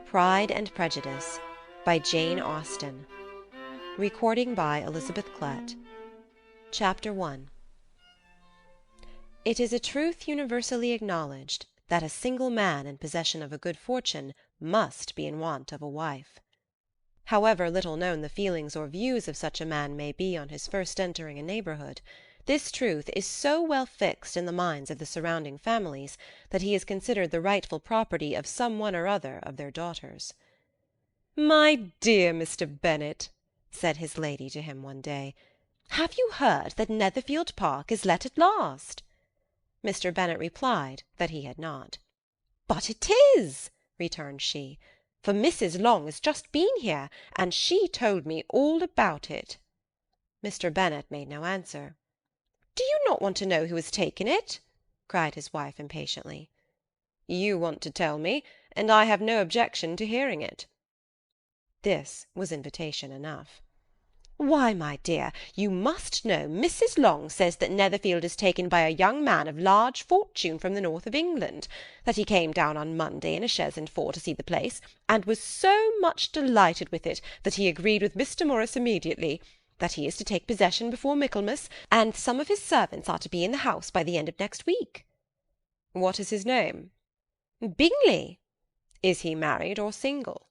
Pride and Prejudice by Jane Austen. Recording by Elizabeth Klett. Chapter 1. It is a truth universally acknowledged that a single man in possession of a good fortune must be in want of a wife. However little known the feelings or views of such a man may be on his first entering a neighbourhood, this truth is so well fixed in the minds of the surrounding families that he is considered the rightful property of some one or other of their daughters. "My dear Mr. Bennet," said his lady to him one day, "have you heard that Netherfield Park is let at last?" Mr. Bennet replied that he had not. "But it is," returned she, "for Mrs. Long has just been here, and she told me all about it." Mr. Bennet made no answer. "Do you not want to know who has taken it?" cried his wife impatiently. "You want to tell me, and I have no objection to hearing it." This was invitation enough. "Why, my dear, you must know Mrs. Long says that Netherfield is taken by a young man of large fortune from the north of England, that he came down on Monday in a chaise and four to see the place, and was so much delighted with it that he agreed with Mr. Morris immediately, that he is to take possession before Michaelmas, and some of his servants are to be in the house by the end of next week." "What is his name?" "Bingley." "Is he married or single?"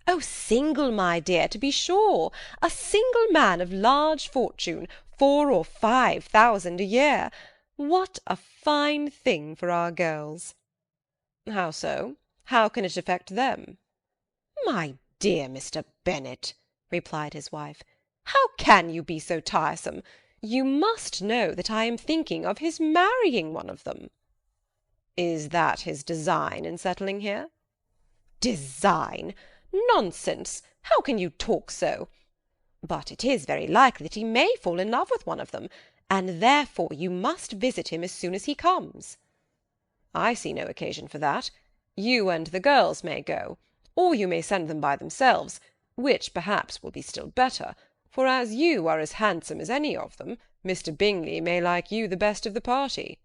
"Oh, single, my dear, to be sure. A single man of large fortune, 4,000 or 5,000 a year. What a fine thing for our girls!" "How so? How can it affect them?" "My dear Mr. Bennet," replied his wife, "how can you be so tiresome? You must know that I am thinking of his marrying one of them." "Is that his design in settling here?" "Design! Nonsense! How can you talk so? But it is very likely that he may fall in love with one of them, and therefore you must visit him as soon as he comes." "I see no occasion for that. You and the girls may go, or you may send them by themselves, which perhaps will be still better, for as you are as handsome as any of them, Mr. Bingley may like you the best of the party."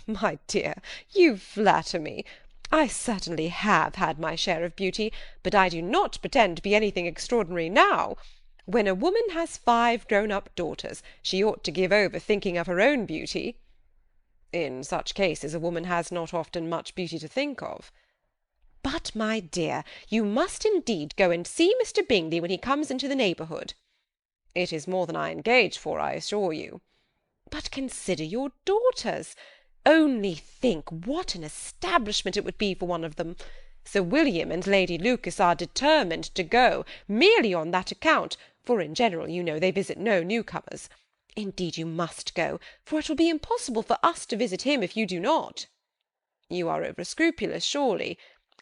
"My dear, you flatter me. I certainly have had my share of beauty, but I do not pretend to be anything extraordinary now. When a woman has 5 grown-up daughters, she ought to give over thinking of her own beauty." "In such cases a woman has not often much beauty to think of." "But, my dear, you must indeed go and see Mr. Bingley when he comes into the neighbourhood." "It is more than I engage for, I assure you." "But consider your daughters. Only think what an establishment it would be for one of them. Sir William and Lady Lucas are determined to go, merely on that account, for in general, you know, they visit no newcomers. Indeed you must go, for it will be impossible for us to visit him if you do not." "You are over-scrupulous, surely.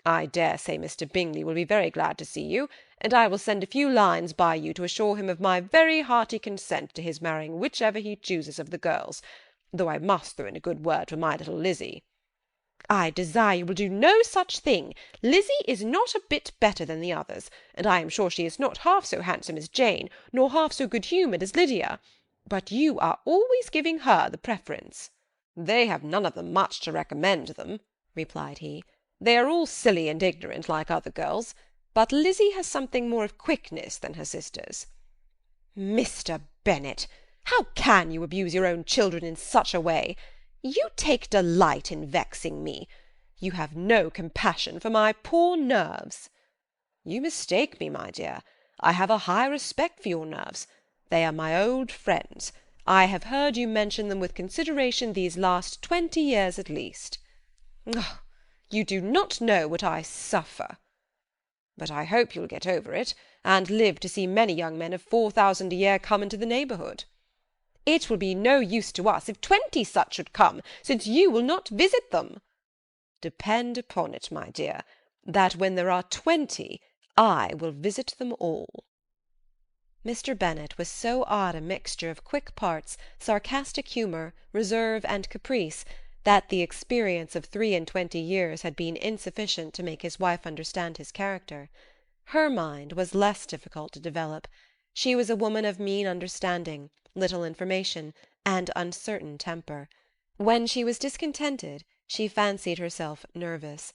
I dare say Mr. Bingley will be very glad to see you, and I will send a few lines by you to assure him of my very hearty consent to his marrying whichever he chooses of the girls, though I must throw in a good word for my little Lizzy." "I desire you will do no such thing. Lizzy is not a bit better than the others, and I am sure she is not half so handsome as Jane, nor half so good-humoured as Lydia. But you are always giving her the preference." "They have none of them much to recommend them," replied he. "They are all silly and ignorant like other girls, but Lizzy has something more of quickness than her sisters." "Mr. Bennet, how can you abuse your own children in such a way? You take delight in vexing me. You have no compassion for my poor nerves." "You mistake me, my dear. I have a high respect for your nerves. They are my old friends. I have heard you mention them with consideration these last 20 years at least." "Oh, you do not know what I suffer." "But I hope you'll get over it, and live to see many young men of 4,000 a year come into the neighbourhood." "It will be no use to us if 20 such should come, since you will not visit them." "Depend upon it, my dear, that when there are 20, I will visit them all." Mr. Bennet was so odd a mixture of quick parts, sarcastic humour, reserve, and caprice, that the experience of 23 years had been insufficient to make his wife understand his character. Her mind was less difficult to develop. She was a woman of mean understanding, little information, and uncertain temper. When she was discontented, she fancied herself nervous.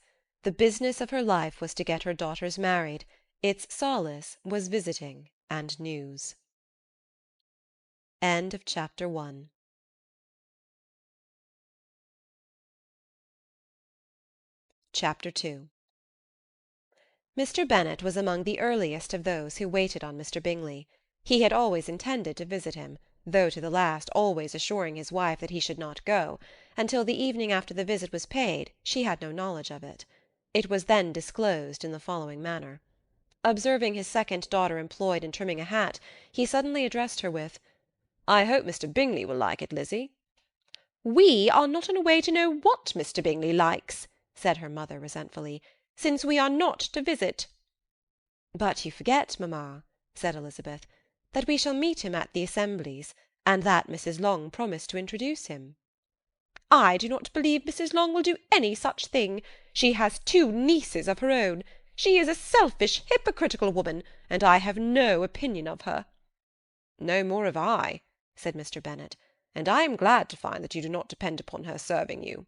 The business of her life was to get her daughters married. Its solace was visiting and news. End of chapter 1. Chapter 2. Mr. Bennet was among the earliest of those who waited on Mr. Bingley. He had always intended to visit him, though to the last always assuring his wife that he should not go. Until the evening after the visit was paid, she had no knowledge of it. It was then disclosed in the following manner. Observing his second daughter employed in trimming a hat, he suddenly addressed her with, "I hope Mr. Bingley will like it, Lizzie." "We are not in a way to know what Mr. Bingley likes," said her mother resentfully, "since we are not to visit." "But you forget, mamma," said Elizabeth, "that we shall meet him at the assemblies, and that Mrs. Long promised to introduce him." "I do not believe Mrs. Long will do any such thing. She has 2 nieces of her own. She is a selfish, hypocritical woman, and I have no opinion of her." "No more have I," said Mr. Bennet, "and I am glad to find that you do not depend upon her serving you."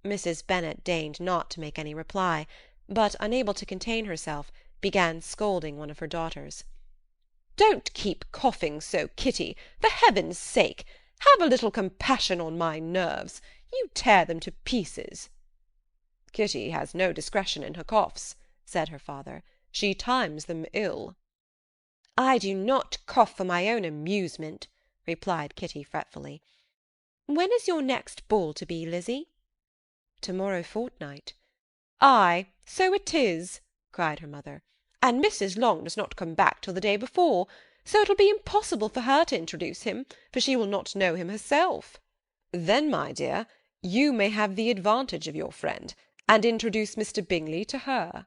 Mrs. Bennet deigned not to make any reply, but, unable to contain herself, began scolding one of her daughters. "Don't keep coughing so, Kitty, for heaven's sake! Have a little compassion on my nerves. You tear them to pieces." "Kitty has no discretion in her coughs," said her father. "She times them ill." "I do not cough for my own amusement," replied Kitty fretfully. "When is your next ball to be, Lizzie?" "To-morrow fortnight." "Ay, so it is," cried her mother, "and Mrs. Long does not come back till the day before, so it will be impossible for her to introduce him, for she will not know him herself." "Then, my dear, you may have the advantage of your friend, and introduce Mr. Bingley to her."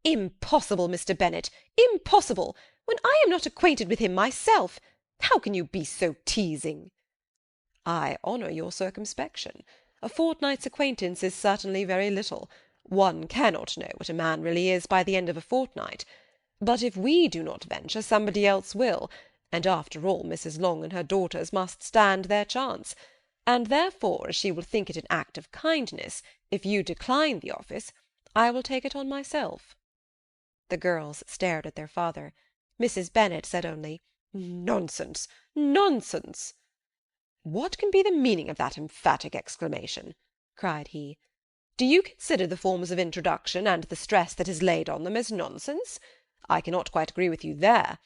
"Impossible, Mr. Bennet, impossible, when I am not acquainted with him myself. How can you be so teasing?" "I honour your circumspection. A fortnight's acquaintance is certainly very little. One cannot know what a man really is by the end of a fortnight. But if we do not venture, somebody else will, and after all Mrs. Long and her daughters must stand their chance, and therefore, as she will think it an act of kindness, if you decline the office, I will take it on myself." The girls stared at their father. Mrs. Bennet said only, "Nonsense, nonsense!" "What can be the meaning of that emphatic exclamation?" cried he. "Do you consider the forms of introduction, and the stress that is laid on them, as nonsense? I cannot quite agree with you there.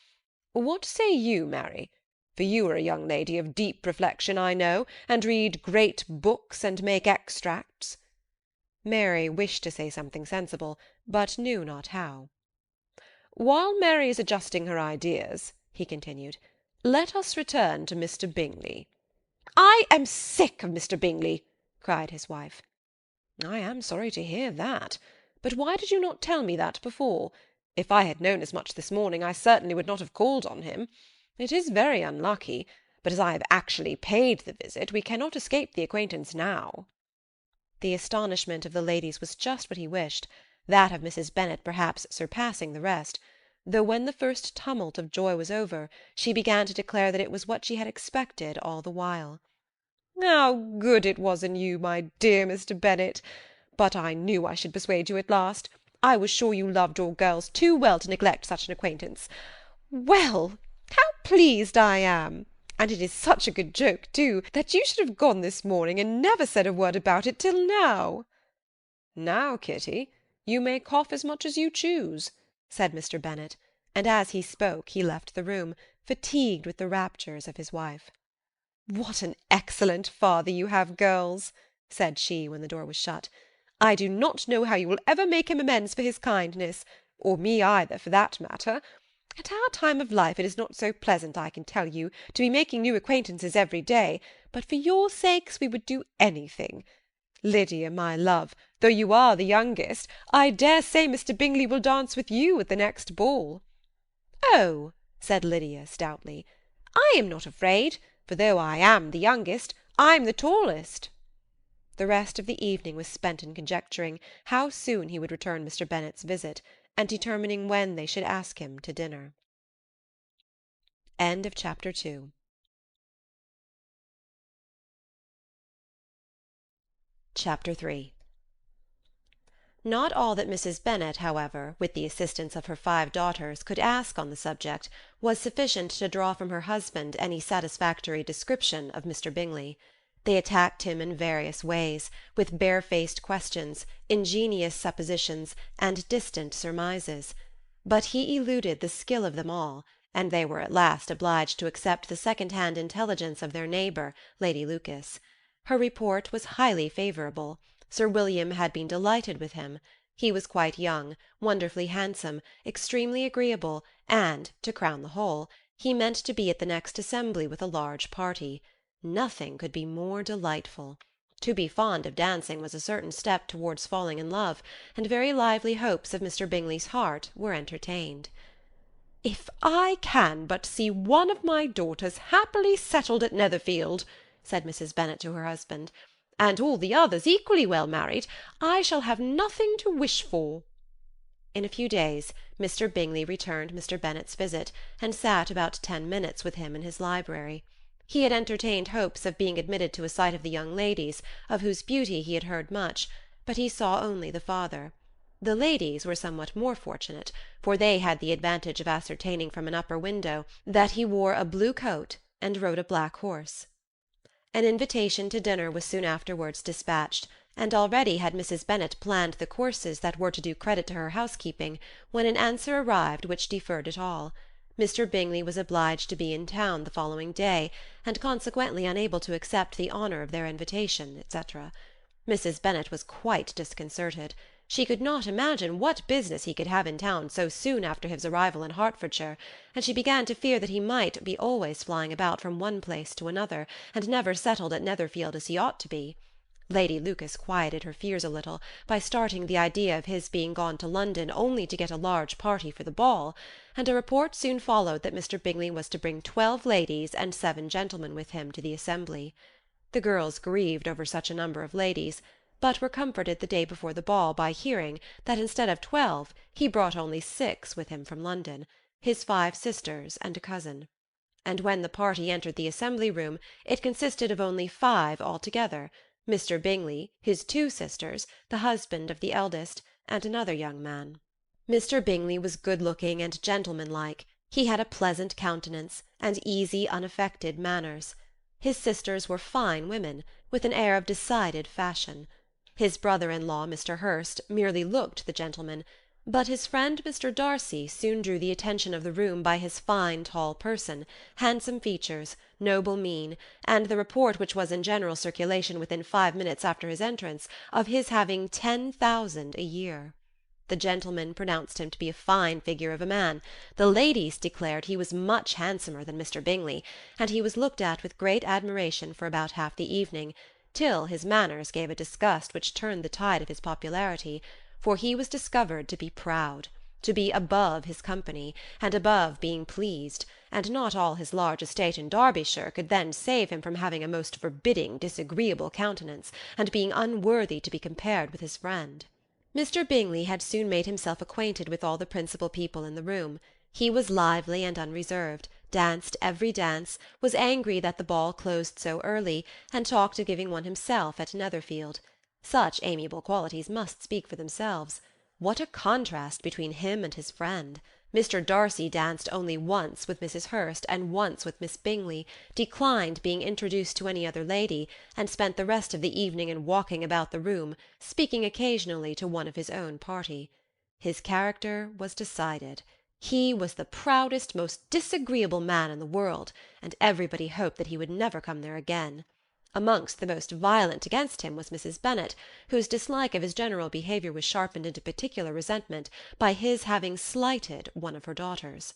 What say you, Mary? For you are a young lady of deep reflection, I know, and read great books, and make extracts." Mary wished to say something sensible, but knew not how. "While Mary is adjusting her ideas," he continued, "let us return to Mr. Bingley." "I am sick of Mr. Bingley," cried his wife. "I am sorry to hear that. But why did you not tell me that before? If I had known as much this morning, I certainly would not have called on him. It is very unlucky, but as I have actually paid the visit, we cannot escape the acquaintance now." The astonishment of the ladies was just what he wished, that of Mrs. Bennet perhaps surpassing the rest, though when the first tumult of joy was over, she began to declare that it was what she had expected all the while. "How good it was in you, my dear Mr. Bennet! But I knew I should persuade you at last. I was sure you loved your girls too well to neglect such an acquaintance. Well, how pleased I am! And it is such a good joke, too, that you should have gone this morning, and never said a word about it till now." "Now, Kitty, you may cough as much as you choose," said Mr. Bennet, and as he spoke he left the room, fatigued with the raptures of his wife. "What an excellent father you have, girls!" said she, when the door was shut. "I do not know how you will ever make him amends for his kindness, or me either, for that matter. At our time of life it is not so pleasant, I can tell you, to be making new acquaintances every day, but for your sakes we would do anything. Lydia, my love, though you are the youngest, I dare say Mr. Bingley will dance with you at the next ball." "Oh," said Lydia stoutly, "I am not afraid, for though I am the youngest, I'm the tallest." The rest of the evening was spent in conjecturing how soon he would return Mr. Bennet's visit, and determining when they should ask him to dinner. End of chapter 2. Chapter 3. Not all that Mrs. Bennet, however, with the assistance of her 5 daughters, could ask on the subject, was sufficient to draw from her husband any satisfactory description of Mr. Bingley. They attacked him in various ways, with barefaced questions, ingenious suppositions, and distant surmises; but he eluded the skill of them all, and they were at last obliged to accept the second-hand intelligence of their neighbour, Lady Lucas. Her report was highly favourable. Sir William had been delighted with him. He was quite young, wonderfully handsome, extremely agreeable, and, to crown the whole, he meant to be at the next assembly with a large party. Nothing could be more delightful. To be fond of dancing was a certain step towards falling in love, and very lively hopes of Mr. Bingley's heart were entertained. "If I can but see one of my daughters happily settled at Netherfield," said Mrs. Bennet to her husband, "and all the others equally well married, I shall have nothing to wish for." In a few days Mr. Bingley returned Mr. Bennet's visit, and sat about 10 minutes with him in his library. He had entertained hopes of being admitted to a sight of the young ladies, of whose beauty he had heard much, but he saw only the father. The ladies were somewhat more fortunate, for they had the advantage of ascertaining from an upper window that he wore a blue coat and rode a black horse. An invitation to dinner was soon afterwards dispatched, and already had Mrs. Bennet planned the courses that were to do credit to her housekeeping, when an answer arrived which deferred it all. Mr. Bingley was obliged to be in town the following day, and consequently unable to accept the honour of their invitation, etc. Mrs. Bennet was quite disconcerted. She could not imagine what business he could have in town so soon after his arrival in Hertfordshire, and she began to fear that he might be always flying about from one place to another, and never settled at Netherfield as he ought to be. Lady Lucas quieted her fears a little, by starting the idea of his being gone to London only to get a large party for the ball, and a report soon followed that Mr. Bingley was to bring 12 ladies and 7 gentlemen with him to the assembly. The girls grieved over such a number of ladies, but were comforted the day before the ball by hearing that instead of 12 he brought only 6 with him from London, his 5 sisters and a cousin. And when the party entered the assembly-room, it consisted of only 5 altogether, Mr. Bingley, his 2 sisters, the husband of the eldest, and another young man. Mr. Bingley was good-looking and gentlemanlike. He had a pleasant countenance, and easy, unaffected manners. His sisters were fine women, with an air of decided fashion. His brother-in-law, Mr. Hurst, merely looked the gentleman, but his friend Mr. Darcy soon drew the attention of the room by his fine tall person, handsome features, noble mien, and the report which was in general circulation within 5 minutes after his entrance, of his having 10,000 a year. The gentlemen pronounced him to be a fine figure of a man, the ladies declared he was much handsomer than Mr. Bingley, and he was looked at with great admiration for about half the evening, till his manners gave a disgust which turned the tide of his popularity, for he was discovered to be proud, to be above his company, and above being pleased, and not all his large estate in Derbyshire could then save him from having a most forbidding, disagreeable countenance, and being unworthy to be compared with his friend. Mr. Bingley had soon made himself acquainted with all the principal people in the room. He was lively and unreserved, danced every dance, was angry that the ball closed so early, and talked of giving one himself at Netherfield. Such amiable qualities must speak for themselves. What a contrast between him and his friend! Mr. Darcy danced only once with Mrs. Hurst and once with Miss Bingley, declined being introduced to any other lady, and spent the rest of the evening in walking about the room, speaking occasionally to one of his own party. His character was decided. He was the proudest, most disagreeable man in the world, and everybody hoped that he would never come there again. Amongst the most violent against him was Mrs. Bennet, whose dislike of his general behaviour was sharpened into particular resentment by his having slighted one of her daughters.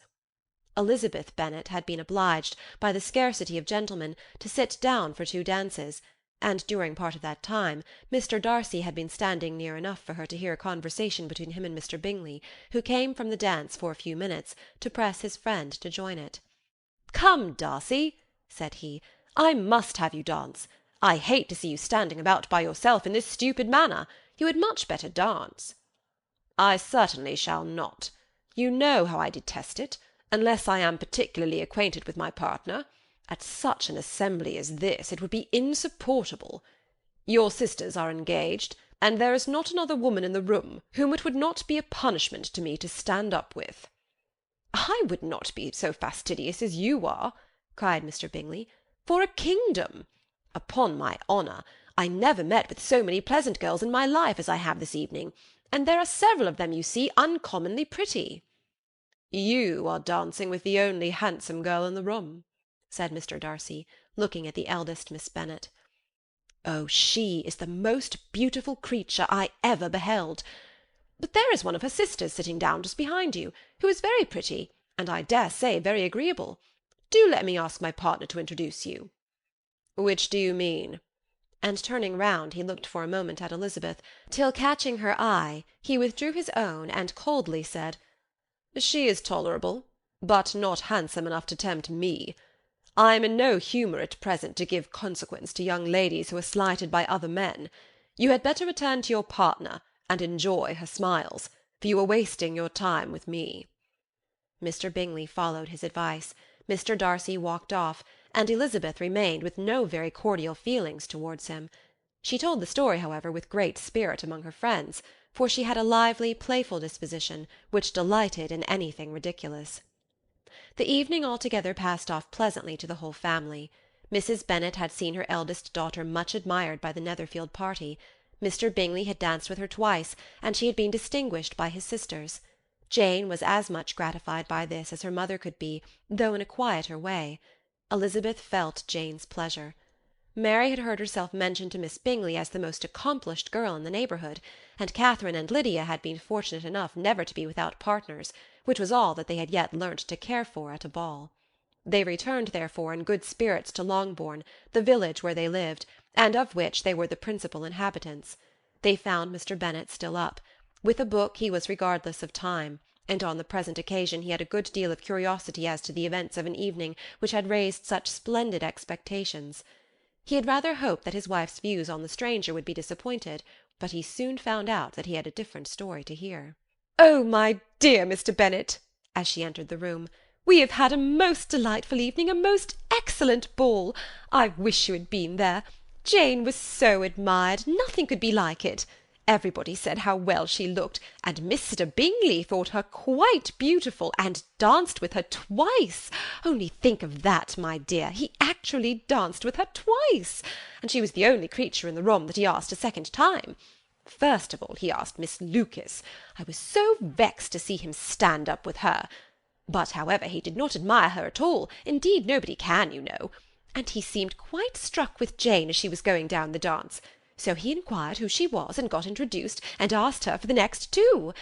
Elizabeth Bennet had been obliged, by the scarcity of gentlemen, to sit down for 2 dances, and during part of that time Mr. Darcy had been standing near enough for her to hear a conversation between him and Mr. Bingley, who came from the dance for a few minutes, to press his friend to join it. "Come, Darcy," said he, "I must have you dance. I hate to see you standing about by yourself in this stupid manner. You had much better dance." "I certainly shall not. You know how I detest it, unless I am particularly acquainted with my partner. At such an assembly as this it would be insupportable. Your sisters are engaged. and there is not another woman in the room whom it would not be a punishment to me to stand up with." "I would not be so fastidious as you are," cried Mr. Bingley, "for a kingdom. Upon my honour, I never met with so many pleasant girls in my life as I have this evening, and there are several of them, you see, uncommonly pretty." "You are dancing with the only handsome girl in the room," said Mr. Darcy, looking at the eldest Miss Bennet. "Oh, she is the most beautiful creature I ever beheld. But there is one of her sisters sitting down just behind you, who is very pretty, and I dare say very agreeable. Do let me ask my partner to introduce you." "Which do you mean?" And turning round, he looked for a moment at Elizabeth, till catching her eye, he withdrew his own, and coldly said, "She is tolerable, but not handsome enough to tempt me. I am in no humour at present to give consequence to young ladies who are slighted by other men. You had better return to your partner, and enjoy her smiles, for you are wasting your time with me." Mr. Bingley followed his advice. Mr. Darcy walked off, and Elizabeth remained with no very cordial feelings towards him. She told the story, however, with great spirit among her friends, for she had a lively, playful disposition, which delighted in anything ridiculous. The evening altogether passed off pleasantly to the whole family. Mrs. Bennet had seen her eldest daughter much admired by the Netherfield party. Mr. Bingley had danced with her twice, and she had been distinguished by his sisters. Jane was as much gratified by this as her mother could be, though in a quieter way. Elizabeth felt Jane's pleasure. Mary had heard herself mentioned to Miss Bingley as the most accomplished girl in the neighbourhood, and Catherine and Lydia had been fortunate enough never to be without partners, which was all that they had yet learnt to care for at a ball. They returned, therefore, in good spirits to Longbourn, the village where they lived, and of which they were the principal inhabitants. They found Mr. Bennet still up. With a book he was regardless of time, and on the present occasion he had a good deal of curiosity as to the events of an evening which had raised such splendid expectations. He had rather hoped that his wife's views on the stranger would be disappointed, but he soon found out that he had a different story to hear. "Oh, my dear Mr. Bennet," as she entered the room, "we have had a most delightful evening, a most excellent ball. I wish you had been there. Jane was so admired, nothing could be like it. Everybody said how well she looked, and Mr. Bingley thought her quite beautiful, and danced with her twice. Only think of that, my dear, he actually danced with her twice, and she was the only creature in the room that he asked a second time. First of all he asked Miss Lucas. I was so vexed to see him stand up with her. But, however, he did not admire her at all, indeed nobody can, you know. And he seemed quite struck with Jane as she was going down the dance. So he inquired who she was, and got introduced, and asked her for the next two.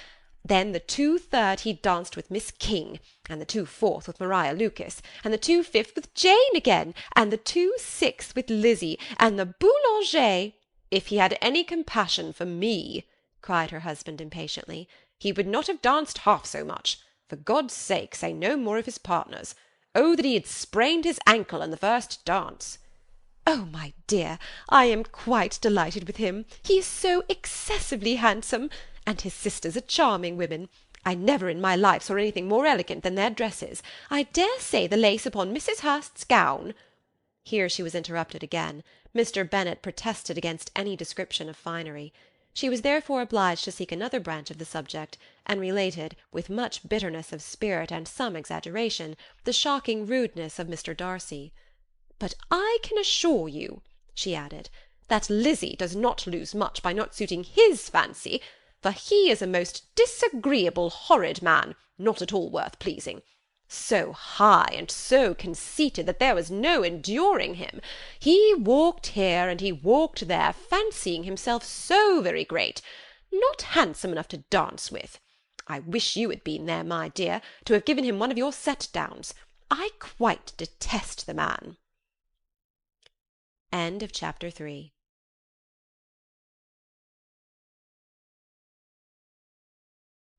Then the 2/3 he danced with Miss King, and the 2/4 with Maria Lucas, and the 2/5 with Jane again, and the 2/6 with Lizzie, and the Boulanger—" "If he had any compassion for me," cried her husband impatiently, "he would not have danced half so much. For God's sake, say no more of his partners. Oh, that he had sprained his ankle in the first dance!" "Oh, my dear, I am quite delighted with him. He is so excessively handsome, and his sisters are charming women. I never in my life saw anything more elegant than their dresses. I dare say the lace upon Mrs. Hurst's gown—" Here she was interrupted again. Mr. Bennet protested against any description of finery. She was therefore obliged to seek another branch of the subject, and related, with much bitterness of spirit and some exaggeration, the shocking rudeness of Mr. Darcy. "But I can assure you," she added, "that Lizzie does not lose much by not suiting his fancy, for he is a most disagreeable, horrid man, not at all worth pleasing. So high and so conceited that there was no enduring him. He walked here and he walked there, fancying himself so very great, not handsome enough to dance with. I wish you had been there, my dear, to have given him one of your set-downs. I quite detest the man." End of Chapter 3.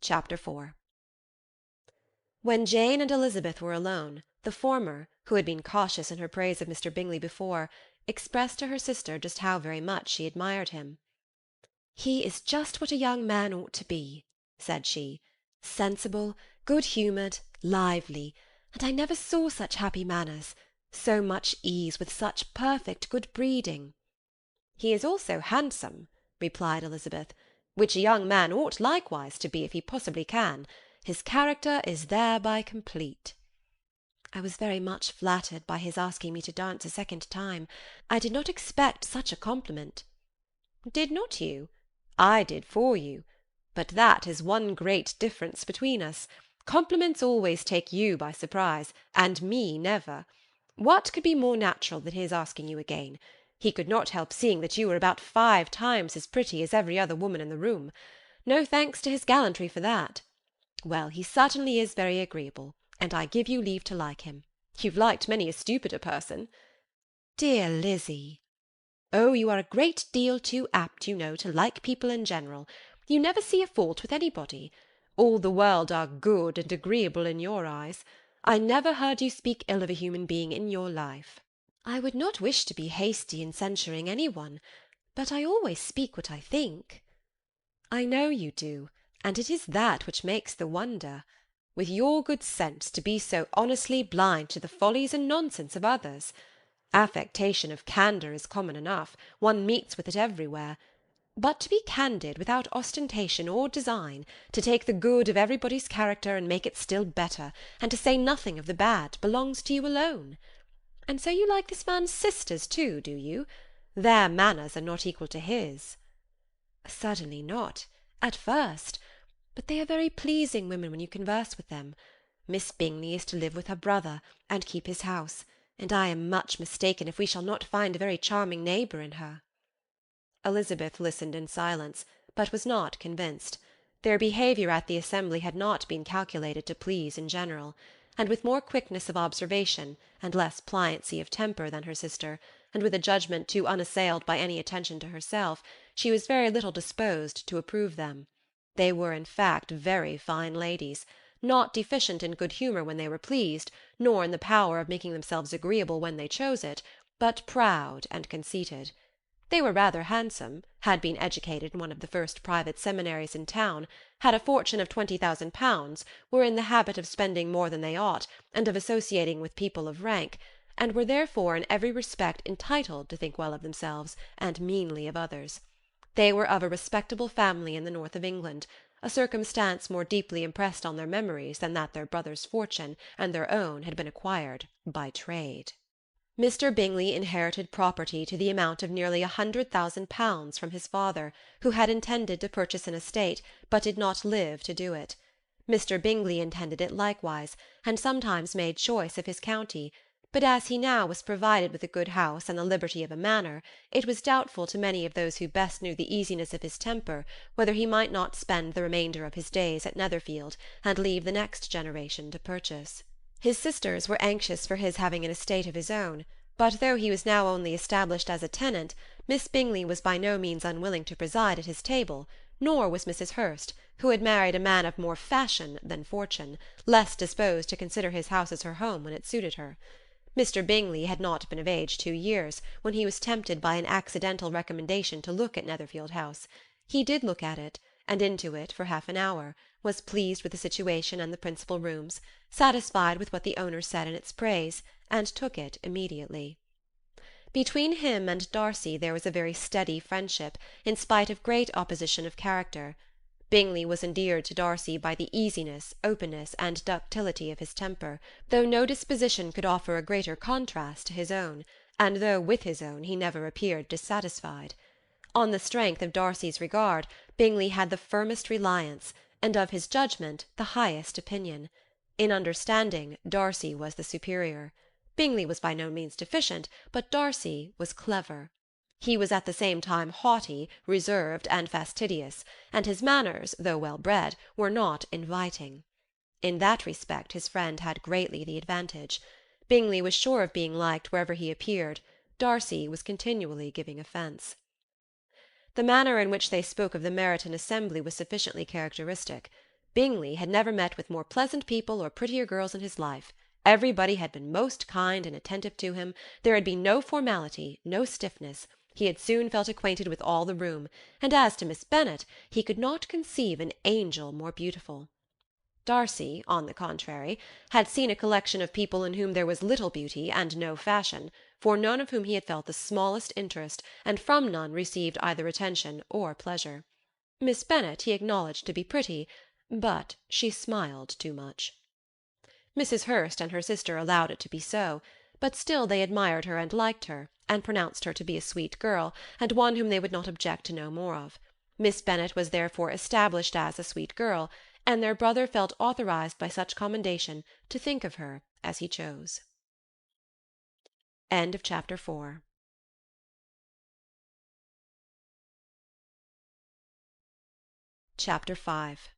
Chapter 4. When Jane and Elizabeth were alone, the former, who had been cautious in her praise of Mr. Bingley before, expressed to her sister just how very much she admired him. "He is just what a young man ought to be," said she, "sensible, good-humoured, lively, and I never saw such happy manners, so much ease, with such perfect good breeding." "He is also handsome," replied Elizabeth, "which a young man ought likewise to be if he possibly can. His character is thereby complete." I was very much flattered by his asking me to dance a second time. I did not expect such a compliment. Did not you? I did for you. But that is one great difference between us. Compliments always take you by surprise, and me never. What could be more natural than his asking you again? He could not help seeing that you were about 5 times as pretty as every other woman in the room. No thanks to his gallantry for that. Well, he certainly is very agreeable, and I give you leave to like him. You've liked many a stupider person. Dear Lizzy! Oh, you are a great deal too apt, you know, to like people in general. You never see a fault with anybody. All the world are good and agreeable in your eyes. I never heard you speak ill of a human being in your life. I would not wish to be hasty in censuring any one, but I always speak what I think. I know you do, and it is that which makes the wonder. With your good sense to be so honestly blind to the follies and nonsense of others. Affectation of candour is common enough, one meets with it everywhere. But to be candid without ostentation or design, to take the good of everybody's character and make it still better, and to say nothing of the bad, belongs to you alone. And so you like this man's sisters too, do you? Their manners are not equal to his. Certainly not, at first, but they are very pleasing women when you converse with them. Miss Bingley is to live with her brother, and keep his house, and I am much mistaken if we shall not find a very charming neighbour in her. Elizabeth listened in silence, but was not convinced. Their behaviour at the assembly had not been calculated to please in general, and with more quickness of observation, and less pliancy of temper than her sister, and with a judgment too unassailed by any attention to herself, she was very little disposed to approve them. They were in fact very fine ladies, not deficient in good humour when they were pleased, nor in the power of making themselves agreeable when they chose it, but proud and conceited. They were rather handsome, had been educated in one of the first private seminaries in town, had a fortune of 20,000 pounds, were in the habit of spending more than they ought, and of associating with people of rank, and were therefore in every respect entitled to think well of themselves, and meanly of others. They were of a respectable family in the north of England, a circumstance more deeply impressed on their memories than that their brother's fortune and their own had been acquired by trade. Mr. Bingley inherited property to the amount of nearly 100,000 pounds from his father, who had intended to purchase an estate, but did not live to do it. Mr. Bingley intended it likewise, and sometimes made choice of his county, but as he now was provided with a good house and the liberty of a manor, it was doubtful to many of those who best knew the easiness of his temper whether he might not spend the remainder of his days at Netherfield, and leave the next generation to purchase. His sisters were anxious for his having an estate of his own, but though he was now only established as a tenant, Miss Bingley was by no means unwilling to preside at his table, nor was Mrs. Hurst, who had married a man of more fashion than fortune, less disposed to consider his house as her home when it suited her. Mr. Bingley had not been of age 2 years, when he was tempted by an accidental recommendation to look at Netherfield House. He did look at it, and into it for half an hour, was pleased with the situation and the principal rooms, satisfied with what the owner said in its praise, and took it immediately. Between him and Darcy there was a very steady friendship, in spite of great opposition of character. Bingley was endeared to Darcy by the easiness, openness, and ductility of his temper, though no disposition could offer a greater contrast to his own, and though with his own he never appeared dissatisfied. On the strength of Darcy's regard, Bingley had the firmest reliance, and of his judgment the highest opinion. In understanding, Darcy was the superior. Bingley was by no means deficient, but Darcy was clever. He was at the same time haughty, reserved, and fastidious, and his manners, though well bred, were not inviting. In that respect his friend had greatly the advantage. Bingley was sure of being liked wherever he appeared. Darcy was continually giving offence. The manner in which they spoke of the Meryton assembly was sufficiently characteristic. Bingley had never met with more pleasant people or prettier girls in his life. Everybody had been most kind and attentive to him. There had been no formality, no stiffness. He had soon felt acquainted with all the room, and as to Miss Bennet, he could not conceive an angel more beautiful. Darcy, on the contrary, had seen a collection of people in whom there was little beauty and no fashion, for none of whom he had felt the smallest interest, and from none received either attention or pleasure. Miss Bennet he acknowledged to be pretty, but she smiled too much. Mrs. Hurst and her sister allowed it to be so, but still they admired her and liked her, and pronounced her to be a sweet girl, and one whom they would not object to know more of. Miss Bennet was therefore established as a sweet girl, and their brother felt authorized by such commendation to think of her as he chose. End of chapter 4. Chapter 5.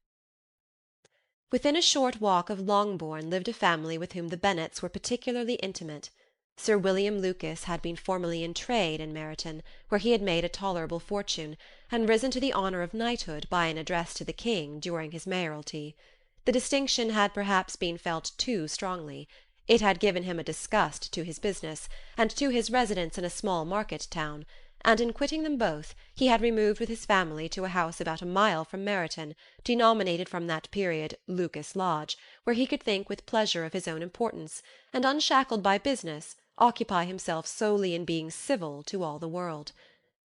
Within a short walk of Longbourn lived a family with whom the Bennets were particularly intimate. Sir William Lucas had been formerly in trade in Meryton, where he had made a tolerable fortune, and risen to the honour of knighthood by an address to the king during his mayoralty. The distinction had perhaps been felt too strongly. It had given him a disgust to his business, and to his residence in a small market town, and in quitting them both he had removed with his family to a house about a mile from Meryton, denominated from that period Lucas Lodge, where he could think with pleasure of his own importance, and, unshackled by business, occupy himself solely in being civil to all the world.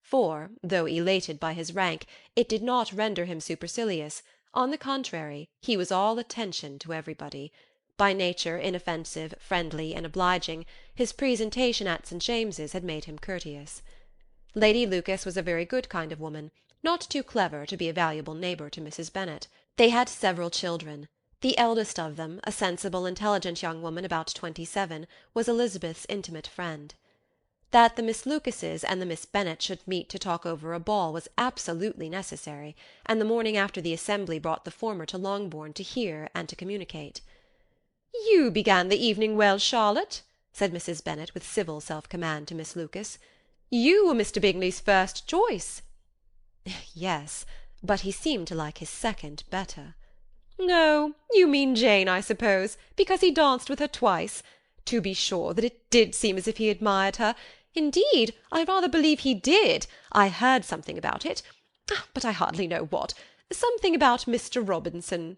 For, though elated by his rank, it did not render him supercilious. On the contrary, he was all attention to everybody. By nature inoffensive, friendly, and obliging, his presentation at St. James's had made him courteous. Lady Lucas was a very good kind of woman, not too clever to be a valuable neighbour to Mrs. Bennet. They had several children. The eldest of them, a sensible, intelligent young woman about 27, was Elizabeth's intimate friend. That the Miss Lucases and the Miss Bennet should meet to talk over a ball was absolutely necessary, and the morning after the assembly brought the former to Longbourn to hear and to communicate. "You began the evening well, Charlotte," said Mrs. Bennet with civil self-command to Miss Lucas. "You were Mr. Bingley's first choice." "Yes, but he seemed to like his second better." "Oh, you mean Jane, I suppose, because he danced with her twice. To be sure that it did seem as if he admired her. Indeed, I rather believe he did. I heard something about it, but I hardly know what. Something about Mr. Robinson."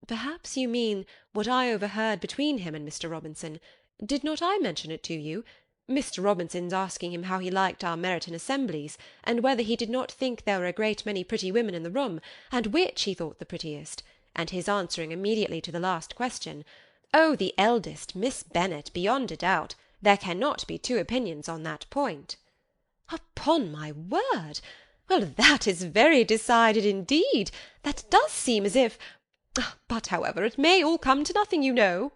"Perhaps you mean what I overheard between him and Mr. Robinson. Did not I mention it to you? Mr. Robinson's asking him how he liked our Meryton assemblies, and whether he did not think there were a great many pretty women in the room, and which he thought the prettiest, and his answering immediately to the last question, 'Oh, the eldest, Miss Bennet, beyond a doubt. There cannot be two opinions on that point.'" "Upon my word! Well, that is very decided indeed. That does seem as if— But, however, it may all come to nothing, you know."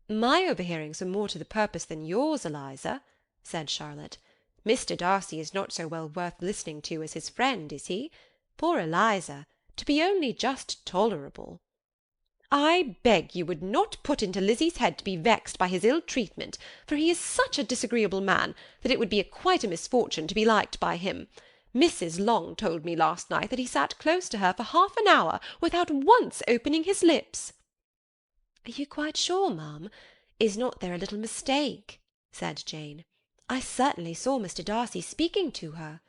"My overhearings were more to the purpose than yours, Eliza," said Charlotte. "Mr. Darcy is not so well worth listening to as his friend, is he? Poor Eliza! To be only just tolerable." "I beg you would not put into Lizzie's head to be vexed by his ill treatment, for he is such a disagreeable man that it would be quite a misfortune to be liked by him. Mrs. Long told me last night that he sat close to her for half an hour without once opening his lips." "Are you quite sure, ma'am? Is not there a little mistake?" said Jane. "I certainly saw Mr. Darcy speaking to her."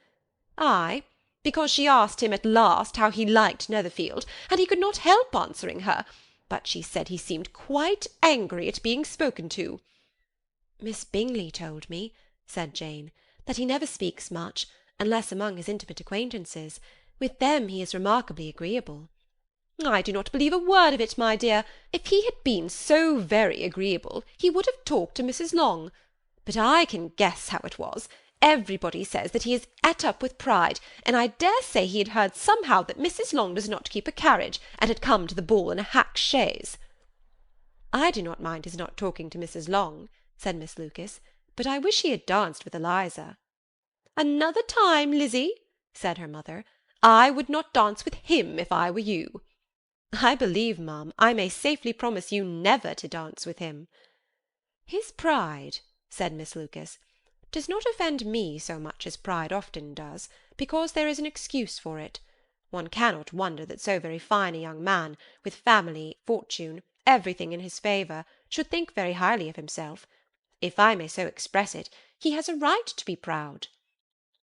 "Ay, because she asked him at last how he liked Netherfield, and he could not help answering her, but she said he seemed quite angry at being spoken to." "Miss Bingley told me," said Jane, "that he never speaks much, unless among his intimate acquaintances. With them he is remarkably agreeable." "I do not believe a word of it, my dear. If he had been so very agreeable, he would have talked to Mrs. Long. But I can guess how it was. Everybody says that he is et up with pride, and I dare say he had heard somehow that Mrs. Long does not keep a carriage, and had come to the ball in a hack chaise." "I do not mind his not talking to Mrs. Long," said Miss Lucas, "but I wish he had danced with Eliza." "Another time, Lizzie," said her mother, "I would not dance with him if I were you." "I believe, ma'am, I may safely promise you never to dance with him." "His pride," said Miss Lucas, "does not offend me so much as pride often does, because there is an excuse for it. One cannot wonder that so very fine a young man, with family, fortune, everything in his favour, should think very highly of himself. If I may so express it, he has a right to be proud."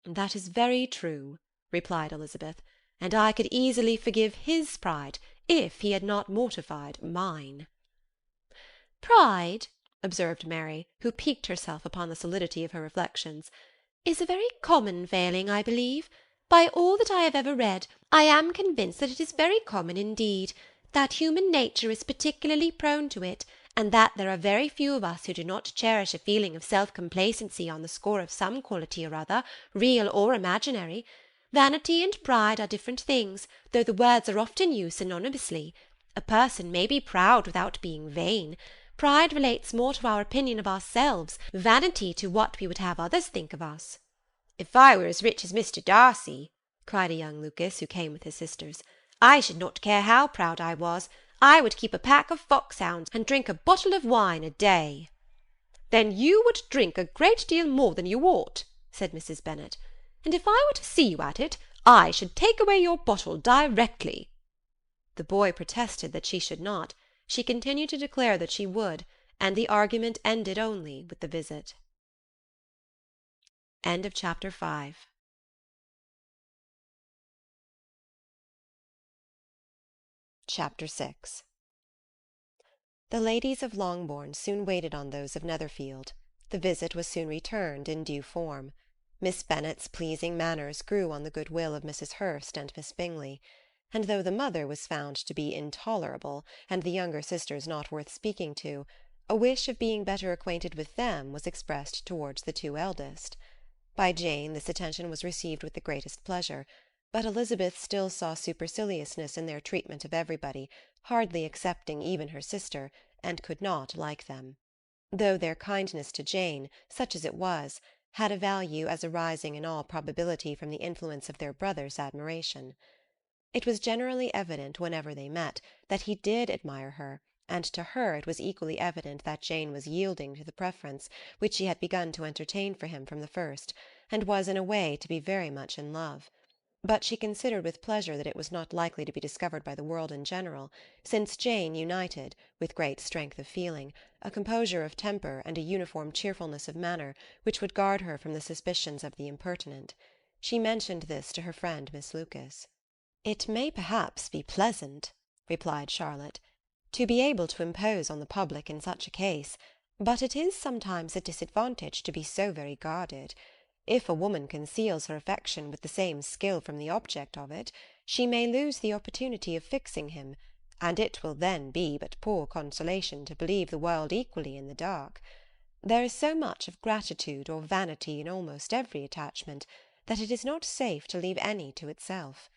"That is very true," replied Elizabeth, "and I could easily forgive his pride if he had not mortified mine." "Pride," observed Mary, who piqued herself upon the solidity of her reflections, is a very common failing, I believe. By all that I have ever read, I am convinced that it is very common indeed, that human nature is particularly prone to it, and that there are very few of us who do not cherish a feeling of self-complacency on the score of some quality or other, real or imaginary. Vanity and pride are different things, though the words are often used synonymously. A person may be proud without being vain. Pride relates more to our opinion of ourselves, vanity to what we would have others think of us. If I were as rich as Mr. Darcy, cried a young Lucas, who came with his sisters, I should not care how proud I was. I would keep a pack of foxhounds, and drink a bottle of wine a day. Then you would drink a great deal more than you ought, said Mrs. Bennet, and if I were to see you at it, I should take away your bottle directly. The boy protested that she should not. She continued to declare that she would, and the argument ended only with the visit. End of chapter 5. Chapter 6. The ladies of Longbourn soon waited on those of Netherfield. The visit was soon returned in due form. Miss Bennet's pleasing manners grew on the good will of Mrs. Hurst and Miss Bingley, and though the mother was found to be intolerable, and the younger sisters not worth speaking to, a wish of being better acquainted with them was expressed towards the two eldest. By Jane this attention was received with the greatest pleasure, but Elizabeth still saw superciliousness in their treatment of everybody, hardly excepting even her sister, and could not like them; though their kindness to Jane, such as it was, had a value as arising in all probability from the influence of their brother's admiration. It was generally evident, whenever they met, that he did admire her, and to her it was equally evident that Jane was yielding to the preference which she had begun to entertain for him from the first, and was in a way to be very much in love. But she considered with pleasure that it was not likely to be discovered by the world in general, since Jane united, with great strength of feeling, a composure of temper and a uniform cheerfulness of manner which would guard her from the suspicions of the impertinent. She mentioned this to her friend Miss Lucas. "It may perhaps be pleasant," replied Charlotte, "to be able to impose on the public in such a case, but it is sometimes a disadvantage to be so very guarded. If a woman conceals her affection with the same skill from the object of it, she may lose the opportunity of fixing him, and it will then be but poor consolation to believe the world equally in the dark. There is so much of gratitude or vanity in almost every attachment, that it is not safe to leave any to itself.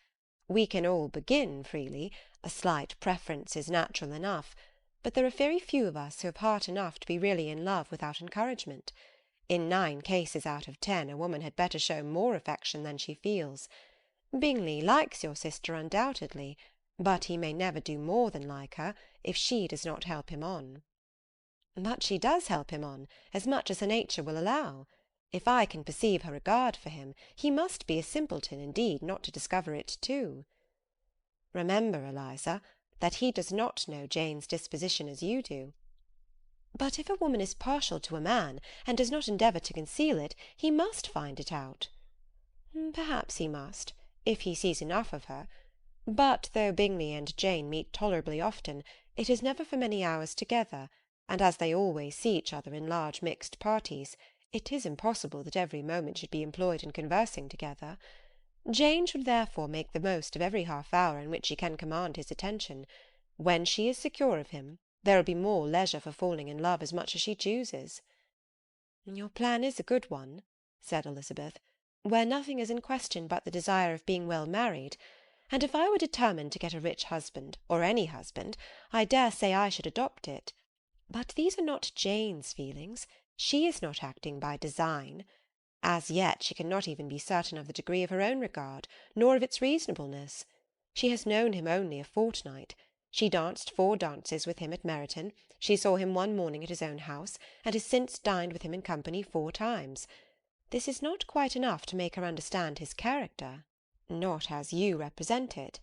We can all begin freely, a slight preference is natural enough, but there are very few of us who have heart enough to be really in love without encouragement. In 9 cases out of 10 a woman had better show more affection than she feels. Bingley likes your sister undoubtedly, but he may never do more than like her, if she does not help him on." "But she does help him on, as much as her nature will allow. If I can perceive her regard for him, he must be a simpleton indeed not to discover it too." "Remember, Eliza, that he does not know Jane's disposition as you do." "But if a woman is partial to a man, and does not endeavour to conceal it, he must find it out." "Perhaps he must, if he sees enough of her. But though Bingley and Jane meet tolerably often, it is never for many hours together, and as they always see each other in large mixed parties, it is impossible that every moment should be employed in conversing together. Jane should therefore make the most of every half-hour in which she can command his attention. When she is secure of him, there will be more leisure for falling in love as much as she chooses." "Your plan is a good one," said Elizabeth, "where nothing is in question but the desire of being well married, and if I were determined to get a rich husband, or any husband, I dare say I should adopt it. But these are not Jane's feelings. She is not acting by design. As yet she cannot even be certain of the degree of her own regard, nor of its reasonableness. She has known him only a fortnight. She danced 4 dances with him at Meryton. She saw him one morning at his own house, and has since dined with him in company 4 times. This is not quite enough to make her understand his character, not as you represent it.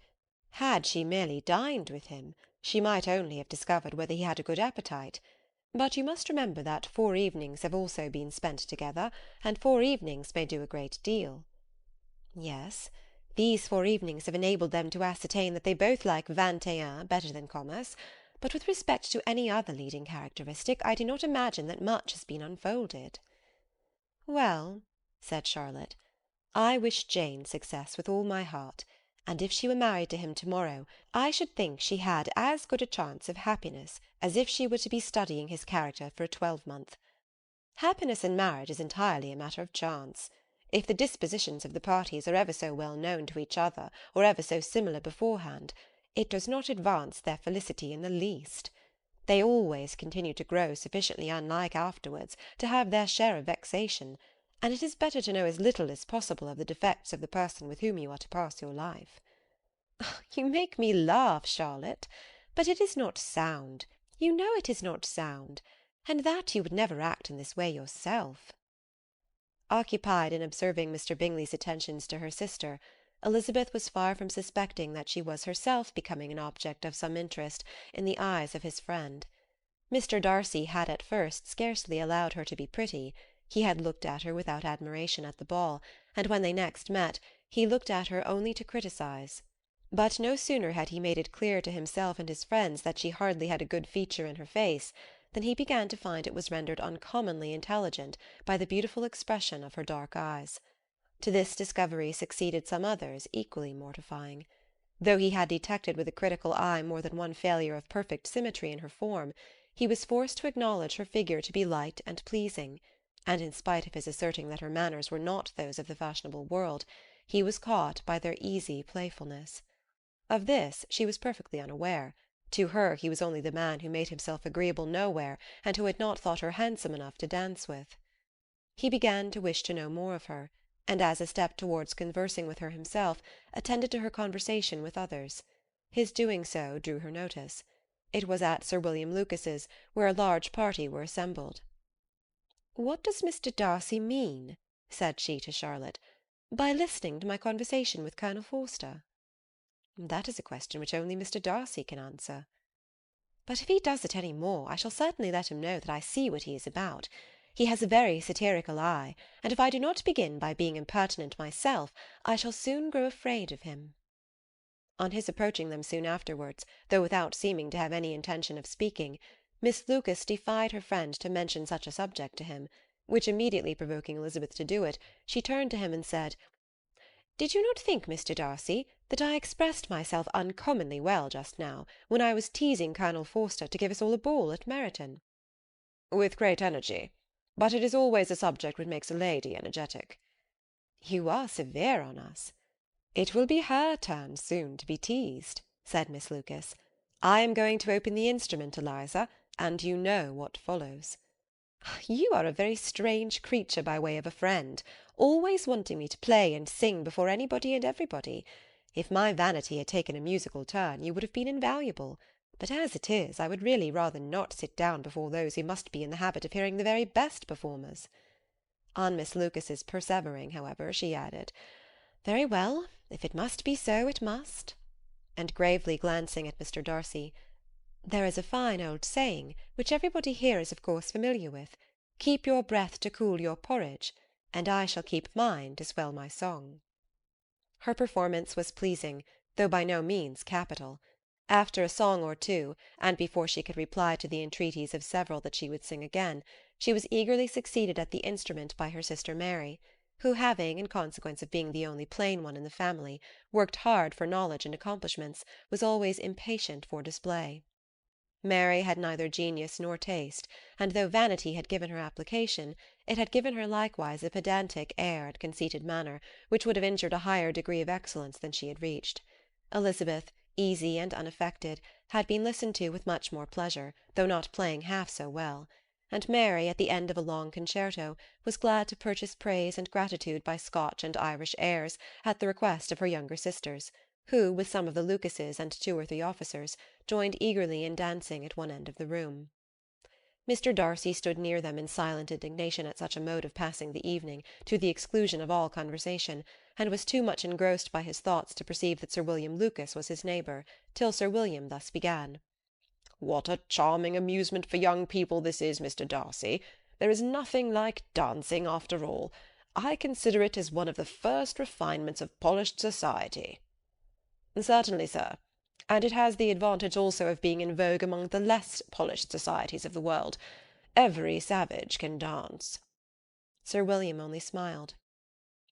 Had she merely dined with him, she might only have discovered whether he had a good appetite. But you must remember that 4 evenings have also been spent together, and 4 evenings may do a great deal." "Yes, these 4 evenings have enabled them to ascertain that they both like 21 better than commerce, but with respect to any other leading characteristic I do not imagine that much has been unfolded." "Well," said Charlotte, "I wish Jane success with all my heart, and if she were married to him to-morrow, I should think she had as good a chance of happiness as if she were to be studying his character for a 12-month. Happiness in marriage is entirely a matter of chance. If the dispositions of the parties are ever so well known to each other, or ever so similar beforehand, it does not advance their felicity in the least. They always continue to grow sufficiently unlike afterwards to have their share of vexation, and it is better to know as little as possible of the defects of the person with whom you are to pass your life." "You make me laugh, Charlotte, but it is not sound. You know it is not sound, and that you would never act in this way yourself." Occupied in observing Mr. Bingley's attentions to her sister, Elizabeth was far from suspecting that she was herself becoming an object of some interest in the eyes of his friend. Mr. Darcy had at first scarcely allowed her to be pretty. He had looked at her without admiration at the ball, and when they next met, he looked at her only to criticise. But no sooner had he made it clear to himself and his friends that she hardly had a good feature in her face, than he began to find it was rendered uncommonly intelligent by the beautiful expression of her dark eyes. To this discovery succeeded some others equally mortifying. Though he had detected with a critical eye more than one failure of perfect symmetry in her form, he was forced to acknowledge her figure to be light and pleasing, and in spite of his asserting that her manners were not those of the fashionable world, he was caught by their easy playfulness. Of this she was perfectly unaware. To her he was only the man who made himself agreeable nowhere, and who had not thought her handsome enough to dance with. He began to wish to know more of her, and as a step towards conversing with her himself, attended to her conversation with others. His doing so drew her notice. It was at Sir William Lucas's, where a large party were assembled. "What does Mr. Darcy mean," said she to Charlotte, "by listening to my conversation with Colonel Forster?" "That is a question which only Mr. Darcy can answer." "But if he does it any more, I shall certainly let him know that I see what he is about. He has a very satirical eye, and if I do not begin by being impertinent myself, I shall soon grow afraid of him." On his approaching them soon afterwards, though without seeming to have any intention of speaking, Miss Lucas defied her friend to mention such a subject to him, which immediately provoking Elizabeth to do it, she turned to him and said, "Did you not think, Mr. Darcy, that I expressed myself uncommonly well just now, when I was teasing Colonel Forster to give us all a ball at Meryton?" "With great energy. But it is always a subject which makes a lady energetic." "You are severe on us." "It will be her turn soon to be teased," said Miss Lucas. "I am going to open the instrument, Eliza, and you know what follows." "You are a very strange creature by way of a friend, always wanting me to play and sing before anybody and everybody. If my vanity had taken a musical turn, you would have been invaluable. But as it is, I would really rather not sit down before those who must be in the habit of hearing the very best performers." On Miss Lucas's persevering, however, she added, "Very well, if it must be so, it must." And gravely glancing at Mr. Darcy, "There is a fine old saying, which everybody here is of course familiar with, 'Keep your breath to cool your porridge,' and I shall keep mine to swell my song." Her performance was pleasing, though by no means capital. After a song or two, and before she could reply to the entreaties of several that she would sing again, she was eagerly succeeded at the instrument by her sister Mary, who having, in consequence of being the only plain one in the family, worked hard for knowledge and accomplishments, was always impatient for display. Mary had neither genius nor taste, and though vanity had given her application, it had given her likewise a pedantic air and conceited manner, which would have injured a higher degree of excellence than she had reached. Elizabeth, easy and unaffected, had been listened to with much more pleasure, though not playing half so well; and Mary, at the end of a long concerto, was glad to purchase praise and gratitude by Scotch and Irish airs, at the request of her younger sisters, who, with some of the Lucases and 2 or 3 officers, joined eagerly in dancing at one end of the room. Mr. Darcy stood near them in silent indignation at such a mode of passing the evening, to the exclusion of all conversation, and was too much engrossed by his thoughts to perceive that Sir William Lucas was his neighbour, till Sir William thus began. "What a charming amusement for young people this is, Mr. Darcy! There is nothing like dancing, after all. I consider it as one of the first refinements of polished society." "Certainly, sir. and it has the advantage also of being in vogue among the less polished societies of the world. Every savage can dance." Sir William only smiled.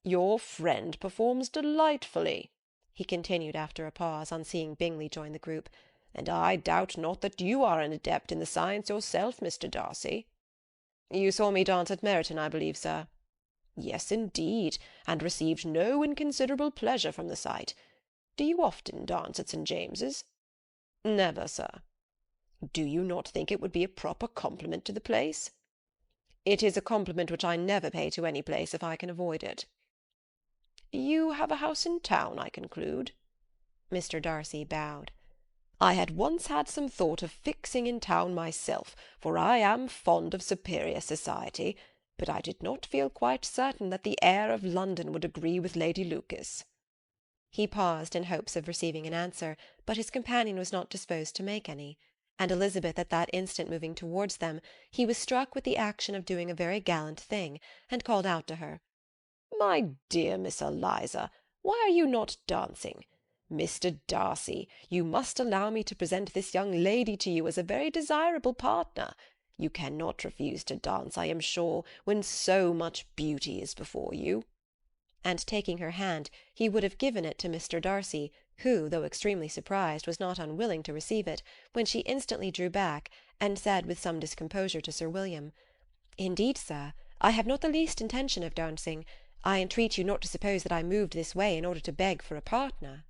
"Your friend performs delightfully," he continued after a pause, on seeing Bingley join the group, "and I doubt not that you are an adept in the science yourself, Mr. Darcy." "You saw me dance at Meryton, I believe, sir?" "Yes, indeed, and received no inconsiderable pleasure from the sight. Do you often dance at St. James's?" "Never, sir." "Do you not think it would be a proper compliment to the place?" "It is a compliment which I never pay to any place if I can avoid it." "You have a house in town, I conclude?" Mr. Darcy bowed. "I had once had some thought of fixing in town myself, for I am fond of superior society, but I did not feel quite certain that the air of London would agree with Lady Lucas." He paused in hopes of receiving an answer, but his companion was not disposed to make any, and Elizabeth at that instant moving towards them, he was struck with the action of doing a very gallant thing, and called out to her, "My dear Miss Eliza, why are you not dancing? Mr. Darcy, you must allow me to present this young lady to you as a very desirable partner. You cannot refuse to dance, I am sure, when so much beauty is before you." And taking her hand, he would have given it to Mr. Darcy, who, though extremely surprised, was not unwilling to receive it, when she instantly drew back, and said with some discomposure to Sir William, "Indeed, sir, I have not the least intention of dancing. I entreat you not to suppose that I moved this way in order to beg for a partner."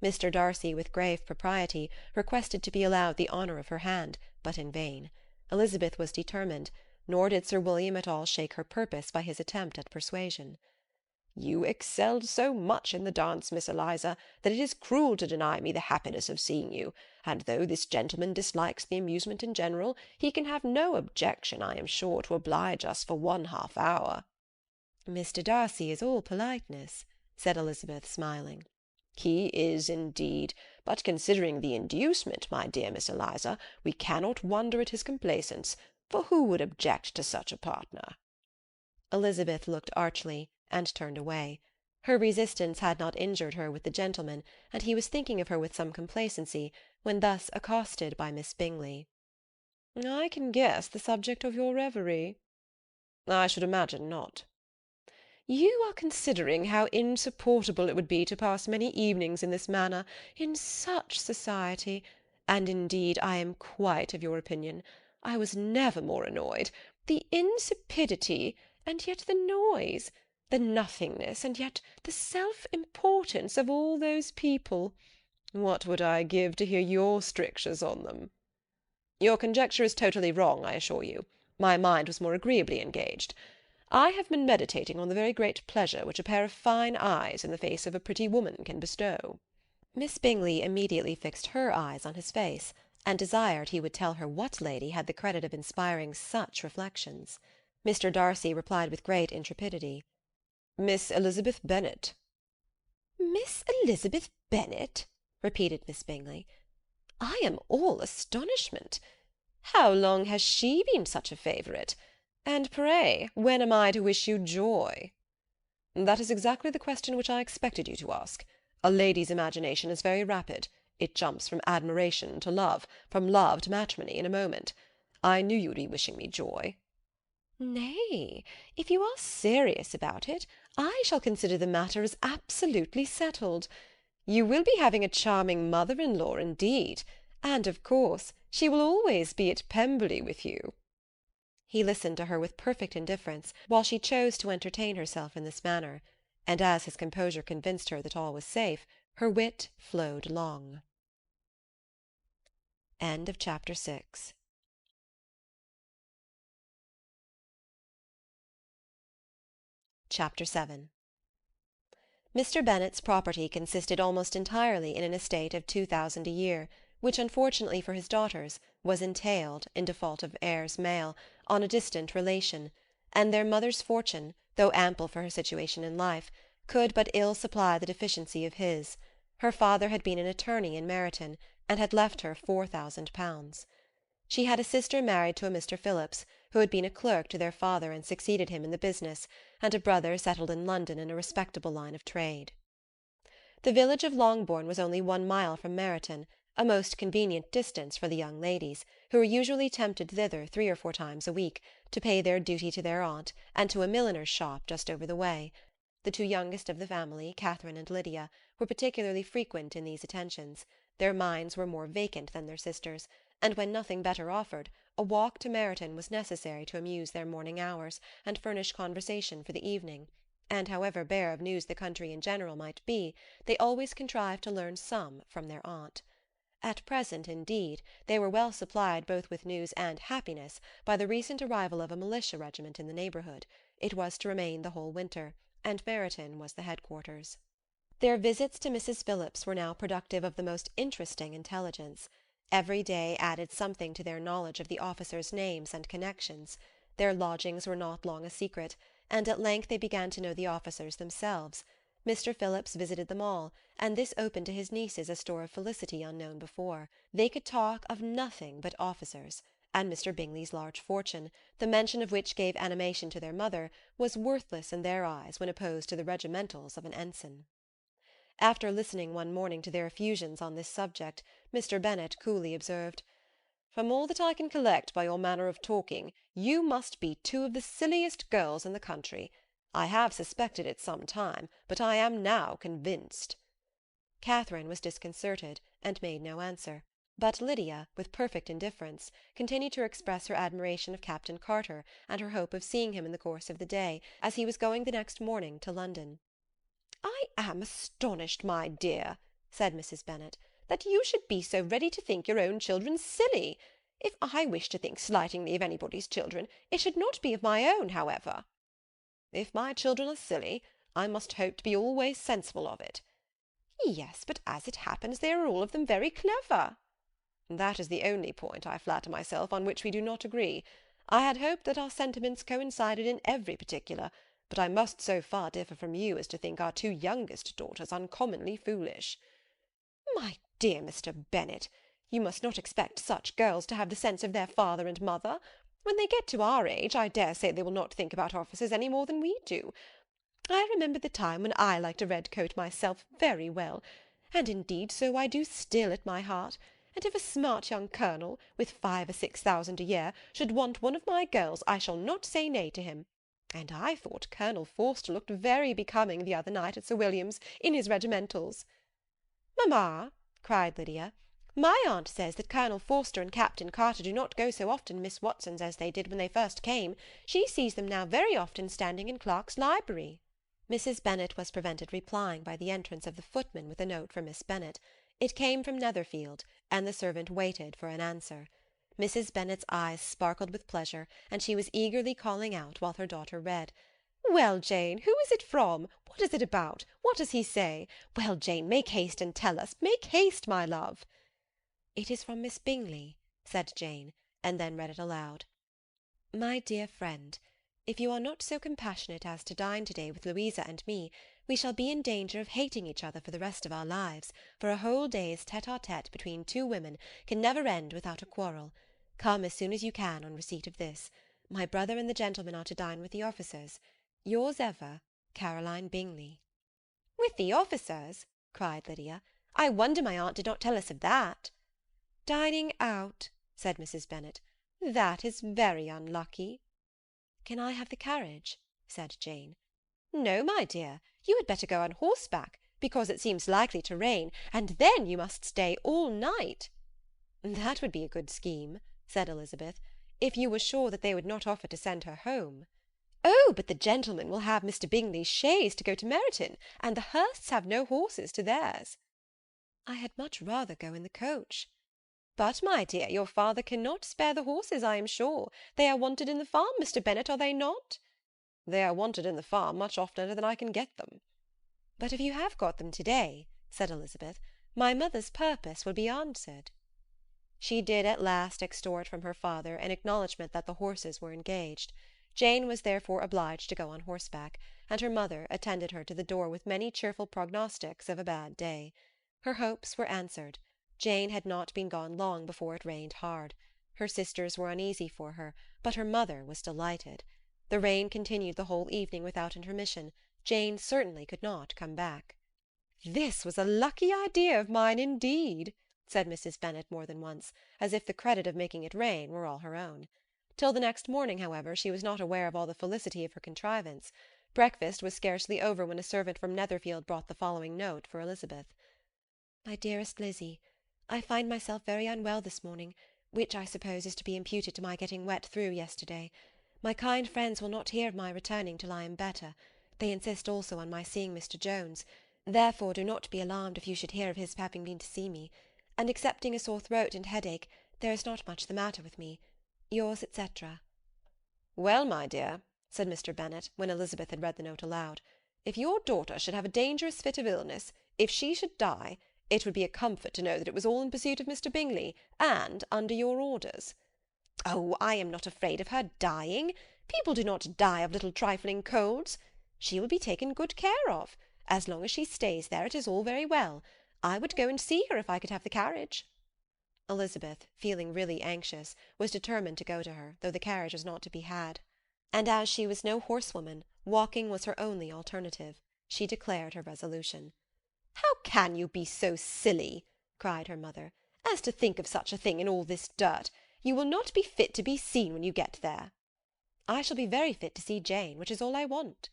Mr. Darcy, with grave propriety, requested to be allowed the honour of her hand, but in vain. Elizabeth was determined, nor did Sir William at all shake her purpose by his attempt at persuasion. "You excelled so much in the dance, Miss Eliza, that it is cruel to deny me the happiness of seeing you, and though this gentleman dislikes the amusement in general, he can have no objection, I am sure, to oblige us for 1/2 hour." "Mr. Darcy is all politeness," said Elizabeth, smiling. "He is, indeed, but considering the inducement, my dear Miss Eliza, we cannot wonder at his complaisance, for who would object to such a partner?" Elizabeth looked archly, and turned away. Her resistance had not injured her with the gentleman, and he was thinking of her with some complacency, when thus accosted by Miss Bingley. "I can guess the subject of your reverie." "I should imagine not." "You are considering how insupportable it would be to pass many evenings in this manner, in such society, and indeed I am quite of your opinion. I was never more annoyed. The insipidity, and yet the noise, the nothingness, and yet the self-importance of all those people. What would I give to hear your strictures on them?" "Your conjecture is totally wrong, I assure you. My mind was more agreeably engaged. I have been meditating on the very great pleasure which a pair of fine eyes in the face of a pretty woman can bestow." Miss Bingley immediately fixed her eyes on his face, and desired he would tell her what lady had the credit of inspiring such reflections. Mr. Darcy replied with great intrepidity, "Miss Elizabeth Bennet." "Miss Elizabeth Bennet?" repeated Miss Bingley. "I am all astonishment. How long has she been such a favourite? And pray, when am I to wish you joy?" "That is exactly the question which I expected you to ask. A lady's imagination is very rapid. It jumps from admiration to love, from love to matrimony, in a moment. I knew you would be wishing me joy." "Nay, if you are serious about it, I shall consider the matter as absolutely settled. You will be having a charming mother-in-law indeed, and, of course, she will always be at Pemberley with you." He listened to her with perfect indifference, while she chose to entertain herself in this manner, and as his composure convinced her that all was safe, her wit flowed long. Chapter 7. Mr. Bennet's property consisted almost entirely in an estate of 2000 a year, which, unfortunately for his daughters, was entailed, in default of heirs male, on a distant relation, and their mother's fortune, though ample for her situation in life, could but ill supply the deficiency of his. Her father had been an attorney in Meryton, and had left her 4000 pounds. She had a sister married to a Mr. Phillips, who had been a clerk to their father and succeeded him in the business, and a brother settled in London in a respectable line of trade. The village of Longbourn was only 1 mile from Meryton, a most convenient distance for the young ladies, who were usually tempted thither 3 or 4 times a week, to pay their duty to their aunt, and to a milliner's shop just over the way. The 2 youngest of the family, Catherine and Lydia, were particularly frequent in these attentions. Their minds were more vacant than their sisters', and when nothing better offered, a walk to Meryton was necessary to amuse their morning hours and furnish conversation for the evening, and however bare of news the country in general might be, they always contrived to learn some from their aunt. At present, indeed, they were well supplied both with news and happiness by the recent arrival of a militia regiment in the neighbourhood. It was to remain the whole winter, and Meryton was the headquarters. Their visits to Mrs. Phillips were now productive of the most interesting intelligence. Every day added something to their knowledge of the officers' names and connections. Their lodgings were not long a secret, and at length they began to know the officers themselves. Mr. Phillips visited them all, and this opened to his nieces a store of felicity unknown before. They could talk of nothing but officers, and Mr. Bingley's large fortune, the mention of which gave animation to their mother, was worthless in their eyes when opposed to the regimentals of an ensign. After listening one morning to their effusions on this subject, Mr. Bennet coolly observed, "From all that I can collect by your manner of talking, you must be 2 of the silliest girls in the country. I have suspected it some time, but I am now convinced." Catherine was disconcerted, and made no answer, but Lydia, with perfect indifference, continued to express her admiration of Captain Carter, and her hope of seeing him in the course of the day, as he was going the next morning to London. "I am astonished, my dear," said Mrs. Bennet, "that you should be so ready to think your own children silly. If I wish to think slightingly of anybody's children, it should not be of my own, however." "If my children are silly, I must hope to be always sensible of it." "Yes, but as it happens they are all of them very clever." "That is the only point, I flatter myself, on which we do not agree. I had hoped that our sentiments coincided in every particular, but I must so far differ from you as to think our 2 youngest daughters uncommonly foolish." "My dear Mr. Bennet, you must not expect such girls to have the sense of their father and mother. When they get to our age, I dare say they will not think about officers any more than we do. I remember the time when I liked a red coat myself very well, and indeed so I do still at my heart, and if a smart young colonel, with 5 or 6 thousand a year, should want one of my girls, I shall not say nay to him. And I thought Colonel Forster looked very becoming the other night at Sir William's, in his regimentals." "Mamma," cried Lydia, "my aunt says that Colonel Forster and Captain Carter do not go so often to Miss Watson's as they did when they first came. She sees them now very often standing in Clark's library." Mrs. Bennet was prevented replying by the entrance of the footman with a note for Miss Bennet. It came from Netherfield, and the servant waited for an answer. Mrs. Bennet's eyes sparkled with pleasure, and she was eagerly calling out while her daughter read. "Well, Jane, who is it from? What is it about? What does he say? Well, Jane, make haste and tell us. Make haste, my love." "It is from Miss Bingley," said Jane, and then read it aloud. "My dear friend, if you are not so compassionate as to dine to-day with Louisa and me, we shall be in danger of hating each other for the rest of our lives, for a whole day's tete-a-tete between 2 women can never end without a quarrel. Come as soon as you can on receipt of this. My brother and the gentlemen are to dine with the officers. Yours ever, Caroline Bingley." "With the officers?" cried Lydia. "I wonder my aunt did not tell us of that." "Dining out," said Mrs. Bennet. "That is very unlucky." "Can I have the carriage?" said Jane. "No, my dear, you had better go on horseback, because it seems likely to rain, and then you must stay all night." "That would be a good scheme," said Elizabeth, "if you were sure that they would not offer to send her home." "Oh, but the gentlemen will have Mr. Bingley's chaise to go to Meryton, and the Hursts have no horses to theirs." "I had much rather go in the coach." "But, my dear, your father cannot spare the horses, I am sure. They are wanted in the farm, Mr. Bennet, are they not?" "They are wanted in the farm much oftener than I can get them." "But if you have got them to-day," said Elizabeth, "my mother's purpose will be answered." She did at last extort from her father an acknowledgment that the horses were engaged. Jane was therefore obliged to go on horseback, and her mother attended her to the door with many cheerful prognostics of a bad day. Her hopes were answered. Jane had not been gone long before it rained hard. Her sisters were uneasy for her, but her mother was delighted. The rain continued the whole evening without intermission. Jane certainly could not come back. "This was a lucky idea of mine indeed," said Mrs. Bennet more than once, as if the credit of making it rain were all her own. Till the next morning, however, she was not aware of all the felicity of her contrivance. Breakfast was scarcely over when a servant from Netherfield brought the following note for Elizabeth. My dearest Lizzie, I find myself very unwell this morning, which I suppose is to be imputed to my getting wet through yesterday. My kind friends will not hear of my returning till I am better. They insist also on my seeing Mr. Jones. Therefore do not be alarmed if you should hear of his having been to see me, and excepting a sore throat and headache, there is not much the matter with me. Yours, etc. Well, my dear, said Mr. Bennet, when Elizabeth had read the note aloud, if your daughter should have a dangerous fit of illness, if she should die, it would be a comfort to know that it was all in pursuit of Mr. Bingley, and under your orders. Oh, I am not afraid of her dying. People do not die of little trifling colds. She will be taken good care of. As long as she stays there, it is all very well. I would go and see her if I could have the carriage. Elizabeth, feeling really anxious, was determined to go to her, though the carriage was not to be had. And as she was no horsewoman, walking was her only alternative. She declared her resolution. How can you be so silly, cried her mother, as to think of such a thing in all this dirt? You will not be fit to be seen when you get there. I shall be very fit to see Jane, which is all I want.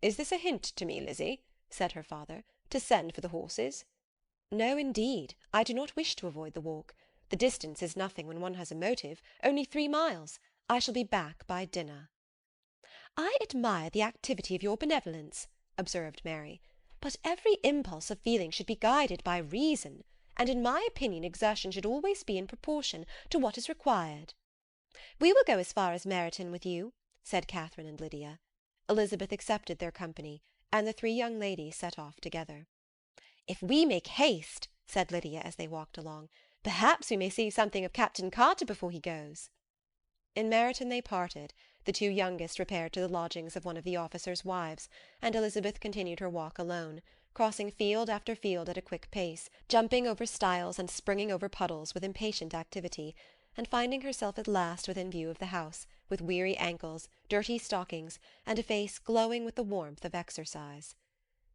Is this a hint to me, Lizzie, said her father, to send for the horses? No, indeed, I do not wish to avoid the walk. The distance is nothing when one has a motive, only 3 miles. I shall be back by dinner. I admire the activity of your benevolence, observed Mary, but every impulse of feeling should be guided by reason, and in my opinion exertion should always be in proportion to what is required. We will go as far as Meryton with you, said Catherine and Lydia. Elizabeth accepted their company, and the 3 young ladies set off together. If we make haste, said Lydia as they walked along, perhaps we may see something of Captain Carter before he goes. In Meryton they parted. The 2 youngest repaired to the lodgings of one of the officers' wives, and Elizabeth continued her walk alone, crossing field after field at a quick pace, jumping over stiles and springing over puddles with impatient activity, and finding herself at last within view of the house, with weary ankles, dirty stockings, and a face glowing with the warmth of exercise.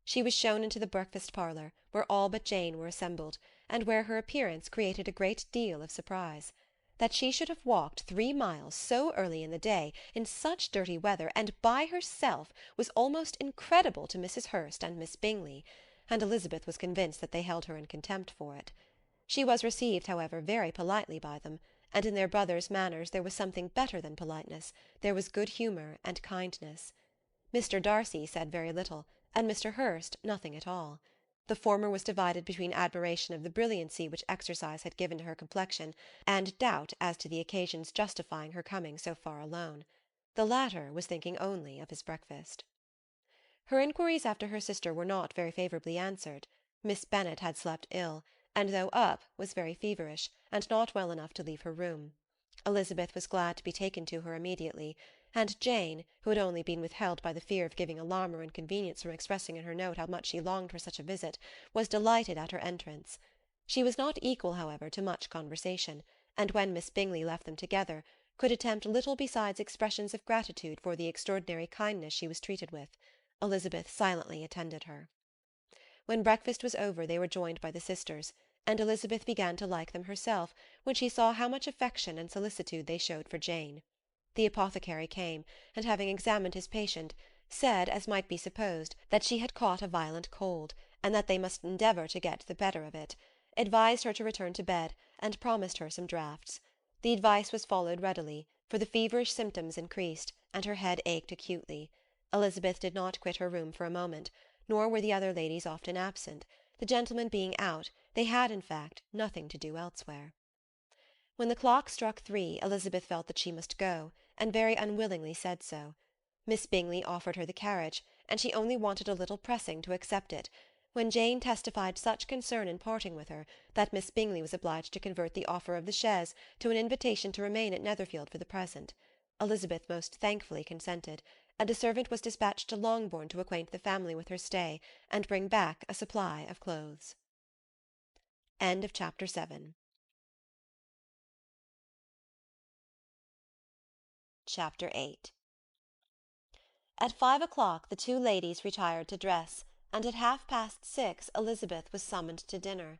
She was shown into the breakfast parlour, where all but Jane were assembled, and where her appearance created a great deal of surprise. That she should have walked 3 miles so early in the day, in such dirty weather, and by herself, was almost incredible to Mrs. Hurst and Miss Bingley, and Elizabeth was convinced that they held her in contempt for it. She was received, however, very politely by them, and in their brother's manners there was something better than politeness, there was good humour and kindness. Mr. Darcy said very little, and Mr. Hurst nothing at all. The former was divided between admiration of the brilliancy which exercise had given to her complexion, and doubt as to the occasion's justifying her coming so far alone. The latter was thinking only of his breakfast. Her inquiries after her sister were not very favourably answered. Miss Bennet had slept ill, and though up, was very feverish, and not well enough to leave her room. Elizabeth was glad to be taken to her immediately, and Jane, who had only been withheld by the fear of giving alarm or inconvenience from expressing in her note how much she longed for such a visit, was delighted at her entrance. She was not equal, however, to much conversation, and when Miss Bingley left them together, could attempt little besides expressions of gratitude for the extraordinary kindness she was treated with. Elizabeth silently attended her. When breakfast was over they were joined by the sisters, and Elizabeth began to like them herself when she saw how much affection and solicitude they showed for Jane. The apothecary came, and having examined his patient, said, as might be supposed, that she had caught a violent cold, and that they must endeavour to get the better of it, advised her to return to bed, and promised her some draughts. The advice was followed readily, for the feverish symptoms increased, and her head ached acutely. Elizabeth did not quit her room for a moment, nor were the other ladies often absent. The gentlemen being out, they had, in fact, nothing to do elsewhere. When the clock struck 3, Elizabeth felt that she must go, and very unwillingly said so. Miss Bingley offered her the carriage, and she only wanted a little pressing to accept it, when Jane testified such concern in parting with her, that Miss Bingley was obliged to convert the offer of the chaise to an invitation to remain at Netherfield for the present. Elizabeth most thankfully consented, and a servant was dispatched to Longbourn to acquaint the family with her stay, and bring back a supply of clothes. End of chapter 7. Chapter 8. At 5 o'clock the 2 ladies retired to dress, and at 6:30 Elizabeth was summoned to dinner.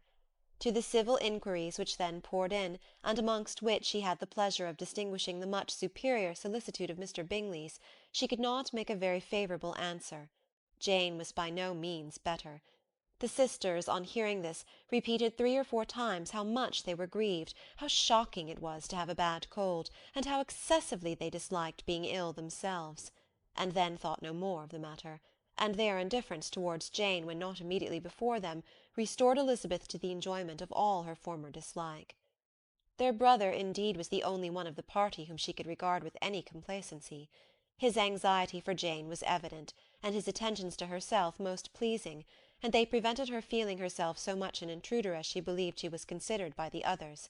To the civil inquiries which then poured in, and amongst which she had the pleasure of distinguishing the much superior solicitude of Mr. Bingley's, she could not make a very favourable answer. Jane was by no means better. The sisters, on hearing this, repeated 3 or 4 times how much they were grieved, how shocking it was to have a bad cold, and how excessively they disliked being ill themselves, and then thought no more of the matter, and their indifference towards Jane, when not immediately before them, restored Elizabeth to the enjoyment of all her former dislike. Their brother, indeed, was the only one of the party whom she could regard with any complacency. His anxiety for Jane was evident, and his attentions to herself most pleasing, and they prevented her feeling herself so much an intruder as she believed she was considered by the others.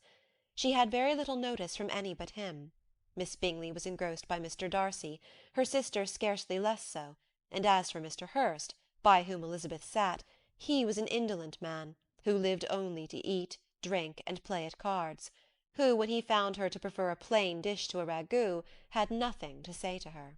She had very little notice from any but him. Miss Bingley was engrossed by Mr. Darcy, her sister scarcely less so, and as for Mr. Hurst, by whom Elizabeth sat, he was an indolent man, who lived only to eat, drink, and play at cards, who, when he found her to prefer a plain dish to a ragout, had nothing to say to her.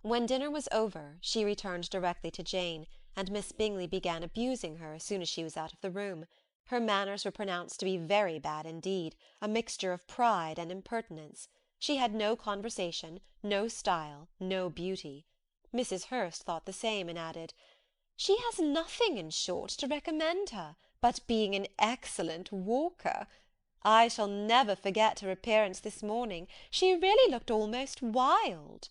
When dinner was over, she returned directly to Jane, and Miss Bingley began abusing her as soon as she was out of the room. Her manners were pronounced to be very bad indeed, a mixture of pride and impertinence. She had no conversation, no style, no beauty. Mrs. Hurst thought the same, and added, "She has nothing, in short, to recommend her, but being an excellent walker. I shall never forget her appearance this morning. She really looked almost wild."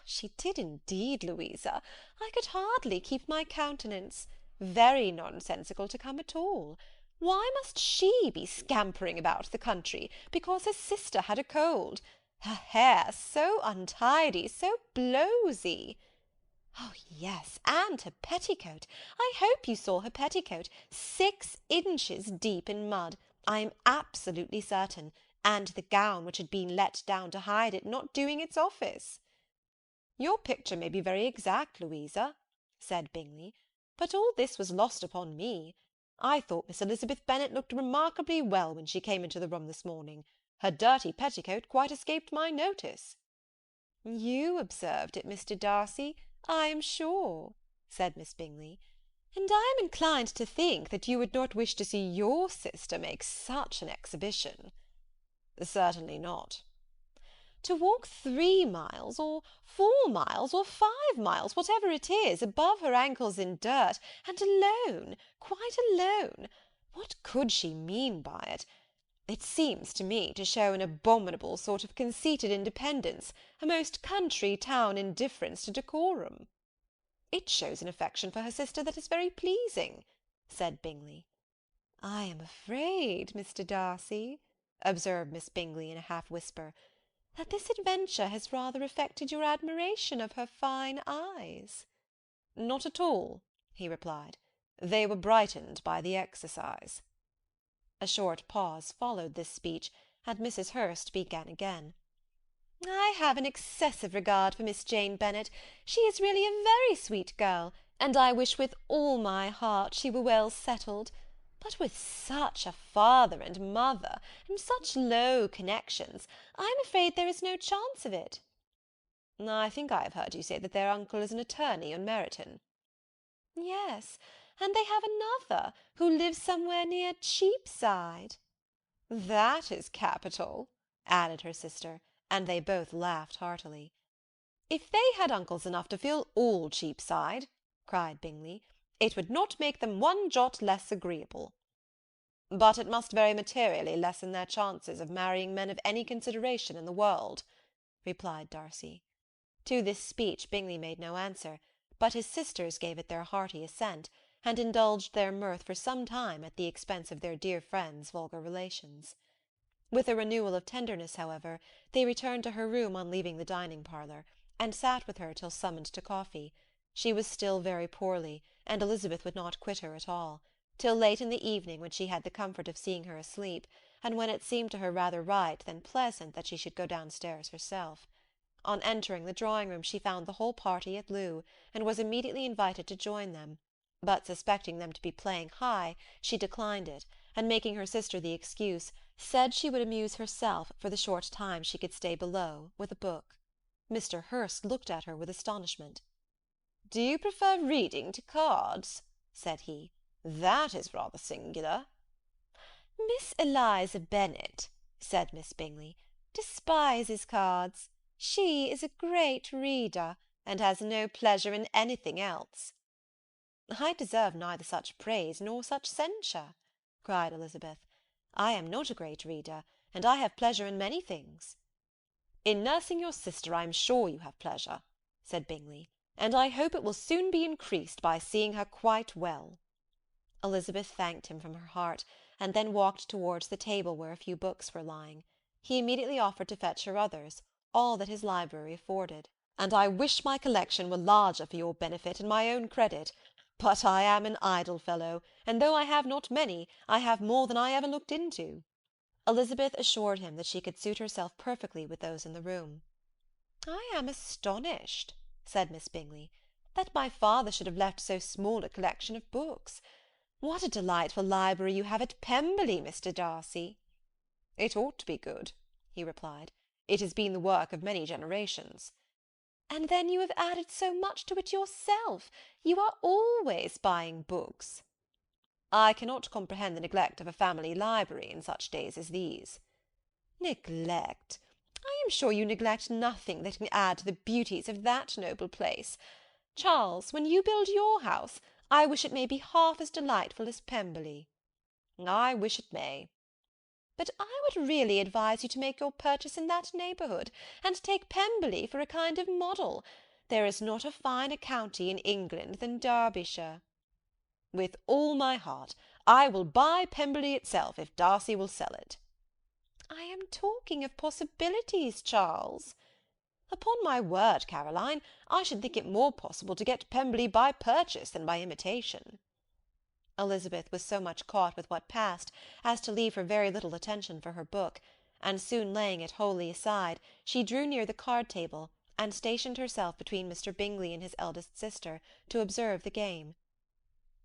"She did indeed, Louisa. I could hardly keep my countenance. Very nonsensical to come at all. Why must she be scampering about the country, because her sister had a cold? Her hair so untidy, so blowsy. Oh, yes, and her petticoat. I hope you saw her petticoat. 6 inches deep in mud, I am absolutely certain, and the gown which had been let down to hide it not doing its office." "Your picture may be very exact, Louisa," said Bingley, "but all this was lost upon me. I thought Miss Elizabeth Bennet looked remarkably well when she came into the room this morning. Her dirty petticoat quite escaped my notice." "You observed it, Mr. Darcy, I am sure," said Miss Bingley, "and I am inclined to think that you would not wish to see your sister make such an exhibition." "Certainly not." "To walk 3 miles, or 4 miles, or 5 miles, whatever it is, above her ankles in dirt, and alone, quite alone! What could she mean by it? It seems to me to show an abominable sort of conceited independence, a most country town indifference to decorum." "It shows an affection for her sister that is very pleasing," said Bingley. "I am afraid, Mr. Darcy," observed Miss Bingley in a half-whisper, "that this adventure has rather affected your admiration of her fine eyes." "Not at all," he replied. "They were brightened by the exercise." A short pause followed this speech, and Mrs. Hurst began again. "I have an excessive regard for Miss Jane Bennet. She is really a very sweet girl, and I wish with all my heart she were well settled. But with such a father and mother, and such low connections, I am afraid there is no chance of it." "I think I have heard you say that their uncle is an attorney on Meryton." "Yes, and they have another, who lives somewhere near Cheapside." "That is capital," added her sister, and they both laughed heartily. "If they had uncles enough to fill all Cheapside," cried Bingley, "it would not make them one jot less agreeable." "But it must very materially lessen their chances of marrying men of any consideration in the world," replied Darcy. To this speech Bingley made no answer, but his sisters gave it their hearty assent, and indulged their mirth for some time at the expense of their dear friend's vulgar relations. With a renewal of tenderness, however, they returned to her room on leaving the dining-parlour, and sat with her till summoned to coffee. She was still very poorly, and Elizabeth would not quit her at all, till late in the evening, when she had the comfort of seeing her asleep, and when it seemed to her rather right than pleasant that she should go downstairs herself. On entering the drawing-room she found the whole party at loo, and was immediately invited to join them, but suspecting them to be playing high, she declined it, and making her sister the excuse, said she would amuse herself, for the short time she could stay below, with a book. Mr. Hurst looked at her with astonishment. "Do you prefer reading to cards?" said he. "That is rather singular." "Miss Eliza Bennet," said Miss Bingley, "despises cards. She is a great reader, and has no pleasure in anything else." "I deserve neither such praise nor such censure," cried Elizabeth. "I am not a great reader, and I have pleasure in many things." "In nursing your sister I am sure you have pleasure," said Bingley, "and I hope it will soon be increased by seeing her quite well." Elizabeth thanked him from her heart, and then walked towards the table where a few books were lying. He immediately offered to fetch her others, all that his library afforded. "And I wish my collection were larger for your benefit and my own credit. But I am an idle fellow, and though I have not many, I have more than I ever looked into." Elizabeth assured him that she could suit herself perfectly with those in the room. "I am astonished," said Miss Bingley, "that my father should have left so small a collection of books. What a delightful library you have at Pemberley, Mr. Darcy!" "It ought to be good," he replied. "It has been the work of many generations." "And then you have added so much to it yourself. You are always buying books." "I cannot comprehend the neglect of a family library in such days as these." "Neglect! I am sure you neglect nothing that can add to the beauties of that noble place. Charles, when you build your house, I wish it may be half as delightful as Pemberley." "I wish it may." "But I would really advise you to make your purchase in that neighbourhood, and take Pemberley for a kind of model. There is not a finer county in England than Derbyshire." "With all my heart. I will buy Pemberley itself, if Darcy will sell it." "I am talking of possibilities, Charles." "Upon my word, Caroline, I should think it more possible to get Pemberley by purchase than by imitation." Elizabeth was so much caught with what passed as to leave her very little attention for her book, and soon laying it wholly aside, she drew near the card-table, and stationed herself between Mr. Bingley and his eldest sister, to observe the game.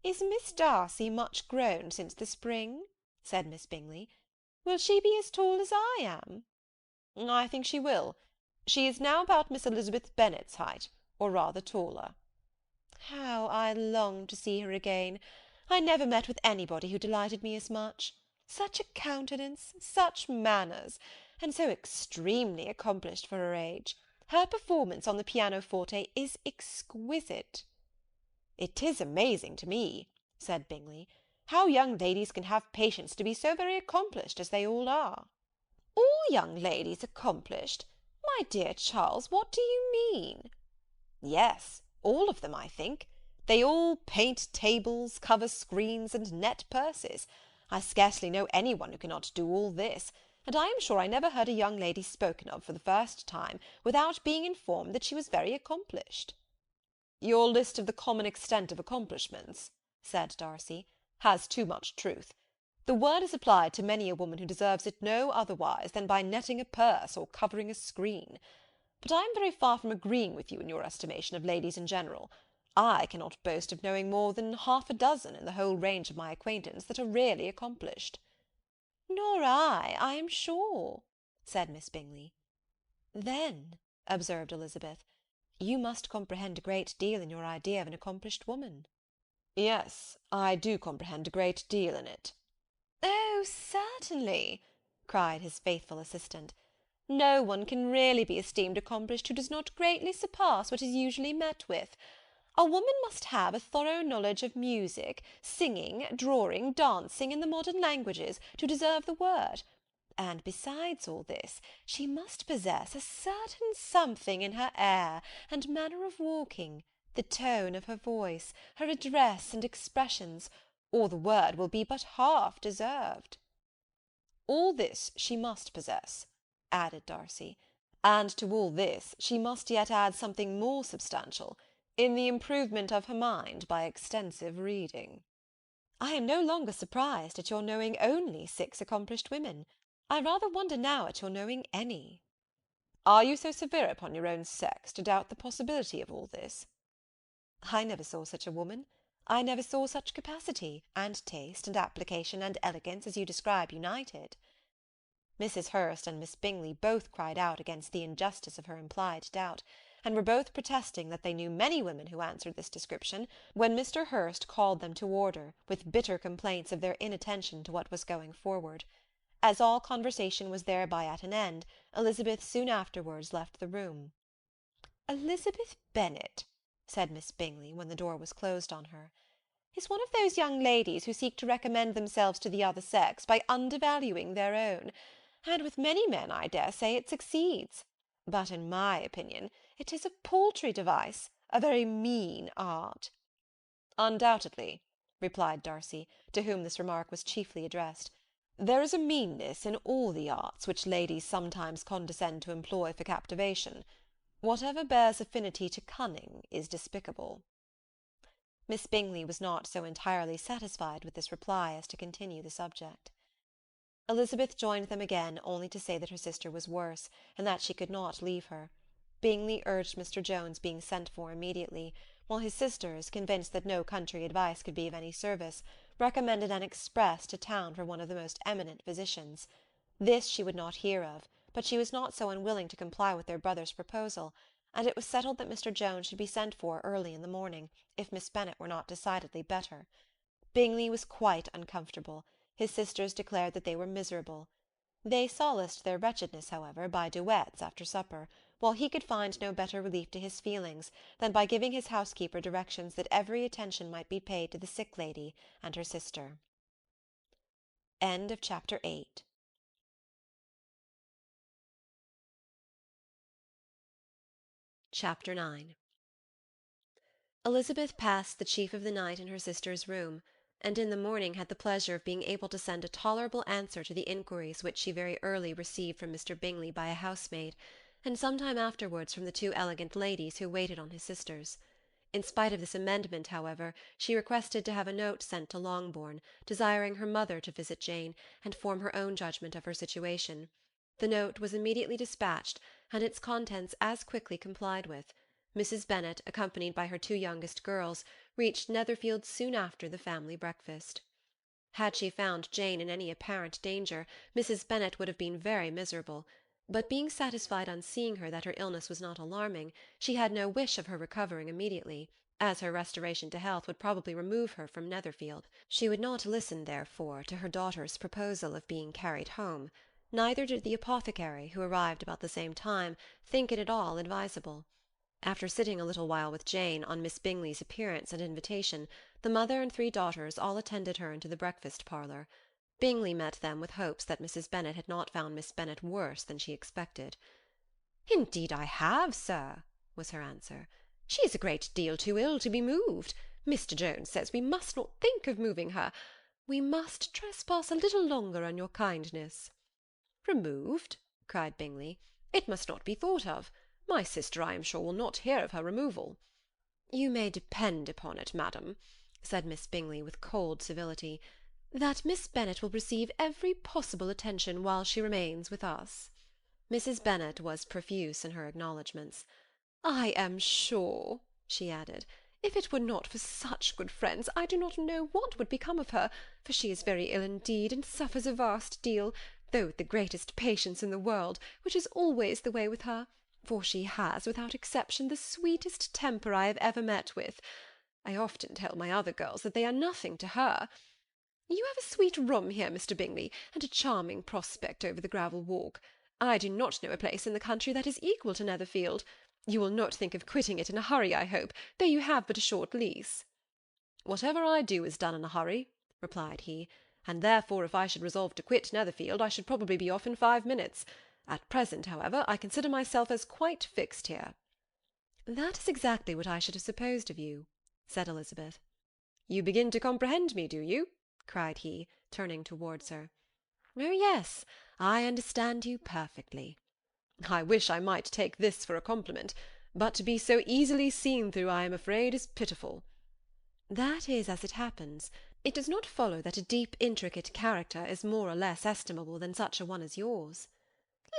"Is Miss Darcy much grown since the spring?" said Miss Bingley. "Will she be as tall as I am?" "I think she will. She is now about Miss Elizabeth Bennet's height, or rather taller." "How I long to see her again! I never met with anybody who delighted me as much. Such a countenance, such manners, and so extremely accomplished for her age. Her performance on the pianoforte is exquisite." "It is amazing to me," said Bingley, "how young ladies can have patience to be so very accomplished as they all are." "All young ladies accomplished! My dear Charles, what do you mean?" "Yes, all of them, I think. They all paint tables, cover screens, and net purses. I scarcely know any one who cannot do all this, and I am sure I never heard a young lady spoken of for the first time without being informed that she was very accomplished." "Your list of the common extent of accomplishments," said Darcy, "has too much truth. The word is applied to many a woman who deserves it no otherwise than by netting a purse or covering a screen. But I am very far from agreeing with you in your estimation of ladies in general. I cannot boast of knowing more than half a dozen in the whole range of my acquaintance that are really accomplished." "Nor I am sure," said Miss Bingley. "Then," observed Elizabeth, "you must comprehend a great deal in your idea of an accomplished woman." "Yes, I do comprehend a great deal in it." "Oh, certainly," cried his faithful assistant. "No one can really be esteemed accomplished who does not greatly surpass what is usually met with. A woman must have a thorough knowledge of music, singing, drawing, dancing, and the modern languages, to deserve the word. And besides all this, she must possess a certain something in her air and manner of walking, the tone of her voice, her address and expressions, or the word will be but half deserved." "All this she must possess," added Darcy, "and to all this she must yet add something more substantial, in the improvement of her mind by extensive reading." "I am no longer surprised at your knowing only 6 accomplished women. I rather wonder now at your knowing any." "Are you so severe upon your own sex to doubt the possibility of all this?" "I never saw such a woman. I never saw such capacity, and taste, and application, and elegance as you describe united." Mrs. Hurst and Miss Bingley both cried out against the injustice of her implied doubt, and were both protesting that they knew many women who answered this description, when Mr. Hurst called them to order, with bitter complaints of their inattention to what was going forward. As all conversation was thereby at an end, Elizabeth soon afterwards left the room. "Elizabeth Bennet," said Miss Bingley, when the door was closed on her, "is one of those young ladies who seek to recommend themselves to the other sex by undervaluing their own, and with many men, I dare say, it succeeds. But in my opinion it is a paltry device, a very mean art." "Undoubtedly," replied Darcy, to whom this remark was chiefly addressed. "There is a meanness in all the arts which ladies sometimes condescend to employ for captivation. Whatever bears affinity to cunning is despicable." Miss Bingley was not so entirely satisfied with this reply as to continue the subject. Elizabeth joined them again, only to say that her sister was worse, and that she could not leave her. Bingley urged Mr. Jones being sent for immediately, while his sisters, convinced that no country advice could be of any service, recommended an express to town for one of the most eminent physicians. This she would not hear of, but she was not so unwilling to comply with their brother's proposal, and it was settled that Mr. Jones should be sent for early in the morning, if Miss Bennet were not decidedly better. Bingley was quite uncomfortable. His sisters declared that they were miserable. They solaced their wretchedness, however, by duets after supper, while he could find no better relief to his feelings than by giving his housekeeper directions that every attention might be paid to the sick lady and her sister. Chapter 9. Elizabeth passed the chief of the night in her sister's room, and in the morning had the pleasure of being able to send a tolerable answer to the inquiries which she very early received from Mr. Bingley by a housemaid, and some time afterwards from the two elegant ladies who waited on his sisters. In spite of this amendment, however, she requested to have a note sent to Longbourn, desiring her mother to visit Jane, and form her own judgment of her situation. The note was immediately dispatched, and its contents as quickly complied with. Mrs. Bennet, accompanied by her two youngest girls, reached Netherfield soon after the family breakfast. Had she found Jane in any apparent danger, Mrs. Bennet would have been very miserable, but being satisfied on seeing her that her illness was not alarming, she had no wish of her recovering immediately, as her restoration to health would probably remove her from Netherfield. She would not listen, therefore, to her daughter's proposal of being carried home. Neither did the apothecary, who arrived about the same time, think it at all advisable. After sitting a little while with Jane, on Miss Bingley's appearance and invitation, the mother and three daughters all attended her into the breakfast-parlour. Bingley met them with hopes that Mrs. Bennet had not found Miss Bennet worse than she expected. "Indeed I have, sir," was her answer. "She is a great deal too ill to be moved. Mr. Jones says we must not think of moving her. We must trespass a little longer on your kindness." "Removed?" cried Bingley. "It must not be thought of. My sister, I am sure, will not hear of her removal." "You may depend upon it, madam," said Miss Bingley with cold civility, "that Miss Bennet will receive every possible attention while she remains with us." Mrs. Bennet was profuse in her acknowledgments. "I am sure," she added, "if it were not for such good friends, I do not know what would become of her, for she is very ill indeed, and suffers a vast deal, though with the greatest patience in the world, which is always the way with her, for she has, without exception, the sweetest temper I have ever met with. I often tell my other girls that they are nothing to her. You have a sweet room here, Mr. Bingley, and a charming prospect over the gravel walk. I do not know a place in the country that is equal to Netherfield. You will not think of quitting it in a hurry, I hope, though you have but a short lease." "Whatever I do is done in a hurry," replied he, "and therefore if I should resolve to quit Netherfield, I should probably be off in 5 minutes. At present, however, I consider myself as quite fixed here." "That is exactly what I should have supposed of you," said Elizabeth. "You begin to comprehend me, do you?" cried he, turning towards her. "Oh yes, I understand you perfectly." "I wish I might take this for a compliment, but to be so easily seen through, I am afraid, is pitiful." "That is as it happens. It does not follow that a deep, intricate character is more or less estimable than such a one as yours."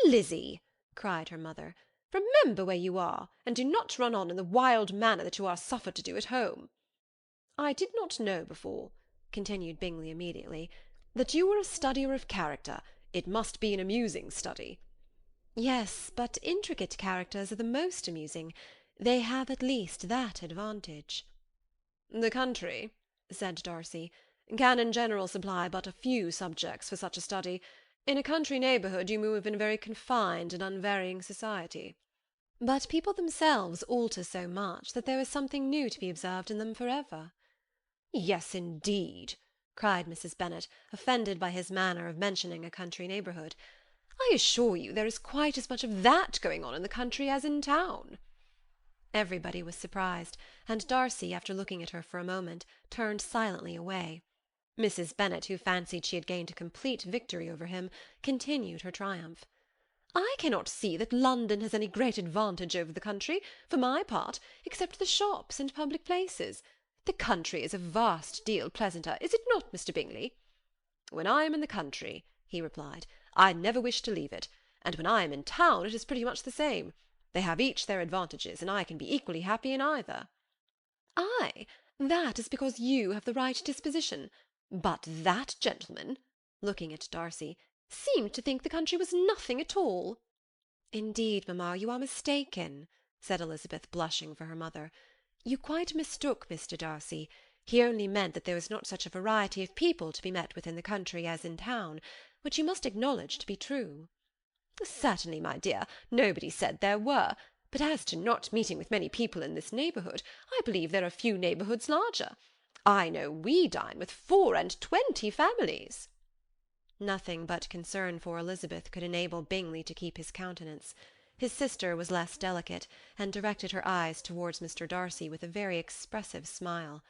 "Lizzy," cried her mother, "remember where you are, and do not run on in the wild manner that you are suffered to do at home." "I did not know before," continued Bingley immediately, "that you were a studier of character. It must be an amusing study." Yes, but intricate characters are the most amusing. They have at least that advantage. The country, said Darcy, can in general supply but a few subjects for such a study. In a country neighbourhood you move in a very confined and unvarying society. But people themselves alter so much that there is something new to be observed in them for ever. Yes, indeed, cried Mrs. Bennet, offended by his manner of mentioning a country neighbourhood. I assure you there is quite as much of that going on in the country as in town. Everybody was surprised, and Darcy, after looking at her for a moment, turned silently away. Mrs. Bennet, who fancied she had gained a complete victory over him, continued her triumph. I cannot see that London has any great advantage over the country, for my part, except the shops and public places. The country is a vast deal pleasanter, is it not, Mr. Bingley? When I am in the country, he replied, I never wish to leave it, and when I am in town it is pretty much the same. They have each their advantages, and I can be equally happy in either. Ay, that is because you have the right disposition. But that gentleman, looking at Darcy, seemed to think the country was nothing at all. Indeed, mamma, you are mistaken, said Elizabeth, blushing for her mother. You quite mistook Mr. Darcy. He only meant that there was not such a variety of people to be met with in the country as in town, which you must acknowledge to be true. Certainly, my dear, nobody said there were. But as to not meeting with many people in this neighbourhood, I believe there are few neighbourhoods larger. I know we dine with 24 families. Nothing but concern for Elizabeth could enable Bingley to keep his countenance. His sister was less delicate, and directed her eyes towards Mr. Darcy with a very expressive smile.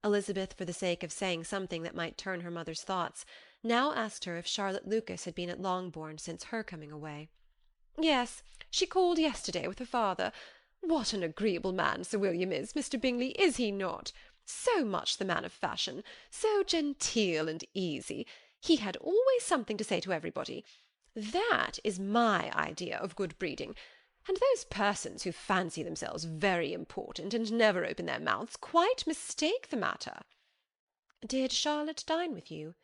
Elizabeth, for the sake of saying something that might turn her mother's thoughts, now asked her if Charlotte Lucas had been at Longbourn since her coming away. Yes, she called yesterday with her father. What an agreeable man Sir William is, Mr. Bingley, is he not? So much the man of fashion, so genteel and easy. He had always something to say to everybody. That is my idea of good breeding. And those persons who fancy themselves very important and never open their mouths quite mistake the matter. Did Charlotte dine with you?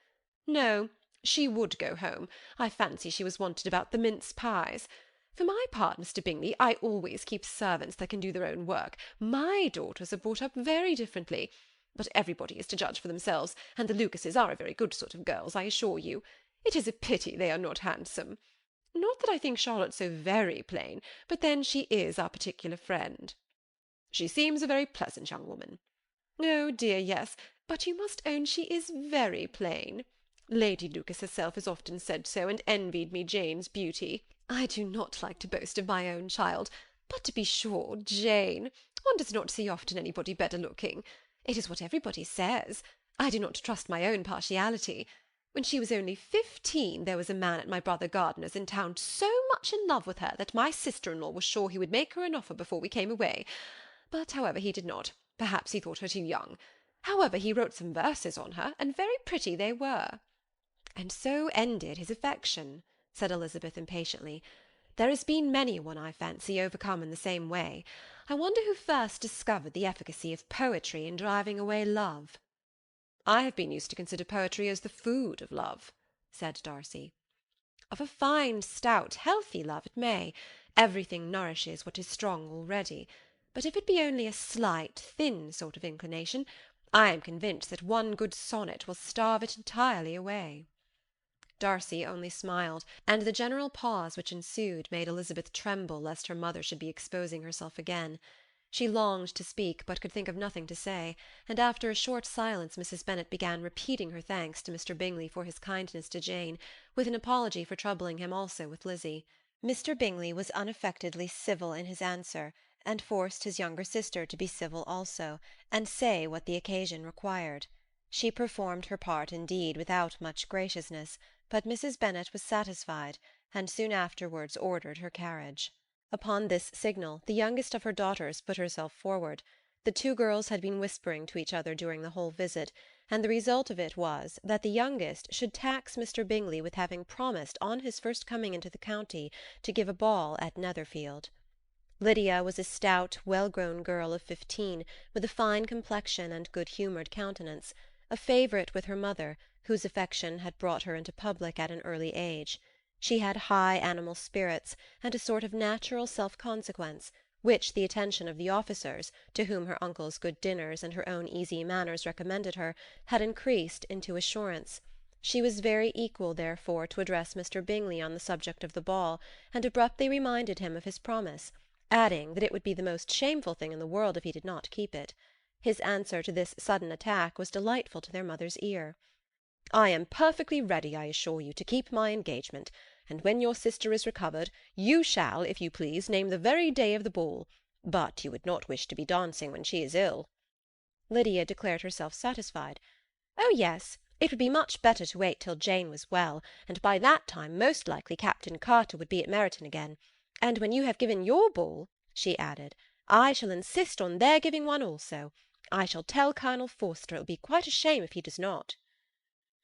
No, she would go home. I fancy she was wanted about the mince pies. For my part, Mr. Bingley, I always keep servants that can do their own work. My daughters are brought up very differently. But everybody is to judge for themselves, and the Lucases are a very good sort of girls, I assure you. It is a pity they are not handsome. Not that I think Charlotte so very plain, but then she is our particular friend. She seems a very pleasant young woman. Oh, dear, yes, but you must own she is very plain. Lady Lucas herself has often said so, and envied me Jane's beauty. I do not like to boast of my own child, but to be sure, Jane, one does not see often anybody better looking. It is what everybody says. I do not trust my own partiality. When she was only 15, there was a man at my brother Gardiner's in town so much in love with her that my sister-in-law was sure he would make her an offer before we came away. But, however, he did not. Perhaps he thought her too young. However, he wrote some verses on her, and very pretty they were. And so ended his affection, said Elizabeth impatiently. There has been many a one, I fancy, overcome in the same way. I wonder who first discovered the efficacy of poetry in driving away love. I have been used to consider poetry as the food of love, said Darcy. Of a fine, stout, healthy love it may. Everything nourishes what is strong already. But if it be only a slight, thin sort of inclination, I am convinced that one good sonnet will starve it entirely away. Darcy only smiled, and the general pause which ensued made Elizabeth tremble lest her mother should be exposing herself again. She longed to speak, but could think of nothing to say, and after a short silence Mrs. Bennet began repeating her thanks to Mr. Bingley for his kindness to Jane, with an apology for troubling him also with Lizzie. Mr. Bingley was unaffectedly civil in his answer, and forced his younger sister to be civil also, and say what the occasion required. She performed her part indeed without much graciousness, but Mrs. Bennet was satisfied, and soon afterwards ordered her carriage. Upon this signal, the youngest of her daughters put herself forward. The two girls had been whispering to each other during the whole visit, and the result of it was, that the youngest should tax Mr. Bingley with having promised on his first coming into the county to give a ball at Netherfield. Lydia was a stout, well-grown girl of 15, with a fine complexion and good-humoured countenance, a favourite with her mother, whose affection had brought her into public at an early age. She had high animal spirits, and a sort of natural self-consequence, which the attention of the officers, to whom her uncle's good dinners and her own easy manners recommended her, had increased into assurance. She was very equal, therefore, to address Mr. Bingley on the subject of the ball, and abruptly reminded him of his promise, adding that it would be the most shameful thing in the world if he did not keep it. His answer to this sudden attack was delightful to their mother's ear. "I am perfectly ready, I assure you, to keep my engagement, and when your sister is recovered, you shall, if you please, name the very day of the ball. But you would not wish to be dancing when she is ill." Lydia declared herself satisfied. "Oh, yes, it would be much better to wait till Jane was well, and by that time most likely Captain Carter would be at Meryton again. And when you have given your ball," she added, "I shall insist on their giving one also. I shall tell Colonel Forster it will be quite a shame if he does not."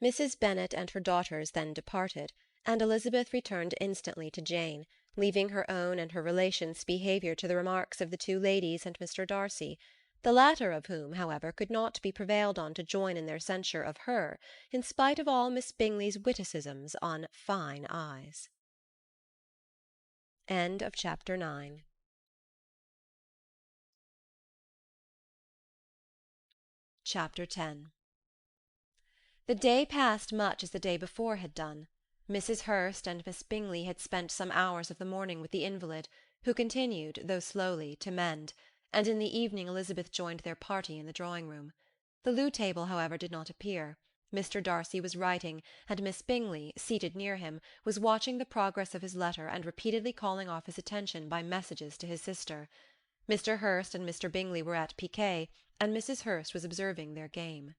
Mrs. Bennet and her daughters then departed, and Elizabeth returned instantly to Jane, leaving her own and her relations' behaviour to the remarks of the two ladies and Mr. Darcy, the latter of whom, however, could not be prevailed on to join in their censure of her, in spite of all Miss Bingley's witticisms on fine eyes. End of Chapter 9. Chapter 10. The day passed much as the day before had done. Mrs. Hurst and Miss Bingley had spent some hours of the morning with the invalid, who continued, though slowly, to mend, and in the evening Elizabeth joined their party in the drawing-room. The loo table, however, did not appear. Mr. Darcy was writing, and Miss Bingley, seated near him, was watching the progress of his letter and repeatedly calling off his attention by messages to his sister. Mr. Hurst and Mr. Bingley were at piquet, and Mrs. Hurst was observing their game.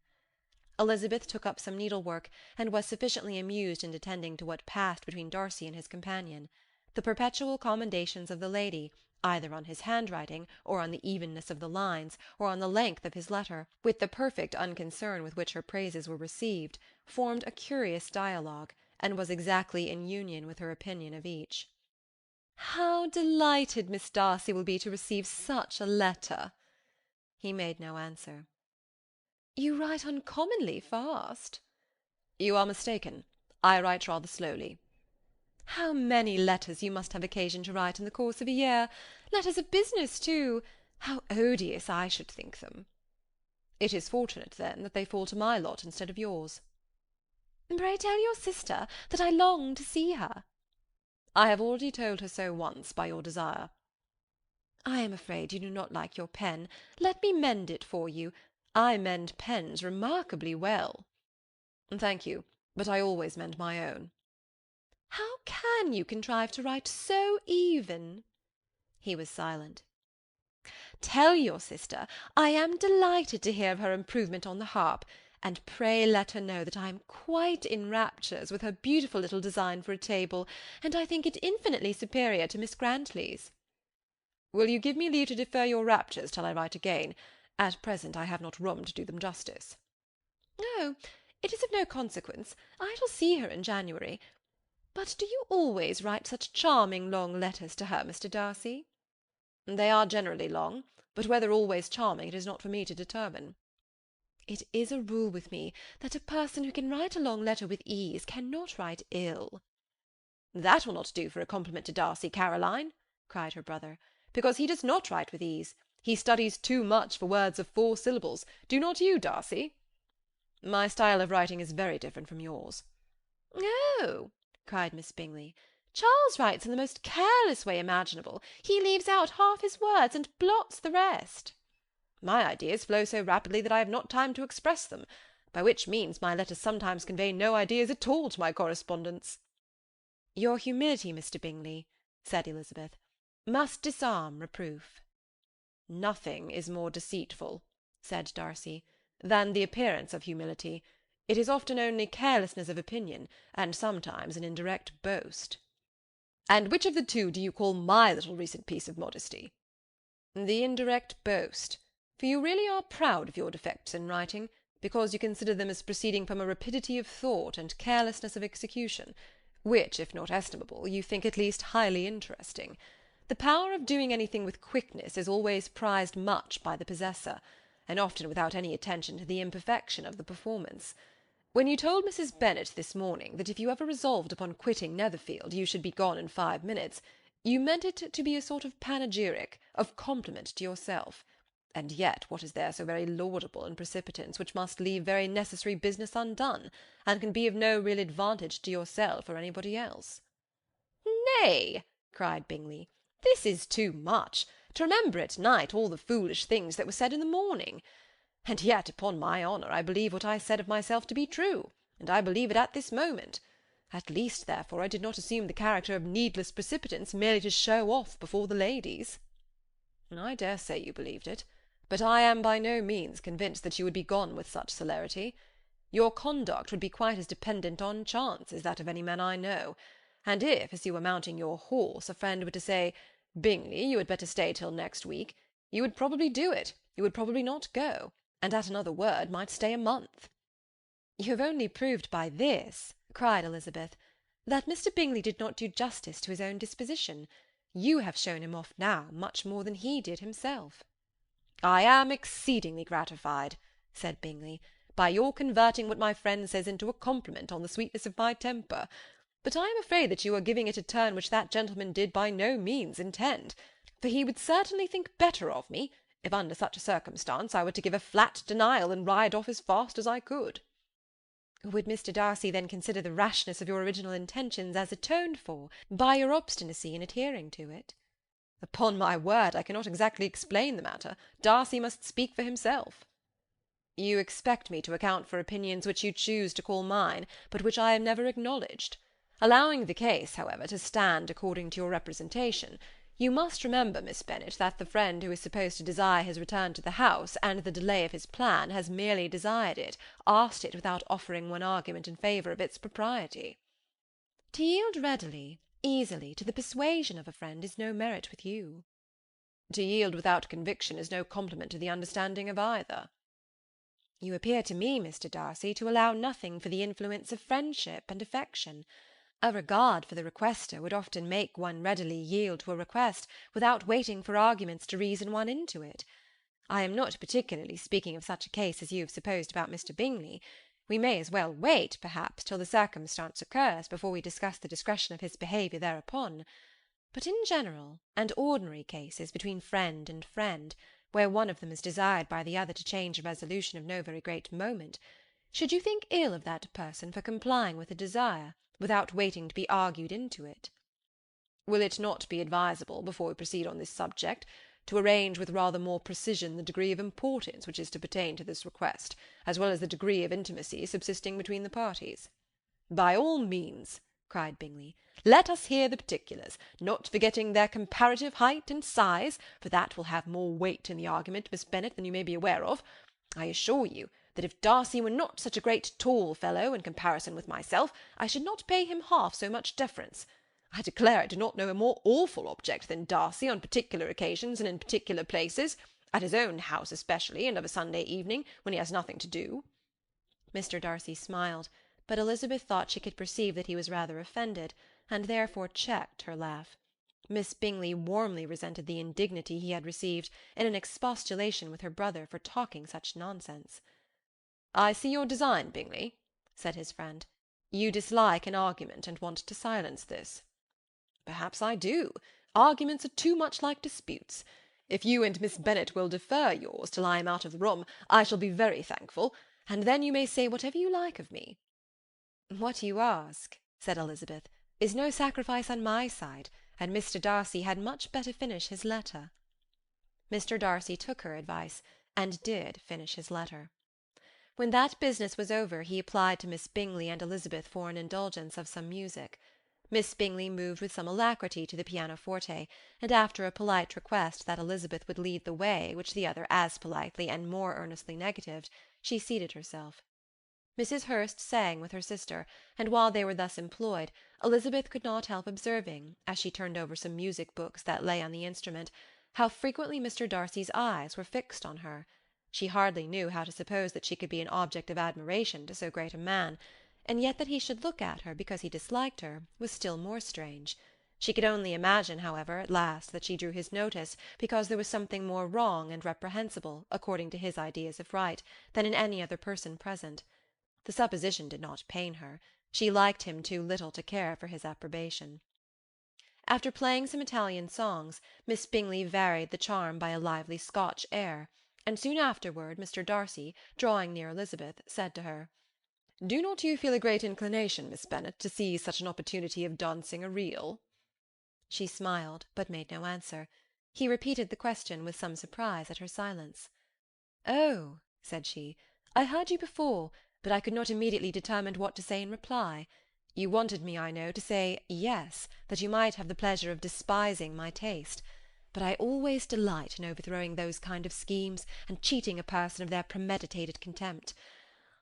Elizabeth took up some needlework, and was sufficiently amused in attending to what passed between Darcy and his companion. The perpetual commendations of the lady, either on his handwriting, or on the evenness of the lines, or on the length of his letter, with the perfect unconcern with which her praises were received, formed a curious dialogue, and was exactly in union with her opinion of each. "How delighted Miss Darcy will be to receive such a letter!" He made no answer. "You write uncommonly fast." "You are mistaken. I write rather slowly." "How many letters you must have occasion to write in the course of a year! Letters of business, too! How odious I should think them!" "It is fortunate, then, that they fall to my lot instead of yours." "Pray tell your sister that I long to see her." "I have already told her so once by your desire." "I am afraid you do not like your pen. Let me mend it for you. I mend pens remarkably well." "Thank you, but I always mend my own." "How can you contrive to write so even?" He was silent. "Tell your sister I am delighted to hear of her improvement on the harp, and pray let her know that I am quite in raptures with her beautiful little design for a table, and I think it infinitely superior to Miss Grantley's." "Will you give me leave to defer your raptures till I write again? At present I have not room to do them justice." "Oh, it is of no consequence. I shall see her in January. But do you always write such charming long letters to her, Mr. Darcy?" "They are generally long, but whether always charming it is not for me to determine." "It is a rule with me that a person who can write a long letter with ease cannot write ill." "That will not do for a compliment to Darcy, Caroline," cried her brother, "because he does not write with ease. He studies too much for words of 4 syllables. Do not you, Darcy?" "My style of writing is very different from yours." "Oh!" cried Miss Bingley. "Charles writes in the most careless way imaginable. He leaves out half his words and blots the rest." "My ideas flow so rapidly that I have not time to express them, by which means my letters sometimes convey no ideas at all to my correspondents." "Your humility, Mr. Bingley," said Elizabeth, "must disarm reproof." "Nothing is more deceitful," said Darcy, "than the appearance of humility. It is often only carelessness of opinion, and sometimes an indirect boast." "And which of the two do you call my little recent piece of modesty?" "The indirect boast, for you really are proud of your defects in writing, because you consider them as proceeding from a rapidity of thought and carelessness of execution, which, if not estimable, you think at least highly interesting. The power of doing anything with quickness is always prized much by the possessor, and often without any attention to the imperfection of the performance. When you told Mrs. Bennet this morning that if you ever resolved upon quitting Netherfield you should be gone in 5 minutes, you meant it to be a sort of panegyric, of compliment to yourself. And yet what is there so very laudable in precipitance which must leave very necessary business undone, and can be of no real advantage to yourself or anybody else? Nay, cried Bingley, this is too much, to remember at night all the foolish things that were said in the morning. And yet, upon my honour, I believe what I said of myself to be true, and I believe it at this moment. At least, therefore, I did not assume the character of needless precipitance merely to show off before the ladies. I dare say you believed it, but I am by no means convinced that you would be gone with such celerity. Your conduct would be quite as dependent on chance as that of any man I know, and if, as you were mounting your horse, a friend were to say, Bingley, you had better stay till next week, you would probably do it, you would probably not go, and at another word might stay a month. You have only proved by this, cried Elizabeth, that Mr. Bingley did not do justice to his own disposition. You have shown him off now much more than he did himself. I am exceedingly gratified, said Bingley, by your converting what my friend says into a compliment on the sweetness of my temper, but I am afraid that you are giving it a turn which that gentleman did by no means intend, for he would certainly think better of me, if under such a circumstance I were to give a flat denial and ride off as fast as I could. Would Mr. Darcy then consider the rashness of your original intentions as atoned for by your obstinacy in adhering to it? Upon my word, I cannot exactly explain the matter. Darcy must speak for himself. You expect me to account for opinions which you choose to call mine, but which I have never acknowledged. Allowing the case, however, to stand according to your representation, you must remember, Miss Bennet, that the friend who is supposed to desire his return to the house, and the delay of his plan, has merely desired it, asked it without offering one argument in favour of its propriety. To yield readily, easily, to the persuasion of a friend is no merit with you. To yield without conviction is no compliment to the understanding of either. You appear to me, Mr. Darcy, to allow nothing for the influence of friendship and affection. A regard for the requester would often make one readily yield to a request without waiting for arguments to reason one into it. I am not particularly speaking of such a case as you have supposed about Mr. Bingley. We may as well wait, perhaps, till the circumstance occurs before we discuss the discretion of his behaviour thereupon. But in general and ordinary cases between friend and friend, where one of them is desired by the other to change a resolution of no very great moment, should you think ill of that person for complying with a desire, without waiting to be argued into it? Will it not be advisable, before we proceed on this subject, to arrange with rather more precision the degree of importance which is to pertain to this request, as well as the degree of intimacy subsisting between the parties? By all means, cried Bingley, let us hear the particulars, not forgetting their comparative height and size, for that will have more weight in the argument, Miss Bennet, than you may be aware of. I assure you that if Darcy were not such a great tall fellow in comparison with myself, I should not pay him half so much deference. I declare I do not know a more awful object than Darcy on particular occasions and in particular places, at his own house especially, and of a Sunday evening, when he has nothing to do. Mr. Darcy smiled, but Elizabeth thought she could perceive that he was rather offended, and therefore checked her laugh. Miss Bingley warmly resented the indignity he had received in an expostulation with her brother for talking such nonsense. I see your design, Bingley, said his friend. You dislike an argument, and want to silence this. Perhaps I do. Arguments are too much like disputes. If you and Miss Bennet will defer yours till I am out of the room, I shall be very thankful, and then you may say whatever you like of me. What you ask, said Elizabeth, is no sacrifice on my side, and Mr. Darcy had much better finish his letter. Mr. Darcy took her advice, and did finish his letter. When that business was over, he applied to Miss Bingley and Elizabeth for an indulgence of some music. Miss Bingley moved with some alacrity to the pianoforte, and after a polite request that Elizabeth would lead the way, which the other as politely and more earnestly negatived, she seated herself. Mrs. Hurst sang with her sister, and while they were thus employed, Elizabeth could not help observing, as she turned over some music books that lay on the instrument, how frequently Mr. Darcy's eyes were fixed on her. She hardly knew how to suppose that she could be an object of admiration to so great a man, and yet that he should look at her because he disliked her was still more strange. She could only imagine, however, at last, that she drew his notice because there was something more wrong and reprehensible, according to his ideas of right, than in any other person present. The supposition did not pain her. She liked him too little to care for his approbation. After playing some Italian songs, Miss Bingley varied the charm by a lively Scotch air, and soon afterward Mr. Darcy, drawing near Elizabeth, said to her, "Do not you feel a great inclination, Miss Bennet, to seize such an opportunity of dancing a reel?" She smiled, but made no answer. He repeated the question with some surprise at her silence. "Oh," said she, "I heard you before, but I could not immediately determine what to say in reply. You wanted me, I know, to say yes, that you might have the pleasure of despising my taste. But I always delight in overthrowing those kind of schemes, and cheating a person of their premeditated contempt.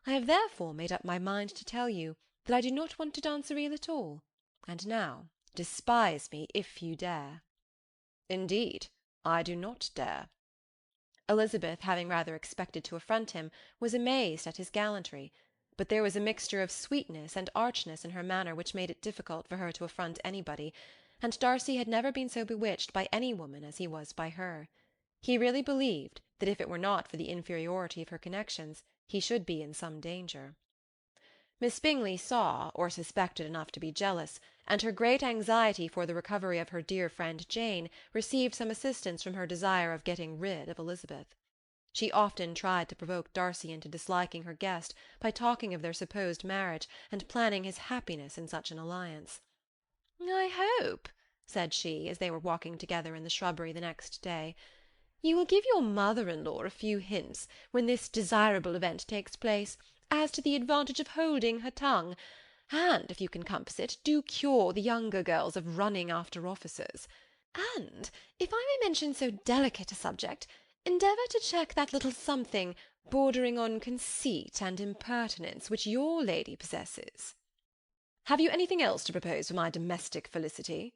I have therefore made up my mind to tell you that I do not want to dance a reel at all. And now, despise me if you dare." "Indeed, I do not dare." Elizabeth, having rather expected to affront him, was amazed at his gallantry, but there was a mixture of sweetness and archness in her manner which made it difficult for her to affront anybody, and Darcy had never been so bewitched by any woman as he was by her. He really believed that if it were not for the inferiority of her connections, he should be in some danger. Miss Bingley saw, or suspected enough to be jealous, and her great anxiety for the recovery of her dear friend Jane received some assistance from her desire of getting rid of Elizabeth. She often tried to provoke Darcy into disliking her guest by talking of their supposed marriage, and planning his happiness in such an alliance. "I hope," said she, as they were walking together in the shrubbery the next day, "you will give your mother-in-law a few hints, when this desirable event takes place, as to the advantage of holding her tongue, and, if you can compass it, do cure the younger girls of running after officers. And, if I may mention so delicate a subject, endeavour to check that little something bordering on conceit and impertinence which your lady possesses." "Have you anything else to propose for my domestic felicity?"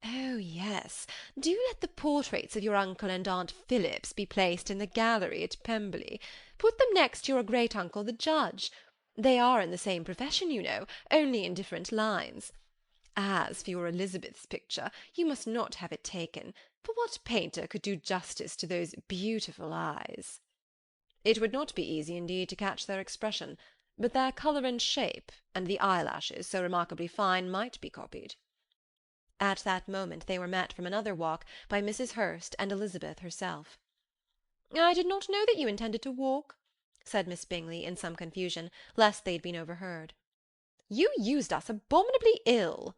"Oh, yes. Do let the portraits of your uncle and Aunt Phillips be placed in the gallery at Pemberley. Put them next your great-uncle the judge. They are in the same profession, you know, only in different lines. As for your Elizabeth's picture, you must not have it taken, for what painter could do justice to those beautiful eyes?" "It would not be easy indeed to catch their expression, but their colour and shape, and the eyelashes, so remarkably fine, might be copied." At that moment they were met from another walk by Mrs. Hurst and Elizabeth herself. "I did not know that you intended to walk," said Miss Bingley, in some confusion, lest they had been overheard. "You used us abominably ill,"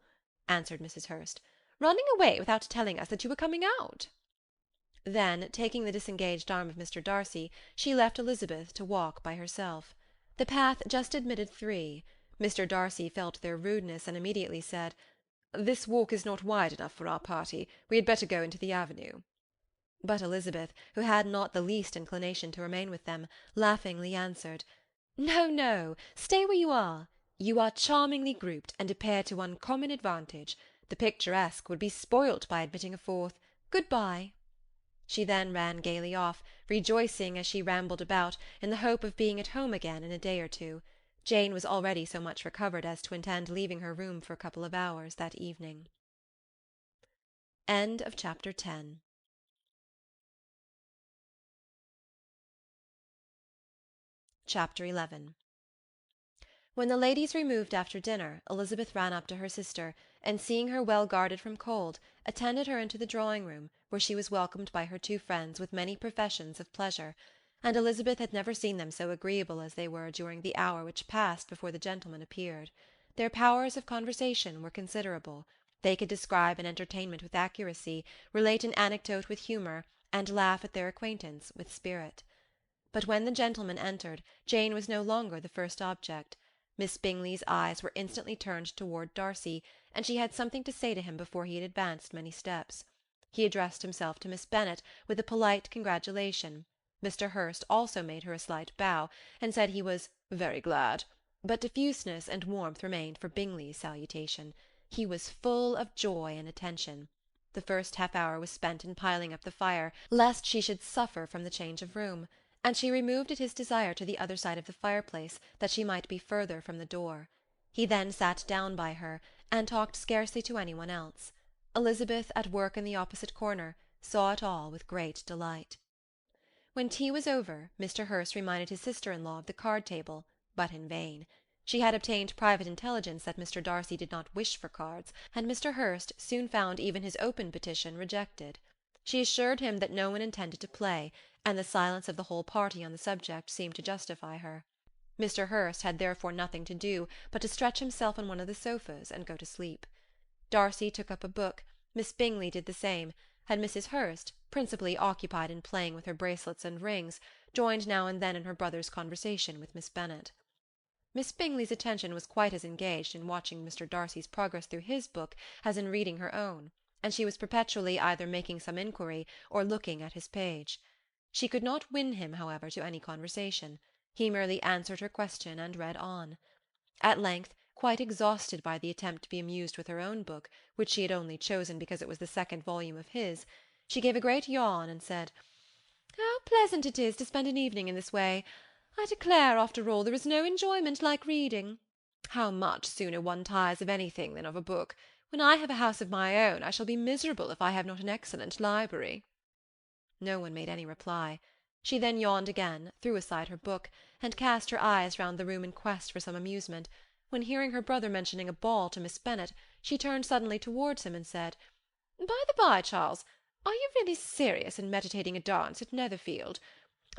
answered Mrs. Hurst, "running away without telling us that you were coming out." Then, taking the disengaged arm of Mr. Darcy, she left Elizabeth to walk by herself. The path just admitted three. Mr. Darcy felt their rudeness, and immediately said, "This walk is not wide enough for our party. We had better go into the avenue." But Elizabeth, who had not the least inclination to remain with them, laughingly answered, "No, no, stay where you are. You are charmingly grouped, and appear to uncommon advantage. The picturesque would be spoilt by admitting a fourth. Good-bye." She then ran gaily off, rejoicing as she rambled about, in the hope of being at home again in a day or two. Jane was already so much recovered as to intend leaving her room for a couple of hours that evening. End of Chapter 10. Chapter 11. When the ladies removed after dinner, Elizabeth ran up to her sister, and seeing her well guarded from cold, attended her into the drawing-room, where she was welcomed by her two friends with many professions of pleasure, and Elizabeth had never seen them so agreeable as they were during the hour which passed before the gentlemen appeared. Their powers of conversation were considerable. They could describe an entertainment with accuracy, relate an anecdote with humour, and laugh at their acquaintance with spirit. But when the gentlemen entered, Jane was no longer the first object. Miss Bingley's eyes were instantly turned toward Darcy, and she had something to say to him before he had advanced many steps. He addressed himself to Miss Bennet with a polite congratulation. Mr. Hurst also made her a slight bow, and said he was "very glad," but diffuseness and warmth remained for Bingley's salutation. He was full of joy and attention. The first half-hour was spent in piling up the fire, lest she should suffer from the change of room, and she removed at his desire to the other side of the fireplace, that she might be further from the door. He then sat down by her, and talked scarcely to any one else. Elizabeth, at work in the opposite corner, saw it all with great delight. When tea was over, Mr. Hurst reminded his sister-in-law of the card-table, but in vain. She had obtained private intelligence that Mr. Darcy did not wish for cards, and Mr. Hurst soon found even his open petition rejected. She assured him that no one intended to play, and the silence of the whole party on the subject seemed to justify her. Mr. Hurst had therefore nothing to do but to stretch himself on one of the sofas and go to sleep. Darcy took up a book, Miss Bingley did the same, and Mrs. Hurst, principally occupied in playing with her bracelets and rings, joined now and then in her brother's conversation with Miss Bennet. Miss Bingley's attention was quite as engaged in watching Mr. Darcy's progress through his book as in reading her own, and she was perpetually either making some inquiry or looking at his page. She could not win him, however, to any conversation. He merely answered her question and read on. At length, quite exhausted by the attempt to be amused with her own book, which she had only chosen because it was the second volume of his, she gave a great yawn and said, "How pleasant it is to spend an evening in this way! I declare, after all, there is no enjoyment like reading. How much sooner one tires of anything than of a book! When I have a house of my own, I shall be miserable if I have not an excellent library." No one made any reply. She then yawned again, threw aside her book, and cast her eyes round the room in quest for some amusement, when, hearing her brother mentioning a ball to Miss Bennet, she turned suddenly towards him and said, "By the by, Charles, are you really serious in meditating a dance at Netherfield?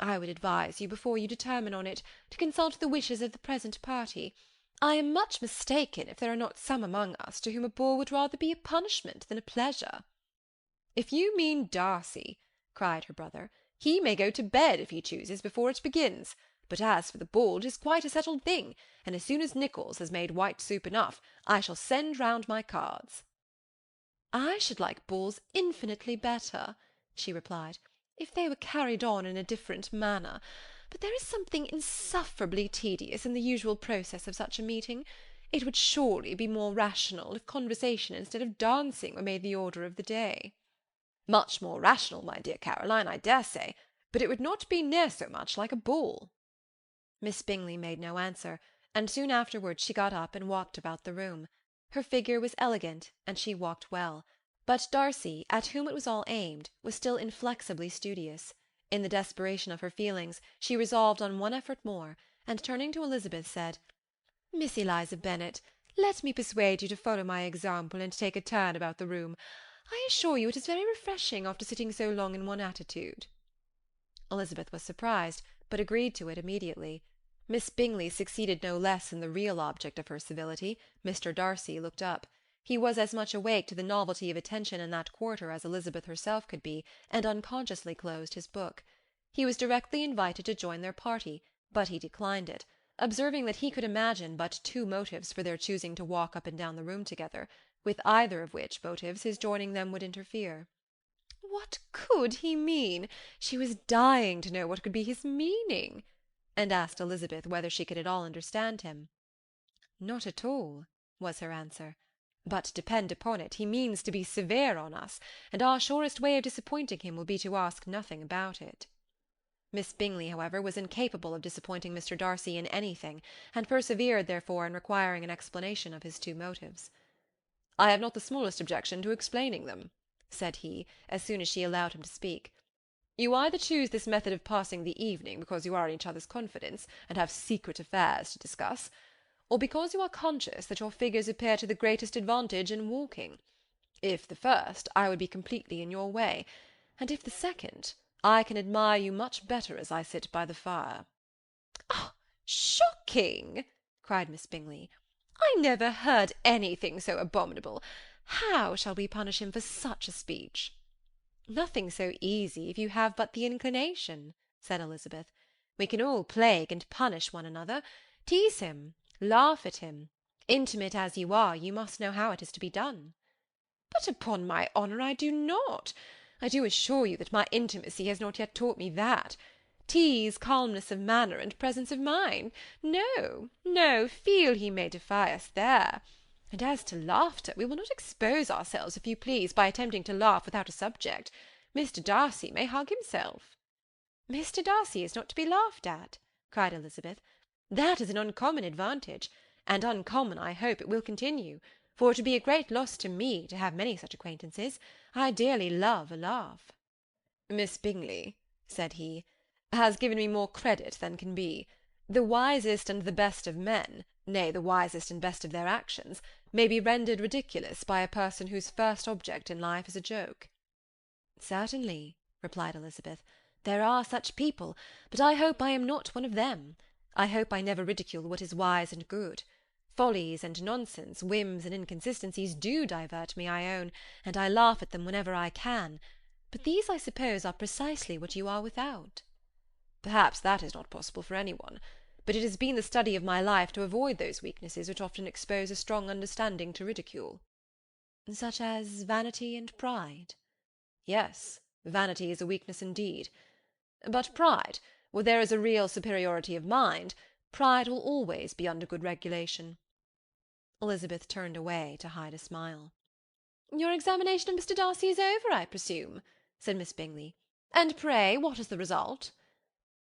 I would advise you, before you determine on it, to consult the wishes of the present party. I am much mistaken if there are not some among us to whom a ball would rather be a punishment than a pleasure." "If you mean Darcy," cried her brother, "he may go to bed, if he chooses, before it begins. But as for the ball, it is quite a settled thing, and as soon as Nicholls has made white soup enough, I shall send round my cards." "I should like balls infinitely better," she replied, "if they were carried on in a different manner. But there is something insufferably tedious in the usual process of such a meeting. It would surely be more rational if conversation instead of dancing were made the order of the day." "Much more rational, my dear Caroline, I dare say, but it would not be near so much like a ball." Miss Bingley made no answer, and soon afterwards she got up and walked about the room. Her figure was elegant, and she walked well, but Darcy, at whom it was all aimed, was still inflexibly studious. In the desperation of her feelings, she resolved on one effort more, and turning to Elizabeth, said, "Miss Eliza Bennet, let me persuade you to follow my example and take a turn about the room. I assure you it is very refreshing after sitting so long in one attitude." Elizabeth was surprised, but agreed to it immediately. Miss Bingley succeeded no less in the real object of her civility. Mr. Darcy looked up. He was as much awake to the novelty of attention in that quarter as Elizabeth herself could be, and unconsciously closed his book. He was directly invited to join their party, but he declined it, observing that he could imagine but two motives for their choosing to walk up and down the room together, with either of which motives his joining them would interfere. What could he mean? She was dying to know what could be his meaning, and asked Elizabeth whether she could at all understand him. "Not at all," was her answer. "But depend upon it, he means to be severe on us, and our surest way of disappointing him will be to ask nothing about it." Miss Bingley, however, was incapable of disappointing Mr. Darcy in anything, and persevered, therefore, in requiring an explanation of his two motives. "I have not the smallest objection to explaining them," said he, as soon as she allowed him to speak. "You either choose this method of passing the evening because you are in each other's confidence, and have secret affairs to discuss, or because you are conscious that your figures appear to the greatest advantage in walking. If the first, I would be completely in your way, and if the second, I can admire you much better as I sit by the fire." "Oh, shocking!" cried Miss Bingley. "I never heard anything so abominable. How shall we punish him for such a speech?" "Nothing so easy, if you have but the inclination," said Elizabeth. "We can all plague and punish one another, tease him, laugh at him. Intimate as you are, you must know how it is to be done." "But upon my honour I do not. I do assure you that my intimacy has not yet taught me that. Tease, calmness of manner, and presence of mind. No, no, feel he may defy us there. And as to laughter, we will not expose ourselves, if you please, by attempting to laugh without a subject. Mr. Darcy may hug himself." "Mr. Darcy is not to be laughed at," cried Elizabeth. "That is an uncommon advantage, and uncommon, I hope, it will continue, for it would be a great loss to me to have many such acquaintances. I dearly love a laugh." "Miss Bingley," said he, "has given me more credit than can be. The wisest and the best of men, nay, the wisest and best of their actions, may be rendered ridiculous by a person whose first object in life is a joke." "Certainly," replied Elizabeth, "there are such people, but I hope I am not one of them. I hope I never ridicule what is wise and good. Follies and nonsense, whims and inconsistencies do divert me, I own, and I laugh at them whenever I can. But these, I suppose, are precisely what you are without." "Perhaps that is not possible for any one. But it has been the study of my life to avoid those weaknesses which often expose a strong understanding to ridicule." "Such as vanity and pride?" "Yes, vanity is a weakness indeed. But pride, where there is a real superiority of mind, pride will always be under good regulation." Elizabeth turned away to hide a smile. "Your examination of Mr. Darcy is over, I presume," said Miss Bingley. "And pray, what is the result?"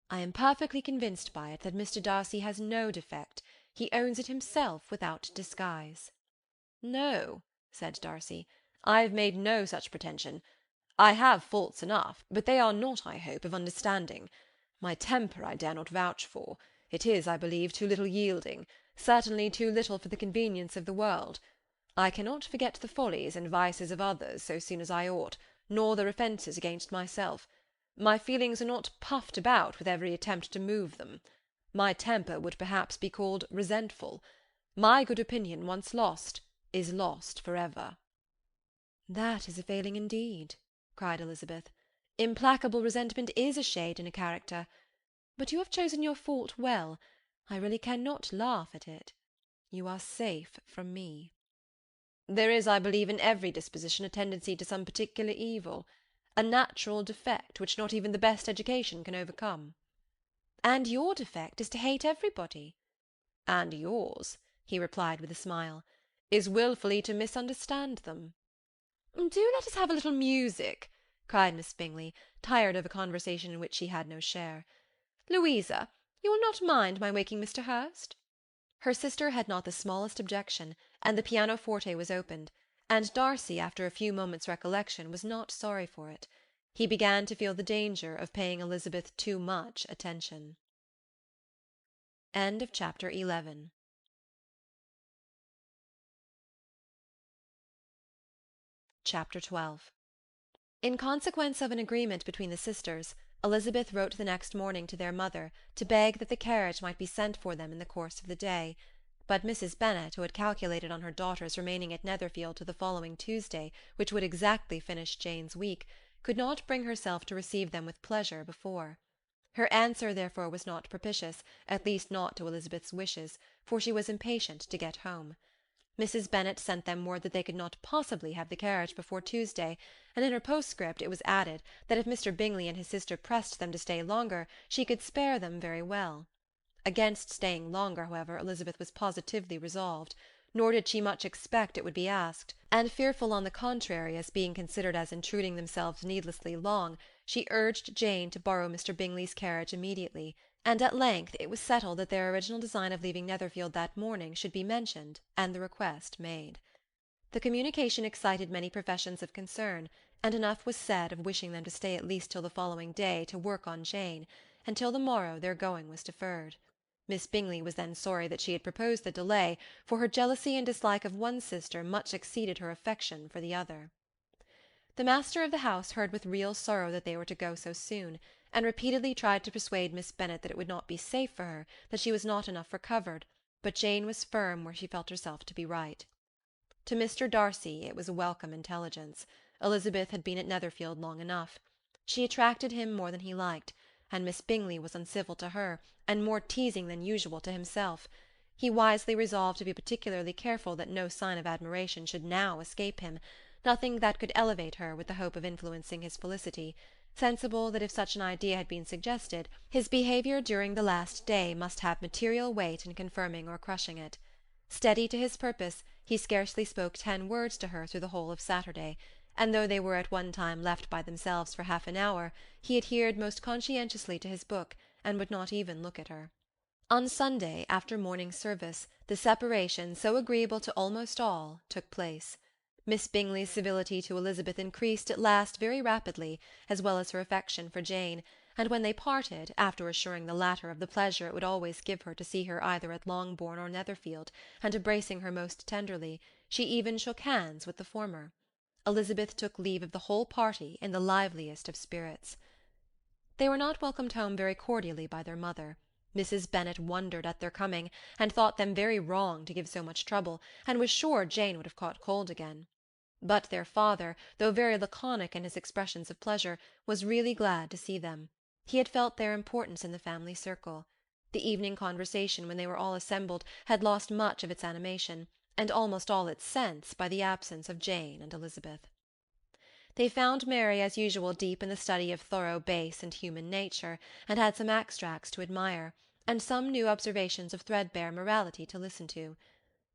"I am perfectly convinced by it that Mr. Darcy has no defect. He owns it himself without disguise." "No," said Darcy, "I have made no such pretension. I have faults enough, but they are not, I hope, of understanding. My temper I dare not vouch for. It is, I believe, too little yielding, certainly too little for the convenience of the world. I cannot forget the follies and vices of others so soon as I ought, nor their offences against myself. My feelings are not puffed about with every attempt to move them. My temper would perhaps be called resentful. My good opinion, once lost, is lost for ever." "That is a failing indeed," cried Elizabeth. "Implacable resentment is a shade in a character. But you have chosen your fault well. I really cannot laugh at it. You are safe from me." "There is, I believe, in every disposition a tendency to some particular evil, a natural defect which not even the best education can overcome." "And your defect is to hate everybody." "And yours," he replied with a smile, "is wilfully to misunderstand them." "Do let us have a little music," cried Miss Bingley, tired of a conversation in which she had no share. "Louisa, you will not mind my waking Mr. Hurst?" Her sister had not the smallest objection, and the pianoforte was opened, and Darcy, after a few moments' recollection, was not sorry for it. He began to feel the danger of paying Elizabeth too much attention. End of chapter 11. Chapter 12. In consequence of an agreement between the sisters, Elizabeth wrote the next morning to their mother to beg that the carriage might be sent for them in the course of the day. But Mrs. Bennet, who had calculated on her daughters remaining at Netherfield till the following Tuesday, which would exactly finish Jane's week, could not bring herself to receive them with pleasure before. Her answer therefore was not propitious, at least not to Elizabeth's wishes, for she was impatient to get home. Mrs. Bennet sent them word that they could not possibly have the carriage before Tuesday, and in her postscript it was added that if Mr. Bingley and his sister pressed them to stay longer, she could spare them very well. Against staying longer, however, Elizabeth was positively resolved, nor did she much expect it would be asked, and fearful on the contrary as being considered as intruding themselves needlessly long, she urged Jane to borrow Mr. Bingley's carriage immediately, and at length it was settled that their original design of leaving Netherfield that morning should be mentioned, and the request made. The communication excited many professions of concern, and enough was said of wishing them to stay at least till the following day to work on Jane, and till the morrow their going was deferred. Miss Bingley was then sorry that she had proposed the delay, for her jealousy and dislike of one sister much exceeded her affection for the other. The master of the house heard with real sorrow that they were to go so soon, and repeatedly tried to persuade Miss Bennet that it would not be safe for her, that she was not enough recovered, but Jane was firm where she felt herself to be right. To Mr. Darcy it was a welcome intelligence. Elizabeth had been at Netherfield long enough. She attracted him more than he liked, and Miss Bingley was uncivil to her, and more teasing than usual to himself. He wisely resolved to be particularly careful that no sign of admiration should now escape him, nothing that could elevate her with the hope of influencing his felicity, sensible that if such an idea had been suggested, his behaviour during the last day must have material weight in confirming or crushing it. Steady to his purpose, he scarcely spoke 10 words to her through the whole of Saturday, and though they were at one time left by themselves for half an hour, he adhered most conscientiously to his book, and would not even look at her. On Sunday, after morning service, the separation, so agreeable to almost all, took place. Miss Bingley's civility to Elizabeth increased at last very rapidly, as well as her affection for Jane, and when they parted, after assuring the latter of the pleasure it would always give her to see her either at Longbourn or Netherfield, and embracing her most tenderly, she even shook hands with the former. Elizabeth took leave of the whole party in the liveliest of spirits. They were not welcomed home very cordially by their mother. Mrs. Bennet wondered at their coming, and thought them very wrong to give so much trouble, and was sure Jane would have caught cold again. But their father, though very laconic in his expressions of pleasure, was really glad to see them. He had felt their importance in the family circle. The evening conversation, when they were all assembled, had lost much of its animation, and almost all its sense, by the absence of Jane and Elizabeth. They found Mary as usual deep in the study of thorough base and human nature, and had some extracts to admire, and some new observations of threadbare morality to listen to.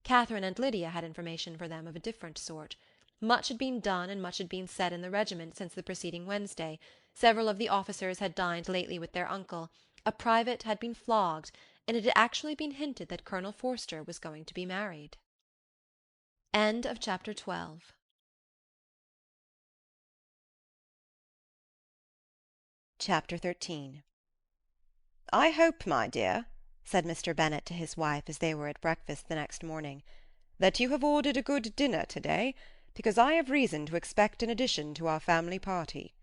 Catherine and Lydia had information for them of a different sort. Much had been done and much had been said in the regiment since the preceding Wednesday. Several of the officers had dined lately with their uncle, a private had been flogged, and it had actually been hinted that Colonel Forster was going to be married. End of chapter 12. Chapter 13. "I hope, my dear," said Mr. Bennet to his wife as they were at breakfast the next morning, "that you have ordered a good dinner to-day, because I have reason to expect an addition to our family party."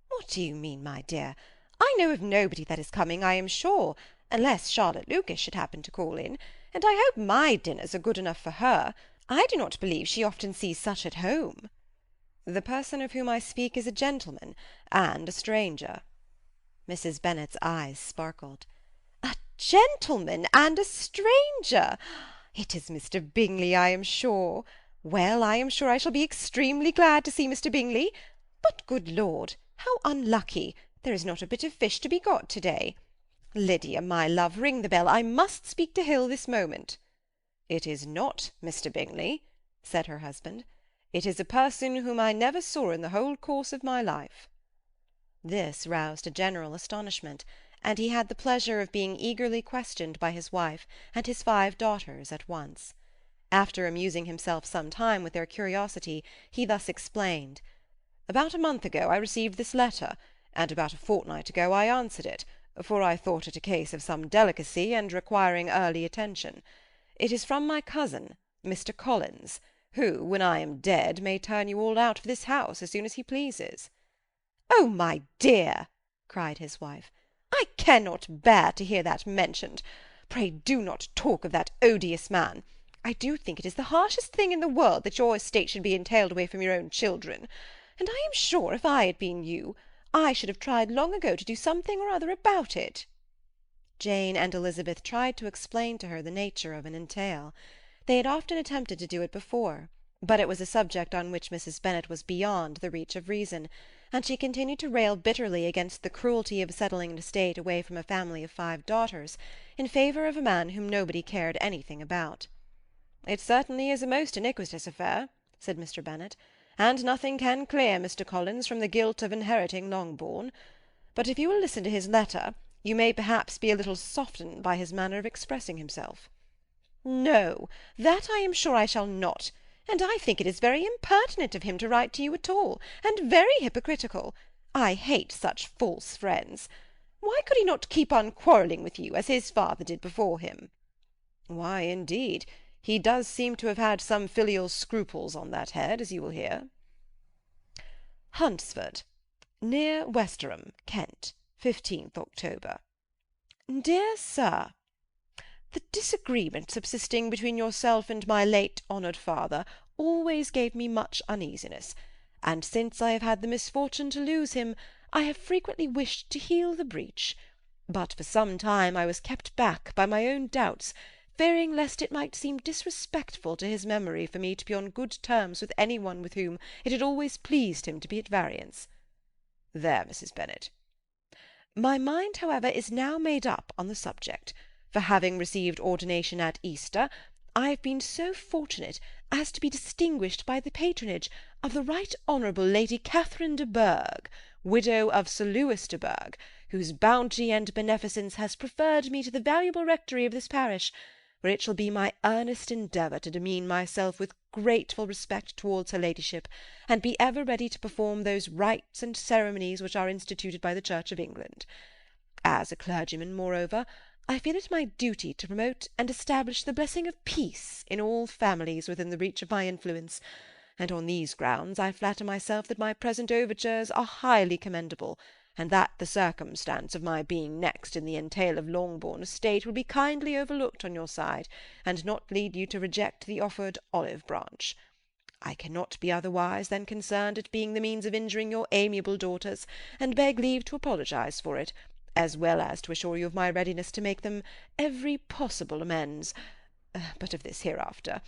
"What do you mean, my dear? I know of nobody that is coming, I am sure, unless Charlotte Lucas should happen to call in, and I hope my dinners are good enough for her. I do not believe she often sees such at home." "The person of whom I speak is a gentleman, and a stranger." Mrs. Bennet's eyes sparkled. "A gentleman and a stranger! It is Mr. Bingley, I am sure. Well, I am sure I shall be extremely glad to see Mr. Bingley. But, good Lord, how unlucky! There is not a bit of fish to be got to-day. Lydia, my love, ring the bell. I must speak to Hill this moment." "It is not Mr. Bingley," said her husband. "It is a person whom I never saw in the whole course of my life." This roused a general astonishment, and he had the pleasure of being eagerly questioned by his wife and his 5 daughters at once. After amusing himself some time with their curiosity, he thus explained: "About a month ago I received this letter, and about a fortnight ago I answered it, for I thought it a case of some delicacy and requiring early attention. It is from my cousin, Mr. Collins, who, when I am dead, may turn you all out of this house as soon as he pleases." "Oh, my dear," cried his wife, "I cannot bear to hear that mentioned. Pray do not talk of that odious man. I do think it is the harshest thing in the world that your estate should be entailed away from your own children, and I am sure if I had been you, I should have tried long ago to do something or other about it." Jane and Elizabeth tried to explain to her the nature of an entail. They had often attempted to do it before, but it was a subject on which Mrs. Bennet was beyond the reach of reason, and she continued to rail bitterly against the cruelty of settling an estate away from a family of 5 daughters, in favour of a man whom nobody cared anything about. "It certainly is a most iniquitous affair," said Mr. Bennet, "and nothing can clear Mr. Collins from the guilt of inheriting Longbourn. But if you will listen to his letter, you may perhaps be a little softened by his manner of expressing himself." "No, that I am sure I shall not, and I think it is very impertinent of him to write to you at all, and very hypocritical. I hate such false friends. Why could he not keep on quarrelling with you, as his father did before him?" "Why, indeed, he does seem to have had some filial scruples on that head, as you will hear." "Hunsford, near Westerham, Kent, 15th October. "Dear Sir, the disagreement subsisting between yourself and my late honoured father always gave me much uneasiness, and since I have had the misfortune to lose him, I have frequently wished to heal the breach, but for some time I was kept back by my own doubts, fearing lest it might seem disrespectful to his memory for me to be on good terms with any one with whom it had always pleased him to be at variance. There, Mrs. Bennet. My mind, however, is now made up on the subject, for having received ordination at Easter, I have been so fortunate as to be distinguished by the patronage of the Right Honourable Lady Catherine de Bourgh, widow of Sir Lewis de Bourgh, whose bounty and beneficence has preferred me to the valuable rectory of this parish, where it shall be my earnest endeavour to demean myself with grateful respect towards her ladyship, and be ever ready to perform those rites and ceremonies which are instituted by the Church of England. As a clergyman, moreover, I feel it my duty to promote and establish the blessing of peace in all families within the reach of my influence, and on these grounds I flatter myself that my present overtures are highly commendable, and that the circumstance of my being next in the entail of Longbourn estate will be kindly overlooked on your side, and not lead you to reject the offered olive branch. I cannot be otherwise than concerned at being the means of injuring your amiable daughters, and beg leave to apologize for it, as well as to assure you of my readiness to make them every possible amends. But of this hereafter.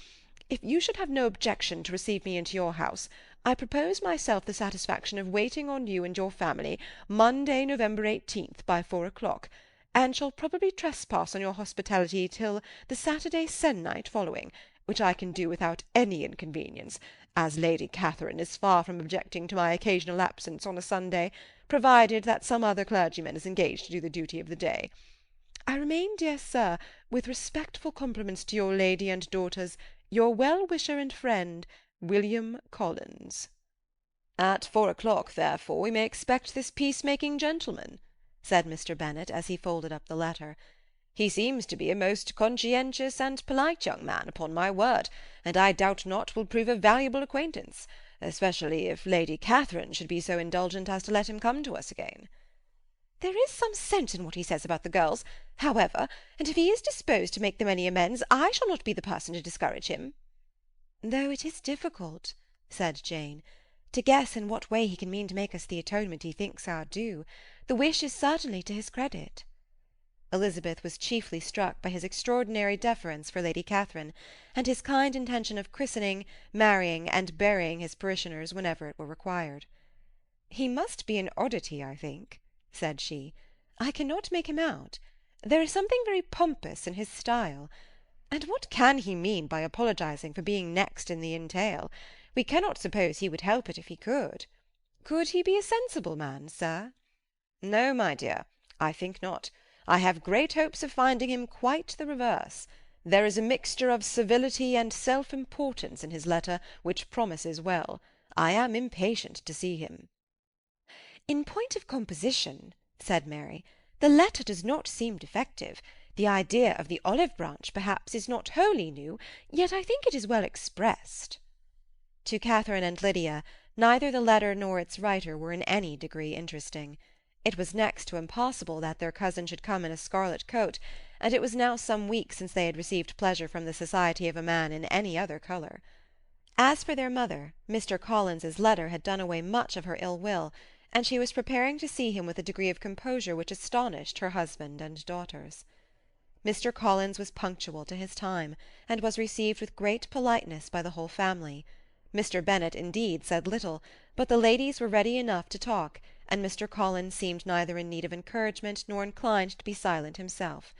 If you should have no objection to receive me into your house, I propose myself the satisfaction of waiting on you and your family Monday, November 18th, by 4 o'clock, and shall probably trespass on your hospitality till the Saturday se'nnight following, which I can do without any inconvenience, as Lady Catherine is far from objecting to my occasional absence on a Sunday, provided that some other clergyman is engaged to do the duty of the day. I remain, dear sir, with respectful compliments to your lady and daughters, your well-wisher and friend, William Collins. At 4 o'clock, therefore, we may expect this peace-making gentleman, said Mr. Bennet, as he folded up the letter. He seems to be a most conscientious and polite young man, upon my word, and I doubt not will prove a valuable acquaintance, especially if Lady Catherine should be so indulgent as to let him come to us again. There is some sense in what he says about the girls, however, and if he is disposed to make them any amends, I shall not be the person to discourage him. Though it is difficult, said Jane, to guess in what way he can mean to make us the atonement he thinks our due. The wish is certainly to his credit. Elizabeth was chiefly struck by his extraordinary deference for Lady Catherine, and his kind intention of christening, marrying, and burying his parishioners whenever it were required. He must be an oddity, I think, said she. I cannot make him out. There is something very pompous in his style. And what can he mean by apologizing for being next in the entail? We cannot suppose he would help it if he could. Could he be a sensible man, sir? No, my dear, I think not. I have great hopes of finding him quite the reverse. There is a mixture of civility and self-importance in his letter which promises well. I am impatient to see him. In point of composition, said Mary, the letter does not seem defective. The idea of the olive branch, perhaps, is not wholly new, yet I think it is well expressed. To Catherine and Lydia, neither the letter nor its writer were in any degree interesting. It was next to impossible that their cousin should come in a scarlet coat, and it was now some weeks since they had received pleasure from the society of a man in any other colour. As for their mother, Mr. Collins's letter had done away much of her ill will, and she was preparing to see him with a degree of composure which astonished her husband and daughters. Mr. Collins was punctual to his time, and was received with great politeness by the whole family. Mr. Bennet, indeed, said little, but the ladies were ready enough to talk, and Mr. Collins seemed neither in need of encouragement nor inclined to be silent himself.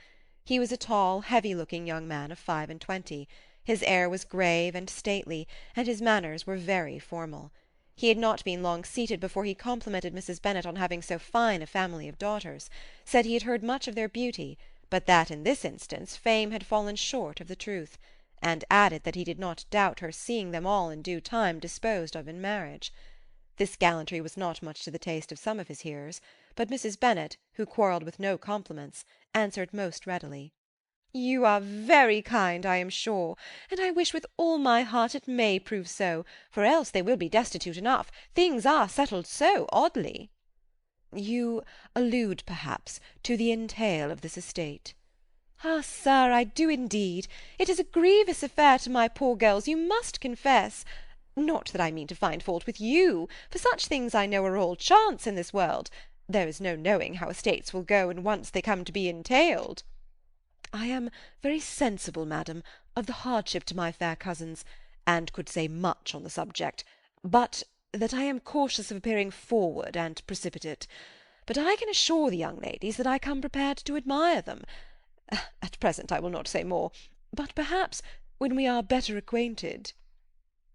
He was a tall, heavy-looking young man of 25. His air was grave and stately, and his manners were very formal. He had not been long seated before he complimented Mrs. Bennet on having so fine a family of daughters, said he had heard much of their beauty, but that in this instance fame had fallen short of the truth, and added that he did not doubt her seeing them all in due time disposed of in marriage. This gallantry was not much to the taste of some of his hearers, but Mrs. Bennet, who quarrelled with no compliments, answered most readily. You are very kind, I am sure, and I wish with all my heart it may prove so, for else they will be destitute enough. Things are settled so oddly. You allude, perhaps, to the entail of this estate. Ah, sir, I do indeed. It is a grievous affair to my poor girls, you must confess. Not that I mean to find fault with you, for such things I know are all chance in this world. There is no knowing how estates will go when once they come to be entailed. I am very sensible, madam, of the hardship to my fair cousins, and could say much on the subject, but that I am cautious of appearing forward and precipitate. But I can assure the young ladies that I come prepared to admire them. At present I will not say more, but perhaps when we are better acquainted—"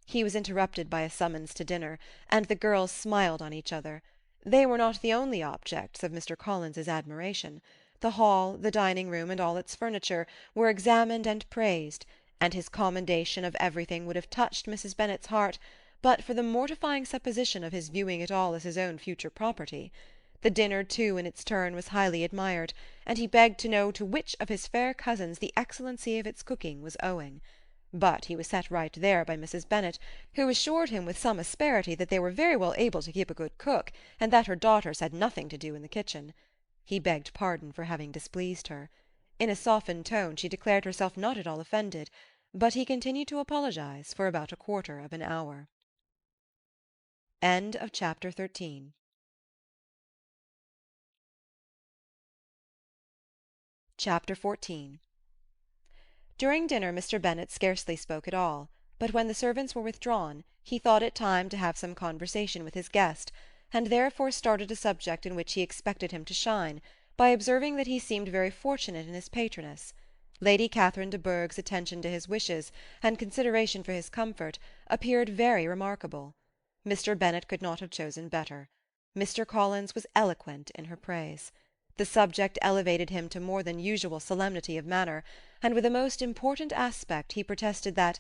He was interrupted by a summons to dinner, and the girls smiled on each other. They were not the only objects of Mr. Collins's admiration. The hall, the dining-room, and all its furniture, were examined and praised, and his commendation of everything would have touched Mrs. Bennet's heart, but for the mortifying supposition of his viewing it all as his own future property. The dinner, too, in its turn, was highly admired, and he begged to know to which of his fair cousins the excellency of its cooking was owing. But he was set right there by Mrs. Bennet, who assured him with some asperity that they were very well able to keep a good cook, and that her daughters had nothing to do in the kitchen. He begged pardon for having displeased her. In a softened tone she declared herself not at all offended, but he continued to apologize for about a quarter of an hour. End of chapter 13. Chapter 14. During dinner Mr. Bennet scarcely spoke at all, but when the servants were withdrawn, he thought it time to have some conversation with his guest, and therefore started a subject in which he expected him to shine, by observing that he seemed very fortunate in his patroness. Lady Catherine de Bourgh's attention to his wishes, and consideration for his comfort, appeared very remarkable. Mr. Bennet could not have chosen better. Mr. Collins was eloquent in her praise. The subject elevated him to more than usual solemnity of manner, and with a most important aspect he protested that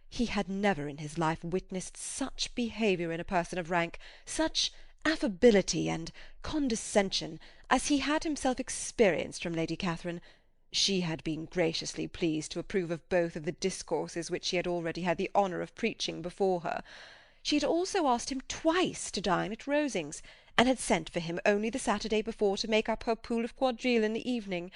he had never in his life witnessed such behaviour in a person of rank, such affability and condescension, as he had himself experienced from Lady Catherine. She had been graciously pleased to approve of both of the discourses which she had already had the honour of preaching before her. She had also asked him twice to dine at Rosings, and had sent for him only the Saturday before to make up her pool of quadrille in the evening.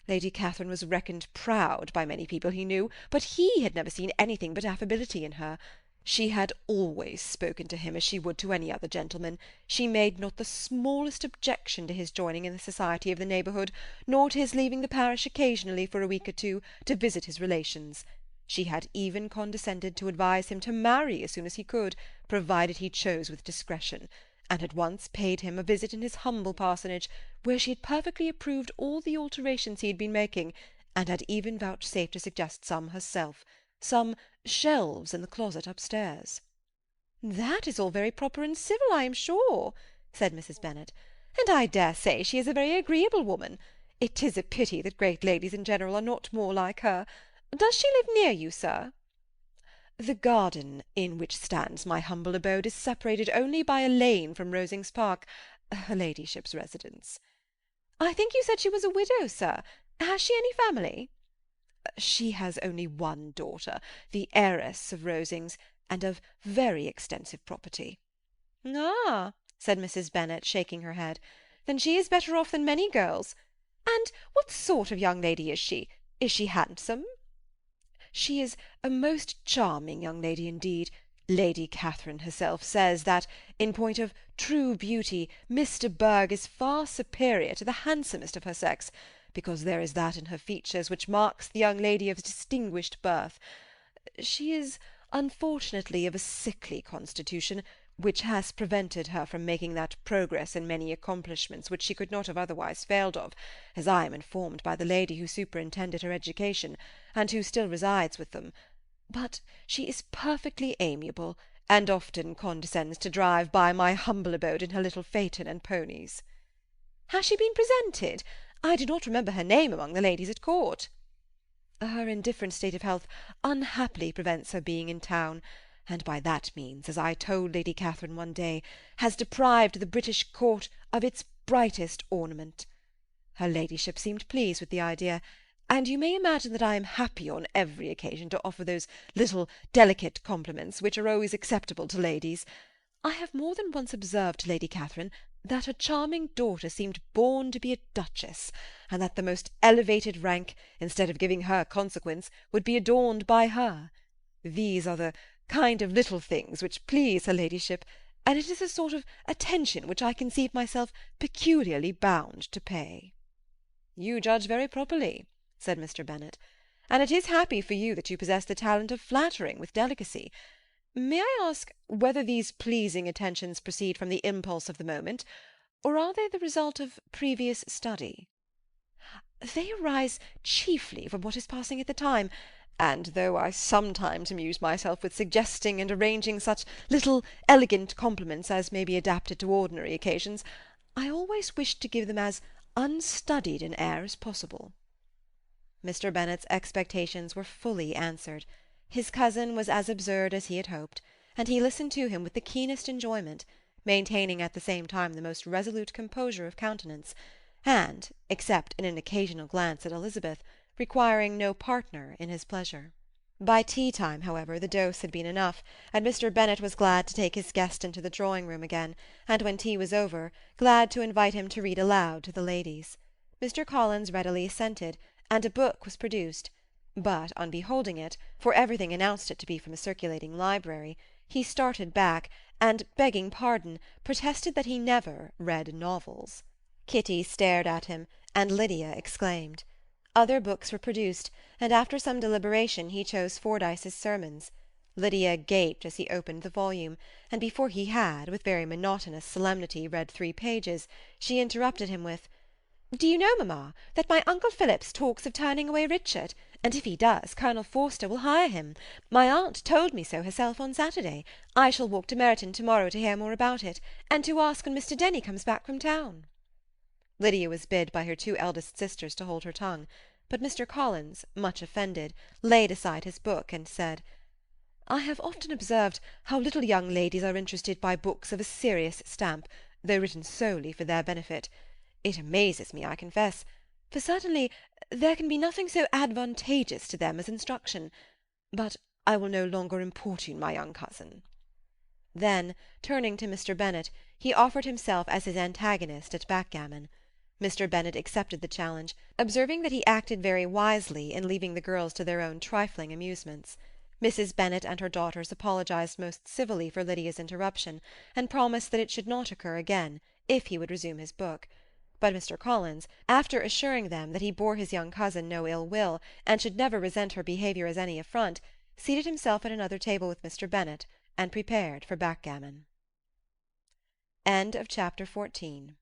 Lady Catherine was reckoned proud by many people he knew, but he had never seen anything but affability in her. She had always spoken to him as she would to any other gentleman. She made not the smallest objection to his joining in the society of the neighbourhood, nor to his leaving the parish occasionally for a week or two, to visit his relations. She had even condescended to advise him to marry as soon as he could, provided he chose with discretion, and had once paid him a visit in his humble parsonage, where she had perfectly approved all the alterations he had been making, and had even vouchsafed to suggest some herself, some shelves in the closet upstairs. "That is all very proper and civil, I am sure," said Mrs. Bennet, "and I dare say she is a very agreeable woman. It is a pity that great ladies in general are not more like her. Does she live near you, sir?" "The garden in which stands my humble abode is separated only by a lane from Rosings Park, her ladyship's residence." "I think you said she was a widow, sir. Has she any family?" "She has only one daughter, the heiress of Rosings, and of very extensive property." "Ah," said Mrs. Bennet, shaking her head, "then she is better off than many girls. And what sort of young lady is she? Is she handsome?" "She is a most charming young lady indeed. Lady Catherine herself says that, in point of true beauty, Miss de Bourgh is far superior to the handsomest of her sex, because there is that in her features which marks the young lady of distinguished birth. She is unfortunately of a sickly constitution, which has prevented her from making that progress in many accomplishments which she could not have otherwise failed of, as I am informed by the lady who superintended her education, and who still resides with them. But she is perfectly amiable, and often condescends to drive by my humble abode in her little phaeton and ponies." "Has she been presented? I do not remember her name among the ladies at court." "Her indifferent state of health unhappily prevents her being in town, and by that means, as I told Lady Catherine one day, has deprived the British court of its brightest ornament. Her ladyship seemed pleased with the idea, and you may imagine that I am happy on every occasion to offer those little delicate compliments which are always acceptable to ladies. I have more than once observed to Lady Catherine that her charming daughter seemed born to be a duchess, and that the most elevated rank, instead of giving her consequence, would be adorned by her. These are the kind of little things which please her ladyship, and it is a sort of attention which I conceive myself peculiarly bound to pay." "You judge very properly," said Mr. Bennet, "and it is happy for you that you possess the talent of flattering with delicacy. May I ask whether these pleasing attentions proceed from the impulse of the moment, or are they the result of previous study?" "They arise chiefly from what is passing at the time, and though I sometimes amuse myself with suggesting and arranging such little elegant compliments as may be adapted to ordinary occasions, I always wish to give them as unstudied an air as possible." Mr. Bennet's expectations were fully answered. His cousin was as absurd as he had hoped, and he listened to him with the keenest enjoyment, maintaining at the same time the most resolute composure of countenance, and, except in an occasional glance at Elizabeth, requiring no partner in his pleasure. By tea-time, however, the dose had been enough, and Mr. Bennet was glad to take his guest into the drawing-room again, and when tea was over, glad to invite him to read aloud to the ladies. Mr. Collins readily assented, and a book was produced, but on beholding it, for everything announced it to be from a circulating library, he started back, and, begging pardon, protested that he never read novels. Kitty stared at him, and Lydia exclaimed. Other books were produced, and after some deliberation he chose Fordyce's Sermons. Lydia gaped as he opened the volume, and before he had, with very monotonous solemnity, read 3 pages, she interrupted him with, "Do you know, mamma, that my uncle Phillips talks of turning away Richard, and if he does, Colonel Forster will hire him. My aunt told me so herself on Saturday. I shall walk to Meryton to-morrow to hear more about it, and to ask when Mr. Denny comes back from town." Lydia was bid by her 2 eldest sisters to hold her tongue, but Mr. Collins, much offended, laid aside his book and said, "I have often observed how little young ladies are interested by books of a serious stamp, though written solely for their benefit. It amazes me, I confess, for certainly there can be nothing so advantageous to them as instruction. But I will no longer importune my young cousin." Then, turning to Mr. Bennet, he offered himself as his antagonist at backgammon. Mr. Bennet accepted the challenge, observing that he acted very wisely in leaving the girls to their own trifling amusements. Mrs. Bennet and her daughters apologized most civilly for Lydia's interruption, and promised that it should not occur again, if he would resume his book. But Mr. Collins, after assuring them that he bore his young cousin no ill will, and should never resent her behaviour as any affront, seated himself at another table with Mr. Bennet, and prepared for backgammon. Chapter 15.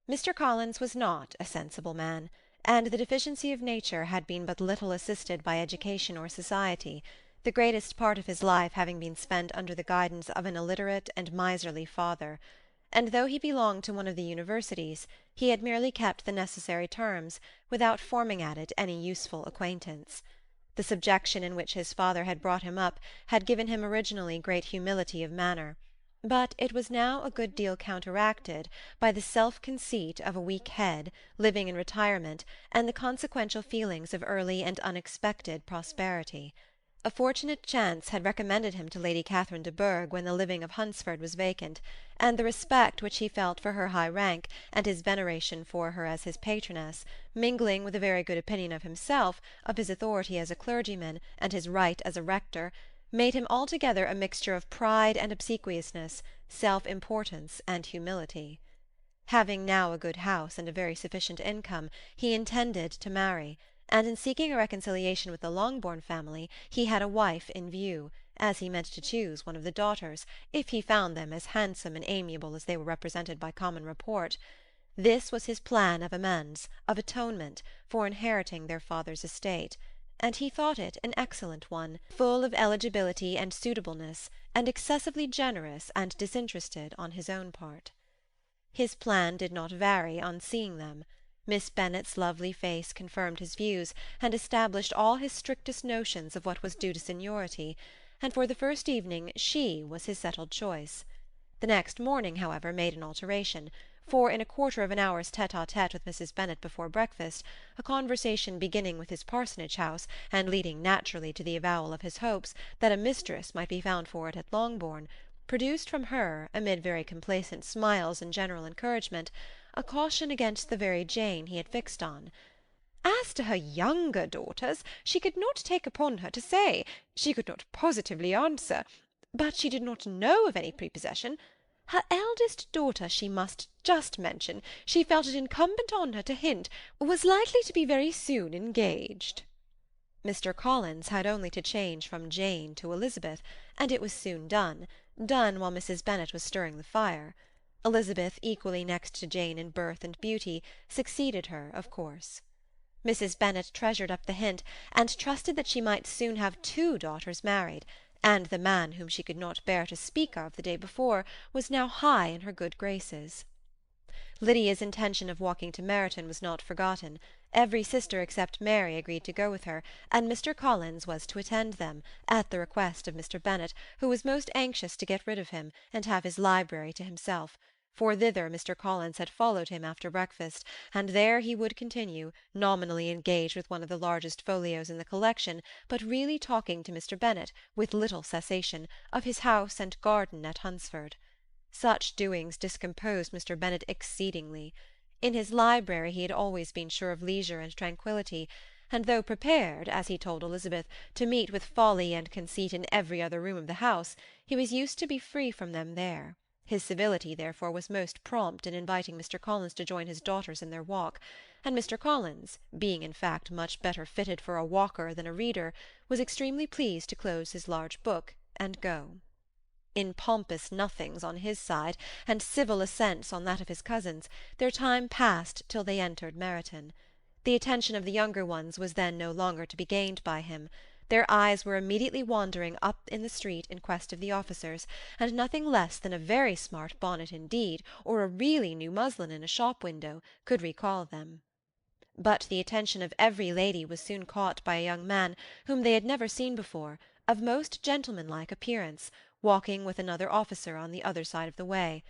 Mr. Collins was not a sensible man, and the deficiency of nature had been but little assisted by education or society, the greatest part of his life having been spent under the guidance of an illiterate and miserly father; and though he belonged to one of the universities, he had merely kept the necessary terms, without forming at it any useful acquaintance. The subjection in which his father had brought him up had given him originally great humility of manner, but it was now a good deal counteracted by the self-conceit of a weak head, living in retirement, and the consequential feelings of early and unexpected prosperity. A fortunate chance had recommended him to Lady Catherine de Bourgh when the living of Hunsford was vacant, and the respect which he felt for her high rank, and his veneration for her as his patroness, mingling with a very good opinion of himself, of his authority as a clergyman, and his right as a rector, made him altogether a mixture of pride and obsequiousness, self-importance and humility. Having now a good house and a very sufficient income, he intended to marry, and in seeking a reconciliation with the Longbourn family he had a wife in view, as he meant to choose one of the daughters, if he found them as handsome and amiable as they were represented by common report. This was his plan of amends, of atonement, for inheriting their father's estate, and he thought it an excellent one, full of eligibility and suitableness, and excessively generous and disinterested on his own part. His plan did not vary on seeing them. Miss Bennet's lovely face confirmed his views, and established all his strictest notions of what was due to seniority, and for the first evening she was his settled choice. The next morning, however, made an alteration, for in a quarter of an hour's tete-a-tete with Mrs. Bennet before breakfast, a conversation beginning with his parsonage house, and leading naturally to the avowal of his hopes that a mistress might be found for it at Longbourn, produced from her, amid very complacent smiles and general encouragement, a caution against the very Jane he had fixed on. As to her younger daughters, she could not take upon her to say, she could not positively answer, but she did not know of any prepossession. Her eldest daughter, she must just mention, she felt it incumbent on her to hint, was likely to be very soon engaged. Mr. Collins had only to change from Jane to Elizabeth, and it was soon done while Mrs. Bennet was stirring the fire. Elizabeth, equally next to Jane in birth and beauty, succeeded her, of course. Mrs. Bennet treasured up the hint, and trusted that she might soon have 2 daughters married, and the man whom she could not bear to speak of the day before was now high in her good graces. Lydia's intention of walking to Meryton was not forgotten. Every sister except Mary agreed to go with her, and Mr. Collins was to attend them, at the request of Mr. Bennet, who was most anxious to get rid of him, and have his library to himself, for thither Mr. Collins had followed him after breakfast, and there he would continue, nominally engaged with one of the largest folios in the collection, but really talking to Mr. Bennet, with little cessation, of his house and garden at Hunsford. Such doings discomposed Mr. Bennet exceedingly. In his library he had always been sure of leisure and tranquillity, and though prepared, as he told Elizabeth, to meet with folly and conceit in every other room of the house, he was used to be free from them there. His civility, therefore, was most prompt in inviting Mr. Collins to join his daughters in their walk, and Mr. Collins, being in fact much better fitted for a walker than a reader, was extremely pleased to close his large book and go. In pompous nothings on his side, and civil assents on that of his cousins, their time passed till they entered Meryton. The attention of the younger ones was then no longer to be gained by him. Their eyes were immediately wandering up in the street in quest of the officers, and nothing less than a very smart bonnet indeed, or a really new muslin in a shop window, could recall them. But the attention of every lady was soon caught by a young man whom they had never seen before, of most gentlemanlike appearance, walking with another officer on the other side of the way.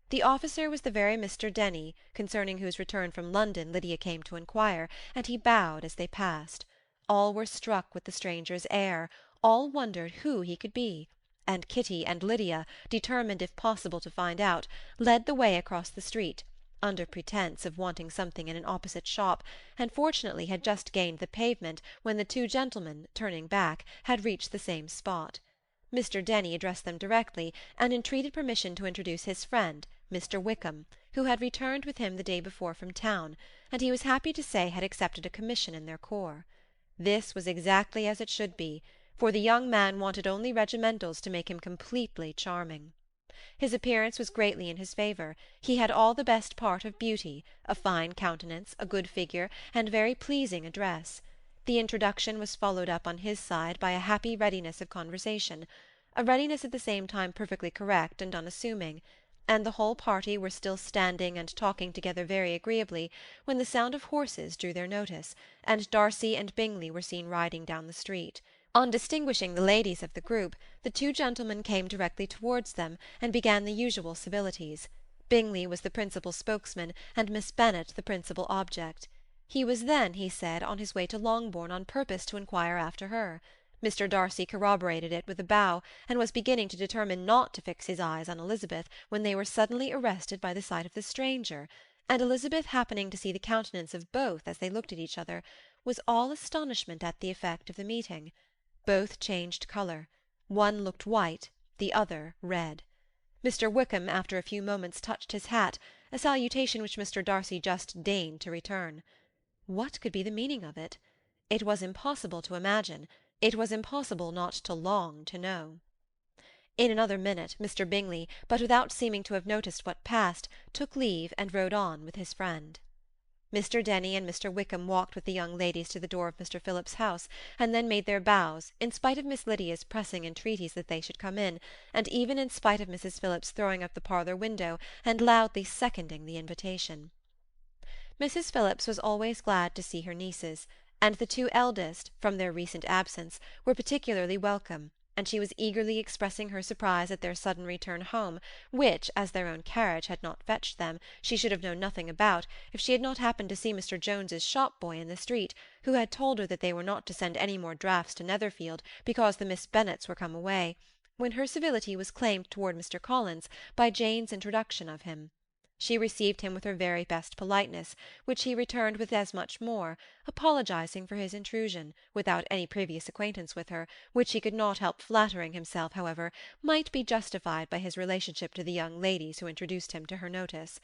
The officer was the very Mr. Denny, concerning whose return from London Lydia came to inquire, and he bowed as they passed. All were struck with the stranger's air, all wondered who he could be, and Kitty and Lydia, determined if possible to find out, led the way across the street, under pretence of wanting something in an opposite shop, and fortunately had just gained the pavement when the two gentlemen, turning back, had reached the same spot. Mr. Denny addressed them directly, and entreated permission to introduce his friend, Mr. Wickham, who had returned with him the day before from town, and he was happy to say had accepted a commission in their corps. This was exactly as it should be, for the young man wanted only regimentals to make him completely charming. His appearance was greatly in his favour. He had all the best part of beauty, a fine countenance, a good figure, and very pleasing address. The introduction was followed up on his side by a happy readiness of conversation, a readiness at the same time perfectly correct and unassuming, and the whole party were still standing and talking together very agreeably when the sound of horses drew their notice, and Darcy and Bingley were seen riding down the street. On distinguishing the ladies of the group, the two gentlemen came directly towards them and began the usual civilities. Bingley was the principal spokesman, and Miss Bennet the principal object. He was then, he said, on his way to Longbourn on purpose to inquire after her. Mr. Darcy corroborated it with a bow, and was beginning to determine not to fix his eyes on Elizabeth, when they were suddenly arrested by the sight of the stranger, and Elizabeth, happening to see the countenance of both as they looked at each other, was all astonishment at the effect of the meeting. Both changed colour. One looked white, the other red. Mr. Wickham after a few moments touched his hat, a salutation which Mr. Darcy just deigned to return. What could be the meaning of it? It was impossible to imagine. It was impossible not to long to know. In another minute Mr. Bingley, but without seeming to have noticed what passed, took leave and rode on with his friend. Mr. Denny and Mr. Wickham walked with the young ladies to the door of Mr. Phillips's house, and then made their bows, in spite of Miss Lydia's pressing entreaties that they should come in, and even in spite of Mrs. Phillips throwing up the parlour window and loudly seconding the invitation. Mrs. Phillips was always glad to see her nieces, and the two eldest, from their recent absence, were particularly welcome, and she was eagerly expressing her surprise at their sudden return home, which, as their own carriage had not fetched them, she should have known nothing about, if she had not happened to see Mr. Jones's shop-boy in the street, who had told her that they were not to send any more draughts to Netherfield, because the Miss Bennets were come away, when her civility was claimed toward Mr. Collins by Jane's introduction of him. She received him with her very best politeness, which he returned with as much more, apologizing for his intrusion, without any previous acquaintance with her, which he could not help flattering himself, however, might be justified by his relationship to the young ladies who introduced him to her notice.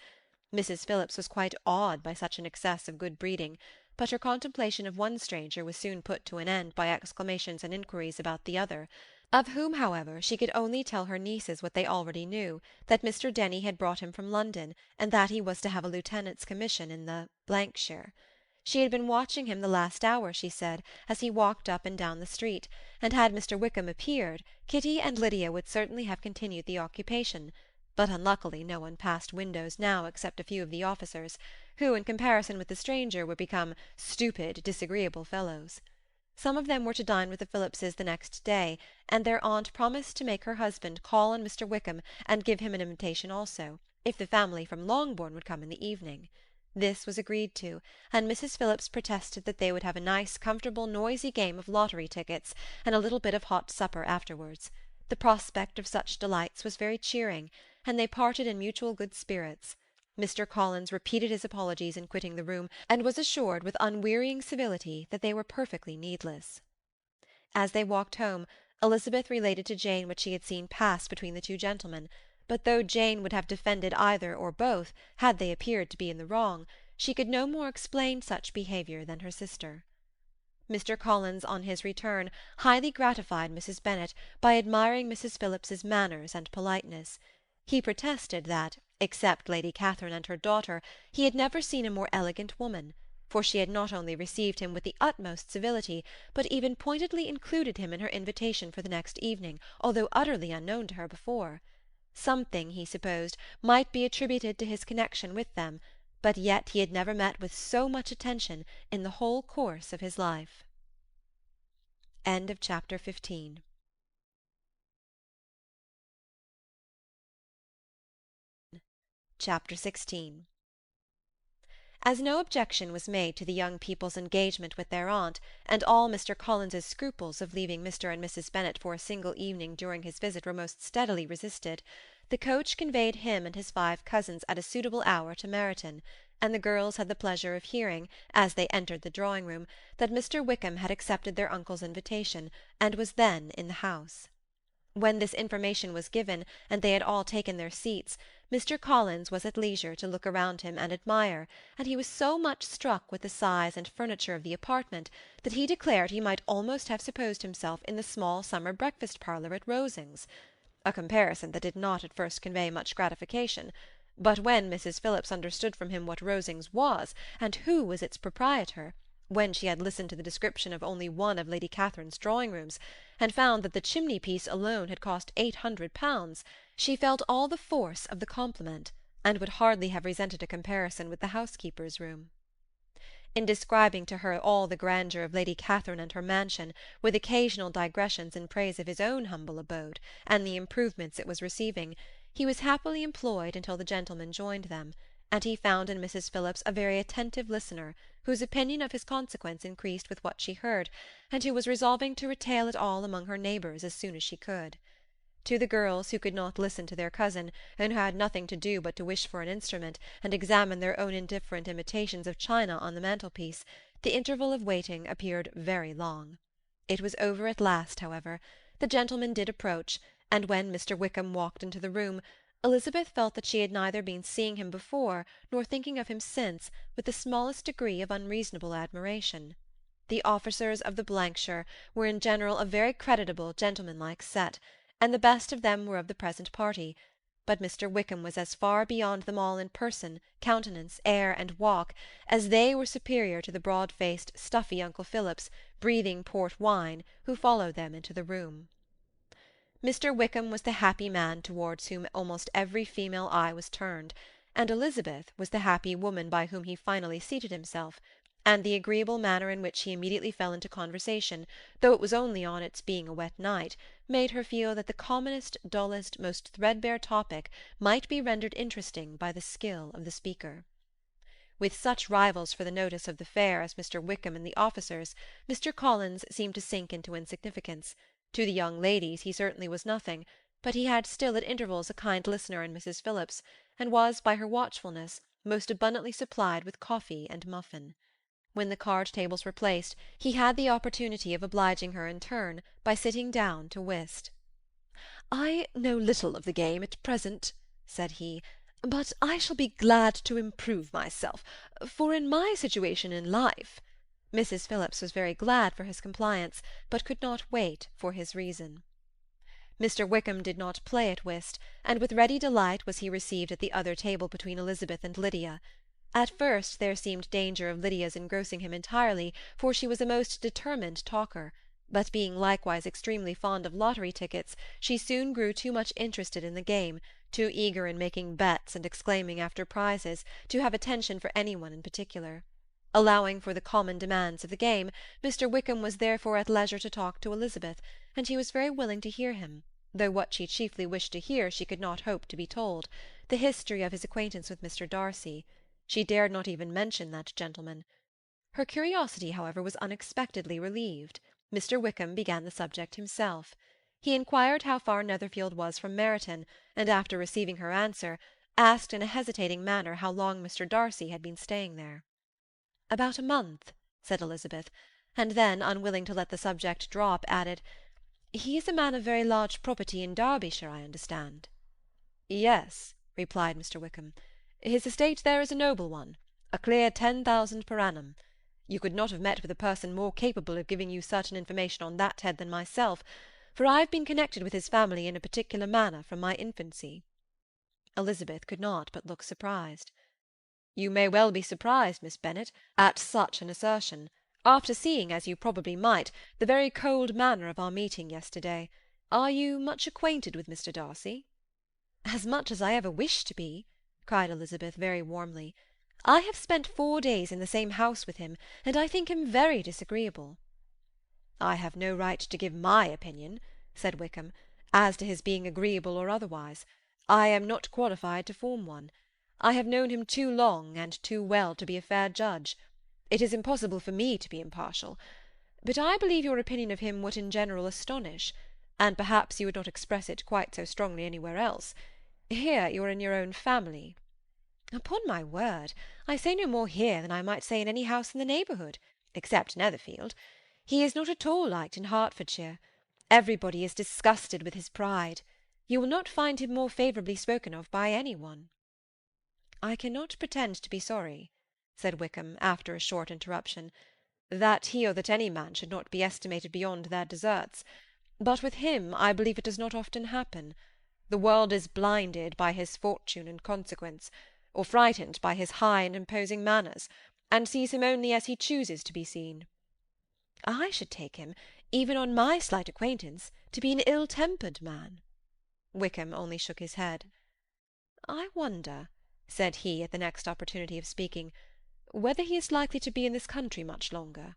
Mrs. Phillips was quite awed by such an excess of good breeding, but her contemplation of one stranger was soon put to an end by exclamations and inquiries about the other, of whom, however, she could only tell her nieces what they already knew, that Mr. Denny had brought him from London, and that he was to have a lieutenant's commission in the shire. She had been watching him the last hour, she said, as he walked up and down the street, and had Mr. Wickham appeared, Kitty and Lydia would certainly have continued the occupation, but unluckily no one passed windows now except a few of the officers, who, in comparison with the stranger, were become stupid, disagreeable fellows. Some of them were to dine with the Phillipses the next day, and their aunt promised to make her husband call on Mr. Wickham and give him an invitation also, if the family from Longbourn would come in the evening. This was agreed to, and Mrs. Phillips protested that they would have a nice, comfortable, noisy game of lottery tickets, and a little bit of hot supper afterwards. The prospect of such delights was very cheering, and they parted in mutual good spirits. Mr. Collins repeated his apologies in quitting the room, and was assured with unwearying civility that they were perfectly needless. As they walked home, Elizabeth related to Jane what she had seen pass between the two gentlemen, but though Jane would have defended either or both, had they appeared to be in the wrong, she could no more explain such behaviour than her sister. Mr. Collins, on his return, highly gratified Mrs. Bennet by admiring Mrs. Phillips's manners and politeness. He protested that, except Lady Catherine and her daughter, he had never seen a more elegant woman, for she had not only received him with the utmost civility, but even pointedly included him in her invitation for the next evening, although utterly unknown to her before. Something, he supposed, might be attributed to his connection with them, but yet he had never met with so much attention in the whole course of his life. Chapter 15. Chapter 16. As no objection was made to the young people's engagement with their aunt, and all Mr. Collins's scruples of leaving Mr. and Mrs. Bennet for a single evening during his visit were most steadily resisted, the coach conveyed him and his 5 cousins at a suitable hour to Meryton, and the girls had the pleasure of hearing, as they entered the drawing-room, that Mr. Wickham had accepted their uncle's invitation, and was then in the house. When this information was given, and they had all taken their seats, Mr. Collins was at leisure to look around him and admire, and he was so much struck with the size and furniture of the apartment that he declared he might almost have supposed himself in the small summer breakfast-parlour at Rosings, a comparison that did not at first convey much gratification, but when Mrs. Phillips understood from him what Rosings was, and who was its proprietor, when she had listened to the description of only one of Lady Catherine's drawing-rooms, and found that the chimney-piece alone had cost £800, she felt all the force of the compliment, and would hardly have resented a comparison with the housekeeper's room. In describing to her all the grandeur of Lady Catherine and her mansion, with occasional digressions in praise of his own humble abode, and the improvements it was receiving, he was happily employed until the gentlemen joined them, and he found in Mrs. Phillips a very attentive listener, whose opinion of his consequence increased with what she heard, and who was resolving to retail it all among her neighbours as soon as she could. To the girls, who could not listen to their cousin, and who had nothing to do but to wish for an instrument, and examine their own indifferent imitations of china on the mantelpiece, the interval of waiting appeared very long. It was over at last, however. The gentlemen did approach, and when Mr. Wickham walked into the room, Elizabeth felt that she had neither been seeing him before nor thinking of him since with the smallest degree of unreasonable admiration. The officers of the shire were in general a very creditable, gentlemanlike set, and the best of them were of the present party, but Mr. Wickham was as far beyond them all in person, countenance, air, and walk, as they were superior to the broad-faced, stuffy Uncle Phillips, breathing port wine, who followed them into the room. Mr. Wickham was the happy man towards whom almost every female eye was turned, and Elizabeth was the happy woman by whom he finally seated himself, and the agreeable manner in which he immediately fell into conversation, though it was only on its being a wet night, made her feel that the commonest, dullest, most threadbare topic might be rendered interesting by the skill of the speaker. With such rivals for the notice of the fair as Mr. Wickham and the officers, Mr. Collins seemed to sink into insignificance. To the young ladies he certainly was nothing, but he had still at intervals a kind listener in Mrs. Phillips, and was, by her watchfulness, most abundantly supplied with coffee and muffin. When the card-tables were placed, he had the opportunity of obliging her in turn by sitting down to whist. "I know little of the game at present," said he, "but I shall be glad to improve myself, for in my situation in life—" Mrs. Phillips was very glad for his compliance, but could not wait for his reason. Mr. Wickham did not play at whist, and with ready delight was he received at the other table between Elizabeth and Lydia. At first there seemed danger of Lydia's engrossing him entirely, for she was a most determined talker, but being likewise extremely fond of lottery tickets, she soon grew too much interested in the game, too eager in making bets and exclaiming after prizes, to have attention for any one in particular. Allowing for the common demands of the game, Mr. Wickham was therefore at leisure to talk to Elizabeth, and she was very willing to hear him, though what she chiefly wished to hear she could not hope to be told, the history of his acquaintance with Mr. Darcy. She dared not even mention that gentleman. Her curiosity, however, was unexpectedly relieved. Mr. Wickham began the subject himself. He inquired how far Netherfield was from Meryton, and after receiving her answer, asked in a hesitating manner how long Mr. Darcy had been staying there. "About a month," said Elizabeth, and then, unwilling to let the subject drop, added, "He is a man of very large property in Derbyshire, I understand." "Yes," replied Mr. Wickham. "His estate there is a noble one, a clear 10,000 per annum. You could not have met with a person more capable of giving you certain information on that head than myself, for I have been connected with his family in a particular manner from my infancy." Elizabeth could not but look surprised. "You may well be surprised, Miss Bennet, at such an assertion, after seeing, as you probably might, the very cold manner of our meeting yesterday. Are you much acquainted with Mr. Darcy?" "As much as I ever wished to be," cried Elizabeth very warmly. "I have spent 4 days in the same house with him, and I think him very disagreeable." "I have no right to give my opinion," said Wickham, "as to his being agreeable or otherwise. I am not qualified to form one. I have known him too long and too well to be a fair judge. It is impossible for me to be impartial. But I believe your opinion of him would in general astonish, and perhaps you would not express it quite so strongly anywhere else. Here you are in your own family." "Upon my word, I say no more here than I might say in any house in the neighbourhood, except Netherfield. He is not at all liked in Hertfordshire. Everybody is disgusted with his pride. You will not find him more favourably spoken of by any one." "I cannot pretend to be sorry," said Wickham, after a short interruption, "that he or that any man should not be estimated beyond their deserts. But with him I believe it does not often happen. The world is blinded by his fortune and consequence, or frightened by his high and imposing manners, and sees him only as he chooses to be seen." "I should take him, even on my slight acquaintance, to be an ill-tempered man." Wickham only shook his head. "I wonder," said he, at the next opportunity of speaking, "whether he is likely to be in this country much longer?"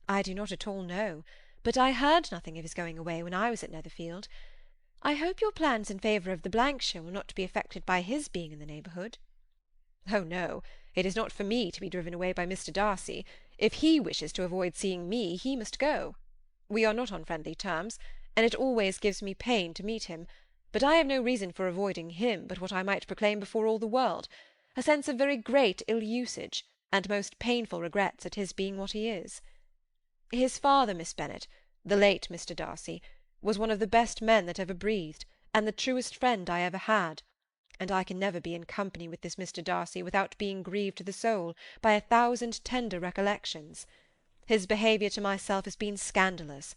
"I do not at all know, but I heard nothing of his going away when I was at Netherfield. I hope your plans in favour of the shire will not be affected by his being in the neighbourhood." "Oh no, it is not for me to be driven away by Mr. Darcy. If he wishes to avoid seeing me, he must go. We are not on friendly terms, and it always gives me pain to meet him, but I have no reason for avoiding him but what I might proclaim before all the world, a sense of very great ill-usage, and most painful regrets at his being what he is. His father, Miss Bennet, the late Mr. Darcy, was one of the best men that ever breathed, and the truest friend I ever had, and I can never be in company with this Mr. Darcy without being grieved to the soul by 1,000 tender recollections. His behaviour to myself has been scandalous,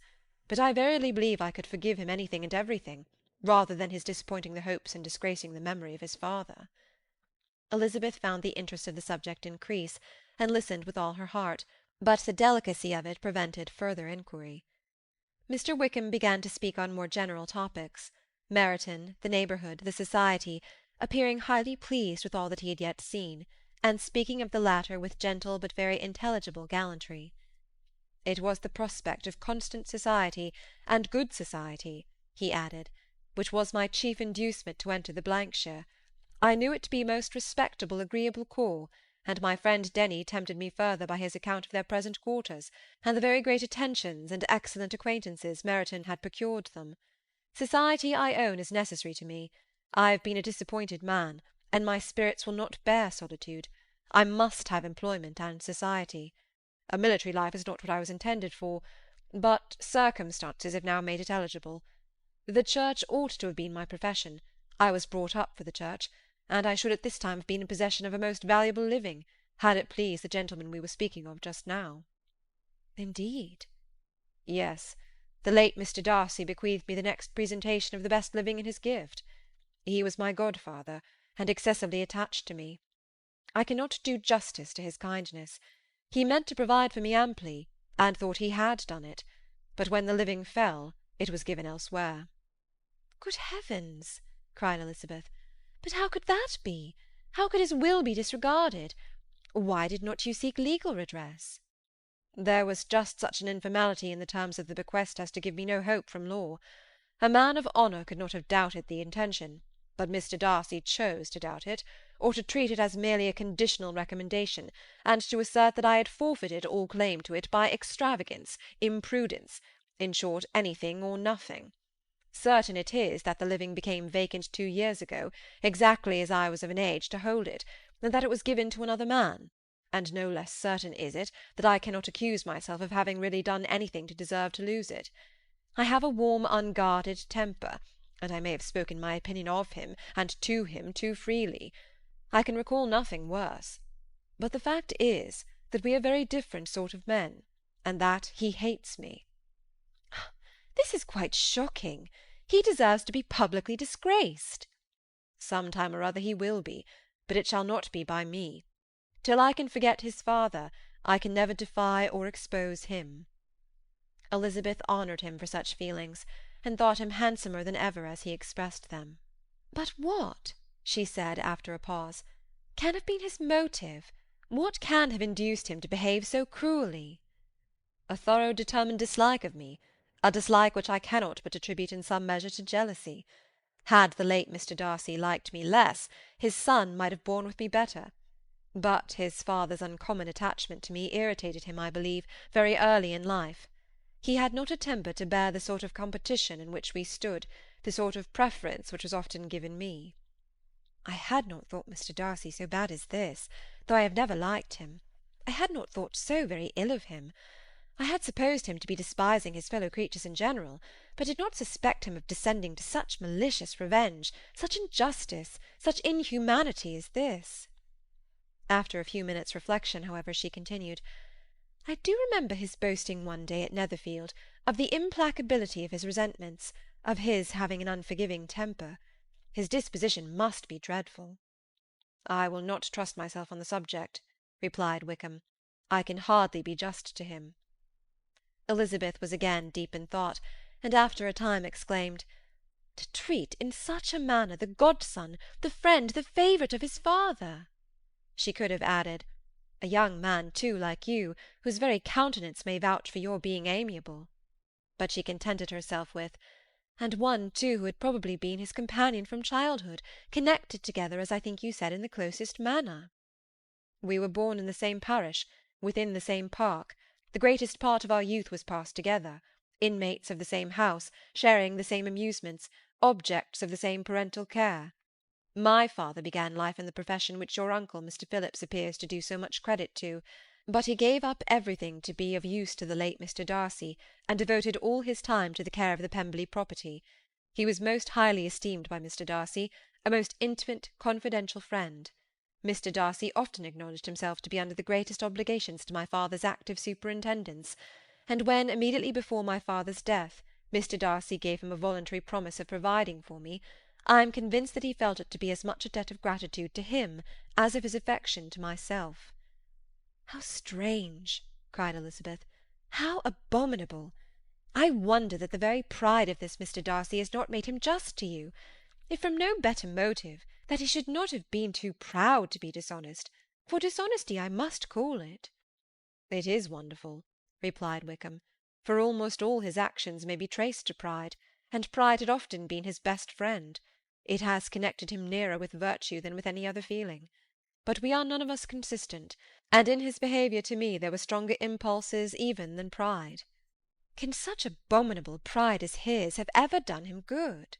but I verily believe I could forgive him anything and everything, rather than his disappointing the hopes and disgracing the memory of his father." Elizabeth found the interest of the subject increase, and listened with all her heart, but the delicacy of it prevented further inquiry. Mr. Wickham began to speak on more general topics, Meryton, the neighbourhood, the society, appearing highly pleased with all that he had yet seen, and speaking of the latter with gentle but very intelligible gallantry. "It was the prospect of constant society, and good society," he added, "which was my chief inducement to enter the shire. I knew it to be a most respectable, agreeable corps, and my friend Denny tempted me further by his account of their present quarters, and the very great attentions and excellent acquaintances Meryton had procured them. Society, I own, is necessary to me. I have been a disappointed man, and my spirits will not bear solitude. I must have employment and society. A military life is not what I was intended for, but circumstances have now made it eligible. The church ought to have been my profession. I was brought up for the church, and I should at this time have been in possession of a most valuable living, had it pleased the gentleman we were speaking of just now." "Indeed?" "Yes. The late Mr. Darcy bequeathed me the next presentation of the best living in his gift. He was my godfather, and excessively attached to me. I cannot do justice to his kindness. He meant to provide for me amply, and thought he had done it, but when the living fell, it was given elsewhere." "Good heavens!" cried Elizabeth. "But how could that be? How could his will be disregarded? Why did not you seek legal redress?" "There was just such an informality in the terms of the bequest as to give me no hope from law. A man of honour could not have doubted the intention, but Mr. Darcy chose to doubt it, or to treat it as merely a conditional recommendation, and to assert that I had forfeited all claim to it by extravagance, imprudence, in short, anything or nothing. Certain it is that the living became vacant 2 years ago, exactly as I was of an age to hold it, and that it was given to another man, and no less certain is it that I cannot accuse myself of having really done anything to deserve to lose it. I have a warm, unguarded temper, and I may have spoken my opinion of him and to him too freely. I can recall nothing worse. But the fact is that we are very different sort of men, and that he hates me." "This is quite shocking. He deserves to be publicly disgraced." "Some time or other he will be, but it shall not be by me. Till I can forget his father, I can never defy or expose him." Elizabeth honoured him for such feelings, and thought him handsomer than ever as he expressed them. "But what," she said after a pause, "can have been his motive? What can have induced him to behave so cruelly?" "A thorough determined dislike of me, a dislike which I cannot but attribute in some measure to jealousy. Had the late Mr. Darcy liked me less, his son might have borne with me better. But his father's uncommon attachment to me irritated him, I believe, very early in life. He had not a temper to bear the sort of competition in which we stood, the sort of preference which was often given me." "I had not thought Mr. Darcy so bad as this, though I have never liked him. I had not thought so very ill of him. I had supposed him to be despising his fellow creatures in general, but did not suspect him of descending to such malicious revenge, such injustice, such inhumanity as this." After a few minutes' reflection, however, she continued, "I do remember his boasting one day at Netherfield of the implacability of his resentments, of his having an unforgiving temper. His disposition must be dreadful." "I will not trust myself on the subject," replied Wickham. "I can hardly be just to him." Elizabeth was again deep in thought, and after a time exclaimed, "To treat in such a manner the godson, the friend, the favourite of his father!" She could have added, "A young man, too, like you, whose very countenance may vouch for your being amiable." But she contented herself with, "And one, too, who had probably been his companion from childhood, connected together, as I think you said, in the closest manner." "We were born in the same parish, within the same park. The greatest part of our youth was passed together, inmates of the same house, sharing the same amusements, objects of the same parental care. My father began life in the profession which your uncle, Mr. Phillips, appears to do so much credit to, but he gave up everything to be of use to the late Mr. Darcy, and devoted all his time to the care of the Pemberley property. He was most highly esteemed by Mr. Darcy, a most intimate, confidential friend. Mr. Darcy often acknowledged himself to be under the greatest obligations to my father's active superintendence, and when, immediately before my father's death, Mr. Darcy gave him a voluntary promise of providing for me, I am convinced that he felt it to be as much a debt of gratitude to him as of his affection to myself." "How strange!" cried Elizabeth. "How abominable! I wonder that the very pride of this Mr. Darcy has not made him just to you. If from no better motive, that he should not have been too proud to be dishonest, for dishonesty I must call it." "It is wonderful," replied Wickham, "for almost all his actions may be traced to pride, and pride had often been his best friend. It has connected him nearer with virtue than with any other feeling. But we are none of us consistent, and in his behaviour to me there were stronger impulses even than pride." "Can such abominable pride as his have ever done him good?"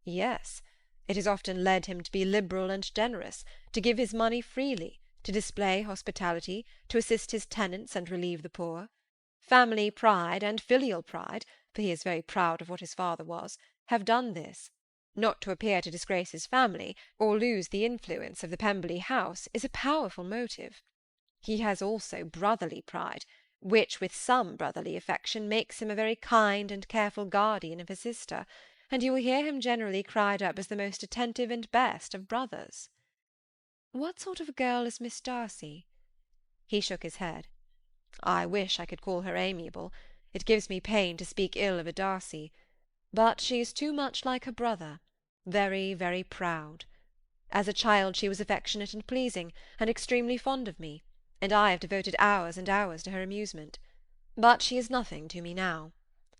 "Yes. It has often led him to be liberal and generous, to give his money freely, to display hospitality, to assist his tenants and relieve the poor. Family pride and filial pride, for he is very proud of what his father was, have done this. Not to appear to disgrace his family, or lose the influence of the Pemberley house, is a powerful motive. He has also brotherly pride, which with some brotherly affection makes him a very kind and careful guardian of his sister, and you will hear him generally cried up as the most attentive and best of brothers." What sort of a girl is Miss Darcy?" He shook his head. "I wish I could call her amiable. It gives me pain to speak ill of a Darcy. But she is too much like her brother, very, very proud. As a child she was affectionate and pleasing, and extremely fond of me, and I have devoted hours and hours to her amusement. But she is nothing to me now.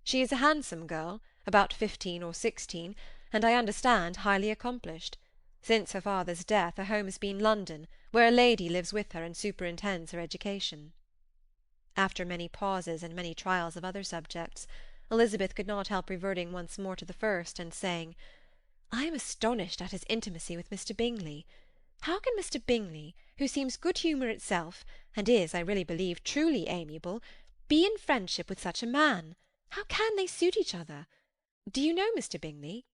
She is a handsome girl, about 15 or 16, and I understand highly accomplished. Since her father's death her home has been London, where a lady lives with her and superintends her education." After many pauses and many trials of other subjects, Elizabeth could not help reverting once more to the first, and saying, "I am astonished at his intimacy with Mr. Bingley. How can Mr. Bingley, who seems good humour itself, and is, I really believe, truly amiable, be in friendship with such a man? How can they suit each other? Do you know Mr. Bingley?"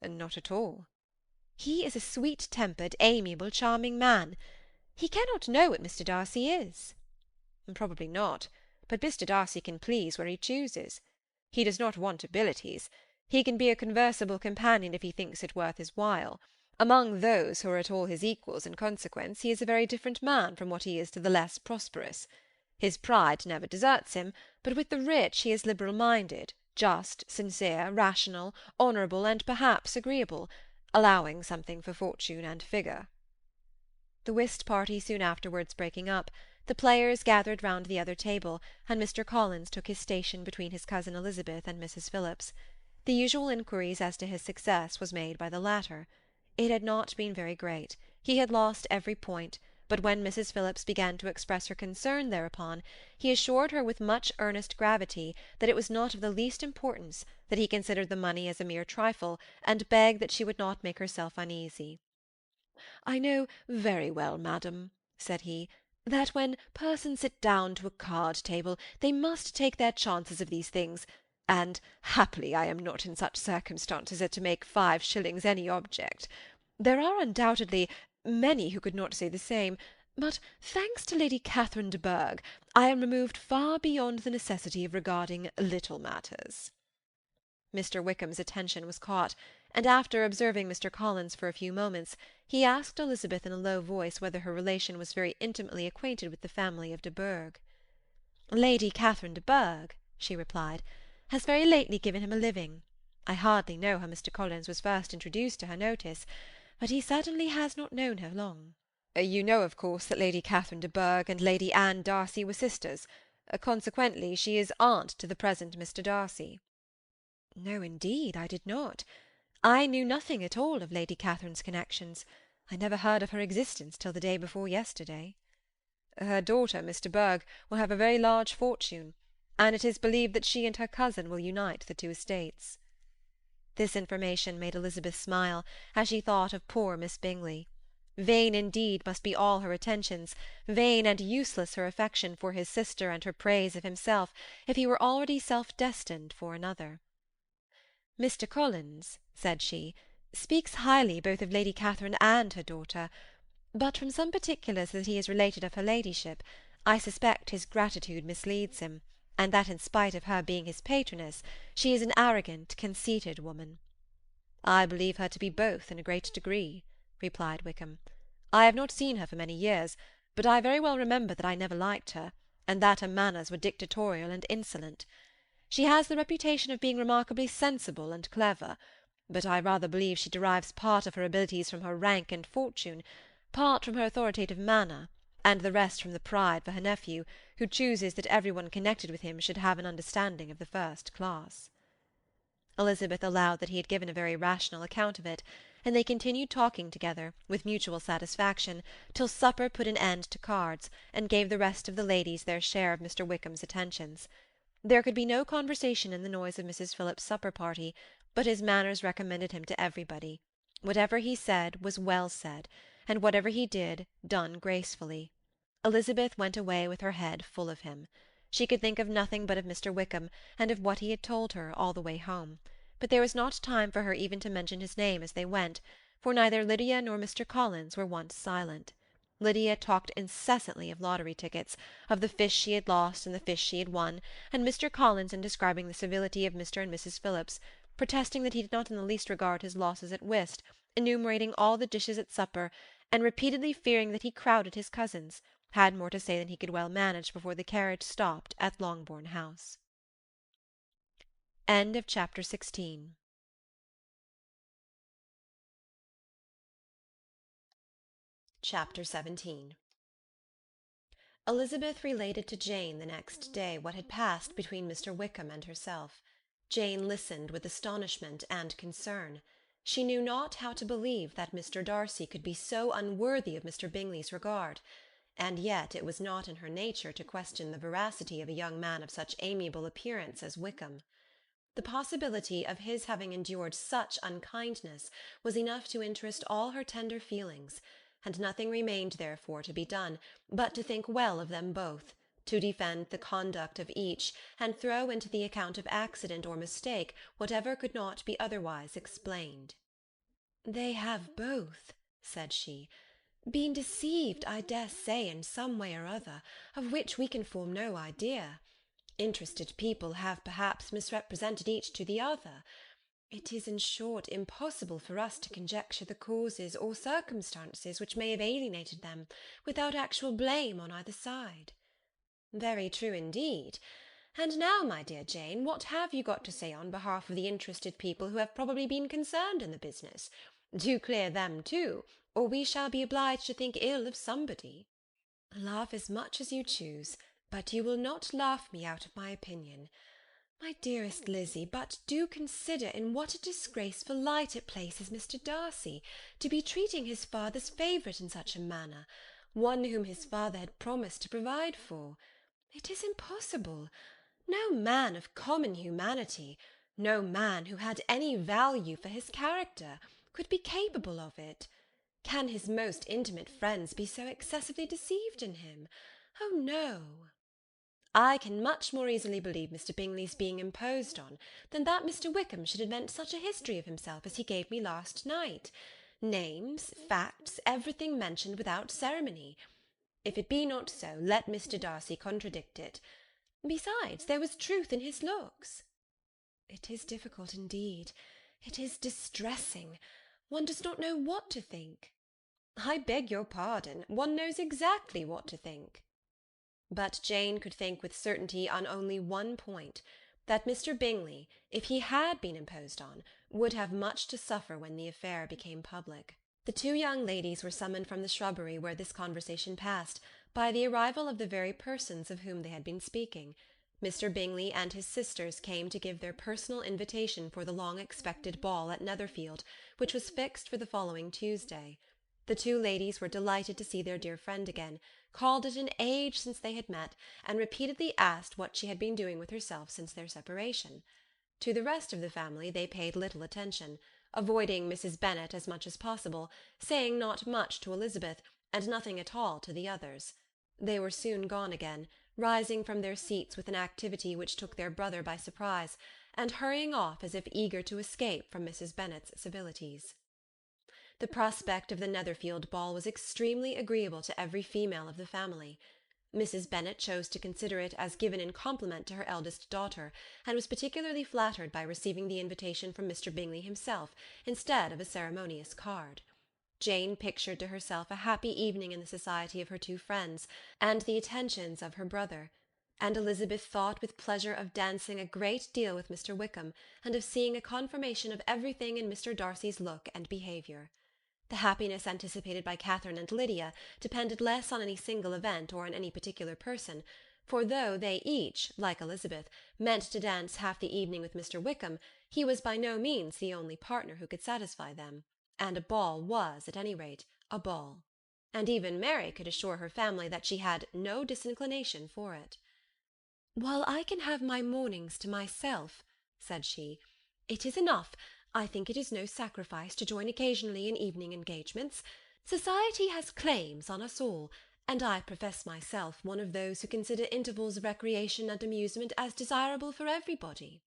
"Not at all." "He is a sweet-tempered, amiable, charming man. He cannot know what Mr. Darcy is." "Probably not, but Mr. Darcy can please where he chooses. He does not want abilities. He can be a conversable companion if he thinks it worth his while. Among those who are at all his equals in consequence, he is a very different man from what he is to the less prosperous. His pride never deserts him, but with the rich he is liberal-minded, just, sincere, rational, honourable, and perhaps agreeable, allowing something for fortune and figure." The whist party soon afterwards breaking up, the players gathered round the other table, and Mr. Collins took his station between his cousin Elizabeth and Mrs. Phillips. The usual inquiries as to his success was made by the latter. It had not been very great. He had lost every point, but when Mrs. Phillips began to express her concern thereupon, he assured her with much earnest gravity that it was not of the least importance, that he considered the money as a mere trifle, and begged that she would not make herself uneasy. "I know very well, madam," said he, "that when persons sit down to a card-table they must take their chances of these things, and happily I am not in such circumstances as to make 5 shillings any object. There are undoubtedly many who could not say the same, but, thanks to Lady Catherine de Bourgh, I am removed far beyond the necessity of regarding little matters." Mr. Wickham's attention was caught, and after observing Mr. Collins for a few moments, he asked Elizabeth in a low voice whether her relation was very intimately acquainted with the family of de Bourgh. "Lady Catherine de Bourgh," she replied, "has very lately given him a living. I hardly know how Mr. Collins was first introduced to her notice, but he certainly has not known her long." "You know, of course, that Lady Catherine de Bourgh and Lady Anne Darcy were sisters. Consequently, she is aunt to the present Mr. Darcy." "No, indeed, I did not. I knew nothing at all of Lady Catherine's connections. I never heard of her existence till the day before yesterday." "Her daughter, Miss de Bourgh, will have a very large fortune, and it is believed that she and her cousin will unite the 2 estates." This information made Elizabeth smile, as she thought of poor Miss Bingley. Vain indeed must be all her attentions, vain and useless her affection for his sister and her praise of himself, if he were already self-destined for another. "Mr. Collins," said she, "speaks highly both of Lady Catherine and her daughter, but from some particulars that he has related of her ladyship, I suspect his gratitude misleads him, and that in spite of her being his patroness, she is an arrogant, conceited woman." "I believe her to be both in a great degree," replied Wickham. "I have not seen her for many years, but I very well remember that I never liked her, and that her manners were dictatorial and insolent. She has the reputation of being remarkably sensible and clever, but I rather believe she derives part of her abilities from her rank and fortune, part from her authoritative manner, and the rest from the pride for her nephew, who chooses that every one connected with him should have an understanding of the first class." Elizabeth allowed that he had given a very rational account of it, and they continued talking together, with mutual satisfaction, till supper put an end to cards, and gave the rest of the ladies their share of Mr. Wickham's attentions. There could be no conversation in the noise of Mrs. Phillips's supper-party, but his manners recommended him to everybody. Whatever he said was well said, and whatever he did, done gracefully. Elizabeth went away with her head full of him. She could think of nothing but of Mr. Wickham, and of what he had told her, all the way home, but there was not time for her even to mention his name as they went, for neither Lydia nor Mr. Collins were once silent. Lydia talked incessantly of lottery tickets, of the fish she had lost and the fish she had won, and Mr. Collins in describing the civility of Mr. and Mrs. Phillips, protesting that he did not in the least regard his losses at whist, enumerating all the dishes at supper, and repeatedly fearing that he crowded his cousins, had more to say than he could well manage before the carriage stopped at Longbourn House. Chapter 17. Elizabeth related to Jane the next day what had passed between Mr. Wickham and herself. Jane listened with astonishment and concern. She knew not how to believe that Mr. Darcy could be so unworthy of Mr. Bingley's regard, and yet it was not in her nature to question the veracity of a young man of such amiable appearance as Wickham. The possibility of his having endured such unkindness was enough to interest all her tender feelings, and nothing remained therefore to be done but to think well of them both, to defend the conduct of each, and throw into the account of accident or mistake whatever could not be otherwise explained. "They have both," said she, "been deceived, I dare say, in some way or other, of which we can form no idea. Interested people have perhaps misrepresented each to the other. It is, in short, impossible for us to conjecture the causes or circumstances which may have alienated them, without actual blame on either side." "Very true indeed. And now, my dear Jane, what have you got to say on behalf of the interested people who have probably been concerned in the business? Do clear them too, or we shall be obliged to think ill of somebody." "Laugh as much as you choose, but you will not laugh me out of my opinion. My dearest Lizzy, but do consider in what a disgraceful light it places Mr. Darcy, to be treating his father's favourite in such a manner, one whom his father had promised to provide for. It is impossible. No man of common humanity, no man who had any value for his character, could be capable of it. Can his most intimate friends be so excessively deceived in him? Oh, no! I can much more easily believe Mr. Bingley's being imposed on, than that Mr. Wickham should invent such a history of himself as he gave me last night. Names, facts, everything mentioned without ceremony. If it be not so, let Mr. Darcy contradict it. Besides, there was truth in his looks." "It is difficult indeed. It is distressing. One does not know what to think." "I beg your pardon. One knows exactly what to think." But Jane could think with certainty on only one point, that Mr. Bingley, if he had been imposed on, would have much to suffer when the affair became public. The two young ladies were summoned from the shrubbery where this conversation passed, by the arrival of the very persons of whom they had been speaking. Mr. Bingley and his sisters came to give their personal invitation for the long-expected ball at Netherfield, which was fixed for the following Tuesday. The two ladies were delighted to see their dear friend again, called it an age since they had met, and repeatedly asked what she had been doing with herself since their separation. To the rest of the family they paid little attention, avoiding Mrs. Bennet as much as possible, saying not much to Elizabeth, and nothing at all to the others. They were soon gone again, rising from their seats with an activity which took their brother by surprise, and hurrying off as if eager to escape from Mrs. Bennet's civilities. The prospect of the Netherfield ball was extremely agreeable to every female of the family. Mrs. Bennet chose to consider it as given in compliment to her eldest daughter, and was particularly flattered by receiving the invitation from Mr. Bingley himself, instead of a ceremonious card. Jane pictured to herself a happy evening in the society of her two friends, and the attentions of her brother, and Elizabeth thought with pleasure of dancing a great deal with Mr. Wickham, and of seeing a confirmation of everything in Mr. Darcy's look and behaviour. The happiness anticipated by Catherine and Lydia depended less on any single event or on any particular person, for though they each, like Elizabeth, meant to dance half the evening with Mr. Wickham, he was by no means the only partner who could satisfy them, and a ball was, at any rate, a ball. And even Mary could assure her family that she had no disinclination for it. "While I can have my mornings to myself," said she, "it is enough. I think it is no sacrifice to join occasionally in evening engagements. Society has claims on us all, and I profess myself one of those who consider intervals of recreation and amusement as desirable for everybody."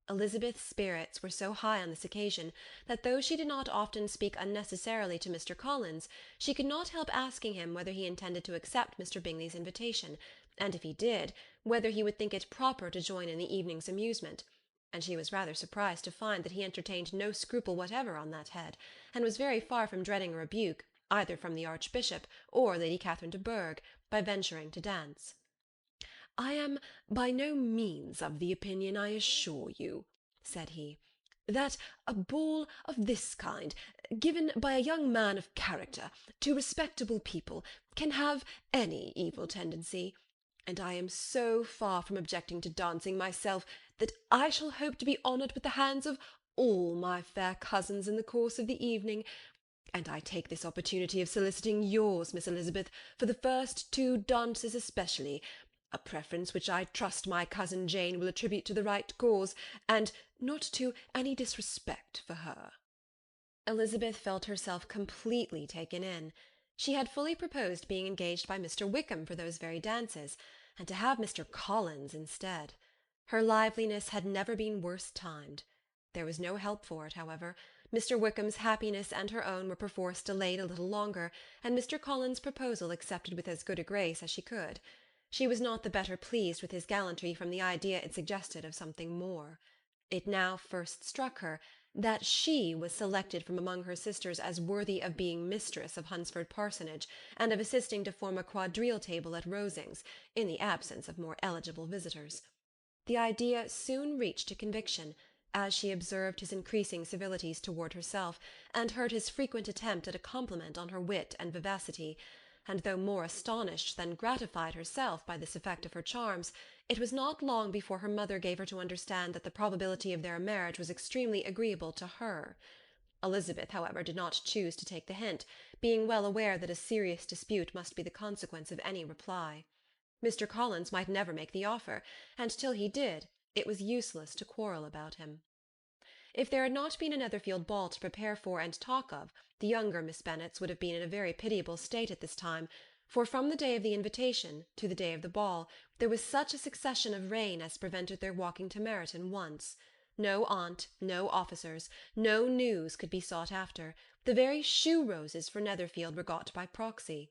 Elizabeth's spirits were so high on this occasion, that though she did not often speak unnecessarily to Mr. Collins, she could not help asking him whether he intended to accept Mr. Bingley's invitation, and if he did, whether he would think it proper to join in the evening's amusement, and she was rather surprised to find that he entertained no scruple whatever on that head, and was very far from dreading a rebuke, either from the Archbishop or Lady Catherine de Bourgh, by venturing to dance. "I am by no means of the opinion, I assure you," said he, "that a ball of this kind, given by a young man of character to respectable people, can have any evil tendency, and I am so far from objecting to dancing myself, that I shall hope to be honoured with the hands of all my fair cousins in the course of the evening, and I take this opportunity of soliciting yours, Miss Elizabeth, for the first 2 dances especially, a preference which I trust my cousin Jane will attribute to the right cause, and not to any disrespect for her." Elizabeth felt herself completely taken in. She had fully proposed being engaged by Mr. Wickham for those very dances, and to have Mr. Collins instead. Her liveliness had never been worse timed. There was no help for it, however. Mr. Wickham's happiness and her own were perforce delayed a little longer, and Mr. Collins' proposal accepted with as good a grace as she could. She was not the better pleased with his gallantry from the idea it suggested of something more. It now first struck her that she was selected from among her sisters as worthy of being mistress of Hunsford Parsonage, and of assisting to form a quadrille table at Rosings, in the absence of more eligible visitors. The idea soon reached a conviction, as she observed his increasing civilities toward herself, and heard his frequent attempt at a compliment on her wit and vivacity, and though more astonished than gratified herself by this effect of her charms, it was not long before her mother gave her to understand that the probability of their marriage was extremely agreeable to her. Elizabeth, however, did not choose to take the hint, being well aware that a serious dispute must be the consequence of any reply. Mr. Collins might never make the offer, and till he did, it was useless to quarrel about him. If there had not been a Netherfield ball to prepare for and talk of, the younger Miss Bennets would have been in a very pitiable state at this time, for from the day of the invitation to the day of the ball there was such a succession of rain as prevented their walking to Meryton once. No aunt, no officers, no news could be sought after. The very shoe-roses for Netherfield were got by proxy.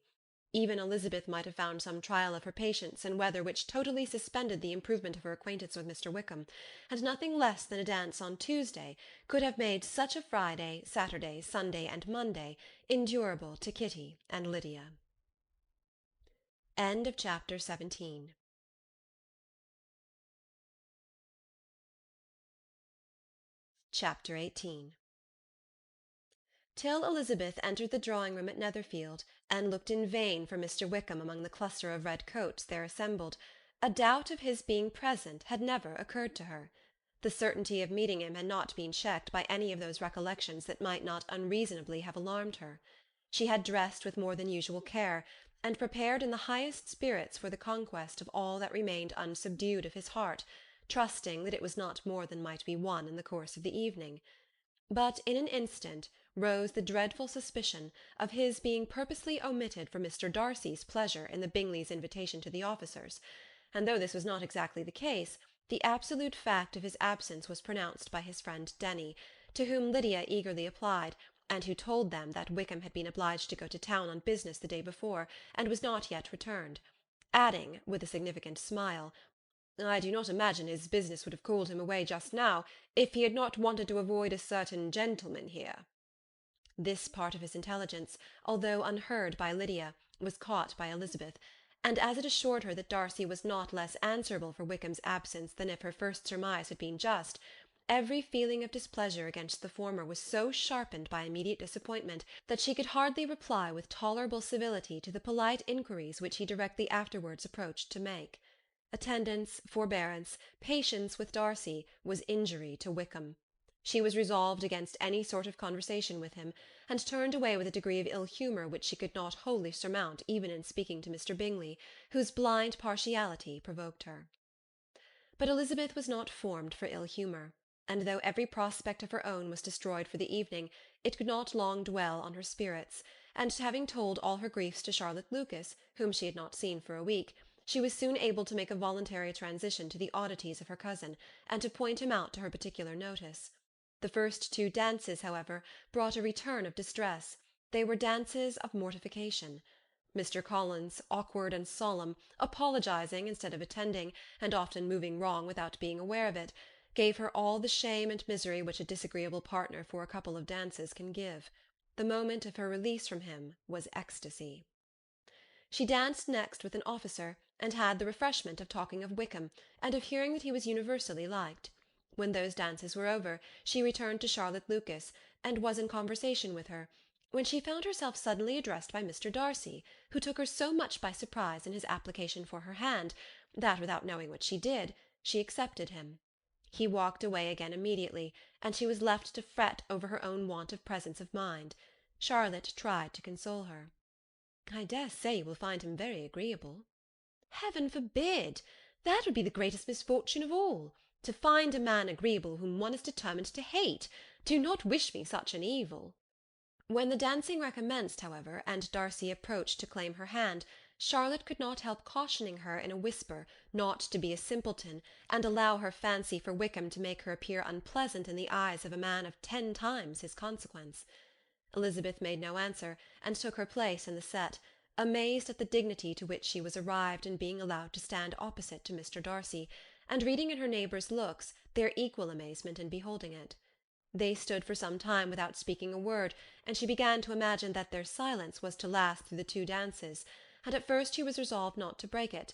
Even Elizabeth might have found some trial of her patience in weather which totally suspended the improvement of her acquaintance with Mr. Wickham, and nothing less than a dance on Tuesday could have made such a Friday, Saturday, Sunday, and Monday endurable to Kitty and Lydia. End of chapter 17. Chapter 18. Till Elizabeth entered the drawing-room at Netherfield, and looked in vain for Mr. Wickham among the cluster of red coats there assembled, a doubt of his being present had never occurred to her. The certainty of meeting him had not been checked by any of those recollections that might not unreasonably have alarmed her. She had dressed with more than usual care, and prepared in the highest spirits for the conquest of all that remained unsubdued of his heart, trusting that it was not more than might be won in the course of the evening. But in an instant rose the dreadful suspicion of his being purposely omitted for Mr. Darcy's pleasure in the Bingleys' invitation to the officers, and though this was not exactly the case, the absolute fact of his absence was pronounced by his friend Denny, to whom Lydia eagerly applied, and who told them that Wickham had been obliged to go to town on business the day before, and was not yet returned, adding, with a significant smile, "I do not imagine his business would have called him away just now, if he had not wanted to avoid a certain gentleman here." This part of his intelligence, although unheard by Lydia, was caught by Elizabeth, and as it assured her that Darcy was not less answerable for Wickham's absence than if her first surmise had been just, every feeling of displeasure against the former was so sharpened by immediate disappointment that she could hardly reply with tolerable civility to the polite inquiries which he directly afterwards approached to make. Attendance, forbearance, patience with Darcy, was injury to Wickham. She was resolved against any sort of conversation with him, and turned away with a degree of ill-humour which she could not wholly surmount even in speaking to Mr. Bingley, whose blind partiality provoked her. But Elizabeth was not formed for ill-humour, and though every prospect of her own was destroyed for the evening, it could not long dwell on her spirits, and having told all her griefs to Charlotte Lucas, whom she had not seen for a week, she was soon able to make a voluntary transition to the oddities of her cousin, and to point him out to her particular notice. The first 2 dances, however, brought a return of distress. They were dances of mortification. Mr. Collins, awkward and solemn, apologizing instead of attending, and often moving wrong without being aware of it, gave her all the shame and misery which a disagreeable partner for a couple of dances can give. The moment of her release from him was ecstasy. She danced next with an officer, and had the refreshment of talking of Wickham, and of hearing that he was universally liked. When those dances were over, she returned to Charlotte Lucas, and was in conversation with her, when she found herself suddenly addressed by Mr. Darcy, who took her so much by surprise in his application for her hand, that, without knowing what she did, she accepted him. He walked away again immediately, and she was left to fret over her own want of presence of mind. Charlotte tried to console her. "I dare say you will find him very agreeable." "Heaven forbid! That would be the greatest misfortune of all, to find a man agreeable whom one is determined to hate. Do not wish me such an evil." When the dancing recommenced, however, and Darcy approached to claim her hand, Charlotte could not help cautioning her in a whisper not to be a simpleton, and allow her fancy for Wickham to make her appear unpleasant in the eyes of a man of 10 times his consequence. Elizabeth made no answer, and took her place in the set, amazed at the dignity to which she was arrived in being allowed to stand opposite to Mr. Darcy, and reading in her neighbours' looks their equal amazement in beholding it. They stood for some time without speaking a word, and she began to imagine that their silence was to last through the 2 dances, and at first she was resolved not to break it,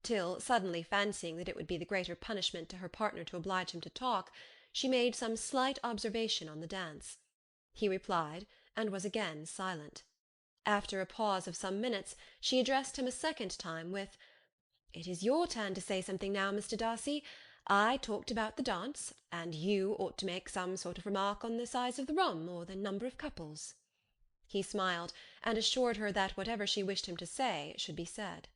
till, suddenly fancying that it would be the greater punishment to her partner to oblige him to talk, she made some slight observation on the dance. He replied, and was again silent. After a pause of some minutes, she addressed him a second time with, "It is your turn to say something now, Mr. Darcy. I talked about the dance, and you ought to make some sort of remark on the size of the room, or the number of couples." He smiled, and assured her that whatever she wished him to say should be said.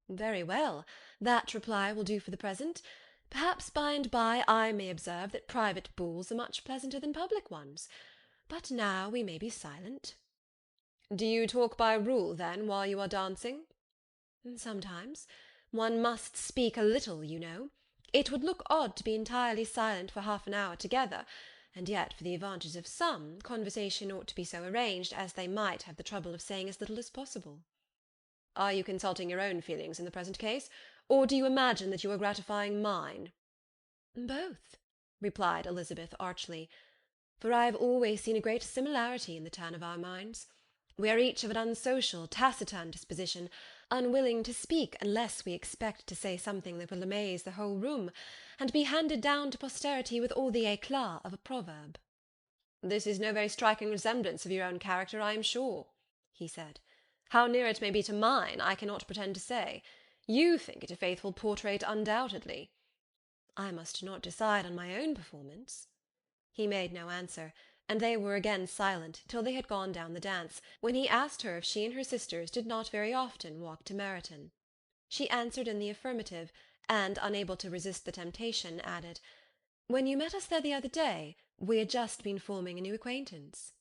"Very well, that reply will do for the present. Perhaps by and by I may observe that private balls are much pleasanter than public ones. But now we may be silent." "Do you talk by rule, then, while you are dancing?" "Sometimes. One must speak a little, you know. It would look odd to be entirely silent for half an hour together, and yet for the advantage of some, conversation ought to be so arranged as they might have the trouble of saying as little as possible." "Are you consulting your own feelings in the present case, or do you imagine that you are gratifying mine?" "Both," replied Elizabeth archly, "for I have always seen a great similarity in the turn of our minds. We are each of an unsocial, taciturn disposition, unwilling to speak unless we expect to say something that will amaze the whole room, and be handed down to posterity with all the éclat of a proverb." "This is no very striking resemblance of your own character, I am sure," he said. "How near it may be to mine, I cannot pretend to say. You think it a faithful portrait, undoubtedly." "I must not decide on my own performance." He made no answer, and they were again silent till they had gone down the dance, when he asked her if she and her sisters did not very often walk to Meryton. She answered in the affirmative, and, unable to resist the temptation, added, "When you met us there the other day, we had just been forming a new acquaintance."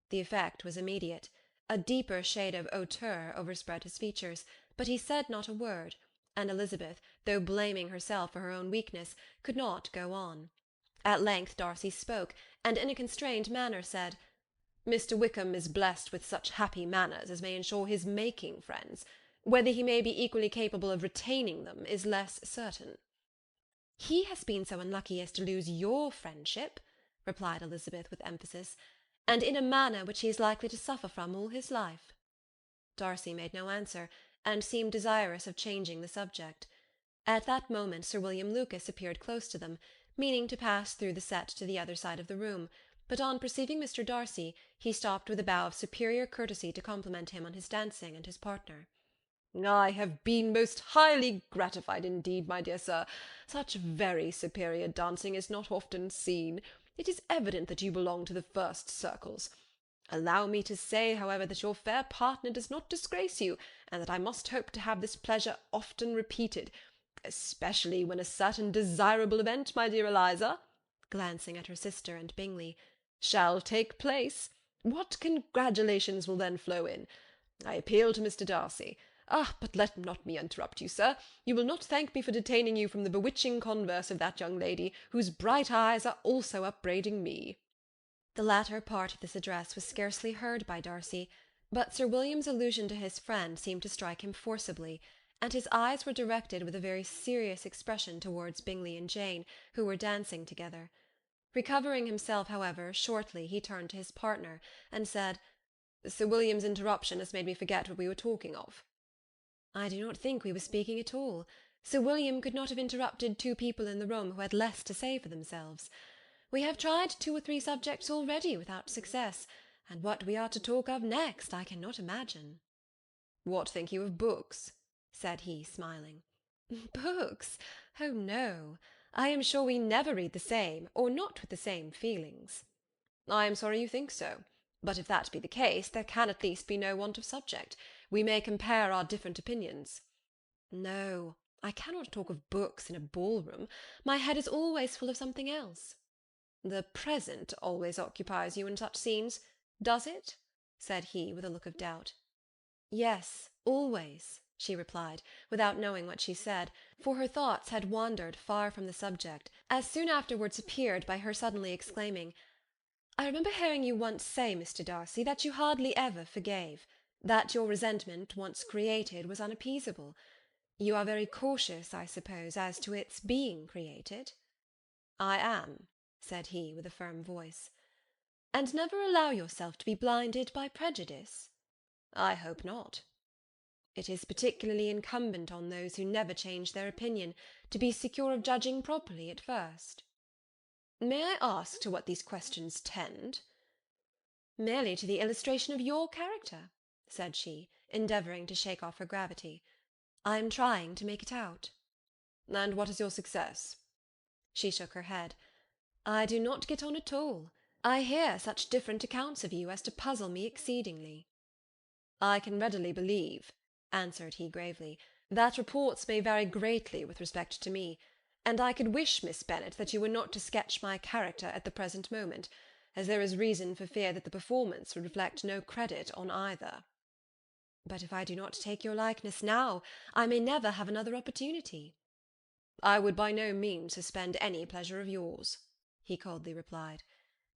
The effect was immediate. A deeper shade of hauteur overspread his features, but he said not a word, and Elizabeth, though blaming herself for her own weakness, could not go on. At length Darcy spoke, and in a constrained manner said, "Mr. Wickham is blessed with such happy manners as may ensure his making friends. Whether he may be equally capable of retaining them is less certain." "He has been so unlucky as to lose your friendship," replied Elizabeth with emphasis, "and in a manner which he is likely to suffer from all his life." Darcy made no answer, and seemed desirous of changing the subject. At that moment Sir William Lucas appeared close to them, meaning to pass through the set to the other side of the room, but on perceiving Mr. Darcy, he stopped with a bow of superior courtesy to compliment him on his dancing and his partner. "I have been most highly gratified indeed, my dear sir. Such very superior dancing is not often seen. It is evident that you belong to the first circles. Allow me to say, however, that your fair partner does not disgrace you, and that I must hope to have this pleasure often repeated, especially when a certain desirable event, my dear Eliza," glancing at her sister and Bingley, "shall take place. What congratulations will then flow in! I appeal to Mr. Darcy. But let not me interrupt you, sir. You will not thank me for detaining you from the bewitching converse of that young lady, whose bright eyes are also upbraiding me." The latter part of this address was scarcely heard by Darcy, but Sir William's allusion to his friend seemed to strike him forcibly, and his eyes were directed with a very serious expression towards Bingley and Jane, who were dancing together. Recovering himself, however, shortly, he turned to his partner, and said, "Sir William's interruption has made me forget what we were talking of." "I do not think we were speaking at all. Sir William could not have interrupted two people in the room who had less to say for themselves. We have tried 2 or 3 subjects already without success, and what we are to talk of next I cannot imagine." "What think you of books?" said he, smiling. "Books? Oh, no. I am sure we never read the same, or not with the same feelings." "I am sorry you think so. But if that be the case, there can at least be no want of subject. We may compare our different opinions." "No, I cannot talk of books in a ball-room. My head is always full of something else." "The present always occupies you in such scenes, does it?" said he, with a look of doubt. "Yes, always," she replied, without knowing what she said, for her thoughts had wandered far from the subject, as soon afterwards appeared by her suddenly exclaiming, "I remember hearing you once say, Mr. Darcy, that you hardly ever forgave, that your resentment, once created, was unappeasable. You are very cautious, I suppose, as to its being created?" "I am," said he, with a firm voice. "And never allow yourself to be blinded by prejudice?" "I hope not." "It is particularly incumbent on those who never change their opinion, to be secure of judging properly at first." "May I ask to what these questions tend?" "Merely to the illustration of your character," said she, endeavouring to shake off her gravity. "I am trying to make it out." "And what is your success?" She shook her head. "I do not get on at all. I hear such different accounts of you as to puzzle me exceedingly." "I can readily believe," answered he gravely, "that reports may vary greatly with respect to me, and I could wish, Miss Bennet, that you were not to sketch my character at the present moment, as there is reason for fear that the performance would reflect no credit on either." "But if I do not take your likeness now, I may never have another opportunity." "I would by no means suspend any pleasure of yours," he coldly replied.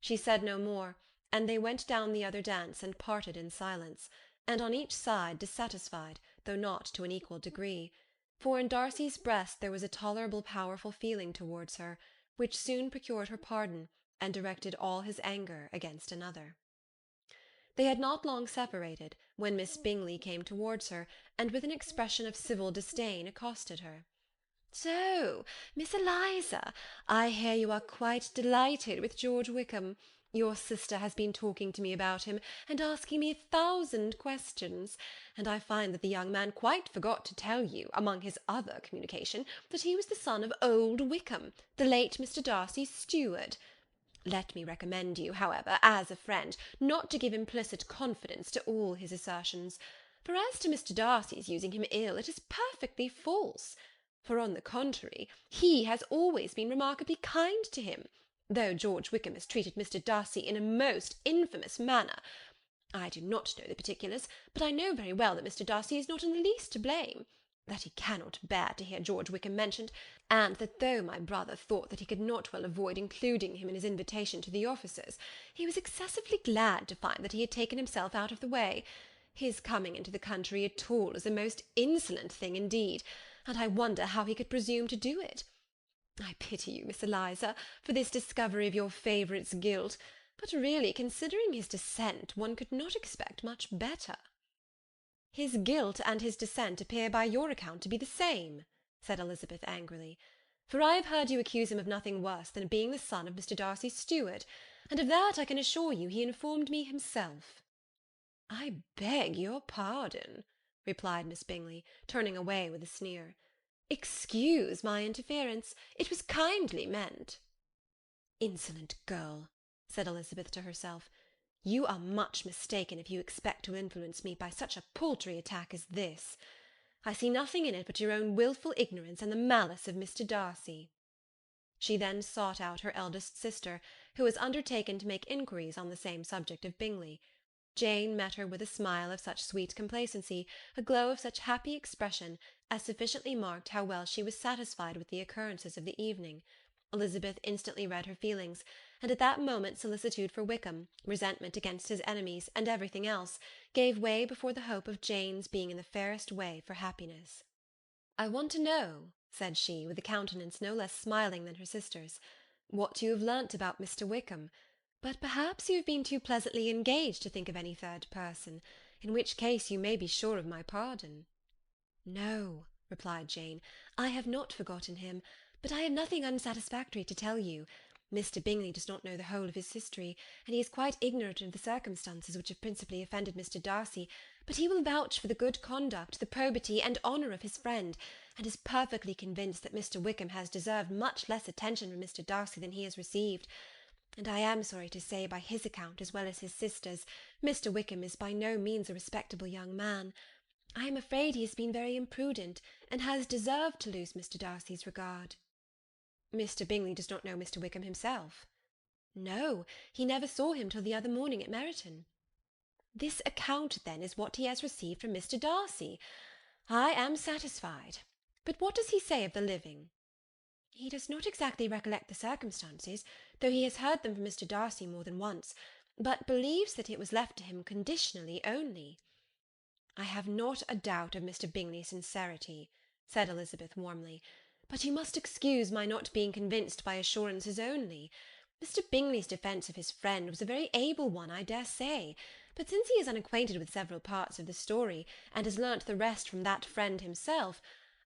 She said no more, and they went down the other dance and parted in silence, and on each side dissatisfied, though not to an equal degree, for in Darcy's breast there was a tolerable powerful feeling towards her, which soon procured her pardon, and directed all his anger against another. They had not long separated, when Miss Bingley came towards her, and with an expression of civil disdain accosted her. "So, Miss Eliza, I hear you are quite delighted with George Wickham. Your sister has been talking to me about him, and asking me 1,000 questions, and I find that the young man quite forgot to tell you, among his other communication, that he was the son of old Wickham, the late Mr. Darcy's steward. Let me recommend you, however, as a friend, not to give implicit confidence to all his assertions, for as to Mr. Darcy's using him ill, it is perfectly false, for on the contrary, he has always been remarkably kind to him, though George Wickham has treated Mr. Darcy in a most infamous manner. I do not know the particulars, but I know very well that Mr. Darcy is not in the least to blame, that he cannot bear to hear George Wickham mentioned, and that though my brother thought that he could not well avoid including him in his invitation to the officers, he was excessively glad to find that he had taken himself out of the way. His coming into the country at all is a most insolent thing indeed, and I wonder how he could presume to do it. I pity you, Miss Eliza, for this discovery of your favourite's guilt, but really, considering his descent, one could not expect much better." "His guilt and his descent appear by your account to be the same," said Elizabeth angrily, "for I have heard you accuse him of nothing worse than being the son of Mr. Darcy's steward, and of that I can assure you he informed me himself." "I beg your pardon," replied Miss Bingley, turning away with a sneer. "Excuse my interference. It was kindly meant." "Insolent girl," said Elizabeth to herself, "you are much mistaken if you expect to influence me by such a paltry attack as this. I see nothing in it but your own wilful ignorance and the malice of Mr. Darcy." She then sought out her eldest sister, who was undertaken to make inquiries on the same subject of Bingley. Jane met her with a smile of such sweet complacency, a glow of such happy expression, as sufficiently marked how well she was satisfied with the occurrences of the evening. Elizabeth instantly read her feelings, and at that moment solicitude for Wickham, resentment against his enemies, and everything else, gave way before the hope of Jane's being in the fairest way for happiness. "I want to know," said she, with a countenance no less smiling than her sister's, what you have learnt about Mr. Wickham, but perhaps you have been too pleasantly engaged to think of any third person, in which case you may be sure of my pardon." "No," replied Jane, "I have not forgotten him, but I have nothing unsatisfactory to tell you. Mr. Bingley does not know the whole of his history, and he is quite ignorant of the circumstances which have principally offended Mr. Darcy, but he will vouch for the good conduct, the probity, and honour of his friend, and is perfectly convinced that Mr. Wickham has deserved much less attention from Mr. Darcy than he has received. And I am sorry to say, by his account as well as his sister's, Mr. Wickham is by no means a respectable young man. I am afraid he has been very imprudent, and has deserved to lose Mr. Darcy's regard." "Mr. Bingley does not know Mr. Wickham himself?" "No, he never saw him till the other morning at Meryton." "This account, then, is what he has received from Mr. Darcy. I am satisfied. But what does he say of the living?" "He does not exactly recollect the circumstances, though he has heard them from Mr. Darcy more than once, but believes that it was left to him conditionally only." "I have not a doubt of Mr. Bingley's sincerity," said Elizabeth warmly, "but you must excuse my not being convinced by assurances only. Mr. Bingley's defence of his friend was a very able one, I dare say, but since he is unacquainted with several parts of the story, and has learnt the rest from that friend himself,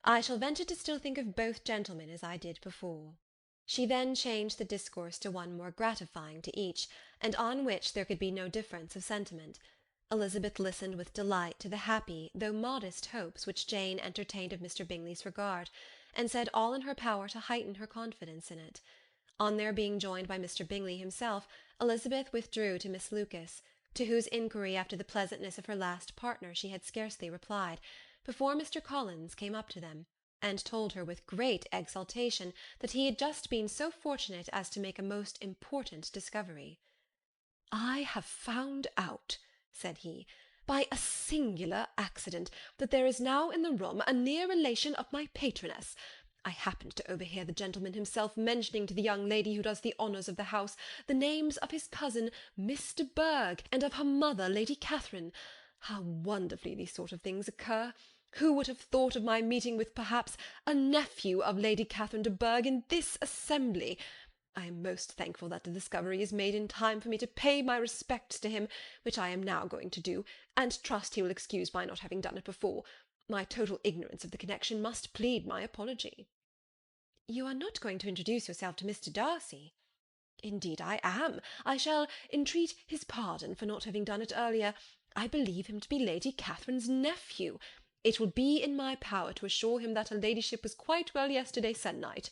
I shall venture to still think of both gentlemen as I did before." She then changed the discourse to one more gratifying to each, and on which there could be no difference of sentiment. Elizabeth listened with delight to the happy, though modest hopes which Jane entertained of Mr. Bingley's regard, and said all in her power to heighten her confidence in it. On their being joined by Mr. Bingley himself, Elizabeth withdrew to Miss Lucas, to whose inquiry after the pleasantness of her last partner she had scarcely replied, before Mr. Collins came up to them, and told her with great exultation that he had just been so fortunate as to make a most important discovery. "I have found out," said he, "by a singular accident, that there is now in the room a near relation of my patroness. I happened to overhear the gentleman himself mentioning to the young lady who does the honours of the house the names of his cousin, Mr. Berg, and of her mother, Lady Catherine. How wonderfully these sort of things occur! Who would have thought of my meeting with, perhaps, a nephew of Lady Catherine de Bourgh in this assembly? I am most thankful that the discovery is made in time for me to pay my respects to him, which I am now going to do, and trust he will excuse my not having done it before. My total ignorance of the connection must plead my apology." "You are not going to introduce yourself to Mr. Darcy?" "Indeed I am. I shall entreat his pardon for not having done it earlier. I believe him to be Lady Catherine's nephew. It will be in my power to assure him that her ladyship was quite well yesterday se'nnight."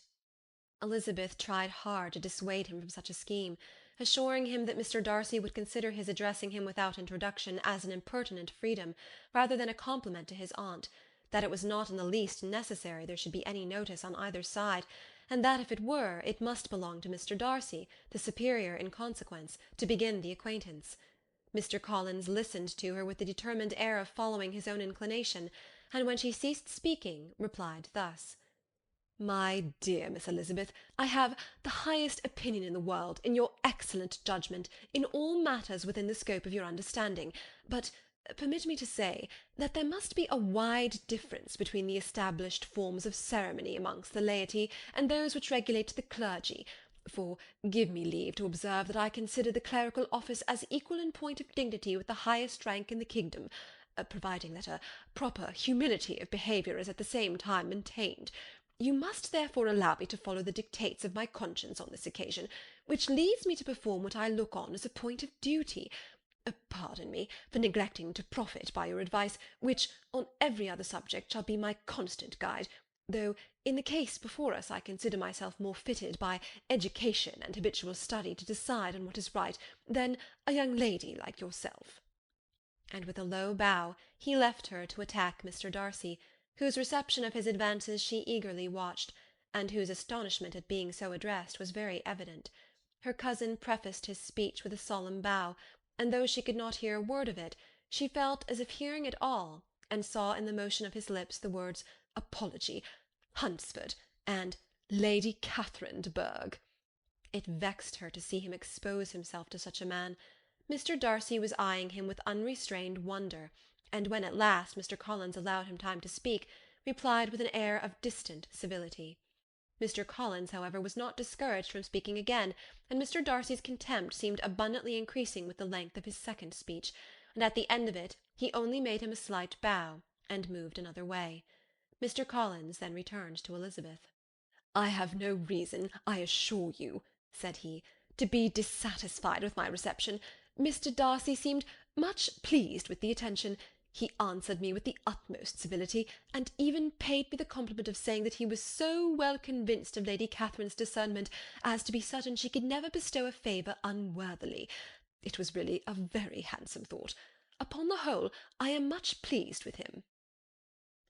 Elizabeth tried hard to dissuade him from such a scheme, assuring him that Mr. Darcy would consider his addressing him without introduction as an impertinent freedom, rather than a compliment to his aunt, that it was not in the least necessary there should be any notice on either side, and that if it were, it must belong to Mr. Darcy, the superior in consequence, to begin the acquaintance. Mr. Collins listened to her with the determined air of following his own inclination, and when she ceased speaking, replied thus: "My dear Miss Elizabeth, I have the highest opinion in the world, in your excellent judgment, in all matters within the scope of your understanding, but permit me to say, that there must be a wide difference between the established forms of ceremony amongst the laity, and those which regulate the clergy, for give me leave to observe that I consider the clerical office as equal in point of dignity with the highest rank in the kingdom, providing that a proper humility of behaviour is at the same time maintained. You must therefore allow me to follow the dictates of my conscience on this occasion, which leads me to perform what I look on as a point of duty. Pardon me for neglecting to profit by your advice, which, on every other subject, shall be my constant guide, though in the case before us I consider myself more fitted by education and habitual study to decide on what is right than a young lady like yourself." And with a low bow he left her to attack Mr. Darcy, whose reception of his advances she eagerly watched, and whose astonishment at being so addressed was very evident. Her cousin prefaced his speech with a solemn bow, and though she could not hear a word of it, she felt as if hearing it all, and saw in the motion of his lips the words apology, Hunsford, and Lady Catherine de Bourgh. It vexed her to see him expose himself to such a man. Mr. Darcy was eyeing him with unrestrained wonder, and when at last Mr. Collins allowed him time to speak, replied with an air of distant civility. Mr. Collins, however, was not discouraged from speaking again, and Mr. Darcy's contempt seemed abundantly increasing with the length of his second speech, and at the end of it he only made him a slight bow, and moved another way. Mr. Collins then returned to Elizabeth. "I have no reason, I assure you," said he, "to be dissatisfied with my reception. Mr. Darcy seemed much pleased with the attention. He answered me with the utmost civility, and even paid me the compliment of saying that he was so well convinced of Lady Catherine's discernment as to be certain she could never bestow a favour unworthily. It was really a very handsome thought. Upon the whole, I am much pleased with him."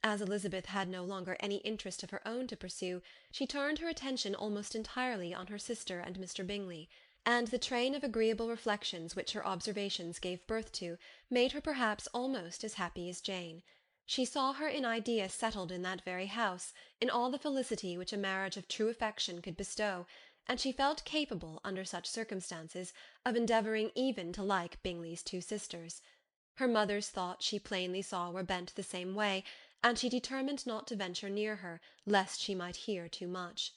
As Elizabeth had no longer any interest of her own to pursue, she turned her attention almost entirely on her sister and Mr. Bingley, and the train of agreeable reflections which her observations gave birth to made her perhaps almost as happy as Jane. She saw her in idea settled in that very house, in all the felicity which a marriage of true affection could bestow, and she felt capable, under such circumstances, of endeavouring even to like Bingley's two sisters. Her mother's thoughts she plainly saw were bent the same way, and she determined not to venture near her, lest she might hear too much.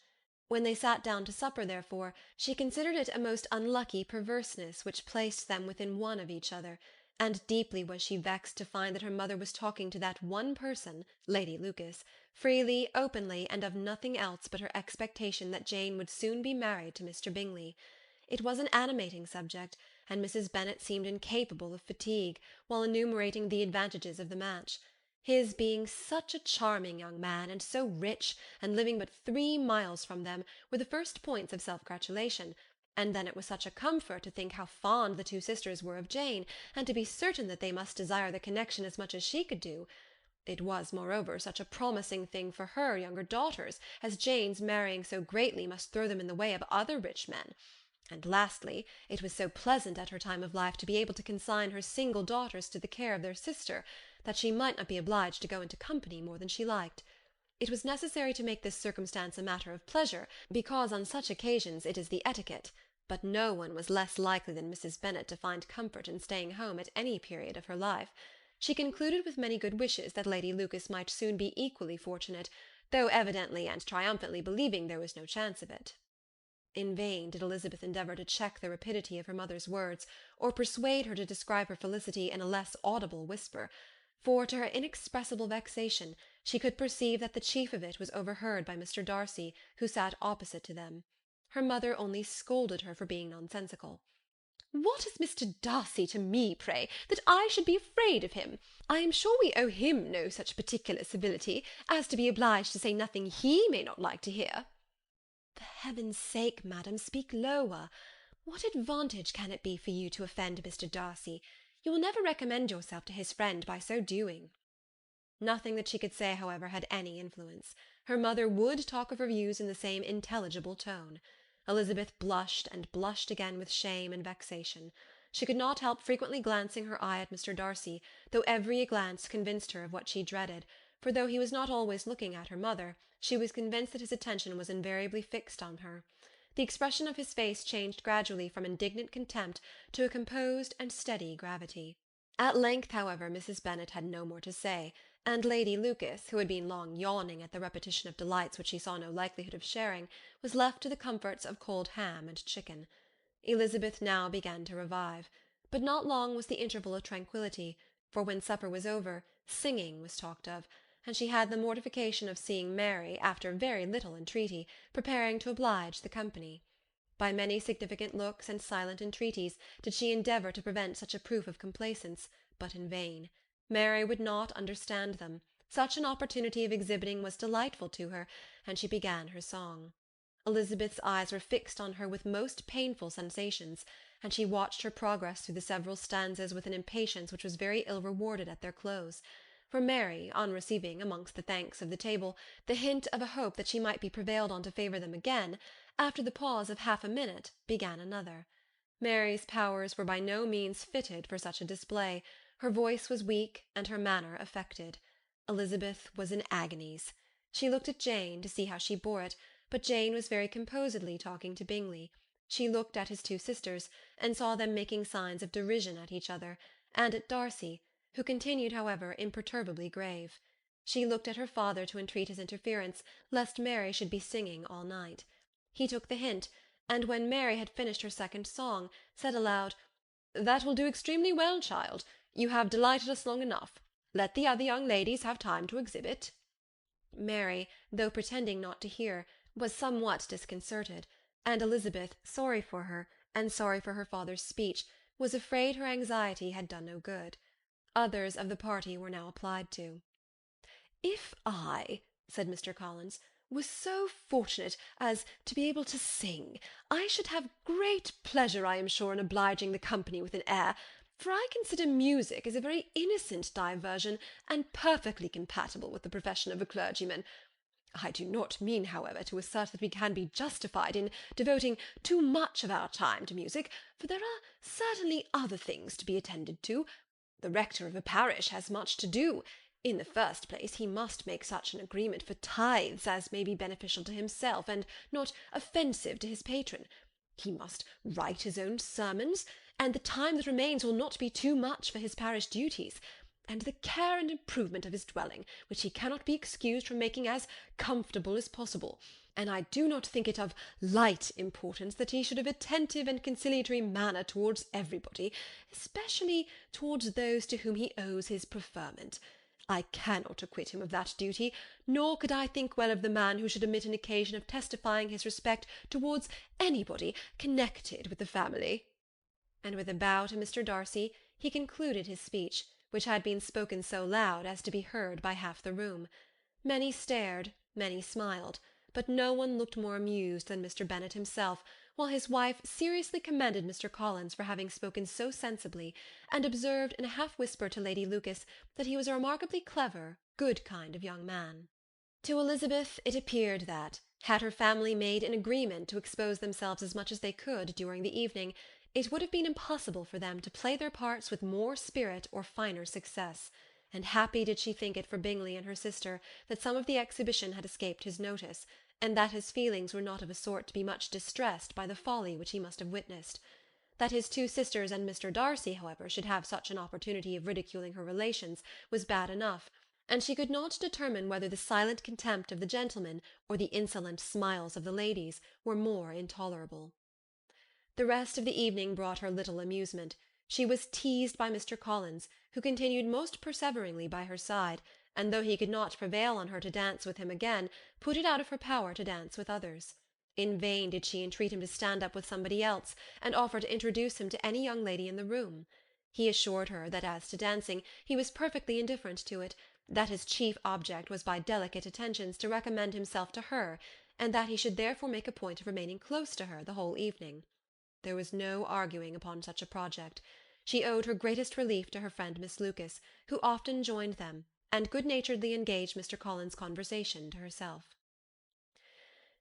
When they sat down to supper, therefore, she considered it a most unlucky perverseness which placed them within one of each other, and deeply was she vexed to find that her mother was talking to that one person, Lady Lucas, freely, openly, and of nothing else but her expectation that Jane would soon be married to Mr. Bingley. It was an animating subject, and Mrs. Bennet seemed incapable of fatigue, while enumerating the advantages of the match. His being such a charming young man, and so rich, and living but 3 miles from them, were the first points of self-gratulation, and then it was such a comfort to think how fond the two sisters were of Jane, and to be certain that they must desire the connection as much as she could do. It was, moreover, such a promising thing for her younger daughters, as Jane's marrying so greatly must throw them in the way of other rich men. And lastly, it was so pleasant at her time of life to be able to consign her single daughters to the care of their sister, that she might not be obliged to go into company more than she liked. It was necessary to make this circumstance a matter of pleasure, because on such occasions it is the etiquette, but no one was less likely than Mrs. Bennet to find comfort in staying home at any period of her life. She concluded with many good wishes that Lady Lucas might soon be equally fortunate, though evidently and triumphantly believing there was no chance of it. In vain did Elizabeth endeavour to check the rapidity of her mother's words, or persuade her to describe her felicity in a less audible whisper, for, to her inexpressible vexation, she could perceive that the chief of it was overheard by Mr. Darcy, who sat opposite to them. Her mother only scolded her for being nonsensical. "What is Mr. Darcy to me, pray, that I should be afraid of him? I am sure we owe him no such particular civility, as to be obliged to say nothing he may not like to hear." "For heaven's sake, madam, speak lower. What advantage can it be for you to offend Mr. Darcy? You will never recommend yourself to his friend by so doing." Nothing that she could say, however, had any influence. Her mother would talk of her views in the same intelligible tone. Elizabeth blushed and blushed again with shame and vexation. She could not help frequently glancing her eye at Mr. Darcy, though every glance convinced her of what she dreaded, for though he was not always looking at her mother, she was convinced that his attention was invariably fixed on her. The expression of his face changed gradually from indignant contempt to a composed and steady gravity. At length, however, Mrs. Bennet had no more to say, and Lady Lucas, who had been long yawning at the repetition of delights which she saw no likelihood of sharing, was left to the comforts of cold ham and chicken. Elizabeth now began to revive, but not long was the interval of tranquillity, for when supper was over, singing was talked of, and she had the mortification of seeing Mary, after very little entreaty, preparing to oblige the company. By many significant looks and silent entreaties did she endeavour to prevent such a proof of complaisance, but in vain. Mary would not understand them. Such an opportunity of exhibiting was delightful to her, and she began her song. Elizabeth's eyes were fixed on her with most painful sensations, and she watched her progress through the several stanzas with an impatience which was very ill rewarded at their close. For Mary, on receiving, amongst the thanks of the table, the hint of a hope that she might be prevailed on to favour them again, after the pause of half a minute, began another. Mary's powers were by no means fitted for such a display. Her voice was weak, and her manner affected. Elizabeth was in agonies. She looked at Jane, to see how she bore it, but Jane was very composedly talking to Bingley. She looked at his two sisters, and saw them making signs of derision at each other, and at Darcy, who continued, however, imperturbably grave. She looked at her father to entreat his interference, lest Mary should be singing all night. He took the hint, and when Mary had finished her second song, said aloud, "That will do extremely well, child. You have delighted us long enough. Let the other young ladies have time to exhibit." Mary, though pretending not to hear, was somewhat disconcerted, and Elizabeth, sorry for her, and sorry for her father's speech, was afraid her anxiety had done no good. Others of the party were now applied to. "If I," said Mr. Collins, "was so fortunate as to be able to sing, I should have great pleasure, I am sure, in obliging the company with an air, for I consider music as a very innocent diversion, and perfectly compatible with the profession of a clergyman. I do not mean, however, to assert that we can be justified in devoting too much of our time to music, for there are certainly other things to be attended to. The rector of a parish has much to do. In the first place, he must make such an agreement for tithes as may be beneficial to himself, and not offensive to his patron. He must write his own sermons, and the time that remains will not be too much for his parish duties, and the care and improvement of his dwelling, which he cannot be excused from making as comfortable as possible, and I do not think it of light importance that he should have attentive and conciliatory manner towards everybody, especially towards those to whom he owes his preferment. I cannot acquit him of that duty, nor could I think well of the man who should omit an occasion of testifying his respect towards anybody connected with the family." And with a bow to Mr. Darcy, he concluded his speech, which had been spoken so loud as to be heard by half the room. Many stared, many smiled, but no one looked more amused than Mr. Bennet himself, while his wife seriously commended Mr. Collins for having spoken so sensibly, and observed in a half-whisper to Lady Lucas that he was a remarkably clever, good kind of young man. To Elizabeth it appeared that, had her family made an agreement to expose themselves as much as they could during the evening, it would have been impossible for them to play their parts with more spirit or finer success, and happy did she think it for Bingley and her sister that some of the exhibition had escaped his notice, and that his feelings were not of a sort to be much distressed by the folly which he must have witnessed. That his two sisters and Mr. Darcy, however, should have such an opportunity of ridiculing her relations was bad enough, and she could not determine whether the silent contempt of the gentlemen or the insolent smiles of the ladies were more intolerable. The rest of the evening brought her little amusement. She was teased by Mr. Collins, who continued most perseveringly by her side, and though he could not prevail on her to dance with him again, put it out of her power to dance with others. In vain did she entreat him to stand up with somebody else, and offer to introduce him to any young lady in the room. He assured her that as to dancing, he was perfectly indifferent to it, that his chief object was by delicate attentions to recommend himself to her, and that he should therefore make a point of remaining close to her the whole evening. There was no arguing upon such a project. She owed her greatest relief to her friend Miss Lucas, who often joined them, and good-naturedly engaged Mr. Collins' conversation to herself.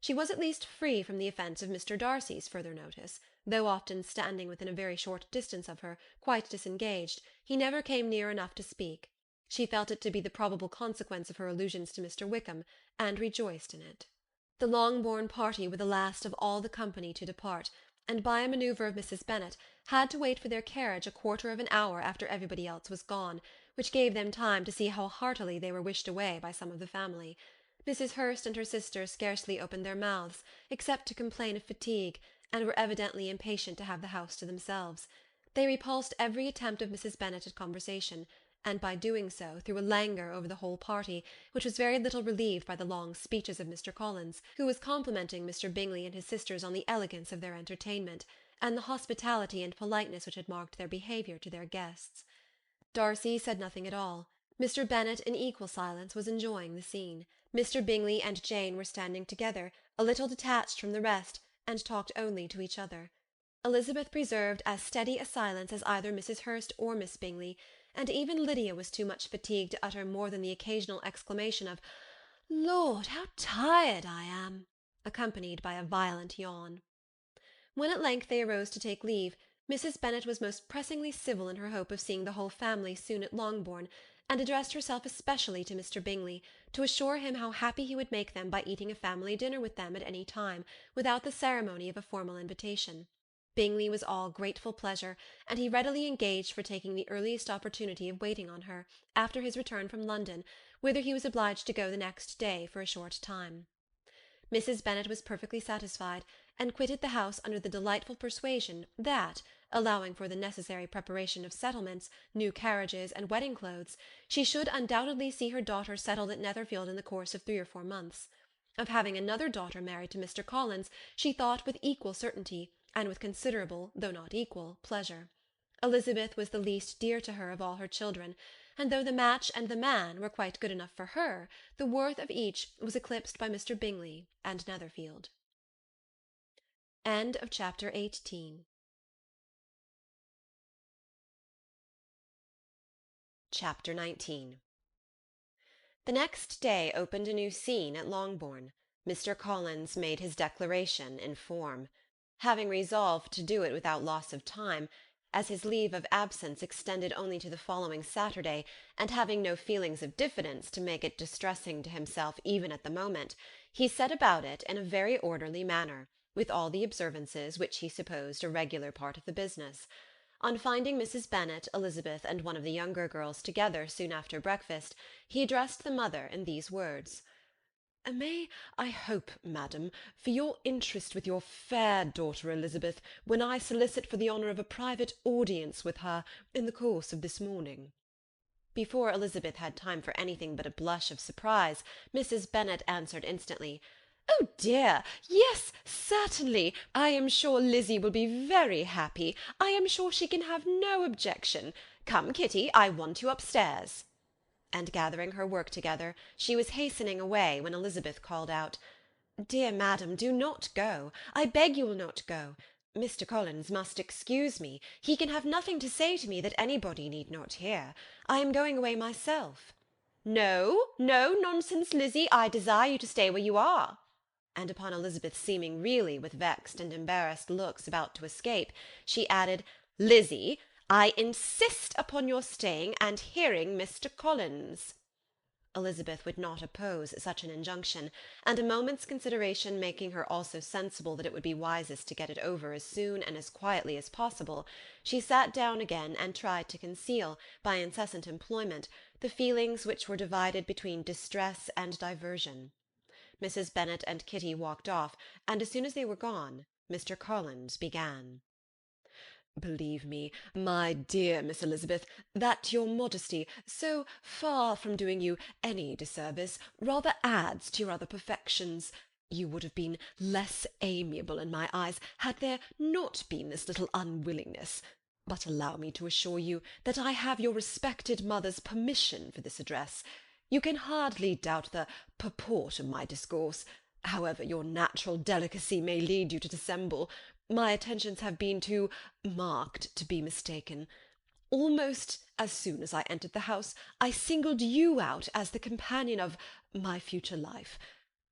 She was at least free from the offence of Mr. Darcy's further notice, though often standing within a very short distance of her, quite disengaged, he never came near enough to speak. She felt it to be the probable consequence of her allusions to Mr. Wickham, and rejoiced in it. The Longbourn party were the last of all the company to depart, and by a manoeuvre of Mrs. Bennet, had to wait for their carriage a quarter of an hour after everybody else was gone, which gave them time to see how heartily they were wished away by some of the family. Mrs. Hurst and her sister scarcely opened their mouths, except to complain of fatigue, and were evidently impatient to have the house to themselves. They repulsed every attempt of Mrs. Bennet at conversation, and by doing so threw a languor over the whole party, which was very little relieved by the long speeches of Mr. Collins, who was complimenting Mr. Bingley and his sisters on the elegance of their entertainment, and the hospitality and politeness which had marked their behaviour to their guests. Darcy said nothing at all. Mr. Bennet, in equal silence, was enjoying the scene. Mr. Bingley and Jane were standing together, a little detached from the rest, and talked only to each other. Elizabeth preserved as steady a silence as either Mrs. Hurst or Miss Bingley, and even Lydia was too much fatigued to utter more than the occasional exclamation of "Lord, how tired I am!" accompanied by a violent yawn. When at length they arose to take leave, Mrs. Bennet was most pressingly civil in her hope of seeing the whole family soon at Longbourn, and addressed herself especially to Mr. Bingley, to assure him how happy he would make them by eating a family dinner with them at any time, without the ceremony of a formal invitation. Bingley was all grateful pleasure, and he readily engaged for taking the earliest opportunity of waiting on her, after his return from London, whither he was obliged to go the next day for a short time. Mrs. Bennet was perfectly satisfied, and quitted the house under the delightful persuasion that, allowing for the necessary preparation of settlements, new carriages, and wedding clothes, she should undoubtedly see her daughter settled at Netherfield in the course of 3 or 4 months. Of having another daughter married to Mr. Collins she thought with equal certainty, and with considerable, though not equal, pleasure. Elizabeth was the least dear to her of all her children, and though the match and the man were quite good enough for her, the worth of each was eclipsed by Mr. Bingley and Netherfield. End of chapter 18. Chapter 19. The next day opened a new scene at Longbourn. Mr. Collins made his declaration in form. Having resolved to do it without loss of time, as his leave of absence extended only to the following Saturday, and having no feelings of diffidence to make it distressing to himself even at the moment, he set about it in a very orderly manner, with all the observances which he supposed a regular part of the business. On finding Mrs. Bennet, Elizabeth, and one of the younger girls together soon after breakfast, he addressed the mother in these words: "May I hope, madam, for your interest with your fair daughter Elizabeth, when I solicit for the honour of a private audience with her in the course of this morning?" Before Elizabeth had time for anything but a blush of surprise, Mrs. Bennet answered instantly, "Oh dear, yes, certainly. I am sure Lizzie will be very happy. I am sure she can have no objection. Come, Kitty, I want you upstairs." And gathering her work together, she was hastening away, when Elizabeth called out, "Dear madam, do not go. I beg you will not go. Mr. Collins must excuse me. He can have nothing to say to me that anybody need not hear. I am going away myself." "No, no nonsense, Lizzie. I desire you to stay where you are." And upon Elizabeth seeming really with vexed and embarrassed looks about to escape, she added, "Lizzie, I insist upon your staying and hearing Mr. Collins." Elizabeth would not oppose such an injunction, and a moment's consideration making her also sensible that it would be wisest to get it over as soon and as quietly as possible, she sat down again and tried to conceal, by incessant employment, the feelings which were divided between distress and diversion. Mrs. Bennet and Kitty walked off, and as soon as they were gone, Mr. Collins began. "Believe me, my dear Miss Elizabeth, that your modesty, so far from doing you any disservice, rather adds to your other perfections. You would have been less amiable in my eyes had there not been this little unwillingness. But allow me to assure you that I have your respected mother's permission for this address. You can hardly doubt the purport of my discourse. However your natural delicacy may lead you to dissemble, my attentions have been too marked to be mistaken. Almost as soon as I entered the house, I singled you out as the companion of my future life.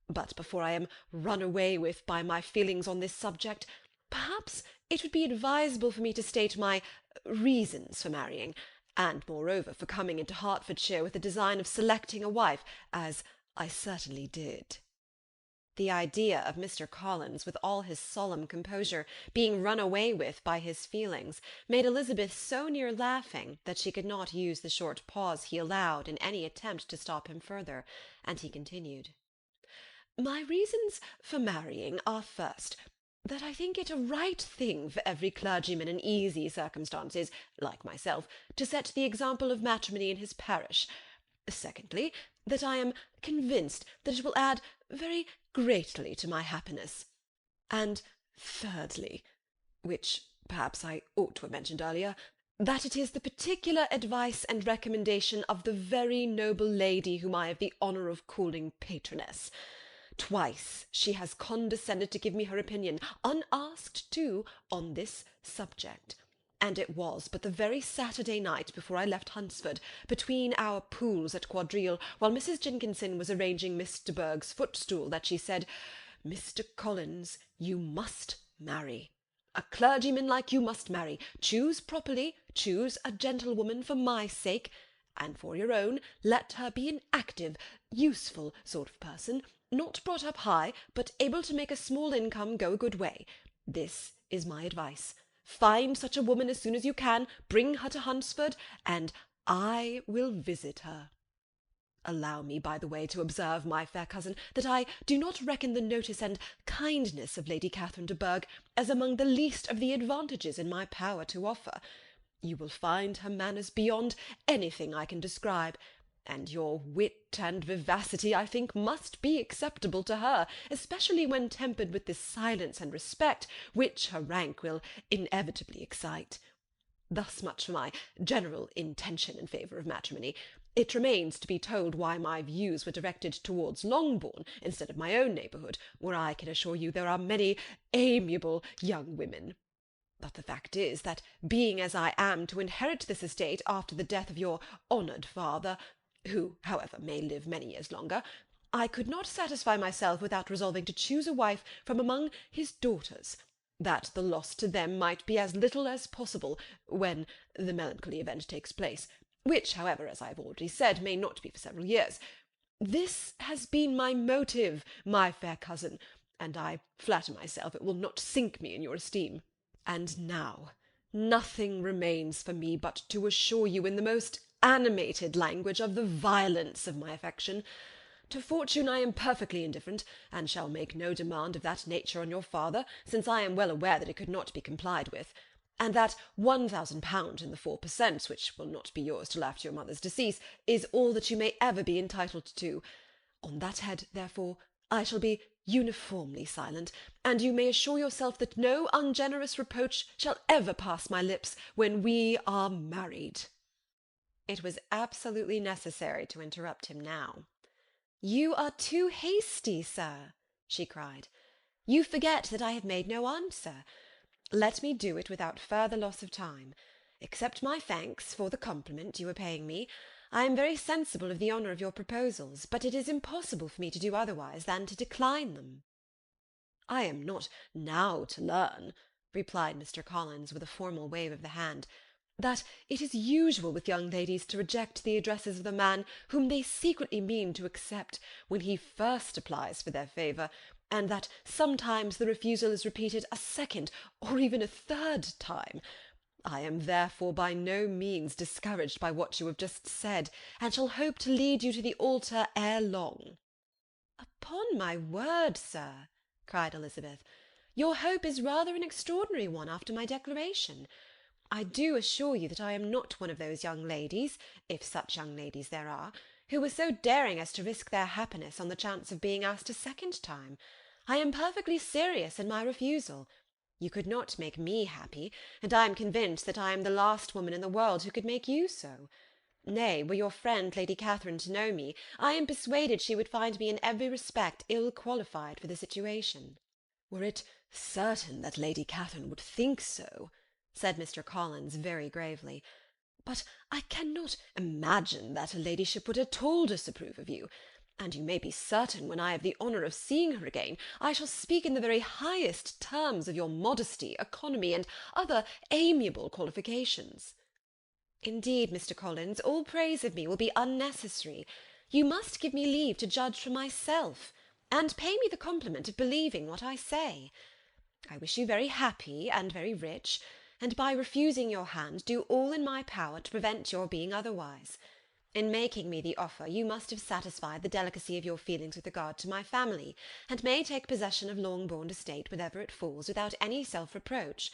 But before I am run away with by my feelings on this subject, perhaps it would be advisable for me to state my reasons for marrying, and moreover for coming into Hertfordshire with the design of selecting a wife, as I certainly did." The idea of Mr. Collins, with all his solemn composure, being run away with by his feelings, made Elizabeth so near laughing that she could not use the short pause he allowed in any attempt to stop him further, and he continued, "My reasons for marrying are, first, that I think it a right thing for every clergyman in easy circumstances, like myself, to set the example of matrimony in his parish. Secondly, that I am convinced that it will add very greatly to my happiness. And thirdly, which perhaps I ought to have mentioned earlier, that it is the particular advice and recommendation of the very noble lady whom I have the honour of calling patroness. Twice she has condescended to give me her opinion, unasked too, on this subject. And it was but the very Saturday night before I left Hunsford, between our pools at quadrille, while Mrs. Jenkinson was arranging Miss de Bourgh's footstool, that she said, 'Mr. Collins, you must marry. A clergyman like you must marry. Choose properly, choose a gentlewoman for my sake, and for your own, let her be an active, useful sort of person, not brought up high, but able to make a small income go a good way. This is my advice. Find such a woman as soon as you can, bring her to Hunsford, and I will visit her.' Allow me, by the way, to observe, my fair cousin, that I do not reckon the notice and kindness of Lady Catherine de Bourgh as among the least of the advantages in my power to offer. You will find her manners beyond anything I can describe, and your wit and vivacity, I think, must be acceptable to her, especially when tempered with this silence and respect which her rank will inevitably excite. Thus much for my general intention in favour of matrimony. It remains to be told why my views were directed towards Longbourn instead of my own neighbourhood, where I can assure you there are many amiable young women. But the fact is, that being as I am to inherit this estate after the death of your honoured father, who, however, may live many years longer, I could not satisfy myself without resolving to choose a wife from among his daughters, that the loss to them might be as little as possible when the melancholy event takes place, which, however, as I have already said, may not be for several years. This has been my motive, my fair cousin, and I flatter myself it will not sink me in your esteem. And now nothing remains for me but to assure you in the most animated language of the violence of my affection. To fortune I am perfectly indifferent, and shall make no demand of that nature on your father, since I am well aware that it could not be complied with, and that £1,000 in the 4%, which will not be yours till after your mother's decease, is all that you may ever be entitled to. On that head, therefore, I shall be uniformly silent, and you may assure yourself that no ungenerous reproach shall ever pass my lips when we are married." It was absolutely necessary to interrupt him now. "You are too hasty, sir," she cried. "You forget that I have made no answer. Let me do it without further loss of time. Accept my thanks for the compliment you are paying me. I am very sensible of the honour of your proposals, but it is impossible for me to do otherwise than to decline them." "I am not now to learn," replied Mr. Collins, with a formal wave of the hand, "that it is usual with young ladies to reject the addresses of the man whom they secretly mean to accept when he first applies for their favour, and that sometimes the refusal is repeated a second or even a third time. I am therefore by no means discouraged by what you have just said, and shall hope to lead you to the altar ere long." "Upon my word, sir," cried Elizabeth, "your hope is rather an extraordinary one after my declaration. I do assure you that I am not one of those young ladies, if such young ladies there are, who were so daring as to risk their happiness on the chance of being asked a second time. I am perfectly serious in my refusal. You could not make me happy, and I am convinced that I am the last woman in the world who could make you so. Nay, were your friend Lady Catherine to know me, I am persuaded she would find me in every respect ill qualified for the situation." "Were it certain that Lady Catherine would think so," said Mr. Collins very gravely, "but I cannot imagine that her ladyship would at all disapprove of you, and you may be certain when I have the honour of seeing her again, I shall speak in the very highest terms of your modesty, economy, and other amiable qualifications." "Indeed, Mr. Collins, all praise of me will be unnecessary. You must give me leave to judge for myself, and pay me the compliment of believing what I say. I wish you very happy and very rich, and by refusing your hand do all in my power to prevent your being otherwise. In making me the offer, you must have satisfied the delicacy of your feelings with regard to my family, and may take possession of Longbourn estate whenever it falls, without any self-reproach.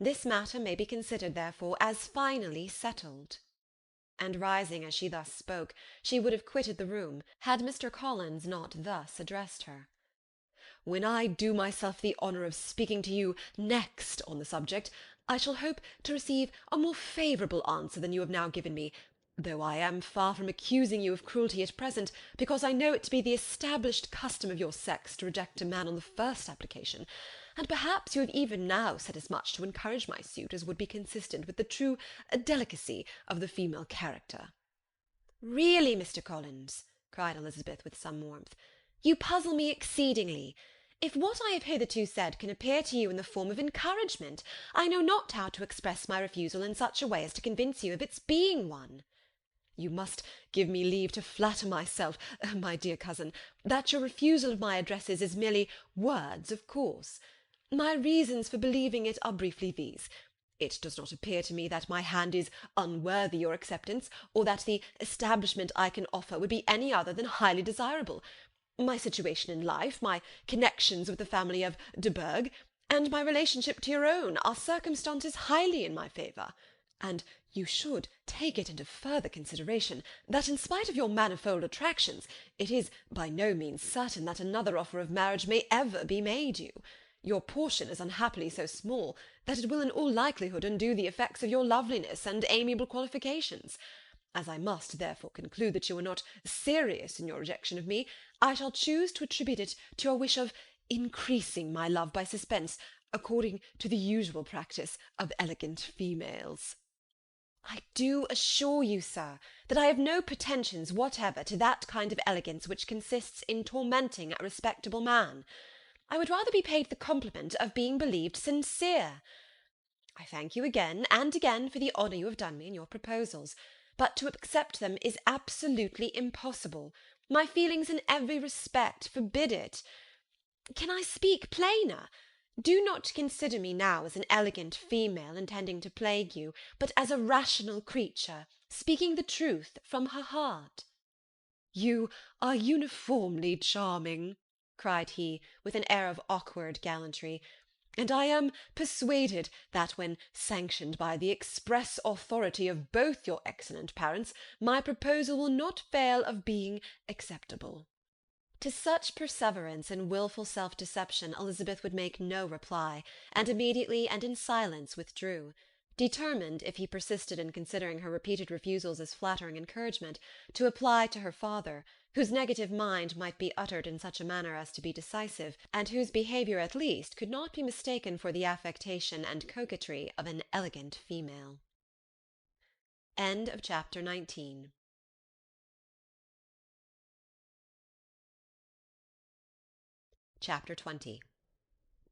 This matter may be considered, therefore, as finally settled." And rising as she thus spoke, she would have quitted the room, had Mr. Collins not thus addressed her. "When I do myself the honour of speaking to you next on the subject, I shall hope to receive a more favourable answer than you have now given me, though I am far from accusing you of cruelty at present, because I know it to be the established custom of your sex to reject a man on the first application, and perhaps you have even now said as much to encourage my suit as would be consistent with the true delicacy of the female character." "Really, Mr. Collins," cried Elizabeth with some warmth, "you puzzle me exceedingly. If what I have hitherto said can appear to you in the form of encouragement, I know not how to express my refusal in such a way as to convince you of its being one." "You must give me leave to flatter myself, my dear cousin, that your refusal of my addresses is merely words, of course. My reasons for believing it are briefly these. It does not appear to me that my hand is unworthy your acceptance, or that the establishment I can offer would be any other than highly desirable. My situation in life, my connections with the family of de Bourgh, and my relationship to your own are circumstances highly in my favour, and you should take it into further consideration that in spite of your manifold attractions, it is by no means certain that another offer of marriage may ever be made you. Your portion is unhappily so small that it will in all likelihood undo the effects of your loveliness and amiable qualifications. As I must therefore conclude that you are not serious in your rejection of me, I shall choose to attribute it to your wish of increasing my love by suspense, according to the usual practice of elegant females. I do assure you, sir, that I have no pretensions whatever to that kind of elegance which consists in tormenting a respectable man. I would rather be paid the compliment of being believed sincere. I thank you again and again for the honour you have done me in your proposals, but to accept them is absolutely impossible. My feelings in every respect forbid it. Can I speak plainer? Do not consider me now as an elegant female intending to plague you, but as a rational creature, speaking the truth from her heart. You are uniformly charming, cried he, with an air of awkward gallantry, and I am persuaded that when sanctioned by the express authority of both your excellent parents, my proposal will not fail of being acceptable. To such perseverance in wilful self-deception Elizabeth would make no reply, and immediately and in silence withdrew, determined, if he persisted in considering her repeated refusals as flattering encouragement, to apply to her father, whose negative mind might be uttered in such a manner as to be decisive, and whose behaviour at least could not be mistaken for the affectation and coquetry of an elegant female. End of chapter 19. Chapter 20.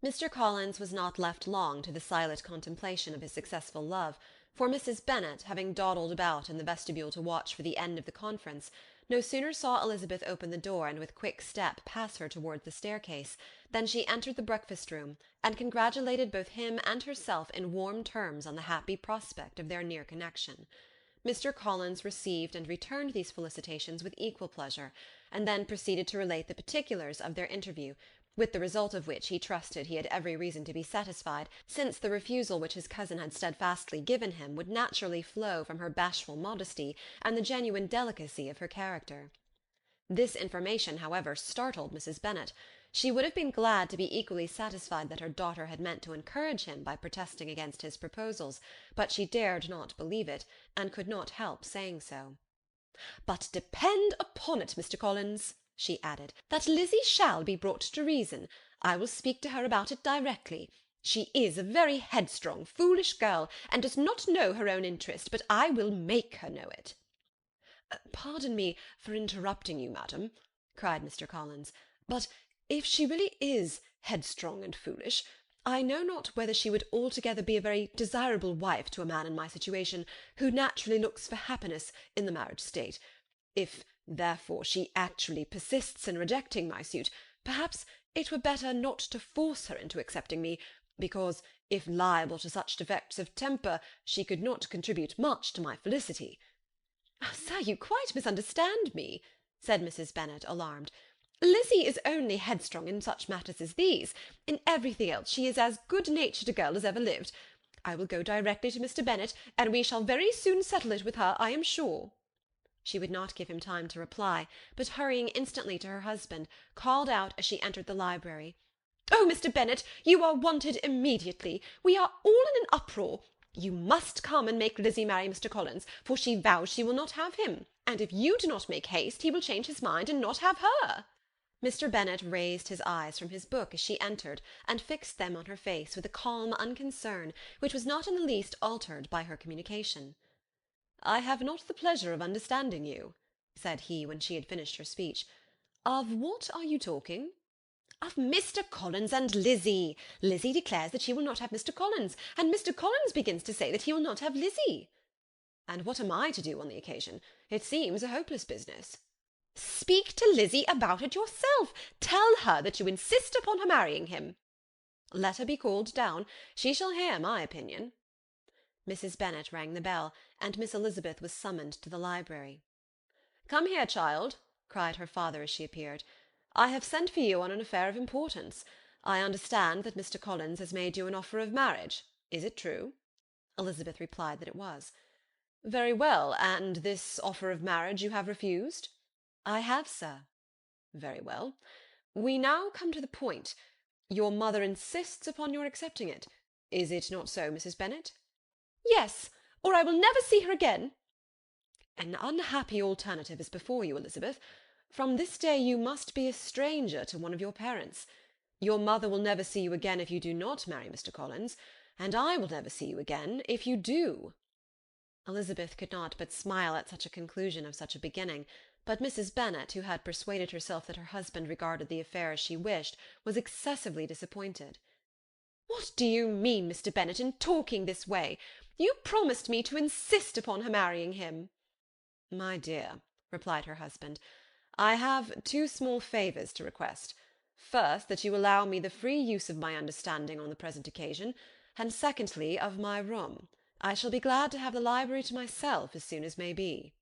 Mr. Collins was not left long to the silent contemplation of his successful love, for Mrs. Bennet, having dawdled about in the vestibule to watch for the end of the conference, no sooner saw Elizabeth open the door and with quick step pass her towards the staircase, than she entered the breakfast-room, and congratulated both him and herself in warm terms on the happy prospect of their near connection. Mr. Collins received and returned these felicitations with equal pleasure, and then proceeded to relate the particulars of their interview, with the result of which he trusted he had every reason to be satisfied, since the refusal which his cousin had steadfastly given him would naturally flow from her bashful modesty and the genuine delicacy of her character. This information, however, startled Mrs. Bennet. She would have been glad to be equally satisfied that her daughter had meant to encourage him by protesting against his proposals, but she dared not believe it, and could not help saying so. "But depend upon it, Mr. Collins," she added, "that Lizzie shall be brought to reason. I will speak to her about it directly. She is a very headstrong, foolish girl, and does not know her own interest, but I will make her know it." "Pardon me for interrupting you, madam," cried Mr. Collins, "but if she really is headstrong and foolish, I know not whether she would altogether be a very desirable wife to a man in my situation, who naturally looks for happiness in the marriage state. If, therefore, she actually persists in rejecting my suit, perhaps it were better not to force her into accepting me, because, if liable to such defects of temper, she could not contribute much to my felicity." "Sir, you quite misunderstand me," said Mrs. Bennet, alarmed. "Lizzie is only headstrong in such matters as these. In everything else she is as good-natured a girl as ever lived. I will go directly to Mr. Bennet, and we shall very soon settle it with her, I am sure." She would not give him time to reply, but hurrying instantly to her husband, called out as she entered the library, "Oh, Mr. Bennet, you are wanted immediately. We are all in an uproar. You must come and make Lizzie marry Mr. Collins, for she vows she will not have him, and if you do not make haste, he will change his mind and not have her." Mr. Bennet raised his eyes from his book as she entered, and fixed them on her face with a calm unconcern which was not in the least altered by her communication. "I have not the pleasure of understanding you," said he, when she had finished her speech. "Of what are you talking?" "Of Mr. Collins and Lizzie. Lizzie declares that she will not have Mr. Collins, and Mr. Collins begins to say that he will not have Lizzie." "And what am I to do on the occasion? It seems a hopeless business." "Speak to Lizzie about it yourself. Tell her that you insist upon her marrying him." "Let her be called down. She shall hear my opinion." Mrs. Bennet rang the bell, and Miss Elizabeth was summoned to the library. "Come here, child," cried her father as she appeared. "I have sent for you on an affair of importance. I understand that Mr. Collins has made you an offer of marriage. Is it true?" Elizabeth replied that it was. "Very well, and this offer of marriage you have refused?" "I have, sir." "Very well. We now come to the point. Your mother insists upon your accepting it. Is it not so, Mrs. Bennet?" "Yes, or I will never see her again." "An unhappy alternative is before you, Elizabeth. From this day you must be a stranger to one of your parents. Your mother will never see you again if you do not marry Mr. Collins, and I will never see you again if you do." Elizabeth could not but smile at such a conclusion of such a beginning, but Mrs. Bennet, who had persuaded herself that her husband regarded the affair as she wished, was excessively disappointed. "What do you mean, Mr. Bennet, in talking this way? You promised me to insist upon her marrying him." "My dear," replied her husband, "I have two small favours to request. First, that you allow me the free use of my understanding on the present occasion, and secondly, of my room. I shall be glad to have the library to myself as soon as may be."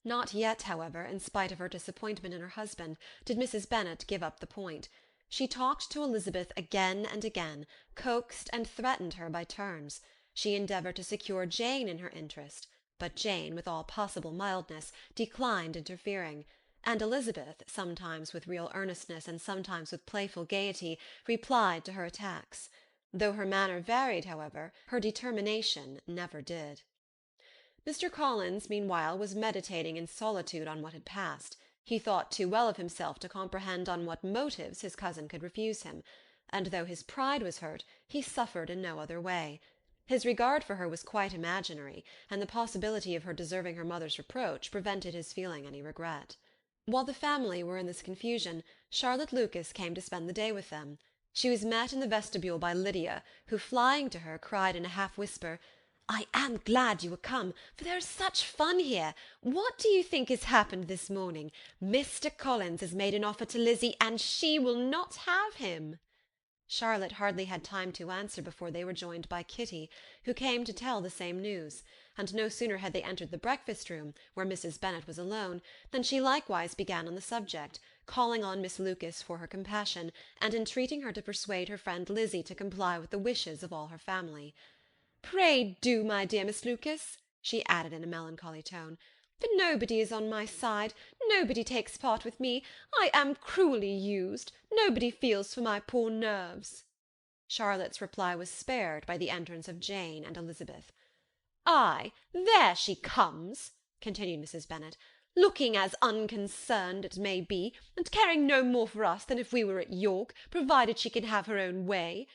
Not yet, however, in spite of her disappointment in her husband, did Mrs. Bennet give up the point. She talked to Elizabeth again and again, coaxed and threatened her by turns. She endeavoured to secure Jane in her interest, but Jane, with all possible mildness, declined interfering, and Elizabeth, sometimes with real earnestness and sometimes with playful gaiety, replied to her attacks. Though her manner varied, however, her determination never did. Mr. Collins, meanwhile, was meditating in solitude on what had passed. He thought too well of himself to comprehend on what motives his cousin could refuse him, and though his pride was hurt, he suffered in no other way. His regard for her was quite imaginary, and the possibility of her deserving her mother's reproach prevented his feeling any regret. While the family were in this confusion, Charlotte Lucas came to spend the day with them. She was met in the vestibule by Lydia, who, flying to her, cried in a half-whisper, "I am glad you are come, for there is such fun here. What do you think has happened this morning? Mr. Collins has made an offer to Lizzie, and she will not have him." Charlotte hardly had time to answer before they were joined by Kitty, who came to tell the same news, and no sooner had they entered the breakfast-room, where Mrs. Bennet was alone, than she likewise began on the subject, calling on Miss Lucas for her compassion, and entreating her to persuade her friend Lizzie to comply with the wishes of all her family. "Pray do, my dear Miss Lucas," she added in a melancholy tone, "for nobody is on my side, nobody takes part with me. I am cruelly used, nobody feels for my poor nerves." Charlotte's reply was spared by the entrance of Jane and Elizabeth. "Ay, there she comes," continued Mrs. Bennet, "looking as unconcerned as may be, and caring no more for us than if we were at York, provided she can have her own way.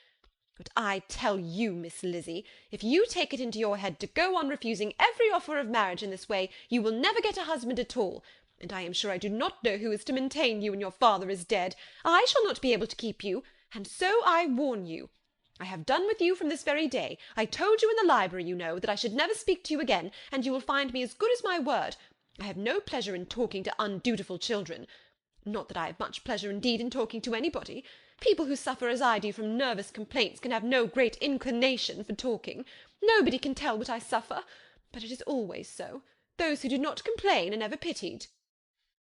But I tell you, Miss Lizzie, if you take it into your head to go on refusing every offer of marriage in this way, you will never get a husband at all, and I am sure I do not know who is to maintain you when your father is dead. I shall not be able to keep you, and so I warn you. I have done with you from this very day. I told you in the library, you know, that I should never speak to you again, and you will find me as good as my word. I have no pleasure in talking to undutiful children. Not that I have much pleasure indeed in talking to anybody. People who suffer as I do from nervous complaints can have no great inclination for talking. Nobody can tell what I suffer, but it is always so. Those who do not complain are never pitied."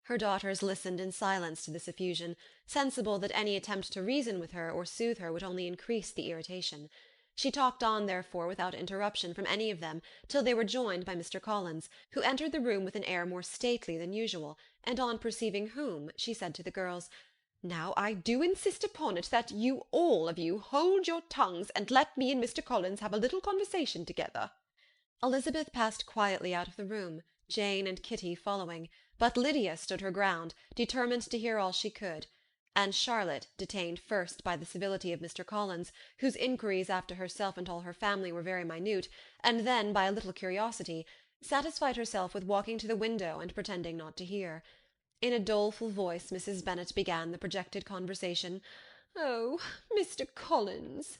Her daughters listened in silence to this effusion, sensible that any attempt to reason with her or soothe her would only increase the irritation. She talked on, therefore, without interruption from any of them, till they were joined by Mr. Collins, who entered the room with an air more stately than usual, and on perceiving whom, she said to the girls, "Now I do insist upon it that you all of you hold your tongues, and let me and Mr. Collins have a little conversation together." Elizabeth passed quietly out of the room, Jane and Kitty following, but Lydia stood her ground, determined to hear all she could, and Charlotte, detained first by the civility of Mr. Collins, whose inquiries after herself and all her family were very minute, and then by a little curiosity, satisfied herself with walking to the window and pretending not to hear. In a doleful voice Mrs. Bennet began the projected conversation. "Oh, Mr. Collins!"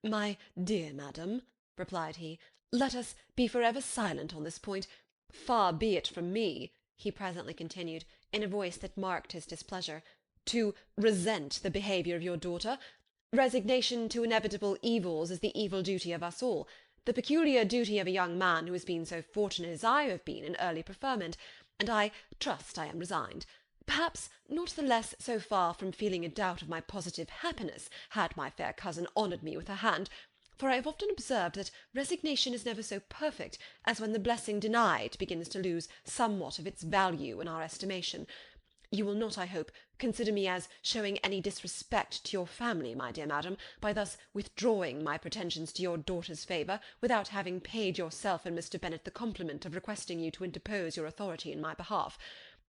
"My dear madam," replied he, "let us be for ever silent on this point. Far be it from me," he presently continued, in a voice that marked his displeasure, "to resent the behaviour of your daughter. Resignation to inevitable evils is the evil duty of us all. the peculiar duty of a young man who has been so fortunate as I have been in early preferment, and I trust I am resigned. Perhaps not the less so far from feeling a doubt of my positive happiness had my fair cousin honoured me with her hand, for I have often observed that resignation is never so perfect as when the blessing denied begins to lose somewhat of its value in our estimation. You will not, I hope, consider me as showing any disrespect to your family, my dear madam, by thus withdrawing my pretensions to your daughter's favour, without having paid yourself and Mr. Bennet the compliment of requesting you to interpose your authority in my behalf.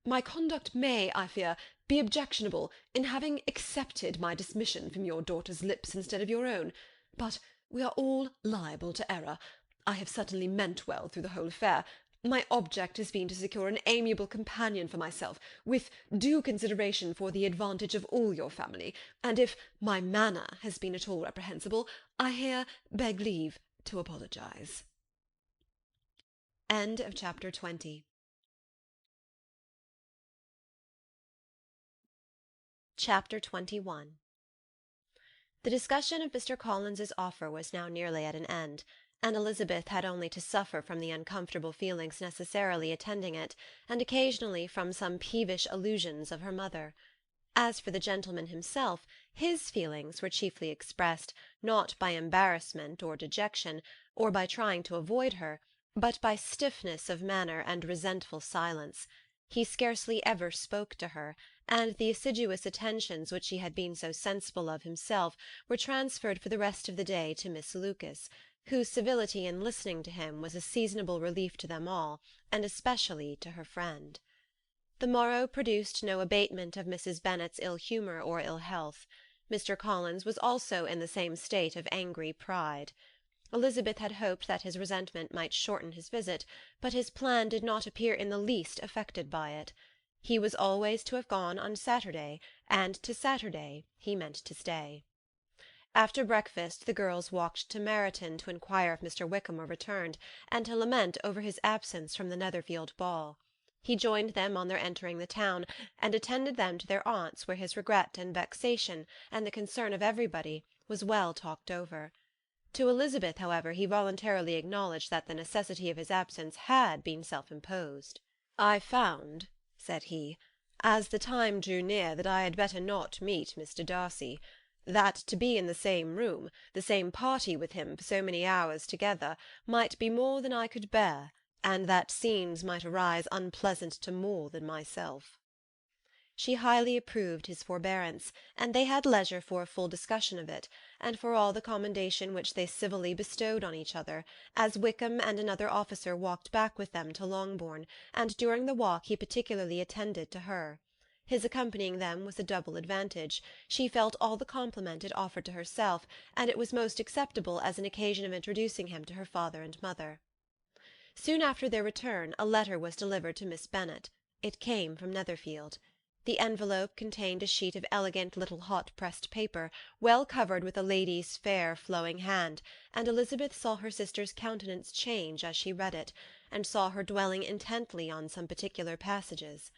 My conduct may, I fear, be objectionable in having accepted my dismission from your daughter's lips instead of your own, but we are all liable to error. I have certainly meant well through the whole affair. My object has been to secure an amiable companion for myself, with due consideration for the advantage of all your family, and if my manner has been at all reprehensible, I here beg leave to apologise. End of chapter 20. Chapter 21. The discussion of Mr. Collins's offer was now nearly at an end, and Elizabeth had only to suffer from the uncomfortable feelings necessarily attending it, and occasionally from some peevish allusions of her mother. As for the gentleman himself, his feelings were chiefly expressed, not by embarrassment or dejection, or by trying to avoid her, but by stiffness of manner and resentful silence. He scarcely ever spoke to her, and the assiduous attentions which he had been so sensible of himself were transferred for the rest of the day to Miss Lucas, whose civility in listening to him was a seasonable relief to them all, and especially to her friend. The morrow produced no abatement of Mrs. Bennet's ill-humour or ill-health. Mr. Collins was also in the same state of angry pride. Elizabeth had hoped that his resentment might shorten his visit, but his plan did not appear in the least affected by it. He was always to have gone on Saturday, and to Saturday he meant to stay. After breakfast the girls walked to Meryton to inquire if Mr. Wickham were returned, and to lament over his absence from the Netherfield ball. He joined them on their entering the town, and attended them to their aunt's, where his regret and vexation, and the concern of everybody, was well talked over. To Elizabeth, however, he voluntarily acknowledged that the necessity of his absence had been self-imposed. "I found," said he, "as the time drew near, that I had better not meet Mr. Darcy, that to be in the same room, the same party with him for so many hours together, might be more than I could bear, and that scenes might arise unpleasant to more than myself." She highly approved his forbearance, and they had leisure for a full discussion of it, and for all the commendation which they civilly bestowed on each other, as Wickham and another officer walked back with them to Longbourn, and during the walk he particularly attended to her. His accompanying them was a double advantage. She felt all the compliment it offered to herself, and it was most acceptable as an occasion of introducing him to her father and mother. Soon after their return a letter was delivered to Miss Bennet. It came from Netherfield. The envelope contained a sheet of elegant little hot-pressed paper, well covered with a lady's fair flowing hand, and Elizabeth saw her sister's countenance change as she read it, and saw her dwelling intently on some particular passages.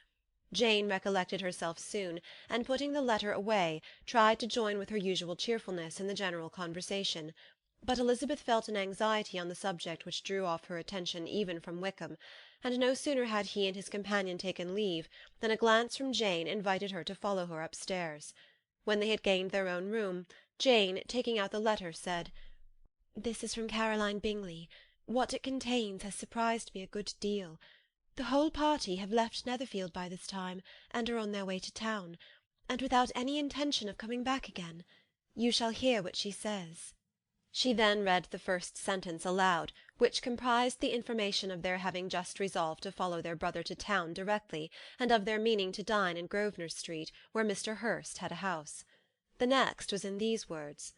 Jane recollected herself soon, and putting the letter away, tried to join with her usual cheerfulness in the general conversation, but Elizabeth felt an anxiety on the subject which drew off her attention even from Wickham, and no sooner had he and his companion taken leave than a glance from Jane invited her to follow her upstairs. When they had gained their own room, Jane, taking out the letter, said, "This is from Caroline Bingley. What it contains has surprised me a good deal. The whole party have left Netherfield by this time, and are on their way to town, and without any intention of coming back again. You shall hear what she says." She then read the first sentence aloud, which comprised the information of their having just resolved to follow their brother to town directly, and of their meaning to dine in Grosvenor Street, where Mr. Hurst had a house. The next was in these words: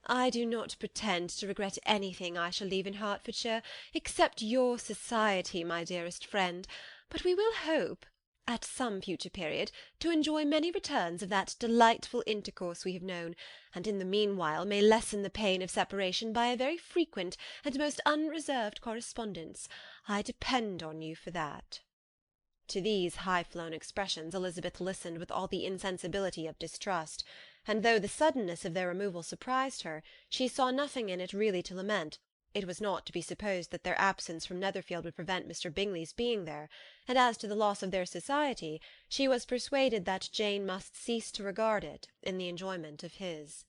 "I do not pretend to regret anything I shall leave in Hertfordshire, except your society, my dearest friend, but we will hope, at some future period, to enjoy many returns of that delightful intercourse we have known, and in the meanwhile may lessen the pain of separation by a very frequent and most unreserved correspondence. I depend on you for that." To these high-flown expressions Elizabeth listened with all the insensibility of distrust, and though the suddenness of their removal surprised her, she saw nothing in it really to lament, It was not to be supposed that their absence from Netherfield would prevent Mr. Bingley's being there, and as to the loss of their society, she was persuaded that Jane must cease to regard it in the enjoyment of his.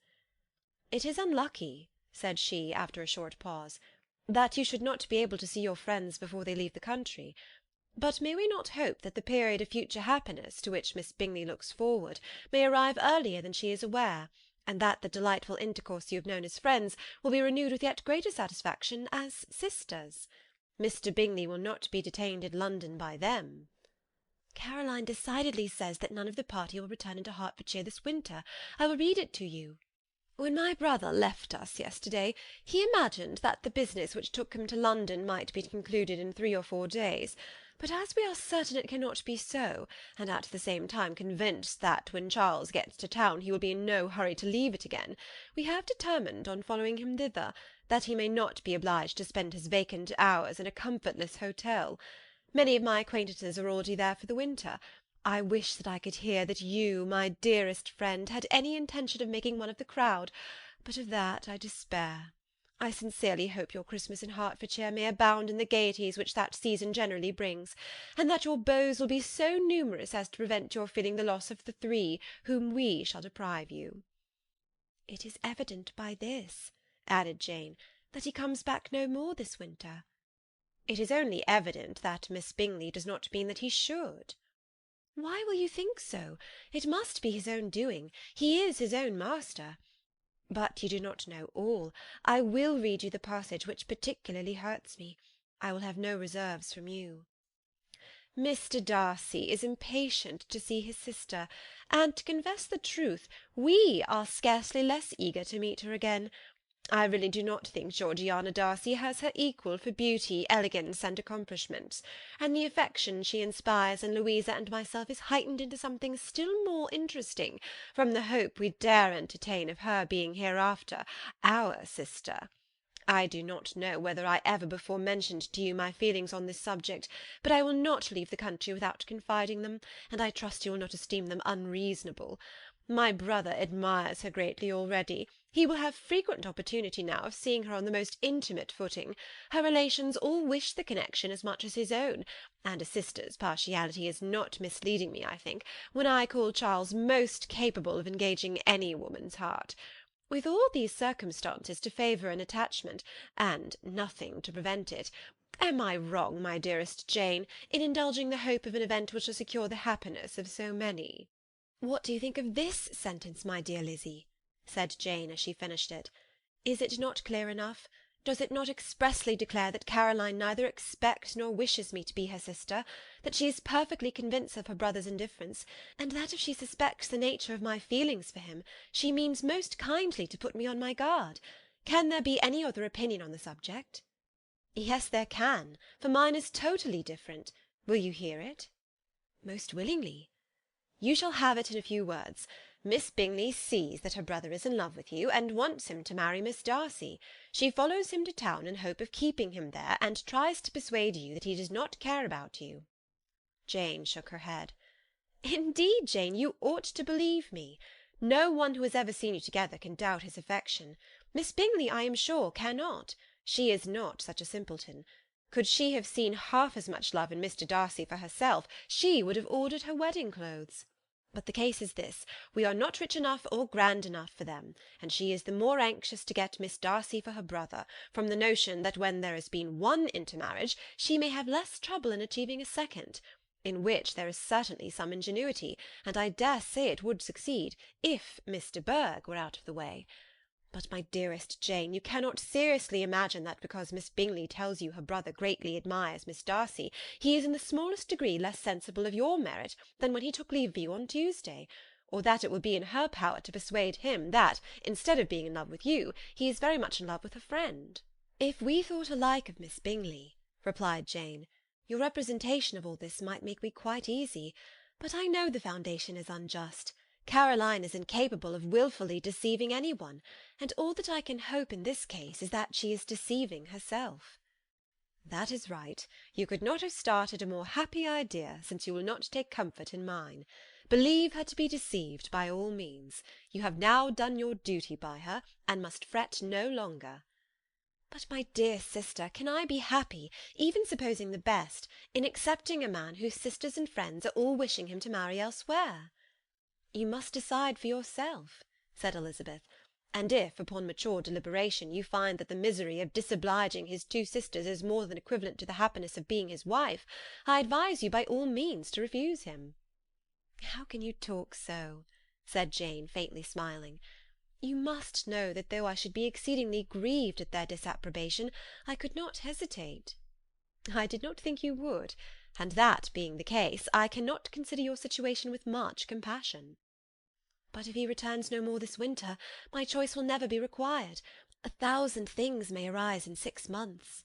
"It is unlucky," said she, after a short pause, "that you should not be able to see your friends before they leave the country. But may we not hope that the period of future happiness to which Miss Bingley looks forward may arrive earlier than she is aware, and that the delightful intercourse you have known as friends will be renewed with yet greater satisfaction as sisters? Mr. Bingley will not be detained in London by them." "Caroline decidedly says that none of the party will return into Hertfordshire this winter. I will read it to you. When my brother left us yesterday, he imagined that the business which took him to London might be concluded in 3 or 4 days, but as we are certain it cannot be so, and at the same time convinced that when Charles gets to town he will be in no hurry to leave it again, we have determined on following him thither, that he may not be obliged to spend his vacant hours in a comfortless hotel. Many of my acquaintances are already there for the winter. I wish that I could hear that you, my dearest friend, had any intention of making one of the crowd, but of that I despair. I sincerely hope your Christmas in Hertfordshire may abound in the gaieties which that season generally brings, and that your beaux will be so numerous as to prevent your feeling the loss of the 3 whom we shall deprive you." "It is evident by this," added Jane, "that he comes back no more this winter." "It is only evident that Miss Bingley does not mean that he should." "Why will you think so? It must be his own doing. He is his own master. But you do not know all. I will read you the passage which particularly hurts me. I will have no reserves from you. Mr. Darcy is impatient to see his sister, and, to confess the truth, we are scarcely less eager to meet her again. I really do not think Georgiana Darcy has her equal for beauty, elegance, and accomplishments, and the affection she inspires in Louisa and myself is heightened into something still more interesting from the hope we dare entertain of her being hereafter our sister. I do not know whether I ever before mentioned to you my feelings on this subject, but I will not leave the country without confiding them, and I trust you will not esteem them unreasonable. My brother admires her greatly already. He will have frequent opportunity now of seeing her on the most intimate footing. Her relations all wish the connection as much as his own, and a sister's partiality is not misleading me, I think, when I call Charles most capable of engaging any woman's heart. With all these circumstances to favour an attachment, and nothing to prevent it, am I wrong, my dearest Jane, in indulging the hope of an event which will secure the happiness of so many?" "What do you think of this sentence, my dear Lizzy?" said Jane as she finished it. "Is it not clear enough? Does it not expressly declare that Caroline neither expects nor wishes me to be her sister, that she is perfectly convinced of her brother's indifference, and that if she suspects the nature of my feelings for him, she means most kindly to put me on my guard? Can there be any other opinion on the subject?" "Yes, there can, for mine is totally different. Will you hear it?" "Most willingly." "You shall have it in a few words. Miss Bingley sees that her brother is in love with you, and wants him to marry Miss Darcy. She follows him to town in hope of keeping him there, and tries to persuade you that he does not care about you." Jane shook her head. "Indeed, Jane, you ought to believe me. No one who has ever seen you together can doubt his affection. Miss Bingley, I am sure, cannot. She is not such a simpleton. Could she have seen half as much love in Mr. Darcy for herself, she would have ordered her wedding clothes. But the case is this, we are not rich enough or grand enough for them, and she is the more anxious to get Miss Darcy for her brother, from the notion that when there has been one intermarriage, she may have less trouble in achieving a second, in which there is certainly some ingenuity, and I dare say it would succeed, if Miss de Bourgh were out of the way. But, my dearest Jane, you cannot seriously imagine that because Miss Bingley tells you her brother greatly admires Miss Darcy, he is in the smallest degree less sensible of your merit than when he took leave of you on Tuesday, or that it will be in her power to persuade him that, instead of being in love with you, he is very much in love with a friend." "If we thought alike of Miss Bingley," replied Jane, "your representation of all this might make me quite easy, but I know the foundation is unjust. Caroline is incapable of wilfully deceiving any one, and all that I can hope in this case is that she is deceiving herself." "That is right. You could not have started a more happy idea, since you will not take comfort in mine. Believe her to be deceived by all means. You have now done your duty by her, and must fret no longer." But, my dear sister, can I be happy, even supposing the best, in accepting a man whose sisters and friends are all wishing him to marry elsewhere?" "You must decide for yourself," said Elizabeth, "and if, upon mature deliberation, you find that the misery of disobliging his two sisters is more than equivalent to the happiness of being his wife, I advise you by all means to refuse him." "How can you talk so?" said Jane, faintly smiling. "You must know that though I should be exceedingly grieved at their disapprobation, I could not hesitate." "I did not think you would, and that being the case, I cannot consider your situation with much compassion." "But if he returns no more this winter, my choice will never be required. 1,000 things may arise in 6 months."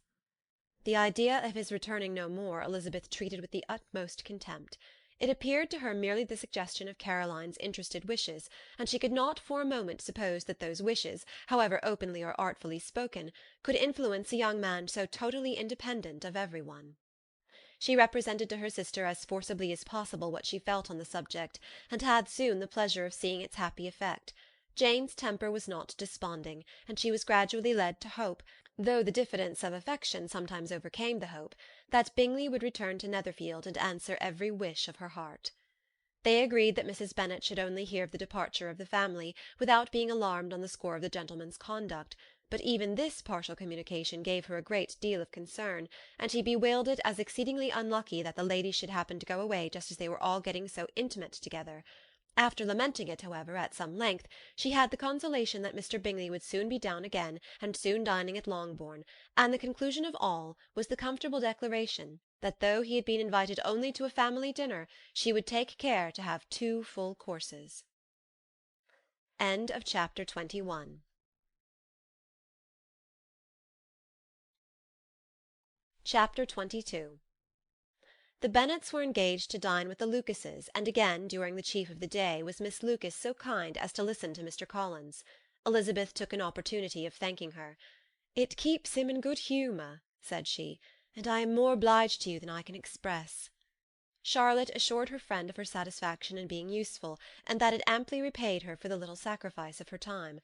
The idea of his returning no more Elizabeth treated with the utmost contempt. It appeared to her merely the suggestion of Caroline's interested wishes, and she could not for a moment suppose that those wishes, however openly or artfully spoken, could influence a young man so totally independent of every one. She represented to her sister as forcibly as possible what she felt on the subject, and had soon the pleasure of seeing its happy effect. Jane's temper was not desponding, and she was gradually led to hope, though the diffidence of affection sometimes overcame the hope, that Bingley would return to Netherfield and answer every wish of her heart. They agreed that Mrs. Bennet should only hear of the departure of the family, without being alarmed on the score of the gentleman's conduct, but even this partial communication gave her a great deal of concern, and she bewailed it as exceedingly unlucky that the ladies should happen to go away just as they were all getting so intimate together. After lamenting it, however, at some length, she had the consolation that Mr. Bingley would soon be down again, and soon dining at Longbourn, and the conclusion of all was the comfortable declaration that though he had been invited only to a family dinner, she would take care to have 2 full courses. End of chapter 21. Chapter 22. The Bennets were engaged to dine with the Lucases, and again, during the chief of the day, was Miss Lucas so kind as to listen to Mr. Collins. Elizabeth took an opportunity of thanking her. "It keeps him in good humour," said she, "and I am more obliged to you than I can express." Charlotte assured her friend of her satisfaction in being useful, and that it amply repaid her for the little sacrifice of her time.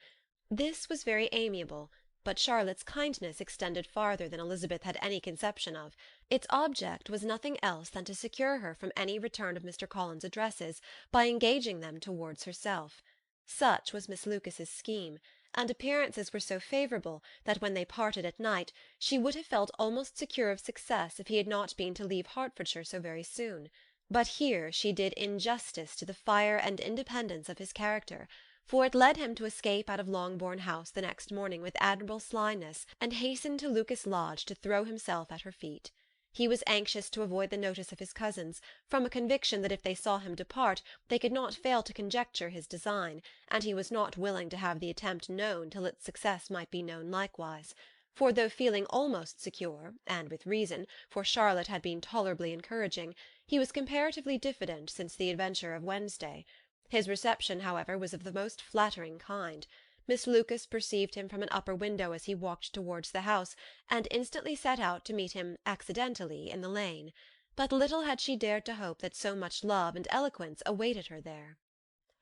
This was very amiable, but Charlotte's kindness extended farther than Elizabeth had any conception of. Its object was nothing else than to secure her from any return of Mr. Collins's addresses by engaging them towards herself. Such was Miss Lucas's scheme, and appearances were so favourable that when they parted at night she would have felt almost secure of success if he had not been to leave Hertfordshire so very soon. But here she did injustice to the fire and independence of his character, for it led him to escape out of Longbourn House the next morning with admirable slyness, and hasten to Lucas Lodge to throw himself at her feet. He was anxious to avoid the notice of his cousins, from a conviction that if they saw him depart they could not fail to conjecture his design, and he was not willing to have the attempt known till its success might be known likewise. For though feeling almost secure, and with reason, for Charlotte had been tolerably encouraging, he was comparatively diffident since the adventure of Wednesday. His reception, however, was of the most flattering kind. Miss Lucas perceived him from an upper window as he walked towards the house, and instantly set out to meet him accidentally in the lane. But little had she dared to hope that so much love and eloquence awaited her there.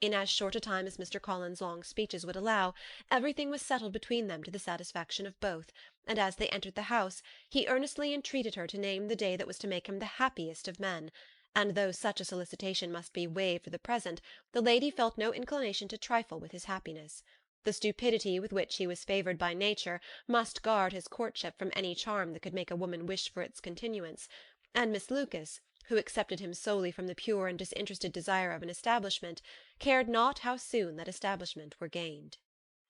In as short a time as Mr. Collins's long speeches would allow, everything was settled between them to the satisfaction of both, and as they entered the house, he earnestly entreated her to name the day that was to make him the happiest of men. And though such a solicitation must be waived for the present, the lady felt no inclination to trifle with his happiness. The stupidity with which he was favoured by nature must guard his courtship from any charm that could make a woman wish for its continuance, and Miss Lucas, who accepted him solely from the pure and disinterested desire of an establishment, cared not how soon that establishment were gained.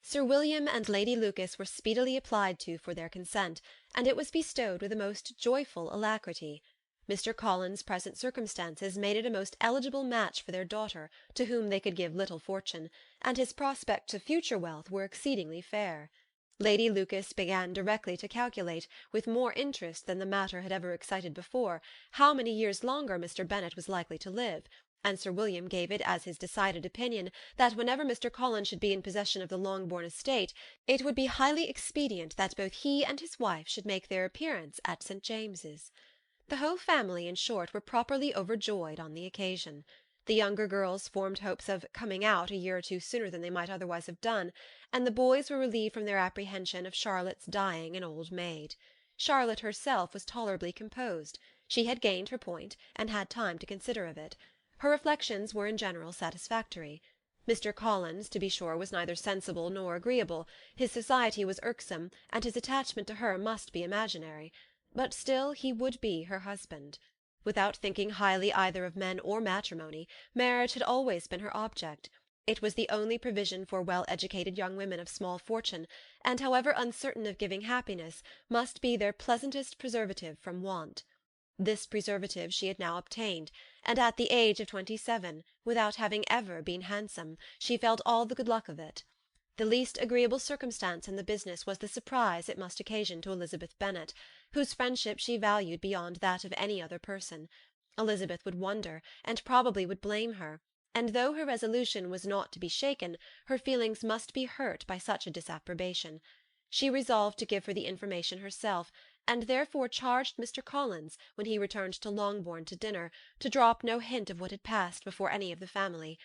Sir William and Lady Lucas were speedily applied to for their consent, and it was bestowed with a most joyful alacrity. Mr. Collins's present circumstances made it a most eligible match for their daughter, to whom they could give little fortune, and his prospects of future wealth were exceedingly fair. Lady Lucas began directly to calculate, with more interest than the matter had ever excited before, how many years longer Mr. Bennet was likely to live, and Sir William gave it as his decided opinion that whenever Mr. Collins should be in possession of the Longbourn estate, it would be highly expedient that both he and his wife should make their appearance at St. James's. The whole family, in short, were properly overjoyed on the occasion. The younger girls formed hopes of "coming out" a year or two sooner than they might otherwise have done, and the boys were relieved from their apprehension of Charlotte's dying an old maid. Charlotte herself was tolerably composed. She had gained her point, and had time to consider of it. Her reflections were in general satisfactory. Mr. Collins, to be sure, was neither sensible nor agreeable; his society was irksome, and his attachment to her must be imaginary; but still he would be her husband. Without thinking highly either of men or matrimony, marriage had always been her object. It was the only provision for well-educated young women of small fortune, and, however uncertain of giving happiness, must be their pleasantest preservative from want. This preservative she had now obtained, and at the age of 27, without having ever been handsome, she felt all the good luck of it. The least agreeable circumstance in the business was the surprise it must occasion to Elizabeth Bennet, whose friendship she valued beyond that of any other person. Elizabeth would wonder, and probably would blame her, and though her resolution was not to be shaken, her feelings must be hurt by such a disapprobation. She resolved to give her the information herself, and therefore charged Mr. Collins, when he returned to Longbourn to dinner, to drop no hint of what had passed before any of the family.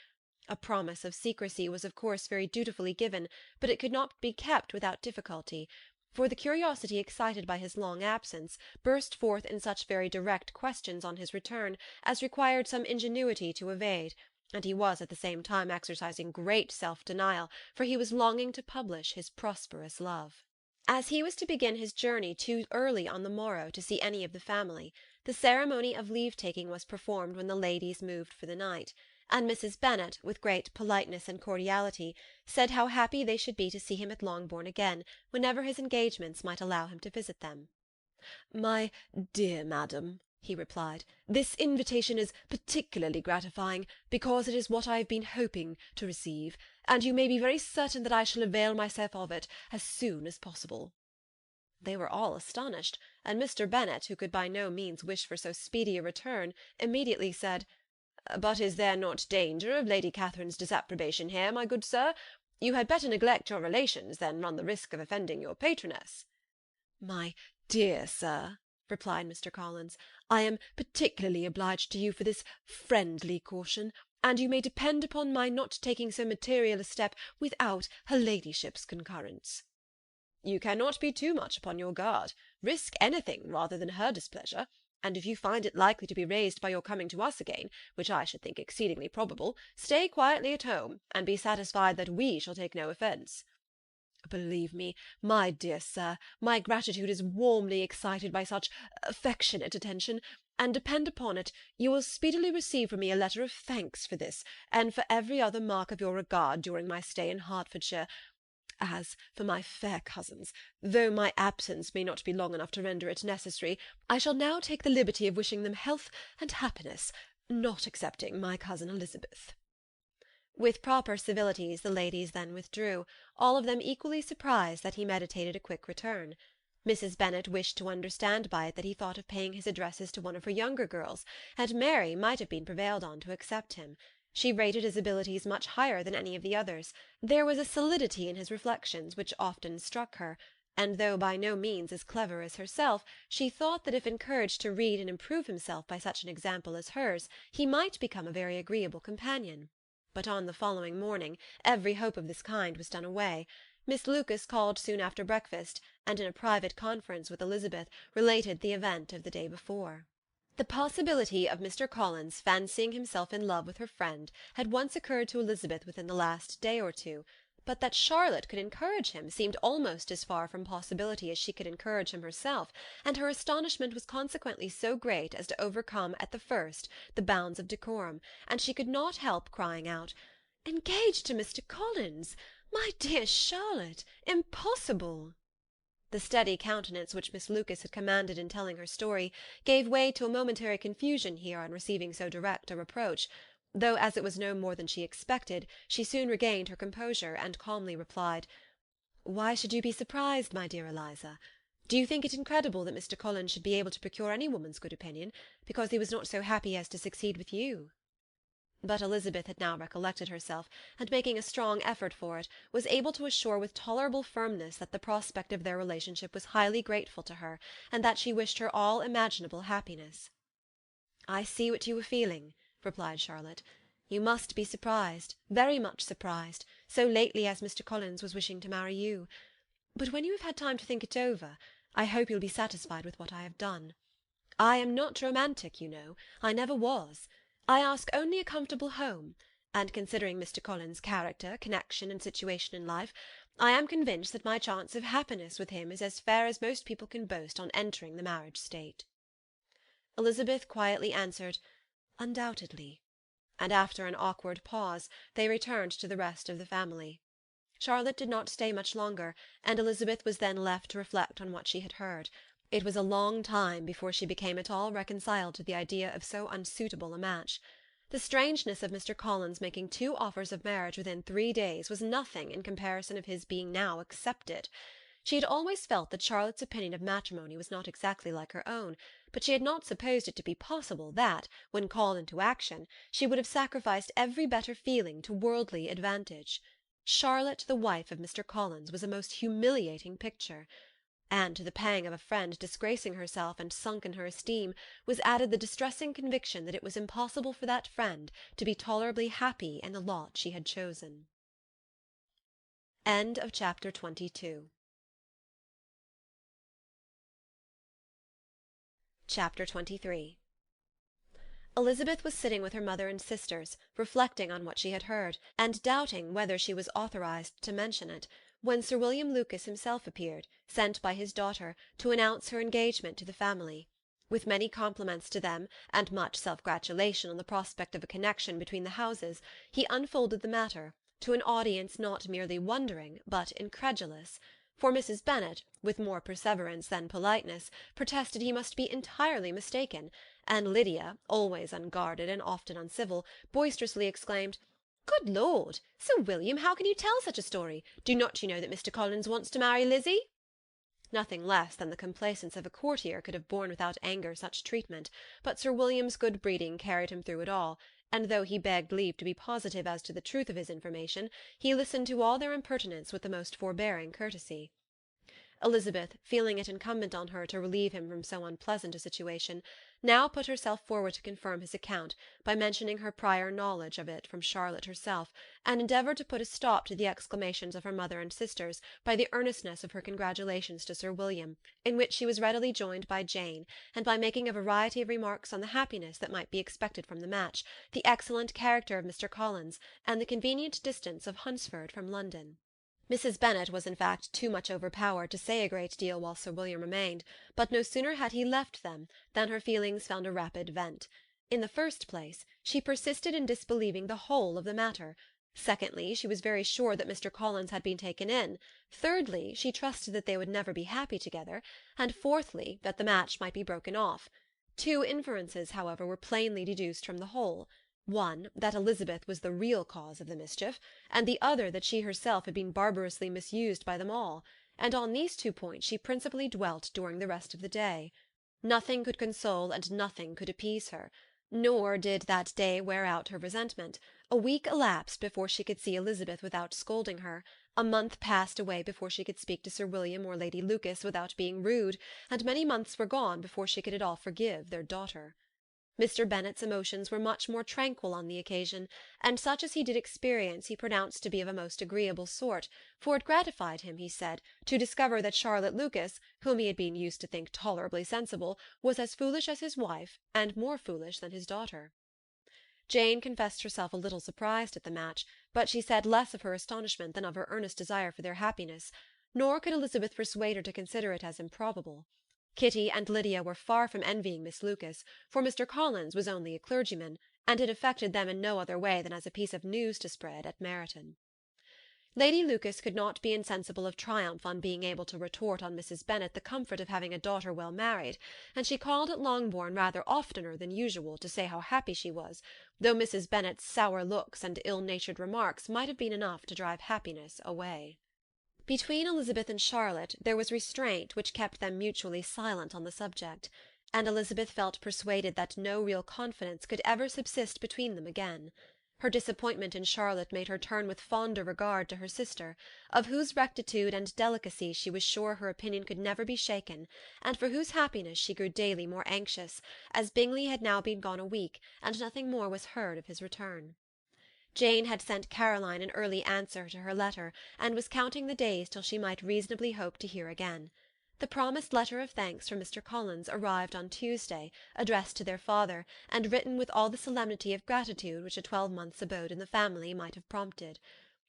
A promise of secrecy was of course very dutifully given, but it could not be kept without difficulty, for the curiosity excited by his long absence burst forth in such very direct questions on his return as required some ingenuity to evade, and he was at the same time exercising great self-denial, for he was longing to publish his prosperous love. As he was to begin his journey too early on the morrow to see any of the family, the ceremony of leave-taking was performed when the ladies moved for the night, and Mrs. Bennet, with great politeness and cordiality, said how happy they should be to see him at Longbourn again, whenever his engagements might allow him to visit them. "My dear madam," he replied, "this invitation is particularly gratifying, because it is what I have been hoping to receive, and you may be very certain that I shall avail myself of it as soon as possible." They were all astonished, and Mr. Bennet, who could by no means wish for so speedy a return, immediately said, "But is there not danger of Lady Catherine's disapprobation here, my good sir? You had better neglect your relations than run the risk of offending your patroness." "My dear sir," replied Mr. Collins, "I am particularly obliged to you for this friendly caution, and you may depend upon my not taking so material a step without her ladyship's concurrence." "You cannot be too much upon your guard. Risk anything rather than her displeasure, and if you find it likely to be raised by your coming to us again, which I should think exceedingly probable, stay quietly at home, and be satisfied that we shall take no offence." "Believe me, my dear sir, my gratitude is warmly excited by such affectionate attention, and depend upon it, you will speedily receive from me a letter of thanks for this, and for every other mark of your regard during my stay in Hertfordshire. As for my fair cousins, though my absence may not be long enough to render it necessary, I shall now take the liberty of wishing them health and happiness, not excepting my cousin Elizabeth." With proper civilities the ladies then withdrew, all of them equally surprised that he meditated a quick return. Mrs. Bennet wished to understand by it that he thought of paying his addresses to one of her younger girls, and Mary might have been prevailed on to accept him. She rated his abilities much higher than any of the others. There was a solidity in his reflections which often struck her, and though by no means as clever as herself, she thought that if encouraged to read and improve himself by such an example as hers, he might become a very agreeable companion. But on the following morning every hope of this kind was done away. Miss Lucas called soon after breakfast, and in a private conference with Elizabeth related the event of the day before. The possibility of Mr. Collins fancying himself in love with her friend had once occurred to Elizabeth within the last day or two, but that Charlotte could encourage him seemed almost as far from possibility as she could encourage him herself, and her astonishment was consequently so great as to overcome at the first the bounds of decorum, and she could not help crying out, "Engaged to Mr. Collins! My dear Charlotte! Impossible!" The steady countenance which Miss Lucas had commanded in telling her story gave way to a momentary confusion here on receiving so direct a reproach, though as it was no more than she expected, she soon regained her composure, and calmly replied, "Why should you be surprised, my dear Eliza? Do you think it incredible that Mr. Collins should be able to procure any woman's good opinion, because he was not so happy as to succeed with you?" But Elizabeth had now recollected herself, and making a strong effort for it, was able to assure with tolerable firmness that the prospect of their relationship was highly grateful to her, and that she wished her all imaginable happiness. "I see what you were feeling," replied Charlotte. You must be surprised, very much surprised, so lately as Mr. Collins was wishing to marry you. But when you have had time to think it over, I hope you'll be satisfied with what I have done. I am not romantic, you know. I never was. I ask only a comfortable home, and considering Mr. Collins' character, connection, and situation in life, I am convinced that my chance of happiness with him is as fair as most people can boast on entering the marriage state." Elizabeth quietly answered, "Undoubtedly," and after an awkward pause they returned to the rest of the family. Charlotte did not stay much longer, and Elizabeth was then left to reflect on what she had heard. It was a long time before she became at all reconciled to the idea of so unsuitable a match. The strangeness of Mr. Collins making 2 offers of marriage within 3 days was nothing in comparison of his being now accepted. She had always felt that Charlotte's opinion of matrimony was not exactly like her own, but she had not supposed it to be possible that, when called into action, she would have sacrificed every better feeling to worldly advantage. Charlotte, the wife of Mr. Collins, was a most humiliating picture. And to the pang of a friend disgracing herself and sunk in her esteem was added the distressing conviction that it was impossible for that friend to be tolerably happy in the lot she had chosen. End of chapter 22. Chapter 23. Elizabeth was sitting with her mother and sisters, reflecting on what she had heard, and doubting whether she was authorized to mention it, when Sir William Lucas himself appeared, sent by his daughter, to announce her engagement to the family. With many compliments to them, and much self-gratulation on the prospect of a connection between the houses, he unfolded the matter, to an audience not merely wondering, but incredulous. For Mrs. Bennet, with more perseverance than politeness, protested he must be entirely mistaken, and Lydia, always unguarded and often uncivil, boisterously exclaimed, "Good Lord! Sir William, how can you tell such a story? Do not you know that Mr. Collins wants to marry Lizzie?" Nothing less than the complaisance of a courtier could have borne without anger such treatment, but Sir William's good breeding carried him through it all, and though he begged leave to be positive as to the truth of his information, he listened to all their impertinence with the most forbearing courtesy. Elizabeth, feeling it incumbent on her to relieve him from so unpleasant a situation, now put herself forward to confirm his account by mentioning her prior knowledge of it from Charlotte herself, and endeavoured to put a stop to the exclamations of her mother and sisters by the earnestness of her congratulations to Sir William, in which she was readily joined by Jane, and by making a variety of remarks on the happiness that might be expected from the match, the excellent character of Mr. Collins, and the convenient distance of Hunsford from London. Mrs. Bennet was in fact too much overpowered to say a great deal while Sir William remained, but no sooner had he left them than her feelings found a rapid vent. In the first place, she persisted in disbelieving the whole of the matter. Secondly, she was very sure that Mr. Collins had been taken in. Thirdly, she trusted that they would never be happy together. And fourthly, that the match might be broken off. 2 inferences, however, were plainly deduced from the whole. One, that Elizabeth was the real cause of the mischief, and the other that she herself had been barbarously misused by them all, and on these 2 points she principally dwelt during the rest of the day. Nothing could console and nothing could appease her, nor did that day wear out her resentment. A week elapsed before she could see Elizabeth without scolding her, a month passed away before she could speak to Sir William or Lady Lucas without being rude, and many months were gone before she could at all forgive their daughter. Mr. Bennet's emotions were much more tranquil on the occasion, and such as he did experience he pronounced to be of a most agreeable sort, for it gratified him, he said, to discover that Charlotte Lucas, whom he had been used to think tolerably sensible, was as foolish as his wife, and more foolish than his daughter. Jane confessed herself a little surprised at the match, but she said less of her astonishment than of her earnest desire for their happiness, nor could Elizabeth persuade her to consider it as improbable. Kitty and Lydia were far from envying Miss Lucas, for Mr. Collins was only a clergyman, and it affected them in no other way than as a piece of news to spread at Meryton. Lady Lucas could not be insensible of triumph on being able to retort on Mrs. Bennet the comfort of having a daughter well married, and she called at Longbourn rather oftener than usual to say how happy she was, though Mrs. Bennet's sour looks and ill-natured remarks might have been enough to drive happiness away. Between Elizabeth and Charlotte there was restraint which kept them mutually silent on the subject, and Elizabeth felt persuaded that no real confidence could ever subsist between them again. Her disappointment in Charlotte made her turn with fonder regard to her sister, of whose rectitude and delicacy she was sure her opinion could never be shaken, and for whose happiness she grew daily more anxious, as Bingley had now been gone a week, and nothing more was heard of his return. Jane had sent Caroline an early answer to her letter, and was counting the days till she might reasonably hope to hear again. The promised letter of thanks from Mr. Collins arrived on Tuesday, addressed to their father, and written with all the solemnity of gratitude which a 12 months' abode in the family might have prompted.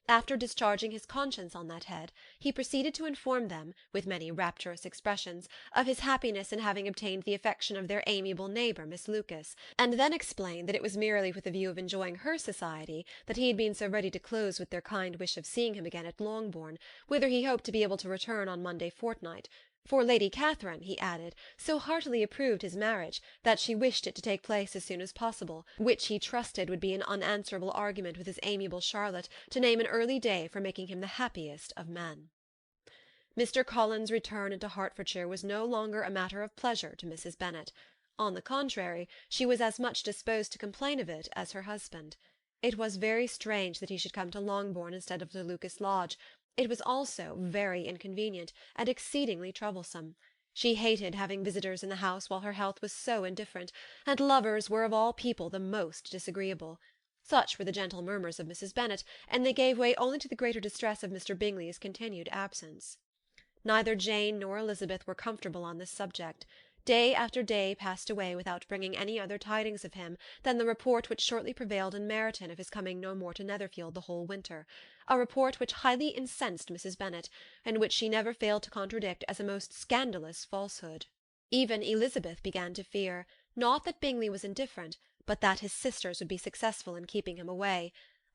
After discharging his conscience on that head, he proceeded to inform them, with many rapturous expressions, of his happiness in having obtained the affection of their amiable neighbour, Miss Lucas, and then explained that it was merely with the view of enjoying her society that he had been so ready to close with their kind wish of seeing him again at Longbourn, whither he hoped to be able to return on Monday fortnight. For Lady Catherine, he added, so heartily approved his marriage, that she wished it to take place as soon as possible, which he trusted would be an unanswerable argument with his amiable Charlotte to name an early day for making him the happiest of men. Mr. Collins' return into Hertfordshire was no longer a matter of pleasure to Mrs. Bennet. On the contrary, she was as much disposed to complain of it as her husband. It was very strange that he should come to Longbourn instead of to Lucas Lodge. It was also very inconvenient, and exceedingly troublesome. She hated having visitors in the house while her health was so indifferent, and lovers were of all people the most disagreeable. Such were the gentle murmurs of Mrs. Bennet, and they gave way only to the greater distress of Mr. Bingley's continued absence. Neither Jane nor Elizabeth were comfortable on this subject. Day after day passed away without bringing any other tidings of him than the report which shortly prevailed in Meryton of his coming no more to Netherfield the whole winter, a report which highly incensed Mrs. Bennet, and which she never failed to contradict as a most scandalous falsehood. Even Elizabeth began to fear, not that Bingley was indifferent, but that his sisters would be successful in keeping him away.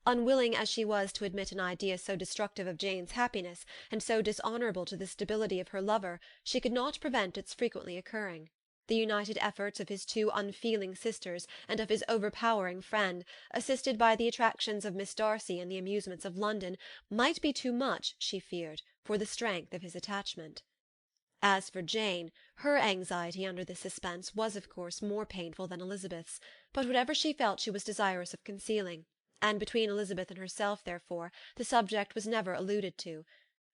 Unwilling as she was to admit an idea so destructive of Jane's happiness, and so dishonourable to the stability of her lover, she could not prevent its frequently occurring. The united efforts of his two unfeeling sisters, and of his overpowering friend, assisted by the attractions of Miss Darcy and the amusements of London, might be too much, she feared, for the strength of his attachment. As for Jane, her anxiety under this suspense was of course more painful than Elizabeth's, but whatever she felt she was desirous of concealing, and between Elizabeth and herself, therefore, the subject was never alluded to.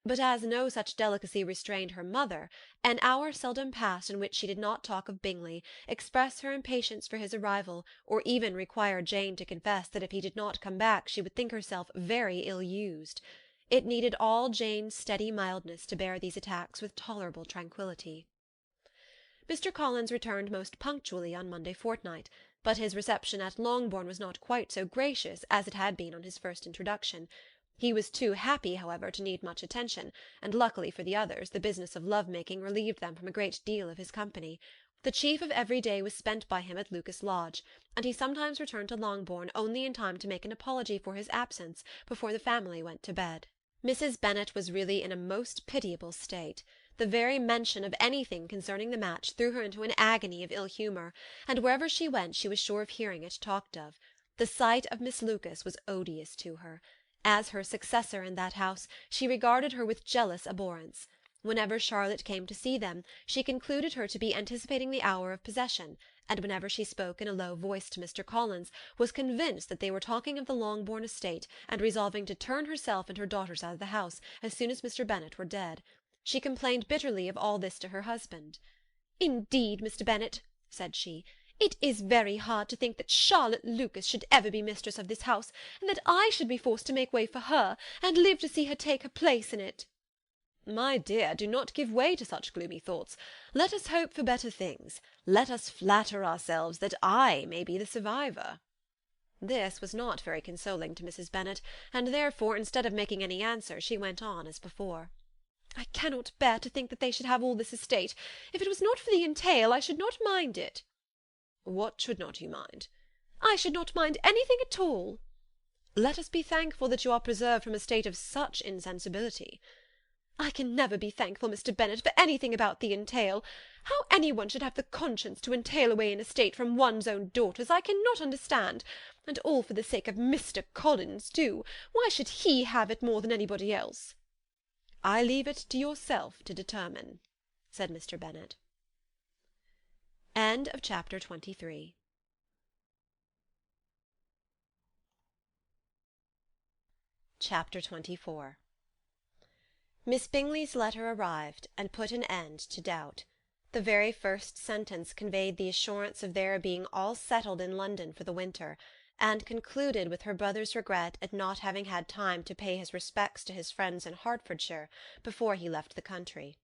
But as no such delicacy restrained her mother, an hour seldom passed in which she did not talk of Bingley, express her impatience for his arrival, or even require Jane to confess that if he did not come back she would think herself very ill-used. It needed all Jane's steady mildness to bear these attacks with tolerable tranquillity. Mr. Collins returned most punctually on Monday fortnight, but his reception at Longbourn was not quite so gracious as it had been on his first introduction. He was too happy, however, to need much attention, and luckily for the others, the business of love-making relieved them from a great deal of his company. The chief of every day was spent by him at Lucas Lodge, and he sometimes returned to Longbourn only in time to make an apology for his absence before the family went to bed. Mrs. Bennet was really in a most pitiable state. The very mention of anything concerning the match threw her into an agony of ill-humour, and wherever she went she was sure of hearing it talked of. The sight of Miss Lucas was odious to her. As her successor in that house, she regarded her with jealous abhorrence. Whenever Charlotte came to see them, she concluded her to be anticipating the hour of possession, and whenever she spoke in a low voice to Mr. Collins, was convinced that they were talking of the Longbourn estate, and resolving to turn herself and her daughters out of the house as soon as Mr. Bennet were dead. She complained bitterly of all this to her husband. "Indeed, Mr. Bennet," said she, "it is very hard to think that Charlotte Lucas should ever be mistress of this house, and that I should be forced to make way for her, and live to see her take her place in it." "My dear, do not give way to such gloomy thoughts. Let us hope for better things. Let us flatter ourselves that I may be the survivor." This was not very consoling to Mrs. Bennet, and therefore, instead of making any answer, she went on as before. "I cannot bear to think that they should have all this estate. If it was not for the entail, I should not mind it." "What should not you mind?" "I should not mind anything at all." "Let us be thankful that you are preserved from a state of such insensibility." "I can never be thankful, Mr. Bennet, for anything about the entail. How any one should have the conscience to entail away an estate from one's own daughters, I cannot understand. And all for the sake of Mr. Collins, too. Why should he have it more than anybody else?" "I leave it to yourself to determine," said Mr. Bennet. End of chapter 23. Chapter 24. Miss Bingley's letter arrived, and put an end to doubt. The very first sentence conveyed the assurance of their being all settled in London for the winter, and concluded with her brother's regret at not having had time to pay his respects to his friends in Hertfordshire before he left the country.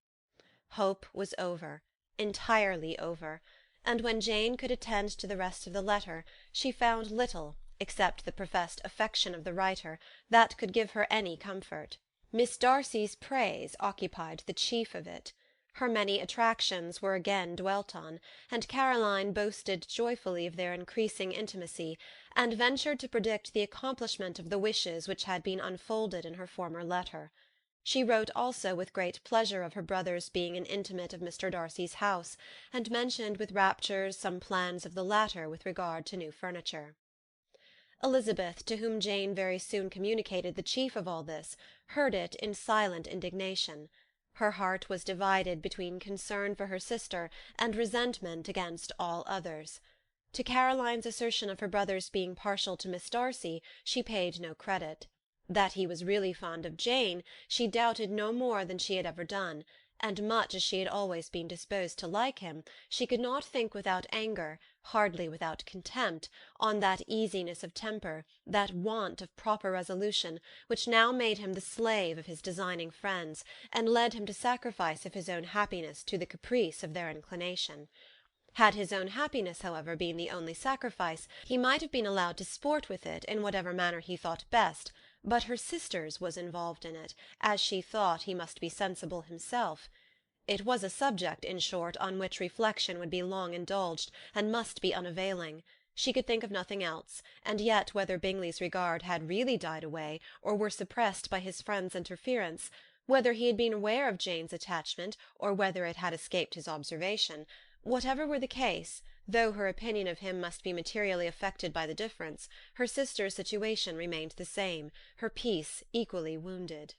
Hope was over, entirely over, and when Jane could attend to the rest of the letter, she found little, except the professed affection of the writer, that could give her any comfort. Miss Darcy's praise occupied the chief of it. Her many attractions were again dwelt on, and Caroline boasted joyfully of their increasing intimacy, and ventured to predict the accomplishment of the wishes which had been unfolded in her former letter. She wrote also with great pleasure of her brother's being an intimate of Mr. Darcy's house, and mentioned with raptures some plans of the latter with regard to new furniture. Elizabeth, to whom Jane very soon communicated the chief of all this, heard it in silent indignation. Her heart was divided between concern for her sister and resentment against all others. To Caroline's assertion of her brother's being partial to Miss Darcy she paid no credit. That he was really fond of Jane she doubted no more than she had ever done, and much as she had always been disposed to like him, she could not think without anger, hardly without contempt, on that easiness of temper, that want of proper resolution, which now made him the slave of his designing friends, and led him to sacrifice of his own happiness to the caprice of their inclination. Had his own happiness, however, been the only sacrifice, he might have been allowed to sport with it in whatever manner he thought best, but her sister's was involved in it, as she thought he must be sensible himself. It was a subject, in short, on which reflection would be long indulged, and must be unavailing. She could think of nothing else, and yet whether Bingley's regard had really died away, or were suppressed by his friend's interference, whether he had been aware of Jane's attachment, or whether it had escaped his observation, whatever were the case, though her opinion of him must be materially affected by the difference, her sister's situation remained the same, her peace equally wounded.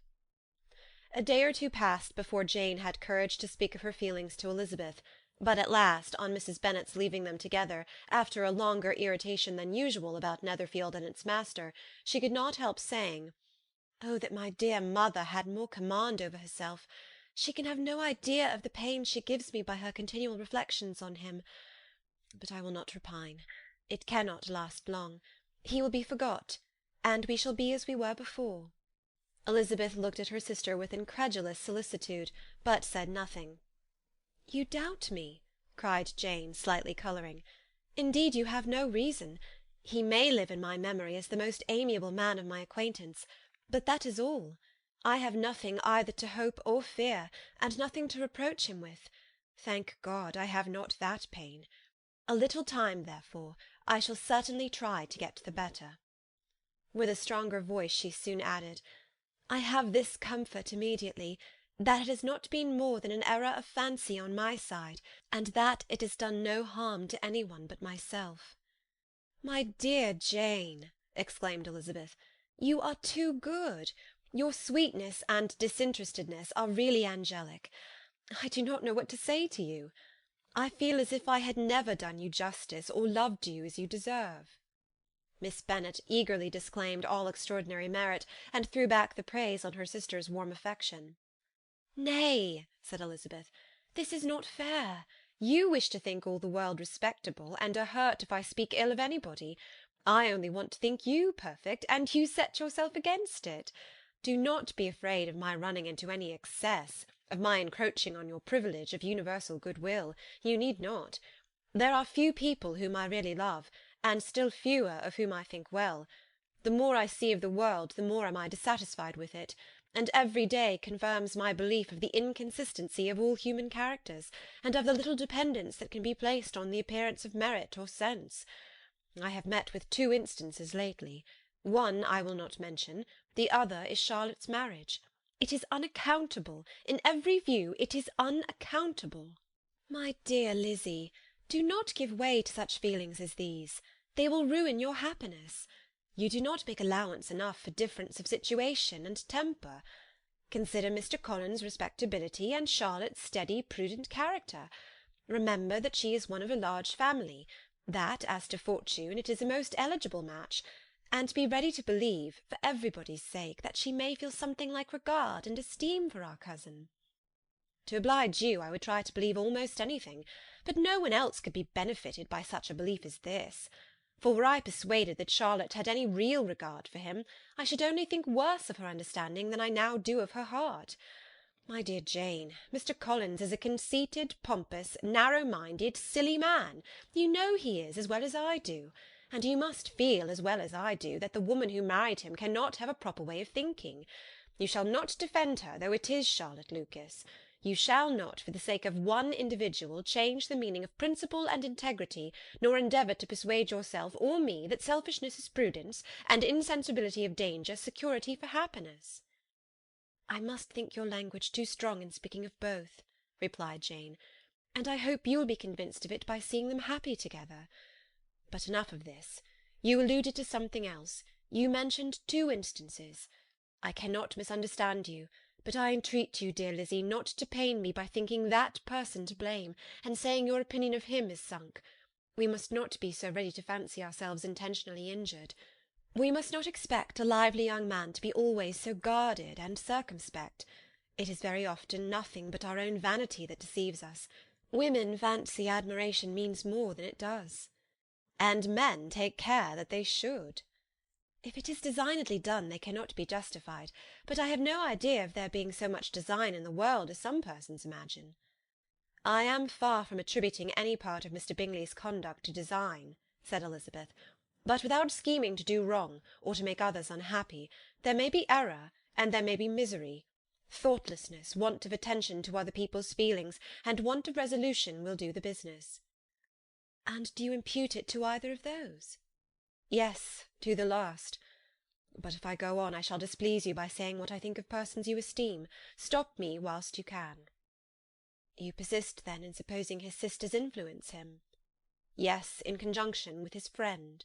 A day or two passed before Jane had courage to speak of her feelings to Elizabeth, but at last, on Mrs. Bennet's leaving them together, after a longer irritation than usual about Netherfield and its master, she could not help saying, "Oh, that my dear mother had more command over herself! She can have no idea of the pain she gives me by her continual reflections on him. But I will not repine. It cannot last long. He will be forgot, and we shall be as we were before." Elizabeth looked at her sister with incredulous solicitude, but said nothing. "You doubt me?" cried Jane, slightly colouring. "Indeed you have no reason. He may live in my memory as the most amiable man of my acquaintance, but that is all. I have nothing either to hope or fear, and nothing to reproach him with. Thank God, I have not that pain. A little time, therefore, I shall certainly try to get the better." With a stronger voice she soon added, "I have this comfort immediately, that it has not been more than an error of fancy on my side, and that it has done no harm to any one but myself." "My dear Jane," exclaimed Elizabeth, "you are too good. Your sweetness and disinterestedness are really angelic. I do not know what to say to you. I feel as if I had never done you justice, or loved you as you deserve." Miss Bennet eagerly disclaimed all extraordinary merit, and threw back the praise on her sister's warm affection. "Nay," said Elizabeth, "this is not fair. You wish to think all the world respectable, and are hurt if I speak ill of anybody. I only want to think you perfect, and you set yourself against it. Do not be afraid of my running into any excess, of my encroaching on your privilege of universal goodwill. You need not. There are few people whom I really love, and still fewer of whom I think well. The more I see of the world, the more am I dissatisfied with it, and every day confirms my belief of the inconsistency of all human characters, and of the little dependence that can be placed on the appearance of merit or sense. I have met with 2 instances lately. One I will not mention, the other is Charlotte's marriage. It is unaccountable. In every view it is unaccountable." "My dear Lizzy, do not give way to such feelings as these. They will ruin your happiness. You do not make allowance enough for difference of situation and temper. Consider Mr. Collins's respectability, and Charlotte's steady, prudent character. Remember that she is one of a large family, that, as to fortune, it is a most eligible match, and be ready to believe, for everybody's sake, that she may feel something like regard and esteem for our cousin." "To oblige you, I would try to believe almost anything, but no one else could be benefited by such a belief as this. for were I persuaded that Charlotte had any real regard for him, I should only think worse of her understanding than I now do of her heart. My dear Jane, Mr. Collins is a conceited, pompous, narrow-minded, silly man. You know he is, as well as I do. And you must feel, as well as I do, that the woman who married him cannot have a proper way of thinking. You shall not defend her, though it is Charlotte Lucas. You shall not, for the sake of one individual, change the meaning of principle and integrity, nor endeavour to persuade yourself or me that selfishness is prudence, and insensibility of danger security for happiness." "I must think your language too strong in speaking of both," replied Jane, "and I hope you will be convinced of it by seeing them happy together. But enough of this. You alluded to something else. You mentioned 2 instances. I cannot misunderstand you, but I entreat you, dear Lizzy, not to pain me by thinking that person to blame, and saying your opinion of him is sunk. We must not be so ready to fancy ourselves intentionally injured. We must not expect a lively young man to be always so guarded and circumspect. It is very often nothing but our own vanity that deceives us. Women fancy admiration means more than it does." "And men take care that they should." "If it is designedly done, they cannot be justified, but I have no idea of there being so much design in the world as some persons imagine." "I am far from attributing any part of Mr. Bingley's conduct to design," said Elizabeth, "but without scheming to do wrong, or to make others unhappy, there may be error, and there may be misery. Thoughtlessness, want of attention to other people's feelings, and want of resolution will do the business." "And do you impute it to either of those?" "Yes, to the last. But if I go on, I shall displease you by saying what I think of persons you esteem. Stop me whilst you can." "You persist, then, in supposing his sisters influence him?" "Yes, in conjunction with his friend."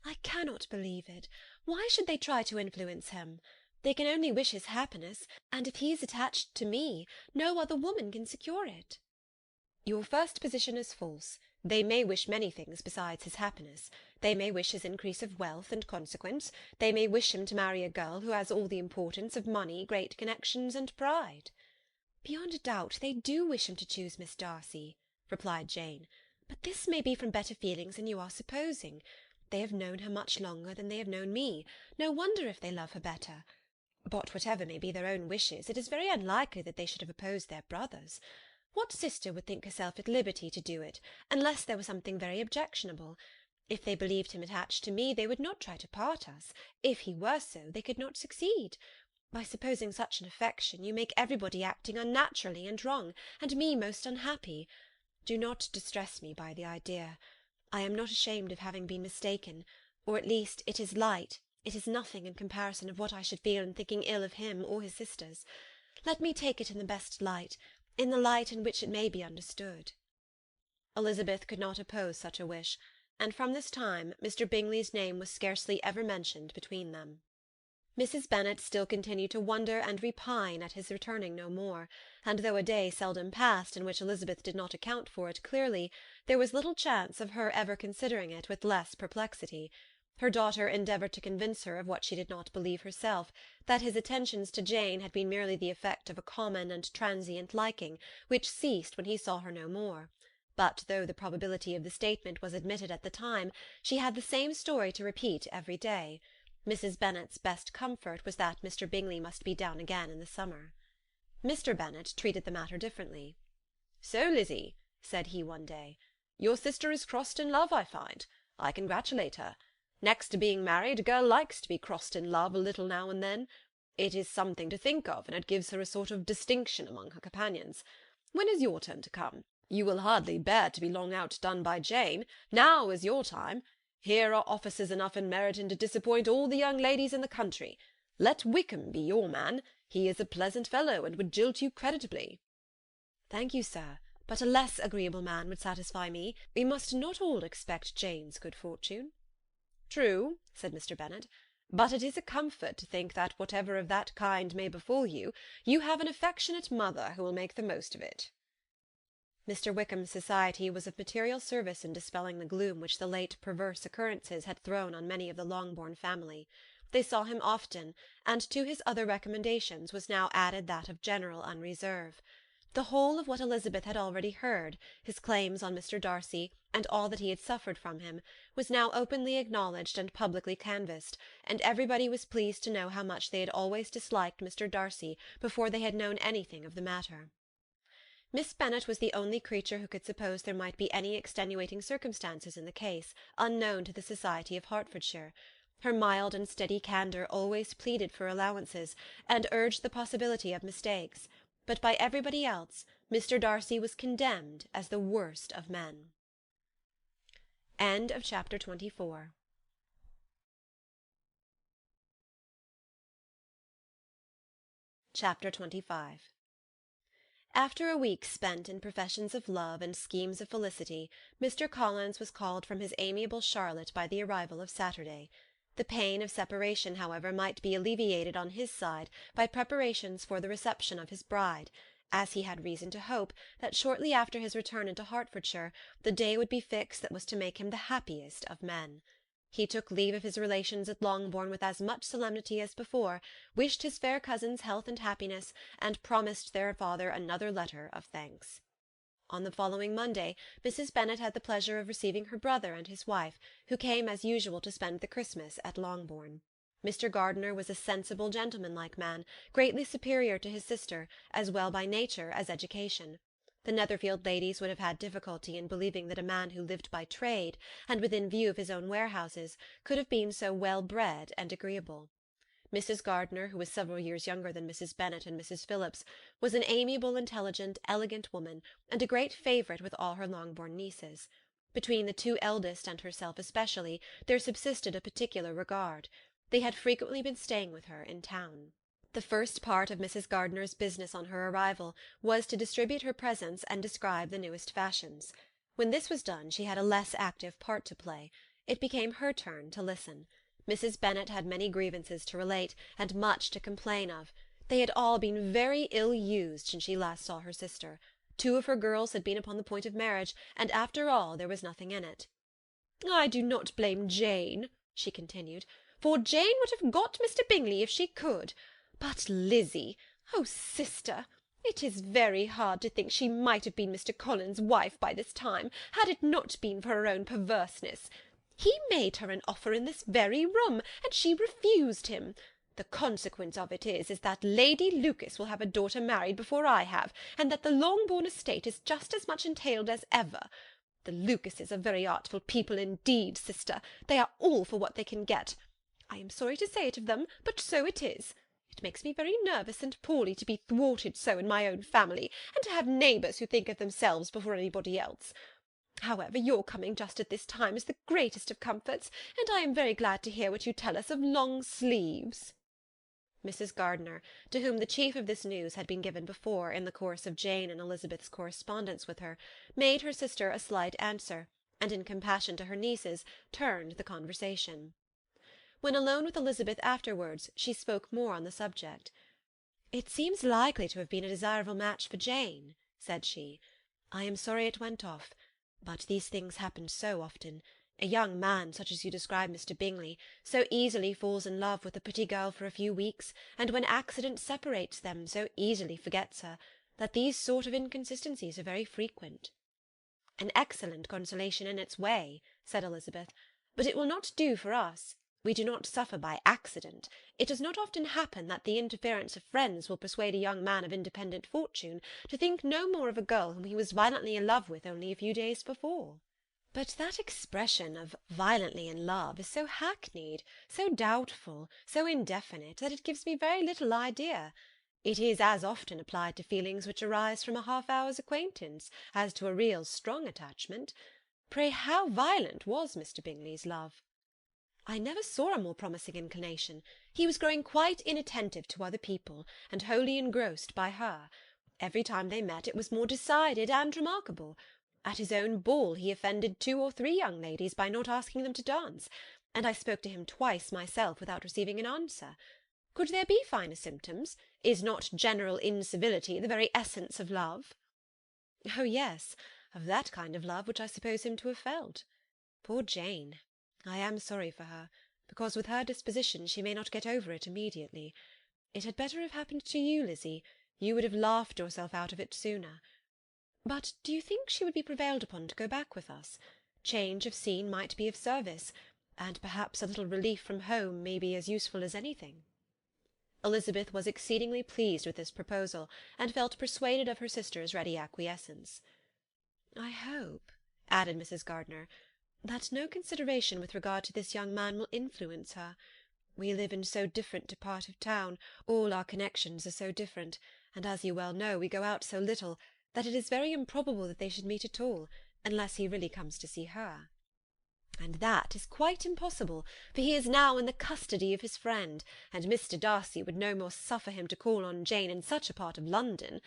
"I cannot believe it. Why should they try to influence him? They can only wish his happiness, and if he is attached to me, no other woman can secure it." "Your first position is false. They may wish many things besides his happiness. They may wish his increase of wealth and consequence. They may wish him to marry a girl who has all the importance of money, great connections, and pride." "Beyond a doubt they do wish him to choose Miss Darcy," replied Jane, "but this may be from better feelings than you are supposing. They have known her much longer than they have known me. No wonder if they love her better. But whatever may be their own wishes, it is very unlikely that they should have opposed their brothers. What sister would think herself at liberty to do it, unless there was something very objectionable? If they believed him attached to me, they would not try to part us. If he were so, they could not succeed. By supposing such an affection, you make everybody acting unnaturally and wrong, and me most unhappy. Do not distress me by the idea. I am not ashamed of having been mistaken, or at least it is light, it is nothing in comparison of what I should feel in thinking ill of him or his sisters. Let me take it in the best light, in the light in which it may be understood." Elizabeth could not oppose such a wish, and from this time Mr. Bingley's name was scarcely ever mentioned between them. Mrs. Bennet still continued to wonder and repine at his returning no more, and though a day seldom passed in which Elizabeth did not account for it clearly, there was little chance of her ever considering it with less perplexity. Her daughter endeavoured to convince her of what she did not believe herself, that his attentions to Jane had been merely the effect of a common and transient liking, which ceased when he saw her no more. But though the probability of the statement was admitted at the time, she had the same story to repeat every day. Mrs. Bennet's best comfort was that Mr. Bingley must be down again in the summer. Mr. Bennet treated the matter differently. "So, Lizzy," said he one day, "your sister is crossed in love, I find. I congratulate her. Next to being married, a girl likes to be crossed in love a little now and then. It is something to think of, and it gives her a sort of distinction among her companions. When is your turn to come? You will hardly bear to be long outdone by Jane. Now is your time. Here are officers enough in Meryton to disappoint all the young ladies in the country. Let Wickham be your man. He is a pleasant fellow, and would jilt you creditably." "Thank you, sir, but a less agreeable man would satisfy me. We must not all expect Jane's good fortune." "True," said Mr. Bennet, "but it is a comfort to think that whatever of that kind may befall you, you have an affectionate mother who will make the most of it." Mr. Wickham's society was of material service in dispelling the gloom which the late perverse occurrences had thrown on many of the Longbourn family. They saw him often, and to his other recommendations was now added that of general unreserve. The whole of what Elizabeth had already heard, his claims on Mr. Darcy, and all that he had suffered from him, was now openly acknowledged and publicly canvassed, and everybody was pleased to know how much they had always disliked Mr. Darcy before they had known anything of the matter. Miss Bennet was the only creature who could suppose there might be any extenuating circumstances in the case, unknown to the society of Hertfordshire. Her mild and steady candour always pleaded for allowances, and urged the possibility of mistakes, but by everybody else Mr. Darcy was condemned as the worst of men. End of chapter 24. Chapter 25. After a week spent in professions of love and schemes of felicity, Mr. Collins was called from his amiable Charlotte by the arrival of Saturday. The pain of separation, however, might be alleviated on his side by preparations for the reception of his bride, as he had reason to hope that shortly after his return into Hertfordshire the day would be fixed that was to make him the happiest of men. He took leave of his relations at Longbourn with as much solemnity as before, wished his fair cousins health and happiness, and promised their father another letter of thanks. On the following Monday, Mrs. Bennet had the pleasure of receiving her brother and his wife, who came as usual to spend the Christmas at Longbourn. Mr. Gardiner was a sensible, gentlemanlike man, greatly superior to his sister, as well by nature as education. The Netherfield ladies would have had difficulty in believing that a man who lived by trade, and within view of his own warehouses, could have been so well bred and agreeable. Mrs. Gardiner, who was several years younger than Mrs. Bennet and Mrs. Phillips, was an amiable, intelligent, elegant woman, and a great favourite with all her Longbourn nieces. Between the two eldest and herself especially there subsisted a particular regard. They had frequently been staying with her in town. The first part of Mrs. Gardiner's business on her arrival was to distribute her presents and describe the newest fashions. When this was done she had a less active part to play. It became her turn to listen. Mrs. Bennet had many grievances to relate, and much to complain of. They had all been very ill used since she last saw her sister. 2 of her girls had been upon the point of marriage, and after all there was nothing in it. "I do not blame Jane," she continued, "for Jane would have got Mr. Bingley if she could. But Lizzie, oh sister, it is very hard to think she might have been Mr. Collins's wife by this time, had it not been for her own perverseness. He made her an offer in this very room, and she refused him. The consequence of it is that Lady Lucas will have a daughter married before I have, and that the Longbourn estate is just as much entailed as ever. The Lucases are very artful people indeed, sister. They are all for what they can get. I am sorry to say it of them, but so it is. It makes me very nervous and poorly to be thwarted so in my own family, and to have neighbours who think of themselves before anybody else. However, your coming just at this time is the greatest of comforts, and I am very glad to hear what you tell us of long sleeves." Mrs. Gardiner, to whom the chief of this news had been given before in the course of Jane and Elizabeth's correspondence with her, made her sister a slight answer, and in compassion to her nieces turned the conversation. When alone with Elizabeth afterwards, she spoke more on the subject. "It seems likely to have been a desirable match for Jane," said she. "I am sorry it went off. But these things happen so often. A young man, such as you describe Mr. Bingley, so easily falls in love with a pretty girl for a few weeks, and when accident separates them, so easily forgets her, that these sort of inconsistencies are very frequent." "An excellent consolation in its way," said Elizabeth, "but it will not do for us. We do not suffer by accident. It does not often happen that the interference of friends will persuade a young man of independent fortune to think no more of a girl whom he was violently in love with only a few days before." "But that expression of violently in love is so hackneyed, so doubtful, so indefinite, that it gives me very little idea. It is as often applied to feelings which arise from a half-hour's acquaintance as to a real strong attachment. Pray, how violent was Mr. Bingley's love?" "I never saw a more promising inclination. He was growing quite inattentive to other people, and wholly engrossed by her. Every time they met it was more decided and remarkable. At his own ball he offended 2 or 3 young ladies by not asking them to dance, and I spoke to him twice myself without receiving an answer. Could there be finer symptoms? Is not general incivility the very essence of love?" "Oh yes, of that kind of love which I suppose him to have felt. Poor Jane! I am sorry for her, because with her disposition she may not get over it immediately. It had better have happened to you, Lizzie. You would have laughed yourself out of it sooner. But do you think she would be prevailed upon to go back with us? Change of scene might be of service, and perhaps a little relief from home may be as useful as anything." Elizabeth was exceedingly pleased with this proposal, and felt persuaded of her sister's ready acquiescence. "I hope," added Mrs. Gardiner, "that no consideration with regard to this young man will influence her. We live in so different a part of town, all our connections are so different, and, as you well know, we go out so little, that it is very improbable that they should meet at all, unless he really comes to see her." "And that is quite impossible, for he is now in the custody of his friend, and Mr. Darcy would no more suffer him to call on Jane in such a part of London.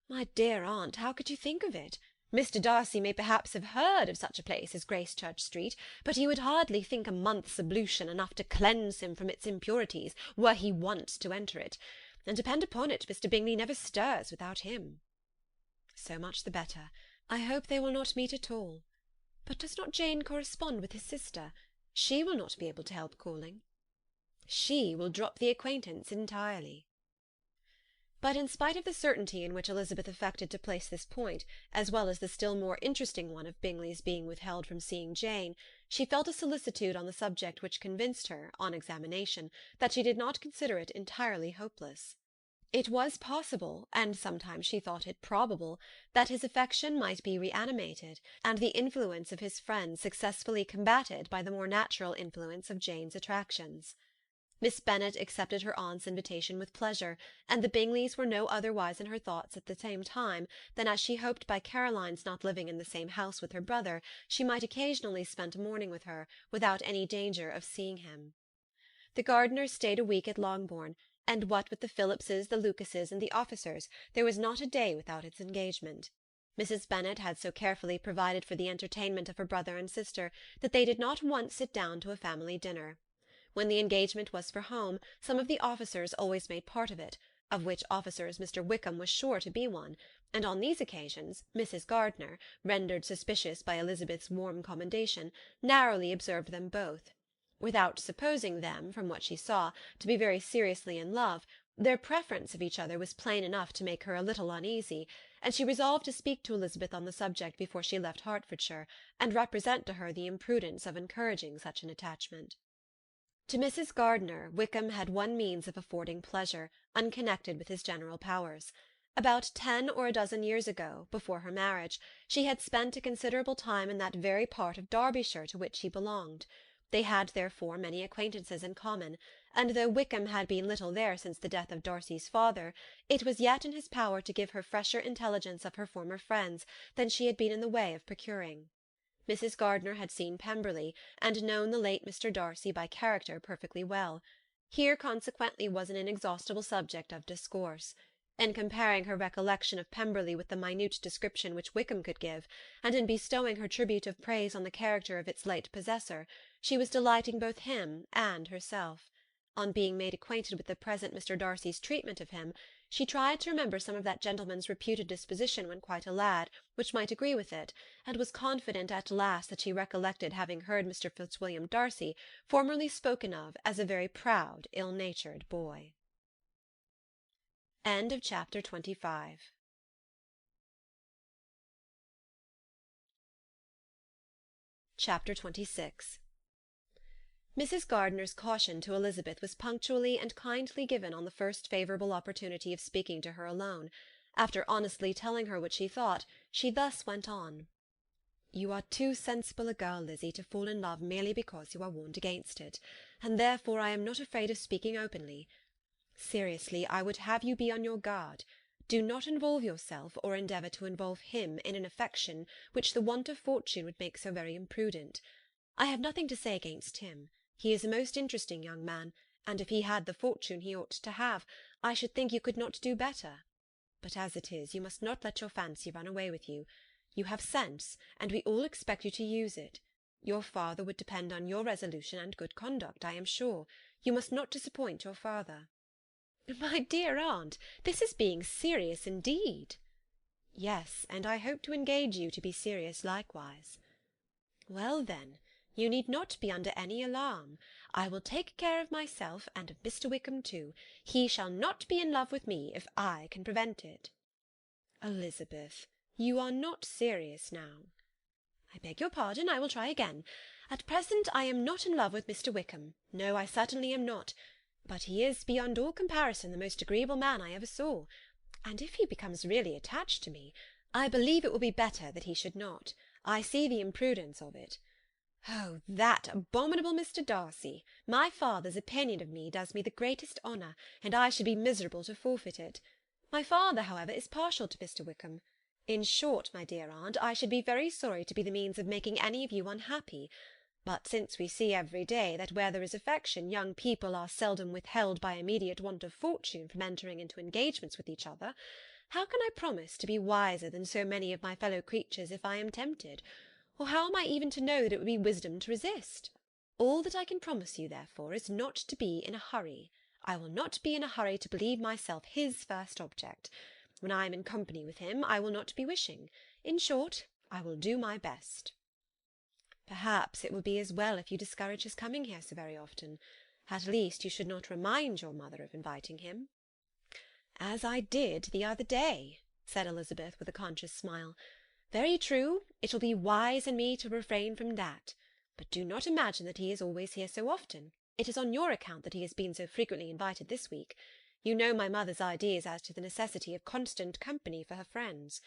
My dear aunt, how could you think of it? Mr. Darcy may perhaps have heard of such a place as Gracechurch Street, but he would hardly think a month's ablution enough to cleanse him from its impurities, were he once to enter it, and depend upon it, Mr. Bingley never stirs without him." "So much the better. I hope they will not meet at all. But does not Jane correspond with his sister? She will not be able to help calling." "She will drop the acquaintance entirely." But in spite of the certainty in which Elizabeth affected to place this point, as well as the still more interesting one of Bingley's being withheld from seeing Jane, she felt a solicitude on the subject which convinced her, on examination, that she did not consider it entirely hopeless. It was possible, and sometimes she thought it probable, that his affection might be reanimated, and the influence of his friends successfully combated by the more natural influence of Jane's attractions. Miss Bennet accepted her aunt's invitation with pleasure, and the Bingleys were no otherwise in her thoughts at the same time than as she hoped by Caroline's not living in the same house with her brother, she might occasionally spend a morning with her, without any danger of seeing him. The Gardiners stayed a week at Longbourn, and what with the Phillipses, the Lucases, and the officers, there was not a day without its engagement. Mrs. Bennet had so carefully provided for the entertainment of her brother and sister that they did not once sit down to a family dinner. When the engagement was for home, some of the officers always made part of it, of which officers Mr. Wickham was sure to be one, and on these occasions Mrs. Gardiner, rendered suspicious by Elizabeth's warm commendation, narrowly observed them both. Without supposing them, from what she saw, to be very seriously in love, their preference of each other was plain enough to make her a little uneasy, and she resolved to speak to Elizabeth on the subject before she left Hertfordshire, and represent to her the imprudence of encouraging such an attachment. To Mrs. Gardiner, Wickham had one means of affording pleasure, unconnected with his general powers. About 10 or a dozen years ago, before her marriage, she had spent a considerable time in that very part of Derbyshire to which he belonged. They had therefore many acquaintances in common, and though Wickham had been little there since the death of Darcy's father, it was yet in his power to give her fresher intelligence of her former friends than she had been in the way of procuring. Mrs. Gardiner had seen Pemberley, and known the late Mr. Darcy by character perfectly well. Here consequently was an inexhaustible subject of discourse. In comparing her recollection of Pemberley with the minute description which Wickham could give, and in bestowing her tribute of praise on the character of its late possessor, she was delighting both him and herself. On being made acquainted with the present Mr. Darcy's treatment of him, she tried to remember some of that gentleman's reputed disposition when quite a lad, which might agree with it, and was confident at last that she recollected having heard Mr. Fitzwilliam Darcy formerly spoken of as a very proud, ill-natured boy. Chapter 26. Mrs. Gardiner's caution to Elizabeth was punctually and kindly given on the first favourable opportunity of speaking to her alone. After honestly telling her what she thought, she thus went on. "You are too sensible a girl, Lizzie, to fall in love merely because you are warned against it, and therefore I am not afraid of speaking openly. Seriously, I would have you be on your guard. Do not involve yourself, or endeavour to involve him, in an affection which the want of fortune would make so very imprudent. I have nothing to say against him. He is a most interesting young man, and if he had the fortune he ought to have, I should think you could not do better. But as it is, you must not let your fancy run away with you. You have sense, and we all expect you to use it. Your father would depend on your resolution and good conduct, I am sure. You must not disappoint your father." "My dear aunt, this is being serious indeed." "Yes, and I hope to engage you to be serious likewise." "Well, then, You need not be under any alarm. I will take care of myself, and of Mr. Wickham too. He shall not be in love with me if I can prevent it." "Elizabeth, you are not serious now." "I beg your pardon. I will try again. At present I am not in love with Mr. Wickham. No, I certainly am not. But he is, beyond all comparison, the most agreeable man I ever saw. And if he becomes really attached to me, I believe it will be better that he should not. I see the imprudence of it. Oh, that abominable Mr. Darcy! My father's opinion of me does me the greatest honour, and I should be miserable to forfeit it. My father, however, is partial to Mr. Wickham. In short, my dear aunt, I should be very sorry to be the means of making any of you unhappy. But since we see every day that where there is affection, young people are seldom withheld by immediate want of fortune from entering into engagements with each other, how can I promise to be wiser than so many of my fellow creatures if I am tempted? Or how am I even to know that it would be wisdom to resist? All that I can promise you, therefore, is not to be in a hurry. I will not be in a hurry to believe myself his first object. When I am in company with him, I will not be wishing. In short, I will do my best." "Perhaps it will be as well if you discourage his coming here so very often. At least you should not remind your mother of inviting him." "As I did the other day," said Elizabeth with a conscious smile. "Very true, it will be wise in me to refrain from that. But do not imagine that he is always here so often. It is on your account that he has been so frequently invited this week. You know my mother's ideas as to the necessity of constant company for her friends.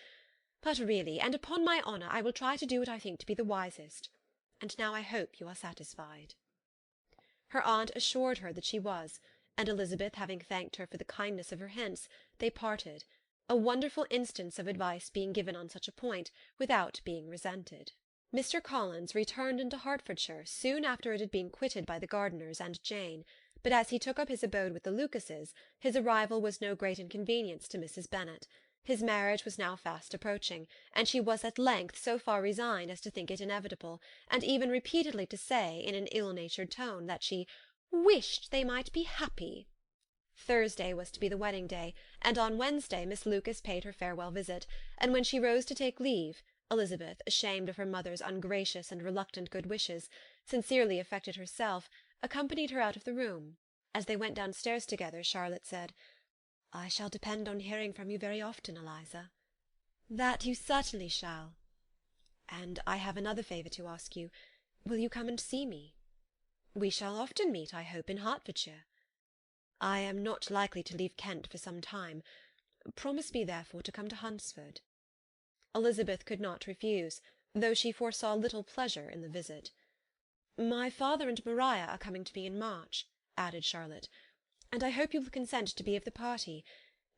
But really, and upon my honour, I will try to do what I think to be the wisest. And now I hope you are satisfied." Her aunt assured her that she was, and Elizabeth having thanked her for the kindness of her hints, they parted, a wonderful instance of advice being given on such a point, without being resented. Mr. Collins returned into Hertfordshire soon after it had been quitted by the Gardiners and Jane, but as he took up his abode with the Lucases, his arrival was no great inconvenience to Mrs. Bennet. His marriage was now fast approaching, and she was at length so far resigned as to think it inevitable, and even repeatedly to say, in an ill-natured tone, that she "wished they might be happy." Thursday was to be the wedding day, and on Wednesday Miss Lucas paid her farewell visit, and when she rose to take leave, Elizabeth, ashamed of her mother's ungracious and reluctant good wishes, sincerely affected herself, accompanied her out of the room. As they went downstairs together, Charlotte said, "I shall depend on hearing from you very often, Eliza." "That you certainly shall." "And I have another favour to ask you. Will you come and see me?" "We shall often meet, I hope, in Hertfordshire." "I am not likely to leave Kent for some time. Promise me, therefore, to come to Hunsford." Elizabeth could not refuse, though she foresaw little pleasure in the visit. "My father and Maria are coming to me in March," added Charlotte, "and I hope you will consent to be of the party.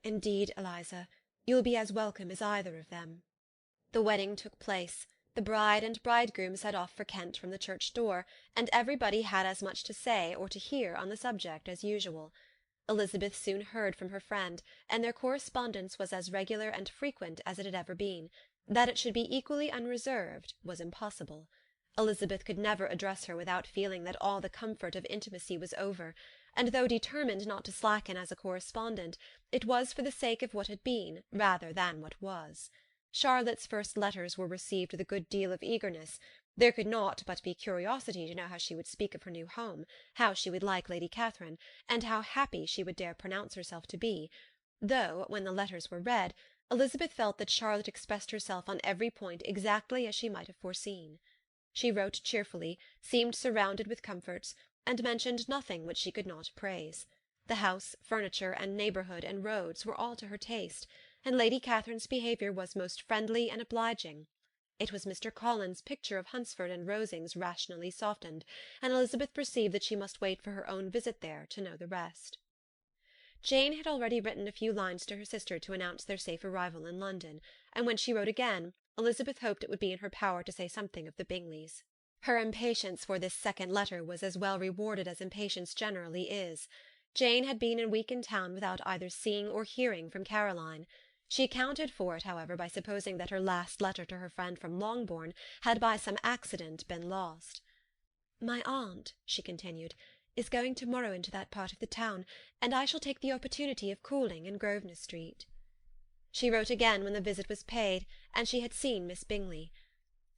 Indeed, Eliza, you will be as welcome as either of them." The wedding took place. The bride and bridegroom set off for Kent from the church door, and everybody had as much to say or to hear on the subject as usual. Elizabeth soon heard from her friend, and their correspondence was as regular and frequent as it had ever been. That it should be equally unreserved was impossible. Elizabeth could never address her without feeling that all the comfort of intimacy was over, and though determined not to slacken as a correspondent, it was for the sake of what had been, rather than what was. Charlotte's first letters were received with a good deal of eagerness. There could not but be curiosity to know how she would speak of her new home, how she would like Lady Catherine, and how happy she would dare pronounce herself to be, though, when the letters were read, Elizabeth felt that Charlotte expressed herself on every point exactly as she might have foreseen. She wrote cheerfully, seemed surrounded with comforts, and mentioned nothing which she could not praise. The house, furniture, and neighbourhood and roads were all to her taste, and Lady Catherine's behaviour was most friendly and obliging. It was Mr. Collins' picture of Hunsford and Rosings rationally softened, and Elizabeth perceived that she must wait for her own visit there to know the rest. Jane had already written a few lines to her sister to announce their safe arrival in London, and when she wrote again, Elizabeth hoped it would be in her power to say something of the Bingleys. Her impatience for this second letter was as well rewarded as impatience generally is. Jane had been a week in town without either seeing or hearing from Caroline. She accounted for it, however, by supposing that her last letter to her friend from Longbourn had by some accident been lost. "My aunt," she continued, "is going to-morrow into that part of the town, and I shall take the opportunity of calling in Grosvenor Street." She wrote again when the visit was paid, and she had seen Miss Bingley.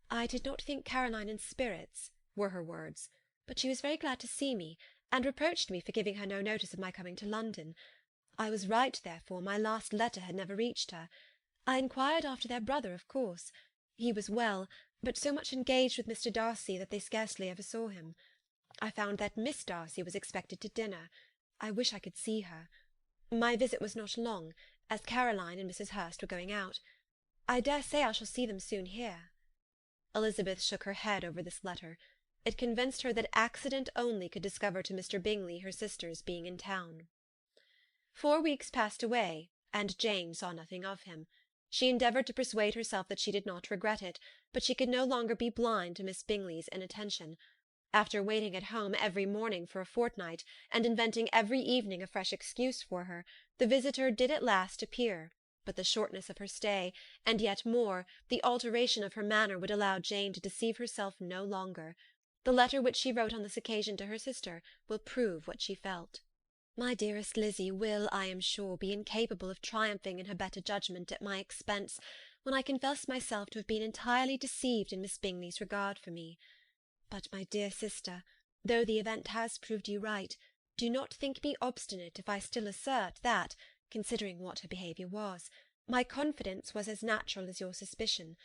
"I did not think Caroline in spirits. were her words, but she was very glad to see me, and reproached me for giving her no notice of my coming to London. I was right, therefore, my last letter had never reached her. I inquired after their brother, of course. He was well, but so much engaged with Mr. Darcy that they scarcely ever saw him. I found that Miss Darcy was expected to dinner. I wish I could see her. My visit was not long, as Caroline and Mrs. Hurst were going out. I dare say I shall see them soon here. Elizabeth shook her head over this letter. It convinced her that accident only could discover to Mr. Bingley her sister's being in town. 4 weeks passed away, and Jane saw nothing of him. She endeavoured to persuade herself that she did not regret it, but she could no longer be blind to Miss Bingley's inattention. After waiting at home every morning for a fortnight, and inventing every evening a fresh excuse for her, the visitor did at last appear, but the shortness of her stay, and yet more, the alteration of her manner, would allow Jane to deceive herself no longer. The letter which she wrote on this occasion to her sister will prove what she felt. My dearest Lizzie will, I am sure, be incapable of triumphing in her better judgment at my expense, when I confess myself to have been entirely deceived in Miss Bingley's regard for me. But, my dear sister, though the event has proved you right, do not think me obstinate if I still assert that, considering what her behaviour was, my confidence was as natural as your suspicion.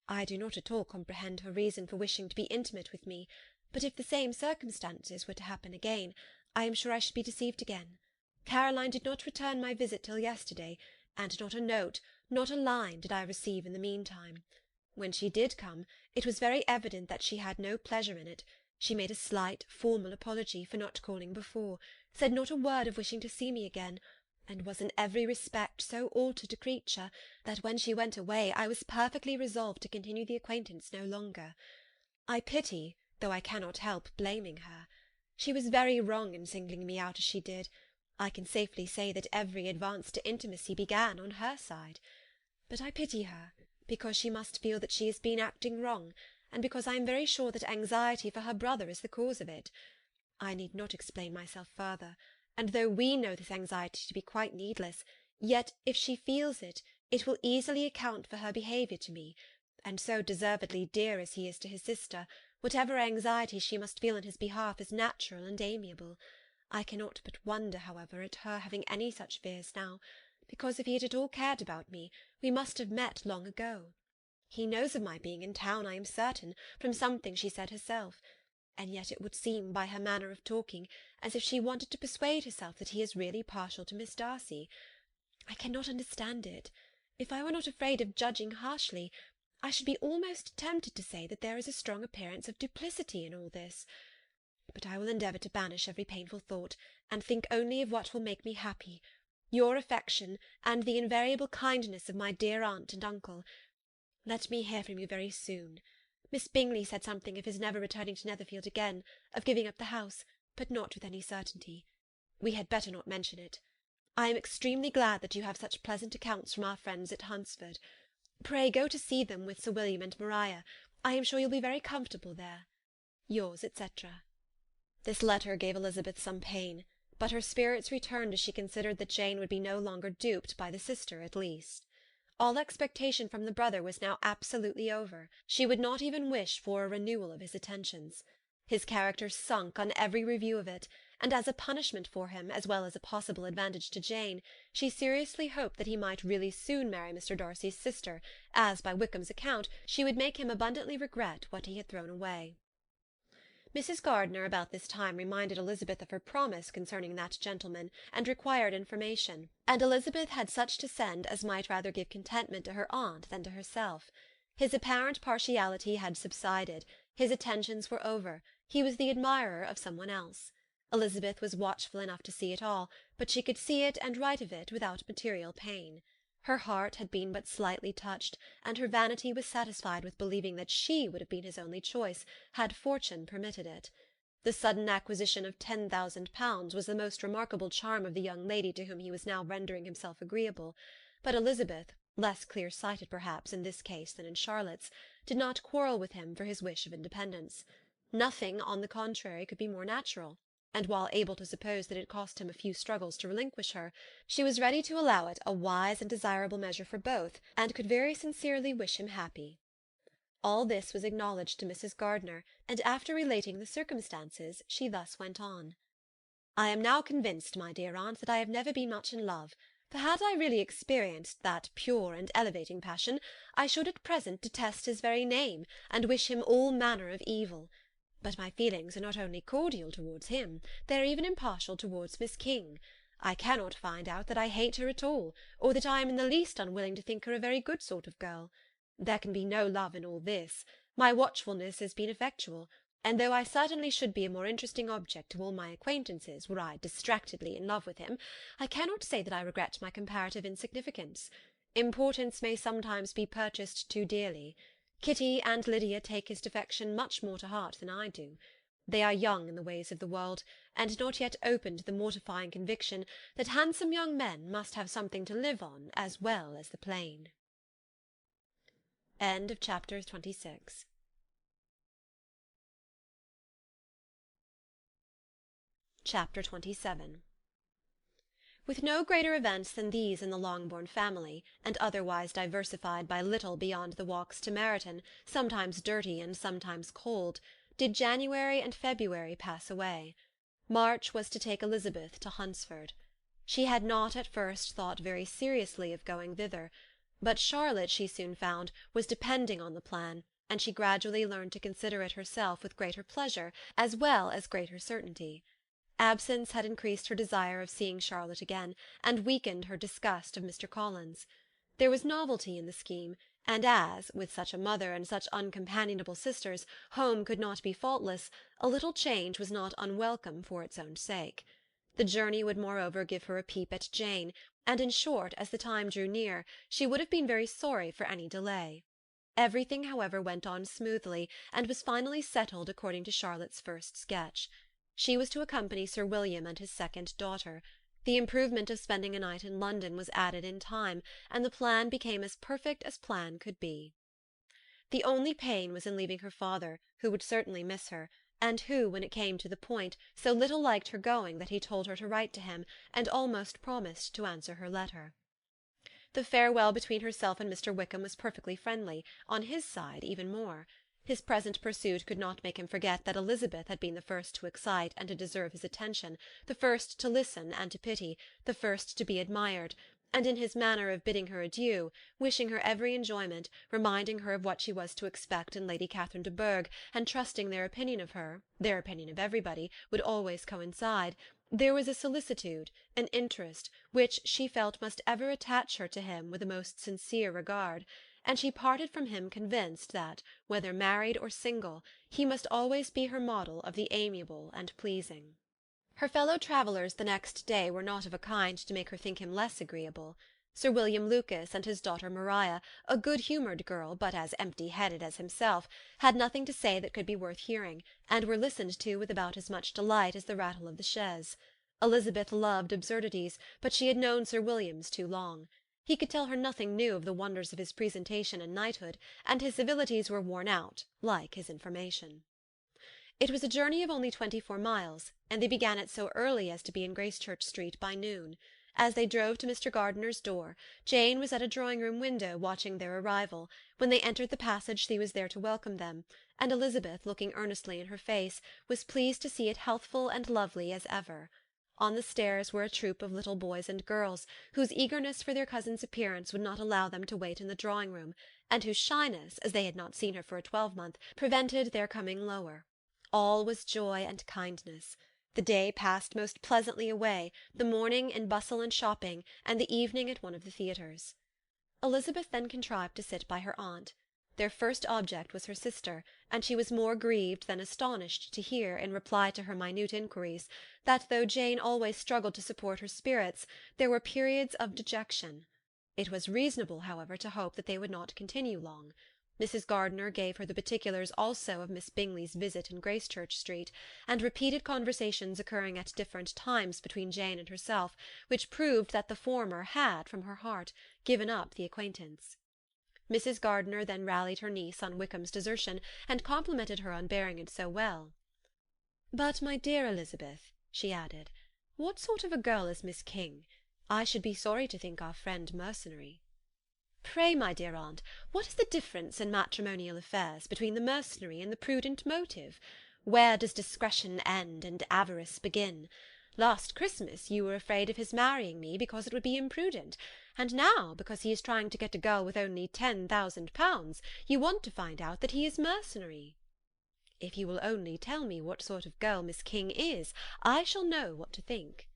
I do not at all comprehend her reason for wishing to be intimate with me, but if the same circumstances were to happen again, I am sure I should be deceived again. Caroline did not return my visit till yesterday, and not a note, not a line, did I receive in the meantime. When she did come, it was very evident that she had no pleasure in it. She made a slight, formal apology for not calling before, said not a word of wishing to see me again, and was in every respect so altered a creature that when she went away I was perfectly resolved to continue the acquaintance no longer. I pity, though I cannot help blaming her. She was very wrong in singling me out as she did. I can safely say that every advance to intimacy began on her side. But I pity her, because she must feel that she has been acting wrong, and because I am very sure that anxiety for her brother is the cause of it. I need not explain myself further, and though we know this anxiety to be quite needless, yet if she feels it, it will easily account for her behaviour to me, and so deservedly dear as he is to his sister, whatever anxiety she must feel in his behalf is natural and amiable. I cannot but wonder, however, at her having any such fears now, because if he had at all cared about me, we must have met long ago. He knows of my being in town, I am certain, from something she said herself, and yet it would seem, by her manner of talking, as if she wanted to persuade herself that he is really partial to Miss Darcy. I cannot understand it. If I were not afraid of judging harshly, I should be almost tempted to say that there is a strong appearance of duplicity in all this. But I will endeavour to banish every painful thought, and think only of what will make me happy, your affection, and the invariable kindness of my dear aunt and uncle. Let me hear from you very soon. Miss Bingley said something of his never returning to Netherfield again, of giving up the house, but not with any certainty. We had better not mention it. I am extremely glad that you have such pleasant accounts from our friends at Hunsford. Pray go to see them with Sir William and Maria. I am sure you'll be very comfortable there. Yours, etc. This letter gave Elizabeth some pain, but her spirits returned as she considered that Jane would be no longer duped by the sister at least. All expectation from the brother was now absolutely over. She would not even wish for a renewal of his attentions. His character sunk on every review of it, and as a punishment for him, as well as a possible advantage to Jane, she seriously hoped that he might really soon marry Mr. Darcy's sister, as, by Wickham's account, she would make him abundantly regret what he had thrown away. Mrs. Gardiner about this time reminded Elizabeth of her promise concerning that gentleman, and required information, and Elizabeth had such to send as might rather give contentment to her aunt than to herself. His apparent partiality had subsided, his attentions were over, he was the admirer of some one else. Elizabeth was watchful enough to see it all, but she could see it and write of it without material pain. Her heart had been but slightly touched, and her vanity was satisfied with believing that she would have been his only choice, had fortune permitted it. The sudden acquisition of £10,000 was the most remarkable charm of the young lady to whom he was now rendering himself agreeable, but Elizabeth, less clear-sighted perhaps in this case than in Charlotte's, did not quarrel with him for his wish of independence. Nothing, on the contrary, could be more natural, and while able to suppose that it cost him a few struggles to relinquish her, she was ready to allow it a wise and desirable measure for both, and could very sincerely wish him happy. All this was acknowledged to Mrs. Gardiner, and after relating the circumstances, she thus went on. "I am now convinced, my dear aunt, that I have never been much in love, for had I really experienced that pure and elevating passion, I should at present detest his very name, and wish him all manner of evil. But my feelings are not only cordial towards him, they are even impartial towards Miss King. I cannot find out that I hate her at all, or that I am in the least unwilling to think her a very good sort of girl. There can be no love in all this. My watchfulness has been effectual, and though I certainly should be a more interesting object to all my acquaintances were I distractedly in love with him, I cannot say that I regret my comparative insignificance. Importance may sometimes be purchased too dearly. Kitty and Lydia take his defection much more to heart than I do. They are young in the ways of the world, and not yet open to the mortifying conviction that handsome young men must have something to live on as well as the plain." End of chapter 26. Chapter 27. With no greater events than these in the Longbourn family, and otherwise diversified by little beyond the walks to Meryton, sometimes dirty and sometimes cold, did January and February pass away. March was to take Elizabeth to Hunsford. She had not at first thought very seriously of going thither, but Charlotte, she soon found, was depending on the plan, and she gradually learned to consider it herself with greater pleasure as well as greater certainty. Absence had increased her desire of seeing Charlotte again, and weakened her disgust of Mr. Collins. There was novelty in the scheme, and as, with such a mother and such uncompanionable sisters, home could not be faultless, a little change was not unwelcome for its own sake. The journey would moreover give her a peep at Jane, and in short, as the time drew near, she would have been very sorry for any delay. Everything, however, went on smoothly, and was finally settled according to Charlotte's first sketch. She was to accompany Sir William and his second daughter. The improvement of spending a night in London was added in time, and the plan became as perfect as plan could be. The only pain was in leaving her father, who would certainly miss her, and who, when it came to the point, so little liked her going that he told her to write to him, and almost promised to answer her letter. The farewell between herself and Mr. Wickham was perfectly friendly, on his side even more. His present pursuit could not make him forget that Elizabeth had been the first to excite and to deserve his attention, the first to listen and to pity, the first to be admired, and in his manner of bidding her adieu, wishing her every enjoyment, reminding her of what she was to expect in Lady Catherine de Bourgh, and trusting their opinion of her, their opinion of everybody, would always coincide, there was a solicitude, an interest, which she felt must ever attach her to him with a most sincere regard, and she parted from him convinced that, whether married or single, he must always be her model of the amiable and pleasing. Her fellow travellers the next day were not of a kind to make her think him less agreeable. Sir William Lucas and his daughter Maria, a good-humoured girl, but as empty-headed as himself, had nothing to say that could be worth hearing, and were listened to with about as much delight as the rattle of the chaise. Elizabeth loved absurdities, but she had known Sir William's too long. He could tell her nothing new of the wonders of his presentation and knighthood, and his civilities were worn out, like his information. It was a journey of only 24 miles, and they began it so early as to be in Gracechurch Street by noon. As they drove to Mr. Gardiner's door, Jane was at a drawing-room window watching their arrival. When they entered the passage she was there to welcome them, and Elizabeth, looking earnestly in her face, was pleased to see it healthful and lovely as ever. On the stairs were a troop of little boys and girls, whose eagerness for their cousin's appearance would not allow them to wait in the drawing-room, and whose shyness, as they had not seen her for a twelvemonth, prevented their coming lower. All was joy and kindness. The day passed most pleasantly away, the morning in bustle and shopping, and the evening at one of the theatres. Elizabeth then contrived to sit by her aunt. Their first object was her sister, and she was more grieved than astonished to hear, in reply to her minute inquiries, that though Jane always struggled to support her spirits, there were periods of dejection. It was reasonable, however, to hope that they would not continue long. Mrs. Gardiner gave her the particulars also of Miss Bingley's visit in Gracechurch Street, and repeated conversations occurring at different times between Jane and herself, which proved that the former had, from her heart, given up the acquaintance. Mrs. Gardiner then rallied her niece on Wickham's desertion, and complimented her on bearing it so well. "But, my dear Elizabeth," she added, "what sort of a girl is Miss King? I should be sorry to think our friend mercenary." Pray, my dear aunt, what is the difference in matrimonial affairs between the mercenary and the prudent motive? Where does discretion end and avarice begin? Last Christmas you were afraid of his marrying me because it would be imprudent, and now, because he is trying to get a girl with only £10,000, you want to find out that he is mercenary. If you will only tell me what sort of girl Miss King is, I shall know what to think.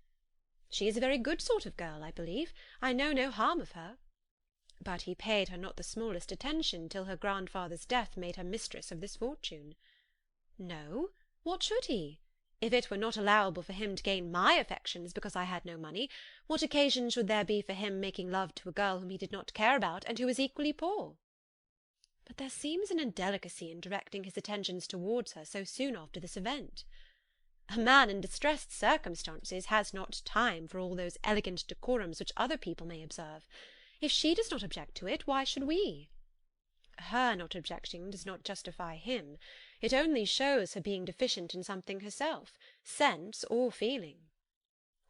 She is a very good sort of girl, I believe. I know no harm of her. But he paid her not the smallest attention till her grandfather's death made her mistress of this fortune. No, what should he? If it were not allowable for him to gain my affections because I had no money, what occasion should there be for him making love to a girl whom he did not care about, and who was equally poor? But there seems an indelicacy in directing his attentions towards her so soon after this event. A man in distressed circumstances has not time for all those elegant decorums which other people may observe. If she does not object to it, why should we? Her not objecting does not justify him. It only shows her being deficient in something herself, sense or feeling.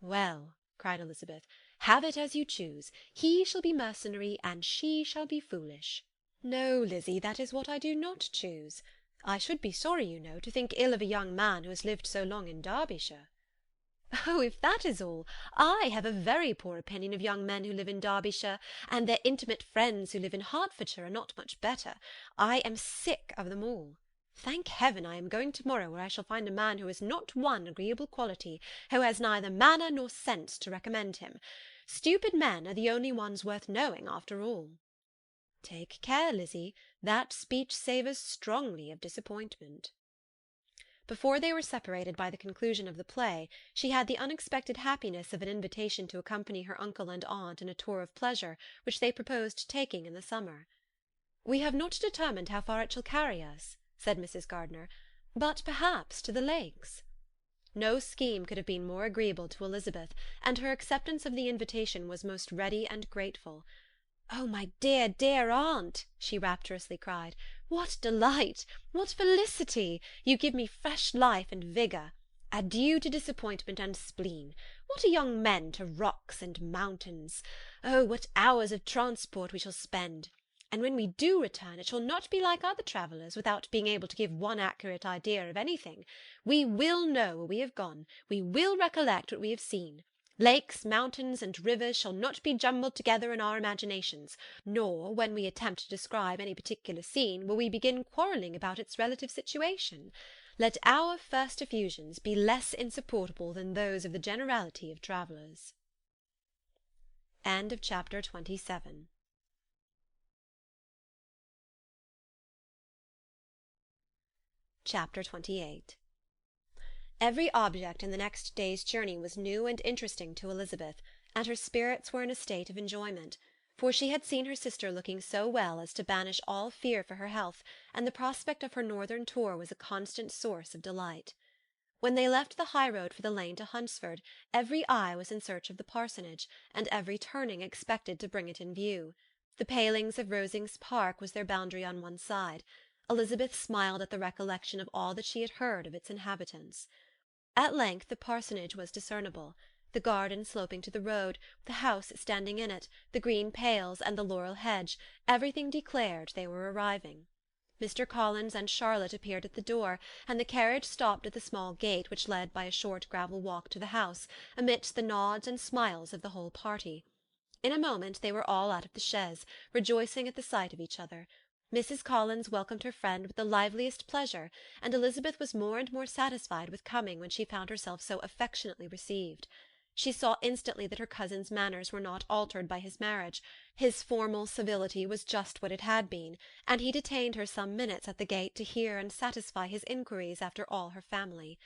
Well, cried Elizabeth, have it as you choose. He shall be mercenary, and she shall be foolish. No, Lizzy, that is what I do not choose. I should be sorry, you know, to think ill of a young man who has lived so long in Derbyshire. Oh, if that is all, I have a very poor opinion of young men who live in Derbyshire, and their intimate friends who live in Hertfordshire are not much better. I am sick of them all. Thank heaven I am going to-morrow, where I shall find a man who has not one agreeable quality, who has neither manner nor sense to recommend him. Stupid men are the only ones worth knowing, after all. Take care, Lizzy, that speech savours strongly of disappointment. Before they were separated by the conclusion of the play, she had the unexpected happiness of an invitation to accompany her uncle and aunt in a tour of pleasure which they proposed taking in the summer. "We have not determined how far it shall carry us," said Mrs. Gardiner, "but perhaps to the Lakes." No scheme could have been more agreeable to Elizabeth, and her acceptance of the invitation was most ready and grateful. "Oh, my dear, dear aunt," she rapturously cried, "what delight! What felicity! You give me fresh life and vigour. Adieu to disappointment and spleen. What are young men to rocks and mountains? Oh, what hours of transport we shall spend! And when we do return, it shall not be like other travellers, without being able to give one accurate idea of anything. We will know where we have gone. We will recollect what we have seen. Lakes, mountains, and rivers shall not be jumbled together in our imaginations, nor, when we attempt to describe any particular scene, will we begin quarrelling about its relative situation. Let our first effusions be less insupportable than those of the generality of travellers." End of chapter 27. Chapter 28. Every object in the next day's journey was new and interesting to Elizabeth, and her spirits were in a state of enjoyment, for she had seen her sister looking so well as to banish all fear for her health, and the prospect of her northern tour was a constant source of delight. When they left the high road for the lane to Hunsford, every eye was in search of the parsonage, and every turning expected to bring it in view. The palings of Rosings Park was their boundary on one side. Elizabeth smiled at the recollection of all that she had heard of its inhabitants. At length the parsonage was discernible, the garden sloping to the road, the house standing in it, the green pales, and the laurel hedge, everything declared they were arriving. Mr. Collins and Charlotte appeared at the door, and the carriage stopped at the small gate which led by a short gravel walk to the house, amidst the nods and smiles of the whole party. In a moment they were all out of the chaise, rejoicing at the sight of each other. Mrs. Collins welcomed her friend with the liveliest pleasure, and Elizabeth was more and more satisfied with coming when she found herself so affectionately received. She saw instantly that her cousin's manners were not altered by his marriage. His formal civility was just what it had been, and he detained her some minutes at the gate to hear and satisfy his inquiries after all her family.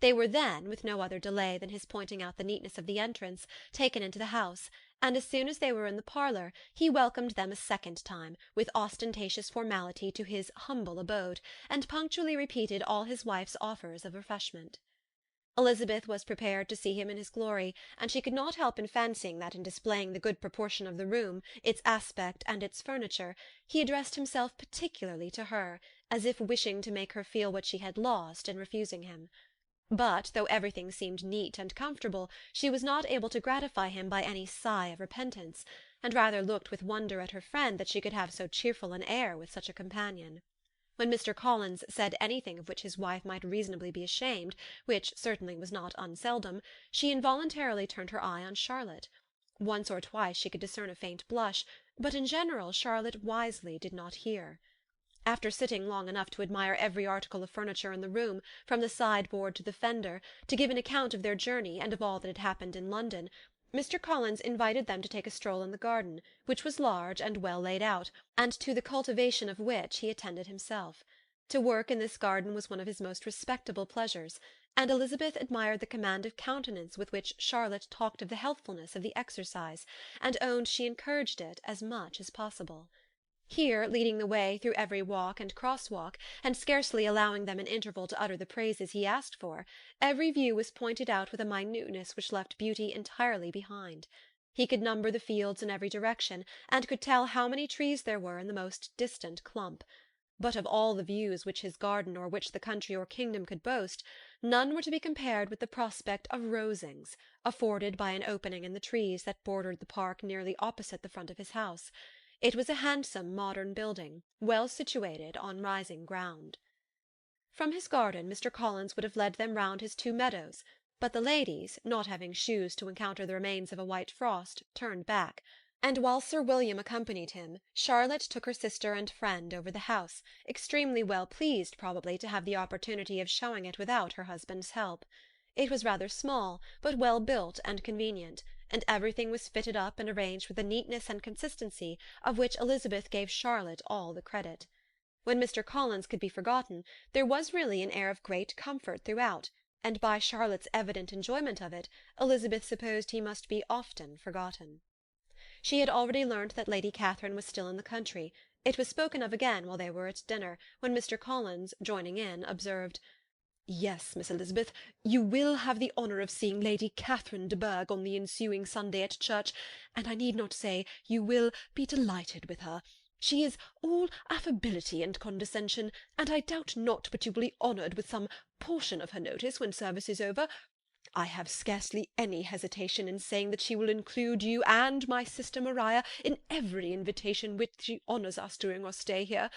They were then, with no other delay than his pointing out the neatness of the entrance, taken into the house, and as soon as they were in the parlour, he welcomed them a second time, with ostentatious formality, to his humble abode, and punctually repeated all his wife's offers of refreshment. Elizabeth was prepared to see him in his glory, and she could not help in fancying that in displaying the good proportion of the room, its aspect, and its furniture, he addressed himself particularly to her, as if wishing to make her feel what she had lost in refusing him. But, though everything seemed neat and comfortable, she was not able to gratify him by any sigh of repentance, and rather looked with wonder at her friend that she could have so cheerful an air with such a companion. When Mr. Collins said anything of which his wife might reasonably be ashamed, which certainly was not unseldom, she involuntarily turned her eye on Charlotte. Once or twice she could discern a faint blush, but in general Charlotte wisely did not hear. After sitting long enough to admire every article of furniture in the room, from the sideboard to the fender, to give an account of their journey and of all that had happened in London, Mr. Collins invited them to take a stroll in the garden, which was large and well laid out, and to the cultivation of which he attended himself. To work in this garden was one of his most respectable pleasures, and Elizabeth admired the command of countenance with which Charlotte talked of the healthfulness of the exercise, and owned she encouraged it as much as possible. Here, leading the way through every walk and cross-walk, and scarcely allowing them an interval to utter the praises he asked for, every view was pointed out with a minuteness which left beauty entirely behind. He could number the fields in every direction, and could tell how many trees there were in the most distant clump. But of all the views which his garden or which the country or kingdom could boast, none were to be compared with the prospect of Rosings, afforded by an opening in the trees that bordered the park nearly opposite the front of his house. It was a handsome modern building, well situated on rising ground. From his garden Mr. Collins would have led them round his 2 meadows, but the ladies, not having shoes to encounter the remains of a white frost, turned back, and while Sir William accompanied him, Charlotte took her sister and friend over the house, extremely well pleased probably to have the opportunity of showing it without her husband's help. It was rather small, but well built and convenient, and everything was fitted up and arranged with a neatness and consistency of which Elizabeth gave Charlotte all the credit. When Mr. Collins could be forgotten, there was really an air of great comfort throughout, and by Charlotte's evident enjoyment of it, Elizabeth supposed he must be often forgotten. She had already learnt that Lady Catherine was still in the country. It was spoken of again while they were at dinner, when Mr. Collins, joining in, observed, "Yes, Miss Elizabeth, you will have the honour of seeing Lady Catherine de Bourgh on the ensuing Sunday at church, and I need not say you will be delighted with her. She is all affability and condescension, and I doubt not but you will be honoured with some portion of her notice when service is over. I have scarcely any hesitation in saying that she will include you and my sister Maria in every invitation which she honours us during our stay here.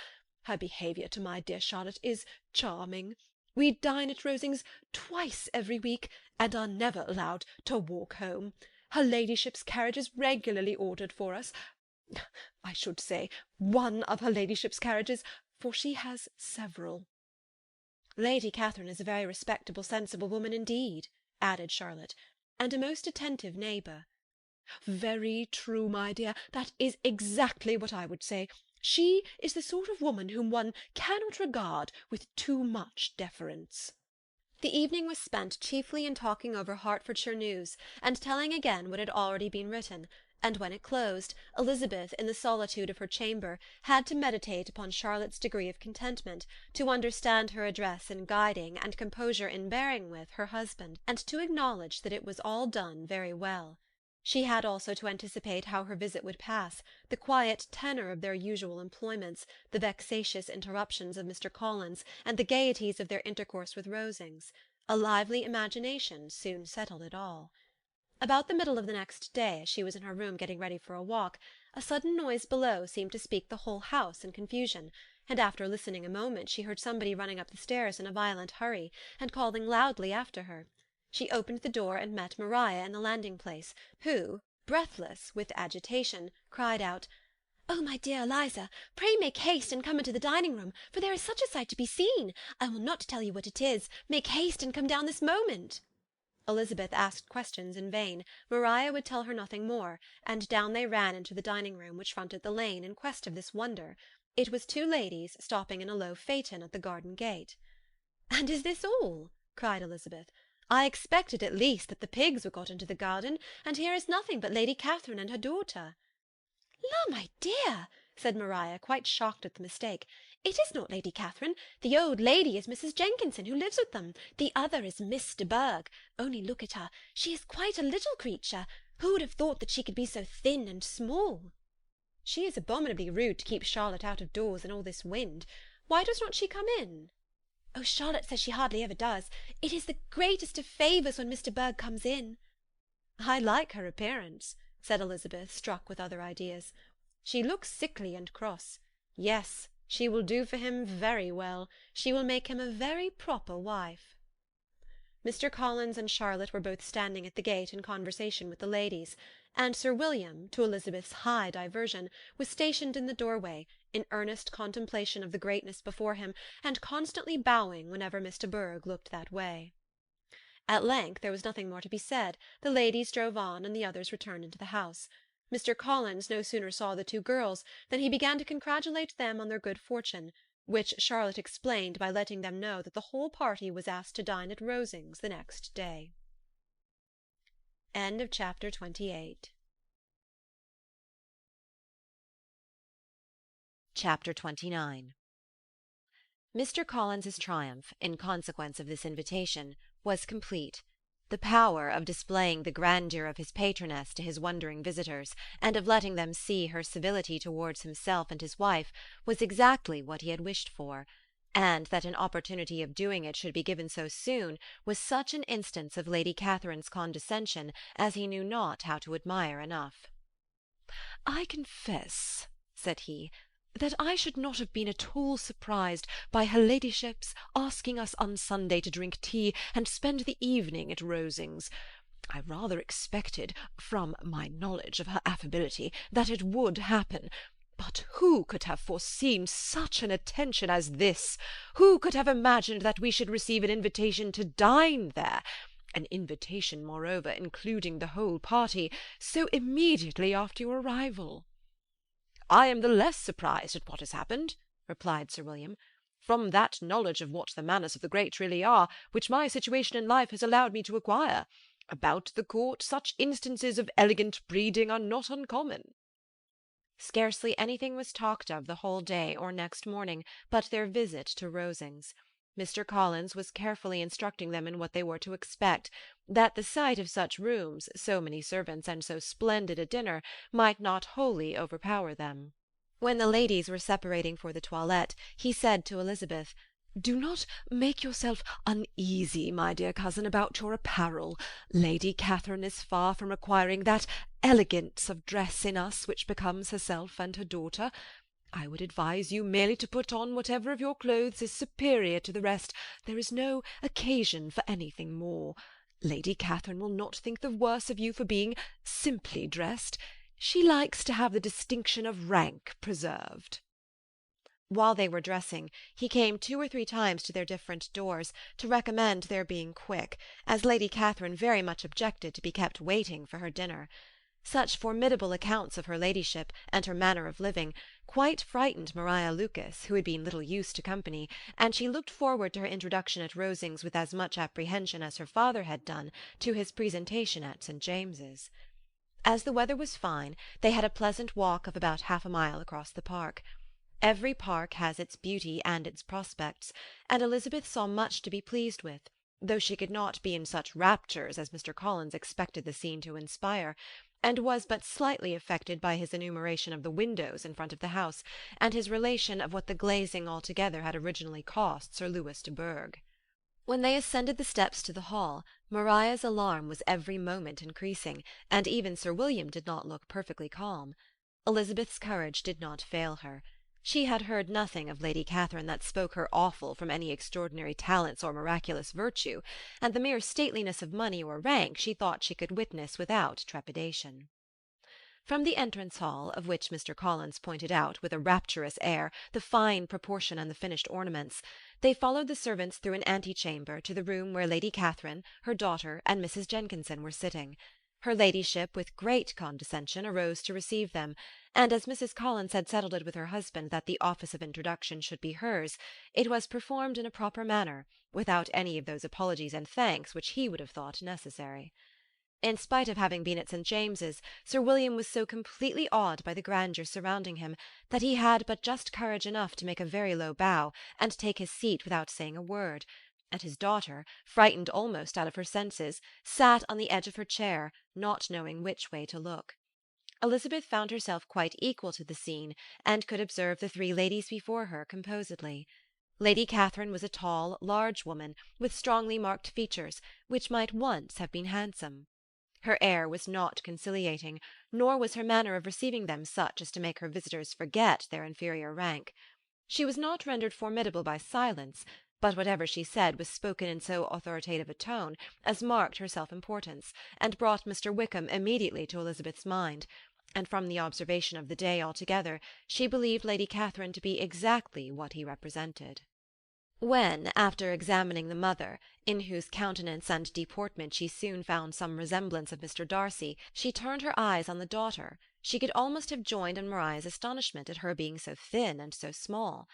Her behaviour to my dear Charlotte is charming. We dine at Rosings twice every week, and are never allowed to walk home. Her ladyship's carriage is regularly ordered for us. I should say one of her ladyship's carriages, for she has several." "Lady Catherine is a very respectable, sensible woman indeed," added Charlotte, "and a most attentive neighbour." "Very true, my dear. That is exactly what I would say. She is the sort of woman whom one cannot regard with too much deference." The evening was spent chiefly in talking over Hertfordshire news, and telling again what had already been written, and when it closed, Elizabeth, in the solitude of her chamber, had to meditate upon Charlotte's degree of contentment, to understand her address in guiding, and composure in bearing with, her husband, and to acknowledge that it was all done very well. She had also to anticipate how her visit would pass, the quiet tenor of their usual employments, the vexatious interruptions of Mr. Collins, and the gaieties of their intercourse with Rosings. A lively imagination soon settled it all. About the middle of the next day, as she was in her room getting ready for a walk, a sudden noise below seemed to speak the whole house in confusion, and after listening a moment she heard somebody running up the stairs in a violent hurry, and calling loudly after her. She opened the door and met Maria in the landing-place, who, breathless with agitation, cried out, "Oh, my dear Eliza, pray make haste and come into the dining-room, for there is such a sight to be seen. I will not tell you what it is. Make haste and come down this moment." Elizabeth asked questions in vain. Maria would tell her nothing more, and down they ran into the dining-room, which fronted the lane, in quest of this wonder. It was 2 ladies stopping in a low phaeton at the garden gate. "And is this all?" cried Elizabeth. "I expected at least that the pigs were got into the garden, and here is nothing but Lady Catherine and her daughter." "La, my dear," said Maria, quite shocked at the mistake, "it is not Lady Catherine. The old lady is Mrs. Jenkinson, who lives with them. The other is Miss de Bourgh. Only look at her. She is quite a little creature. Who would have thought that she could be so thin and small?" "She is abominably rude to keep Charlotte out of doors in all this wind. Why does not she come in?" "Oh, Charlotte says she hardly ever does. It is the greatest of favours when Mr. Bourgh comes in." "I like her appearance," said Elizabeth, struck with other ideas. "She looks sickly and cross. Yes, she will do for him very well. She will make him a very proper wife." Mr. Collins and Charlotte were both standing at the gate in conversation with the ladies, and Sir William, to Elizabeth's high diversion, was stationed in the doorway, in earnest contemplation of the greatness before him, and constantly bowing whenever Miss de Bourgh looked that way. At length there was nothing more to be said. The ladies drove on, and the others returned into the house. Mr. Collins no sooner saw the two girls than he began to congratulate them on their good fortune, which Charlotte explained by letting them know that the whole party was asked to dine at Rosings the next day. Chapter 29. Mr. Collins's triumph, in consequence of this invitation, was complete. The power of displaying the grandeur of his patroness to his wondering visitors, and of letting them see her civility towards himself and his wife, was exactly what he had wished for, and that an opportunity of doing it should be given so soon was such an instance of Lady Catherine's condescension as he knew not how to admire enough. "I confess," said he, "that I should not have been at all surprised by her ladyship's asking us on Sunday to drink tea and spend the evening at Rosings. I rather expected, from my knowledge of her affability, that it would happen. But who could have foreseen such an attention as this? Who could have imagined that we should receive an invitation to dine there? An invitation, moreover, including the whole party, so immediately after your arrival?" "I am the less surprised at what has happened," replied Sir William, "from that knowledge of what the manners of the great really are, which my situation in life has allowed me to acquire. About the court, such instances of elegant breeding are not uncommon." Scarcely anything was talked of the whole day or next morning but their visit to Rosings. Mr. Collins was carefully instructing them in what they were to expect, that the sight of such rooms, so many servants, and so splendid a dinner, might not wholly overpower them. When the ladies were separating for the toilette, he said to Elizabeth, "Do not make yourself uneasy, my dear cousin, about your apparel. Lady Catherine is far from requiring that elegance of dress in us which becomes herself and her daughter. I would advise you merely to put on whatever of your clothes is superior to the rest. There is no occasion for anything more. Lady Catherine will not think the worse of you for being simply dressed. She likes to have the distinction of rank preserved." While they were dressing, he came 2 or 3 times to their different doors to recommend their being quick, as Lady Catherine very much objected to be kept waiting for her dinner. Such formidable accounts of her ladyship, and her manner of living, quite frightened Maria Lucas, who had been little used to company, and she looked forward to her introduction at Rosings with as much apprehension as her father had done to his presentation at St. James's. As the weather was fine, they had a pleasant walk of about half a mile across the park. Every park has its beauty and its prospects, and Elizabeth saw much to be pleased with, though she could not be in such raptures as Mr. Collins expected the scene to inspire, and was but slightly affected by his enumeration of the windows in front of the house, and his relation of what the glazing altogether had originally cost Sir Louis de Bourgh. When they ascended the steps to the hall, Maria's alarm was every moment increasing, and even Sir William did not look perfectly calm. Elizabeth's courage did not fail her. She had heard nothing of Lady Catherine that spoke her awful from any extraordinary talents or miraculous virtue, and the mere stateliness of money or rank she thought she could witness without trepidation. From the entrance hall, of which Mr. Collins pointed out, with a rapturous air, the fine proportion and the finished ornaments, they followed the servants through an antechamber to the room where Lady Catherine, her daughter, and Mrs. Jenkinson were sitting. Her ladyship, with great condescension, arose to receive them, and as Mrs. Collins had settled it with her husband that the office of introduction should be hers, it was performed in a proper manner, without any of those apologies and thanks which he would have thought necessary. In spite of having been at St. James's, Sir William was so completely awed by the grandeur surrounding him that he had but just courage enough to make a very low bow and take his seat without saying a word, and his daughter, frightened almost out of her senses, sat on the edge of her chair, not knowing which way to look. Elizabeth found herself quite equal to the scene, and could observe the 3 ladies before her composedly. Lady Catherine was a tall, large woman, with strongly marked features, which might once have been handsome. Her air was not conciliating, nor was her manner of receiving them such as to make her visitors forget their inferior rank. She was not rendered formidable by silence, but whatever she said was spoken in so authoritative a tone as marked her self-importance, and brought Mr. Wickham immediately to Elizabeth's mind, and from the observation of the day altogether she believed Lady Catherine to be exactly what he represented. When, after examining the mother, in whose countenance and deportment she soon found some resemblance of Mr. Darcy, she turned her eyes on the daughter, she could almost have joined in Maria's astonishment at her being so thin and so small.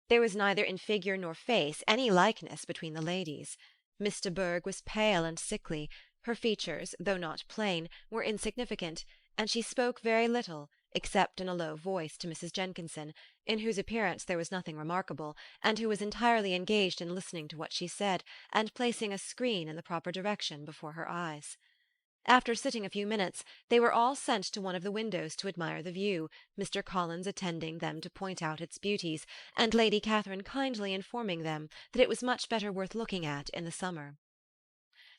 There was neither in figure nor face any likeness between the ladies. Miss de Bourgh was pale and sickly, her features, though not plain, were insignificant, and she spoke very little, except in a low voice to Mrs. Jenkinson, in whose appearance there was nothing remarkable, and who was entirely engaged in listening to what she said, and placing a screen in the proper direction before her eyes. After sitting a few minutes, they were all sent to one of the windows to admire the view, Mr. Collins attending them to point out its beauties, and Lady Catherine kindly informing them that it was much better worth looking at in the summer.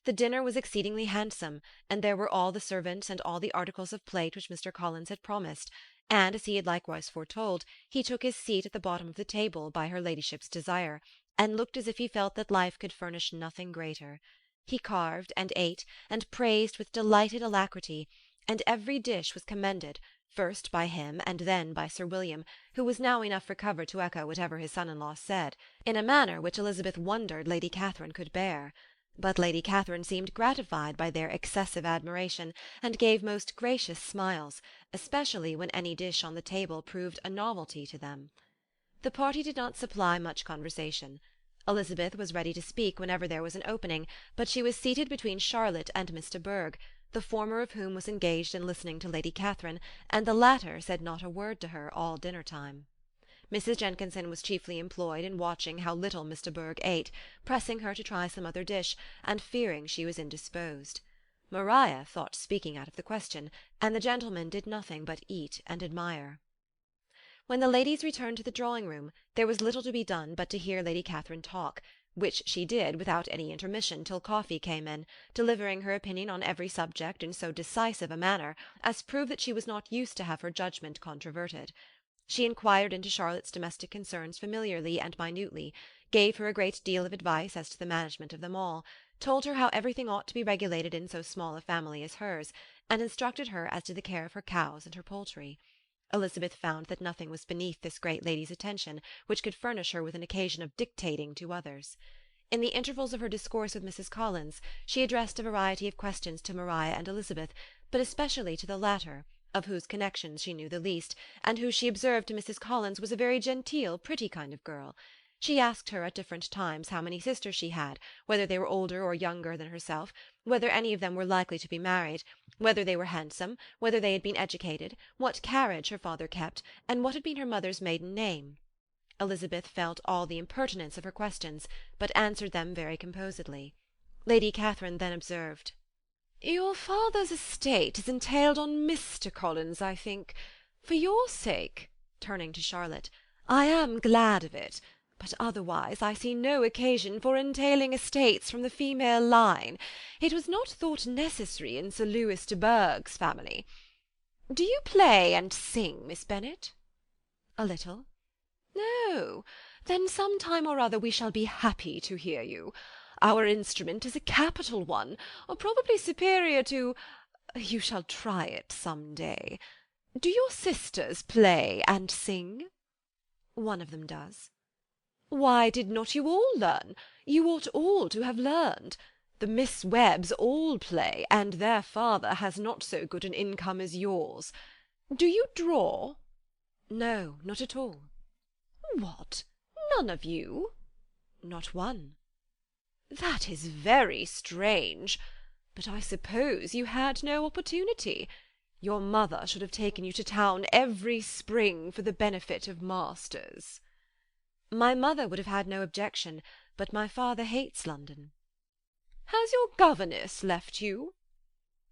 The dinner was exceedingly handsome, and there were all the servants and all the articles of plate which Mr. Collins had promised, and, as he had likewise foretold, he took his seat at the bottom of the table by her ladyship's desire, and looked as if he felt that life could furnish nothing greater. He carved, and ate, and praised with delighted alacrity, and every dish was commended, first by him and then by Sir William, who was now enough recovered to echo whatever his son-in-law said, in a manner which Elizabeth wondered Lady Catherine could bear. But Lady Catherine seemed gratified by their excessive admiration, and gave most gracious smiles, especially when any dish on the table proved a novelty to them. The party did not supply much conversation. Elizabeth was ready to speak whenever there was an opening, but she was seated between Charlotte and Miss de Bourgh, the former of whom was engaged in listening to Lady Catherine, and the latter said not a word to her all dinner-time. Mrs. Jenkinson was chiefly employed in watching how little Miss de Bourgh ate, pressing her to try some other dish, and fearing she was indisposed. Maria thought speaking out of the question, and the gentlemen did nothing but eat and admire. When the ladies returned to the drawing-room, there was little to be done but to hear Lady Catherine talk, which she did without any intermission till coffee came in, delivering her opinion on every subject in so decisive a manner as proved that she was not used to have her judgment controverted. She inquired into Charlotte's domestic concerns familiarly and minutely, gave her a great deal of advice as to the management of them all, told her how everything ought to be regulated in so small a family as hers, and instructed her as to the care of her cows and her poultry. Elizabeth found that nothing was beneath this great lady's attention which could furnish her with an occasion of dictating to others. In the intervals of her discourse with Mrs. Collins, she addressed a variety of questions to Maria and Elizabeth, but especially to the latter, of whose connections she knew the least, and who she observed to Mrs. Collins was a very genteel, pretty kind of girl. She asked her at different times how many sisters she had, whether they were older or younger than herself, whether any of them were likely to be married, whether they were handsome, whether they had been educated, what carriage her father kept, and what had been her mother's maiden name. Elizabeth felt all the impertinence of her questions, but answered them very composedly. Lady Catherine then observed, "Your father's estate is entailed on Mr. Collins, I think. For your sake," turning to Charlotte, "I am glad of it, but otherwise I see no occasion for entailing estates from the female line. It was not thought necessary in Sir Lewis de Bourgh's family. Do you play and sing, Miss Bennet?" "A little." "No, then some time or other we shall be happy to hear you. Our instrument is a capital one, or probably superior to— you shall try it some day. Do your sisters play and sing?" "One of them does." "Why did not you all learn? You ought all to have learned. The Miss Webbs all play, and their father has not so good an income as yours. Do you draw?" "No, not at all." "What? None of you?" "Not one." "That is very strange. But I suppose you had no opportunity. Your mother should have taken you to town every spring for the benefit of masters." "My mother would have had no objection, but my father hates London." "Has your governess left you?"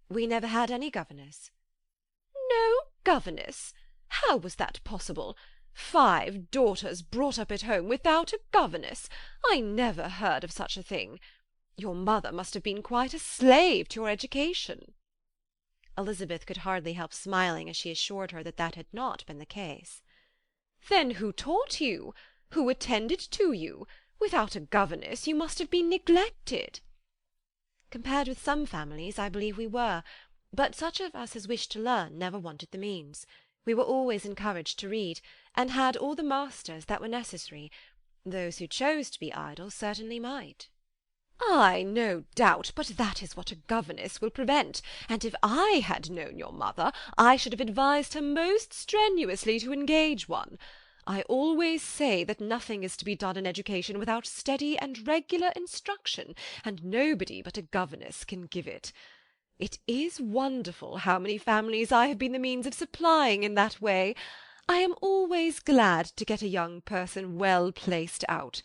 "We never had any governess." "No governess? How was that possible? 5 daughters brought up at home without a governess! I never heard of such a thing. Your mother must have been quite a slave to your education." Elizabeth could hardly help smiling as she assured her that that had not been the case. "Then who taught you? Who attended to you? Without a governess you must have been neglected." "Compared with some families, I believe we were, but such of us as wished to learn never wanted the means. We were always encouraged to read, and had all the masters that were necessary. Those who chose to be idle certainly might." "Ay, no doubt, but that is what a governess will prevent, and if I had known your mother, I should have advised her most strenuously to engage one. I always say that nothing is to be done in education without steady and regular instruction, and nobody but a governess can give it. It is wonderful how many families I have been the means of supplying in that way. I am always glad to get a young person well placed out.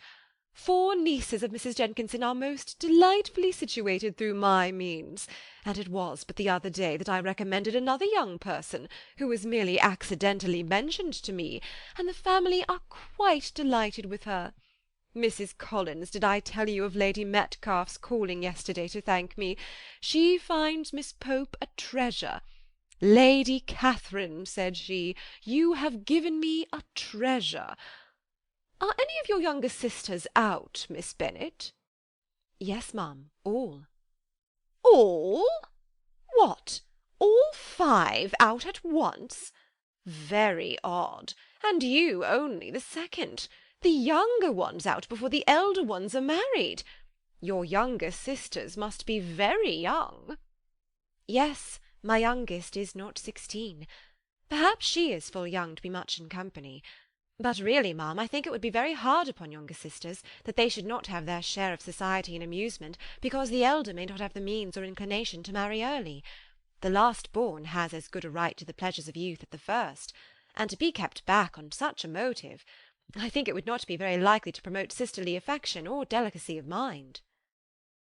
4 nieces of Mrs. Jenkinson are most delightfully situated through my means, and it was but the other day that I recommended another young person, who was merely accidentally mentioned to me, and the family are quite delighted with her. Mrs. Collins, did I tell you of Lady Metcalfe's calling yesterday to thank me? She finds Miss Pope a treasure. 'Lady Catherine,' said she, 'you have given me a treasure.' Are any of your younger sisters out, Miss Bennet?" "Yes, ma'am, all." "All? What, all 5 out at once? Very odd. And you only the second. The younger ones out before the elder ones are married. Your younger sisters must be very young." "Yes, my youngest is not 16. Perhaps she is full young to be much in company. But really, ma'am, I think it would be very hard upon younger sisters that they should not have their share of society and amusement because the elder may not have the means or inclination to marry early. The last born has as good a right to the pleasures of youth as the first, and to be kept back on such a motive, I think it would not be very likely to promote sisterly affection or delicacy of mind."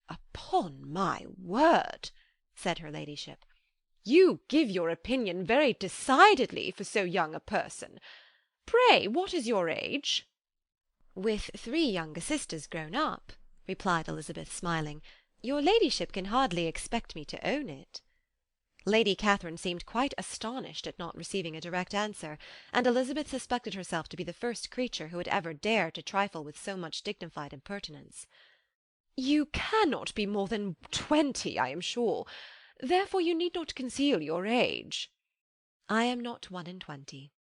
"Upon my word," said her ladyship, "you give your opinion very decidedly for so young a person. Pray, what is your age?" "With 3 younger sisters grown up," replied Elizabeth, smiling, "your ladyship can hardly expect me to own it." Lady Catherine seemed quite astonished at not receiving a direct answer, and Elizabeth suspected herself to be the first creature who had ever dared to trifle with so much dignified impertinence. "You cannot be more than 20, I am sure. Therefore you need not conceal your age." "I am not 21.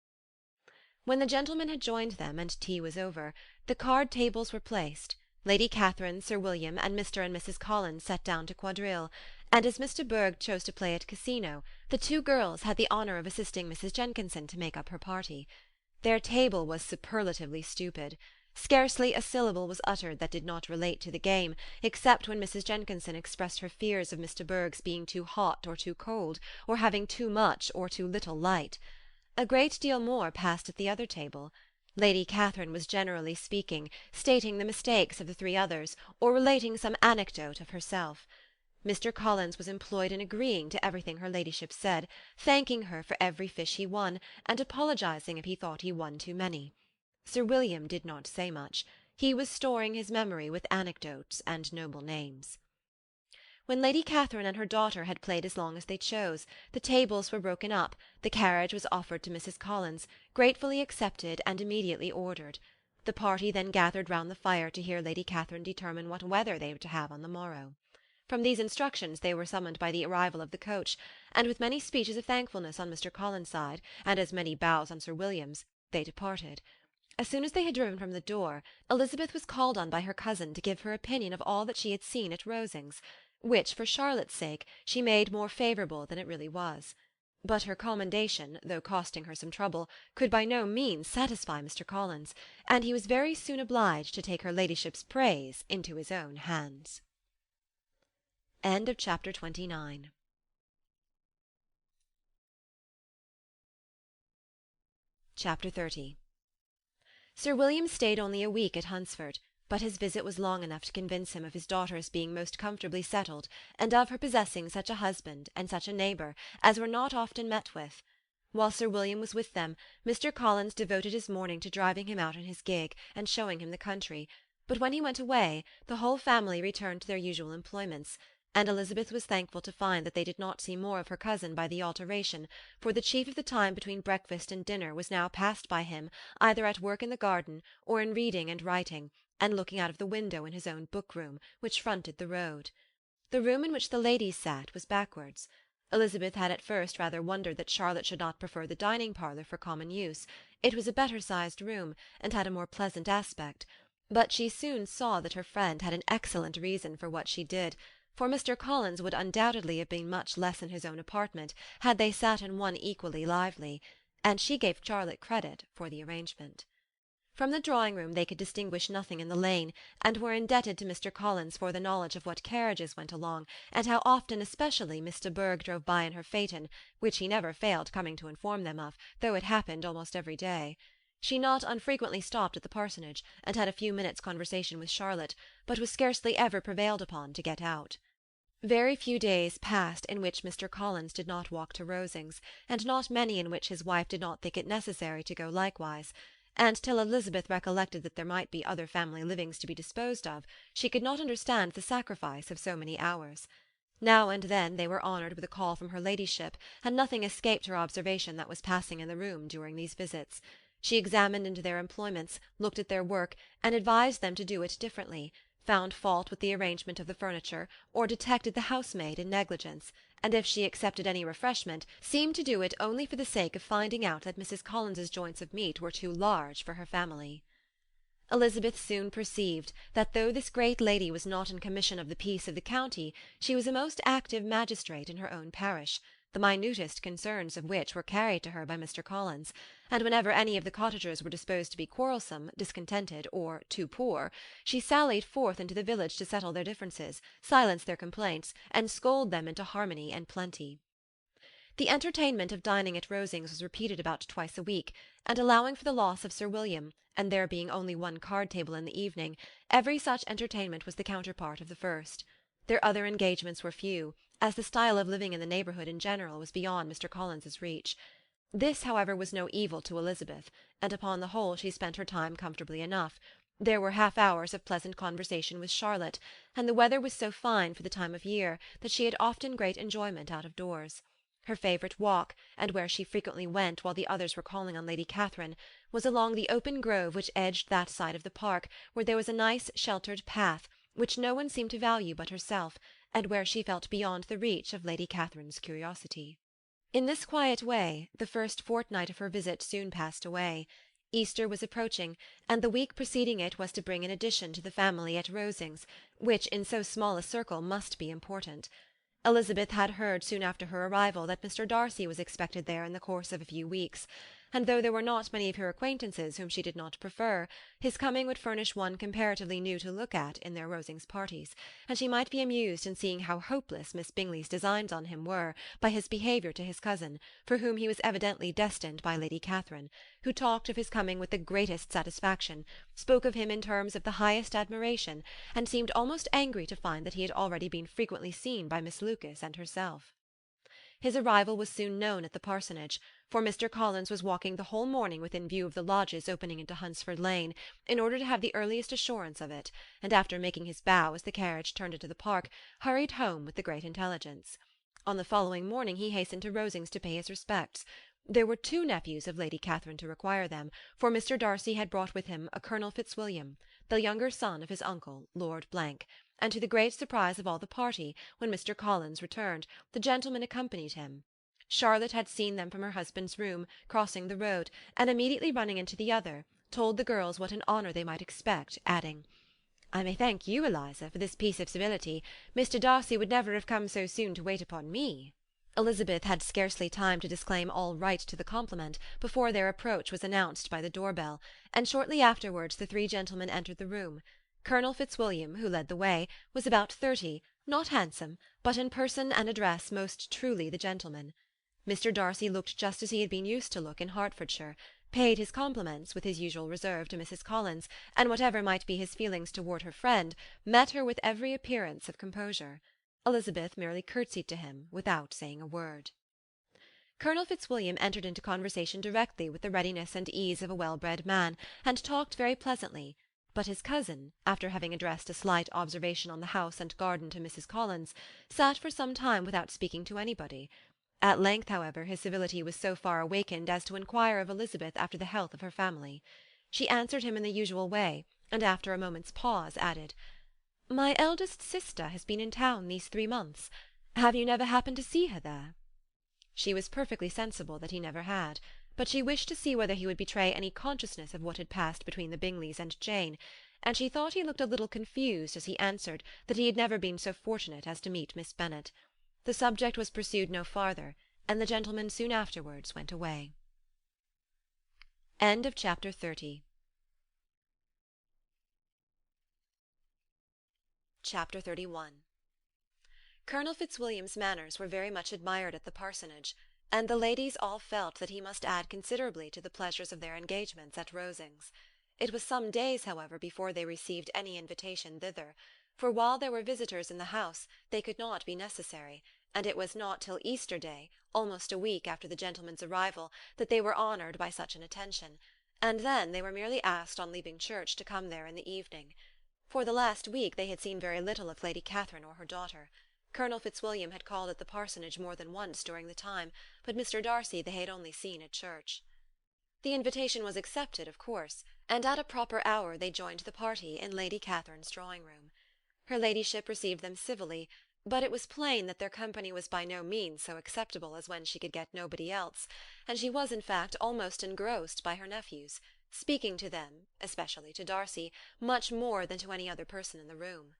When the gentlemen had joined them and tea was over, the card tables were placed. Lady Catherine, Sir William, and Mr. and Mrs. Collins sat down to quadrille, and as Mr. Berg chose to play at casino, the 2 girls had the honour of assisting Mrs. Jenkinson to make up her party. Their table was superlatively stupid. Scarcely a syllable was uttered that did not relate to the game, except when Mrs. Jenkinson expressed her fears of Mr. Berg's being too hot or too cold, or having too much or too little light. A great deal more passed at the other table. Lady Catherine was generally speaking, stating the mistakes of the 3 others, or relating some anecdote of herself. Mr. Collins was employed in agreeing to everything her ladyship said, thanking her for every fish he won, and apologizing if he thought he won too many. Sir William did not say much. He was storing his memory with anecdotes and noble names. When Lady Catherine and her daughter had played as long as they chose, the tables were broken up, the carriage was offered to Mrs. Collins, gratefully accepted and immediately ordered. The party then gathered round the fire to hear Lady Catherine determine what weather they were to have on the morrow. From these instructions they were summoned by the arrival of the coach, and with many speeches of thankfulness on Mr. Collins' side, and as many bows on Sir William's, they departed. As soon as they had driven from the door, Elizabeth was called on by her cousin to give her opinion of all that she had seen at Rosings, which, for Charlotte's sake, she made more favourable than it really was. But her commendation, though costing her some trouble, could by no means satisfy Mr. Collins, and he was very soon obliged to take her ladyship's praise into his own hands. Chapter 29. Chapter 30. Sir William stayed only a week at Hunsford, but his visit was long enough to convince him of his daughter's being most comfortably settled, and of her possessing such a husband and such a neighbour as were not often met with. While Sir William was with them, Mr. Collins devoted his morning to driving him out in his gig and showing him the country, but when he went away, the whole family returned to their usual employments, and Elizabeth was thankful to find that they did not see more of her cousin by the alteration, for the chief of the time between breakfast and dinner was now passed by him either at work in the garden or in reading and writing, and looking out of the window in his own book-room, which fronted the road. The room in which the ladies sat was backwards. Elizabeth had at first rather wondered that Charlotte should not prefer the dining-parlour for common use. It was a better-sized room, and had a more pleasant aspect, but she soon saw that her friend had an excellent reason for what she did, for Mr. Collins would undoubtedly have been much less in his own apartment had they sat in one equally lively, and she gave Charlotte credit for the arrangement. From the drawing-room they could distinguish nothing in the lane, and were indebted to Mr. Collins for the knowledge of what carriages went along, and how often especially Miss de Bourgh drove by in her phaeton, which he never failed coming to inform them of, though it happened almost every day. She not unfrequently stopped at the parsonage, and had a few minutes' conversation with Charlotte, but was scarcely ever prevailed upon to get out. Very few days passed in which Mr. Collins did not walk to Rosings, and not many in which his wife did not think it necessary to go likewise, and till Elizabeth recollected that there might be other family livings to be disposed of, she could not understand the sacrifice of so many hours. Now and then they were honoured with a call from her ladyship, and nothing escaped her observation that was passing in the room during these visits. She examined into their employments, looked at their work, and advised them to do it differently, found fault with the arrangement of the furniture, or detected the housemaid in negligence, and if she accepted any refreshment, seemed to do it only for the sake of finding out that Mrs. Collins's joints of meat were too large for her family. Elizabeth soon perceived that though this great lady was not in commission of the peace of the county, she was a most active magistrate in her own parish, the minutest concerns of which were carried to her by Mr. Collins, and whenever any of the cottagers were disposed to be quarrelsome, discontented, or too poor, she sallied forth into the village to settle their differences, silence their complaints, and scold them into harmony and plenty. The entertainment of dining at Rosings was repeated about twice a week, and allowing for the loss of Sir William, and there being only one card-table in the evening, every such entertainment was the counterpart of the first. Their other engagements were few, as the style of living in the neighbourhood in general was beyond Mr. Collins's reach. This, however, was no evil to Elizabeth, and upon the whole she spent her time comfortably enough. There were half-hours of pleasant conversation with Charlotte, and the weather was so fine for the time of year that she had often great enjoyment out of doors. Her favourite walk, and where she frequently went while the others were calling on Lady Catherine, was along the open grove which edged that side of the park where there was a nice sheltered path, which no one seemed to value but herself, and where she felt beyond the reach of Lady Catherine's curiosity. In this quiet way the first fortnight of her visit soon passed away. Easter was approaching, and the week preceding it was to bring an addition to the family at Rosings, which in so small a circle must be important. Elizabeth had heard soon after her arrival that Mr. Darcy was expected there in the course of a few weeks, and though there were not many of her acquaintances whom she did not prefer, his coming would furnish one comparatively new to look at in their Rosings parties, and she might be amused in seeing how hopeless Miss Bingley's designs on him were by his behaviour to his cousin, for whom he was evidently destined by Lady Catherine, who talked of his coming with the greatest satisfaction, spoke of him in terms of the highest admiration, and seemed almost angry to find that he had already been frequently seen by Miss Lucas and herself. His arrival was soon known at the parsonage, for Mr. Collins was walking the whole morning within view of the lodges opening into Hunsford Lane, in order to have the earliest assurance of it, and after making his bow as the carriage turned into the park, hurried home with the great intelligence. On the following morning he hastened to Rosings to pay his respects. There were 2 nephews of Lady Catherine to require them, for Mr. Darcy had brought with him a Colonel Fitzwilliam, the younger son of his uncle, Lord Blank, and to the great surprise of all the party, when Mr. Collins returned, the gentlemen accompanied him. Charlotte had seen them from her husband's room, crossing the road, and immediately running into the other, told the girls what an honour they might expect, adding, "I may thank you, Eliza, for this piece of civility. Mr. Darcy would never have come so soon to wait upon me." Elizabeth had scarcely time to disclaim all right to the compliment before their approach was announced by the door-bell, and shortly afterwards the 3 gentlemen entered the room. Colonel Fitzwilliam, who led the way, was about 30, not handsome, but in person and address most truly the gentleman. Mr. Darcy looked just as he had been used to look in Hertfordshire, paid his compliments, with his usual reserve, to Mrs. Collins, and whatever might be his feelings toward her friend, met her with every appearance of composure. Elizabeth merely curtsied to him without saying a word. Colonel Fitzwilliam entered into conversation directly with the readiness and ease of a well-bred man, and talked very pleasantly, But his cousin, after having addressed a slight observation on the house and garden to Mrs. Collins, sat for some time without speaking to anybody. At length, however, his civility was so far awakened as to inquire of Elizabeth after the health of her family. She answered him in the usual way, and after a moment's pause added, "My eldest sister has been in town these 3 months. Have you never happened to see her there?" She was perfectly sensible that he never had, but she wished to see whether he would betray any consciousness of what had passed between the Bingleys and Jane, and she thought he looked a little confused as he answered that he had never been so fortunate as to meet Miss Bennet. The subject was pursued no farther, and the gentleman soon afterwards went away. End of Chapter 30. Chapter 31. Colonel Fitzwilliam's manners were very much admired at the parsonage, and the ladies all felt that he must add considerably to the pleasures of their engagements at Rosings. It was some days, however, before they received any invitation thither, for while there were visitors in the house they could not be necessary, and it was not till Easter Day, almost a week after the gentlemen's arrival, that they were honoured by such an attention, and then they were merely asked on leaving church to come there in the evening. For the last week they had seen very little of Lady Catherine or her daughter. Colonel Fitzwilliam had called at the parsonage more than once during the time, but Mr. Darcy they had only seen at church. The invitation was accepted, of course, and at a proper hour they joined the party in Lady Catherine's drawing-room. Her ladyship received them civilly, but it was plain that their company was by no means so acceptable as when she could get nobody else, and she was in fact almost engrossed by her nephews, speaking to them, especially to Darcy, much more than to any other person in the room.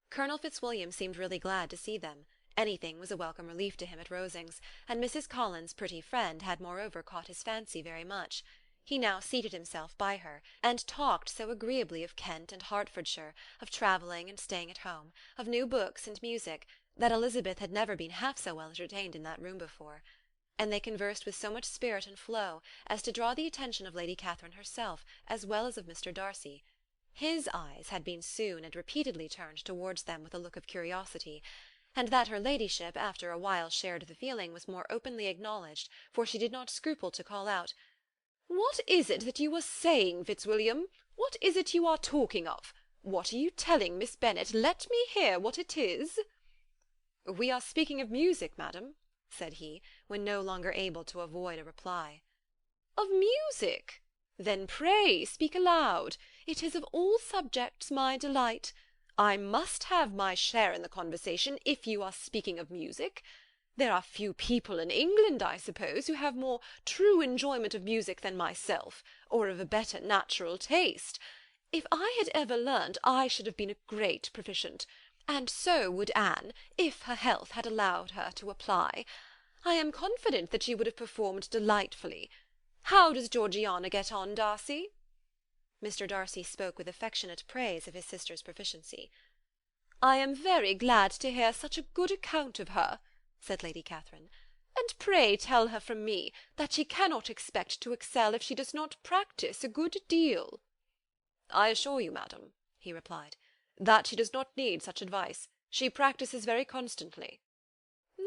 Colonel Fitzwilliam seemed really glad to see them. Anything was a welcome relief to him at Rosings, and Mrs. Collins' pretty friend had moreover caught his fancy very much. He now seated himself by her, and talked so agreeably of Kent and Hertfordshire, of travelling and staying at home, of new books and music, that Elizabeth had never been half so well entertained in that room before. And they conversed with so much spirit and flow as to draw the attention of Lady Catherine herself, as well as of Mr. Darcy. His eyes had been soon and repeatedly turned towards them with a look of curiosity, and that her ladyship after a while shared the feeling was more openly acknowledged, for she did not scruple to call out, "What is it that you are saying, Fitzwilliam? What is it you are talking of? What are you telling Miss Bennet? Let me hear what it is." "We are speaking of music, madam," said he, when no longer able to avoid a reply. "Of music? Then pray speak aloud. It is of all subjects my delight. I must have my share in the conversation if you are speaking of music. There are few people in England, I suppose, who have more true enjoyment of music than myself, or of a better natural taste. If I had ever learnt, I should have been a great proficient, and so would Anne, if her health had allowed her to apply. I am confident that she would have performed delightfully. How does Georgiana get on, Darcy?" Mr. Darcy spoke with affectionate praise of his sister's proficiency. "I am very glad to hear such a good account of her," said Lady Catherine, "and pray tell her from me that she cannot expect to excel if she does not practise a good deal." "I assure you, madam," he replied, "that she does not need such advice. She practises very constantly."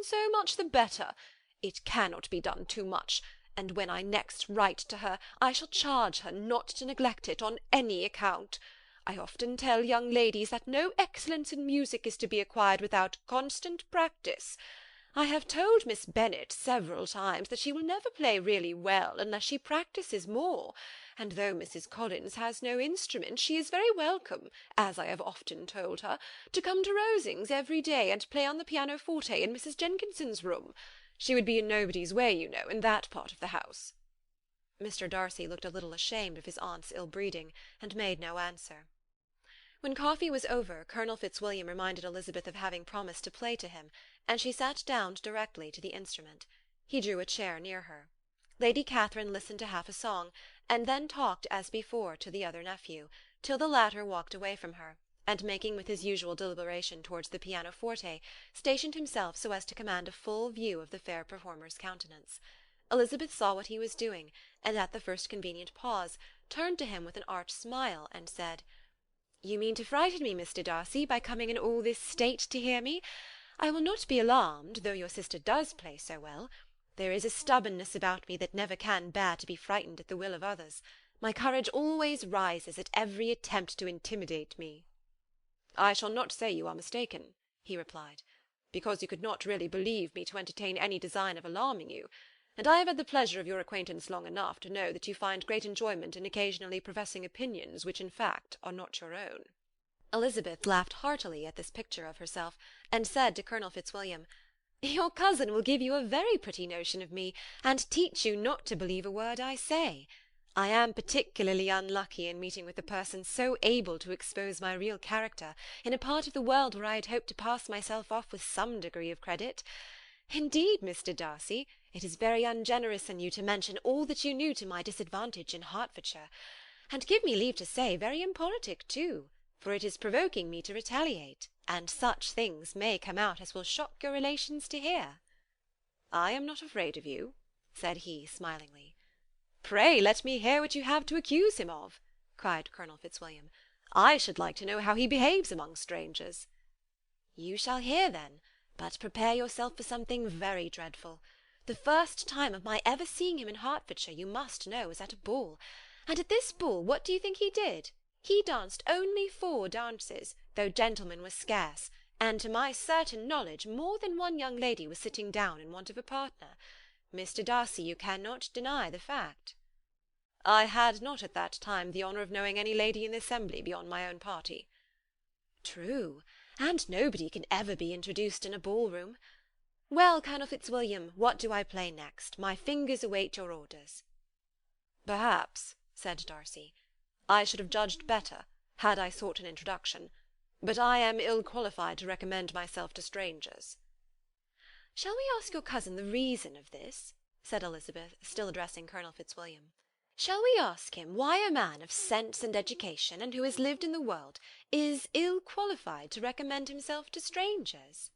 "So much the better. It cannot be done too much, and when I next write to her, I shall charge her not to neglect it on any account. I often tell young ladies that no excellence in music is to be acquired without constant practice. I have told Miss Bennet several times that she will never play really well unless she practises more, and though Mrs. Collins has no instrument, she is very welcome, as I have often told her, to come to Rosings every day and play on the pianoforte in Mrs. Jenkinson's room. She would be in nobody's way, you know, in that part of the house." Mr. Darcy looked a little ashamed of his aunt's ill-breeding, and made no answer. When coffee was over, Colonel Fitzwilliam reminded Elizabeth of having promised to play to him, and she sat down directly to the instrument. He drew a chair near her. Lady Catherine listened to half a song, and then talked as before to the other nephew, till the latter walked away from her, and making with his usual deliberation towards the pianoforte, stationed himself so as to command a full view of the fair performer's countenance. Elizabeth saw what he was doing, and at the first convenient pause, turned to him with an arch smile, and said, "You mean to frighten me, Mr. Darcy, by coming in all this state to hear me. I will not be alarmed, though your sister does play so well. There is a stubbornness about me that never can bear to be frightened at the will of others. My courage always rises at every attempt to intimidate me." "I shall not say you are mistaken," he replied, "because you could not really believe me to entertain any design of alarming you, and I have had the pleasure of your acquaintance long enough to know that you find great enjoyment in occasionally professing opinions which in fact are not your own." Elizabeth laughed heartily at this picture of herself, and said to Colonel Fitzwilliam, "Your cousin will give you a very pretty notion of me, and teach you not to believe a word I say. I am particularly unlucky in meeting with a person so able to expose my real character in a part of the world where I had hoped to pass myself off with some degree of credit. Indeed, Mr. Darcy, it is very ungenerous in you to mention all that you knew to my disadvantage in Hertfordshire, and give me leave to say, very impolitic too, for it is provoking me to retaliate, and such things may come out as will shock your relations to hear." "I am not afraid of you," said he, smilingly. "Pray let me hear what you have to accuse him of," cried Colonel Fitzwilliam. "I should like to know how he behaves among strangers." "You shall hear, then, but prepare yourself for something very dreadful. The first time of my ever seeing him in Hertfordshire, you must know, was at a ball, and at this ball what do you think he did? He danced only 4 dances, though gentlemen were scarce, and to my certain knowledge more than one young lady was sitting down in want of a partner. Mr. Darcy, you cannot deny the fact." "I had not at that time the honour of knowing any lady in the assembly beyond my own party." "True, and nobody can ever be introduced in a ball-room. Well, Colonel Fitzwilliam, what do I play next? My fingers await your orders." "Perhaps," said Darcy, "I should have judged better had I sought an introduction, but I am ill qualified to recommend myself to strangers." "Shall we ask your cousin the reason of this?" said Elizabeth, still addressing Colonel Fitzwilliam. "Shall we ask him why a man of sense and education, and who has lived in the world, is ill qualified to recommend himself to strangers?"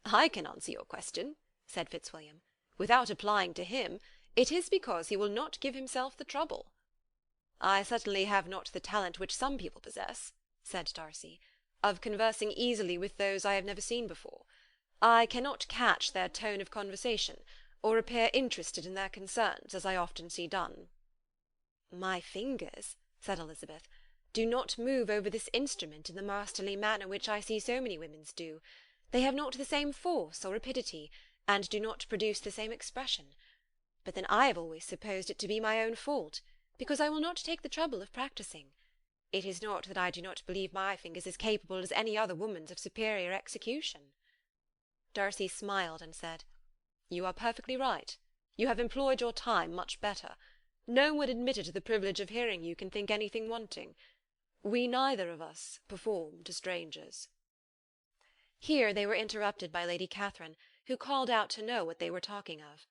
"I can answer your question," said Fitzwilliam. "Without applying to him, it is because he will not give himself the trouble." "I certainly have not the talent which some people possess," said Darcy, "of conversing easily with those I have never seen before. I cannot catch their tone of conversation, or appear interested in their concerns, as I often see done." "My fingers," said Elizabeth, "do not move over this instrument in the masterly manner which I see so many women's do. They have not the same force or rapidity, and do not produce the same expression. But then I have always supposed it to be my own fault, because I will not take the trouble of practising. It is not that I do not believe my fingers as capable as any other woman's of superior execution." Darcy smiled and said, "You are perfectly right. You have employed your time much better. No one admitted to the privilege of hearing you can think anything wanting. We neither of us perform to strangers." Here they were interrupted by Lady Catherine, who called out to know what they were talking of.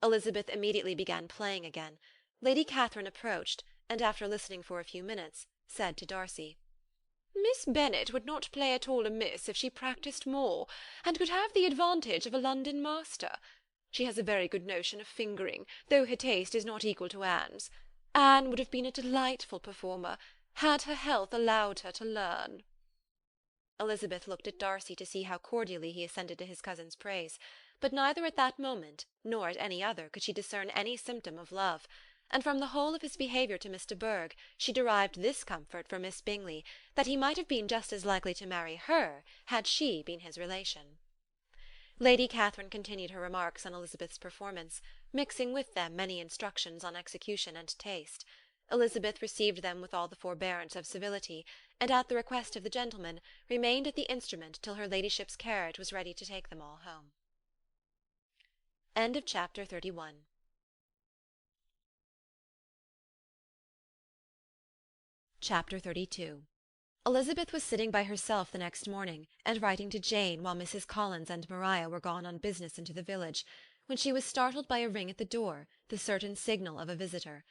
Elizabeth immediately began playing again. Lady Catherine approached, and after listening for a few minutes, said to Darcy, "Miss Bennet would not play at all amiss if she practised more, and could have the advantage of a London master. She has a very good notion of fingering, though her taste is not equal to Anne's. Anne would have been a delightful performer, had her health allowed her to learn." Elizabeth looked at Darcy to see how cordially he assented to his cousin's praise, but neither at that moment, nor at any other, could she discern any symptom of love, and from the whole of his behaviour to Miss de Bourgh she derived this comfort for Miss Bingley, that he might have been just as likely to marry her had she been his relation. Lady Catherine continued her remarks on Elizabeth's performance, mixing with them many instructions on execution and taste. Elizabeth received them with all the forbearance of civility, and at the request of the gentlemen, remained at the instrument till her ladyship's carriage was ready to take them all home. Chapter 31. Chapter 32. Elizabeth was sitting by herself the next morning, and writing to Jane while Mrs. Collins and Maria were gone on business into the village, when she was startled by a ring at the door, the certain signal of a visitor.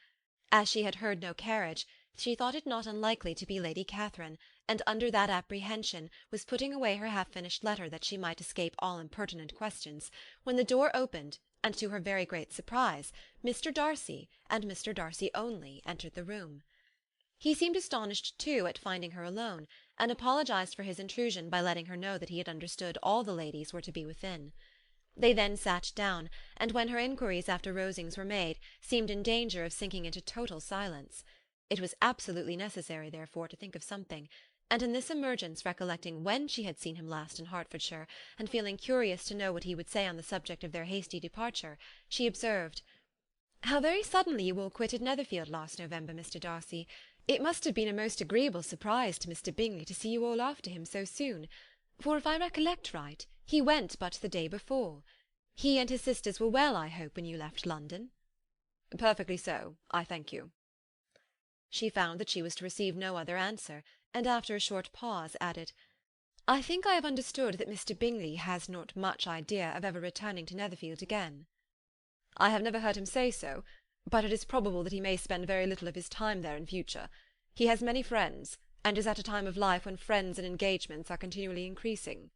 As she had heard no carriage, she thought it not unlikely to be Lady Catherine, and under that apprehension was putting away her half-finished letter that she might escape all impertinent questions, when the door opened, and to her very great surprise, Mr. Darcy, and Mr. Darcy only, entered the room. He seemed astonished, too, at finding her alone, and apologized for his intrusion by letting her know that he had understood all the ladies were to be within. They then sat down, and when her inquiries after Rosings were made, seemed in danger of sinking into total silence. It was absolutely necessary, therefore, to think of something, and in this emergence, recollecting when she had seen him last in Hertfordshire, and feeling curious to know what he would say on the subject of their hasty departure, she observed, "How very suddenly you all quitted Netherfield last November, Mr. Darcy. It must have been a most agreeable surprise to Mr. Bingley to see you all after him so soon, for if I recollect right, he went but the day before. He and his sisters were well, I hope, when you left London?" "Perfectly so, I thank you." She found that she was to receive no other answer, and after a short pause added, "I think I have understood that Mr. Bingley has not much idea of ever returning to Netherfield again." "I have never heard him say so, but it is probable that he may spend very little of his time there in future. He has many friends, and is at a time of life when friends and engagements are continually increasing."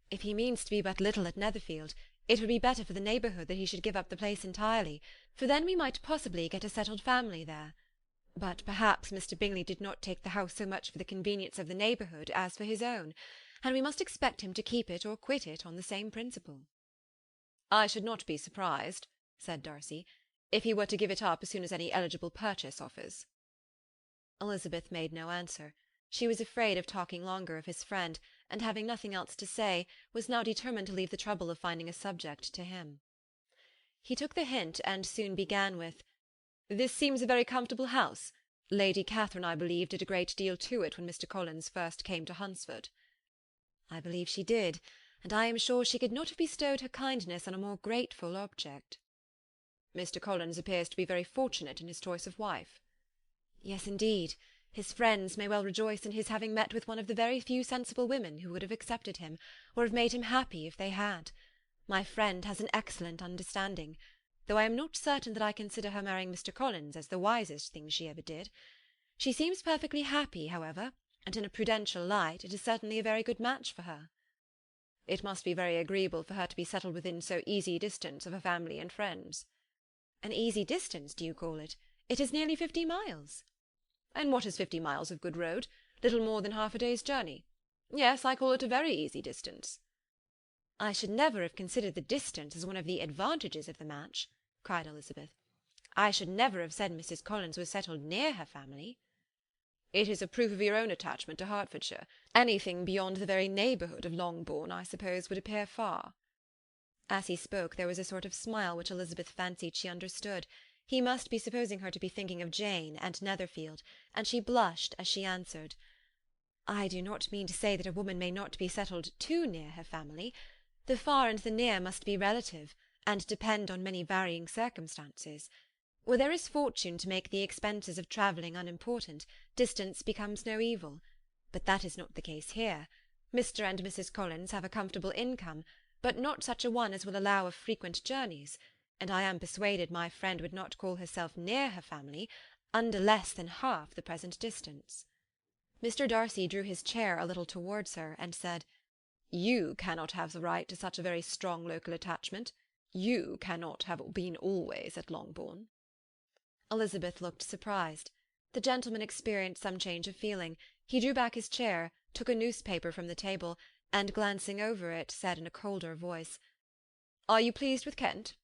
"If he means to be but little at Netherfield, it would be better for the neighbourhood that he should give up the place entirely, for then we might possibly get a settled family there. But perhaps Mr. Bingley did not take the house so much for the convenience of the neighbourhood as for his own, and we must expect him to keep it or quit it on the same principle." "I should not be surprised," said Darcy, "if he were to give it up as soon as any eligible purchase offers." Elizabeth made no answer. She was afraid of talking longer of his friend, and having nothing else to say, was now determined to leave the trouble of finding a subject to him. He took the hint, and soon began with, "This seems a very comfortable house. Lady Catherine, I believe, did a great deal to it when Mr. Collins first came to Hunsford." "I believe she did, and I am sure she could not have bestowed her kindness on a more grateful object." "Mr. Collins appears to be very fortunate in his choice of wife." "Yes, indeed. His friends may well rejoice in his having met with one of the very few sensible women who would have accepted him, or have made him happy if they had. My friend has an excellent understanding, though I am not certain that I consider her marrying Mr. Collins as the wisest thing she ever did. She seems perfectly happy, however, and in a prudential light it is certainly a very good match for her." "It must be very agreeable for her to be settled within so easy distance of her family and friends." "An easy distance, do you call it? It is nearly 50 miles." "And what is 50 miles of good road? Little more than half a day's journey. Yes, I call it a very easy distance." "I should never have considered the distance as one of the advantages of the match," cried Elizabeth. "I should never have said Mrs. Collins was settled near her family." "It is a proof of your own attachment to Hertfordshire. Anything beyond the very neighbourhood of Longbourn, I suppose, would appear far." As he spoke there was a sort of smile which Elizabeth fancied she understood. He must be supposing her to be thinking of Jane and Netherfield, and she blushed as she answered, "I do not mean to say that a woman may not be settled too near her family. The far and the near must be relative, and depend on many varying circumstances. Where there is fortune to make the expenses of travelling unimportant, distance becomes no evil. But that is not the case here. Mr. and Mrs. Collins have a comfortable income, but not such a one as will allow of frequent journeys, and I am persuaded my friend would not call herself near her family under less than half the present distance." Mr. Darcy drew his chair a little towards her, and said, "You cannot have the right to such a very strong local attachment. You cannot have been always at Longbourn." Elizabeth looked surprised. The gentleman experienced some change of feeling. He drew back his chair, took a newspaper from the table, and glancing over it, said in a colder voice, "Are you pleased with Kent?"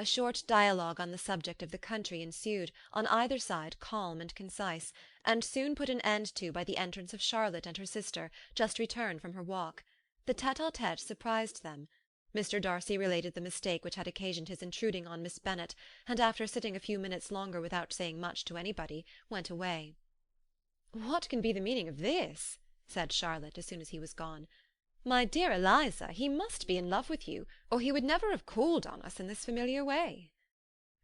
A short dialogue on the subject of the country ensued, on either side calm and concise, and soon put an end to by the entrance of Charlotte and her sister, just returned from her walk. The tête-à-tête surprised them. Mr. Darcy related the mistake which had occasioned his intruding on Miss Bennet, and after sitting a few minutes longer without saying much to anybody, went away. "What can be the meaning of this?" said Charlotte, as soon as he was gone. "My dear Eliza, he must be in love with you, or he would never have called on us in this familiar way."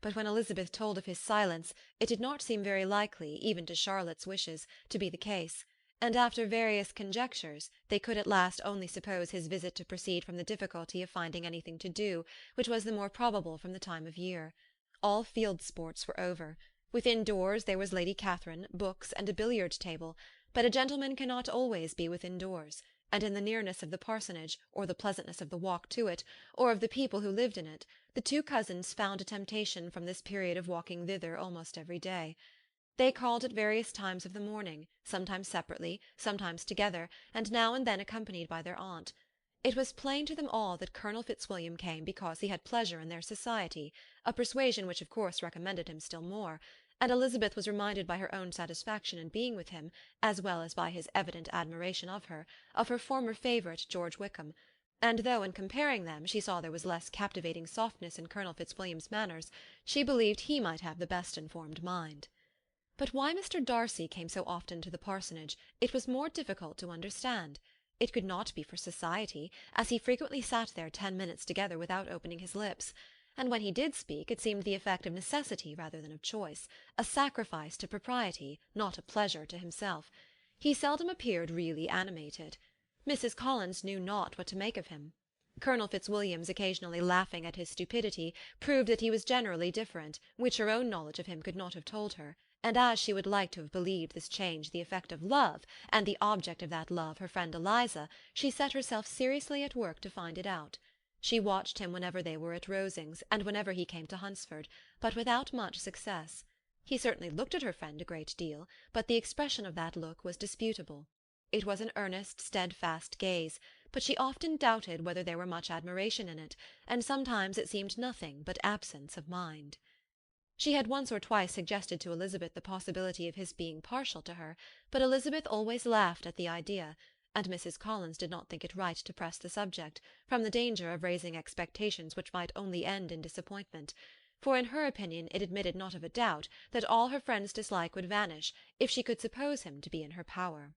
But when Elizabeth told of his silence, it did not seem very likely, even to Charlotte's wishes, to be the case, and after various conjectures, they could at last only suppose his visit to proceed from the difficulty of finding anything to do, which was the more probable from the time of year. All field sports were over. Within doors there was Lady Catherine, books, and a billiard table, but a gentleman cannot always be within doors, and in the nearness of the parsonage, or the pleasantness of the walk to it, or of the people who lived in it, the two cousins found a temptation from this period of walking thither almost every day. They called at various times of the morning, sometimes separately, sometimes together, and now and then accompanied by their aunt. It was plain to them all that Colonel Fitzwilliam came because he had pleasure in their society, a persuasion which of course recommended him still more, and Elizabeth was reminded by her own satisfaction in being with him, as well as by his evident admiration of her former favourite George Wickham, and though in comparing them she saw there was less captivating softness in Colonel Fitzwilliam's manners, she believed he might have the best informed mind. But why Mr. Darcy came so often to the parsonage it was more difficult to understand. It could not be for society, as he frequently sat there 10 minutes together without opening his lips, and when he did speak it seemed the effect of necessity rather than of choice, a sacrifice to propriety, not a pleasure to himself. He seldom appeared really animated. Mrs. Collins knew not what to make of him. Colonel Fitzwilliam's occasionally laughing at his stupidity proved that he was generally different, which her own knowledge of him could not have told her, and as she would like to have believed this change the effect of love, and the object of that love her friend Eliza, she set herself seriously at work to find it out. She watched him whenever they were at Rosings, and whenever he came to Hunsford, but without much success. He certainly looked at her friend a great deal, but the expression of that look was disputable. It was an earnest, steadfast gaze, but she often doubted whether there were much admiration in it, and sometimes it seemed nothing but absence of mind. She had once or twice suggested to Elizabeth the possibility of his being partial to her, but Elizabeth always laughed at the idea, and Mrs. Collins did not think it right to press the subject, from the danger of raising expectations which might only end in disappointment, for in her opinion it admitted not of a doubt that all her friend's dislike would vanish if she could suppose him to be in her power.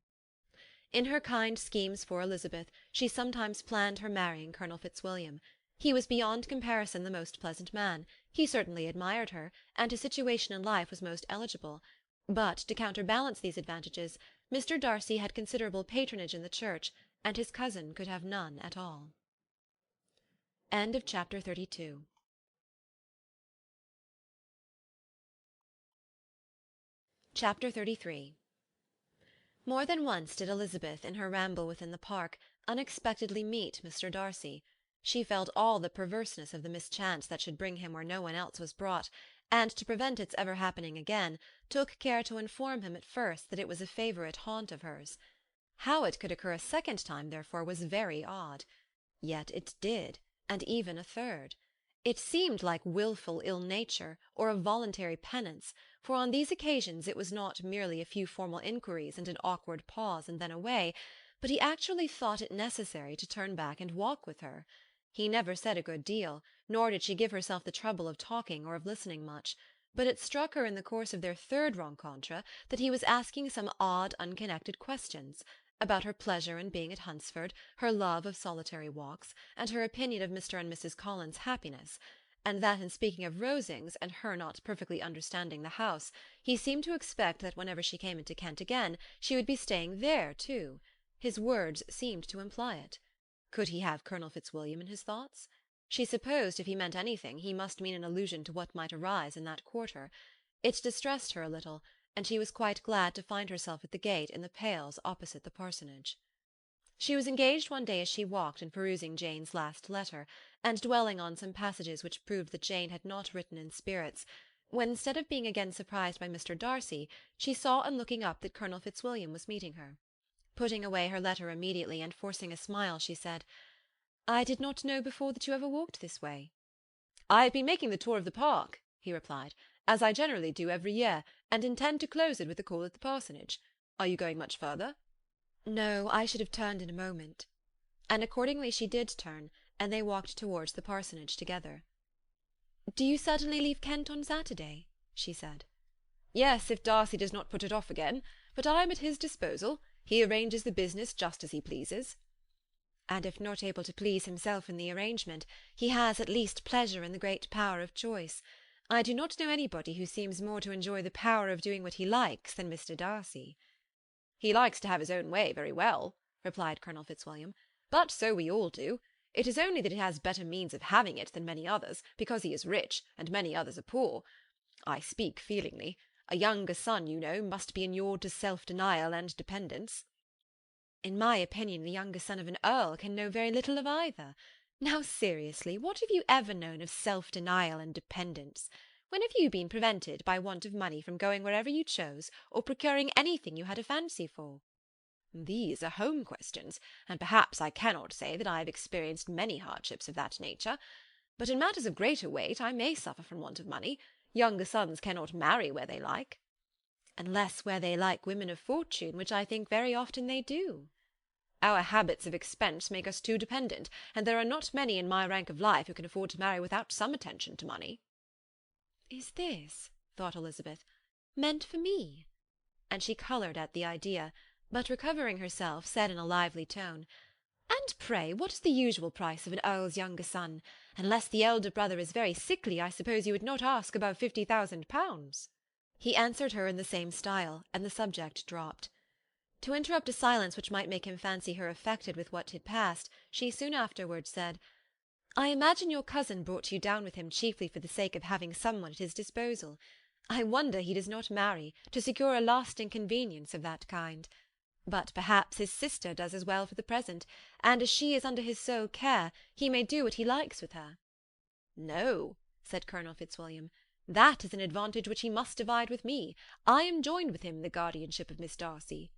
In her kind schemes for Elizabeth she sometimes planned her marrying Colonel Fitzwilliam. He was beyond comparison the most pleasant man, he certainly admired her, and his situation in life was most eligible, but, to counterbalance these advantages, Mr. Darcy had considerable patronage in the church, and his cousin could have none at all. Chapter 32. Chapter 33. More than once did Elizabeth, in her ramble within the park, unexpectedly meet Mr. Darcy. She felt all the perverseness of the mischance that should bring him where no one else was brought, and, to prevent its ever happening again, took care to inform him at first that it was a favourite haunt of hers. How it could occur a second time, therefore, was very odd. Yet it did, and even a third. It seemed like wilful ill-nature, or a voluntary penance, for on these occasions it was not merely a few formal inquiries and an awkward pause and then away, but he actually thought it necessary to turn back and walk with her. He never said a good deal, nor did she give herself the trouble of talking or of listening much, but it struck her in the course of their third rencontre that he was asking some odd unconnected questions, about her pleasure in being at Hunsford, her love of solitary walks, and her opinion of Mr. and Mrs. Collins' happiness, and that in speaking of Rosings, and her not perfectly understanding the house, he seemed to expect that whenever she came into Kent again, she would be staying there too. His words seemed to imply it. Could he have Colonel Fitzwilliam in his thoughts? She supposed if he meant anything, he must mean an allusion to what might arise in that quarter. It distressed her a little, and she was quite glad to find herself at the gate in the pales opposite the parsonage. She was engaged one day as she walked in perusing Jane's last letter, and dwelling on some passages which proved that Jane had not written in spirits, when, instead of being again surprised by Mr. Darcy, she saw on looking up that Colonel Fitzwilliam was meeting her. Putting away her letter immediately, and forcing a smile, she said, "I did not know before that you ever walked this way." "I have been making the tour of the park," he replied, "as I generally do every year, and intend to close it with a call at the parsonage. Are you going much further?" "No, I should have turned in a moment." And accordingly she did turn, and they walked towards the parsonage together. "Do you certainly leave Kent on Saturday?" she said. "Yes, if Darcy does not put it off again, but I am at his disposal. He arranges the business just as he pleases." "And if not able to please himself in the arrangement, he has at least pleasure in the great power of choice. I do not know anybody who seems more to enjoy the power of doing what he likes than Mr. Darcy." "He likes to have his own way very well," replied Colonel Fitzwilliam, "but so we all do. It is only that he has better means of having it than many others, because he is rich, and many others are poor. I speak feelingly. A younger son, you know, must be inured to self-denial and dependence." "In my opinion the younger son of an earl can know very little of either. Now, seriously, what have you ever known of self-denial and dependence? When have you been prevented by want of money from going wherever you chose, or procuring anything you had a fancy for?" "These are home questions, and perhaps I cannot say that I have experienced many hardships of that nature. But in matters of greater weight I may suffer from want of money. Younger sons cannot marry where they like. Unless where they like women of fortune, which I think very often they do. Our habits of expense make us too dependent, and there are not many in my rank of life who can afford to marry without some attention to money. Is this, thought Elizabeth, meant for me? And she coloured at the idea, but recovering herself, said in a lively tone, "And pray, what is the usual price of an earl's younger son? Unless the elder brother is very sickly, I suppose you would not ask above £50,000. He answered her in the same style, and the subject dropped. To interrupt a silence which might make him fancy her affected with what had passed, she soon afterwards said, "I imagine your cousin brought you down with him chiefly for the sake of having someone at his disposal. I wonder he does not marry, to secure a lasting convenience of that kind. But perhaps his sister does as well for the present, and as she is under his sole care, he may do what he likes with her." "No," said Colonel Fitzwilliam, "that is an advantage which he must divide with me. I am joined with him in the guardianship of Miss Darcy."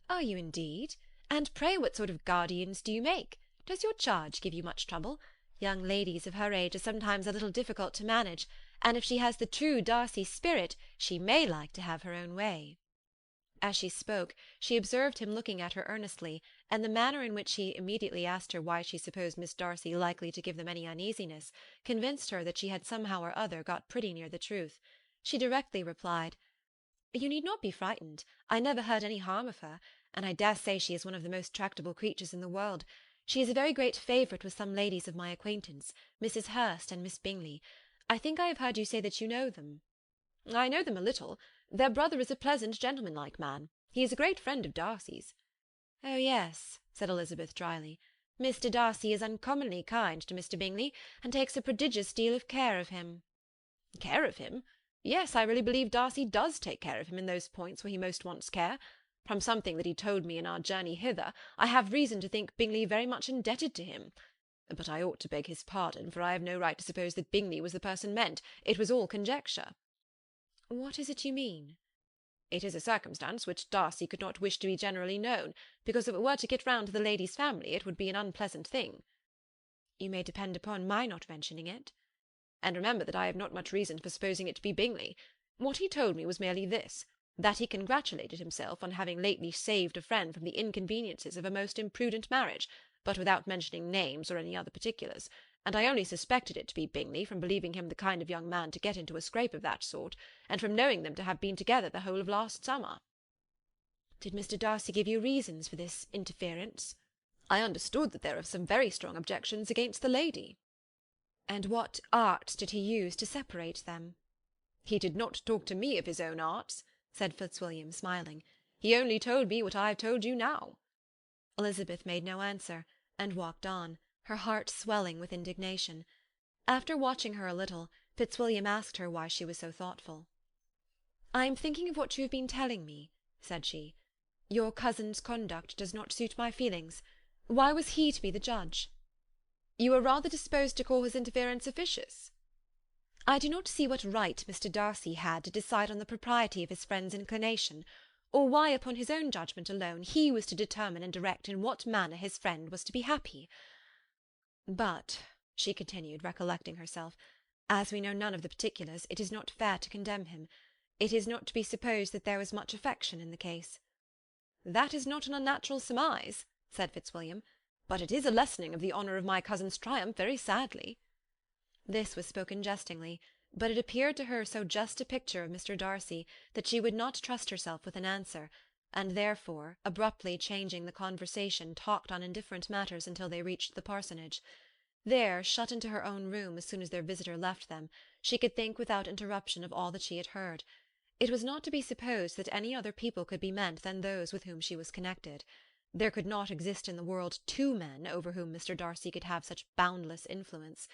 "Are you indeed? And pray what sort of guardians do you make? Does your charge give you much trouble? Young ladies of her age are sometimes a little difficult to manage, and if she has the true Darcy spirit, she may like to have her own way." As she spoke, she observed him looking at her earnestly, and the manner in which he immediately asked her why she supposed Miss Darcy likely to give them any uneasiness, convinced her that she had somehow or other got pretty near the truth. She directly replied, "You need not be frightened. I never heard any harm of her, and I dare say she is one of the most tractable creatures in the world. She is a very great favourite with some ladies of my acquaintance, Mrs. Hurst and Miss Bingley. I think I have heard you say that you know them." "I know them a little. Their brother is a pleasant, gentlemanlike man. He is a great friend of Darcy's." "Oh, yes," said Elizabeth dryly. "Mr. Darcy is uncommonly kind to Mr. Bingley, and takes a prodigious deal of care of him." "Care of him? Yes, I really believe Darcy does take care of him in those points where he most wants care. From something that he told me in our journey hither, I have reason to think Bingley very much indebted to him. But I ought to beg his pardon, for I have no right to suppose that Bingley was the person meant. It was all conjecture." "What is it you mean?" "It is a circumstance which Darcy could not wish to be generally known, because if it were to get round to the lady's family it would be an unpleasant thing." "You may depend upon my not mentioning it." "And remember that I have not much reason for supposing it to be Bingley. What he told me was merely this, that he congratulated himself on having lately saved a friend from the inconveniences of a most imprudent marriage, but without mentioning names or any other particulars, and I only suspected it to be Bingley from believing him the kind of young man to get into a scrape of that sort, and from knowing them to have been together the whole of last summer." "Did Mr. Darcy give you reasons for this interference?" "I understood that there are some very strong objections against the lady." "And what arts did he use to separate them?" "He did not talk to me of his own arts," said Fitzwilliam, smiling. "He only told me what I have told you now." Elizabeth made no answer, and walked on, her heart swelling with indignation. After watching her a little, Fitzwilliam asked her why she was so thoughtful. "I am thinking of what you have been telling me," said she. "Your cousin's conduct does not suit my feelings. Why was he to be the judge?" "You are rather disposed to call his interference officious." "I do not see what right Mr. Darcy had to decide on the propriety of his friend's inclination, or why upon his own judgment alone he was to determine and direct in what manner his friend was to be happy. But," she continued, recollecting herself, "as we know none of the particulars, it is not fair to condemn him. It is not to be supposed that there was much affection in the case." "That is not an unnatural surmise," said Fitzwilliam, "but it is a lessening of the honour of my cousin's triumph very sadly." This was spoken jestingly, but it appeared to her so just a picture of Mr. Darcy that she would not trust herself with an answer, and therefore, abruptly changing the conversation, talked on indifferent matters until they reached the parsonage. There, shut into her own room as soon as their visitor left them, she could think without interruption of all that she had heard. It was not to be supposed that any other people could be meant than those with whom she was connected. There could not exist in the world two men over whom Mr. Darcy could have such boundless influence.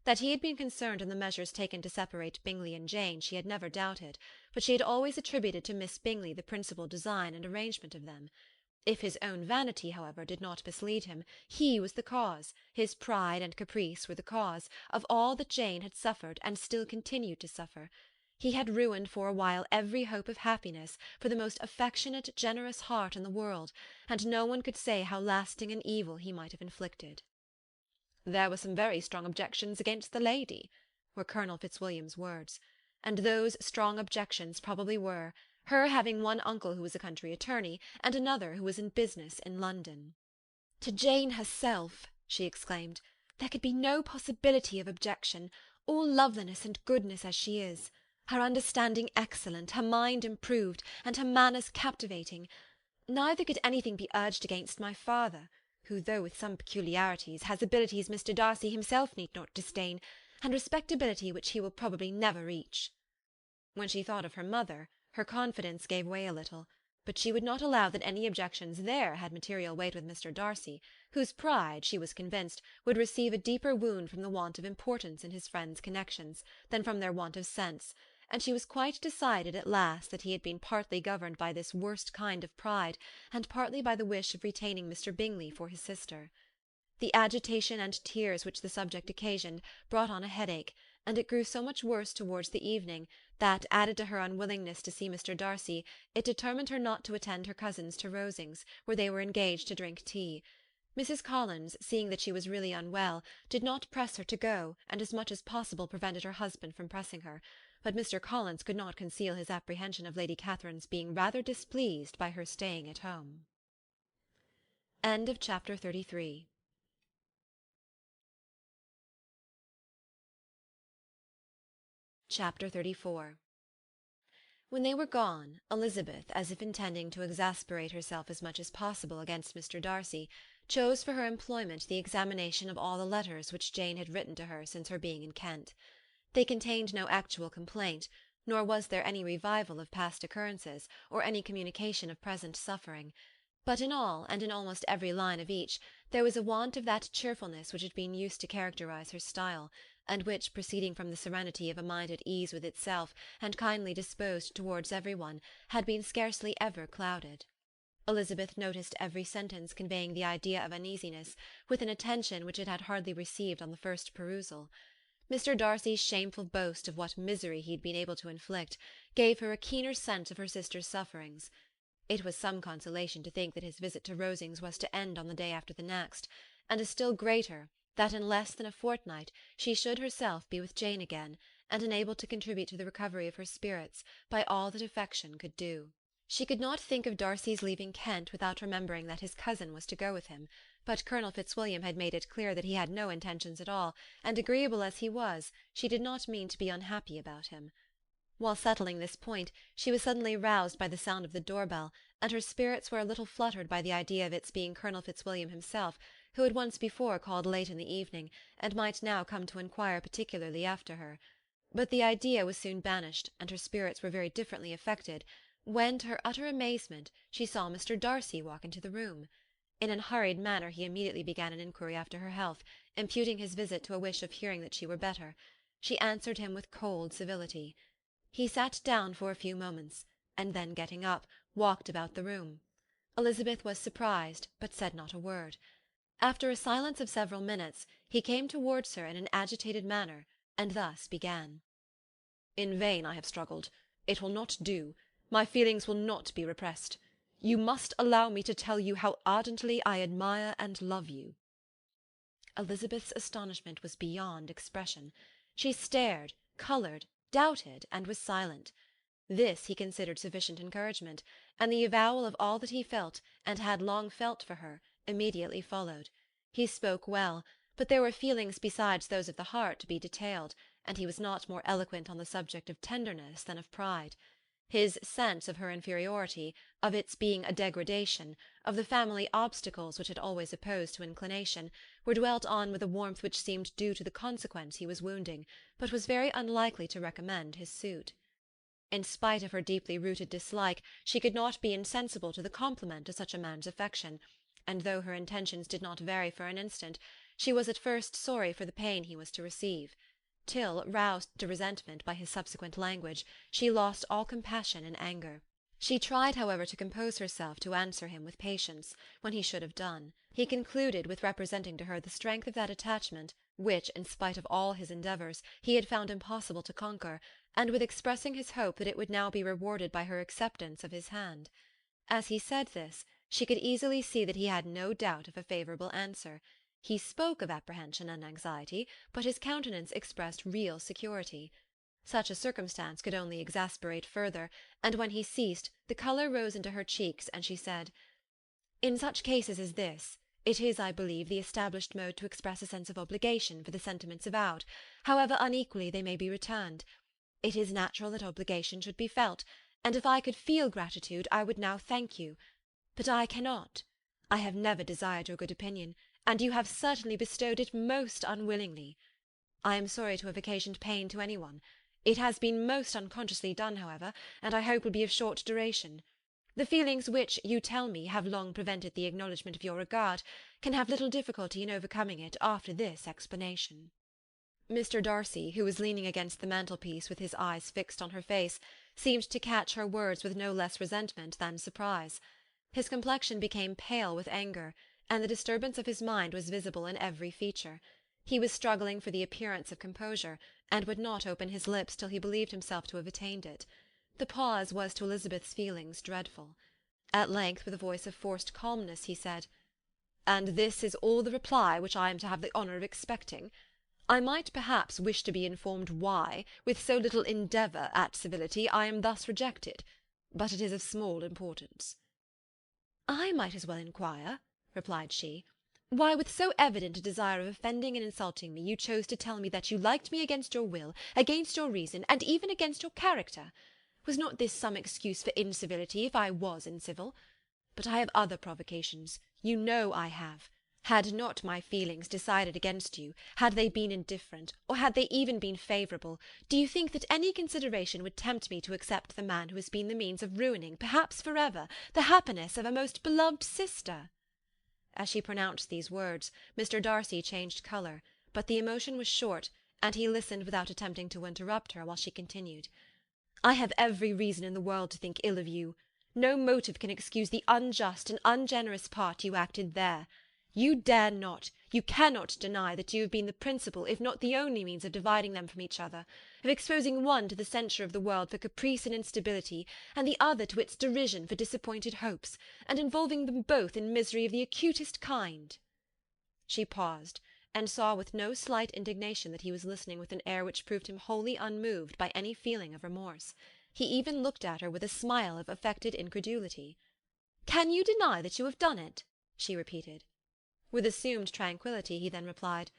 That he had been concerned in the measures taken to separate Bingley and Jane she had never doubted, but she had always attributed to Miss Bingley the principal design and arrangement of them. If his own vanity, however, did not mislead him, he was the cause, his pride and caprice were the cause, of all that Jane had suffered and still continued to suffer. He had ruined for a while every hope of happiness for the most affectionate, generous heart in the world, and no one could say how lasting an evil he might have inflicted. "There were some very strong objections against the lady," were Colonel Fitzwilliam's words, and those strong objections probably were, her having one uncle who was a country attorney, and another who was in business in London. "To Jane herself," she exclaimed, "there could be no possibility of objection, all loveliness and goodness as she is, her understanding excellent, her mind improved, and her manners captivating. Neither could anything be urged against my father, who, though with some peculiarities, has abilities Mr. Darcy himself need not disdain, and respectability which he will probably never reach." When she thought of her mother, her confidence gave way a little, but she would not allow that any objections there had material weight with Mr. Darcy, whose pride, she was convinced, would receive a deeper wound from the want of importance in his friends' connections, than from their want of sense, and she was quite decided at last that he had been partly governed by this worst kind of pride, and partly by the wish of retaining Mr. Bingley for his sister. The agitation and tears which the subject occasioned brought on a headache, and it grew so much worse towards the evening that, added to her unwillingness to see Mr. Darcy, it determined her not to attend her cousins to Rosings, where they were engaged to drink tea. Mrs. Collins, seeing that she was really unwell, did not press her to go, and as much as possible prevented her husband from pressing her, but Mr. Collins could not conceal his apprehension of Lady Catherine's being rather displeased by her staying at home. Chapter 34. When they were gone, Elizabeth, as if intending to exasperate herself as much as possible against Mr. Darcy, chose for her employment the examination of all the letters which Jane had written to her since her being in Kent. They contained no actual complaint, nor was there any revival of past occurrences, or any communication of present suffering. But in all, and in almost every line of each, there was a want of that cheerfulness which had been used to characterize her style, and which, proceeding from the serenity of a mind at ease with itself, and kindly disposed towards every one, had been scarcely ever clouded. Elizabeth noticed every sentence conveying the idea of uneasiness, with an attention which it had hardly received on the first perusal. Mr. Darcy's shameful boast of what misery he had been able to inflict gave her a keener sense of her sister's sufferings. It was some consolation to think that his visit to Rosings was to end on the day after the next, and a still greater, that in less than a fortnight she should herself be with Jane again, and enabled to contribute to the recovery of her spirits by all that affection could do. She could not think of Darcy's leaving Kent without remembering that his cousin was to go with him, but Colonel Fitzwilliam had made it clear that he had no intentions at all, and agreeable as he was, she did not mean to be unhappy about him. While settling this point, she was suddenly roused by the sound of the door-bell, and her spirits were a little fluttered by the idea of its being Colonel Fitzwilliam himself, who had once before called late in the evening, and might now come to inquire particularly after her. But the idea was soon banished, and her spirits were very differently affected, when, to her utter amazement, she saw Mr. Darcy walk into the room. In an hurried manner he immediately began an inquiry after her health, imputing his visit to a wish of hearing that she were better. She answered him with cold civility. He sat down for a few moments, and then getting up, walked about the room. Elizabeth was surprised, but said not a word. After a silence of several minutes, he came towards her in an agitated manner, and thus began. "In vain I have struggled. It will not do. My feelings will not be repressed. You must allow me to tell you how ardently I admire and love you." Elizabeth's astonishment was beyond expression. She stared, coloured, doubted, and was silent. This he considered sufficient encouragement, and the avowal of all that he felt, and had long felt for her, immediately followed. He spoke well, but there were feelings besides those of the heart to be detailed, and he was not more eloquent on the subject of tenderness than of pride. His sense of her inferiority, of its being a degradation, of the family obstacles which had always opposed to inclination, were dwelt on with a warmth which seemed due to the consequence he was wounding, but was very unlikely to recommend his suit. In spite of her deeply rooted dislike, she could not be insensible to the compliment of such a man's affection, and though her intentions did not vary for an instant, she was at first sorry for the pain he was to receive, till, roused to resentment by his subsequent language, she lost all compassion in anger. She tried, however, to compose herself to answer him with patience, when he should have done. He concluded with representing to her the strength of that attachment which, in spite of all his endeavours, he had found impossible to conquer, and with expressing his hope that it would now be rewarded by her acceptance of his hand. As he said this, she could easily see that he had no doubt of a favourable answer. He spoke of apprehension and anxiety, but his countenance expressed real security. Such a circumstance could only exasperate further, and when he ceased, the colour rose into her cheeks, and she said, "In such cases as this, it is, I believe, the established mode to express a sense of obligation for the sentiments avowed, however unequally they may be returned. It is natural that obligation should be felt, and if I could feel gratitude, I would now thank you. But I cannot. I have never desired your good opinion, and you have certainly bestowed it most unwillingly. I am sorry to have occasioned pain to any one. It has been most unconsciously done, however, and I hope will be of short duration. The feelings which, you tell me, have long prevented the acknowledgment of your regard, can have little difficulty in overcoming it after this explanation." Mr. Darcy, who was leaning against the mantelpiece with his eyes fixed on her face, seemed to catch her words with no less resentment than surprise. His complexion became pale with anger, and the disturbance of his mind was visible in every feature. He was struggling for the appearance of composure, and would not open his lips till he believed himself to have attained it. The pause was to Elizabeth's feelings dreadful. At length, with a voice of forced calmness, he said, "And this is all the reply which I am to have the honour of expecting? I might perhaps wish to be informed why, with so little endeavour at civility, I am thus rejected, but it is of small importance." "I might as well inquire," replied she, "why, with so evident a desire of offending and insulting me, you chose to tell me that you liked me against your will, against your reason, and even against your character. Was not this some excuse for incivility, if I was incivil? But I have other provocations, you know I have. Had not my feelings decided against you, had they been indifferent, or had they even been favourable, do you think that any consideration would tempt me to accept the man who has been the means of ruining, perhaps for ever, the happiness of a most beloved sister?" As she pronounced these words, Mr. Darcy changed colour, but the emotion was short, and he listened without attempting to interrupt her, while she continued, "I have every reason in the world to think ill of you. No motive can excuse the unjust and ungenerous part you acted there. You dare not, you cannot deny that you have been the principal, if not the only means of dividing them from each other, of exposing one to the censure of the world for caprice and instability, and the other to its derision for disappointed hopes, and involving them both in misery of the acutest kind." She paused, and saw with no slight indignation that he was listening with an air which proved him wholly unmoved by any feeling of remorse. He even looked at her with a smile of affected incredulity. "Can you deny that you have done it?" she repeated. With assumed tranquillity he then replied,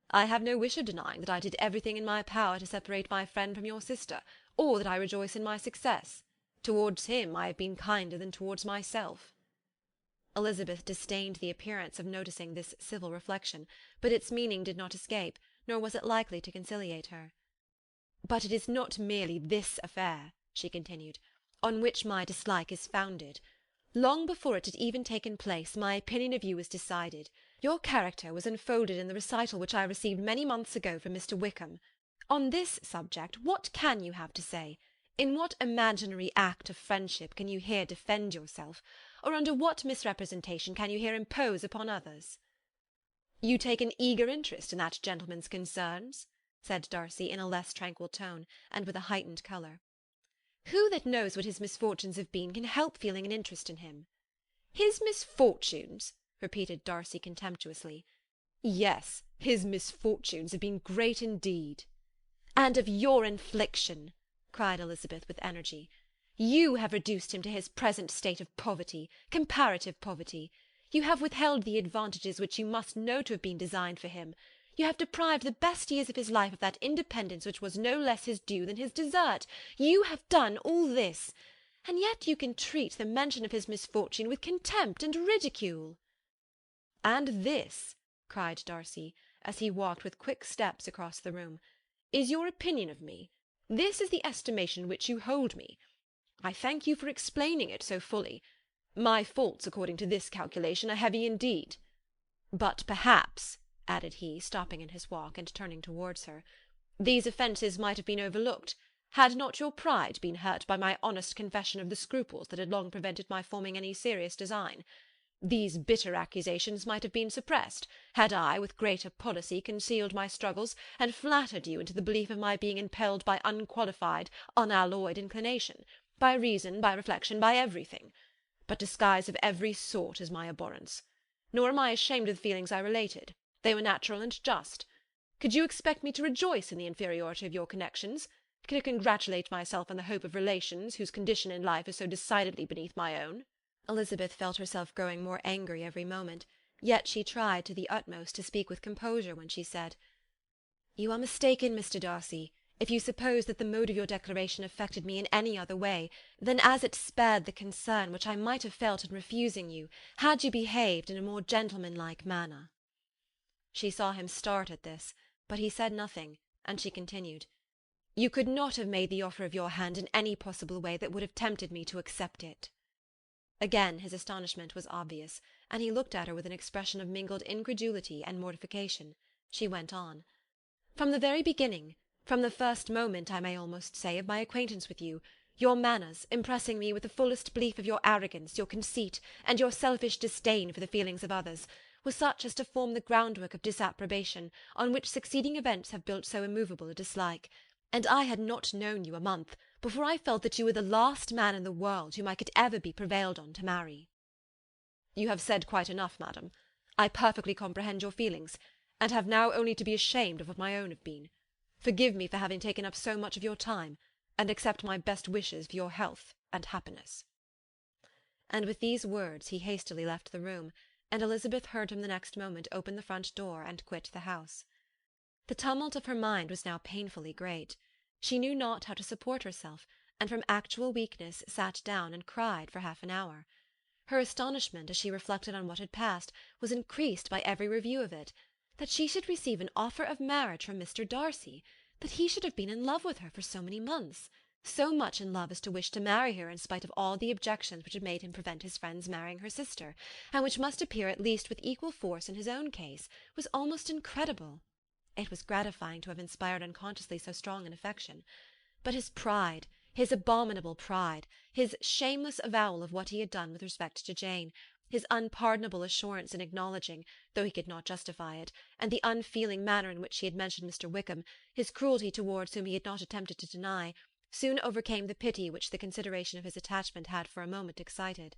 "I have no wish of denying that I did everything in my power to separate my friend from your sister, or that I rejoice in my success. Towards him I have been kinder than towards myself." Elizabeth disdained the appearance of noticing this civil reflection, but its meaning did not escape, nor was it likely to conciliate her. "But it is not merely this affair," she continued, "on which my dislike is founded. Long before it had even taken place, my opinion of you was decided. Your character was unfolded in the recital which I received many months ago from Mr. Wickham. On this subject, what can you have to say? In what imaginary act of friendship can you here defend yourself, or under what misrepresentation can you here impose upon others?" "You take an eager interest in that gentleman's concerns?" said Darcy, in a less tranquil tone, and with a heightened colour. "Who that knows what his misfortunes have been can help feeling an interest in him?" "His misfortunes!" repeated Darcy contemptuously. "Yes, his misfortunes have been great indeed." "And of your infliction," cried Elizabeth with energy. "You have reduced him to his present state of poverty, comparative poverty. You have withheld the advantages which you must know to have been designed for him. You have deprived the best years of his life of that independence which was no less his due than his desert. You have done all this, and yet you can treat the mention of his misfortune with contempt and ridicule." "And this," cried Darcy, as he walked with quick steps across the room, "is your opinion of me? This is the estimation in which you hold me? I thank you for explaining it so fully. My faults, according to this calculation, are heavy indeed. But perhaps," added he, stopping in his walk, and turning towards her, "these offences might have been overlooked, had not your pride been hurt by my honest confession of the scruples that had long prevented my forming any serious design. These bitter accusations might have been suppressed, had I, with greater policy, concealed my struggles, and flattered you into the belief of my being impelled by unqualified, unalloyed inclination, by reason, by reflection, by everything. But disguise of every sort is my abhorrence. Nor am I ashamed of the feelings I related. They were natural and just. Could you expect me to rejoice in the inferiority of your connections? Can I congratulate myself on the hope of relations whose condition in life is so decidedly beneath my own?" Elizabeth felt herself growing more angry every moment, yet she tried to the utmost to speak with composure when she said, "You are mistaken, Mr. Darcy, if you suppose that the mode of your declaration affected me in any other way than as it spared the concern which I might have felt in refusing you, had you behaved in a more gentlemanlike manner." She saw him start at this, but he said nothing, and she continued, "You could not have made the offer of your hand in any possible way that would have tempted me to accept it." Again his astonishment was obvious, and he looked at her with an expression of mingled incredulity and mortification. She went on, "From the very beginning, from the first moment, I may almost say, of my acquaintance with you, your manners, impressing me with the fullest belief of your arrogance, your conceit, and your selfish disdain for the feelings of others, were such as to form the groundwork of disapprobation, on which succeeding events have built so immovable a dislike, and I had not known you a month before I felt that you were the last man in the world whom I could ever be prevailed on to marry." "You have said quite enough, madam. I perfectly comprehend your feelings, and have now only to be ashamed of what my own have been. Forgive me for having taken up so much of your time, and accept my best wishes for your health and happiness." And with these words he hastily left the room, and Elizabeth heard him the next moment open the front door and quit the house. The tumult of her mind was now painfully great. She knew not how to support herself, and from actual weakness sat down and cried for half an hour. Her astonishment, as she reflected on what had passed, was increased by every review of it. That she should receive an offer of marriage from Mr. Darcy, that he should have been in love with her for so many months, so much in love as to wish to marry her in spite of all the objections which had made him prevent his friends marrying her sister, and which must appear at least with equal force in his own case, was almost incredible. It was gratifying to have inspired unconsciously so strong an affection. But his pride, his abominable pride, his shameless avowal of what he had done with respect to Jane, his unpardonable assurance in acknowledging, though he could not justify it, and the unfeeling manner in which he had mentioned Mr. Wickham, his cruelty towards whom he had not attempted to deny, soon overcame the pity which the consideration of his attachment had for a moment excited.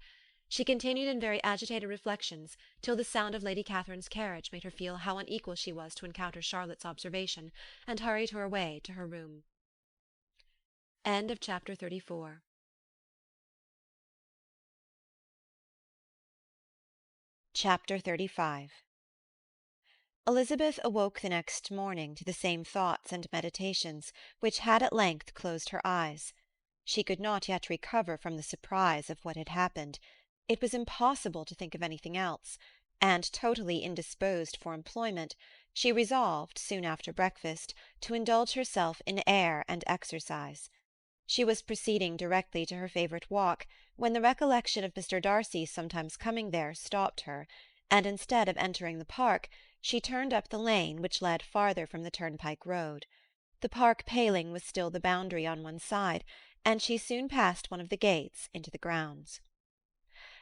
She continued in very agitated reflections till the sound of Lady Catherine's carriage made her feel how unequal she was to encounter Charlotte's observation, and hurried her away to her room. Chapter 35. Elizabeth awoke the next morning to the same thoughts and meditations which had at length closed her eyes. She could not yet recover from the surprise of what had happened. It was impossible to think of anything else, and, totally indisposed for employment, she resolved, soon after breakfast, to indulge herself in air and exercise. She was proceeding directly to her favourite walk, when the recollection of Mr. Darcy's sometimes coming there stopped her, and instead of entering the park, she turned up the lane which led farther from the turnpike road. The park paling was still the boundary on one side, and she soon passed one of the gates into the grounds.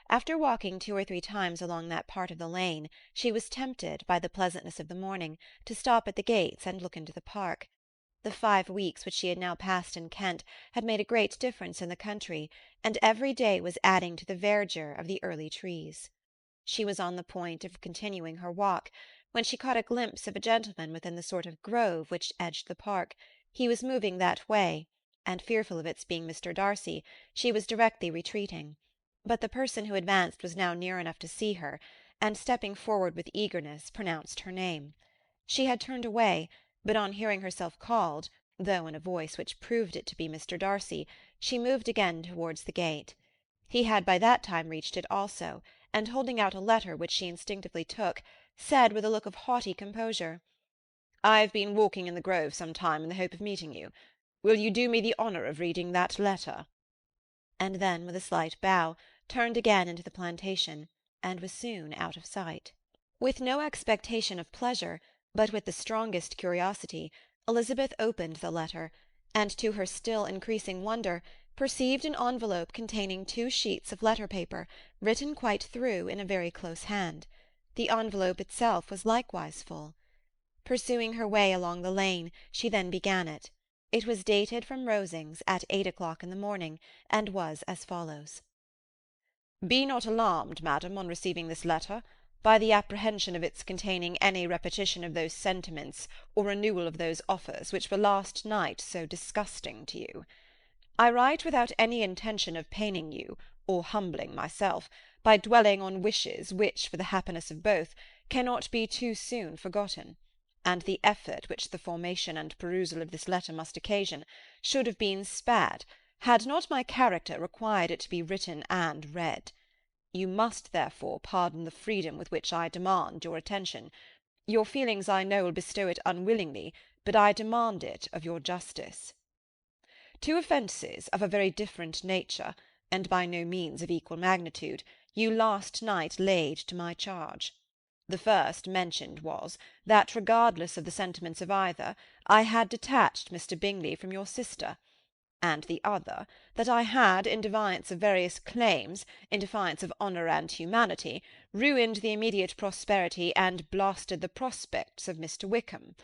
After walking 2 or 3 times along that part of the lane, she was tempted, by the pleasantness of the morning, to stop at the gates and look into the park. The 5 weeks which she had now passed in Kent had made a great difference in the country, and every day was adding to the verdure of the early trees. She was on the point of continuing her walk, when she caught a glimpse of a gentleman within the sort of grove which edged the park. He was moving that way, and, fearful of its being Mr. Darcy, she was directly retreating. But the person who advanced was now near enough to see her, and, stepping forward with eagerness, pronounced her name. She had turned away, but on hearing herself called, though in a voice which proved it to be Mr. Darcy, she moved again towards the gate. He had by that time reached it also, and holding out a letter which she instinctively took, said with a look of haughty composure, "I have been walking in the grove some time in the hope of meeting you. Will you do me the honour of reading that letter?" And then, with a slight bow, turned again into the plantation, and was soon out of sight. With no expectation of pleasure, but with the strongest curiosity, Elizabeth opened the letter, and to her still increasing wonder, perceived an envelope containing 2 sheets of letter-paper, written quite through in a very close hand. The envelope itself was likewise full. Pursuing her way along the lane, she then began it. It was dated from Rosings at 8 o'clock in the morning, and was as follows. "Be not alarmed, madam, on receiving this letter, by the apprehension of its containing any repetition of those sentiments or renewal of those offers which were last night so disgusting to you. I write without any intention of paining you, or humbling myself, by dwelling on wishes which, for the happiness of both, cannot be too soon forgotten, and the effort which the formation and perusal of this letter must occasion should have been spared, had not my character required it to be written and read. You must, therefore, pardon the freedom with which I demand your attention. Your feelings, I know, will bestow it unwillingly, but I demand it of your justice. Two offences of a very different nature, and by no means of equal magnitude, you last night laid to my charge. The first mentioned was, that regardless of the sentiments of either, I had detached Mr. Bingley from your sister, and the other, that I had, in defiance of various claims, in defiance of honour and humanity, ruined the immediate prosperity and blasted the prospects of Mr. Wickham.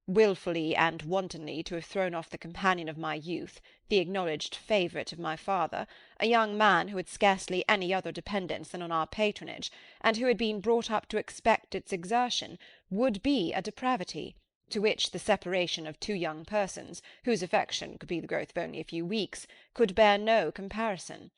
Wilfully and wantonly to have thrown off the companion of my youth, the acknowledged favourite of my father, a young man who had scarcely any other dependence than on our patronage, and who had been brought up to expect its exertion, would be a depravity, to which the separation of two young persons, whose affection could be the growth of only a few weeks, could bear no comparison.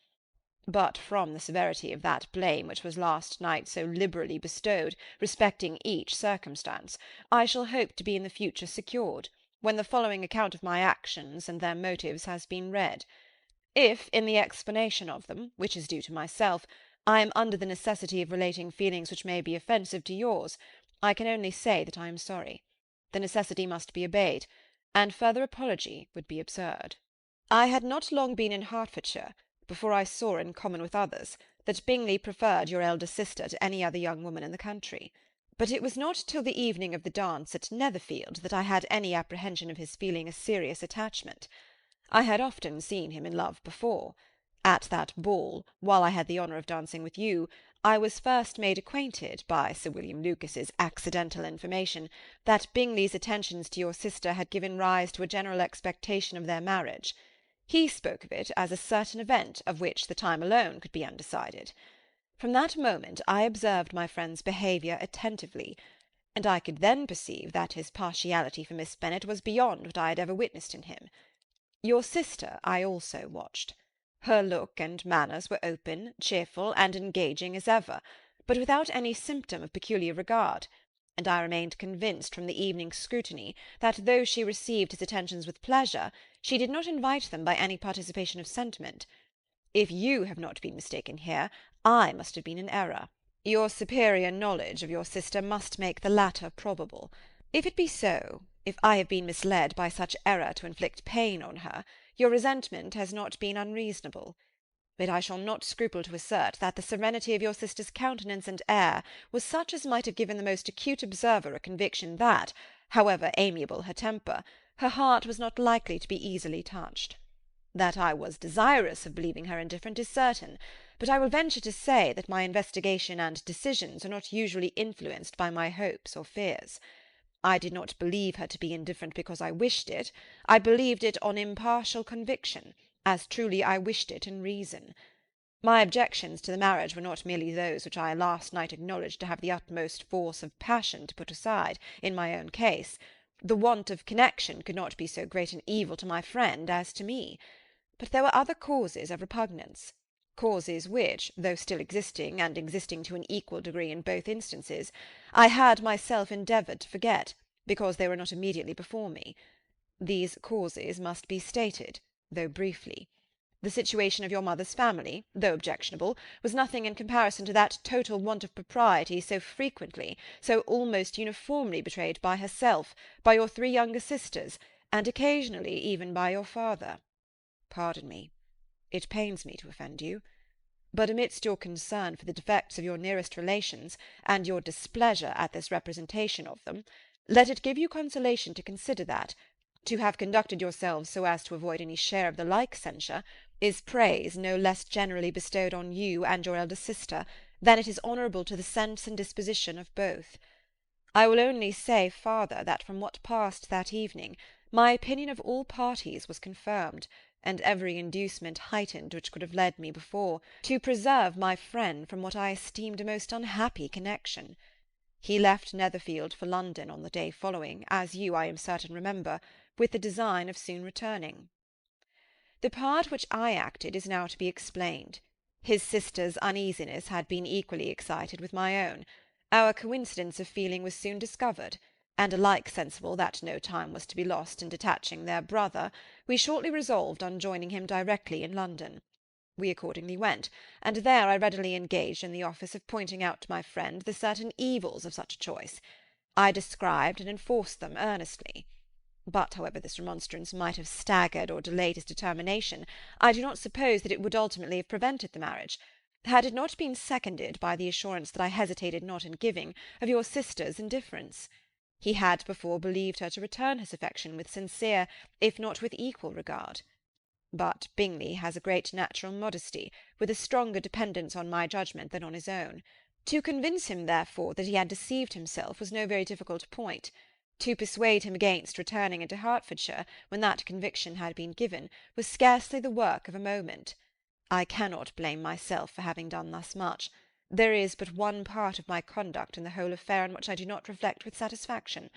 But from the severity of that blame which was last night so liberally bestowed, respecting each circumstance, I shall hope to be in the future secured, when the following account of my actions and their motives has been read. If, in the explanation of them, which is due to myself, I am under the necessity of relating feelings which may be offensive to yours, I can only say that I am sorry. The necessity must be obeyed, and further apology would be absurd. I had not long been in Hertfordshire before I saw, in common with others, that Bingley preferred your elder sister to any other young woman in the country. But it was not till the evening of the dance at Netherfield that I had any apprehension of his feeling a serious attachment. I had often seen him in love before. At that ball, while I had the honour of dancing with you, I was first made acquainted, by Sir William Lucas's accidental information, that Bingley's attentions to your sister had given rise to a general expectation of their marriage. He spoke of it as a certain event of which the time alone could be undecided. From that moment I observed my friend's behaviour attentively, and I could then perceive that his partiality for Miss Bennet was beyond what I had ever witnessed in him. Your sister I also watched. Her look and manners were open, cheerful, and engaging as ever, but without any symptom of peculiar regard, and I remained convinced from the evening's scrutiny that though she received his attentions with pleasure, she did not invite them by any participation of sentiment. If you have not been mistaken here, I must have been in error. Your superior knowledge of your sister must make the latter probable. If it be so, if I have been misled by such error to inflict pain on her, your resentment has not been unreasonable. But I shall not scruple to assert that the serenity of your sister's countenance and air was such as might have given the most acute observer a conviction that, however amiable her temper, her heart was not likely to be easily touched. That I was desirous of believing her indifferent is certain, but I will venture to say that my investigation and decisions are not usually influenced by my hopes or fears. I did not believe her to be indifferent because I wished it. I believed it on impartial conviction, as truly I wished it in reason. My objections to the marriage were not merely those which I last night acknowledged to have the utmost force of passion to put aside, in my own case. The want of connection could not be so great an evil to my friend as to me. But there were other causes of repugnance, causes which, though still existing, and existing to an equal degree in both instances, I had myself endeavoured to forget, because they were not immediately before me. These causes must be stated, though briefly. The situation of your mother's family, though objectionable, was nothing in comparison to that total want of propriety so frequently, so almost uniformly betrayed by herself, by your three younger sisters, and occasionally even by your father. Pardon me. It pains me to offend you. But amidst your concern for the defects of your nearest relations, and your displeasure at this representation of them, let it give you consolation to consider that, to have conducted yourselves so as to avoid any share of the like censure, is praise no less generally bestowed on you and your elder sister than it is honourable to the sense and disposition of both. I will only say farther that from what passed that evening, my opinion of all parties was confirmed, and every inducement heightened which could have led me before, to preserve my friend from what I esteemed a most unhappy connection. He left Netherfield for London on the day following, as you, I am certain, remember, with the design of soon returning. The part which I acted is now to be explained. His sister's uneasiness had been equally excited with my own. Our coincidence of feeling was soon discovered, and alike sensible that no time was to be lost in detaching their brother, we shortly resolved on joining him directly in London. We accordingly went, and there I readily engaged in the office of pointing out to my friend the certain evils of such a choice. I described and enforced them earnestly. But however this remonstrance might have staggered or delayed his determination, I do not suppose that it would ultimately have prevented the marriage, had it not been seconded by the assurance that I hesitated not in giving, of your sister's indifference. He had before believed her to return his affection with sincere, if not with equal regard. But Bingley has a great natural modesty, with a stronger dependence on my judgment than on his own. To convince him, therefore, that he had deceived himself was no very difficult point. To persuade him against returning into Hertfordshire, when that conviction had been given, was scarcely the work of a moment. I cannot blame myself for having done thus much. There is but one part of my conduct in the whole affair on which I do not reflect with satisfaction.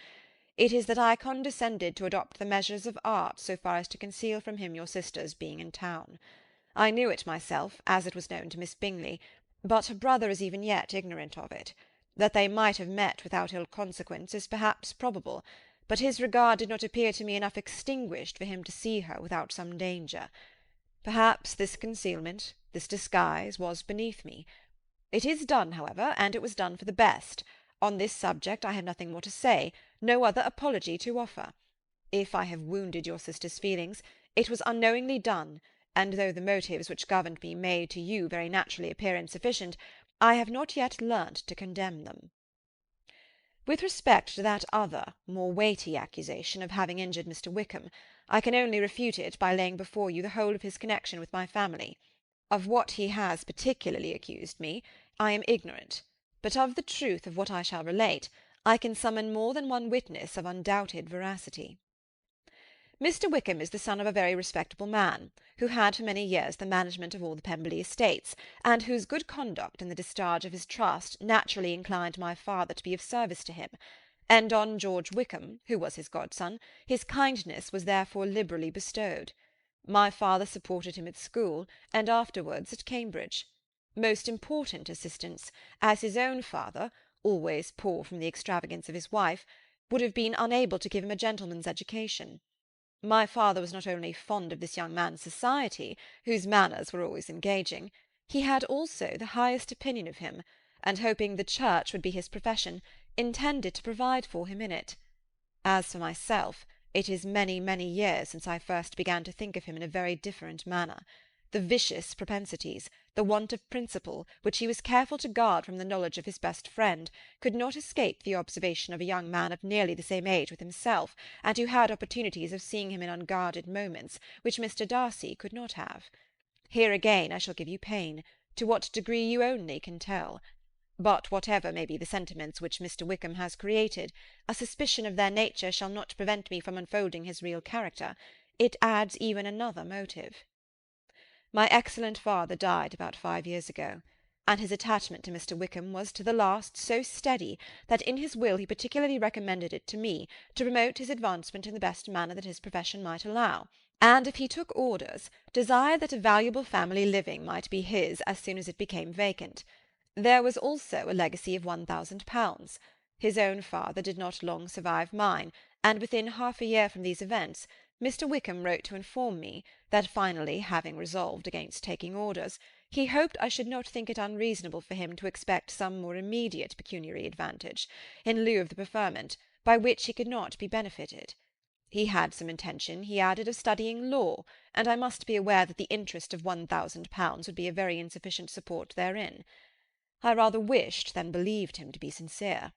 It is that I condescended to adopt the measures of art so far as to conceal from him your sister's being in town. I knew it myself, as it was known to Miss Bingley, but her brother is even yet ignorant of it. That they might have met without ill consequence is perhaps probable, but his regard did not appear to me enough extinguished for him to see her without some danger. Perhaps this concealment, this disguise, was beneath me. It is done, however, and it was done for the best. On this subject I have nothing more to say, no other apology to offer. If I have wounded your sister's feelings, it was unknowingly done, and though the motives which governed me may to you very naturally appear insufficient, I have not yet learnt to condemn them. With respect to that other, more weighty accusation of having injured Mr. Wickham, I can only refute it by laying before you the whole of his connection with my family. Of what he has particularly accused me, I am ignorant, but of the truth of what I shall relate, I can summon more than one witness of undoubted veracity. Mr. Wickham is the son of a very respectable man, who had for many years the management of all the Pemberley estates, and whose good conduct in the discharge of his trust naturally inclined my father to be of service to him, and on George Wickham, who was his godson, his kindness was therefore liberally bestowed. My father supported him at school, and afterwards at Cambridge. Most important assistance, as his own father, always poor from the extravagance of his wife, would have been unable to give him a gentleman's education. My father was not only fond of this young man's society, whose manners were always engaging, he had also the highest opinion of him, and hoping the church would be his profession, intended to provide for him in it. As for myself, it is many, many years since I first began to think of him in a very different manner. The vicious propensities, the want of principle, which he was careful to guard from the knowledge of his best friend, could not escape the observation of a young man of nearly the same age with himself, and who had opportunities of seeing him in unguarded moments, which Mr. Darcy could not have. Here again I shall give you pain, to what degree you only can tell. But whatever may be the sentiments which Mr. Wickham has created, a suspicion of their nature shall not prevent me from unfolding his real character. It adds even another motive. My excellent father died about 5 years ago, and his attachment to Mr. Wickham was to the last so steady that in his will he particularly recommended it to me, to promote his advancement in the best manner that his profession might allow, and if he took orders, desired that a valuable family living might be his as soon as it became vacant. There was also a legacy of £1,000. His own father did not long survive mine, and within half a year from these events, Mr. Wickham wrote to inform me that finally, having resolved against taking orders, he hoped I should not think it unreasonable for him to expect some more immediate pecuniary advantage, in lieu of the preferment, by which he could not be benefited. He had some intention, he added, of studying law, and I must be aware that the interest of £1,000 would be a very insufficient support therein. I rather wished than believed him to be sincere,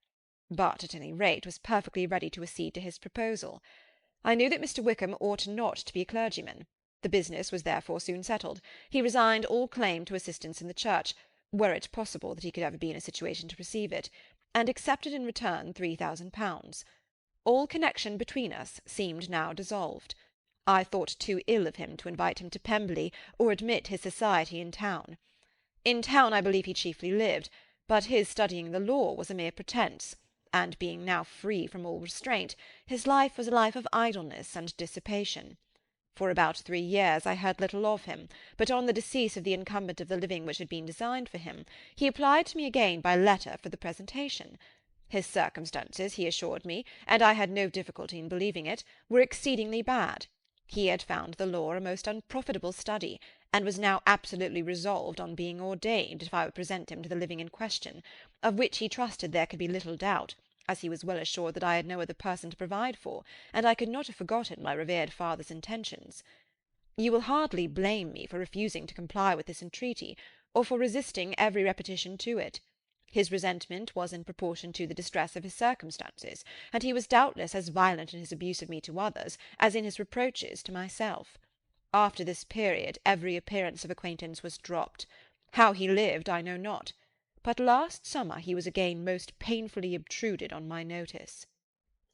but at any rate was perfectly ready to accede to his proposal. I knew that Mr. Wickham ought not to be a clergyman. The business was therefore soon settled. He resigned all claim to assistance in the church, were it possible that he could ever be in a situation to receive it, and accepted in return £3,000. All connection between us seemed now dissolved. I thought too ill of him to invite him to Pemberley, or admit his society in town. In town I believe he chiefly lived, but his studying the law was a mere pretence, and being now free from all restraint, his life was a life of idleness and dissipation. For about 3 years I heard little of him, but on the decease of the incumbent of the living which had been designed for him, he applied to me again by letter for the presentation. His circumstances, he assured me, and I had no difficulty in believing it, were exceedingly bad. He had found the law a most unprofitable study, and was now absolutely resolved on being ordained if I would present him to the living in question, of which he trusted there could be little doubt, as he was well assured that I had no other person to provide for, and I could not have forgotten my revered father's intentions. You will hardly blame me for refusing to comply with this entreaty, or for resisting every repetition to it. His resentment was in proportion to the distress of his circumstances, and he was doubtless as violent in his abuse of me to others as in his reproaches to myself. After this period every appearance of acquaintance was dropped. How he lived I know not, but last summer he was again most painfully obtruded on my notice.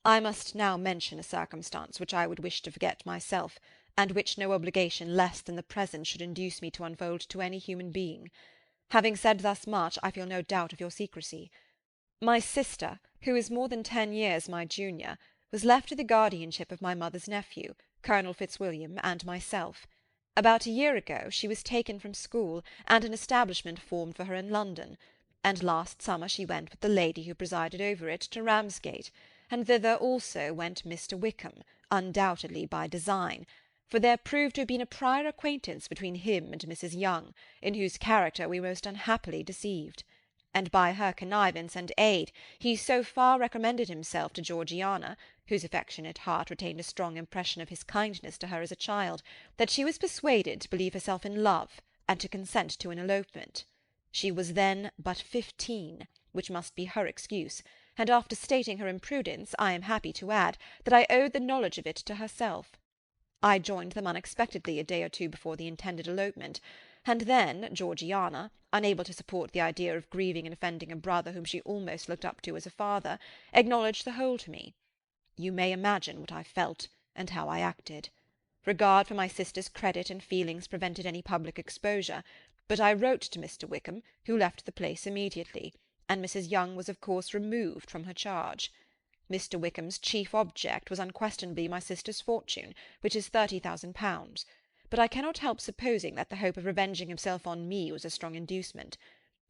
I must now mention a circumstance which I would wish to forget myself, and which no obligation less than the present should induce me to unfold to any human being. Having said thus much, I feel no doubt of your secrecy. My sister, who is more than 10 years my junior, was left to the guardianship of my mother's nephew, Colonel Fitzwilliam, and myself. About a year ago she was taken from school, and an establishment formed for her in London, and last summer she went with the lady who presided over it to Ramsgate, and thither also went Mr. Wickham, undoubtedly by design, for there proved to have been a prior acquaintance between him and Mrs. Young, in whose character we were most unhappily deceived, and by her connivance and aid he so far recommended himself to Georgiana, whose affectionate heart retained a strong impression of his kindness to her as a child, that she was persuaded to believe herself in love, and to consent to an elopement. She was then but 15, which must be her excuse, and after stating her imprudence, I am happy to add that I owed the knowledge of it to herself. I joined them unexpectedly a day or two before the intended elopement, and then Georgiana, unable to support the idea of grieving and offending a brother whom she almost looked up to as a father, acknowledged the whole to me. You may imagine what I felt, and how I acted. Regard for my sister's credit and feelings prevented any public exposure, but I wrote to Mr. Wickham, who left the place immediately, and Mrs. Young was of course removed from her charge. Mr. Wickham's chief object was unquestionably my sister's fortune, which is 30,000 pounds, but I cannot help supposing that the hope of revenging himself on me was a strong inducement.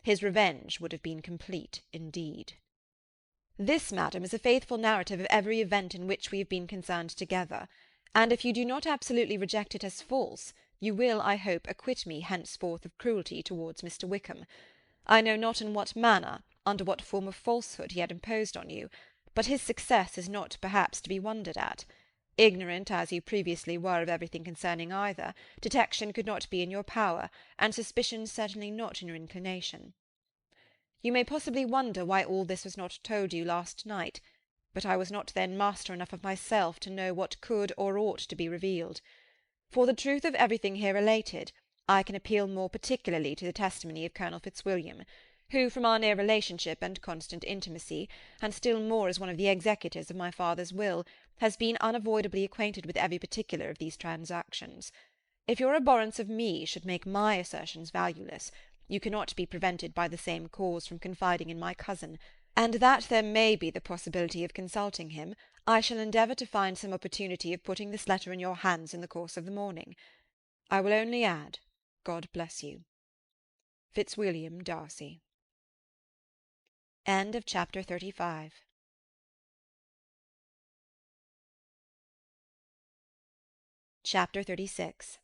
His revenge would have been complete indeed. This, madam, is a faithful narrative of every event in which we have been concerned together, and if you do not absolutely reject it as false, you will, I hope, acquit me henceforth of cruelty towards Mr. Wickham. I know not in what manner, under what form of falsehood he had imposed on you, but his success is not perhaps to be wondered at. Ignorant as you previously were of everything concerning either, detection could not be in your power, and suspicion certainly not in your inclination. You may possibly wonder why all this was not told you last night, but I was not then master enough of myself to know what could or ought to be revealed. For the truth of everything here related, I can appeal more particularly to the testimony of Colonel Fitzwilliam, who, from our near relationship and constant intimacy, and still more as one of the executors of my father's will, has been unavoidably acquainted with every particular of these transactions. If your abhorrence of me should make my assertions valueless, you cannot be prevented by the same cause from confiding in my cousin, and that there may be the possibility of consulting him, I shall endeavour to find some opportunity of putting this letter in your hands in the course of the morning. I will only add, God bless you. Fitzwilliam Darcy. End of chapter 35. Chapter 36.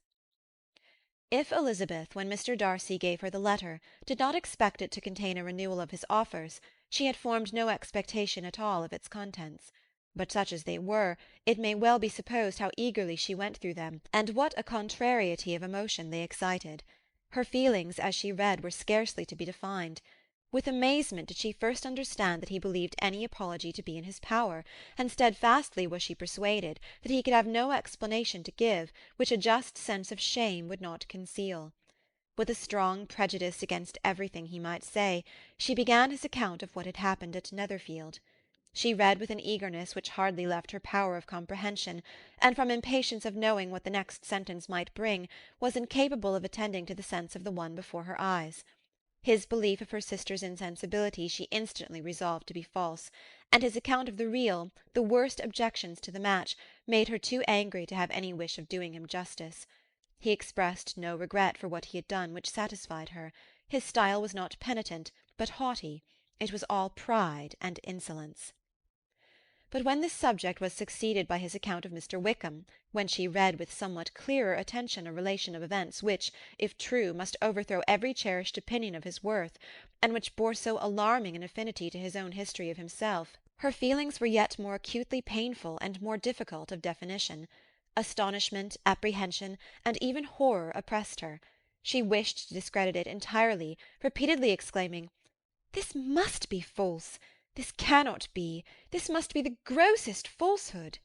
If Elizabeth, when Mr. Darcy gave her the letter, did not expect it to contain a renewal of his offers, she had formed no expectation at all of its contents. But such as they were, it may well be supposed how eagerly she went through them, and what a contrariety of emotion they excited. Her feelings, as she read, were scarcely to be defined. With amazement did she first understand that he believed any apology to be in his power, and steadfastly was she persuaded that he could have no explanation to give which a just sense of shame would not conceal. With a strong prejudice against everything he might say, she began his account of what had happened at Netherfield. She read with an eagerness which hardly left her power of comprehension, and from impatience of knowing what the next sentence might bring, was incapable of attending to the sense of the one before her eyes. His belief of her sister's insensibility she instantly resolved to be false, and his account of the real, the worst objections to the match, made her too angry to have any wish of doing him justice. He expressed no regret for what he had done which satisfied her. His style was not penitent, but haughty. It was all pride and insolence. But when this subject was succeeded by his account of Mr. Wickham, when she read with somewhat clearer attention a relation of events which, if true, must overthrow every cherished opinion of his worth, and which bore so alarming an affinity to his own history of himself, her feelings were yet more acutely painful and more difficult of definition. Astonishment, apprehension, and even horror oppressed her. She wished to discredit it entirely, repeatedly exclaiming, "This must be false! This cannot be! This must be the grossest falsehood!"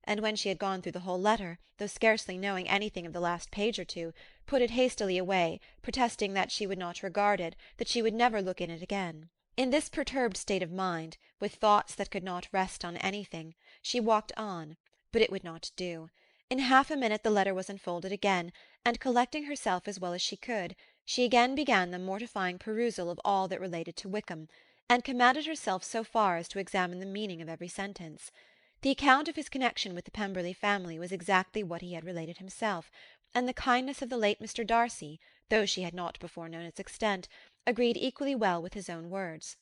And when she had gone through the whole letter, though scarcely knowing anything of the last page or two, put it hastily away, protesting that she would not regard it, that she would never look in it again. In this perturbed state of mind, with thoughts that could not rest on anything, she walked on, but it would not do. In half a minute the letter was unfolded again, and collecting herself as well as she could, she again began the mortifying perusal of all that related to Wickham, and commanded herself so far as to examine the meaning of every sentence. The account of his connection with the Pemberley family was exactly what he had related himself, and the kindness of the late Mr. Darcy, though she had not before known its extent, agreed equally well with his own words.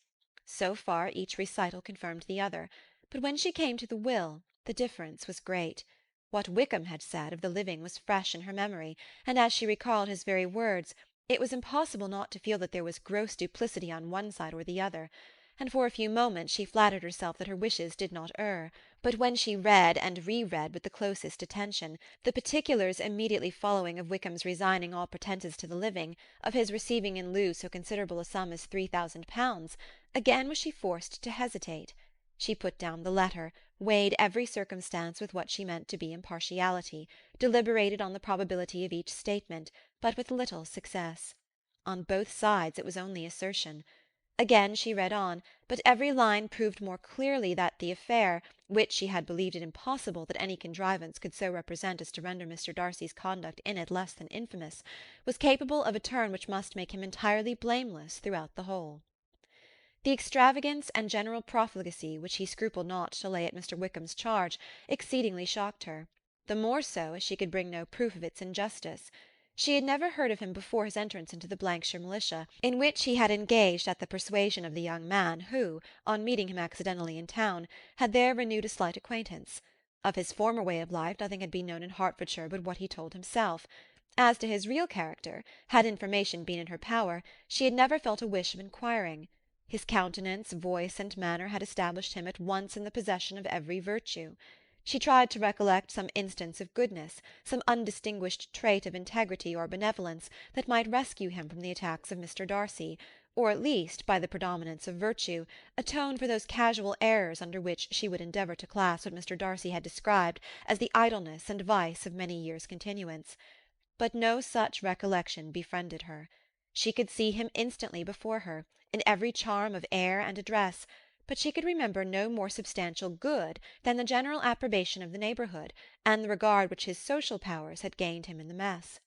So far each recital confirmed the other, but when she came to the will, the difference was great. What Wickham had said of the living was fresh in her memory, and as she recalled his very words, it was impossible not to feel that there was gross duplicity on one side or the other, and for a few moments she flattered herself that her wishes did not err. But when she read and re-read with the closest attention the particulars immediately following of Wickham's resigning all pretences to the living, of his receiving in lieu so considerable a sum as £3,000, again was she forced to hesitate. She put down the letter, weighed every circumstance with what she meant to be impartiality, deliberated on the probability of each statement, but with little success. On both sides it was only assertion. Again she read on, but every line proved more clearly that the affair, which she had believed it impossible that any contrivance could so represent as to render Mr. Darcy's conduct in it less than infamous, was capable of a turn which must make him entirely blameless throughout the whole. The extravagance and general profligacy which he scrupled not to lay at Mr. Wickham's charge exceedingly shocked her, the more so as she could bring no proof of its injustice. She had never heard of him before his entrance into the Blankshire militia, in which he had engaged at the persuasion of the young man who, on meeting him accidentally in town, had there renewed a slight acquaintance. Of his former way of life nothing had been known in Hertfordshire but what he told himself. As to his real character, had information been in her power, she had never felt a wish of inquiring. His countenance, voice, and manner had established him at once in the possession of every virtue. She tried to recollect some instance of goodness, some undistinguished trait of integrity or benevolence that might rescue him from the attacks of Mr. Darcy, or at least, by the predominance of virtue, atone for those casual errors under which she would endeavour to class what Mr. Darcy had described as the idleness and vice of many years' continuance. But no such recollection befriended her. She could see him instantly before her, in every charm of air and address, but she could remember no more substantial good than the general approbation of the neighbourhood, and the regard which his social powers had gained him in the mess.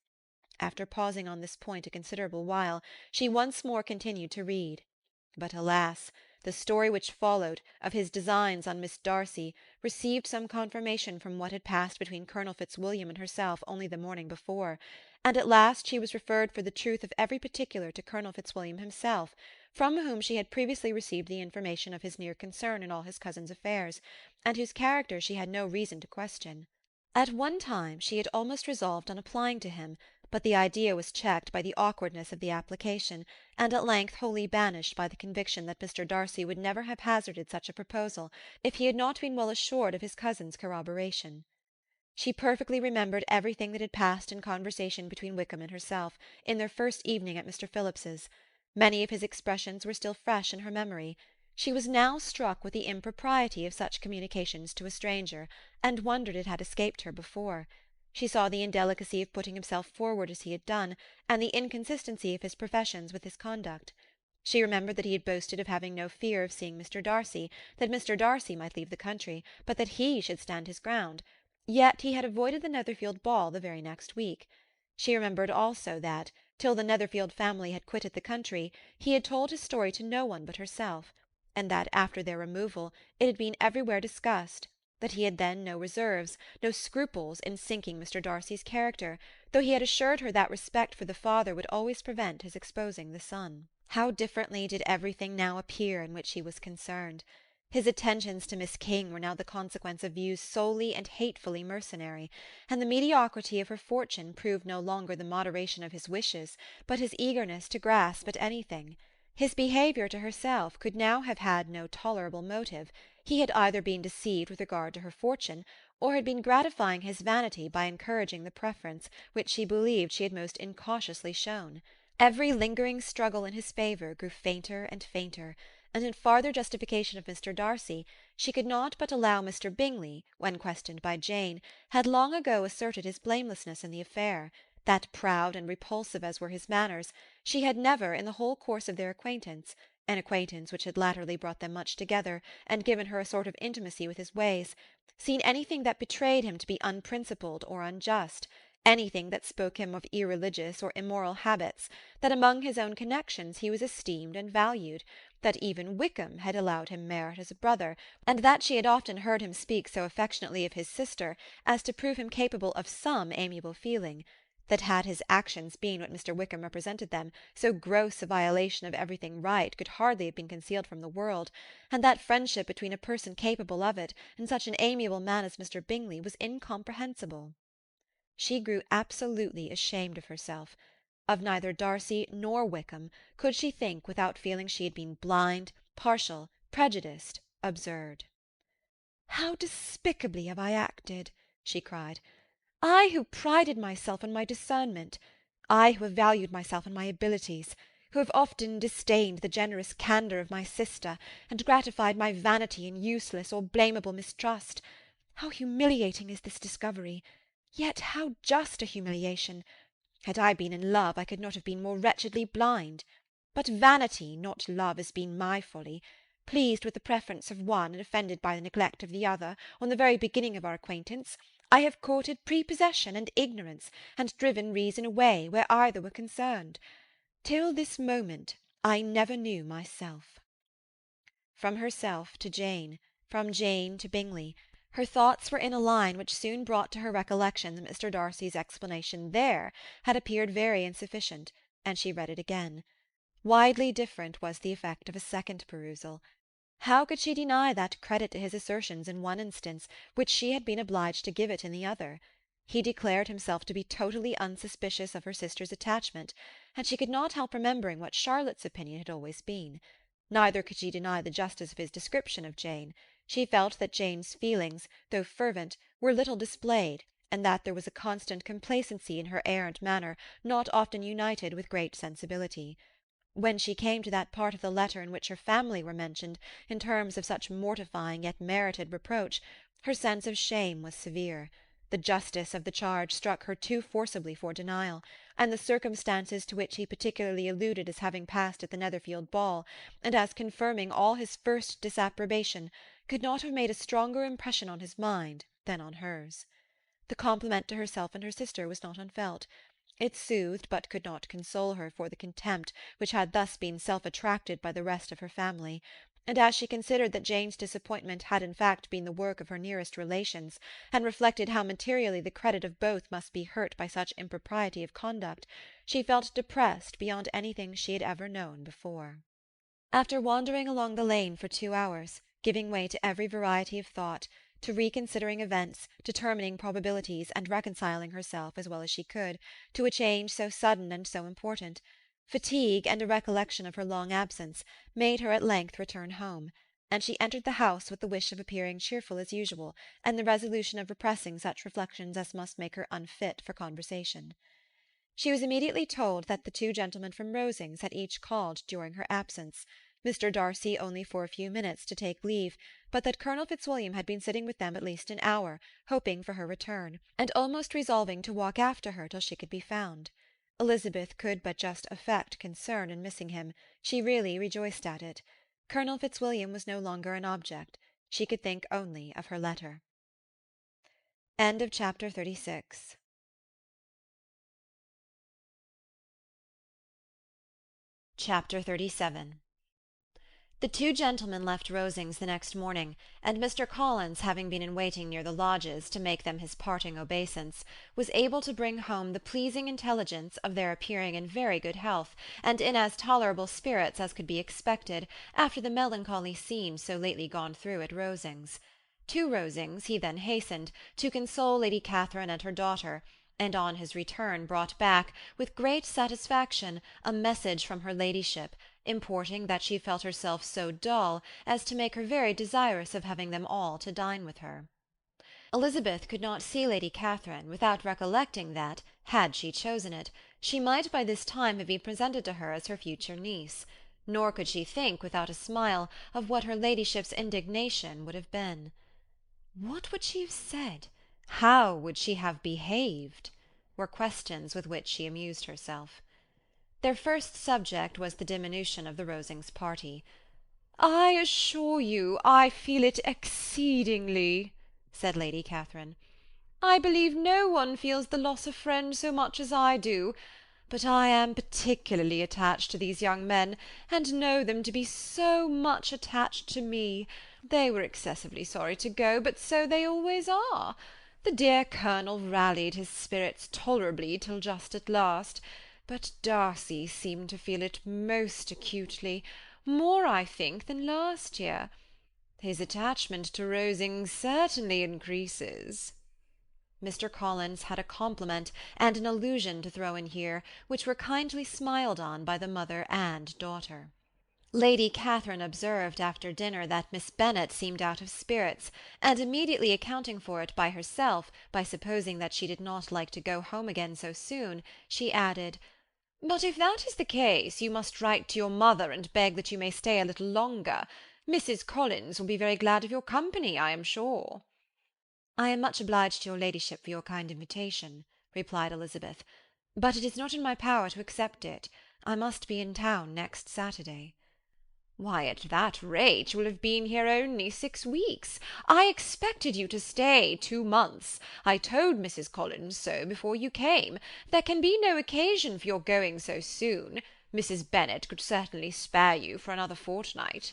After pausing on this point a considerable while, she once more continued to read. But alas! the story which followed, of his designs on Miss Darcy, received some confirmation from what had passed between Colonel Fitzwilliam and herself only the morning before, and at last she was referred for the truth of every particular to Colonel Fitzwilliam himself, from whom she had previously received the information of his near concern in all his cousin's affairs, and whose character she had no reason to question. At one time she had almost resolved on applying to him, but the idea was checked by the awkwardness of the application, and at length wholly banished by the conviction that Mr. Darcy would never have hazarded such a proposal if he had not been well assured of his cousin's corroboration. She perfectly remembered everything that had passed in conversation between Wickham and herself, in their first evening at Mr. Phillips's. Many of his expressions were still fresh in her memory. She was now struck with the impropriety of such communications to a stranger, and wondered it had escaped her before. She saw the indelicacy of putting himself forward as he had done, and the inconsistency of his professions with his conduct. She remembered that he had boasted of having no fear of seeing Mr. Darcy, that Mr. Darcy might leave the country, but that he should stand his ground. Yet he had avoided the Netherfield ball the very next week. She remembered also that, till the Netherfield family had quitted the country, he had told his story to no one but herself, and that after their removal it had been everywhere discussed, that he had then no reserves, no scruples in sinking Mr. Darcy's character, though he had assured her that respect for the father would always prevent his exposing the son. How differently did everything now appear in which he was concerned! His attentions to Miss King were now the consequence of views solely and hatefully mercenary, and the mediocrity of her fortune proved no longer the moderation of his wishes, but his eagerness to grasp at anything. His behaviour to herself could now have had no tolerable motive. He had either been deceived with regard to her fortune, or had been gratifying his vanity by encouraging the preference which she believed she had most incautiously shown. Every lingering struggle in his favour grew fainter and fainter, and in farther justification of Mr. Darcy, she could not but allow Mr. Bingley, when questioned by Jane, had long ago asserted his blamelessness in the affair, that proud and repulsive as were his manners, she had never, in the whole course of their acquaintance, an acquaintance which had latterly brought them much together, and given her a sort of intimacy with his ways, seen anything that betrayed him to be unprincipled or unjust, anything that spoke him of irreligious or immoral habits, that among his own connections he was esteemed and valued, that even Wickham had allowed him merit as a brother, and that she had often heard him speak so affectionately of his sister as to prove him capable of some amiable feeling, that had his actions been what Mr. Wickham represented them, so gross a violation of everything right could hardly have been concealed from the world, and that friendship between a person capable of it and such an amiable man as Mr. Bingley was incomprehensible. She grew absolutely ashamed of herself. Of neither Darcy nor Wickham could she think without feeling she had been blind, partial, prejudiced, absurd. "How despicably have I acted!" she cried. "I who prided myself on my discernment, I who have valued myself on my abilities, who have often disdained the generous candour of my sister, and gratified my vanity in useless or blamable mistrust. How humiliating is this discovery! Yet how just a humiliation! Had I been in love, I could not have been more wretchedly blind. But vanity, not love, has been my folly. Pleased with the preference of one, and offended by the neglect of the other, on the very beginning of our acquaintance, I have courted prepossession and ignorance, and driven reason away where either were concerned. Till this moment I never knew myself." From herself to Jane, from Jane to Bingley, her thoughts were in a line which soon brought to her recollection that Mr. Darcy's explanation there had appeared very insufficient, and she read it again. Widely different was the effect of a second perusal. How could she deny that credit to his assertions in one instance which she had been obliged to give it in the other? He declared himself to be totally unsuspicious of her sister's attachment, and she could not help remembering what Charlotte's opinion had always been. Neither could she deny the justice of his description of Jane. She felt that Jane's feelings, though fervent, were little displayed, and that there was a constant complacency in her air and manner not often united with great sensibility. When she came to that part of the letter in which her family were mentioned in terms of such mortifying yet merited reproach, her sense of shame was severe. The justice of the charge struck her too forcibly for denial, and the circumstances to which he particularly alluded as having passed at the Netherfield ball, and as confirming all his first disapprobation, could not have made a stronger impression on his mind than on hers. The compliment to herself and her sister was not unfelt. It soothed but could not console her for the contempt which had thus been self-attracted by the rest of her family, and as she considered that Jane's disappointment had in fact been the work of her nearest relations, and reflected how materially the credit of both must be hurt by such impropriety of conduct, she felt depressed beyond anything she had ever known before. After wandering along the lane for 2 hours, giving way to every variety of thought, to reconsidering events, determining probabilities, and reconciling herself, as well as she could, to a change so sudden and so important, fatigue and a recollection of her long absence made her at length return home, and she entered the house with the wish of appearing cheerful as usual, and the resolution of repressing such reflections as must make her unfit for conversation. She was immediately told that the 2 gentlemen from Rosings had each called during her absence, Mr. Darcy only for a few minutes to take leave, but that Colonel Fitzwilliam had been sitting with them at least an hour, hoping for her return, and almost resolving to walk after her till she could be found. Elizabeth could but just affect concern in missing him. She really rejoiced at it. Colonel Fitzwilliam was no longer an object. She could think only of her letter. End of chapter 36. Chapter 37. The two gentlemen left Rosings the next morning, and Mr. Collins, having been in waiting near the lodges to make them his parting obeisance, was able to bring home the pleasing intelligence of their appearing in very good health, and in as tolerable spirits as could be expected after the melancholy scene so lately gone through at Rosings. To Rosings he then hastened, to console Lady Catherine and her daughter, and on his return brought back, with great satisfaction, a message from her ladyship, importing that she felt herself so dull as to make her very desirous of having them all to dine with her. Elizabeth could not see Lady Catherine without recollecting that, had she chosen it, she might by this time have been presented to her as her future niece, nor could she think without a smile of what her ladyship's indignation would have been. What would she have said? How would she have behaved? Were questions with which she amused herself. Their first subject was the diminution of the Rosings party. "I assure you I feel it exceedingly," said Lady Catherine. "I believe no one feels the loss of friends so much as I do, but I am particularly attached to these young men, and know them to be so much attached to me. They were excessively sorry to go, but so they always are. The dear Colonel rallied his spirits tolerably till just at last, but Darcy seemed to feel it most acutely, more, I think, than last year. His attachment to Rosings certainly increases." Mr. Collins had a compliment and an allusion to throw in here, which were kindly smiled on by the mother and daughter. Lady Catherine observed after dinner that Miss Bennet seemed out of spirits, and immediately accounting for it by herself, by supposing that she did not like to go home again so soon, she added, "But if that is the case, you must write to your mother and beg that you may stay a little longer. Mrs. Collins will be very glad of your company, I am sure." "I am much obliged to your ladyship for your kind invitation," replied Elizabeth, "but it is not in my power to accept it. I must be in town next Saturday." "Why, at that rate you will have been here only 6 weeks. I expected you to stay 2 months. I told Mrs. Collins so before you came. There can be no occasion for your going so soon. Mrs. Bennet could certainly spare you for another fortnight."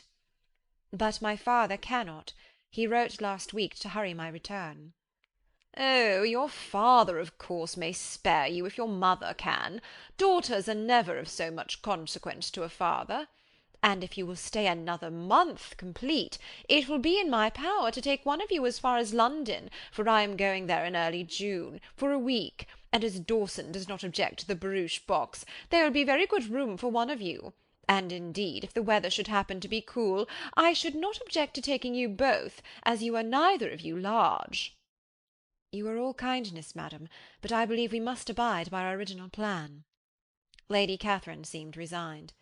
"But my father cannot. He wrote last week to hurry my return." "Oh, your father, of course, may spare you if your mother can. Daughters are never of so much consequence to a father. And if you will stay another month complete, it will be in my power to take one of you as far as London, for I am going there in early June, for a week, and as Dawson does not object to the barouche box, there will be very good room for one of you. And indeed, if the weather should happen to be cool, I should not object to taking you both, as you are neither of you large." "You are all kindness, madam, but I believe we must abide by our original plan." Lady Catherine seemed resigned.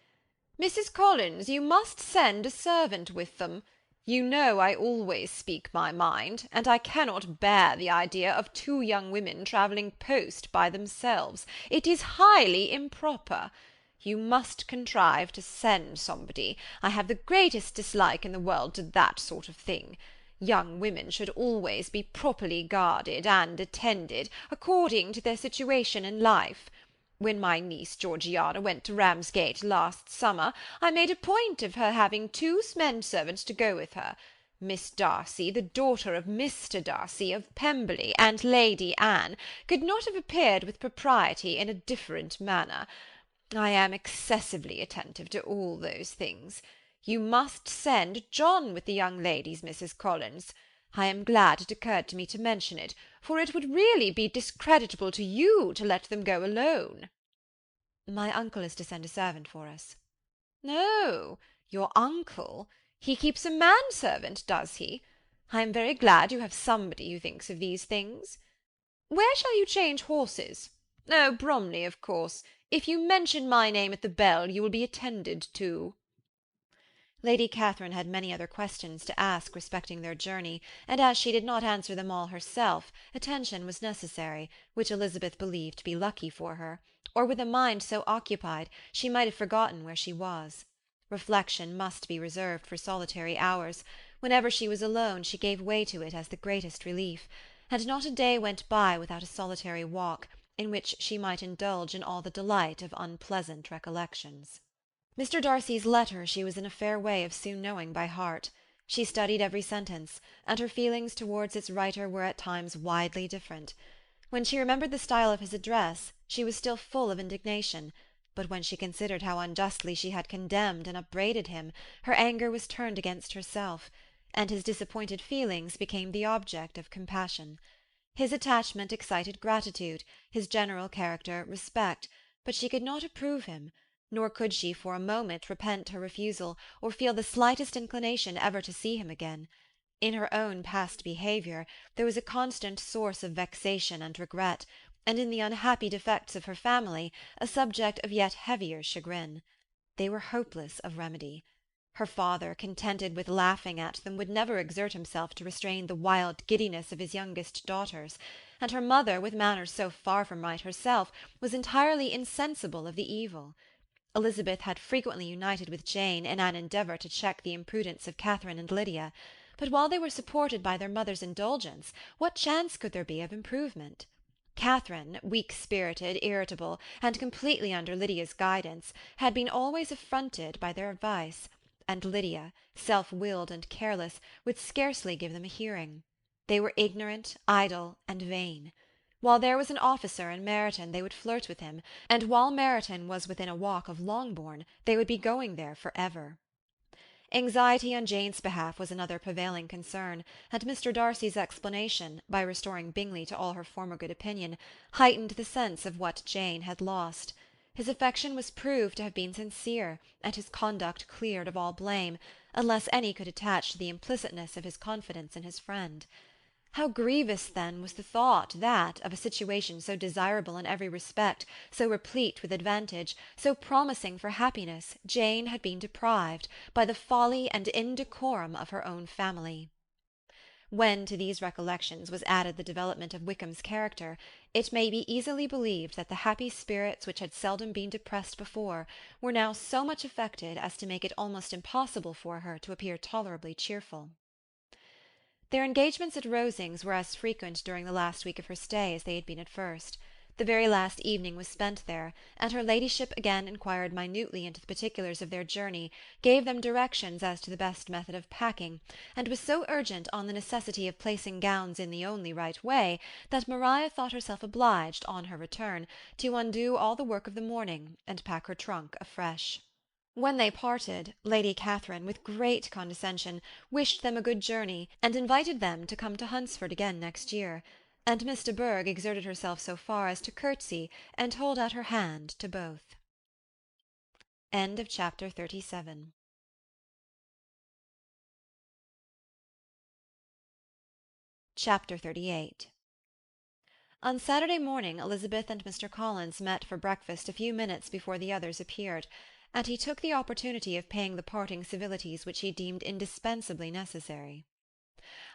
"Mrs. Collins, you must send a servant with them. You know I always speak my mind, and I cannot bear the idea of 2 young women travelling post by themselves. It is highly improper. You must contrive to send somebody. I have the greatest dislike in the world to that sort of thing. Young women should always be properly guarded and attended, according to their situation in life. When my niece Georgiana went to Ramsgate last summer, I made a point of her having 2 men-servants to go with her. Miss Darcy, the daughter of Mr. Darcy of Pemberley, and Lady Anne, could not have appeared with propriety in a different manner. I am excessively attentive to all those things. You must send John with the young ladies, Mrs. Collins. I am glad it occurred to me to mention it, for it would really be discreditable to you to let them go alone." "My uncle is to send a servant for us." "Oh, your uncle? He keeps a manservant, does he? I am very glad you have somebody who thinks of these things. Where shall you change horses? Oh, Bromley, of course. If you mention my name at the bell, you will be attended to." Lady Catherine had many other questions to ask respecting their journey, and as she did not answer them all herself, attention was necessary, which Elizabeth believed to be lucky for her, or with a mind so occupied she might have forgotten where she was. Reflection must be reserved for solitary hours. Whenever she was alone she gave way to it as the greatest relief, and not a day went by without a solitary walk, in which she might indulge in all the delight of unpleasant recollections. Mr. Darcy's letter she was in a fair way of soon knowing by heart. She studied every sentence, and her feelings towards its writer were at times widely different. When she remembered the style of his address, she was still full of indignation, but when she considered how unjustly she had condemned and upbraided him, her anger was turned against herself, and his disappointed feelings became the object of compassion. His attachment excited gratitude, his general character respect, but she could not approve him, nor could she for a moment repent her refusal, or feel the slightest inclination ever to see him again. In her own past behaviour there was a constant source of vexation and regret, and in the unhappy defects of her family a subject of yet heavier chagrin. They were hopeless of remedy. Her father, contented with laughing at them, would never exert himself to restrain the wild giddiness of his youngest daughters, and her mother, with manners so far from right herself, was entirely insensible of the evil. Elizabeth had frequently united with Jane in an endeavour to check the imprudence of Catherine and Lydia, but while they were supported by their mother's indulgence, what chance could there be of improvement? Catherine, weak-spirited, irritable, and completely under Lydia's guidance, had been always affronted by their advice, and Lydia, self-willed and careless, would scarcely give them a hearing. They were ignorant, idle, and vain. While there was an officer in Meryton they would flirt with him, and while Meryton was within a walk of Longbourn they would be going there for ever. Anxiety on Jane's behalf was another prevailing concern, and Mr. Darcy's explanation, by restoring Bingley to all her former good opinion, heightened the sense of what Jane had lost. His affection was proved to have been sincere, and his conduct cleared of all blame, unless any could attach to the implicitness of his confidence in his friend. How grievous, then, was the thought that, of a situation so desirable in every respect, so replete with advantage, so promising for happiness, Jane had been deprived, by the folly and indecorum of her own family. When to these recollections was added the development of Wickham's character, it may be easily believed that the happy spirits which had seldom been depressed before were now so much affected as to make it almost impossible for her to appear tolerably cheerful. Their engagements at Rosings were as frequent during the last week of her stay as they had been at first. The very last evening was spent there, and her ladyship again inquired minutely into the particulars of their journey, gave them directions as to the best method of packing, and was so urgent on the necessity of placing gowns in the only right way, that Maria thought herself obliged, on her return, to undo all the work of the morning, and pack her trunk afresh. When they parted, Lady Catherine, with great condescension, wished them a good journey, and invited them to come to Hunsford again next year, and Miss de Bourgh exerted herself so far as to curtsy and hold out her hand to both. Chapter 37. Chapter 38. On Saturday morning Elizabeth and Mr. Collins met for breakfast a few minutes before the others appeared, and he took the opportunity of paying the parting civilities which he deemed indispensably necessary.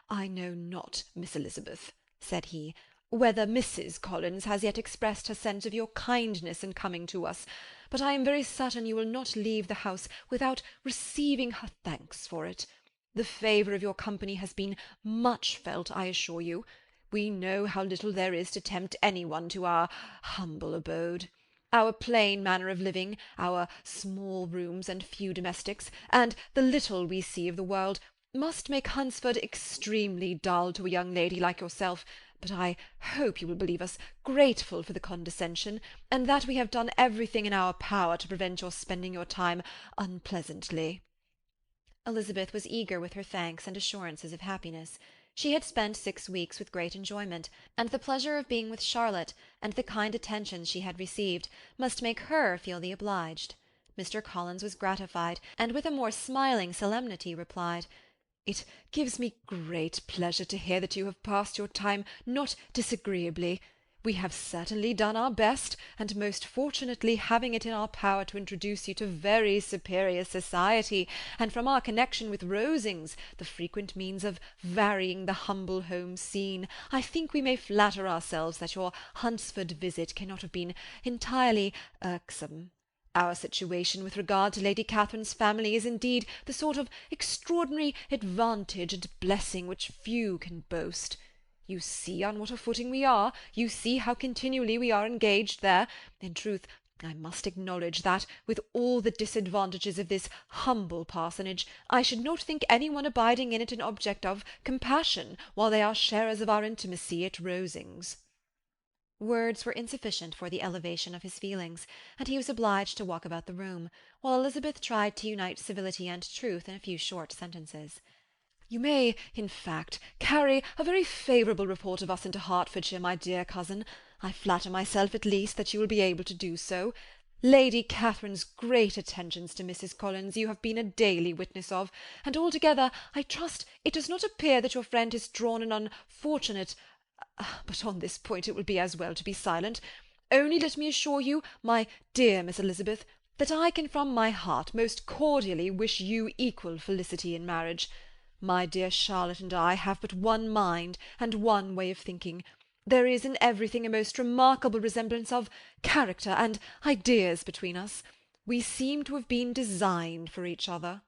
"I know not, Miss Elizabeth," said he, "whether Mrs. Collins has yet expressed her sense of your kindness in coming to us, but I am very certain you will not leave the house without receiving her thanks for it. The favour of your company has been much felt, I assure you. We know how little there is to tempt any one to our humble abode. Our plain manner of living, our small rooms and few domestics, and the little we see of the world, must make Hunsford extremely dull to a young lady like yourself, but I hope you will believe us grateful for the condescension, and that we have done everything in our power to prevent your spending your time unpleasantly." Elizabeth was eager with her thanks and assurances of happiness. She had spent 6 weeks with great enjoyment, and the pleasure of being with Charlotte, and the kind attentions she had received, must make her feel the obliged. Mr. Collins was gratified, and with a more smiling solemnity replied, "It gives me great pleasure to hear that you have passed your time not disagreeably. We have certainly done our best, and most fortunately having it in our power to introduce you to very superior society, and from our connection with Rosings, the frequent means of varying the humble home scene, I think we may flatter ourselves that your Hunsford visit cannot have been entirely irksome. Our situation with regard to Lady Catherine's family is indeed the sort of extraordinary advantage and blessing which few can boast. You see on what a footing we are, you see how continually we are engaged there. In truth, I must acknowledge that, with all the disadvantages of this humble parsonage, I should not think any one abiding in it an object of compassion, while they are sharers of our intimacy at Rosings. Words were insufficient for the elevation of his feelings, and he was obliged to walk about the room, while Elizabeth tried to unite civility and truth in a few short sentences. You may, in fact, carry a very favourable report of us into Hertfordshire, my dear cousin. I flatter myself, at least, that you will be able to do so. Lady Catherine's great attentions to Mrs. Collins you have been a daily witness of, and altogether, I trust, it does not appear that your friend has drawn an unfortunate— but on this point it will be as well to be silent. Only let me assure you, my dear Miss Elizabeth, that I can from my heart most cordially wish you equal felicity in marriage. My dear Charlotte and I have but one mind and one way of thinking. There is in everything a most remarkable resemblance of character and ideas between us. We seem to have been designed for each other.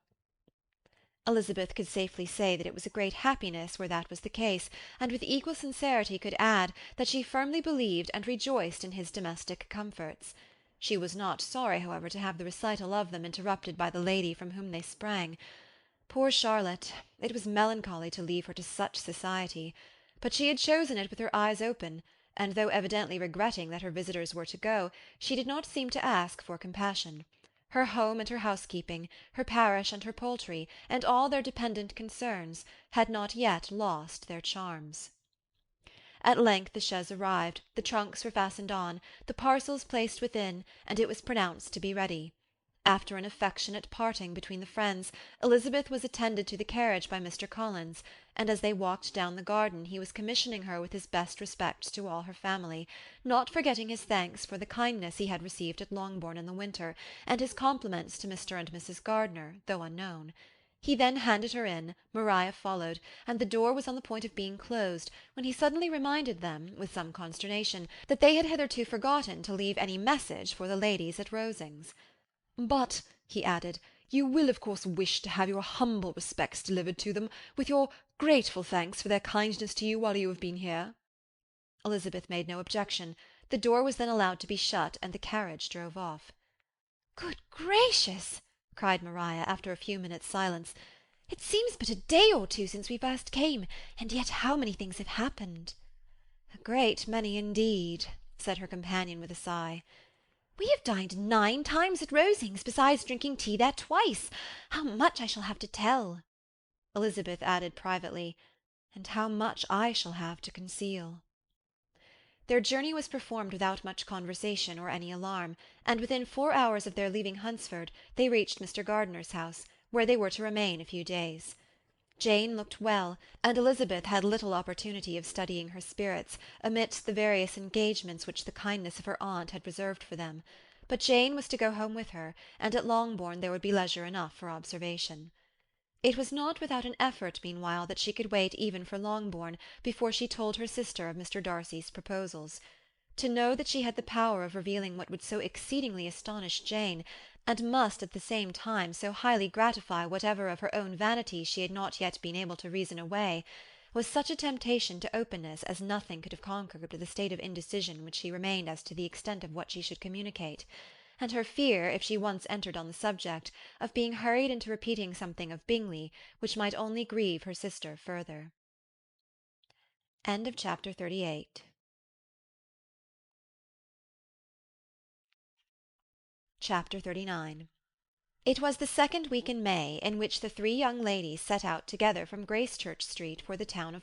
Elizabeth could safely say that it was a great happiness where that was the case, and with equal sincerity could add that she firmly believed and rejoiced in his domestic comforts. She was not sorry, however, to have the recital of them interrupted by the lady from whom they sprang. Poor Charlotte! It was melancholy to leave her to such society. But she had chosen it with her eyes open, and though evidently regretting that her visitors were to go, she did not seem to ask for compassion. Her home and her housekeeping, her parish and her poultry, and all their dependent concerns, had not yet lost their charms. At length the chaise arrived, the trunks were fastened on, the parcels placed within, and it was pronounced to be ready. After an affectionate parting between the friends, Elizabeth was attended to the carriage by Mr. Collins, and as they walked down the garden he was commissioning her with his best respects to all her family, not forgetting his thanks for the kindness he had received at Longbourn in the winter, and his compliments to Mr. and Mrs. Gardiner, though unknown. He then handed her in, Maria followed, and the door was on the point of being closed, when he suddenly reminded them, with some consternation, that they had hitherto forgotten to leave any message for the ladies at Rosings. "But," he added, "you will of course wish to have your humble respects delivered to them, with your grateful thanks for their kindness to you while you have been here." Elizabeth made no objection. The door was then allowed to be shut, and the carriage drove off. "Good gracious!" cried Maria, after a few minutes' silence. "It seems but a day or two since we first came, and yet how many things have happened!" "A great many indeed," said her companion with a sigh. "We have dined 9 times at Rosings, besides drinking tea there twice. How much I shall have to tell!" Elizabeth added privately, "and how much I shall have to conceal." Their journey was performed without much conversation or any alarm, and within 4 hours of their leaving Hunsford they reached Mr. Gardiner's house, where they were to remain a few days. Jane looked well, and Elizabeth had little opportunity of studying her spirits, amidst the various engagements which the kindness of her aunt had reserved for them. But Jane was to go home with her, and at Longbourn there would be leisure enough for observation. It was not without an effort, meanwhile, that she could wait even for Longbourn before she told her sister of Mr. Darcy's proposals. To know that she had the power of revealing what would so exceedingly astonish Jane, and must at the same time so highly gratify whatever of her own vanity she had not yet been able to reason away, was such a temptation to openness as nothing could have conquered with the state of indecision which she remained as to the extent of what she should communicate, and her fear, if she once entered on the subject, of being hurried into repeating something of Bingley which might only grieve her sister further. Chapter 39. It was the 2nd week in May, in which the 3 young ladies set out together from Gracechurch Street for the town of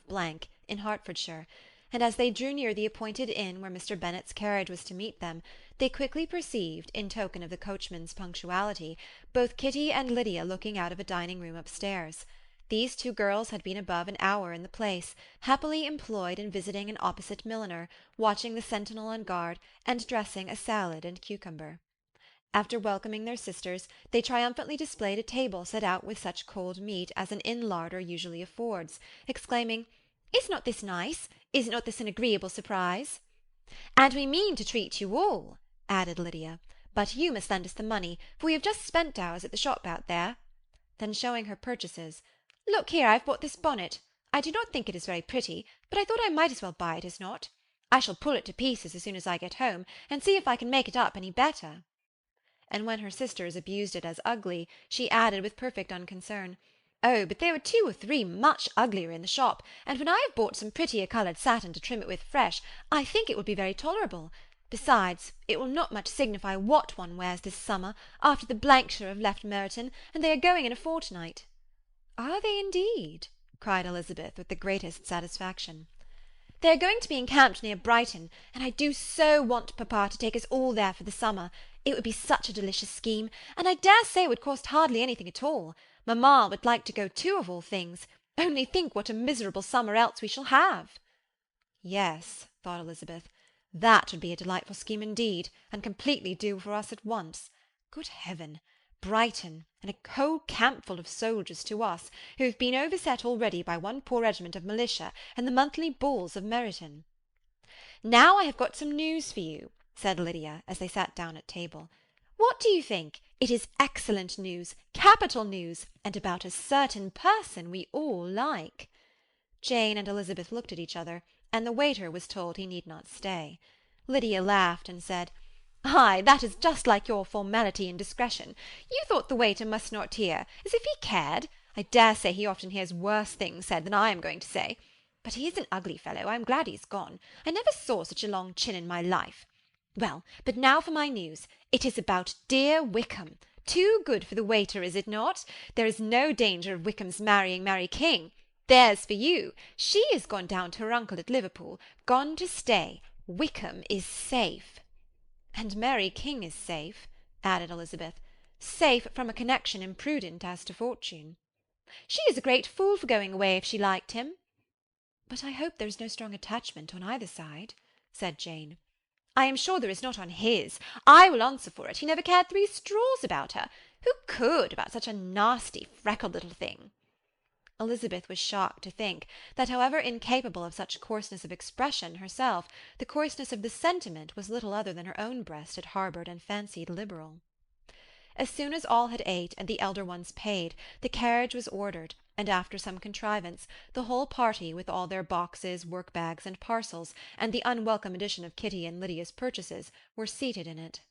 in Hertfordshire, and as they drew near the appointed inn where Mr. Bennet's carriage was to meet them, they quickly perceived, in token of the coachman's punctuality, both Kitty and Lydia looking out of a dining-room upstairs. These two girls had been above an hour in the place, happily employed in visiting an opposite milliner, watching the sentinel on guard, and dressing a salad and cucumber. After welcoming their sisters, they triumphantly displayed a table set out with such cold meat as an inn larder usually affords, exclaiming, "Is not this nice? Is not this an agreeable surprise?" "And we mean to treat you all," added Lydia, "but you must lend us the money, for we have just spent ours at the shop out there." Then showing her purchases, "Look here, I have bought this bonnet. I do not think it is very pretty, but I thought I might as well buy it as not. I shall pull it to pieces as soon as I get home, and see if I can make it up any better." And when her sisters abused it as ugly, she added with perfect unconcern, "Oh, but there were 2 or 3 much uglier in the shop, and when I have bought some prettier coloured satin to trim it with fresh, I think it will be very tolerable. Besides, it will not much signify what one wears this summer, after the Blankshire have left Meryton, and they are going in a fortnight." "Are they indeed?" cried Elizabeth with the greatest satisfaction. "They are going to be encamped near Brighton, and I do so want papa to take us all there for the summer. It would be such a delicious scheme, and I dare say would cost hardly anything at all. Mamma would like to go too, of all things. Only think what a miserable summer else we shall have." Yes, thought Elizabeth, that would be a delightful scheme indeed, and completely do for us at once. Good heaven! Brighton, and a whole campful of soldiers to us, who have been overset already by one poor regiment of militia and the monthly balls of Meryton. "Now I have got some news for you," said Lydia, as they sat down at table. "What do you think? It is excellent news, capital news, and about a certain person we all like." Jane and Elizabeth looked at each other, and the waiter was told he need not stay. Lydia laughed and said, "Ay, that is just like your formality and discretion. You thought the waiter must not hear, as if he cared. I dare say he often hears worse things said than I am going to say. But he is an ugly fellow. I am glad he's gone. I never saw such a long chin in my life. Well, but now for my news. It is about dear Wickham. Too good for the waiter, is it not? There is no danger of Wickham's marrying Mary King. There's for you. She is gone down to her uncle at Liverpool, gone to stay. Wickham is safe." "And Mary King is safe," added Elizabeth, "safe from a connection imprudent as to fortune." "She is a great fool for going away if she liked him." "But I hope there is no strong attachment on either side," said Jane. "I am sure there is not on his. I will answer for it. He never cared 3 straws about her. Who could, about such a nasty, freckled little thing?" Elizabeth was shocked to think that, however incapable of such coarseness of expression herself, the coarseness of the sentiment was little other than her own breast had harboured and fancied liberal. As soon as all had ate and the elder ones paid, the carriage was ordered, and after some contrivance, the whole party, with all their boxes, work-bags, and parcels, and the unwelcome addition of Kitty and Lydia's purchases, were seated in it.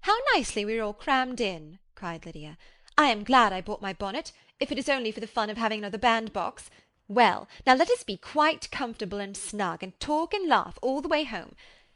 "How nicely we are all crammed in!" cried Lydia. "I am glad I bought my bonnet, if it is only for the fun of having another bandbox. Well, now let us be quite comfortable and snug, and talk and laugh all the way home.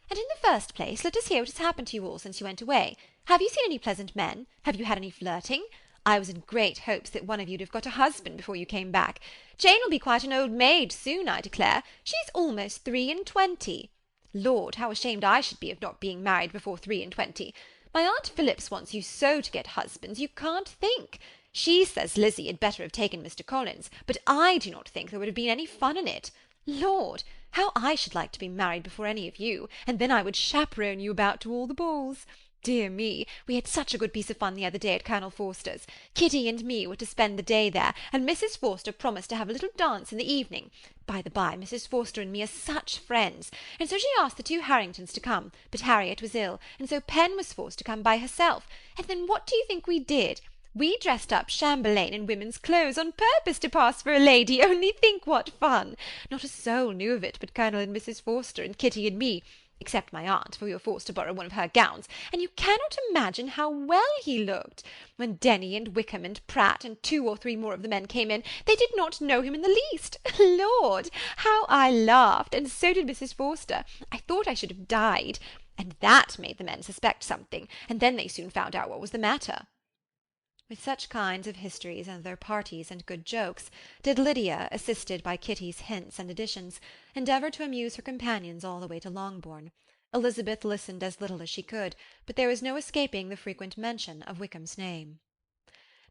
And in the first place, let us hear what has happened to you all since you went away. Have you seen any pleasant men? Have you had any flirting? I was in great hopes that one of you'd have got a husband before you came back. Jane will be quite an old maid soon, I declare. She's almost 23. Lord, how ashamed I should be of not being married before 23. My Aunt Phillips wants you so to get husbands, you can't think. She says Lizzie had better have taken Mr. Collins, but I do not think there would have been any fun in it. Lord, how I should like to be married before any of you, and then I would chaperon you about to all the balls. Dear me, we had such a good piece of fun the other day at Colonel Forster's. Kitty and me were to spend the day there, and Mrs. Forster promised to have a little dance in the evening. By the by, Mrs. Forster and me are such friends, and so she asked the 2 Harringtons to come, but Harriet was ill, and so Pen was forced to come by herself. And then what do you think we did? We dressed up Chamberlain in women's clothes on purpose to pass for a lady. Only think what fun! Not a soul knew of it but Colonel and Mrs. Forster and Kitty and me, except my aunt, for we were forced to borrow one of her gowns, and you cannot imagine how well he looked. When Denny and Wickham and Pratt and 2 or 3 more of the men came in, they did not know him in the least. Lord, how I laughed, and so did Mrs. Forster. I thought I should have died. And that made the men suspect something, and then they soon found out what was the matter." With such kinds of histories and their parties and good jokes did Lydia, assisted by Kitty's hints and additions, endeavour to amuse her companions all the way to Longbourn. Elizabeth listened as little as she could, but there was no escaping the frequent mention of Wickham's name.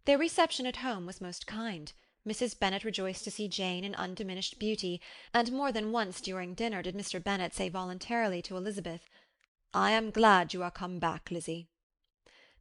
Their reception at home was most kind. Mrs. Bennet rejoiced to see Jane in undiminished beauty, and more than once during dinner did Mr. Bennet say voluntarily to Elizabeth, "I am glad you are come back, Lizzie."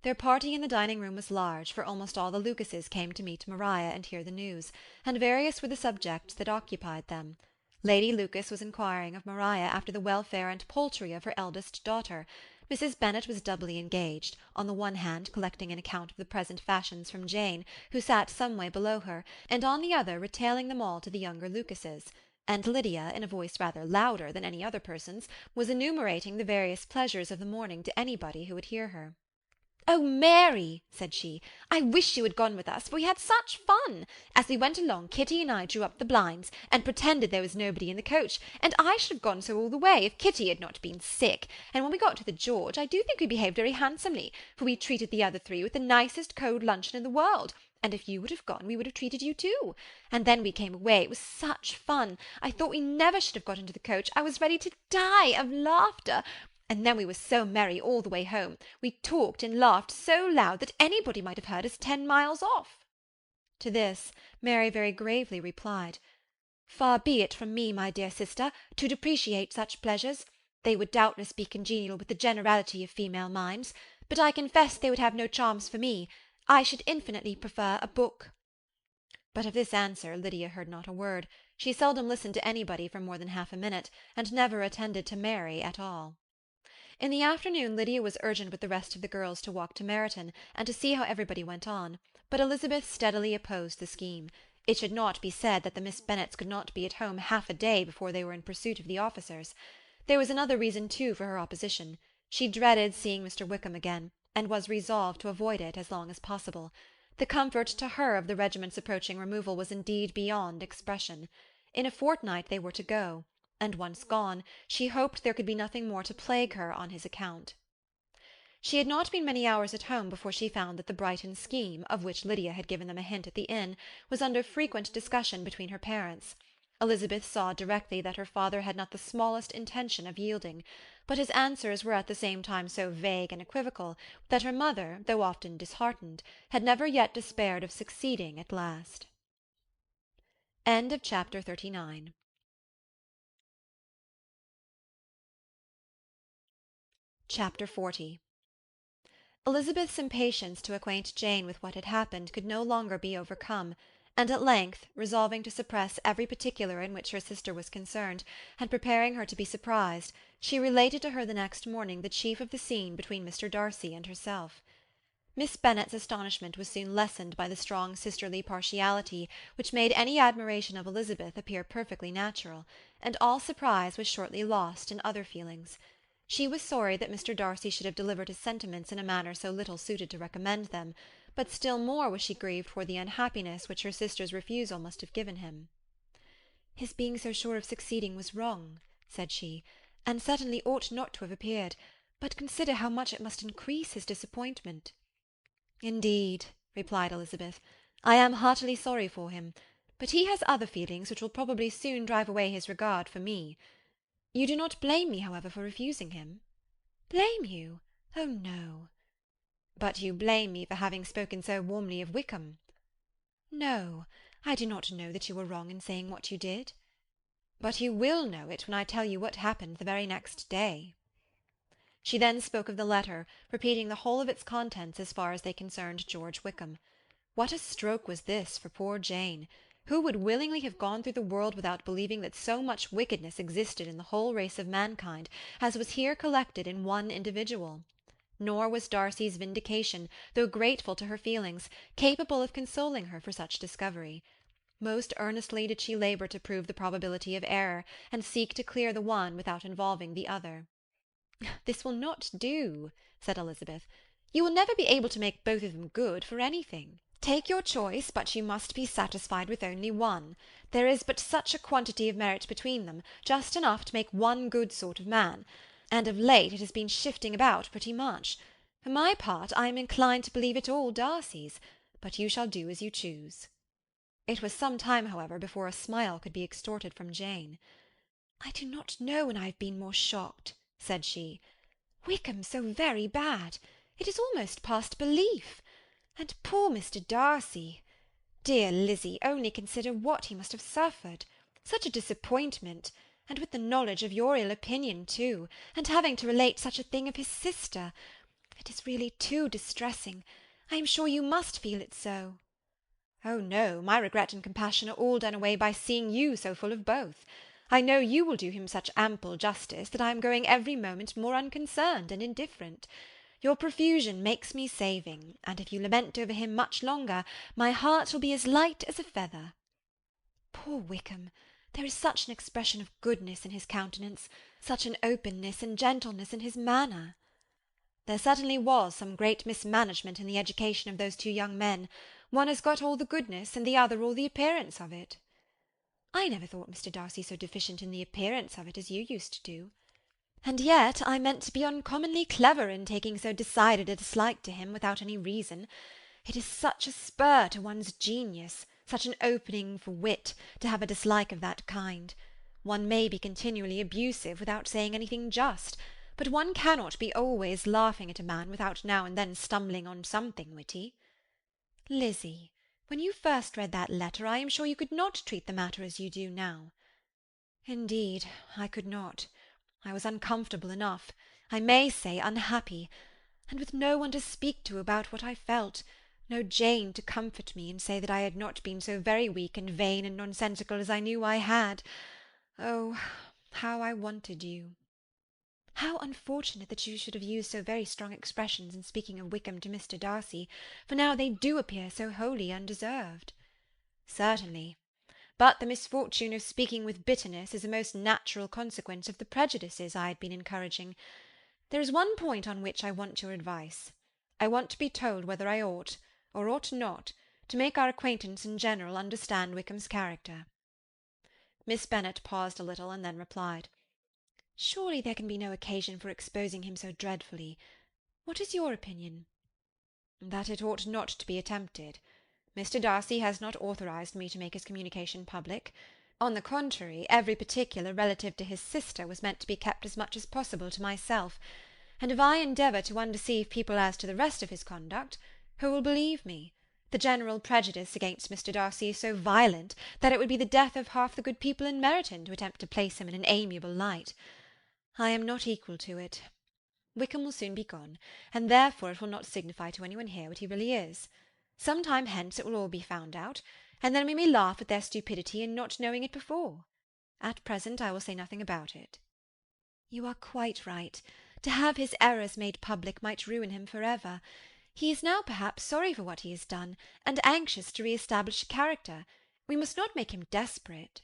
Their party in the dining-room was large, for almost all the Lucases came to meet Maria and hear the news, and various were the subjects that occupied them. Lady Lucas was inquiring of Maria after the welfare and poultry of her eldest daughter. Mrs. Bennet was doubly engaged, on the one hand collecting an account of the present fashions from Jane, who sat some way below her, and on the other retailing them all to the younger Lucases; and Lydia, in a voice rather louder than any other person's, was enumerating the various pleasures of the morning to anybody who would hear her. "Oh, Mary," said she, "I wish you had gone with us, for we had such fun. As we went along, Kitty and I drew up the blinds, and pretended there was nobody in the coach, and I should have gone so all the way, if Kitty had not been sick, and when we got to the George, I do think we behaved very handsomely, for we treated the other three with the nicest cold luncheon in the world, and if you would have gone, we would have treated you too. And then we came away. It was such fun. I thought we never should have got into the coach. I was ready to die of laughter. And then we were so merry all the way home. We talked and laughed so loud that anybody might have heard us 10 miles off." To this, Mary very gravely replied, "Far be it from me, my dear sister, to depreciate such pleasures. They would doubtless be congenial with the generality of female minds, but I confess they would have no charms for me. I should infinitely prefer a book." But of this answer Lydia heard not a word. She seldom listened to anybody for more than half a minute, and never attended to Mary at all. In the afternoon Lydia was urgent with the rest of the girls to walk to Meryton, and to see how everybody went on, but Elizabeth steadily opposed the scheme. It should not be said that the Miss Bennets could not be at home half a day before they were in pursuit of the officers. There was another reason, too, for her opposition. She dreaded seeing Mr. Wickham again, and was resolved to avoid it as long as possible. The comfort to her of the regiment's approaching removal was indeed beyond expression. In a fortnight they were to go, and once gone, she hoped there could be nothing more to plague her on his account. She had not been many hours at home before she found that the Brighton scheme, of which Lydia had given them a hint at the inn, was under frequent discussion between her parents. Elizabeth saw directly that her father had not the smallest intention of yielding, but his answers were at the same time so vague and equivocal that her mother, though often disheartened, had never yet despaired of succeeding at last. Chapter 39. Chapter 40. Elizabeth's impatience to acquaint Jane with what had happened could no longer be overcome, and at length, resolving to suppress every particular in which her sister was concerned, and preparing her to be surprised, she related to her the next morning the chief of the scene between Mr. Darcy and herself. Miss Bennet's astonishment was soon lessened by the strong sisterly partiality which made any admiration of Elizabeth appear perfectly natural, and all surprise was shortly lost in other feelings. She was sorry that Mr. Darcy should have delivered his sentiments in a manner so little suited to recommend them, but still more was she grieved for the unhappiness which her sister's refusal must have given him. "His being so sure of succeeding was wrong," said she, "and certainly ought not to have appeared, but consider how much it must increase his disappointment." "Indeed," replied Elizabeth, "I am heartily sorry for him, but he has other feelings which will probably soon drive away his regard for me. You do not blame me, however, for refusing him?" "Blame you? Oh, no." "But you blame me for having spoken so warmly of Wickham?" "No, I do not know that you were wrong in saying what you did." "But you will know it when I tell you what happened the very next day." She then spoke of the letter, repeating the whole of its contents as far as they concerned George Wickham. What a stroke was this for poor Jane! Who would willingly have gone through the world without believing that so much wickedness existed in the whole race of mankind as was here collected in one individual? Nor was Darcy's vindication, though grateful to her feelings, capable of consoling her for such discovery. Most earnestly did she labour to prove the probability of error, and seek to clear the one without involving the other. "This will not do," said Elizabeth. "You will never be able to make both of them good for anything. Take your choice, but you must be satisfied with only one. There is but such a quantity of merit between them, just enough to make one good sort of man, and of late it has been shifting about pretty much. For my part, I am inclined to believe it all Darcy's, but you shall do as you choose." It was some time, however, before a smile could be extorted from Jane. "I do not know when I have been more shocked," said she. "Wickham so very bad. It is almost past belief. And poor Mr. Darcy! Dear Lizzie, only consider what he must have suffered. Such a disappointment, and with the knowledge of your ill opinion too, and having to relate such a thing of his sister. It is really too distressing. I am sure you must feel it so. Oh no, my regret and compassion are all done away by seeing you so full of both. I know you will do him such ample justice that I am growing every moment more unconcerned and indifferent. Your profusion makes me saving, and if you lament over him much longer, my heart will be as light as a feather. Poor Wickham! There is such an expression of goodness in his countenance, such an openness and gentleness in his manner. There certainly was some great mismanagement in the education of those two young men. One has got all the goodness, and the other all the appearance of it. I never thought Mr. Darcy so deficient in the appearance of it as you used to do. And yet I meant to be uncommonly clever in taking so decided a dislike to him without any reason. It is such a spur to one's genius, such an opening for wit, to have a dislike of that kind. One may be continually abusive without saying anything just, but one cannot be always laughing at a man without now and then stumbling on something witty. Lizzie, when you first read that letter, I am sure you could not treat the matter as you do now. Indeed, I could not. I was uncomfortable enough, I may say unhappy, and with no one to speak to about what I felt, no Jane to comfort me and say that I had not been so very weak and vain and nonsensical as I knew I had. Oh, how I wanted you! How unfortunate that you should have used so very strong expressions in speaking of Wickham to Mr. Darcy, for now they do appear so wholly undeserved. Certainly. But the misfortune of speaking with bitterness is a most natural consequence of the prejudices I had been encouraging. There is one point on which I want your advice. I want to be told whether I ought, or ought not, to make our acquaintance in general understand Wickham's character. Miss Bennet paused a little, and then replied, Surely there can be no occasion for exposing him so dreadfully. What is your opinion? That it ought not to be attempted. Mr. Darcy has not authorized me to make his communication public. On the contrary, every particular relative to his sister was meant to be kept as much as possible to myself, and if I endeavour to undeceive people as to the rest of his conduct, who will believe me? The general prejudice against Mr. Darcy is so violent that it would be the death of half the good people in Meryton to attempt to place him in an amiable light. I am not equal to it. Wickham will soon be gone, and therefore it will not signify to anyone here what he really is. Some time hence it will all be found out, and then we may laugh at their stupidity in not knowing it before. At present I will say nothing about it. You are quite right. To have his errors made public might ruin him for ever. He is now perhaps sorry for what he has done, and anxious to re-establish a character. We must not make him desperate.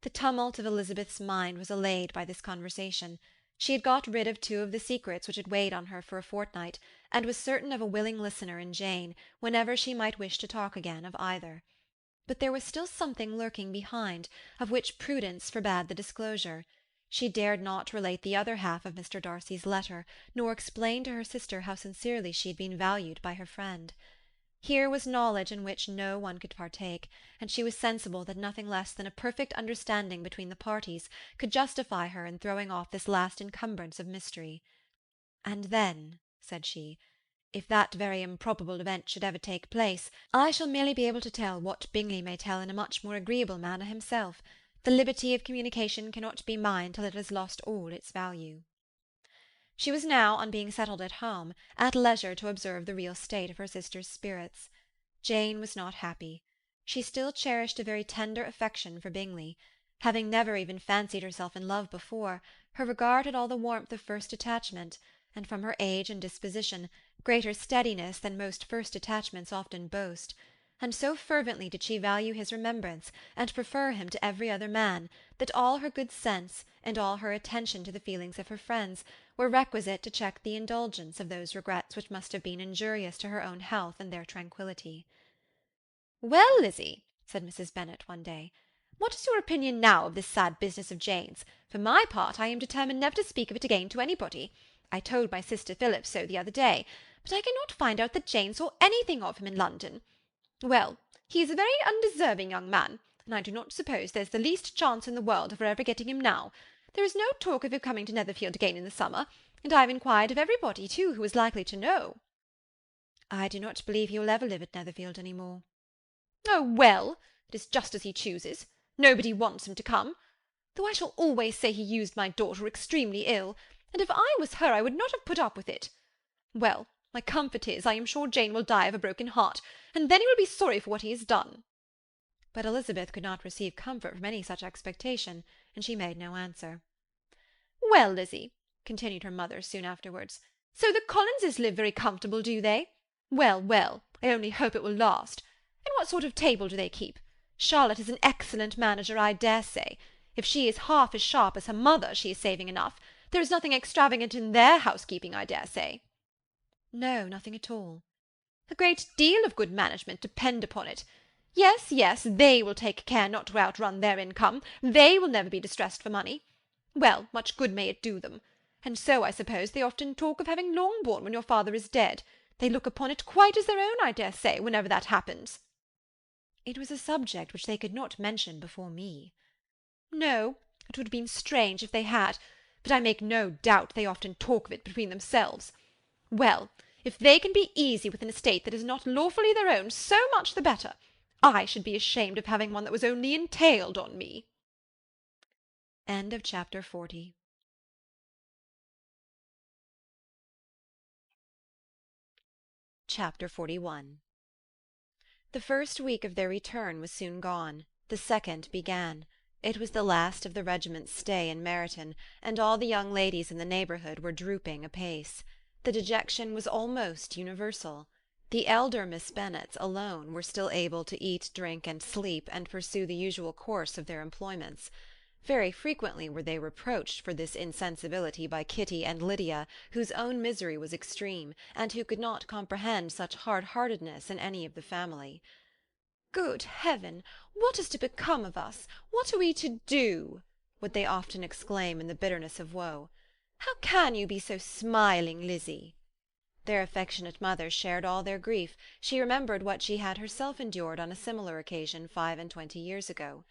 The tumult of Elizabeth's mind was allayed by this conversation. She had got rid of two of the secrets which had weighed on her for a fortnight, and was certain of a willing listener in Jane, whenever she might wish to talk again of either. But there was still something lurking behind, of which prudence forbade the disclosure. She dared not relate the other half of Mr. Darcy's letter, nor explain to her sister how sincerely she had been valued by her friend. Here was knowledge in which no one could partake, and she was sensible that nothing less than a perfect understanding between the parties could justify her in throwing off this last encumbrance of mystery. And then, said she, if that very improbable event should ever take place, I shall merely be able to tell what Bingley may tell in a much more agreeable manner himself. The liberty of communication cannot be mine till it has lost all its value. She was now, on being settled at home, at leisure to observe the real state of her sister's spirits. Jane was not happy. She still cherished a very tender affection for Bingley. Having never even fancied herself in love before, her regard had all the warmth of first attachment, and from her age and disposition, greater steadiness than most first attachments often boast, and so fervently did she value his remembrance, and prefer him to every other man, that all her good sense, and all her attention to the feelings of her friends, were requisite to check the indulgence of those regrets which must have been injurious to her own health and their tranquillity. "Well, Lizzie," said Mrs. Bennet one day, "what is your opinion now of this sad business of Jane's? For my part, I am determined never to speak of it again to anybody. I told my sister Phillips so the other day, but I cannot find out that Jane saw anything of him in London. Well, he is a very undeserving young man, and I do not suppose there's the least chance in the world of her ever getting him now. There is no talk of him coming to Netherfield again in the summer, and I have inquired of everybody, too, who is likely to know." "I do not believe he will ever live at Netherfield any more." Oh, well, it is just as he chooses. Nobody wants him to come. Though I shall always say he used my daughter extremely ill, and if I was her I would not have put up with it. Well, my comfort is, I am sure Jane will die of a broken heart, and then he will be sorry for what he has done. But Elizabeth could not receive comfort from any such expectation, and she made no answer. Well, Lizzie, continued her mother soon afterwards, so the Collinses live very comfortable, do they? Well, well, I only hope it will last. And what sort of table do they keep? Charlotte is an excellent manager, I dare say. If she is half as sharp as her mother, she is saving enough. There is nothing extravagant in their housekeeping, I dare say. No, nothing at all. A great deal of good management, depend upon it. Yes, yes, they will take care not to outrun their income. They will never be distressed for money. Well, much good may it do them. And so, I suppose, they often talk of having Longbourn when your father is dead. They look upon it quite as their own, I dare say, whenever that happens. It was a subject which they could not mention before me. No, it would have been strange if they had, but I make no doubt they often talk of it between themselves. Well, if they can be easy with an estate that is not lawfully their own, so much the better. I should be ashamed of having one that was only entailed on me. End of chapter 40. Chapter 41. The first week of their return was soon gone. The second began. It was the last of the regiment's stay in Meryton, and all the young ladies in the neighbourhood were drooping apace. The dejection was almost universal. The elder Miss Bennets alone were still able to eat, drink, and sleep, and pursue the usual course of their employments. Very frequently were they reproached for this insensibility by Kitty and Lydia, whose own misery was extreme, and who could not comprehend such hard-heartedness in any of the family. "Good heaven! What is to become of us? What are we to do?" would they often exclaim in the bitterness of woe. "How can you be so smiling, Lizzie?" Their affectionate mother shared all their grief. She remembered what she had herself endured on a similar occasion 25 years ago.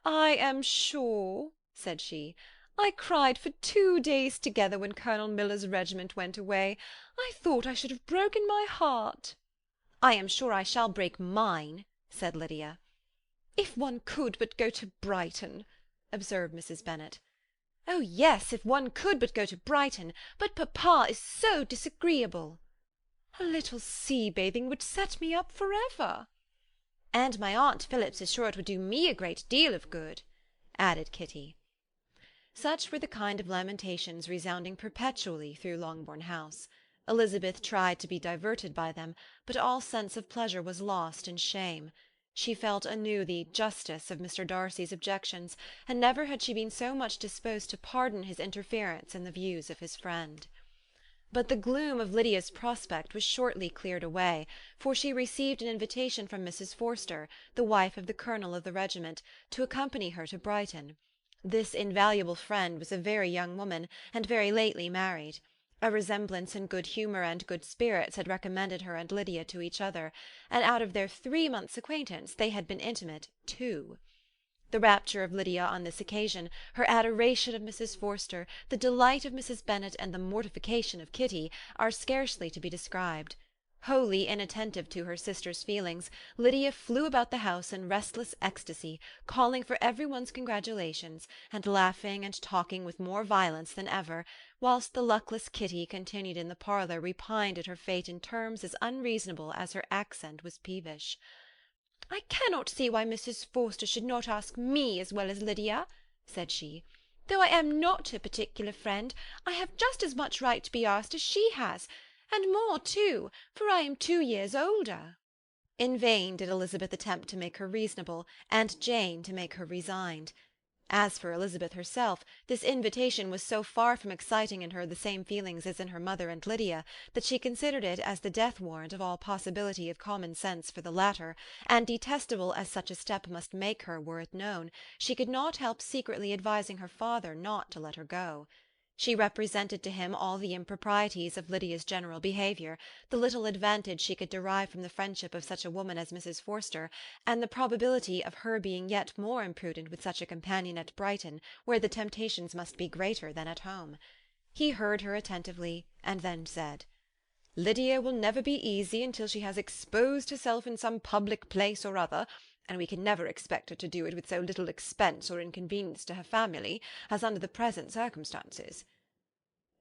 "I am sure," said she, "I cried for 2 days together when Colonel Miller's regiment went away. I thought I should have broken my heart." "I am sure I shall break mine," said Lydia. "If one could but go to Brighton," observed Mrs. Bennet. "Oh, yes, if one could but go to Brighton, but papa is so disagreeable." "A little sea-bathing would set me up for ever." "And my Aunt Phillips is sure it would do me a great deal of good," added Kitty. Such were the kind of lamentations resounding perpetually through Longbourn House. Elizabeth tried to be diverted by them, but all sense of pleasure was lost in shame. She felt anew the justice of Mr. Darcy's objections, and never had she been so much disposed to pardon his interference in the views of his friend. But the gloom of Lydia's prospect was shortly cleared away, for she received an invitation from Mrs. Forster, the wife of the colonel of the regiment, to accompany her to Brighton. This invaluable friend was a very young woman, and very lately married. A resemblance in good humour and good spirits had recommended her and Lydia to each other, and out of their 3 months' acquaintance they had been intimate 2. The rapture of Lydia on this occasion, her adoration of Mrs. Forster, the delight of Mrs. Bennet, and the mortification of Kitty, are scarcely to be described. Wholly inattentive to her sister's feelings, Lydia flew about the house in restless ecstasy, calling for every one's congratulations, and laughing and talking with more violence than ever, whilst the luckless Kitty continued in the parlour repined at her fate in terms as unreasonable as her accent was peevish. "I cannot see why Mrs. Forster should not ask me as well as Lydia," said she. "Though I am not her particular friend, I have just as much right to be asked as she has, and more too, for I am 2 years older." In vain did Elizabeth attempt to make her reasonable, and Jane to make her resigned. As for Elizabeth herself, this invitation was so far from exciting in her the same feelings as in her mother and Lydia, that she considered it as the death-warrant of all possibility of common sense for the latter, and detestable as such a step must make her were it known, she could not help secretly advising her father not to let her go. She represented to him all the improprieties of Lydia's general behaviour, the little advantage she could derive from the friendship of such a woman as Mrs. Forster, and the probability of her being yet more imprudent with such a companion at Brighton, where the temptations must be greater than at home. He heard her attentively, and then said, Lydia will never be easy until she has exposed herself in some public place or other, and we can never expect her to do it with so little expense or inconvenience to her family as under the present circumstances."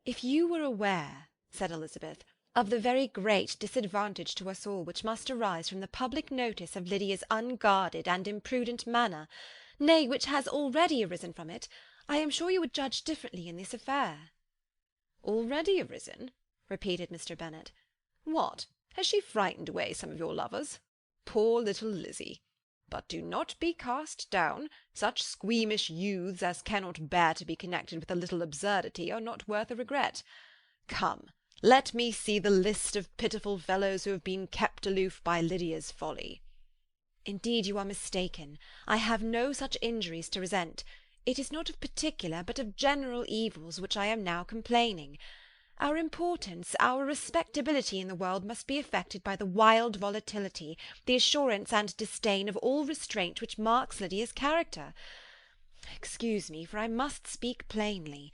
"If you were aware," said Elizabeth, "of the very great disadvantage to us all which must arise from the public notice of Lydia's unguarded and imprudent manner, nay, which has already arisen from it, I am sure you would judge differently in this affair." "Already arisen?" repeated Mr. Bennet. "What, has she frightened away some of your lovers? Poor little Lizzie! But do not be cast down. Such squeamish youths as cannot bear to be connected with a little absurdity are not worth a regret. Come, let me see the list of pitiful fellows who have been kept aloof by Lydia's folly." "Indeed you are mistaken. I have no such injuries to resent. It is not of particular, but of general evils which I am now complaining. Our importance, our respectability in the world must be affected by the wild volatility, the assurance and disdain of all restraint which marks Lydia's character. Excuse me, for I must speak plainly.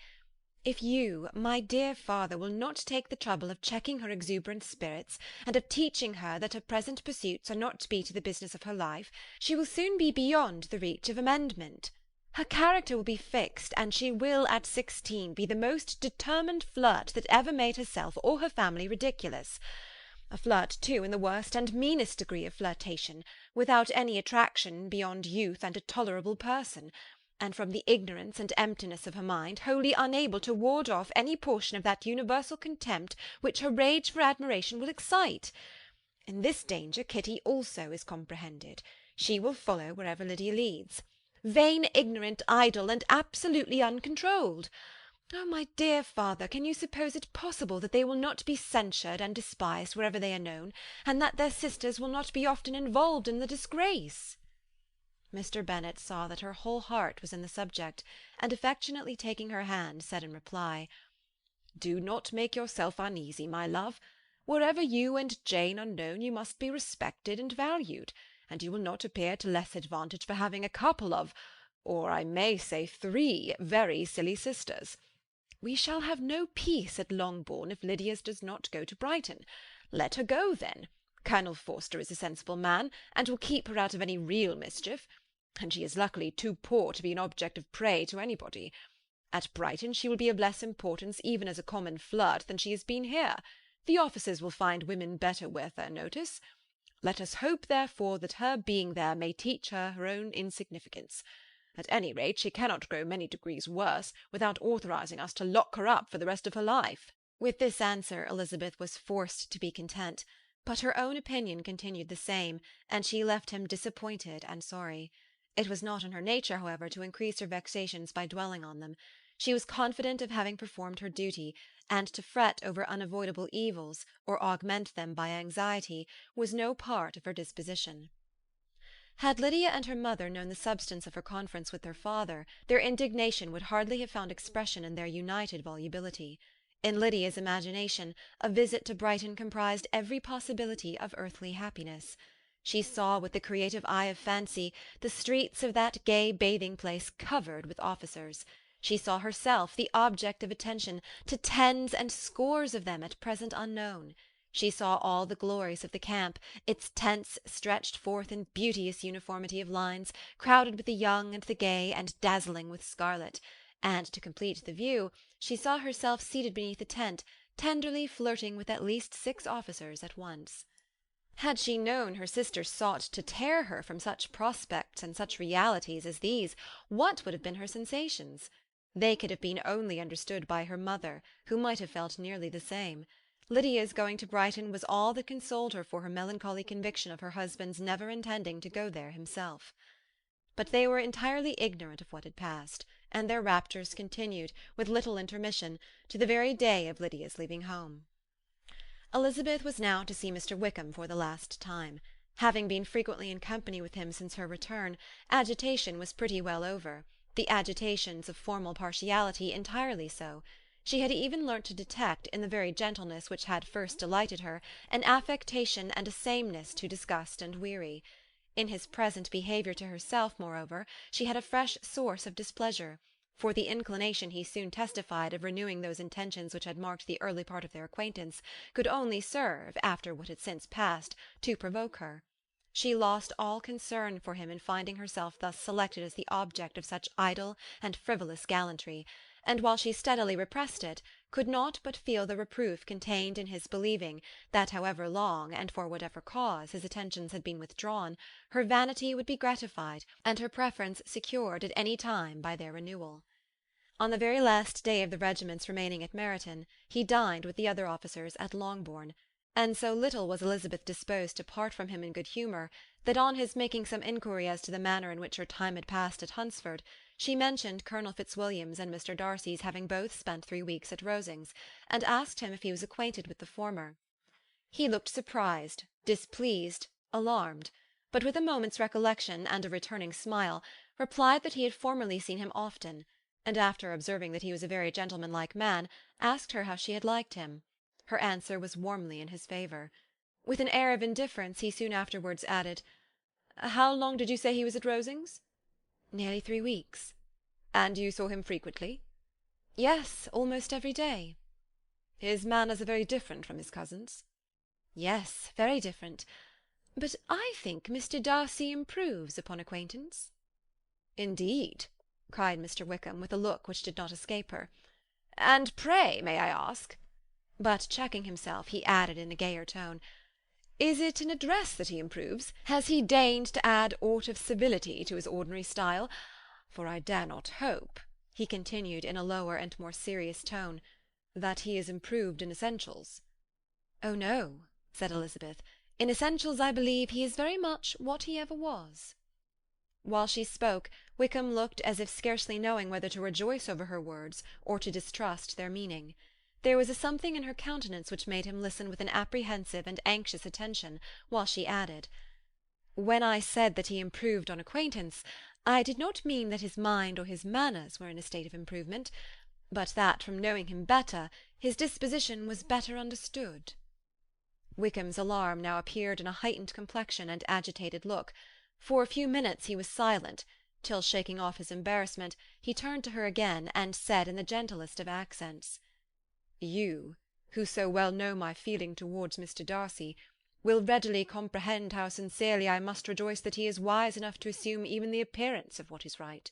If you, my dear father, will not take the trouble of checking her exuberant spirits, and of teaching her that her present pursuits are not to be to the business of her life, she will soon be beyond the reach of amendment. Her character will be fixed, and she will at 16 be the most determined flirt that ever made herself or her family ridiculous. A flirt, too, in the worst and meanest degree of flirtation, without any attraction beyond youth and a tolerable person, and from the ignorance and emptiness of her mind wholly unable to ward off any portion of that universal contempt which her rage for admiration will excite. In this danger Kitty also is comprehended. She will follow wherever Lydia leads. Vain, ignorant, idle, and absolutely uncontrolled. Oh, my dear father, can you suppose it possible that they will not be censured and despised wherever they are known, and that their sisters will not be often involved in the disgrace?" Mr. Bennet saw that her whole heart was in the subject, and affectionately taking her hand, said in reply, "Do not make yourself uneasy, my love. Wherever you and Jane are known, you must be respected and valued, and you will not appear to less advantage for having a couple of, or I may say 3, very silly sisters. We shall have no peace at Longbourn if Lydia does not go to Brighton. Let her go, then. Colonel Forster is a sensible man, and will keep her out of any real mischief, and she is luckily too poor to be an object of prey to anybody. At Brighton she will be of less importance even as a common flirt than she has been here. The officers will find women better worth their notice. Let us hope, therefore, that her being there may teach her her own insignificance. At any rate, she cannot grow many degrees worse without authorizing us to lock her up for the rest of her life." With this answer Elizabeth was forced to be content, but her own opinion continued the same, and she left him disappointed and sorry. It was not in her nature, however, to increase her vexations by dwelling on them. She was confident of having performed her duty, and to fret over unavoidable evils, or augment them by anxiety, was no part of her disposition. Had Lydia and her mother known the substance of her conference with their father, their indignation would hardly have found expression in their united volubility. In Lydia's imagination, a visit to Brighton comprised every possibility of earthly happiness. She saw with the creative eye of fancy the streets of that gay bathing-place covered with officers. She saw herself the object of attention to tens and scores of them at present unknown. She saw all the glories of the camp, its tents stretched forth in beauteous uniformity of lines, crowded with the young and the gay, and dazzling with scarlet, and, to complete the view, she saw herself seated beneath a tent, tenderly flirting with at least 6 officers at once. Had she known her sister sought to tear her from such prospects and such realities as these, what would have been her sensations? They could have been only understood by her mother, who might have felt nearly the same. Lydia's going to Brighton was all that consoled her for her melancholy conviction of her husband's never intending to go there himself. But they were entirely ignorant of what had passed, and their raptures continued, with little intermission, to the very day of Lydia's leaving home. Elizabeth was now to see Mr. Wickham for the last time. Having been frequently in company with him since her return, agitation was pretty well over, the agitations of formal partiality entirely so. She had even learnt to detect, in the very gentleness which had first delighted her, an affectation and a sameness to disgust and weary. In his present behaviour to herself, moreover, she had a fresh source of displeasure, for the inclination he soon testified of renewing those intentions which had marked the early part of their acquaintance could only serve, after what had since passed, to provoke her. She lost all concern for him in finding herself thus selected as the object of such idle and frivolous gallantry, and while she steadily repressed it, could not but feel the reproof contained in his believing that however long, and for whatever cause, his attentions had been withdrawn, her vanity would be gratified, and her preference secured at any time by their renewal. On the very last day of the regiment's remaining at Meryton, he dined with the other officers at Longbourn, and so little was Elizabeth disposed to part from him in good humour, that on his making some inquiry as to the manner in which her time had passed at Hunsford, she mentioned Colonel Fitzwilliam's and Mr. Darcy's having both spent 3 weeks at Rosings, and asked him if he was acquainted with the former. He looked surprised, displeased, alarmed, but with a moment's recollection and a returning smile, replied that he had formerly seen him often, and after observing that he was a very gentlemanlike man, asked her how she had liked him. Her answer was warmly in his favour. With an air of indifference he soon afterwards added, "How long did you say he was at Rosings?" "Nearly 3 weeks." "And you saw him frequently?" "Yes, almost every day." "His manners are very different from his cousin's?" "Yes, very different. But I think Mr. Darcy improves upon acquaintance." "Indeed!" cried Mr. Wickham, with a look which did not escape her. "And pray, may I ask—" But checking himself, he added in a gayer tone, "Is it in address that he improves? Has he deigned to add aught of civility to his ordinary style? For I dare not hope," he continued in a lower and more serious tone, "that he is improved in essentials." "Oh no," said Elizabeth. "In essentials I believe he is very much what he ever was." While she spoke, Wickham looked as if scarcely knowing whether to rejoice over her words or to distrust their meaning. There was a something in her countenance which made him listen with an apprehensive and anxious attention, while she added, "When I said that he improved on acquaintance, I did not mean that his mind or his manners were in a state of improvement, but that from knowing him better, his disposition was better understood." Wickham's alarm now appeared in a heightened complexion and agitated look. For a few minutes he was silent, till, shaking off his embarrassment, he turned to her again, and said in the gentlest of accents, "You, who so well know my feeling towards Mr. Darcy, will readily comprehend how sincerely I must rejoice that he is wise enough to assume even the appearance of what is right.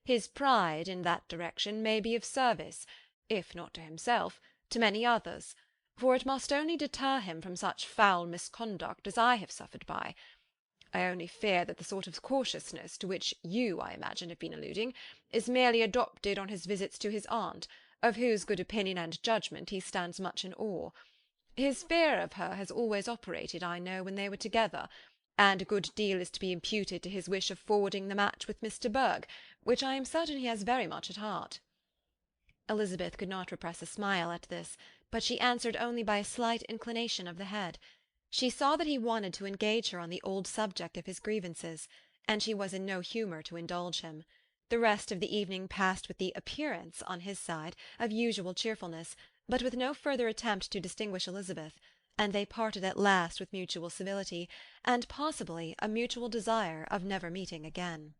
His pride in that direction may be of service, if not to himself, to many others, for it must only deter him from such foul misconduct as I have suffered by. I only fear that the sort of cautiousness to which you, I imagine, have been alluding, is merely adopted on his visits to his aunt, of whose good opinion and judgment he stands much in awe. His fear of her has always operated, I know, when they were together, and a good deal is to be imputed to his wish of forwarding the match with Mr. Berg, which I am certain he has very much at heart." Elizabeth could not repress a smile at this, but she answered only by a slight inclination of the head. She saw that he wanted to engage her on the old subject of his grievances, and she was in no humour to indulge him. The rest of the evening passed with the appearance, on his side, of usual cheerfulness, but with no further attempt to distinguish Elizabeth, and they parted at last with mutual civility, and possibly a mutual desire of never meeting again.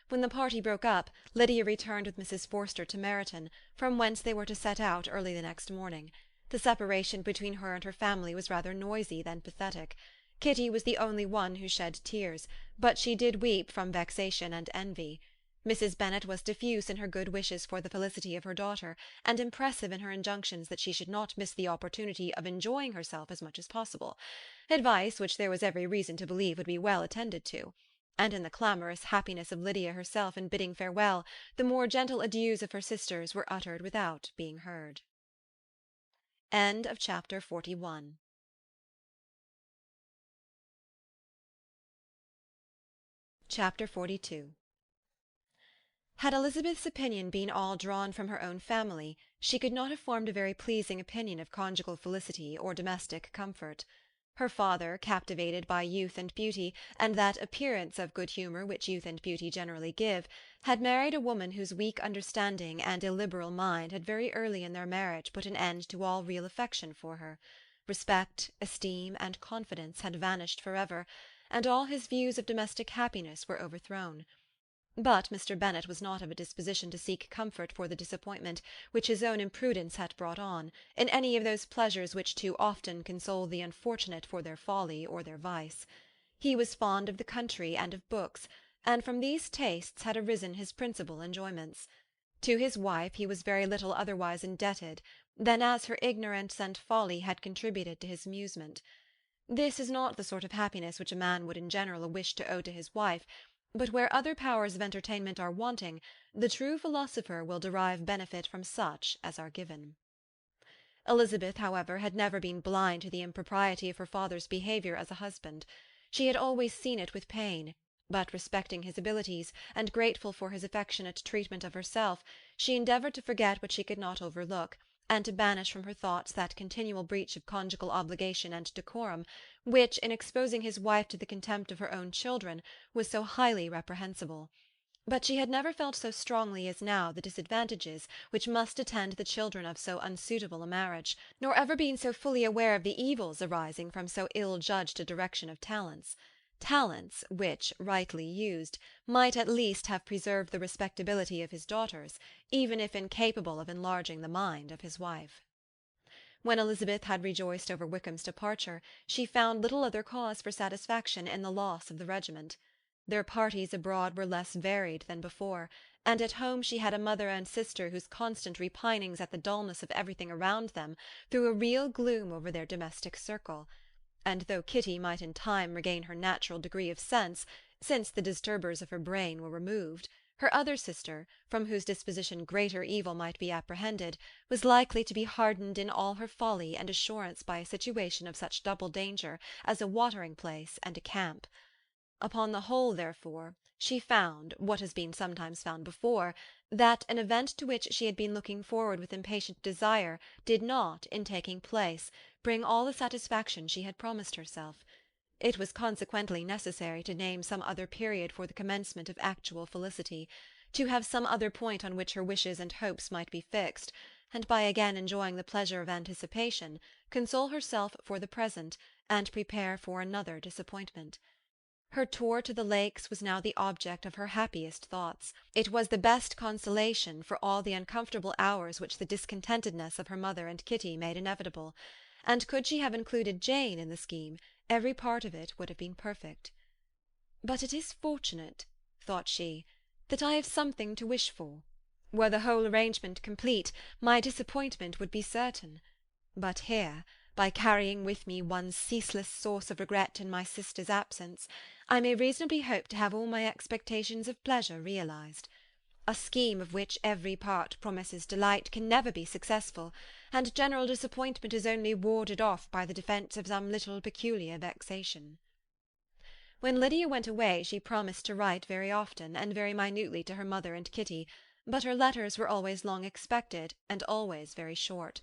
When the party broke up, Lydia returned with Mrs. Forster to Meryton, from whence they were to set out early the next morning. The separation between her and her family was rather noisy than pathetic. Kitty was the only one who shed tears, but she did weep from vexation and envy. Mrs. Bennet was diffuse in her good wishes for the felicity of her daughter, and impressive in her injunctions that she should not miss the opportunity of enjoying herself as much as possible, advice which there was every reason to believe would be well attended to. And in the clamorous happiness of Lydia herself in bidding farewell, the more gentle adieus of her sisters were uttered without being heard. End of chapter 41. Chapter 42. Had Elizabeth's opinion been all drawn from her own family, she could not have formed a very pleasing opinion of conjugal felicity or domestic comfort. Her father, captivated by youth and beauty, and that appearance of good humour which youth and beauty generally give, had married a woman whose weak understanding and illiberal mind had very early in their marriage put an end to all real affection for her. Respect, esteem, and confidence had vanished for ever, and all his views of domestic happiness were overthrown. But Mr. Bennet was not of a disposition to seek comfort for the disappointment which his own imprudence had brought on, in any of those pleasures which too often console the unfortunate for their folly or their vice. He was fond of the country and of books, and from these tastes had arisen his principal enjoyments. To his wife he was very little otherwise indebted than as her ignorance and folly had contributed to his amusement. This is not the sort of happiness which a man would in general wish to owe to his wife, but where other powers of entertainment are wanting, the true philosopher will derive benefit from such as are given. Elizabeth, however, had never been blind to the impropriety of her father's behaviour as a husband. She had always seen it with pain, but respecting his abilities, and grateful for his affectionate treatment of herself, she endeavoured to forget what she could not overlook, and to banish from her thoughts that continual breach of conjugal obligation and decorum, which, in exposing his wife to the contempt of her own children, was so highly reprehensible. But she had never felt so strongly as now the disadvantages which must attend the children of so unsuitable a marriage, nor ever been so fully aware of the evils arising from so ill-judged a direction of talents. Talents, which, rightly used, might at least have preserved the respectability of his daughters, even if incapable of enlarging the mind of his wife. When Elizabeth had rejoiced over Wickham's departure, she found little other cause for satisfaction in the loss of the regiment. Their parties abroad were less varied than before, and at home she had a mother and sister whose constant repinings at the dullness of everything around them threw a real gloom over their domestic circle. And though Kitty might in time regain her natural degree of sense, since the disturbers of her brain were removed, her other sister, from whose disposition greater evil might be apprehended, was likely to be hardened in all her folly and assurance by a situation of such double danger as a watering-place and a camp. Upon the whole, therefore, she found, what has been sometimes found before, that an event to which she had been looking forward with impatient desire did not, in taking place, bring all the satisfaction she had promised herself. It was consequently necessary to name some other period for the commencement of actual felicity, to have some other point on which her wishes and hopes might be fixed, and by again enjoying the pleasure of anticipation, console herself for the present, and prepare for another disappointment. Her tour to the Lakes was now the object of her happiest thoughts. It was the best consolation for all the uncomfortable hours which the discontentedness of her mother and Kitty made inevitable, and could she have included Jane in the scheme, every part of it would have been perfect. "But it is fortunate," thought she, "that I have something to wish for. Were the whole arrangement complete, my disappointment would be certain. But here, by carrying with me one ceaseless source of regret in my sister's absence, I may reasonably hope to have all my expectations of pleasure realized. A scheme of which every part promises delight can never be successful, and general disappointment is only warded off by the defence of some little peculiar vexation." When Lydia went away she promised to write very often and very minutely to her mother and Kitty, but her letters were always long expected and always very short.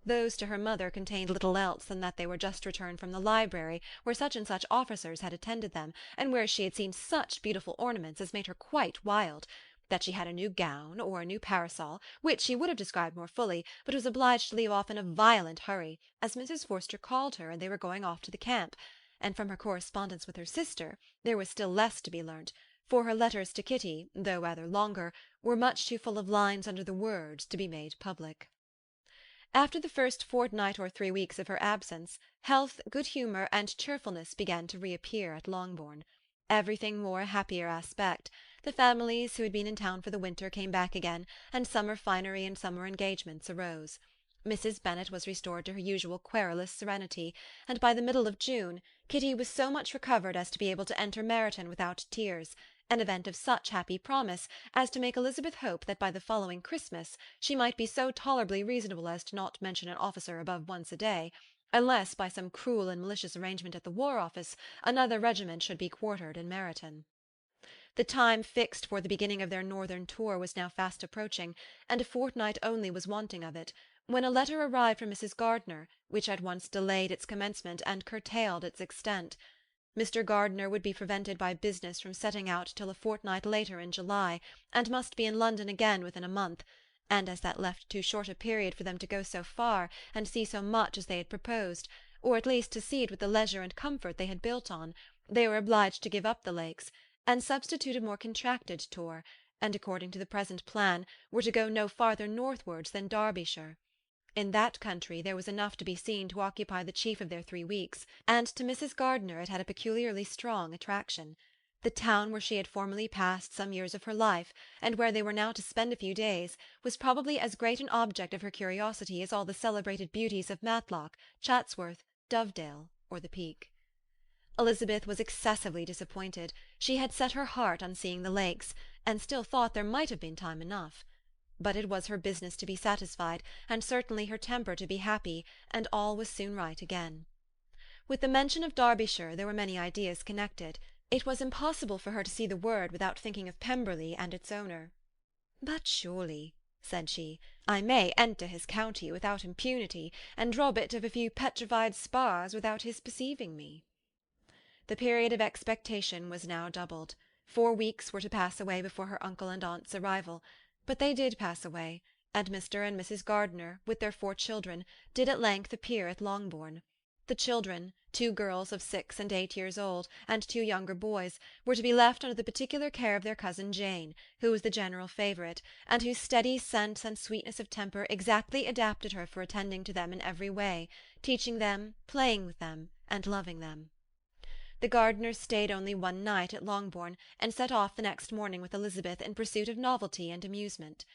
Those to her mother contained little else than that they were just returned from the library, where such and such officers had attended them, and where she had seen such beautiful ornaments as made her quite wild, that she had a new gown, or a new parasol, which she would have described more fully, but was obliged to leave off in a violent hurry, as Mrs. Forster called her, and they were going off to the camp. And from her correspondence with her sister there was still less to be learnt, for her letters to Kitty, though rather longer, were much too full of lines under the words to be made public. After the first fortnight or 3 weeks of her absence, health, good humour, and cheerfulness began to reappear at Longbourn. Everything wore a happier aspect. The families who had been in town for the winter came back again, and summer finery and summer engagements arose. Mrs. Bennet was restored to her usual querulous serenity, and by the middle of June Kitty was so much recovered as to be able to enter Meryton without tears, an event of such happy promise as to make Elizabeth hope that by the following Christmas she might be so tolerably reasonable as to not mention an officer above once a day, unless by some cruel and malicious arrangement at the War Office another regiment should be quartered in Meryton. The time fixed for the beginning of their northern tour was now fast approaching, and a fortnight only was wanting of it, when a letter arrived from Mrs. Gardiner, which at once delayed its commencement and curtailed its extent. Mr. Gardiner would be prevented by business from setting out till a fortnight later in July, and must be in London again within a month, and as that left too short a period for them to go so far and see so much as they had proposed, or at least to see it with the leisure and comfort they had built on, they were obliged to give up the Lakes, and substitute a more contracted tour, and, according to the present plan, were to go no farther northwards than Derbyshire. In that country there was enough to be seen to occupy the chief of their 3 weeks, and to Mrs. Gardiner it had a peculiarly strong attraction. The town where she had formerly passed some years of her life, and where they were now to spend a few days, was probably as great an object of her curiosity as all the celebrated beauties of Matlock, Chatsworth, Dovedale, or the Peak. Elizabeth was excessively disappointed. She had set her heart on seeing the lakes, and still thought there might have been time enough. But it was her business to be satisfied, and certainly her temper to be happy, and all was soon right again. With the mention of Derbyshire there were many ideas connected. It was impossible for her to see the word without thinking of Pemberley and its owner. "But surely," said she, "I may enter his county without impunity, and rob it of a few petrified spars without his perceiving me." The period of expectation was now doubled. 4 weeks were to pass away before her uncle and aunt's arrival. But they did pass away, and Mr. and Mrs. Gardiner, with their 4 children, did at length appear at Longbourn. The children, 2 girls of 6 and 8 years old, and 2 younger boys, were to be left under the particular care of their cousin Jane, who was the general favourite, and whose steady sense and sweetness of temper exactly adapted her for attending to them in every way, teaching them, playing with them, and loving them. The Gardiners stayed only 1 night at Longbourn, and set off the next morning with Elizabeth in pursuit of novelty and amusement.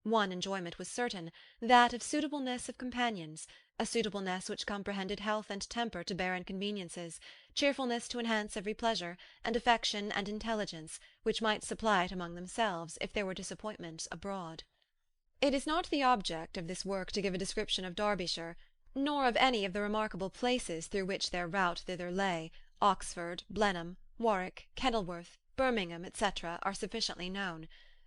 One enjoyment was certain, that of suitableness of companions, a suitableness which comprehended health and temper to bear inconveniences, cheerfulness to enhance every pleasure, and affection and intelligence, which might supply it among themselves, if there were disappointments abroad. It is not the object of this work to give a description of Derbyshire, nor of any of the remarkable places through which their route thither lay. Oxford, Blenheim, Warwick, Kenilworth, Birmingham, etc., are sufficiently known.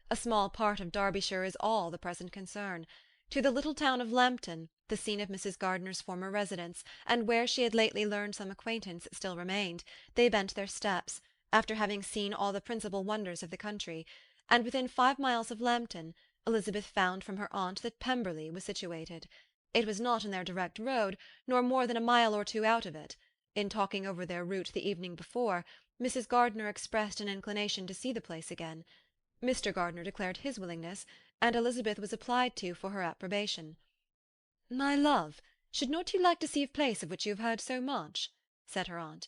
A small part of Derbyshire is all the present concern. To the little town of Lambton, the scene of Mrs. Gardiner's former residence, and where she had lately learned some acquaintance still remained, they bent their steps, after having seen all the principal wonders of the country, and within 5 miles of Lambton, Elizabeth found from her aunt that Pemberley was situated. It was not in their direct road, nor more than a mile or 2 out of it. In talking over their route the evening before, Mrs. Gardiner expressed an inclination to see the place again. Mr. Gardiner declared his willingness, and Elizabeth was applied to for her approbation. "My love, should not you like to see a place of which you have heard so much?" said her aunt.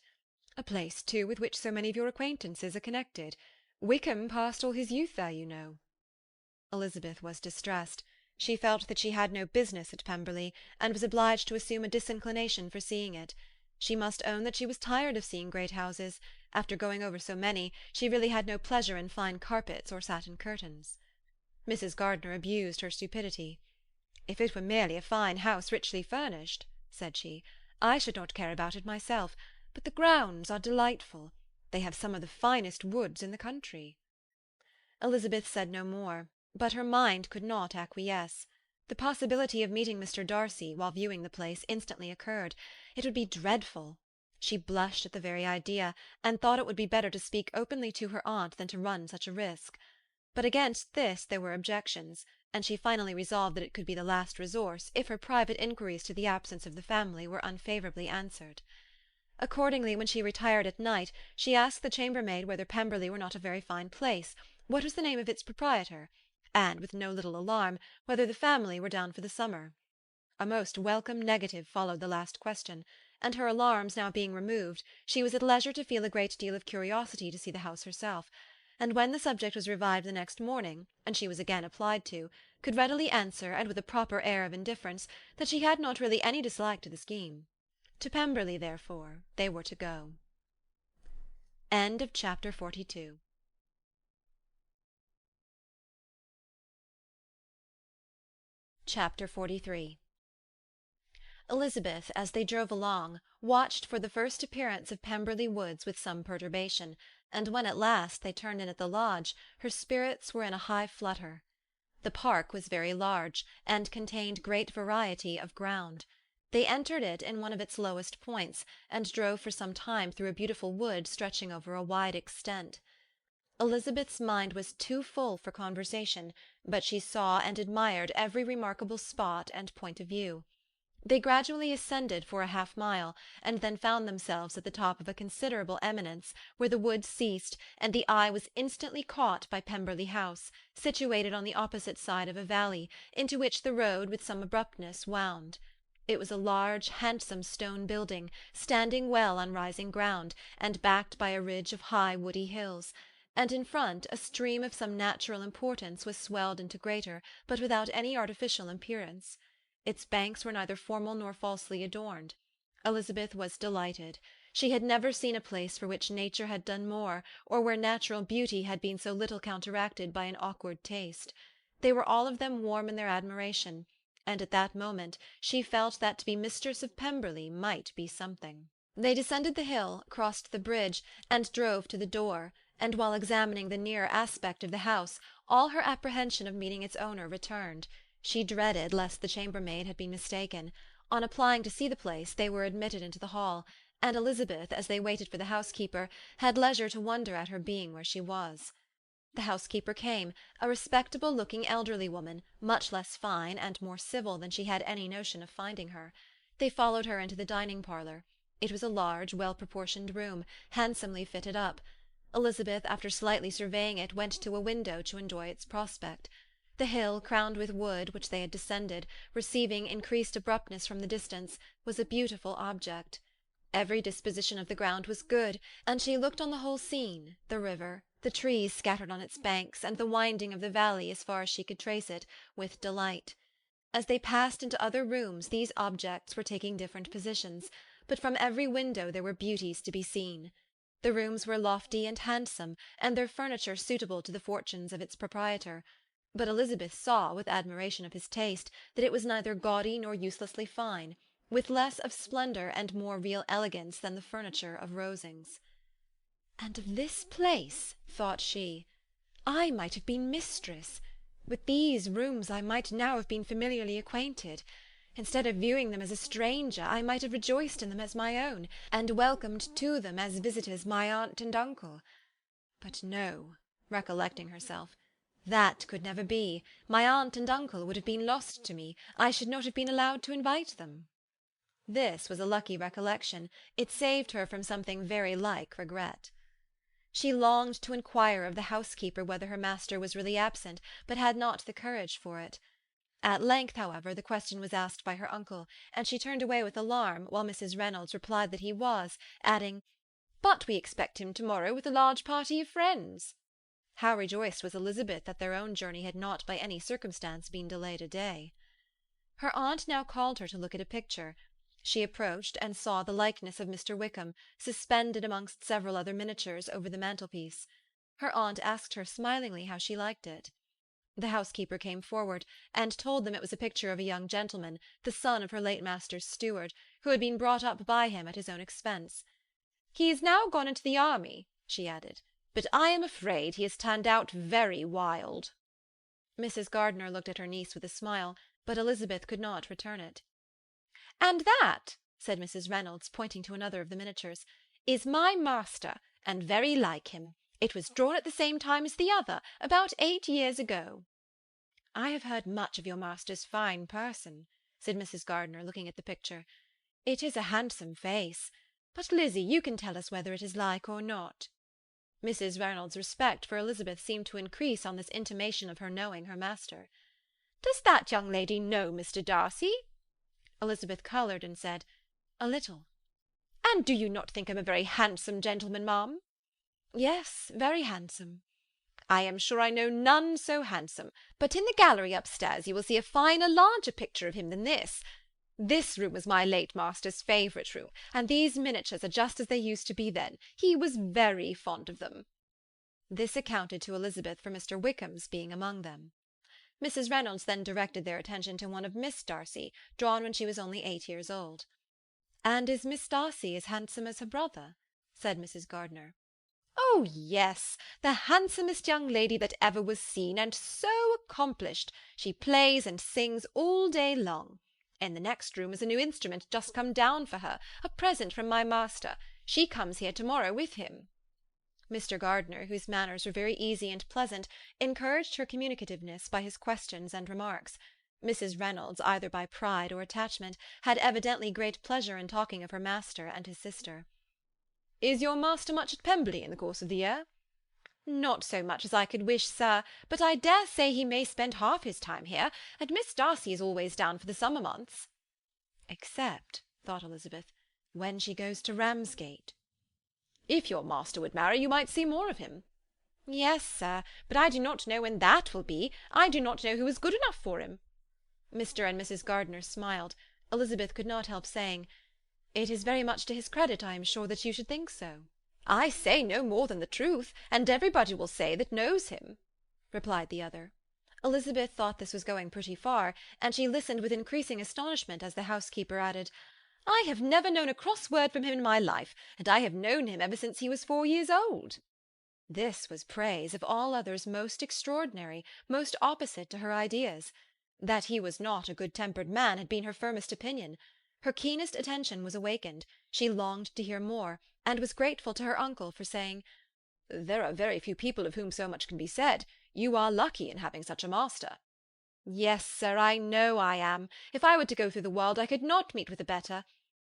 "A place, too, with which so many of your acquaintances are connected. Wickham passed all his youth there, you know." Elizabeth was distressed. She felt that she had no business at Pemberley, and was obliged to assume a disinclination for seeing it. She must own that she was tired of seeing great houses. After going over so many, she really had no pleasure in fine carpets or satin curtains. Mrs. Gardiner abused her stupidity. "If it were merely a fine house richly furnished," said she, "I should not care about it myself, but the grounds are delightful. They have some of the finest woods in the country." Elizabeth said no more, but her mind could not acquiesce. The possibility of meeting Mr. Darcy, while viewing the place, instantly occurred. It would be dreadful. She blushed at the very idea, and thought it would be better to speak openly to her aunt than to run such a risk. But against this there were objections, and she finally resolved that it could be the last resource, if her private inquiries to the absence of the family were unfavourably answered. Accordingly, when she retired at night, she asked the chambermaid whether Pemberley were not a very fine place, what was the name of its proprietor, and, with no little alarm, whether the family were down for the summer. A most welcome negative followed the last question, and her alarms now being removed, she was at leisure to feel a great deal of curiosity to see the house herself, and when the subject was revived the next morning, and she was again applied to, could readily answer, and with a proper air of indifference, that she had not really any dislike to the scheme. To Pemberley, therefore, they were to go. Chapter 42. Chapter 43. Elizabeth, as they drove along, watched for the first appearance of Pemberley Woods with some perturbation, and when at last they turned in at the lodge, her spirits were in a high flutter. The park was very large, and contained great variety of ground. They entered it in one of its lowest points, and drove for some time through a beautiful wood stretching over a wide extent. Elizabeth's mind was too full for conversation, but she saw and admired every remarkable spot and point of view. They gradually ascended for a half-mile, and then found themselves at the top of a considerable eminence, where the wood ceased, and the eye was instantly caught by Pemberley House, situated on the opposite side of a valley, into which the road with some abruptness wound. It was a large, handsome stone building, standing well on rising ground, and backed by a ridge of high woody hills, and in front a stream of some natural importance was swelled into greater, but without any artificial appearance. Its banks were neither formal nor falsely adorned. Elizabeth was delighted. She had never seen a place for which nature had done more, or where natural beauty had been so little counteracted by an awkward taste. They were all of them warm in their admiration, and at that moment she felt that to be mistress of Pemberley might be something. They descended the hill, crossed the bridge, and drove to the door, and while examining the nearer aspect of the house, all her apprehension of meeting its owner returned. She dreaded lest the chambermaid had been mistaken. On applying to see the place, they were admitted into the hall, and Elizabeth, as they waited for the housekeeper, had leisure to wonder at her being where she was. The housekeeper came, a respectable-looking elderly woman, much less fine and more civil than she had any notion of finding her. They followed her into the dining-parlour. It was a large, well-proportioned room, handsomely fitted up. Elizabeth, after slightly surveying it, went to a window to enjoy its prospect. The hill, crowned with wood, which they had descended, receiving increased abruptness from the distance, was a beautiful object. Every disposition of the ground was good, and she looked on the whole scene, the river, the trees scattered on its banks, and the winding of the valley as far as she could trace it, with delight. As they passed into other rooms, these objects were taking different positions, but from every window there were beauties to be seen. The rooms were lofty and handsome, and their furniture suitable to the fortunes of its proprietor. But Elizabeth saw, with admiration of his taste, that it was neither gaudy nor uselessly fine, with less of splendour and more real elegance than the furniture of Rosings. "And of this place," thought she, "I might have been mistress. With these rooms I might now have been familiarly acquainted. Instead of viewing them as a stranger, I might have rejoiced in them as my own, and welcomed to them as visitors my aunt and uncle. But no," recollecting herself, "that could never be. My aunt and uncle would have been lost to me. I should not have been allowed to invite them." This was a lucky recollection. It saved her from something very like regret. She longed to inquire of the housekeeper whether her master was really absent, but had not the courage for it. At length, however, the question was asked by her uncle, and she turned away with alarm, while Mrs. Reynolds replied that he was, adding, "But we expect him to-morrow with a large party of friends." How rejoiced was Elizabeth that their own journey had not by any circumstance been delayed a day. Her aunt now called her to look at a picture. She approached, and saw the likeness of Mr. Wickham, suspended amongst several other miniatures, over the mantelpiece. Her aunt asked her smilingly how she liked it. The housekeeper came forward, and told them it was a picture of a young gentleman, the son of her late master's steward, who had been brought up by him at his own expense. "He is now gone into the army," she added, "but I am afraid he has turned out very wild." Mrs. Gardiner looked at her niece with a smile, but Elizabeth could not return it. "And that," said Mrs. Reynolds, pointing to another of the miniatures, "is my master, and very like him. It was drawn at the same time as the other, about 8 years ago." "I have heard much of your master's fine person," said Mrs. Gardiner, looking at the picture. "It is a handsome face. But, Lizzie, you can tell us whether it is like or not." Mrs. Reynolds' respect for Elizabeth seemed to increase on this intimation of her knowing her master. "Does that young lady know Mr. Darcy?" Elizabeth coloured and said, "A little." "And do you not think him a very handsome gentleman, ma'am?" "Yes, very handsome." "I am sure I know none so handsome. But in the gallery upstairs you will see a finer, larger picture of him than this. This room was my late master's favourite room, and these miniatures are just as they used to be then. He was very fond of them." This accounted to Elizabeth for Mr. Wickham's being among them. Mrs. Reynolds then directed their attention to one of Miss Darcy, drawn when she was only 8 years old. "And is Miss Darcy as handsome as her brother?" said Mrs. Gardiner. "Oh, yes, the handsomest young lady that ever was seen, and so accomplished. She plays and sings all day long. In the next room is a new instrument just come down for her, a present from my master. She comes here to-morrow with him." Mr. Gardiner, whose manners were very easy and pleasant, encouraged her communicativeness by his questions and remarks. Mrs. Reynolds, either by pride or attachment, had evidently great pleasure in talking of her master and his sister. "Is your master much at Pemberley in the course of the year?" "Not so much as I could wish, sir, but I dare say he may spend half his time here, and Miss Darcy is always down for the summer months." Except, thought Elizabeth, when she goes to Ramsgate. "If your master would marry, you might see more of him." "Yes, sir, but I do not know when that will be. I do not know who is good enough for him." Mr. and Mrs. Gardiner smiled. Elizabeth could not help saying, "It is very much to his credit, I am sure, that you should think so." "I say no more than the truth, and everybody will say that knows him," replied the other. Elizabeth thought this was going pretty far, and she listened with increasing astonishment as the housekeeper added, "I have never known a cross word from him in my life, and I have known him ever since he was 4 years old." This was praise, of all others most extraordinary, most opposite to her ideas. That he was not a good-tempered man had been her firmest opinion. Her keenest attention was awakened. She longed to hear more, and was grateful to her uncle for saying, "There are very few people of whom so much can be said. You are lucky in having such a master." "Yes, sir, I know I am. If I were to go through the world, I could not meet with a better.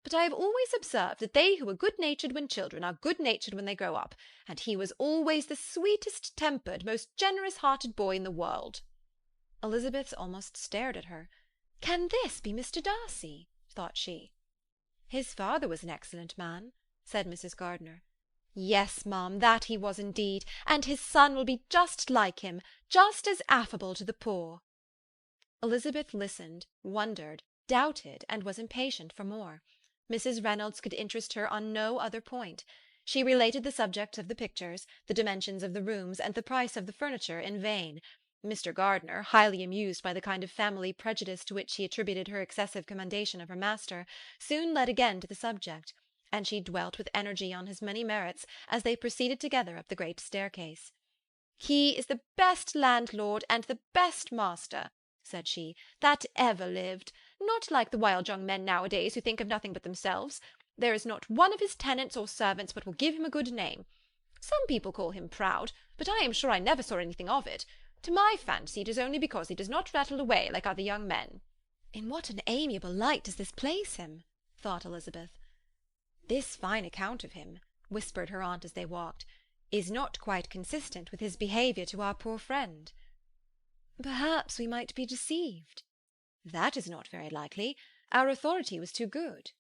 But I have always observed that they who are good-natured when children are good-natured when they grow up, and he was always the sweetest-tempered, most generous-hearted boy in the world." Elizabeth almost stared at her. "Can this be Mr. Darcy?" thought she. "His father was an excellent man," said Mrs. Gardiner. "Yes, ma'am, that he was indeed, and his son will be just like him, just as affable to the poor." Elizabeth listened, wondered, doubted, and was impatient for more. Mrs. Reynolds could interest her on no other point. She related the subjects of the pictures, the dimensions of the rooms, and the price of the furniture in vain. Mr. Gardiner, highly amused by the kind of family prejudice to which she attributed her excessive commendation of her master, soon led again to the subject, and she dwelt with energy on his many merits as they proceeded together up the great staircase. "He is the best landlord and the best master," said she, "that ever lived. Not like the wild young men nowadays who think of nothing but themselves. There is not one of his tenants or servants but will give him a good name. Some people call him proud, but I am sure I never saw anything of it. To my fancy it is only because he does not rattle away like other young men." "In what an amiable light does this place him!" thought Elizabeth. "This fine account of him," whispered her aunt as they walked, "is not quite consistent with his behaviour to our poor friend." "Perhaps we might be deceived." "That is not very likely. Our authority was too good."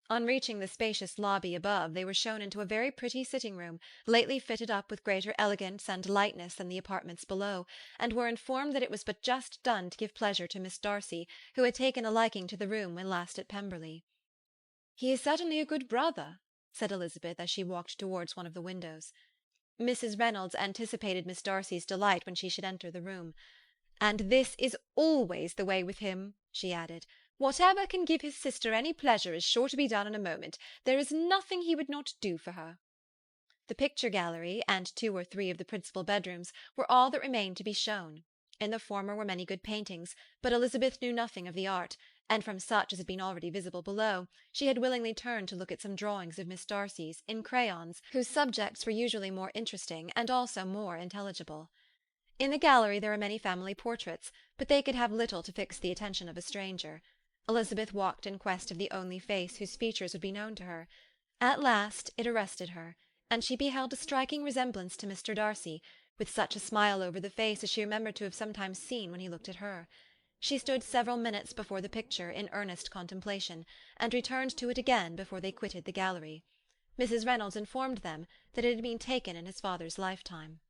On reaching the spacious lobby above, they were shown into a very pretty sitting-room, lately fitted up with greater elegance and lightness than the apartments below, and were informed that it was but just done to give pleasure to Miss Darcy, who had taken a liking to the room when last at Pemberley. "He is certainly a good brother," said Elizabeth as she walked towards one of the windows. Mrs. Reynolds anticipated Miss Darcy's delight when she should enter the room. "And this is always the way with him," she added. "Whatever can give his sister any pleasure is sure to be done in a moment. There is nothing he would not do for her." The picture gallery, and 2 or 3 of the principal bedrooms, were all that remained to be shown. In the former were many good paintings, but Elizabeth knew nothing of the art, and from such as had been already visible below, she had willingly turned to look at some drawings of Miss Darcy's, in crayons, whose subjects were usually more interesting, and also more intelligible. In the gallery there were many family portraits, but they could have little to fix the attention of a stranger. Elizabeth walked in quest of the only face whose features would be known to her. At last it arrested her, and she beheld a striking resemblance to Mr. Darcy, with such a smile over the face as she remembered to have sometimes seen when he looked at her. She stood several minutes before the picture in earnest contemplation, and returned to it again before they quitted the gallery. Mrs. Reynolds informed them that it had been taken in his father's lifetime.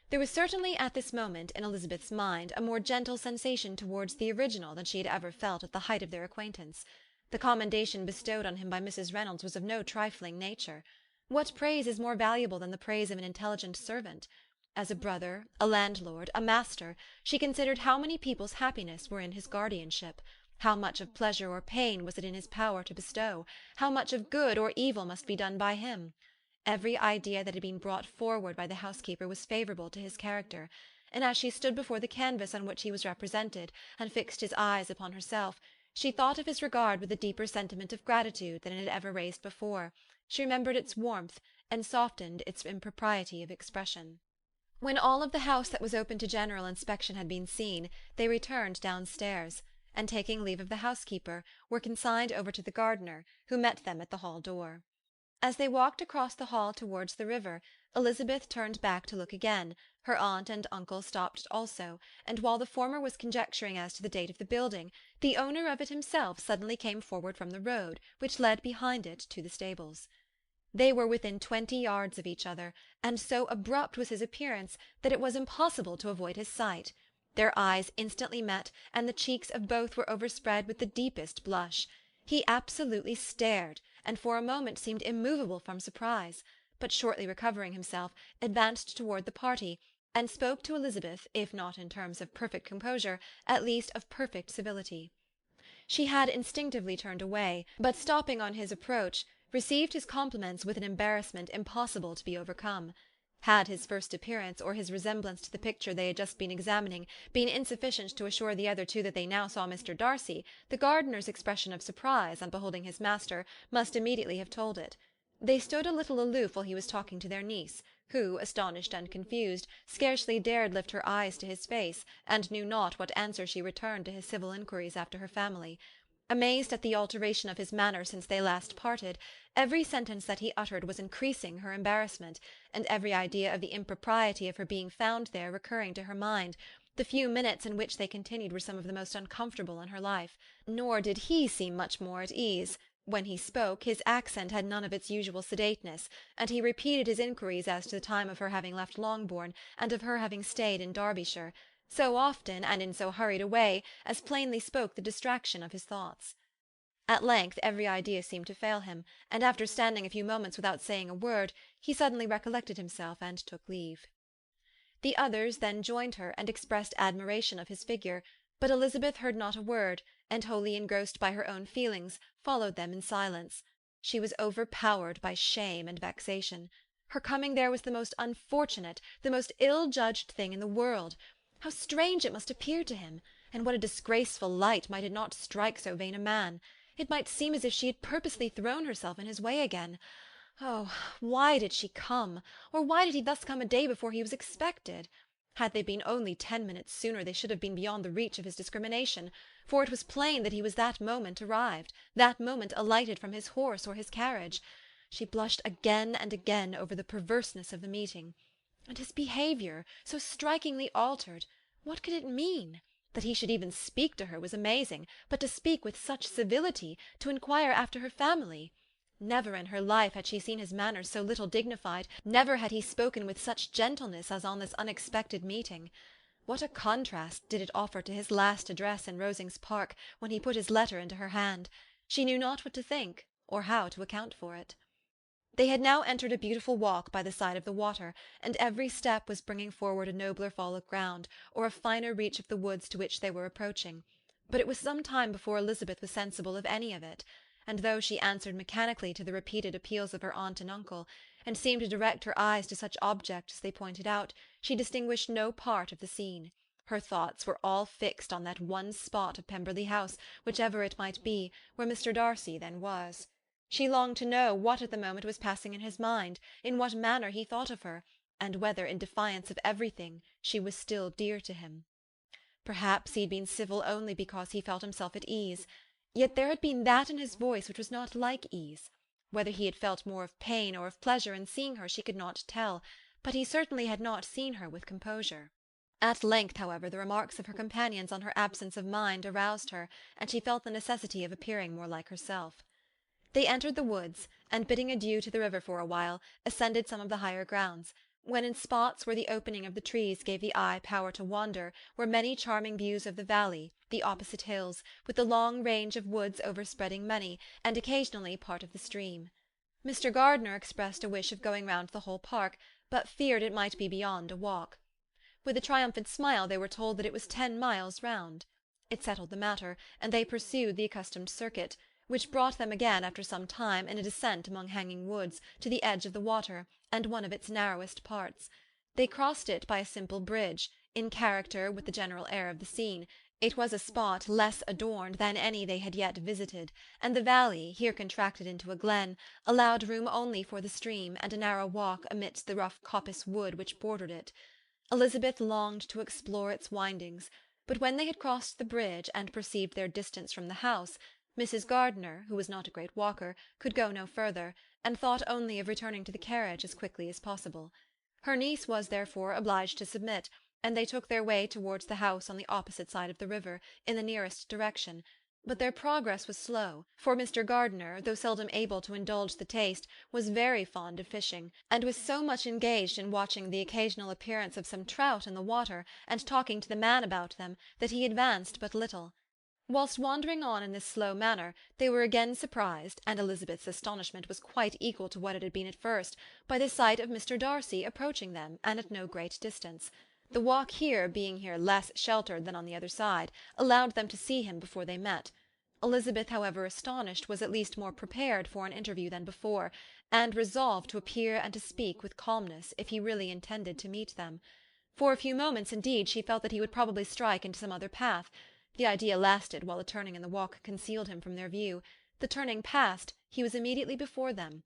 There was certainly at this moment in Elizabeth's mind a more gentle sensation towards the original than she had ever felt at the height of their acquaintance. The commendation bestowed on him by Mrs. Reynolds was of no trifling nature. What praise is more valuable than the praise of an intelligent servant? As a brother, a landlord, a master, she considered how many people's happiness were in his guardianship, how much of pleasure or pain was it in his power to bestow, how much of good or evil must be done by him. Every idea that had been brought forward by the housekeeper was favourable to his character, and as she stood before the canvas on which he was represented, and fixed his eyes upon herself, she thought of his regard with a deeper sentiment of gratitude than it had ever raised before. She remembered its warmth, and softened its impropriety of expression. When all of the house that was open to general inspection had been seen, they returned downstairs, and taking leave of the housekeeper, were consigned over to the gardener, who met them at the hall door. As they walked across the hall towards the river, Elizabeth turned back to look again, her aunt and uncle stopped also, and while the former was conjecturing as to the date of the building, the owner of it himself suddenly came forward from the road, which led behind it to the stables. They were within 20 yards of each other, and so abrupt was his appearance that it was impossible to avoid his sight. Their eyes instantly met, and the cheeks of both were overspread with the deepest blush. He absolutely stared, and for a moment seemed immovable from surprise, but shortly recovering himself, advanced toward the party, and spoke to Elizabeth, if not in terms of perfect composure, at least of perfect civility. She had instinctively turned away, but stopping on his approach, received his compliments with an embarrassment impossible to be overcome. Had his first appearance, or his resemblance to the picture they had just been examining, been insufficient to assure the other two that they now saw Mr. Darcy, the gardener's expression of surprise on beholding his master must immediately have told it. They stood a little aloof while he was talking to their niece, who, astonished and confused, scarcely dared lift her eyes to his face, and knew not what answer she returned to his civil inquiries after her family. Amazed at the alteration of his manner since they last parted, every sentence that he uttered was increasing her embarrassment, and every idea of the impropriety of her being found there recurring to her mind. The few minutes in which they continued were some of the most uncomfortable in her life. Nor did he seem much more at ease. When he spoke, his accent had none of its usual sedateness, and he repeated his inquiries as to the time of her having left Longbourn, and of her having stayed in Derbyshire, so often, and in so hurried a way, as plainly spoke the distraction of his thoughts. At length every idea seemed to fail him, and after standing a few moments without saying a word, he suddenly recollected himself, and took leave. The others then joined her, and expressed admiration of his figure, but Elizabeth heard not a word, and wholly engrossed by her own feelings, followed them in silence. She was overpowered by shame and vexation. Her coming there was the most unfortunate, the most ill-judged thing in the world. How strange it must appear to him, and what a disgraceful light might it not strike so vain a man! It might seem as if she had purposely thrown herself in his way again. Oh, why did she come? Or why did he thus come a day before he was expected? Had they been only 10 minutes sooner, they should have been beyond the reach of his discrimination, for it was plain that he was that moment arrived, that moment alighted from his horse or his carriage. She blushed again and again over the perverseness of the meeting. And his behaviour, so strikingly altered, what could it mean? That he should even speak to her was amazing, but to speak with such civility, to inquire after her family! Never in her life had she seen his manners so little dignified, never had he spoken with such gentleness as on this unexpected meeting. What a contrast did it offer to his last address in Rosings Park, when he put his letter into her hand! She knew not what to think, or how to account for it. They had now entered a beautiful walk by the side of the water, and every step was bringing forward a nobler fall of ground, or a finer reach of the woods to which they were approaching. But it was some time before Elizabeth was sensible of any of it, and though she answered mechanically to the repeated appeals of her aunt and uncle, and seemed to direct her eyes to such objects as they pointed out, she distinguished no part of the scene. Her thoughts were all fixed on that one spot of Pemberley House, whichever it might be, where Mr. Darcy then was. She longed to know what at the moment was passing in his mind, in what manner he thought of her, and whether, in defiance of everything, she was still dear to him. Perhaps he had been civil only because he felt himself at ease, yet there had been that in his voice which was not like ease. Whether he had felt more of pain or of pleasure in seeing her she could not tell, but he certainly had not seen her with composure. At length, however, the remarks of her companions on her absence of mind aroused her, and she felt the necessity of appearing more like herself. They entered the woods, and bidding adieu to the river for a while, ascended some of the higher grounds, when in spots where the opening of the trees gave the eye power to wander were many charming views of the valley, the opposite hills, with the long range of woods overspreading many, and occasionally part of the stream. Mr. Gardiner expressed a wish of going round the whole park, but feared it might be beyond a walk. With a triumphant smile they were told that it was 10 miles round. It settled the matter, and they pursued the accustomed circuit, which brought them again after some time in a descent among hanging woods, to the edge of the water, and one of its narrowest parts. They crossed it by a simple bridge, in character with the general air of the scene. It was a spot less adorned than any they had yet visited, and the valley, here contracted into a glen, allowed room only for the stream, and a narrow walk amidst the rough coppice wood which bordered it. Elizabeth longed to explore its windings, but when they had crossed the bridge and perceived their distance from the house, Mrs. Gardiner, who was not a great walker, could go no further, and thought only of returning to the carriage as quickly as possible. Her niece was therefore obliged to submit, and they took their way towards the house on the opposite side of the river, in the nearest direction. But their progress was slow, for Mr. Gardiner, though seldom able to indulge the taste, was very fond of fishing, and was so much engaged in watching the occasional appearance of some trout in the water, and talking to the man about them, that he advanced but little. Whilst wandering on in this slow manner, they were again surprised, and Elizabeth's astonishment was quite equal to what it had been at first, by the sight of Mr. Darcy approaching them, and at no great distance. The walk being here less sheltered than on the other side, allowed them to see him before they met. Elizabeth, however astonished, was at least more prepared for an interview than before, and resolved to appear and to speak with calmness, if he really intended to meet them. For a few moments, indeed, she felt that he would probably strike into some other path. The idea lasted while a turning in the walk concealed him from their view. The turning past, he was immediately before them.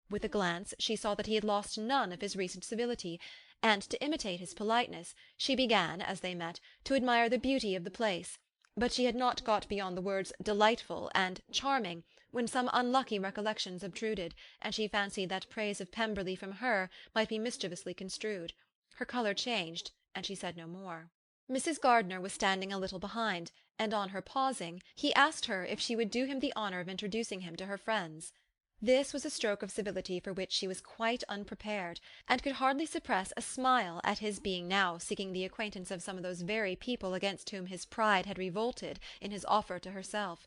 With a glance she saw that he had lost none of his recent civility, and, to imitate his politeness, she began, as they met, to admire the beauty of the place. But she had not got beyond the words "delightful" and "charming," when some unlucky recollections obtruded, and she fancied that praise of Pemberley from her might be mischievously construed. Her colour changed, and she said no more. Mrs. Gardiner was standing a little behind, and on her pausing, he asked her if she would do him the honour of introducing him to her friends. This was a stroke of civility for which she was quite unprepared, and could hardly suppress a smile at his being now seeking the acquaintance of some of those very people against whom his pride had revolted in his offer to herself.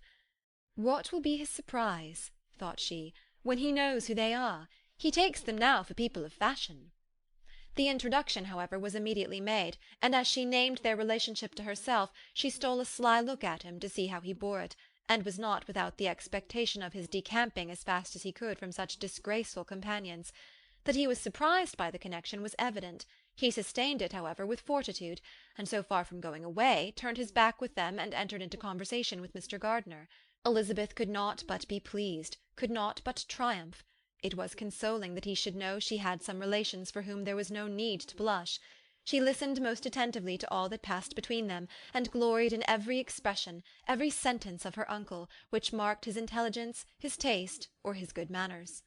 "What will be his surprise," thought she, "when he knows who they are? He takes them now for people of fashion." The introduction, however, was immediately made, and as she named their relationship to herself, she stole a sly look at him to see how he bore it, and was not without the expectation of his decamping as fast as he could from such disgraceful companions. That he was surprised by the connection was evident. He sustained it, however, with fortitude, and so far from going away, turned his back with them and entered into conversation with Mr. Gardiner. Elizabeth could not but be pleased, could not but triumph. It was consoling that he should know she had some relations for whom there was no need to blush. She listened most attentively to all that passed between them, and gloried in every expression, every sentence of her uncle, which marked his intelligence, his taste, or his good manners.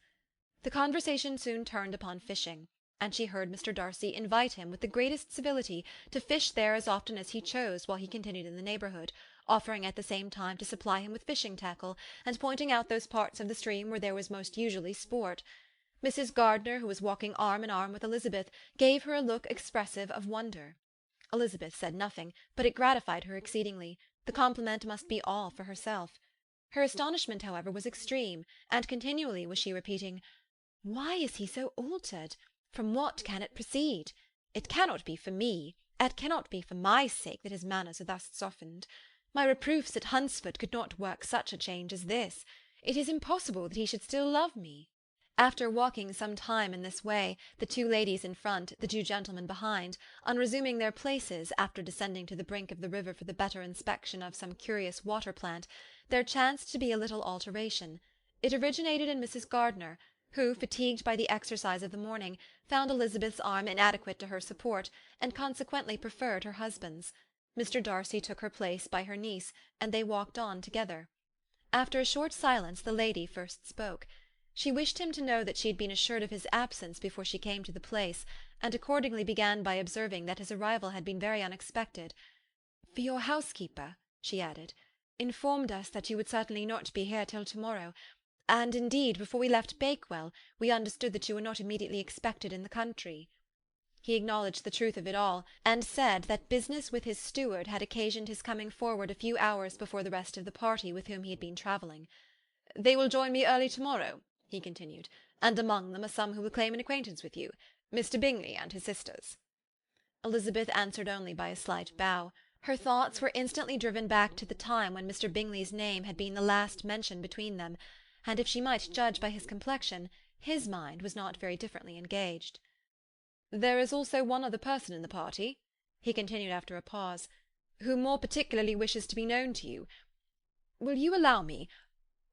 The conversation soon turned upon fishing, and she heard Mr. Darcy invite him with the greatest civility to fish there as often as he chose while he continued in the neighbourhood, offering at the same time to supply him with fishing tackle, and pointing out those parts of the stream where there was most usually sport. Mrs. Gardiner, who was walking arm in arm with Elizabeth, gave her a look expressive of wonder. Elizabeth said nothing, but it gratified her exceedingly. The compliment must be all for herself. Her astonishment, however, was extreme, and continually was she repeating, "Why is he so altered? From what can it proceed? It cannot be for me, it cannot be for my sake that his manners are thus softened. My reproofs at Hunsford could not work such a change as this. It is impossible that he should still love me." After walking some time in this way, the two ladies in front, the two gentlemen behind, on resuming their places, after descending to the brink of the river for the better inspection of some curious water plant, there chanced to be a little alteration. It originated in Mrs. Gardiner, who, fatigued by the exercise of the morning, found Elizabeth's arm inadequate to her support, and consequently preferred her husband's. Mr. Darcy took her place by her niece, and they walked on together. After a short silence the lady first spoke. She wished him to know that she had been assured of his absence before she came to the place, and accordingly began by observing that his arrival had been very unexpected. "For your housekeeper," she added, "informed us that you would certainly not be here till to-morrow, and indeed, before we left Bakewell, we understood that you were not immediately expected in the country." He acknowledged the truth of it all, and said that business with his steward had occasioned his coming forward a few hours before the rest of the party with whom he had been travelling. "They will join me early to-morrow," he continued, "and among them are some who will claim an acquaintance with you, Mr. Bingley and his sisters." Elizabeth answered only by a slight bow. Her thoughts were instantly driven back to the time when Mr. Bingley's name had been the last mentioned between them, and if she might judge by his complexion, his mind was not very differently engaged. "There is also one other person in the party," he continued after a pause, "who more particularly wishes to be known to you. Will you allow me,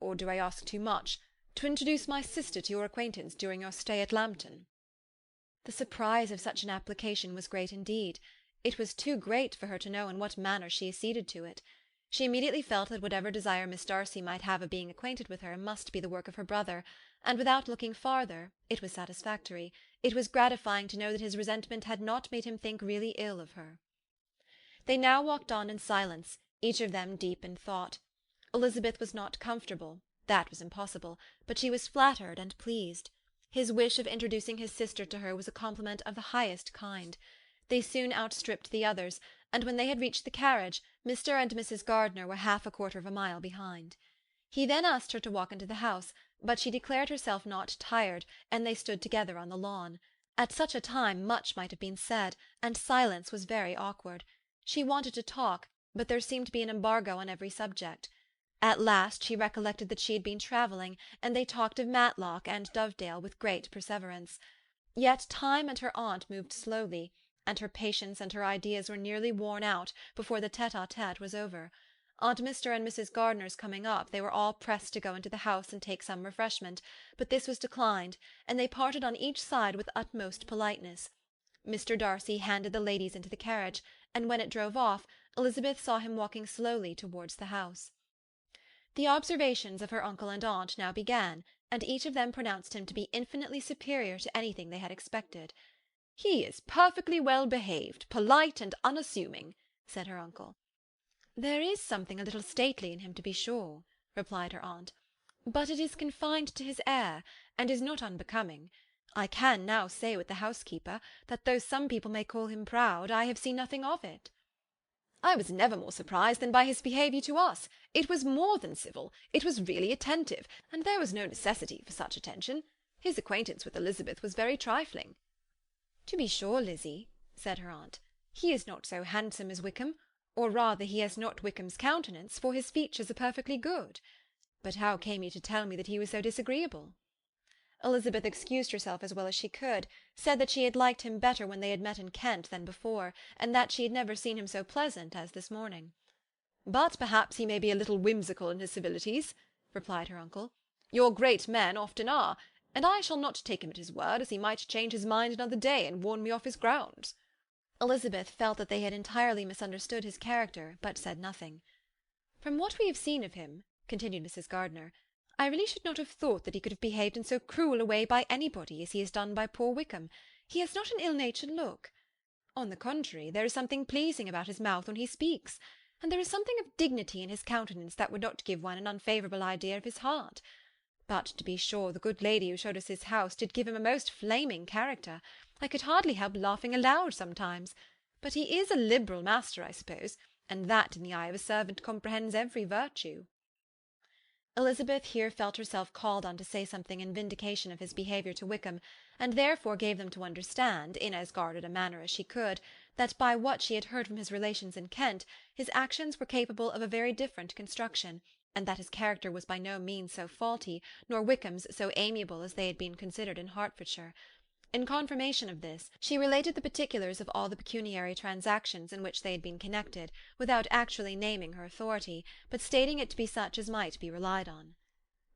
or do I ask too much, to introduce my sister to your acquaintance during your stay at Lambton?" The surprise of such an application was great indeed. It was too great for her to know in what manner she acceded to it. She immediately felt that whatever desire Miss Darcy might have of being acquainted with her must be the work of her brother, and without looking farther, it was satisfactory, it was gratifying to know that his resentment had not made him think really ill of her. They now walked on in silence, each of them deep in thought. Elizabeth was not comfortable, that was impossible, but she was flattered and pleased. His wish of introducing his sister to her was a compliment of the highest kind. They soon outstripped the others, and when they had reached the carriage, Mr. and Mrs. Gardiner were half a quarter of a mile behind. He then asked her to walk into the house, but she declared herself not tired, and they stood together on the lawn. At such a time much might have been said, and silence was very awkward. She wanted to talk, but there seemed to be an embargo on every subject. At last she recollected that she had been travelling, and they talked of Matlock and Dovedale with great perseverance. Yet time and her aunt moved slowly, and her patience and her ideas were nearly worn out before the tete-a-tete was over. On Mr. and Mrs. Gardiner's coming up, they were all pressed to go into the house and take some refreshment, but this was declined, and they parted on each side with utmost politeness. Mr. Darcy handed the ladies into the carriage, and when it drove off, Elizabeth saw him walking slowly towards the house. The observations of her uncle and aunt now began, and each of them pronounced him to be infinitely superior to anything they had expected. "He is perfectly well behaved, polite and unassuming," said her uncle. "There is something a little stately in him, to be sure," replied her aunt, "but it is confined to his air, and is not unbecoming. I can now say with the housekeeper, that though some people may call him proud, I have seen nothing of it." "I was never more surprised than by his behaviour to us. It was more than civil, it was really attentive, and there was no necessity for such attention. His acquaintance with Elizabeth was very trifling." "To be sure, Lizzie," said her aunt, "he is not so handsome as Wickham, or rather he has not Wickham's countenance, for his features are perfectly good. But how came you to tell me that he was so disagreeable?" Elizabeth excused herself as well as she could, said that she had liked him better when they had met in Kent than before, and that she had never seen him so pleasant as this morning. "But perhaps he may be a little whimsical in his civilities," replied her uncle. "Your great men often are, and I shall not take him at his word, as he might change his mind another day and warn me off his grounds." Elizabeth felt that they had entirely misunderstood his character, but said nothing. "From what we have seen of him," continued Mrs. Gardiner, "I really should not have thought that he could have behaved in so cruel a way by anybody as he has done by poor Wickham. He has not an ill-natured look. On the contrary, there is something pleasing about his mouth when he speaks, and there is something of dignity in his countenance that would not give one an unfavourable idea of his heart. But, to be sure, the good lady who showed us his house did give him a most flaming character. I could hardly help laughing aloud sometimes. But he is a liberal master, I suppose, and that in the eye of a servant comprehends every virtue." Elizabeth here felt herself called on to say something in vindication of his behaviour to Wickham, and therefore gave them to understand, in as guarded a manner as she could, that by what she had heard from his relations in Kent, his actions were capable of a very different construction, and that his character was by no means so faulty, nor Wickham's so amiable as they had been considered in Hertfordshire. In confirmation of this, she related the particulars of all the pecuniary transactions in which they had been connected, without actually naming her authority, but stating it to be such as might be relied on.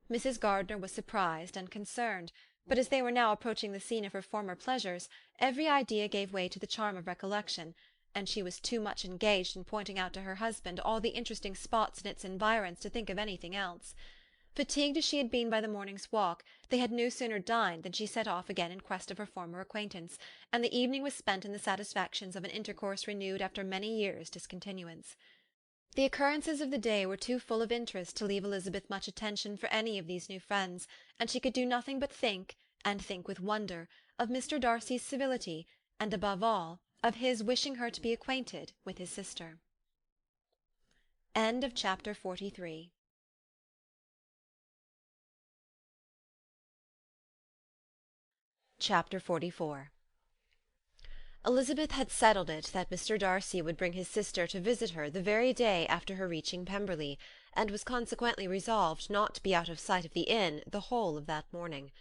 Mrs. Gardiner was surprised and concerned, but as they were now approaching the scene of her former pleasures, every idea gave way to the charm of recollection, and she was too much engaged in pointing out to her husband all the interesting spots in its environs to think of anything else. Fatigued as she had been by the morning's walk, they had no sooner dined than she set off again in quest of her former acquaintance, and the evening was spent in the satisfactions of an intercourse renewed after many years' discontinuance. The occurrences of the day were too full of interest to leave Elizabeth much attention for any of these new friends, and she could do nothing but think, and think with wonder, of Mr. Darcy's civility, and above all, of his wishing her to be acquainted with his sister. End of chapter 43. Chapter 44. Elizabeth had settled it that Mr. Darcy would bring his sister to visit her the very day after her reaching Pemberley, and was consequently resolved not to be out of sight of the inn the whole of that morning.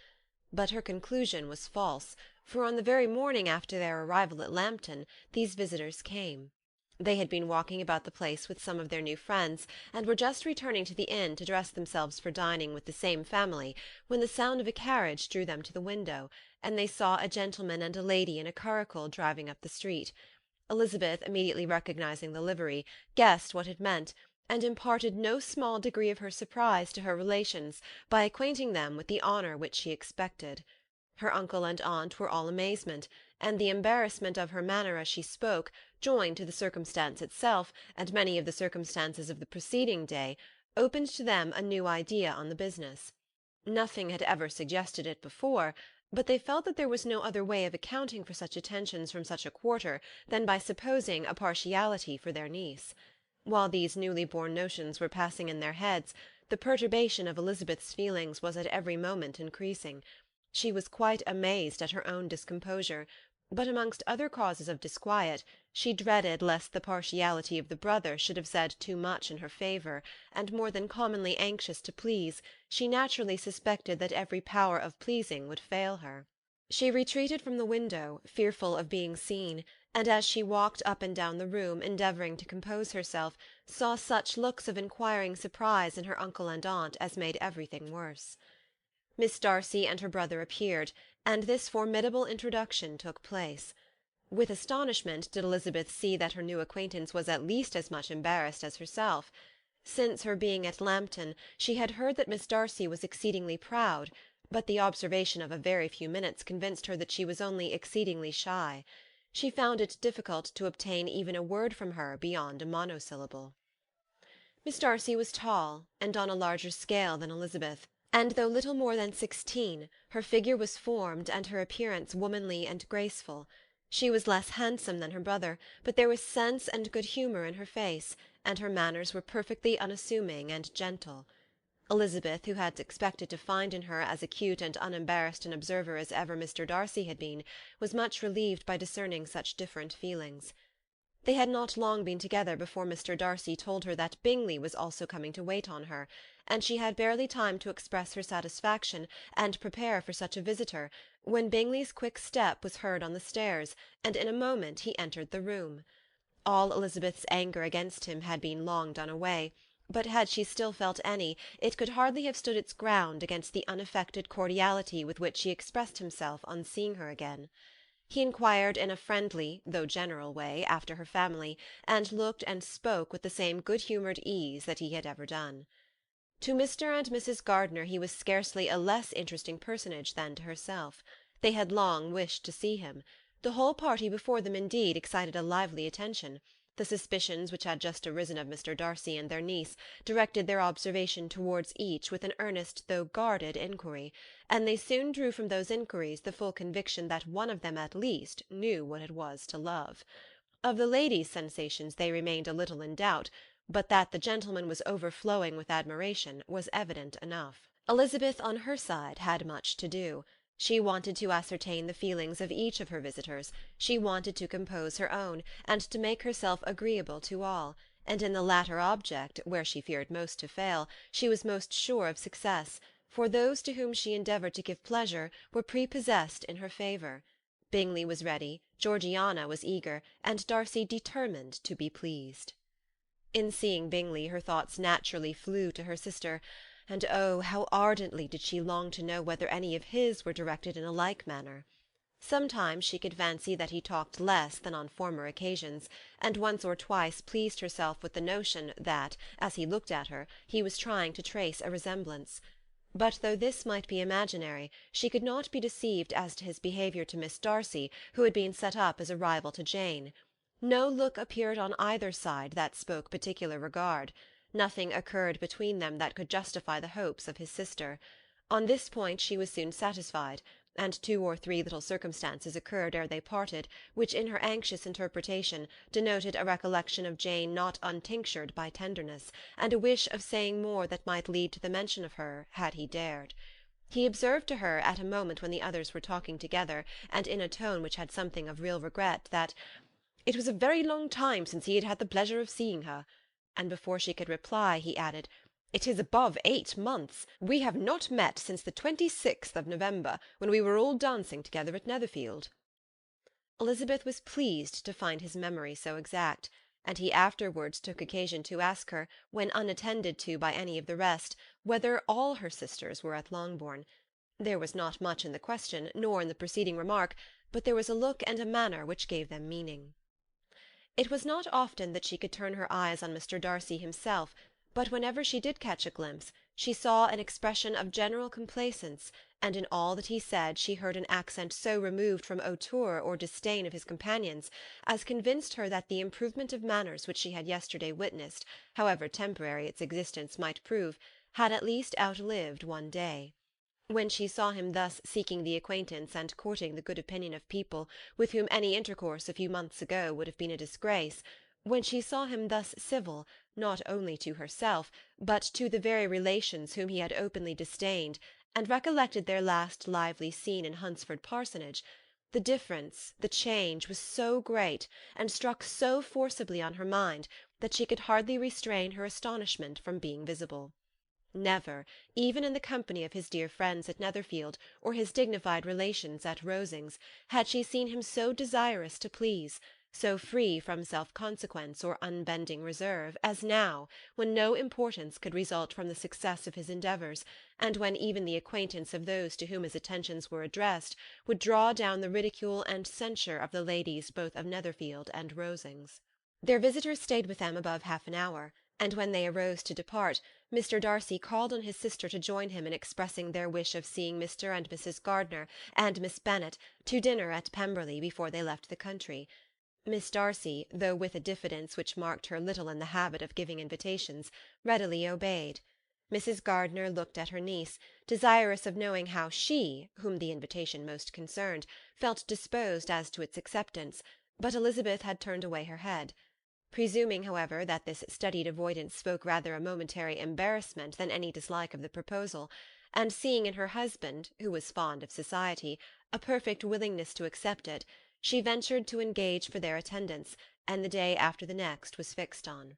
But her conclusion was false, for on the very morning after their arrival at Lambton these visitors came. They had been walking about the place with some of their new friends, and were just returning to the inn to dress themselves for dining with the same family, when the sound of a carriage drew them to the window, and they saw a gentleman and a lady in a curricle driving up the street. Elizabeth, immediately recognizing the livery, guessed what it meant, and imparted no small degree of her surprise to her relations by acquainting them with the honour which she expected. Her uncle and aunt were all amazement, and the embarrassment of her manner as she spoke, joined to the circumstance itself, and many of the circumstances of the preceding day, opened to them a new idea on the business. Nothing had ever suggested it before, but they felt that there was no other way of accounting for such attentions from such a quarter than by supposing a partiality for their niece. While these newly born notions were passing in their heads, the perturbation of Elizabeth's feelings was at every moment increasing. She was quite amazed at her own discomposure, but amongst other causes of disquiet, she dreaded lest the partiality of the brother should have said too much in her favour, and more than commonly anxious to please, she naturally suspected that every power of pleasing would fail her. She retreated from the window, fearful of being seen, and as she walked up and down the room, endeavouring to compose herself, saw such looks of inquiring surprise in her uncle and aunt as made everything worse. Miss Darcy and her brother appeared, and this formidable introduction took place. With astonishment did Elizabeth see that her new acquaintance was at least as much embarrassed as herself. Since her being at Lambton, she had heard that Miss Darcy was exceedingly proud, but the observation of a very few minutes convinced her that she was only exceedingly shy. She found it difficult to obtain even a word from her beyond a monosyllable. Miss Darcy was tall, and on a larger scale than Elizabeth, and though little more than 16, her figure was formed and her appearance womanly and graceful. She was less handsome than her brother, but there was sense and good humour in her face, and her manners were perfectly unassuming and gentle. Elizabeth, who had expected to find in her as acute and unembarrassed an observer as ever Mr. Darcy had been, was much relieved by discerning such different feelings. They had not long been together before Mr. Darcy told her that Bingley was also coming to wait on her, and she had barely time to express her satisfaction and prepare for such a visitor, when Bingley's quick step was heard on the stairs, and in a moment he entered the room. All Elizabeth's anger against him had been long done away, but had she still felt any, it could hardly have stood its ground against the unaffected cordiality with which he expressed himself on seeing her again. He inquired in a friendly, though general way, after her family, and looked and spoke with the same good-humoured ease that he had ever done. To Mr. and Mrs. Gardiner he was scarcely a less interesting personage than to herself. They had long wished to see him. The whole party before them, indeed, excited a lively attention. The suspicions which had just arisen of Mr. Darcy and their niece directed their observation towards each with an earnest though guarded inquiry, and they soon drew from those inquiries the full conviction that one of them at least knew what it was to love. Of the ladies' sensations they remained a little in doubt, but that the gentleman was overflowing with admiration was evident enough. Elizabeth, on her side, had much to do. She wanted to ascertain the feelings of each of her visitors, she wanted to compose her own, and to make herself agreeable to all, and in the latter object, where she feared most to fail, she was most sure of success, for those to whom she endeavoured to give pleasure were prepossessed in her favour. Bingley was ready, Georgiana was eager, and Darcy determined to be pleased. In seeing Bingley, her thoughts naturally flew to her sister, and oh, how ardently did she long to know whether any of his were directed in a like manner. Sometimes she could fancy that he talked less than on former occasions, and once or twice pleased herself with the notion that, as he looked at her, he was trying to trace a resemblance. But though this might be imaginary, she could not be deceived as to his behaviour to Miss Darcy, who had been set up as a rival to Jane. No look appeared on either side that spoke particular regard. Nothing occurred between them that could justify the hopes of his sister. On this point she was soon satisfied, and 2 or 3 little circumstances occurred ere they parted, which in her anxious interpretation denoted a recollection of Jane not untinctured by tenderness, and a wish of saying more that might lead to the mention of her, had he dared. He observed to her at a moment when the others were talking together, and in a tone which had something of real regret, that "it was a very long time since he had had the pleasure of seeing her," and before she could reply, he added, "It is above 8 months. We have not met since the 26th of November, when we were all dancing together at Netherfield." Elizabeth was pleased to find his memory so exact. and he afterwards took occasion to ask her, when unattended to by any of the rest, whether all her sisters were at Longbourn. There was not much in the question, nor in the preceding remark, but there was a look and a manner which gave them meaning. It was not often that she could turn her eyes on Mr. Darcy himself, but whenever she did catch a glimpse, she saw an expression of general complaisance, and in all that he said she heard an accent so removed from hauteur or disdain of his companions, as convinced her that the improvement of manners which she had yesterday witnessed, however temporary its existence might prove, had at least outlived one day. When she saw him thus seeking the acquaintance and courting the good opinion of people with whom any intercourse a few months ago would have been a disgrace, when she saw him thus civil, not only to herself, but to the very relations whom he had openly disdained, and recollected their last lively scene in Hunsford Parsonage, the difference, the change, was so great, and struck so forcibly on her mind, that she could hardly restrain her astonishment from being visible. Never, even in the company of his dear friends at Netherfield, or his dignified relations at Rosings, had she seen him so desirous to please, so free from self-consequence or unbending reserve, as now, when no importance could result from the success of his endeavours, and when even the acquaintance of those to whom his attentions were addressed would draw down the ridicule and censure of the ladies both of Netherfield and Rosings. Their visitors stayed with them above half an hour, and when they arose to depart, Mr. Darcy called on his sister to join him in expressing their wish of seeing Mr. and Mrs. Gardiner and Miss Bennet to dinner at Pemberley before they left the country. Miss Darcy, though with a diffidence which marked her little in the habit of giving invitations, readily obeyed. Mrs. Gardiner looked at her niece, desirous of knowing how she, whom the invitation most concerned, felt disposed as to its acceptance, but Elizabeth had turned away her head. Presuming, however, that this studied avoidance spoke rather a momentary embarrassment than any dislike of the proposal, and seeing in her husband, who was fond of society, a perfect willingness to accept it, she ventured to engage for their attendance, and the day after the next was fixed on.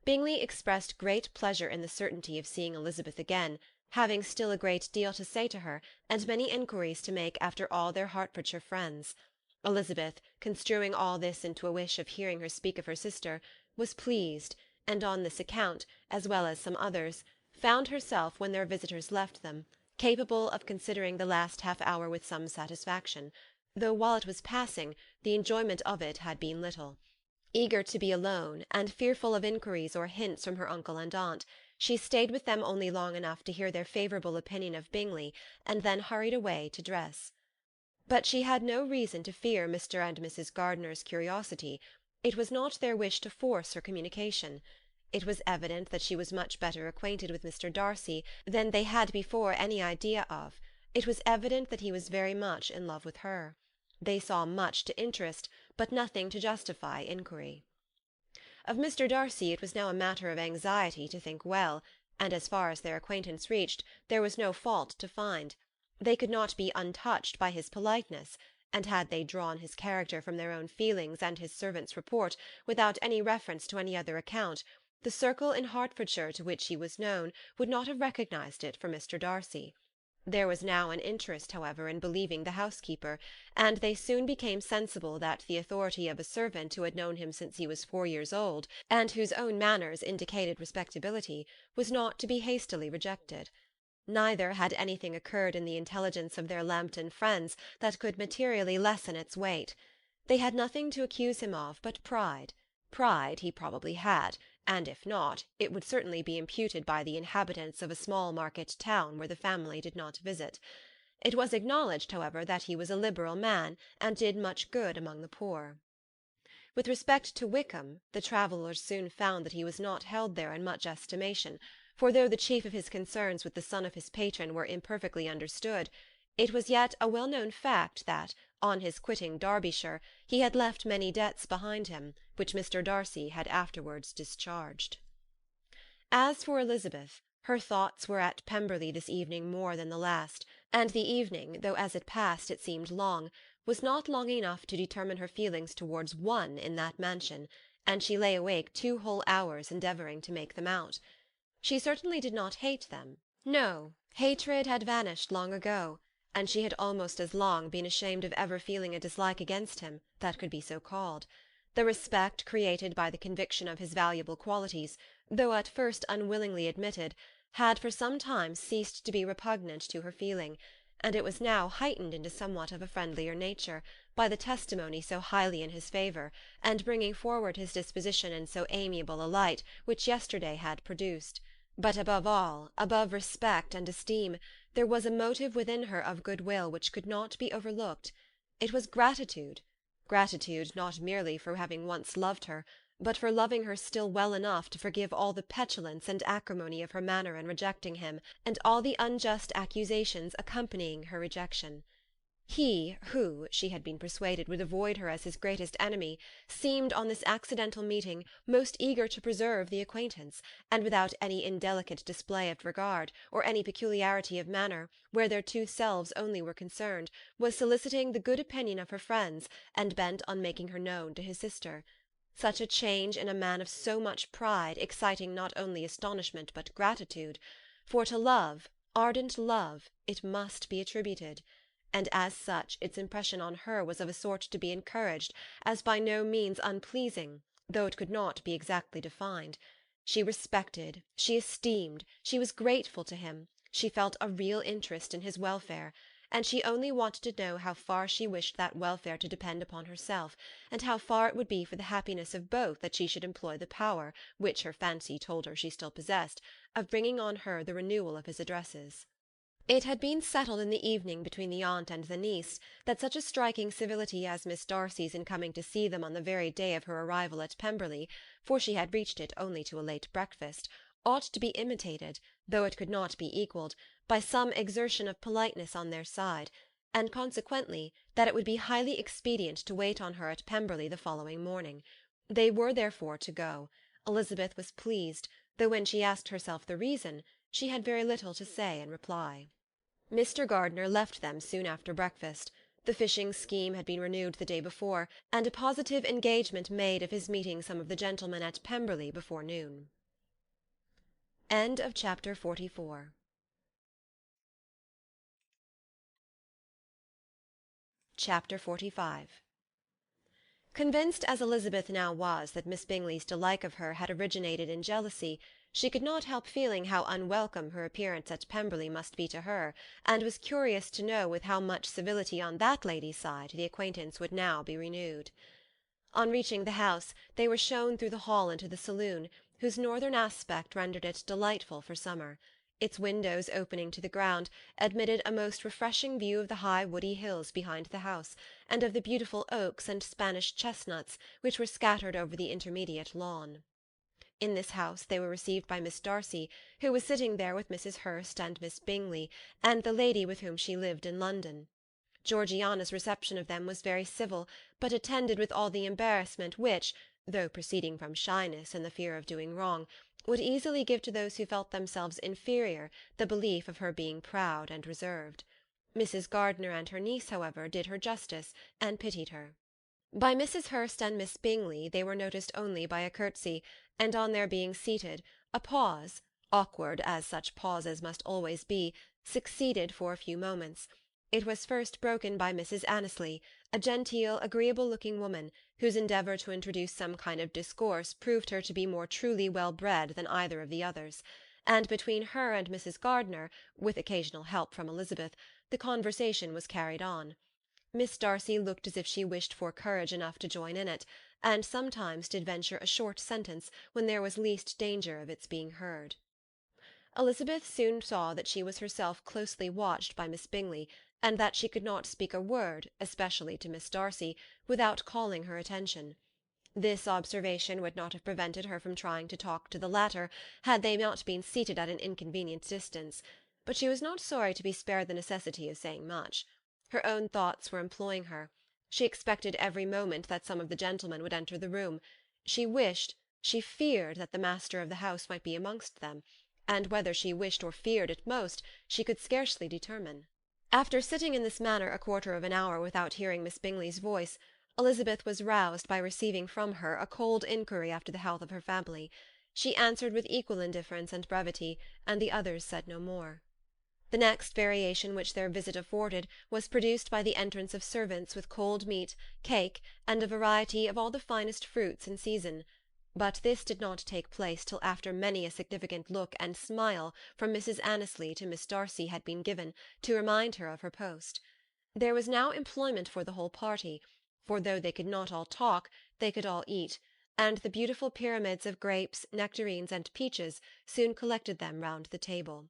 Bingley expressed great pleasure in the certainty of seeing Elizabeth again, having still a great deal to say to her, and many inquiries to make after all their Hertfordshire friends. Elizabeth, construing all this into a wish of hearing her speak of her sister, was pleased, and on this account, as well as some others, found herself, when their visitors left them, capable of considering the last half-hour with some satisfaction, though while it was passing, the enjoyment of it had been little. Eager to be alone, and fearful of inquiries or hints from her uncle and aunt, she stayed with them only long enough to hear their favourable opinion of Bingley, and then hurried away to dress. But she had no reason to fear Mr. and Mrs. Gardiner's curiosity. It was not their wish to force her communication. It was evident that she was much better acquainted with Mr. Darcy than they had before any idea of. It was evident that he was very much in love with her. They saw much to interest, but nothing to justify inquiry. Of Mr. Darcy it was now a matter of anxiety to think well, and as far as their acquaintance reached, there was no fault to find. They could not be untouched by his politeness, and had they drawn his character from their own feelings and his servant's report, without any reference to any other account, the circle in Hertfordshire to which he was known would not have recognised it for Mr. Darcy. There was now an interest, however, in believing the housekeeper, and they soon became sensible that the authority of a servant who had known him since he was 4 years old, and whose own manners indicated respectability, was not to be hastily rejected. Neither had anything occurred in the intelligence of their Lambton friends that could materially lessen its weight. They had nothing to accuse him of but pride. Pride he probably had, and if not, it would certainly be imputed by the inhabitants of a small market town where the family did not visit. It was acknowledged, however, that he was a liberal man, and did much good among the poor. With respect to Wickham, the travellers soon found that he was not held there in much estimation, for though the chief of his concerns with the son of his patron were imperfectly understood, it was yet a well-known fact that, on his quitting Derbyshire, he had left many debts behind him, which Mr. Darcy had afterwards discharged. As for Elizabeth, her thoughts were at Pemberley this evening more than the last, and the evening, though as it passed it seemed long, was not long enough to determine her feelings towards one in that mansion, and she lay awake 2 whole hours endeavouring to make them out. She certainly did not hate them. No, hatred had vanished long ago, and she had almost as long been ashamed of ever feeling a dislike against him that could be so called. The respect created by the conviction of his valuable qualities, though at first unwillingly admitted, had for some time ceased to be repugnant to her feeling, and it was now heightened into somewhat of a friendlier nature, by the testimony so highly in his favour, and bringing forward his disposition in so amiable a light, which yesterday had produced. But above all, above respect and esteem, there was a motive within her of goodwill which could not be overlooked. It was gratitude, gratitude not merely for having once loved her, but for loving her still well enough to forgive all the petulance and acrimony of her manner in rejecting him, and all the unjust accusations accompanying her rejection. He, who, she had been persuaded, would avoid her as his greatest enemy, seemed on this accidental meeting most eager to preserve the acquaintance, and without any indelicate display of regard, or any peculiarity of manner, where their two selves only were concerned, was soliciting the good opinion of her friends, and bent on making her known to his sister. Such a change in a man of so much pride exciting not only astonishment but gratitude, for to love, ardent love, it must be attributed, and as such its impression on her was of a sort to be encouraged, as by no means unpleasing, though it could not be exactly defined. She respected, she esteemed, she was grateful to him, she felt a real interest in his welfare, and she only wanted to know how far she wished that welfare to depend upon herself, and how far it would be for the happiness of both that she should employ the power, which her fancy told her she still possessed, of bringing on her the renewal of his addresses. It had been settled in the evening between the aunt and the niece that such a striking civility as Miss Darcy's in coming to see them on the very day of her arrival at Pemberley, for she had reached it only to a late breakfast, ought to be imitated, though it could not be equalled, by some exertion of politeness on their side, and consequently that it would be highly expedient to wait on her at Pemberley the following morning. They were therefore to go. Elizabeth was pleased, though when she asked herself the reason, she had very little to say in reply. Mr. Gardiner left them soon after breakfast. The fishing scheme had been renewed the day before, and a positive engagement made of his meeting some of the gentlemen at Pemberley before noon. End of Chapter 44. Chapter 45. Convinced as Elizabeth now was that Miss Bingley's dislike of her had originated in jealousy, she could not help feeling how unwelcome her appearance at Pemberley must be to her, and was curious to know with how much civility on that lady's side the acquaintance would now be renewed. On reaching the house, they were shown through the hall into the saloon, whose northern aspect rendered it delightful for summer. Its windows, opening to the ground, admitted a most refreshing view of the high woody hills behind the house, and of the beautiful oaks and Spanish chestnuts which were scattered over the intermediate lawn. In this house they were received by Miss Darcy, who was sitting there with Mrs. Hurst and Miss Bingley, and the lady with whom she lived in London. Georgiana's reception of them was very civil, but attended with all the embarrassment which, though proceeding from shyness and the fear of doing wrong, would easily give to those who felt themselves inferior the belief of her being proud and reserved. Mrs. Gardiner and her niece, however, did her justice, and pitied her. By Mrs. Hurst and Miss Bingley they were noticed only by a curtsy, and on their being seated, a pause, awkward as such pauses must always be, succeeded for a few moments. It was first broken by Mrs. Annesley, a genteel, agreeable-looking woman, whose endeavour to introduce some kind of discourse proved her to be more truly well-bred than either of the others, and between her and Mrs. Gardiner, with occasional help from Elizabeth, the conversation was carried on. Miss Darcy looked as if she wished for courage enough to join in it, and sometimes did venture a short sentence when there was least danger of its being heard. Elizabeth soon saw that she was herself closely watched by Miss Bingley, and that she could not speak a word, especially to Miss Darcy, without calling her attention. This observation would not have prevented her from trying to talk to the latter, had they not been seated at an inconvenient distance, but she was not sorry to be spared the necessity of saying much. Her own thoughts were employing her. She expected every moment that some of the gentlemen would enter the room. She wished, she feared that the master of the house might be amongst them, and whether she wished or feared it most, she could scarcely determine. After sitting in this manner a quarter of an hour without hearing Miss Bingley's voice, Elizabeth was roused by receiving from her a cold inquiry after the health of her family. She answered with equal indifference and brevity, and the others said no more. The next variation which their visit afforded was produced by the entrance of servants with cold meat, cake, and a variety of all the finest fruits in season; but this did not take place till after many a significant look and smile from Mrs. Annesley to Miss Darcy had been given, to remind her of her post. There was now employment for the whole party, for though they could not all talk, they could all eat, and the beautiful pyramids of grapes, nectarines, and peaches soon collected them round the table.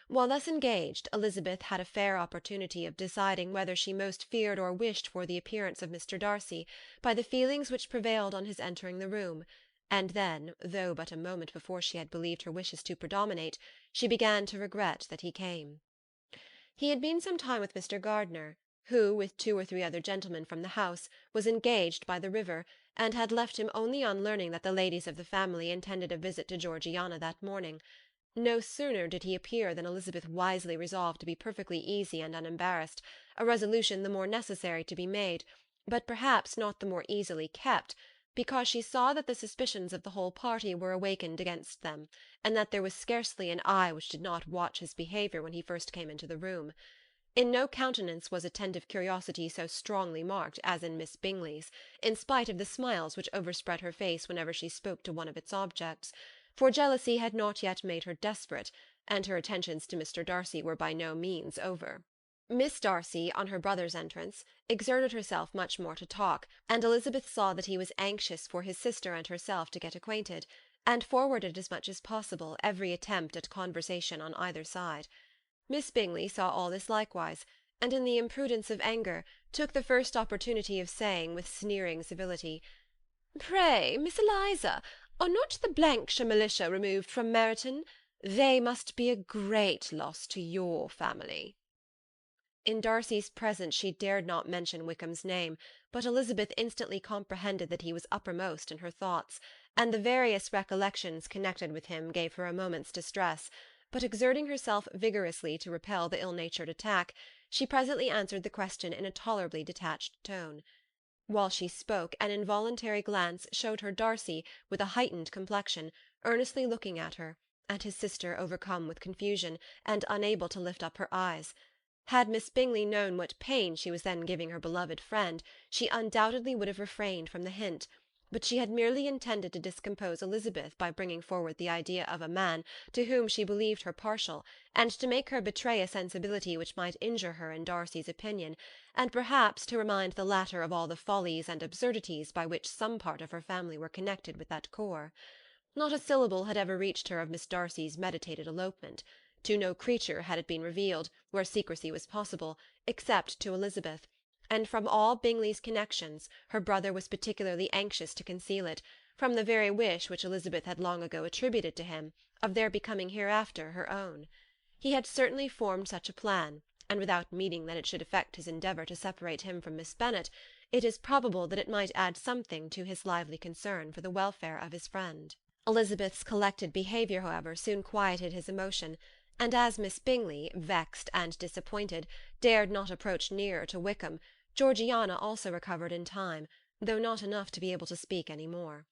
While thus engaged, Elizabeth had a fair opportunity of deciding whether she most feared or wished for the appearance of Mr. Darcy, by the feelings which prevailed on his entering the room, and then, though but a moment before she had believed her wishes to predominate, she began to regret that he came. He had been some time with Mr. Gardiner, who, with 2 or 3 other gentlemen from the house, was engaged by the river, and had left him only on learning that the ladies of the family intended a visit to Georgiana that morning. No sooner did he appear than Elizabeth wisely resolved to be perfectly easy and unembarrassed, a resolution the more necessary to be made, but perhaps not the more easily kept, because she saw that the suspicions of the whole party were awakened against them, and that there was scarcely an eye which did not watch his behaviour when he first came into the room. In no countenance was attentive curiosity so strongly marked as in Miss Bingley's, in spite of the smiles which overspread her face whenever she spoke to one of its objects, for jealousy had not yet made her desperate, and her attentions to Mr. Darcy were by no means over. Miss Darcy, on her brother's entrance, exerted herself much more to talk, and Elizabeth saw that he was anxious for his sister and herself to get acquainted, and forwarded as much as possible every attempt at conversation on either side. Miss Bingley saw all this likewise, and in the imprudence of anger, took the first opportunity of saying, with sneering civility, "Pray, Miss Eliza, are not the Blankshire militia removed from Meryton? They must be a great loss to your family." In Darcy's presence she dared not mention Wickham's name, but Elizabeth instantly comprehended that he was uppermost in her thoughts, and the various recollections connected with him gave her a moment's distress, but exerting herself vigorously to repel the ill-natured attack, she presently answered the question in a tolerably detached tone. While she spoke, an involuntary glance showed her Darcy, with a heightened complexion, earnestly looking at her, and his sister overcome with confusion, and unable to lift up her eyes. Had Miss Bingley known what pain she was then giving her beloved friend, she undoubtedly would have refrained from the hint, but she had merely intended to discompose Elizabeth by bringing forward the idea of a man to whom she believed her partial, and to make her betray a sensibility which might injure her in Darcy's opinion, and perhaps to remind the latter of all the follies and absurdities by which some part of her family were connected with that corps. Not a syllable had ever reached her of Miss Darcy's meditated elopement. To no creature had it been revealed, where secrecy was possible, except to Elizabeth, and from all Bingley's connections her brother was particularly anxious to conceal it, from the very wish which Elizabeth had long ago attributed to him, of their becoming hereafter her own. He had certainly formed such a plan, and without meaning that it should affect his endeavour to separate him from Miss Bennet, it is probable that it might add something to his lively concern for the welfare of his friend. Elizabeth's collected behaviour, however, soon quieted his emotion, and as Miss Bingley, vexed and disappointed, dared not approach nearer to Wickham, Georgiana also recovered in time, though not enough to be able to speak any more.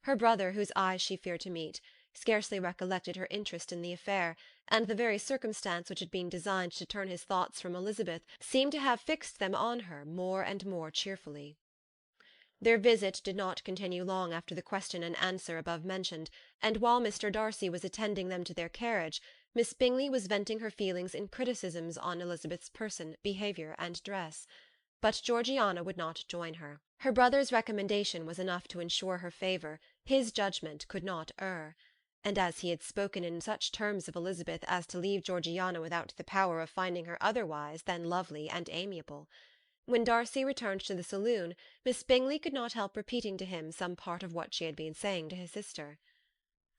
Her brother, whose eyes she feared to meet, scarcely recollected her interest in the affair, and the very circumstance which had been designed to turn his thoughts from Elizabeth seemed to have fixed them on her more and more cheerfully. Their visit did not continue long after the question and answer above mentioned, and while Mr. Darcy was attending them to their carriage, Miss Bingley was venting her feelings in criticisms on Elizabeth's person, behaviour, and dress. But Georgiana would not join her. Her brother's recommendation was enough to ensure her favour, his judgment could not err, and as he had spoken in such terms of Elizabeth as to leave Georgiana without the power of finding her otherwise than lovely and amiable. When Darcy returned to the saloon, Miss Bingley could not help repeating to him some part of what she had been saying to his sister.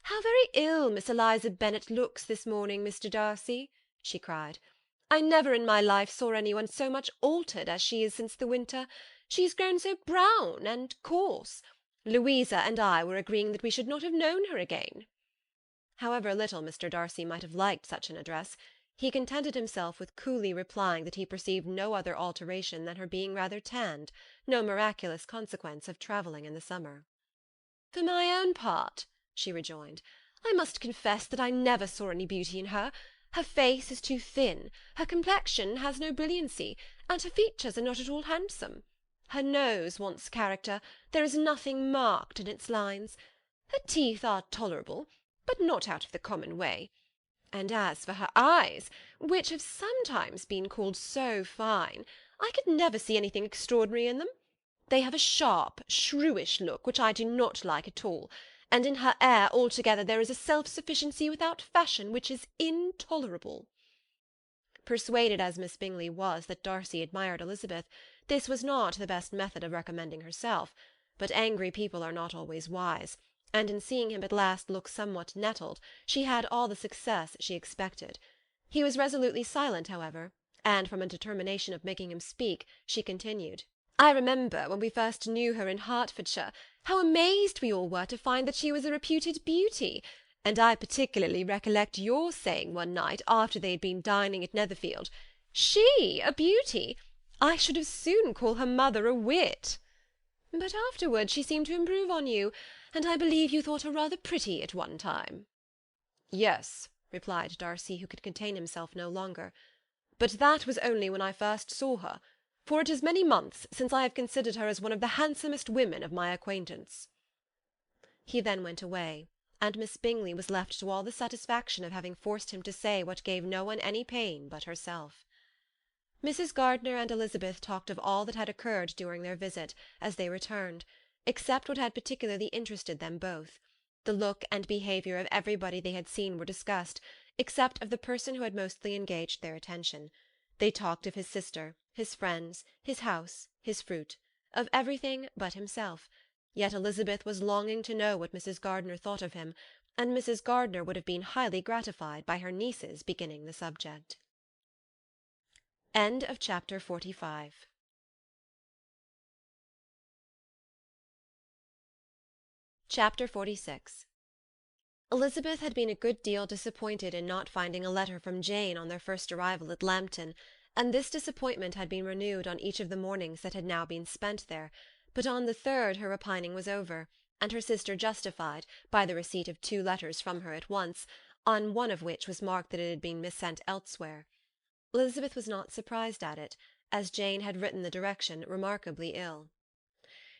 "How very ill Miss Eliza Bennet looks this morning, Mr. Darcy," she cried. "I never in my life saw anyone so much altered as she is since the winter. She is grown so brown and coarse. Louisa and I were agreeing that we should not have known her again." However little Mr. Darcy might have liked such an address, he contented himself with coolly replying that he perceived no other alteration than her being rather tanned, no miraculous consequence of travelling in the summer. "For my own part," she rejoined, "I must confess that I never saw any beauty in her. Her face is too thin, her complexion has no brilliancy, and her features are not at all handsome. Her nose wants character, there is nothing marked in its lines. Her teeth are tolerable, but not out of the common way. And as for her eyes, which have sometimes been called so fine, I could never see anything extraordinary in them. They have a sharp, shrewish look, which I do not like at all, and in her air altogether there is a self-sufficiency without fashion which is intolerable. Persuaded as Miss Bingley was that Darcy admired Elizabeth, this was not the best method of recommending herself, but angry people are not always wise, and in seeing him at last look somewhat nettled, she had all the success she expected. He was resolutely silent, however, and from a determination of making him speak, she continued. I remember, when we first knew her in Hertfordshire, how amazed we all were to find that she was a reputed beauty, and I particularly recollect your saying one night, after they had been dining at Netherfield, "She a beauty! I should as soon call her mother a wit." But afterwards she seemed to improve on you, and I believe you thought her rather pretty at one time. "Yes," replied Darcy, who could contain himself no longer, "but that was only when I first saw her, for it is many months since I have considered her as one of the handsomest women of my acquaintance." He then went away, and Miss Bingley was left to all the satisfaction of having forced him to say what gave no one any pain but herself. Mrs. Gardiner and Elizabeth talked of all that had occurred during their visit, as they returned, except what had particularly interested them both. The look and behaviour of everybody they had seen were discussed, except of the person who had mostly engaged their attention. They talked of his sister, his friends, his house, his fruit, of everything but himself, yet Elizabeth was longing to know what Mrs. Gardiner thought of him, and Mrs. Gardiner would have been highly gratified by her niece's beginning the subject. End of chapter 45. Chapter 46. Elizabeth had been a good deal disappointed in not finding a letter from Jane on their first arrival at Lambton, and this disappointment had been renewed on each of the mornings that had now been spent there, but on the third her repining was over, and her sister justified, by the receipt of 2 letters from her at once, on one of which was marked that it had been missent elsewhere. Elizabeth was not surprised at it, as Jane had written the direction remarkably ill.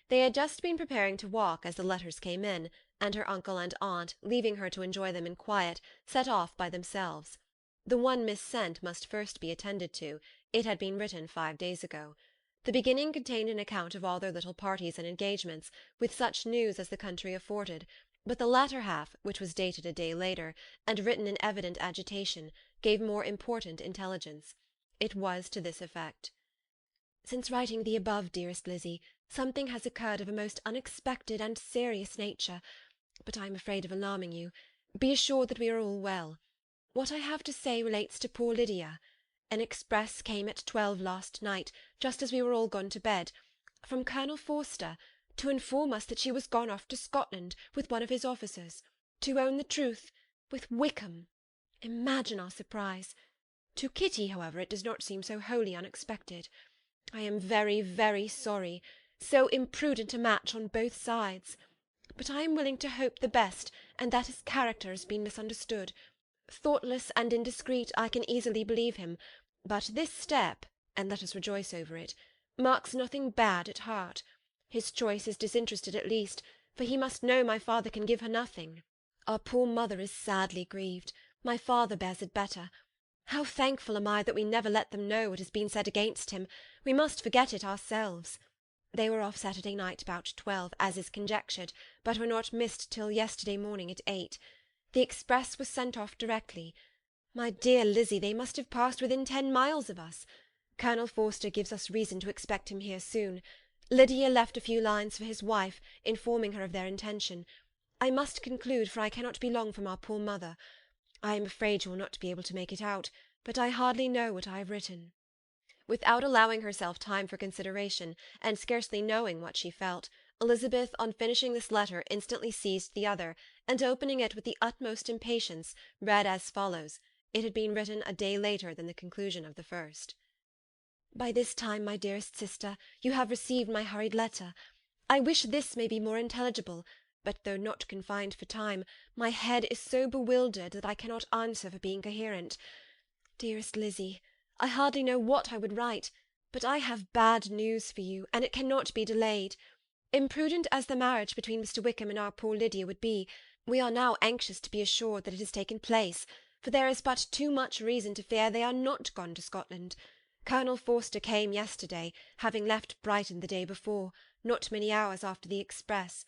They had just been preparing to walk as the letters came in, and her uncle and aunt, leaving her to enjoy them in quiet, set off by themselves. The one missent must first be attended to. It had been written 5 days ago. The beginning contained an account of all their little parties and engagements, with such news as the country afforded, but the latter half, which was dated a day later, and written in evident agitation, gave more important intelligence. It was to this effect. Since writing the above, dearest Lizzie, something has occurred of a most unexpected and serious nature, but I am afraid of alarming you. Be assured that we are all well. What I have to say relates to poor Lydia. An express came at 12 last night, just as we were all gone to bed, from Colonel Forster, to inform us that she was gone off to Scotland with one of his officers, to own the truth, with Wickham. Imagine our surprise. To Kitty, however, it does not seem so wholly unexpected. I am very, very sorry. So imprudent a match on both sides. But I am willing to hope the best, and that his character has been misunderstood. Thoughtless and indiscreet, I can easily believe him, but this step, and let us rejoice over it, marks nothing bad at heart. His choice is disinterested at least, for he must know my father can give her nothing. Our poor mother is sadly grieved. My father bears it better. How thankful am I that we never let them know what has been said against him. We must forget it ourselves. They were off Saturday night about 12, as is conjectured, but were not missed till yesterday morning at 8. The express was sent off directly. My dear Lizzie, they must have passed within 10 miles of us. Colonel Forster gives us reason to expect him here soon. Lydia left a few lines for his wife, informing her of their intention. I must conclude, for I cannot be long from our poor mother. I am afraid you will not be able to make it out, but I hardly know what I have written. Without allowing herself time for consideration, and scarcely knowing what she felt, Elizabeth, on finishing this letter, instantly seized the other, and opening it with the utmost impatience, read as follows. It had been written a day later than the conclusion of the first. By this time, my dearest sister, you have received my hurried letter. I wish this may be more intelligible, but though not confined for time, my head is so bewildered that I cannot answer for being coherent. Dearest Lizzie, I hardly know what I would write, but I have bad news for you, and it cannot be delayed. Imprudent as the marriage between Mr. Wickham and our poor Lydia would be, we are now anxious to be assured that it has taken place, for there is but too much reason to fear they are not gone to Scotland. Colonel Forster came yesterday, having left Brighton the day before, not many hours after the express.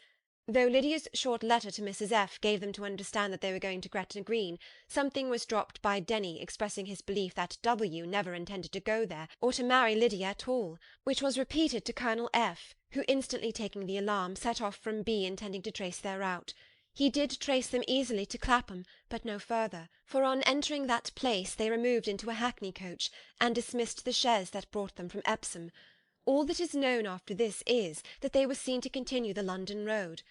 Though Lydia's short letter to Mrs. F. gave them to understand that they were going to Gretna Green, something was dropped by Denny expressing his belief that W. never intended to go there, or to marry Lydia at all, which was repeated to Colonel F., who, instantly taking the alarm, set off from B. intending to trace their route. He did trace them easily to Clapham, but no further, for on entering that place they removed into a hackney coach, and dismissed the chaise that brought them from Epsom. All that is known after this is, that they were seen to continue the London road.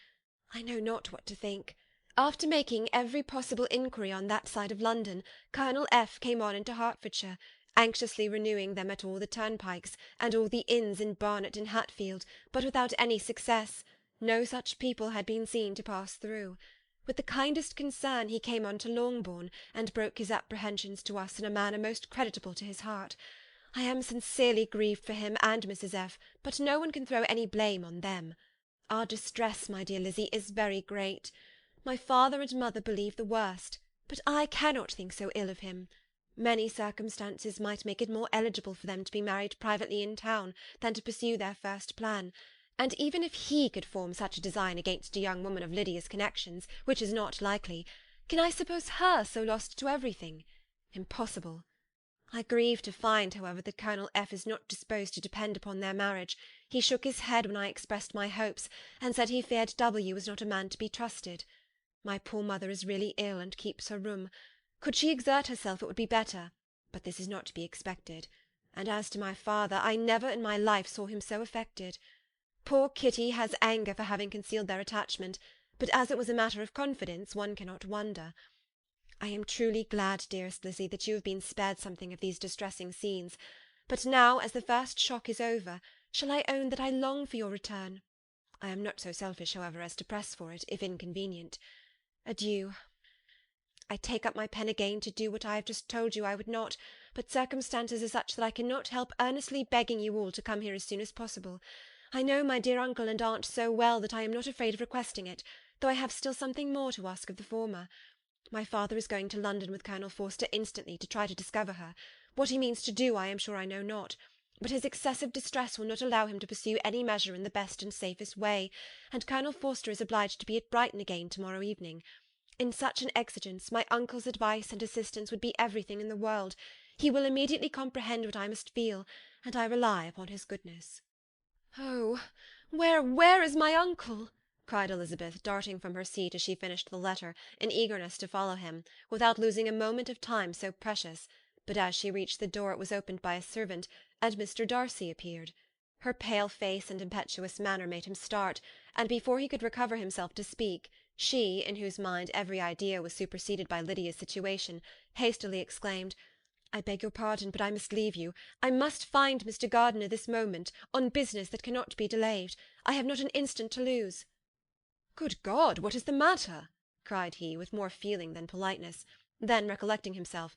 I know not what to think. After making every possible inquiry on that side of London, Colonel F. came on into Hertfordshire, anxiously renewing them at all the turnpikes, and all the inns in Barnet and Hatfield, but without any success. No such people had been seen to pass through. With the kindest concern he came on to Longbourn, and broke his apprehensions to us in a manner most creditable to his heart. I am sincerely grieved for him and Mrs. F., but no one can throw any blame on them. Our distress, my dear Lizzie, is very great. My father and mother believe the worst, but I cannot think so ill of him. Many circumstances might make it more eligible for them to be married privately in town than to pursue their first plan, and even if he could form such a design against a young woman of Lydia's connections, which is not likely, can I suppose her so lost to everything? Impossible. I grieve to find, however, that Colonel F. is not disposed to depend upon their marriage. He shook his head when I expressed my hopes, and said he feared W. was not a man to be trusted. My poor mother is really ill, and keeps her room. Could she exert herself, it would be better, but this is not to be expected. And as to my father, I never in my life saw him so affected. Poor Kitty has anger for having concealed their attachment, but as it was a matter of confidence, one cannot wonder. I am truly glad, dearest Lizzie, that you have been spared something of these distressing scenes. But now, as the first shock is over, shall I own that I long for your return? I am not so selfish, however, as to press for it, if inconvenient. Adieu. I take up my pen again to do what I have just told you I would not, but circumstances are such that I cannot help earnestly begging you all to come here as soon as possible. I know my dear uncle and aunt so well that I am not afraid of requesting it, though I have still something more to ask of the former. My father is going to London with Colonel Forster instantly to try to discover her. What he means to do I am sure I know not, but his excessive distress will not allow him to pursue any measure in the best and safest way, and Colonel Forster is obliged to be at Brighton again to-morrow evening. In such an exigence my uncle's advice and assistance would be everything in the world. He will immediately comprehend what I must feel, and I rely upon his goodness. Oh, where is my uncle? Cried Elizabeth, darting from her seat as she finished the letter, in eagerness to follow him, without losing a moment of time so precious. But as she reached the door it was opened by a servant, and Mr. Darcy appeared. Her pale face and impetuous manner made him start, and before he could recover himself to speak, she, in whose mind every idea was superseded by Lydia's situation, hastily exclaimed, "I beg your pardon, but I must leave you. I must find Mr. Gardiner this moment, on business that cannot be delayed. I have not an instant to lose." "Good God, what is the matter?" cried he, with more feeling than politeness. Then, recollecting himself,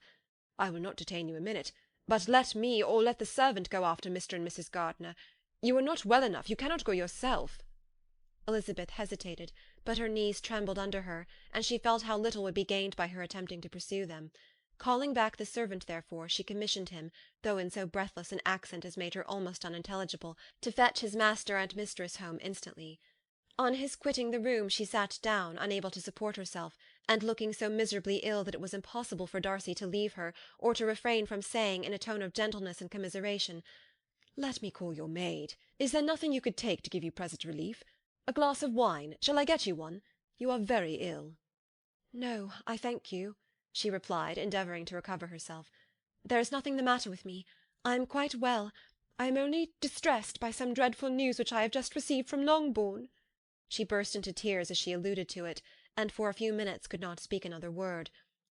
"I will not detain you a minute, but let me or let the servant go after Mr. and Mrs. Gardiner. You are not well enough, you cannot go yourself." Elizabeth hesitated, but her knees trembled under her, and she felt how little would be gained by her attempting to pursue them. Calling back the servant, therefore, she commissioned him, though in so breathless an accent as made her almost unintelligible, to fetch his master and mistress home instantly. On his quitting the room she sat down, unable to support herself, and looking so miserably ill that it was impossible for Darcy to leave her, or to refrain from saying, in a tone of gentleness and commiseration, "Let me call your maid. Is there nothing you could take to give you present relief? A glass of wine? Shall I get you one? You are very ill." "No, I thank you," she replied, endeavouring to recover herself. "There is nothing the matter with me. I am quite well. I am only distressed by some dreadful news which I have just received from Longbourn." She burst into tears as she alluded to it, and for a few minutes could not speak another word.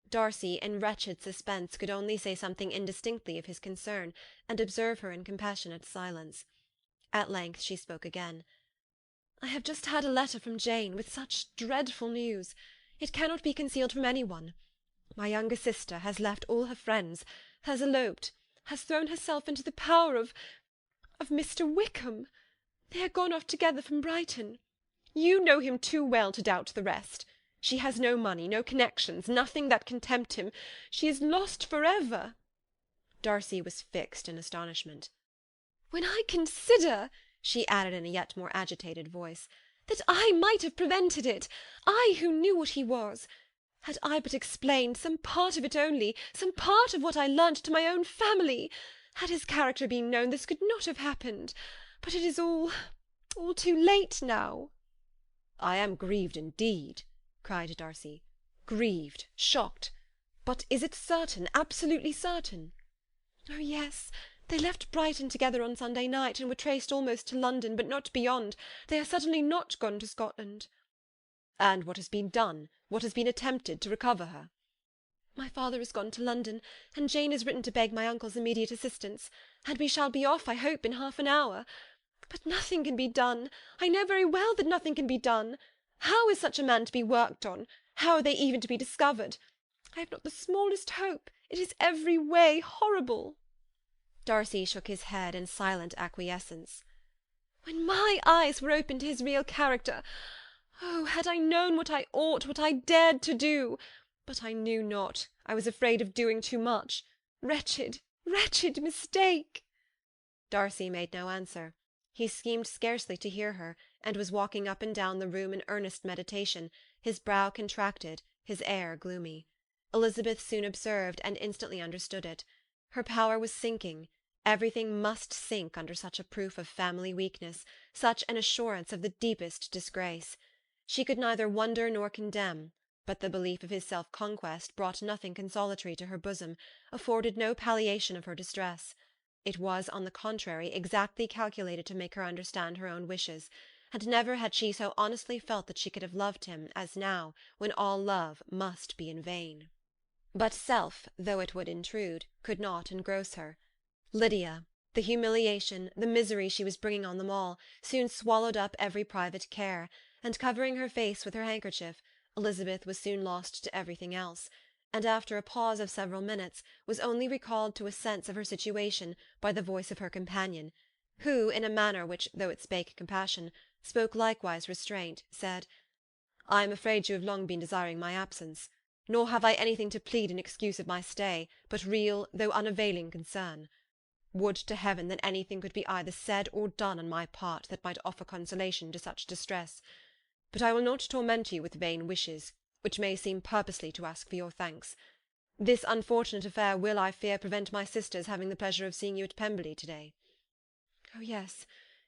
Darcy, in wretched suspense, could only say something indistinctly of his concern, and observe her in compassionate silence. At length she spoke again. "I have just had a letter from Jane, with such dreadful news. It cannot be concealed from any one. My younger sister has left all her friends, has eloped, has thrown herself into the power of Mr. Wickham. They are gone off together from Brighton. You know him too well to doubt the rest. She has no money, no connections, nothing that can tempt him. She is lost for ever." Darcy was fixed in astonishment. "When I consider," she added in a yet more agitated voice, "that I might have prevented it, I who knew what he was. Had I but explained some part of it only, some part of what I learnt to my own family, had his character been known, this could not have happened. But it is all too late now." "I am grieved indeed," cried Darcy. "Grieved, shocked. But is it certain, absolutely certain?" "Oh, yes. They left Brighton together on Sunday night, and were traced almost to London, but not beyond. They are certainly not gone to Scotland." "And what has been done, what has been attempted to recover her?" "My father has gone to London, and Jane has written to beg my uncle's immediate assistance, and we shall be off, I hope, in half an hour. But nothing can be done. I know very well that nothing can be done. How is such a man to be worked on? How are they even to be discovered? I have not the smallest hope. It is every way horrible." Darcy shook his head in silent acquiescence. "When my eyes were opened to his real character, oh, had I known what I ought, what I dared to do! But I knew not. I was afraid of doing too much. Wretched, wretched mistake!" Darcy made no answer. He seemed scarcely to hear her, and was walking up and down the room in earnest meditation, his brow contracted, his air gloomy. Elizabeth soon observed, and instantly understood it. Her power was sinking. Everything must sink under such a proof of family weakness, such an assurance of the deepest disgrace. She could neither wonder nor condemn, but the belief of his self-conquest brought nothing consolatory to her bosom, afforded no palliation of her distress. It was, on the contrary, exactly calculated to make her understand her own wishes, and never had she so honestly felt that she could have loved him as now, when all love must be in vain. But self, though it would intrude, could not engross her. Lydia, the humiliation, the misery she was bringing on them all, soon swallowed up every private care, and covering her face with her handkerchief, Elizabeth was soon lost to everything else, and after a pause of several minutes was only recalled to a sense of her situation by the voice of her companion, who, in a manner which, though it spake compassion, spoke likewise restraint, said, "I am afraid you have long been desiring my absence, nor have I anything to plead in excuse of my stay, but real, though unavailing concern. Would to heaven that anything could be either said or done on my part that might offer consolation to such distress. But I will not torment you with vain wishes, which may seem purposely to ask for your thanks. This unfortunate affair will, I fear, prevent my sister's having the pleasure of seeing you at Pemberley to-day." "Oh, yes.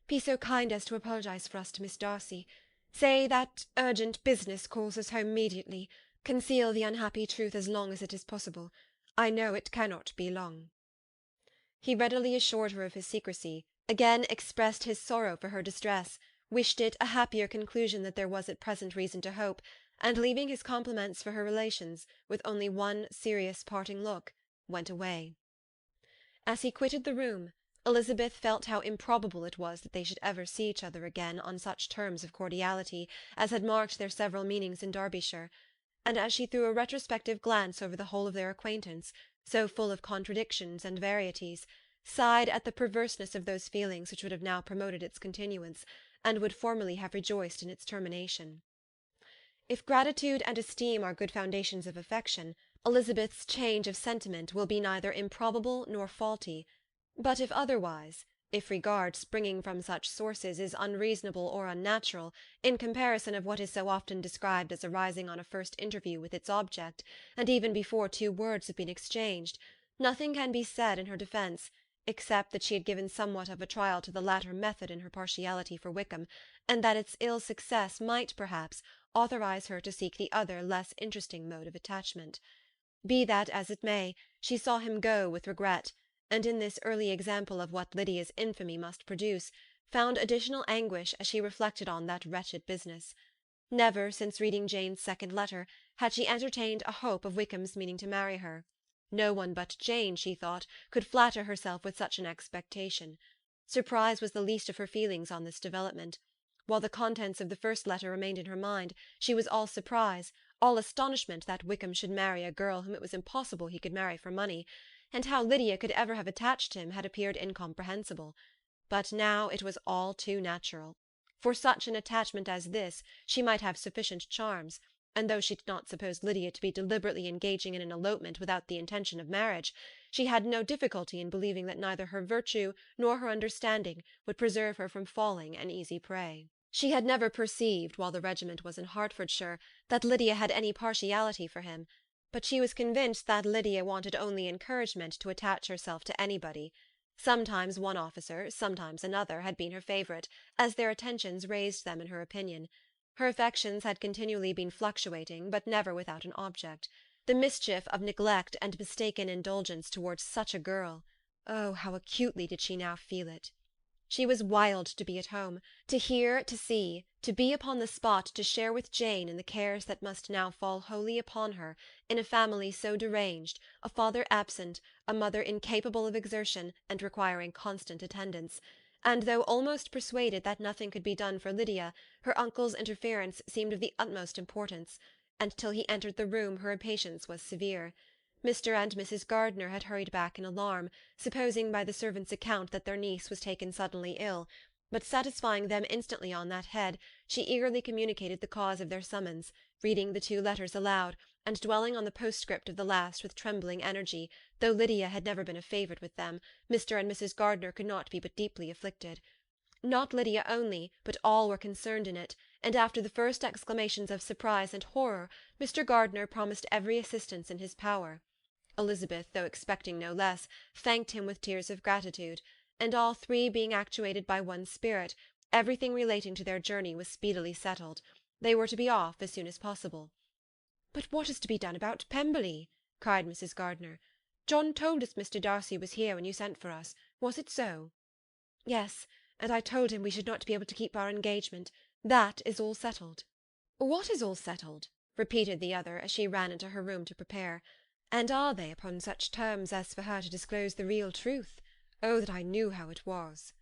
Be so kind as to apologize for us to Miss Darcy. Say that urgent business calls us home immediately. Conceal the unhappy truth as long as it is possible. I know it cannot be long." He readily assured her of his secrecy, again expressed his sorrow for her distress, wished it a happier conclusion than there was at present reason to hope, and leaving his compliments for her relations, with only one serious parting look, went away. As he quitted the room, Elizabeth felt how improbable it was that they should ever see each other again on such terms of cordiality as had marked their several meetings in Derbyshire, and as she threw a retrospective glance over the whole of their acquaintance, so full of contradictions and varieties, sighed at the perverseness of those feelings which would have now promoted its continuance, and would formerly have rejoiced in its termination. If gratitude and esteem are good foundations of affection, Elizabeth's change of sentiment will be neither improbable nor faulty; but if otherwise, if regard springing from such sources is unreasonable or unnatural, in comparison of what is so often described as arising on a first interview with its object, and even before two words have been exchanged, nothing can be said in her defence, except that she had given somewhat of a trial to the latter method in her partiality for Wickham, and that its ill success might, perhaps, authorize her to seek the other less interesting mode of attachment. Be that as it may, she saw him go with regret, and in this early example of what Lydia's infamy must produce, found additional anguish as she reflected on that wretched business. Never, since reading Jane's second letter, had she entertained a hope of Wickham's meaning to marry her. No one but Jane, she thought, could flatter herself with such an expectation. Surprise was the least of her feelings on this development. While the contents of the first letter remained in her mind, she was all surprise, all astonishment that Wickham should marry a girl whom it was impossible he could marry for money, and how Lydia could ever have attached him had appeared incomprehensible. But now it was all too natural. For such an attachment as this she might have sufficient charms, and though she did not suppose Lydia to be deliberately engaging in an elopement without the intention of marriage, she had no difficulty in believing that neither her virtue nor her understanding would preserve her from falling an easy prey. She had never perceived, while the regiment was in Hertfordshire, that Lydia had any partiality for him, but she was convinced that Lydia wanted only encouragement to attach herself to anybody. Sometimes one officer, sometimes another, had been her favourite, as their attentions raised them in her opinion. Her affections had continually been fluctuating, but never without an object. The mischief of neglect and mistaken indulgence towards such a girl! Oh, how acutely did she now feel it! She was wild to be at home, to hear, to see, to be upon the spot to share with Jane in the cares that must now fall wholly upon her, in a family so deranged, a father absent, a mother incapable of exertion and requiring constant attendance; and though almost persuaded that nothing could be done for Lydia, her uncle's interference seemed of the utmost importance, and till he entered the room her impatience was severe. Mr. and Mrs. Gardiner had hurried back in alarm, supposing by the servant's account that their niece was taken suddenly ill, but satisfying them instantly on that head, she eagerly communicated the cause of their summons, reading the 2 letters aloud, and dwelling on the postscript of the last with trembling energy. Though Lydia had never been a favourite with them, Mr. and Mrs. Gardiner could not be but deeply afflicted. Not Lydia only, but all were concerned in it, and after the first exclamations of surprise and horror, Mr. Gardiner promised every assistance in his power. Elizabeth, though expecting no less, thanked him with tears of gratitude, and all 3 being actuated by one spirit, everything relating to their journey was speedily settled. They were to be off as soon as possible. "But what is to be done about Pemberley?" cried Mrs. Gardiner. "John told us Mr. Darcy was here when you sent for us. Was it so?" "Yes, and I told him we should not be able to keep our engagement. That is all settled." "What is all settled?" repeated the other, as she ran into her room to prepare. "And are they upon such terms as for her to disclose the real truth? Oh, that I knew how it was!"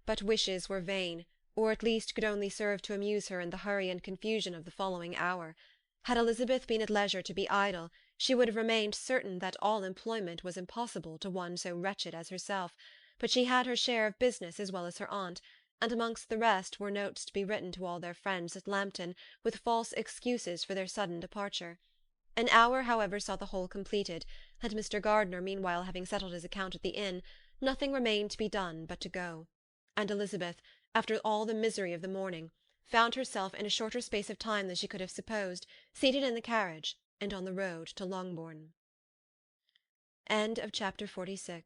But wishes were vain, or at least could only serve to amuse her in the hurry and confusion of the following hour. Had Elizabeth been at leisure to be idle, she would have remained certain that all employment was impossible to one so wretched as herself, but she had her share of business as well as her aunt, and amongst the rest were notes to be written to all their friends at Lambton, with false excuses for their sudden departure. An hour, however, saw the whole completed, and Mr. Gardiner meanwhile having settled his account at the inn, nothing remained to be done but to go; and Elizabeth, after all the misery of the morning, found herself in a shorter space of time than she could have supposed, seated in the carriage, and on the road to Longbourn. Chapter 47.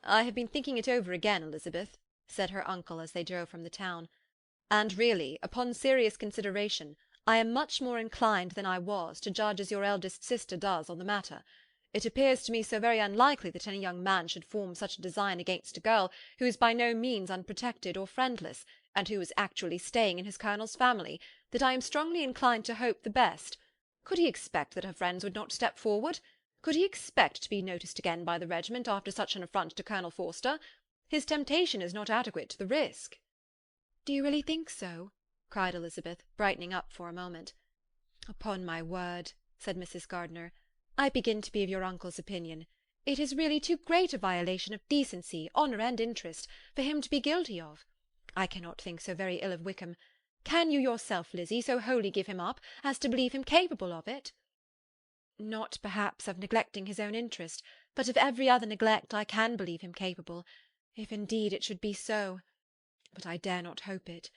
"I have been thinking it over again, Elizabeth," said her uncle as they drove from the town, "and really, upon serious consideration, I am much more inclined than I was to judge as your eldest sister does on the matter. It appears to me so very unlikely that any young man should form such a design against a girl who is by no means unprotected or friendless, and who is actually staying in his colonel's family, that I am strongly inclined to hope the best. Could he expect that her friends would not step forward? Could he expect to be noticed again by the regiment after such an affront to Colonel Forster? His temptation is not adequate to the risk." "Do you really think so?" cried Elizabeth, brightening up for a moment. "Upon my word," said Mrs. Gardiner, "I begin to be of your uncle's opinion. It is really too great a violation of decency, honour, and interest, for him to be guilty of. I cannot think so very ill of Wickham. Can you yourself, Lizzie, so wholly give him up as to believe him capable of it?" "Not, perhaps, of neglecting his own interest, but of every other neglect I can believe him capable, if indeed it should be so. But I dare not hope it.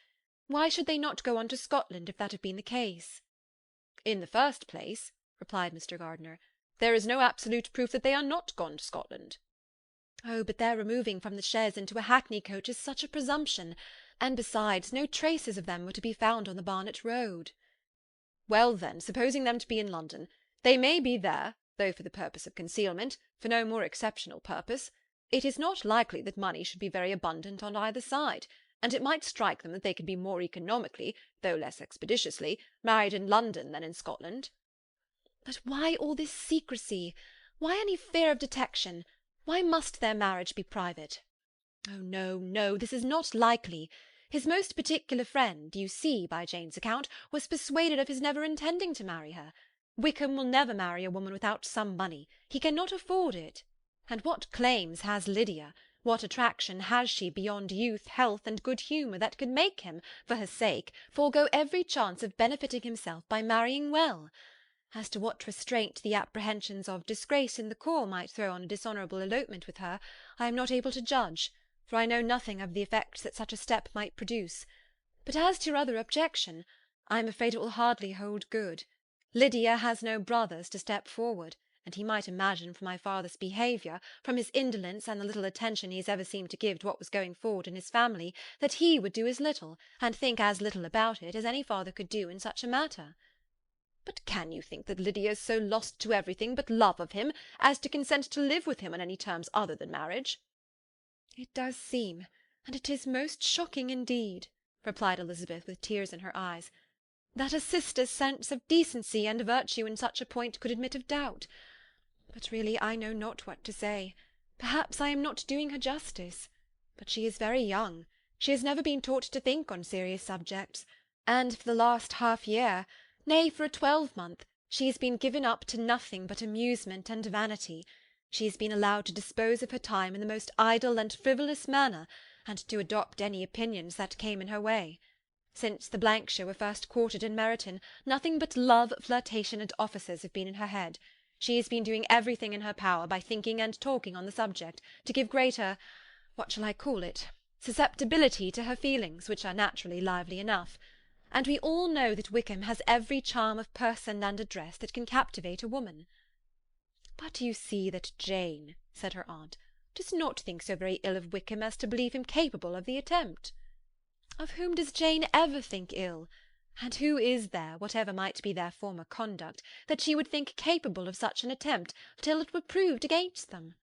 Why should they not go on to Scotland if that had been the case?" "In the first place," replied Mr. Gardiner, "there is no absolute proof that they are not gone to Scotland." "Oh, but their removing from the chaise into a hackney coach is such a presumption, and besides, no traces of them were to be found on the Barnet road." "Well, then, supposing them to be in London, they may be there, though for the purpose of concealment, for no more exceptional purpose. It is not likely that money should be very abundant on either side, and it might strike them that they could be more economically, though less expeditiously, married in London than in Scotland." "But why all this secrecy? Why any fear of detection? Why must their marriage be private?" "Oh, no, no, this is not likely. His most particular friend, you see, by Jane's account, was persuaded of his never intending to marry her. Wickham will never marry a woman without some money. He cannot afford it. And what claims has Lydia? What attraction has she beyond youth, health, and good humour that could make him, for her sake, forego every chance of benefiting himself by marrying well? As to what restraint the apprehensions of disgrace in the corps might throw on a dishonourable elopement with her, I am not able to judge, for I know nothing of the effects that such a step might produce. But as to your other objection, I am afraid it will hardly hold good. Lydia has no brothers to step forward, and he might imagine from my father's behaviour, from his indolence and the little attention he has ever seemed to give to what was going forward in his family, that he would do as little, and think as little about it, as any father could do in such a matter. But can you think that Lydia is so lost to everything but love of him, as to consent to live with him on any terms other than marriage? It does seem, and it is most shocking indeed, replied Elizabeth with tears in her eyes, that a sister's sense of decency and virtue in such a point could admit of doubt. But really I know not what to say. Perhaps I am not doing her justice. But she is very young. She has never been taught to think on serious subjects, and for the last half-year, nay, for a 12-month, she has been given up to nothing but amusement and vanity. She has been allowed to dispose of her time in the most idle and frivolous manner, and to adopt any opinions that came in her way. Since the Blankshire were first quartered in Meryton, nothing but love, flirtation, and officers have been in her head. She has been doing everything in her power, by thinking and talking on the subject, to give greater, what shall I call it, susceptibility to her feelings, which are naturally lively enough. And we all know that Wickham has every charm of person and address that can captivate a woman. But you see that Jane, said her aunt, does not think so very ill of Wickham as to believe him capable of the attempt. Of whom does Jane ever think ill? And who is there, whatever might be their former conduct, that she would think capable of such an attempt, till it were proved against them?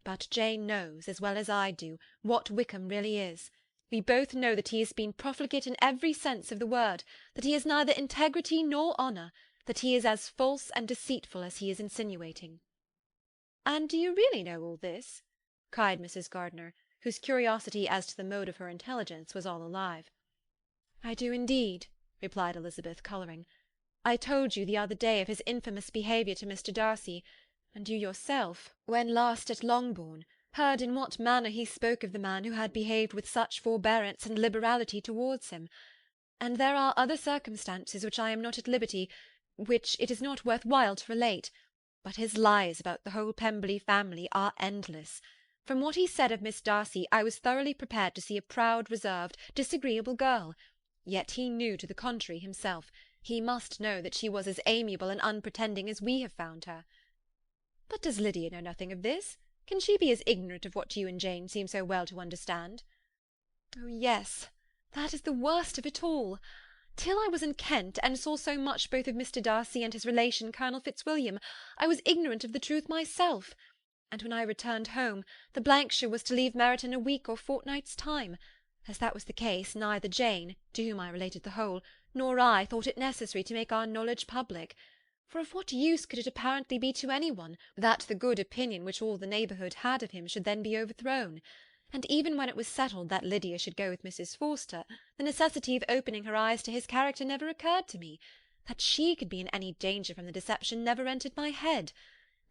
But Jane knows, as well as I do, what Wickham really is. We both know that he has been profligate in every sense of the word, that he has neither integrity nor honour, that he is as false and deceitful as he is insinuating. And do you really know all this? cried Mrs. Gardiner, whose curiosity as to the mode of her intelligence was all alive. I do indeed, replied Elizabeth, colouring. I told you the other day of his infamous behaviour to Mr. Darcy, and you yourself, when last at Longbourn, heard in what manner he spoke of the man who had behaved with such forbearance and liberality towards him. And there are other circumstances which I am not at liberty, which it is not worth while to relate, but his lies about the whole Pemberley family are endless. From what he said of Miss Darcy, I was thoroughly prepared to see a proud, reserved, disagreeable girl. Yet he knew to the contrary himself. He must know that she was as amiable and unpretending as we have found her. But does Lydia know nothing of this? Can she be as ignorant of what you and Jane seem so well to understand? Oh, yes, that is the worst of it all. Till I was in Kent, and saw so much both of Mr. Darcy and his relation Colonel Fitzwilliam, I was ignorant of the truth myself. And when I returned home, the Blankshire was to leave Meryton in a week or fortnight's time. As that was the case, neither Jane, to whom I related the whole, nor I thought it necessary to make our knowledge public. For of what use could it apparently be to any one, that the good opinion which all the neighbourhood had of him should then be overthrown? And even when it was settled that Lydia should go with Mrs. Forster, the necessity of opening her eyes to his character never occurred to me. That she could be in any danger from the deception never entered my head.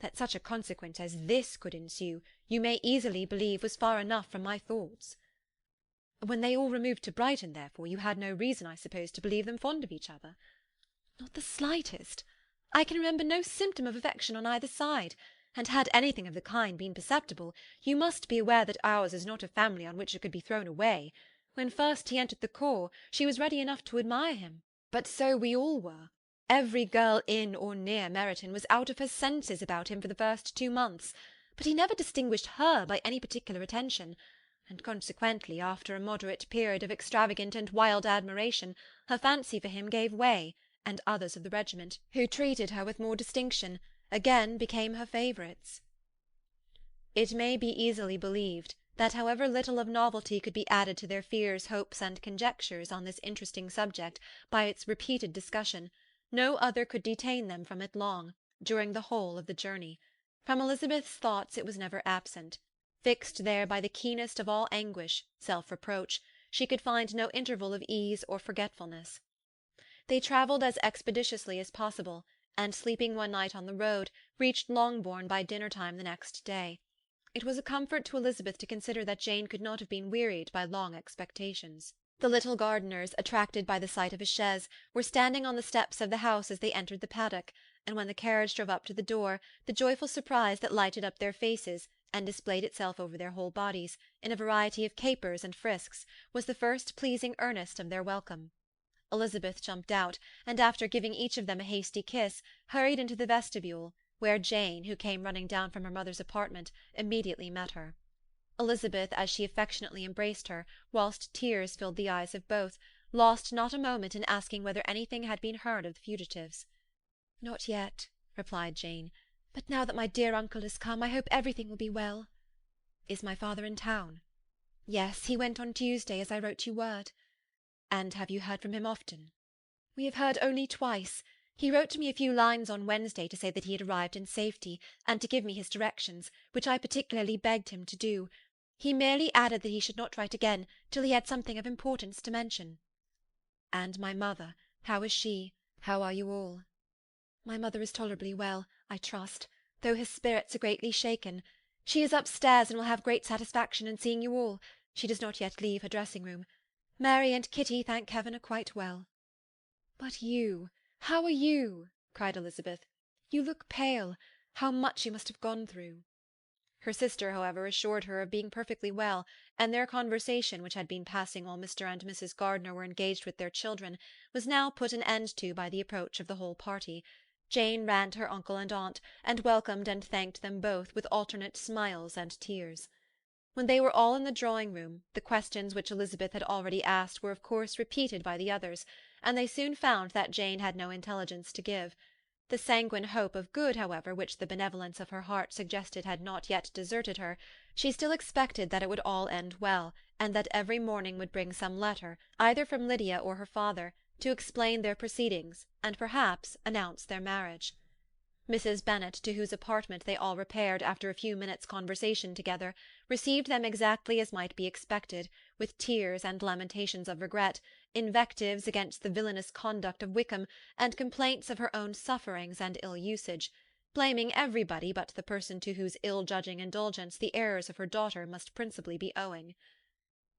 That such a consequence as this could ensue, you may easily believe was far enough from my thoughts. When they all removed to Brighton, therefore, you had no reason, I suppose, to believe them fond of each other? Not the slightest. I can remember no symptom of affection on either side, and had anything of the kind been perceptible, you must be aware that ours is not a family on which it could be thrown away. When first he entered the corps, she was ready enough to admire him, but so we all were. Every girl in or near Meryton was out of her senses about him for the first 2 months, but he never distinguished her by any particular attention, and consequently, after a moderate period of extravagant and wild admiration, her fancy for him gave way, and others of the regiment, who treated her with more distinction, again became her favourites. It may be easily believed that however little of novelty could be added to their fears, hopes, and conjectures on this interesting subject by its repeated discussion, no other could detain them from it long, during the whole of the journey. From Elizabeth's thoughts it was never absent. Fixed there by the keenest of all anguish, self-reproach, she could find no interval of ease or forgetfulness. They travelled as expeditiously as possible, and sleeping one night on the road, reached Longbourn by dinner-time the next day. It was a comfort to Elizabeth to consider that Jane could not have been wearied by long expectations. The little gardeners, attracted by the sight of a chaise, were standing on the steps of the house as they entered the paddock, and when the carriage drove up to the door, the joyful surprise that lighted up their faces, and displayed itself over their whole bodies, in a variety of capers and frisks, was the first pleasing earnest of their welcome. Elizabeth jumped out, and after giving each of them a hasty kiss, hurried into the vestibule, where Jane, who came running down from her mother's apartment, immediately met her. Elizabeth, as she affectionately embraced her, whilst tears filled the eyes of both, lost not a moment in asking whether anything had been heard of the fugitives. "Not yet," replied Jane, "but now that my dear uncle has come, I hope everything will be well." "Is my father in town?" "Yes, he went on Tuesday, as I wrote you word." "And have you heard from him often?" "We have heard only twice. He wrote to me a few lines on Wednesday to say that he had arrived in safety, and to give me his directions, which I particularly begged him to do. He merely added that he should not write again till he had something of importance to mention." "And my mother, how is she? How are you all?" "My mother is tolerably well, I trust, though her spirits are greatly shaken. She is upstairs, and will have great satisfaction in seeing you all. She does not yet leave her dressing-room. Mary and Kitty, thank heaven, are quite well." "But you, how are you?" cried Elizabeth. "You look pale. How much you must have gone through." Her sister, however, assured her of being perfectly well, and their conversation, which had been passing while Mr. and Mrs. Gardiner were engaged with their children, was now put an end to by the approach of the whole party. Jane ran to her uncle and aunt, and welcomed and thanked them both with alternate smiles and tears. When they were all in the drawing-room, the questions which Elizabeth had already asked were of course repeated by the others, and they soon found that Jane had no intelligence to give. The sanguine hope of good, however, which the benevolence of her heart suggested had not yet deserted her, she still expected that it would all end well, and that every morning would bring some letter, either from Lydia or her father, to explain their proceedings, and perhaps announce their marriage. Mrs. Bennet, to whose apartment they all repaired after a few minutes' conversation together, received them exactly as might be expected, with tears and lamentations of regret, invectives against the villainous conduct of Wickham, and complaints of her own sufferings and ill-usage, blaming everybody but the person to whose ill-judging indulgence the errors of her daughter must principally be owing.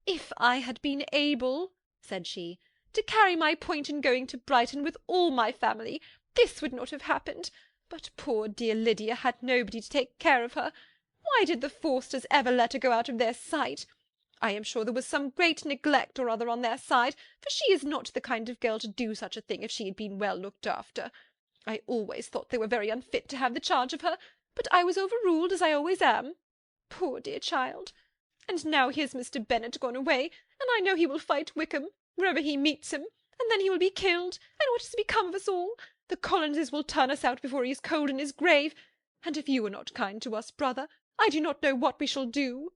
"If I had been able," said she, "to carry my point in going to Brighton with all my family, this would not have happened. But poor dear Lydia had nobody to take care of her. Why did the Forsters ever let her go out of their sight? I am sure there was some great neglect or other on their side, for she is not the kind of girl to do such a thing if she had been well looked after. I always thought they were very unfit to have the charge of her, but I was overruled, as I always am. Poor dear child! And now here's Mr. Bennet gone away, and I know he will fight Wickham, wherever he meets him, and then he will be killed, and what is to become of us all? The Collinses will turn us out before he is cold in his grave, and if you are not kind to us, brother, I do not know what we shall do."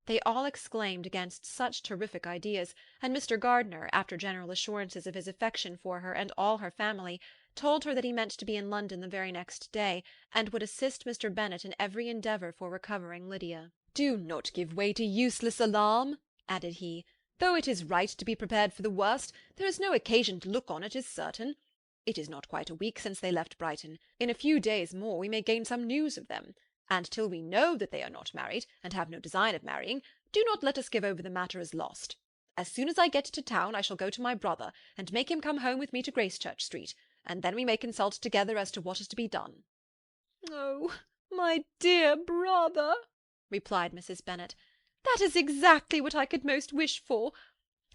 They all exclaimed against such terrific ideas, and Mr. Gardiner, after general assurances of his affection for her and all her family, told her that he meant to be in London the very next day, and would assist Mr. Bennet in every endeavour for recovering Lydia. "Do not give way to useless alarm," added he. "Though it is right to be prepared for the worst, there is no occasion to look on it as certain. It is not quite a week since they left Brighton. In a few days more we may gain some news of them, and till we know that they are not married, and have no design of marrying, do not let us give over the matter as lost. As soon as I get to town I shall go to my brother, and make him come home with me to Gracechurch Street, and then we may consult together as to what is to be done." "Oh, my dear brother," replied Mrs. Bennet, "that is exactly what I could most wish for.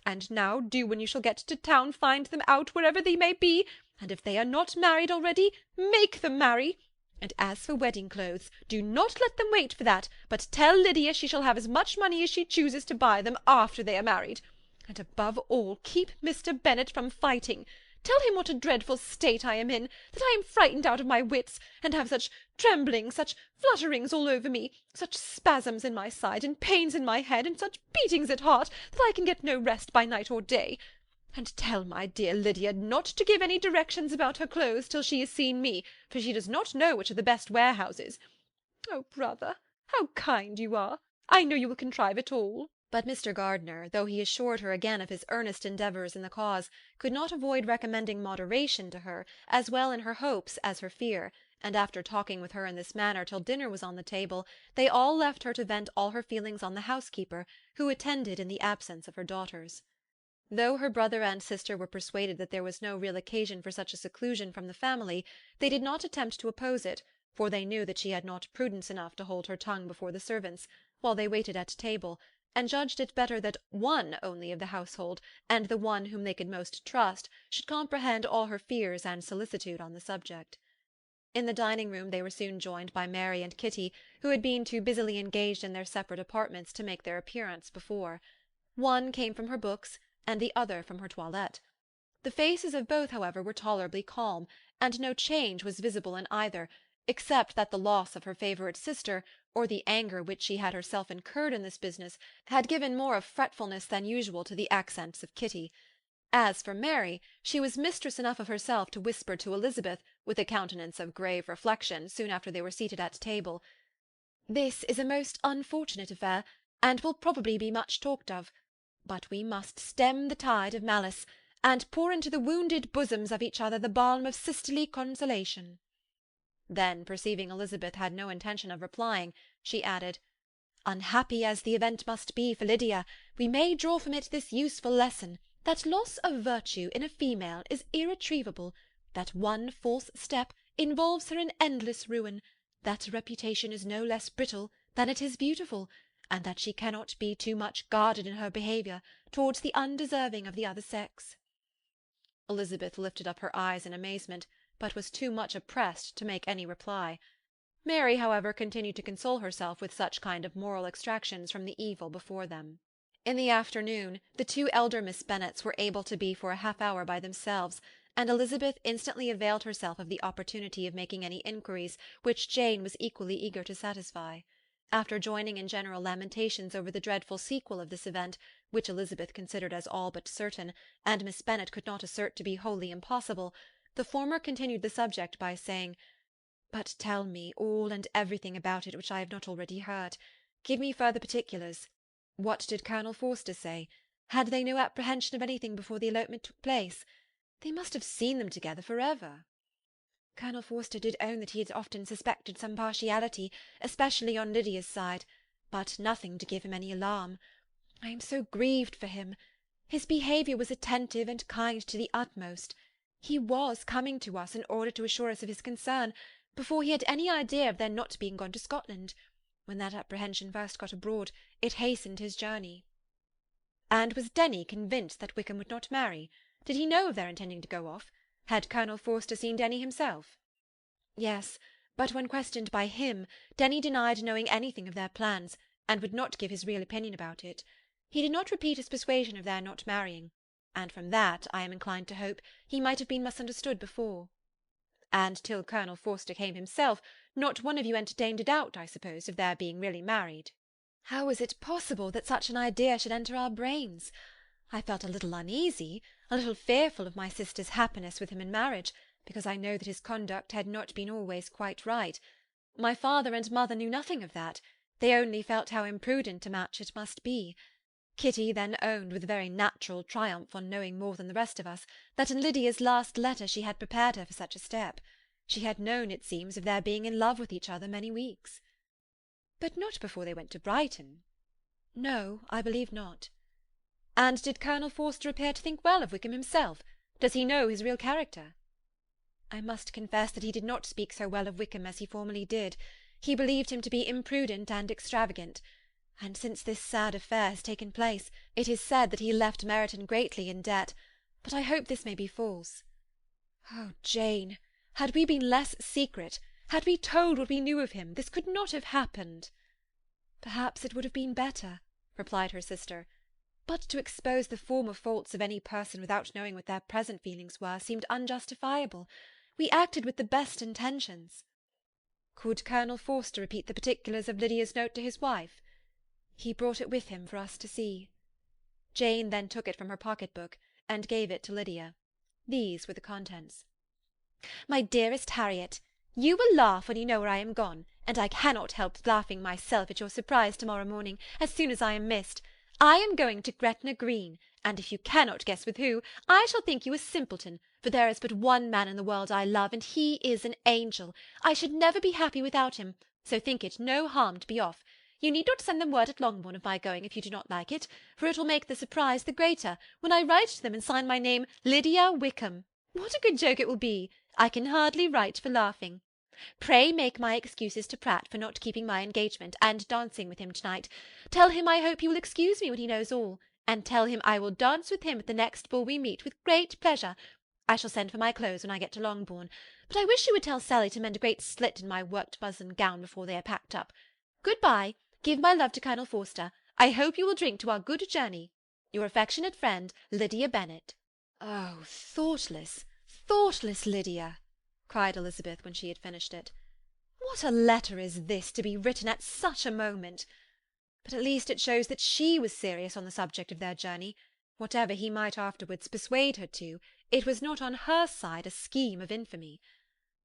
And now do, when you shall get to town, find them out wherever they may be, and if they are not married already, make them marry. And as for wedding clothes, do not let them wait for that, but tell Lydia she shall have as much money as she chooses to buy them after they are married. And above all, keep Mr. Bennet from fighting. Tell him what a dreadful state I am in, that I am frightened out of my wits, and have such tremblings, such flutterings all over me, such spasms in my side, and pains in my head, and such beatings at heart, that I can get no rest by night or day. And tell my dear Lydia not to give any directions about her clothes till she has seen me, for she does not know which are the best warehouses. Oh, brother, how kind you are! I know you will contrive it all." But Mr. Gardiner, though he assured her again of his earnest endeavours in the cause, could not avoid recommending moderation to her, as well in her hopes as her fear, and after talking with her in this manner till dinner was on the table, they all left her to vent all her feelings on the housekeeper, who attended in the absence of her daughters. Though her brother and sister were persuaded that there was no real occasion for such a seclusion from the family, they did not attempt to oppose it, for they knew that she had not prudence enough to hold her tongue before the servants, while they waited at table, and judged it better that one only of the household, and the one whom they could most trust, should comprehend all her fears and solicitude on the subject. In the dining-room they were soon joined by Mary and Kitty, who had been too busily engaged in their separate apartments to make their appearance before. One came from her books, and the other from her toilette. The faces of both, however, were tolerably calm, and no change was visible in either, except that the loss of her favourite sister, or the anger which she had herself incurred in this business, had given more of fretfulness than usual to the accents of Kitty. As for Mary, she was mistress enough of herself to whisper to Elizabeth, with a countenance of grave reflection, soon after they were seated at table, "This is a most unfortunate affair, and will probably be much talked of. But we must stem the tide of malice, and pour into the wounded bosoms of each other the balm of sisterly consolation." Then, perceiving Elizabeth had no intention of replying, she added, "Unhappy as the event must be for Lydia, we may draw from it this useful lesson, that loss of virtue in a female is irretrievable, that one false step involves her in endless ruin, that her reputation is no less brittle than it is beautiful, and that she cannot be too much guarded in her behaviour towards the undeserving of the other sex." Elizabeth lifted up her eyes in amazement, but was too much oppressed to make any reply. Mary, however, continued to console herself with such kind of moral extractions from the evil before them. In the afternoon, the two elder Miss Bennets were able to be for a half-hour by themselves, and Elizabeth instantly availed herself of the opportunity of making any inquiries which Jane was equally eager to satisfy. After joining in general lamentations over the dreadful sequel of this event, which Elizabeth considered as all but certain, and Miss Bennet could not assert to be wholly impossible, the former continued the subject by saying, "But tell me all and everything about it which I have not already heard. Give me further particulars. What did Colonel Forster say? Had they no apprehension of anything before the elopement took place? They must have seen them together for ever." "Colonel Forster did own that he had often suspected some partiality, especially on Lydia's side, but nothing to give him any alarm. I am so grieved for him. His behaviour was attentive and kind to the utmost. He was coming to us in order to assure us of his concern, before he had any idea of their not being gone to Scotland. When that apprehension first got abroad, it hastened his journey." "And was Denny convinced that Wickham would not marry? Did he know of their intending to go off? Had Colonel Forster seen Denny himself?" "Yes, but when questioned by him, Denny denied knowing anything of their plans, and would not give his real opinion about it. He did not repeat his persuasion of their not marrying, and from that, I am inclined to hope, he might have been misunderstood before." "And till Colonel Forster came himself, not one of you entertained a doubt, I suppose, of their being really married?" "How was it possible that such an idea should enter our brains? I felt a little uneasy, a little fearful of my sister's happiness with him in marriage, because I know that his conduct had not been always quite right. My father and mother knew nothing of that. They only felt how imprudent a match it must be. Kitty then owned, with a very natural triumph on knowing more than the rest of us, that in Lydia's last letter she had prepared her for such a step. She had known, it seems, of their being in love with each other many weeks." "But not before they went to Brighton?" "No, I believe not." "And did Colonel Forster appear to think well of Wickham himself? Does he know his real character?" "I must confess that he did not speak so well of Wickham as he formerly did. He believed him to be imprudent and extravagant, and since this sad affair has taken place, it is said that he left Meryton greatly in debt, but I hope this may be false. Oh, Jane, had we been less secret, had we told what we knew of him, this could not have happened." "Perhaps it would have been better," replied her sister, "but to expose the former faults of any person without knowing what their present feelings were seemed unjustifiable. We acted with the best intentions." "Could Colonel Forster repeat the particulars of Lydia's note to his wife?" "He brought it with him for us to see." Jane then took it from her pocket-book, and gave it to Lydia. These were the contents. "My dearest Harriet, you will laugh when you know where I am gone, and I cannot help laughing myself at your surprise to-morrow morning, as soon as I am missed. I am going to Gretna Green, and if you cannot guess with who, I shall think you a simpleton, for there is but one man in the world I love, and he is an angel. I should never be happy without him, so think it no harm to be off. You need not send them word at Longbourn of my going if you do not like it, for it will make the surprise the greater when I write to them and sign my name Lydia Wickham. What a good joke it will be! I can hardly write for laughing. Pray make my excuses to Pratt for not keeping my engagement and dancing with him to-night. Tell him I hope he will excuse me when he knows all, and tell him I will dance with him at the next ball we meet with great pleasure. I shall send for my clothes when I get to Longbourn, but I wish you would tell Sally to mend a great slit in my worked muslin gown before they are packed up. Good-bye. Give my love to Colonel Forster. I hope you will drink to our good journey. Your affectionate friend, Lydia Bennet. Oh, thoughtless, thoughtless Lydia! cried Elizabeth when she had finished it. What a letter is this, to be written at such a moment! But at least it shows that she was serious on the subject of their journey. Whatever he might afterwards persuade her to, it was not on her side a scheme of infamy.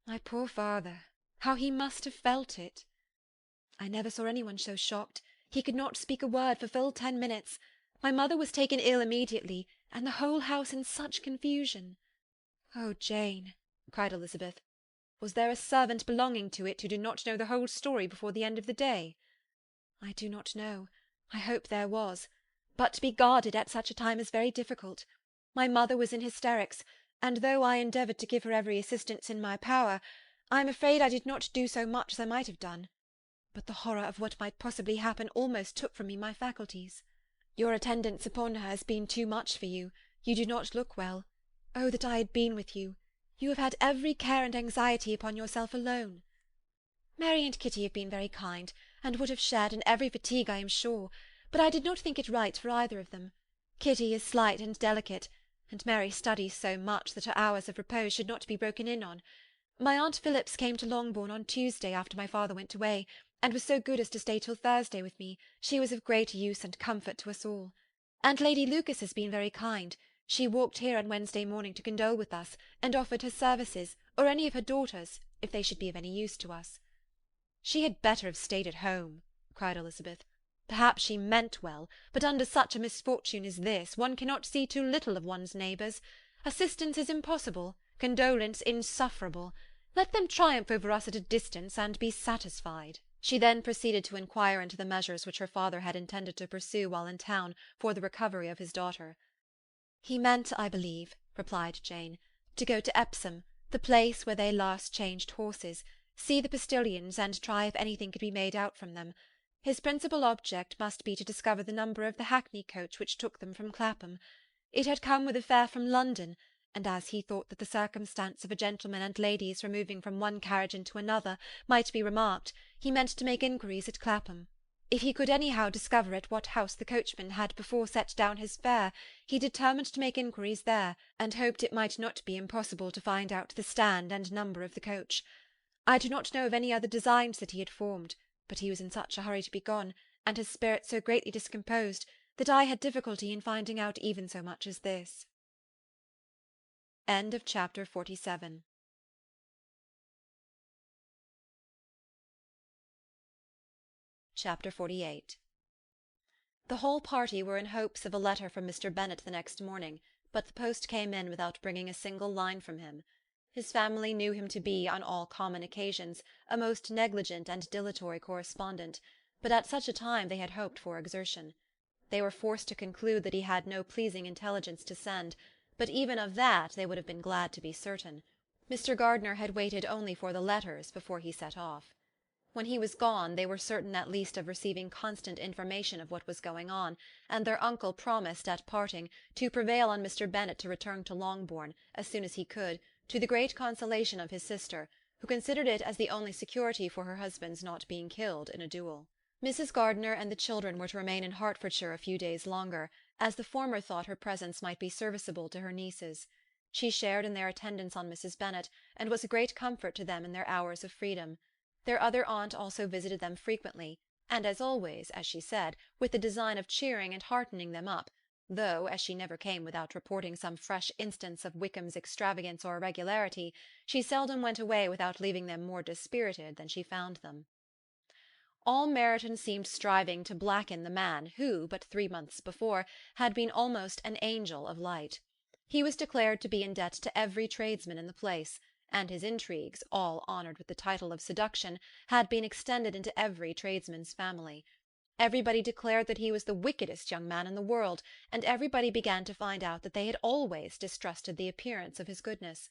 My poor father, how he must have felt it! I never saw anyone so shocked. He could not speak a word for full 10 minutes. My mother was taken ill immediately, and the whole house in such confusion. Oh, Jane, cried Elizabeth, was there a servant belonging to it who did not know the whole story before the end of the day? I do not know. I hope there was. But to be guarded at such a time is very difficult. My mother was in hysterics, and though I endeavoured to give her every assistance in my power, I am afraid I did not do so much as I might have done. But the horror of what might possibly happen almost took from me my faculties. Your attendance upon her has been too much for you. You do not look well. Oh, that I had been with you! You have had every care and anxiety upon yourself alone. Mary and Kitty have been very kind, and would have shared in every fatigue, I am sure, but I did not think it right for either of them. Kitty is slight and delicate, and Mary studies so much that her hours of repose should not be broken in on. My Aunt Phillips came to Longbourn on Tuesday after my father went away, and was so good as to stay till Thursday with me. She was of great use and comfort to us all. And Lady Lucas has been very kind. She walked here on Wednesday morning to condole with us, and offered her services, or any of her daughters, if they should be of any use to us. She had better have stayed at home, cried Elizabeth. Perhaps she meant well, but under such a misfortune as this, one cannot see too little of one's neighbours. Assistance is impossible, condolence insufferable. Let them triumph over us at a distance, and be satisfied. She then proceeded to inquire into the measures which her father had intended to pursue while in town for the recovery of his daughter. He meant, I believe, replied Jane, to go to Epsom, the place where they last changed horses, see the postillions, and try if anything could be made out from them. His principal object must be to discover the number of the hackney coach which took them from Clapham. It had come with a fare from London, and as he thought that the circumstance of a gentleman and ladies removing from one carriage into another might be remarked, he meant to make inquiries at Clapham. If he could anyhow discover at what house the coachman had before set down his fare, he determined to make inquiries there, and hoped it might not be impossible to find out the stand and number of the coach. I do not know of any other designs that he had formed, but he was in such a hurry to be gone, and his spirits so greatly discomposed, that I had difficulty in finding out even so much as this. End of chapter 47. Chapter 48. The whole party were in hopes of a letter from Mr. Bennet the next morning, but the post came in without bringing a single line from him. His family knew him to be, on all common occasions, a most negligent and dilatory correspondent, but at such a time they had hoped for exertion. They were forced to conclude that he had no pleasing intelligence to send, but even of that they would have been glad to be certain. Mr. Gardiner had waited only for the letters before he set off. When he was gone, they were certain at least of receiving constant information of what was going on, and their uncle promised, at parting, to prevail on Mr. Bennet to return to Longbourn, as soon as he could, to the great consolation of his sister, who considered it as the only security for her husband's not being killed in a duel. Mrs. Gardiner and the children were to remain in Hertfordshire a few days longer, as the former thought her presence might be serviceable to her nieces. She shared in their attendance on Mrs. Bennet, and was a great comfort to them in their hours of freedom. Their other aunt also visited them frequently, and as always, as she said, with the design of cheering and heartening them up, though, as she never came without reporting some fresh instance of Wickham's extravagance or irregularity, she seldom went away without leaving them more dispirited than she found them. All Meryton seemed striving to blacken the man who, but 3 months before, had been almost an angel of light. He was declared to be in debt to every tradesman in the place, and his intrigues, all honoured with the title of seduction, had been extended into every tradesman's family. Everybody declared that he was the wickedest young man in the world, and everybody began to find out that they had always distrusted the appearance of his goodness.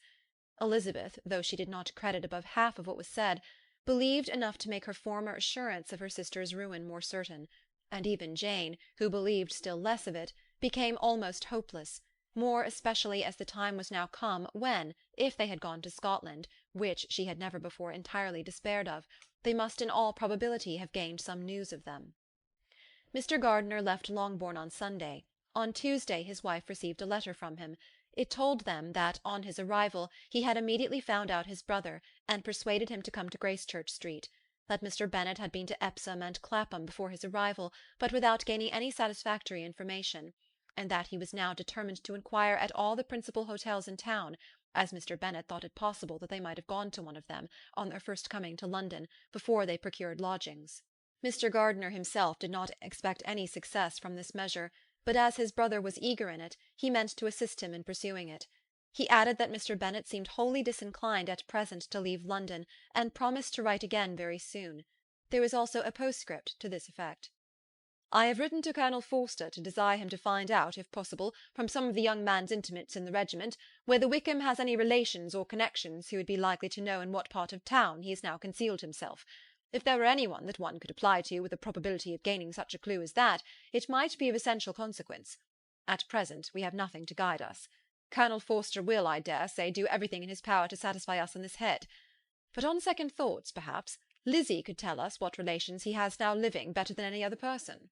Elizabeth, though she did not credit above half of what was said, believed enough to make her former assurance of her sister's ruin more certain, and even Jane, who believed still less of it, became almost hopeless, more especially as the time was now come when, if they had gone to Scotland, which she had never before entirely despaired of, they must in all probability have gained some news of them. Mr. Gardiner left Longbourn on Sunday. On Tuesday his wife received a letter from him. It told them that, on his arrival, he had immediately found out his brother, and persuaded him to come to Gracechurch Street; that Mr. Bennet had been to Epsom and Clapham before his arrival, but without gaining any satisfactory information; and that he was now determined to inquire at all the principal hotels in town, as Mr. Bennet thought it possible that they might have gone to one of them, on their first coming to London, before they procured lodgings. Mr. Gardiner himself did not expect any success from this measure, but as his brother was eager in it, he meant to assist him in pursuing it. He added that Mr. Bennet seemed wholly disinclined at present to leave London, and promised to write again very soon. There was also a postscript to this effect. "I have written to Colonel Forster to desire him to find out, if possible, from some of the young man's intimates in the regiment, whether Wickham has any relations or connections who would be likely to know in what part of town he has now concealed himself. If there were any one that one could apply to with a probability of gaining such a clue as that, it might be of essential consequence. At present we have nothing to guide us. Colonel Forster will, I dare say, do everything in his power to satisfy us on this head. But on second thoughts, perhaps, Lizzie could tell us what relations he has now living better than any other person."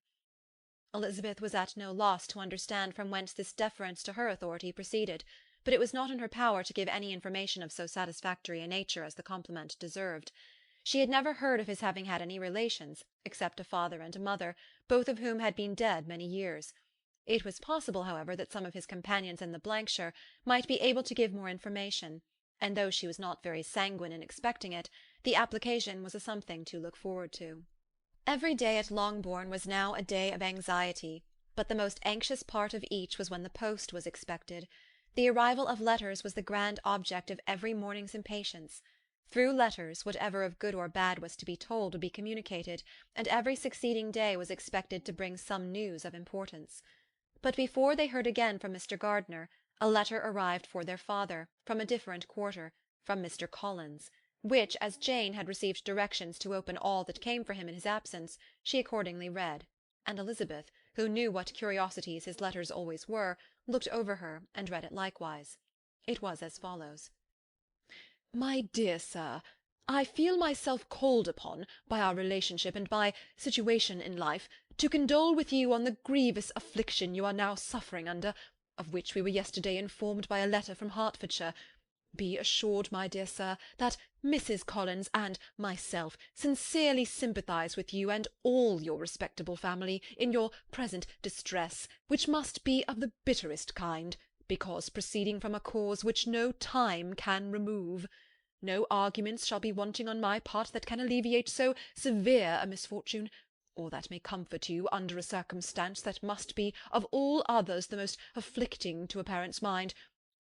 Elizabeth was at no loss to understand from whence this deference to her authority proceeded, but it was not in her power to give any information of so satisfactory a nature as the compliment deserved. She had never heard of his having had any relations, except a father and a mother, both of whom had been dead many years. It was possible, however, that some of his companions in the shire might be able to give more information, and though she was not very sanguine in expecting it, the application was a something to look forward to. Every day at Longbourn was now a day of anxiety, but the most anxious part of each was when the post was expected. The arrival of letters was the grand object of every morning's impatience. Through letters, whatever of good or bad was to be told would be communicated, and every succeeding day was expected to bring some news of importance. But before they heard again from Mr. Gardiner, a letter arrived for their father, from a different quarter, from Mr. Collins, which, as Jane had received directions to open all that came for him in his absence, she accordingly read, and Elizabeth, who knew what curiosities his letters always were, looked over her and read it likewise. It was as follows: "My dear Sir, I feel myself called upon, by our relationship and my situation in life, to condole with you on the grievous affliction you are now suffering under, of which we were yesterday informed by a letter from Hertfordshire. Be assured, my dear Sir, that Mrs. Collins and myself sincerely sympathise with you and all your respectable family in your present distress, which must be of the bitterest kind, because proceeding from a cause which no time can remove. No arguments shall be wanting on my part that can alleviate so severe a misfortune, or that may comfort you under a circumstance that must be of all others the most afflicting to a parent's mind.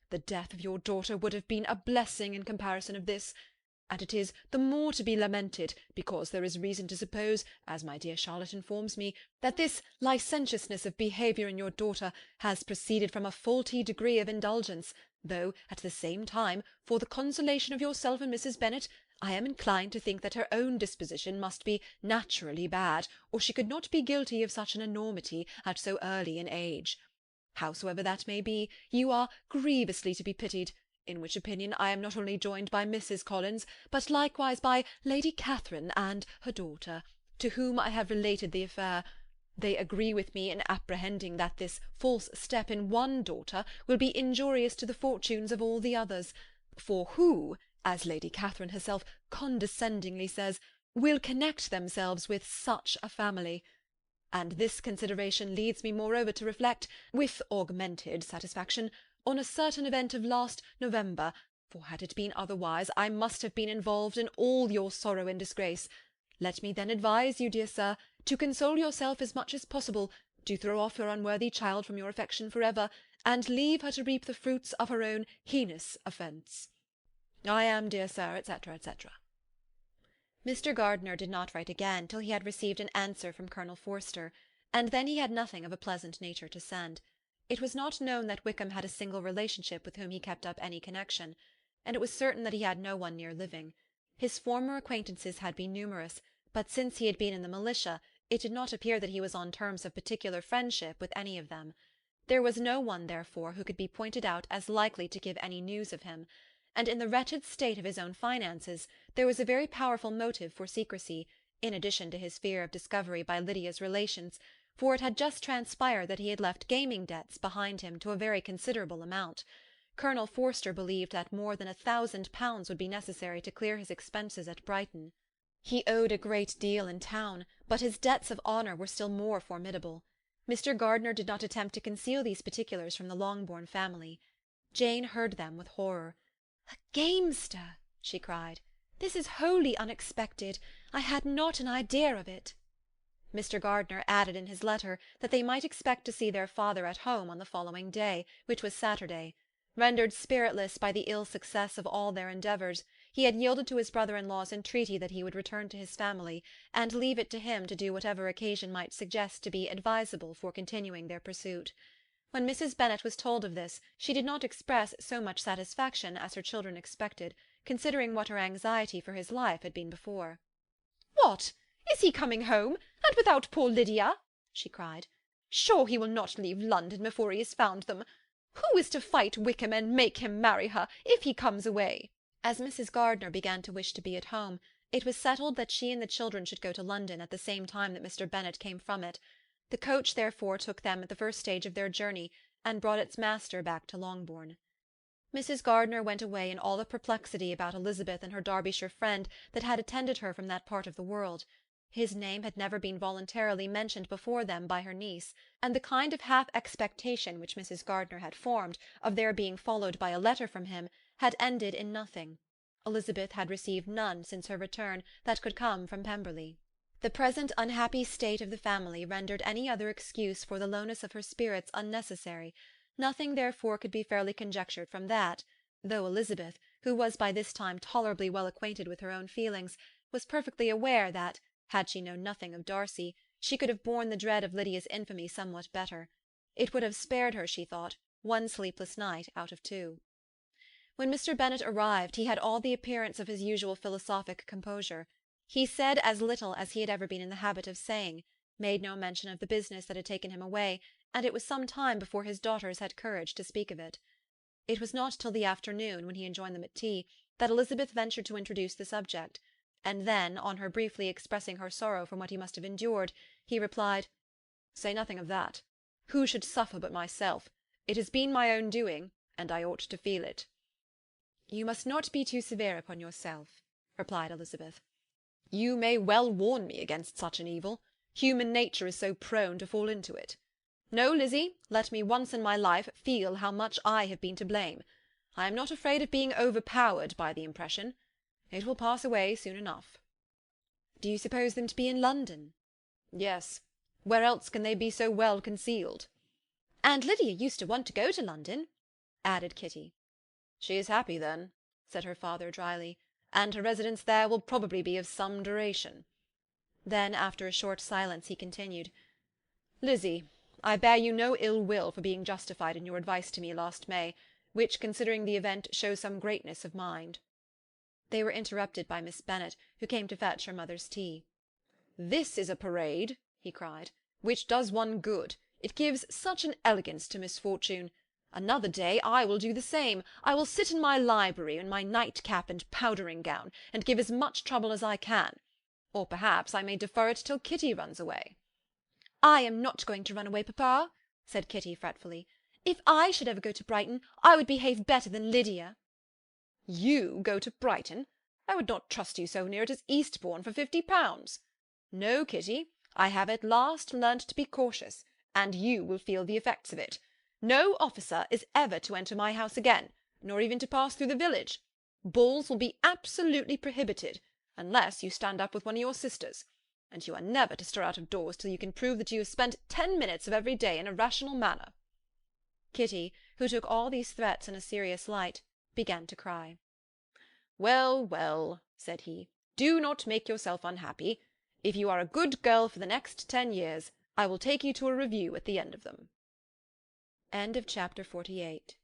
The death of your daughter would have been a blessing in comparison of this, and it is the more to be lamented, because there is reason to suppose, as my dear Charlotte informs me, that this licentiousness of behaviour in your daughter has proceeded from a faulty degree of indulgence, though, at the same time, for the consolation of yourself and Mrs. Bennet, I am inclined to think that her own disposition must be naturally bad, or she could not be guilty of such an enormity at so early an age. Howsoever that may be, you are grievously to be pitied, in which opinion I am not only joined by Mrs. Collins, but likewise by Lady Catherine and her daughter, to whom I have related the affair. They agree with me in apprehending that this false step in one daughter will be injurious to the fortunes of all the others, for who, as Lady Catherine herself condescendingly says, will connect themselves with such a family. And this consideration leads me moreover to reflect, with augmented satisfaction, on a certain event of last November, for had it been otherwise, I must have been involved in all your sorrow and disgrace. Let me then advise you, dear sir, to console yourself as much as possible, to throw off your unworthy child from your affection for ever, and leave her to reap the fruits of her own heinous offence. I am, dear sir, etc., etc. Mr. Gardiner did not write again till he had received an answer from Colonel Forster, and then he had nothing of a pleasant nature to send. It was not known that Wickham had a single relationship with whom he kept up any connection, and it was certain that he had no one near living. His former acquaintances had been numerous, but since he had been in the militia, it did not appear that he was on terms of particular friendship with any of them. There was no one, therefore, who could be pointed out as likely to give any news of him, and in the wretched state of his own finances there was a very powerful motive for secrecy, in addition to his fear of discovery by Lydia's relations, for it had just transpired that he had left gaming debts behind him to a very considerable amount. Colonel Forster believed that more than £1,000 would be necessary to clear his expenses at Brighton. He owed a great deal in town, but his debts of honour were still more formidable. Mr. Gardiner did not attempt to conceal these particulars from the Longbourn family. Jane heard them with horror. "A gamester!" she cried. "This is wholly unexpected. I had not an idea of it." Mr. Gardiner added in his letter that they might expect to see their father at home on the following day, which was Saturday. Rendered spiritless by the ill success of all their endeavours, he had yielded to his brother-in-law's entreaty that he would return to his family, and leave it to him to do whatever occasion might suggest to be advisable for continuing their pursuit. When Mrs. Bennet was told of this, she did not express so much satisfaction as her children expected, considering what her anxiety for his life had been before. "What! Is he coming home, and without poor Lydia?" she cried. "Sure he will not leave London before he has found them. Who is to fight Wickham and make him marry her, if he comes away?" As Mrs. Gardiner began to wish to be at home, it was settled that she and the children should go to London at the same time that Mr. Bennet came from it. The coach therefore took them at the first stage of their journey, and brought its master back to Longbourn. Mrs. Gardiner went away in all the perplexity about Elizabeth and her Derbyshire friend that had attended her from that part of the world. His name had never been voluntarily mentioned before them by her niece, and the kind of half-expectation which Mrs. Gardiner had formed of their being followed by a letter from him had ended in nothing. Elizabeth had received none since her return that could come from Pemberley. The present unhappy state of the family rendered any other excuse for the lowness of her spirits unnecessary. Nothing therefore could be fairly conjectured from that, though Elizabeth, who was by this time tolerably well acquainted with her own feelings, was perfectly aware that, had she known nothing of Darcy, she could have borne the dread of Lydia's infamy somewhat better. It would have spared her, she thought, one sleepless night out of 2. When Mr. Bennet arrived, he had all the appearance of his usual philosophic composure. He said as little as he had ever been in the habit of saying, made no mention of the business that had taken him away, and it was some time before his daughters had courage to speak of it. It was not till the afternoon, when he had joined them at tea, that Elizabeth ventured to introduce the subject, and then, on her briefly expressing her sorrow from what he must have endured, he replied, "Say nothing of that. Who should suffer but myself? It has been my own doing, and I ought to feel it." "You must not be too severe upon yourself," replied Elizabeth. "You may well warn me against such an evil. Human nature is so prone to fall into it. No, Lizzie, let me once in my life feel how much I have been to blame. I am not afraid of being overpowered by the impression. It will pass away soon enough." "Do you suppose them to be in London?" "Yes. Where else can they be so well concealed?" "And Lydia used to want to go to London," added Kitty. "She is happy, then," said her father dryly, "and her residence there will probably be of some duration." Then, after a short silence, he continued, "Lizzie, I bear you no ill will for being justified in your advice to me last May, which, considering the event, shows some greatness of mind." They were interrupted by Miss Bennet, who came to fetch her mother's tea. "This is a parade," he cried, "which does one good. It gives such an elegance to misfortune. Another day I will do the same. I will sit in my library in my nightcap and powdering gown, and give as much trouble as I can. Or perhaps I may defer it till Kitty runs away." "I am not going to run away, papa," said Kitty fretfully. "If I should ever go to Brighton, I would behave better than Lydia." "You go to Brighton? I would not trust you so near it as Eastbourne for £50. No, Kitty, I have at last learnt to be cautious, and you will feel the effects of it. No officer is ever to enter my house again, nor even to pass through the village. Balls will be absolutely prohibited. unless you stand up with one of your sisters, and you are never to stir out of doors till you can prove that you have spent 10 minutes of every day in a rational manner." Kitty, who took all these threats in a serious light, began to cry. "Well, well," said he, "do not make yourself unhappy. If you are a good girl for the next 10 years, I will take you to a review at the end of them." End of chapter 48.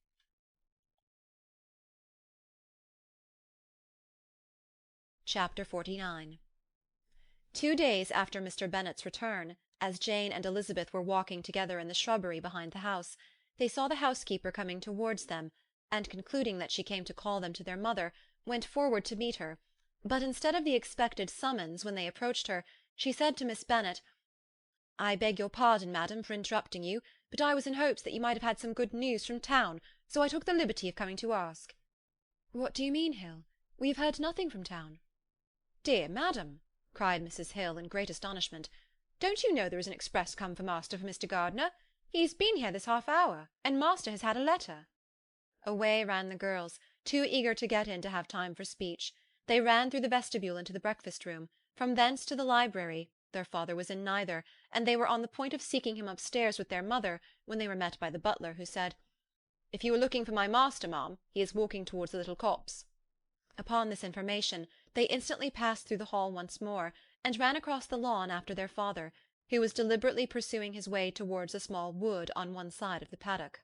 Chapter 49. 2 days after Mr. Bennet's return, as Jane and Elizabeth were walking together in the shrubbery behind the house, they saw the housekeeper coming towards them, and concluding that she came to call them to their mother, went forward to meet her, but instead of the expected summons when they approached her, she said to Miss Bennet, "I beg your pardon, madam, for interrupting you, but I was in hopes that you might have had some good news from town, so I took the liberty of coming to ask." "What do you mean, Hill? We have heard nothing from town." "Dear madam," cried Mrs. Hill in great astonishment, "don't you know there is an express come for master for Mr. Gardiner? He's been here this half-hour, and master has had a letter." Away ran the girls, too eager to get in to have time for speech. They ran through the vestibule into the breakfast-room, from thence to the library. Their father was in neither, and they were on the point of seeking him upstairs with their mother, when they were met by the butler, who said, "If you are looking for my master, ma'am, he is walking towards the little copse." Upon this information, they instantly passed through the hall once more, and ran across the lawn after their father, who was deliberately pursuing his way towards a small wood on one side of the paddock.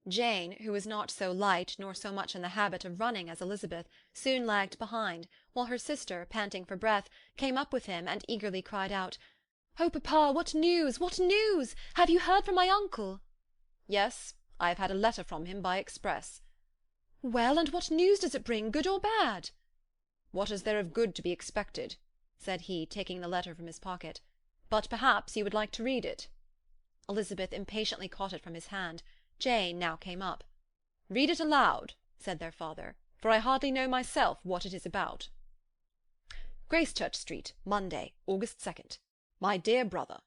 Jane, who was not so light nor so much in the habit of running as Elizabeth, soon lagged behind, while her sister, panting for breath, came up with him and eagerly cried out, "Oh, papa, what news? What news? Have you heard from my uncle?" "Yes, I have had a letter from him by express." "Well, and what news does it bring, good or bad?" "What is there of good to be expected?" said he, taking the letter from his pocket. "But perhaps you would like to read it." Elizabeth impatiently caught it from his hand. Jane now came up. "Read it aloud," said their father, "for I hardly know myself what it is about." "Gracechurch Street, Monday, August 2nd. My dear brother,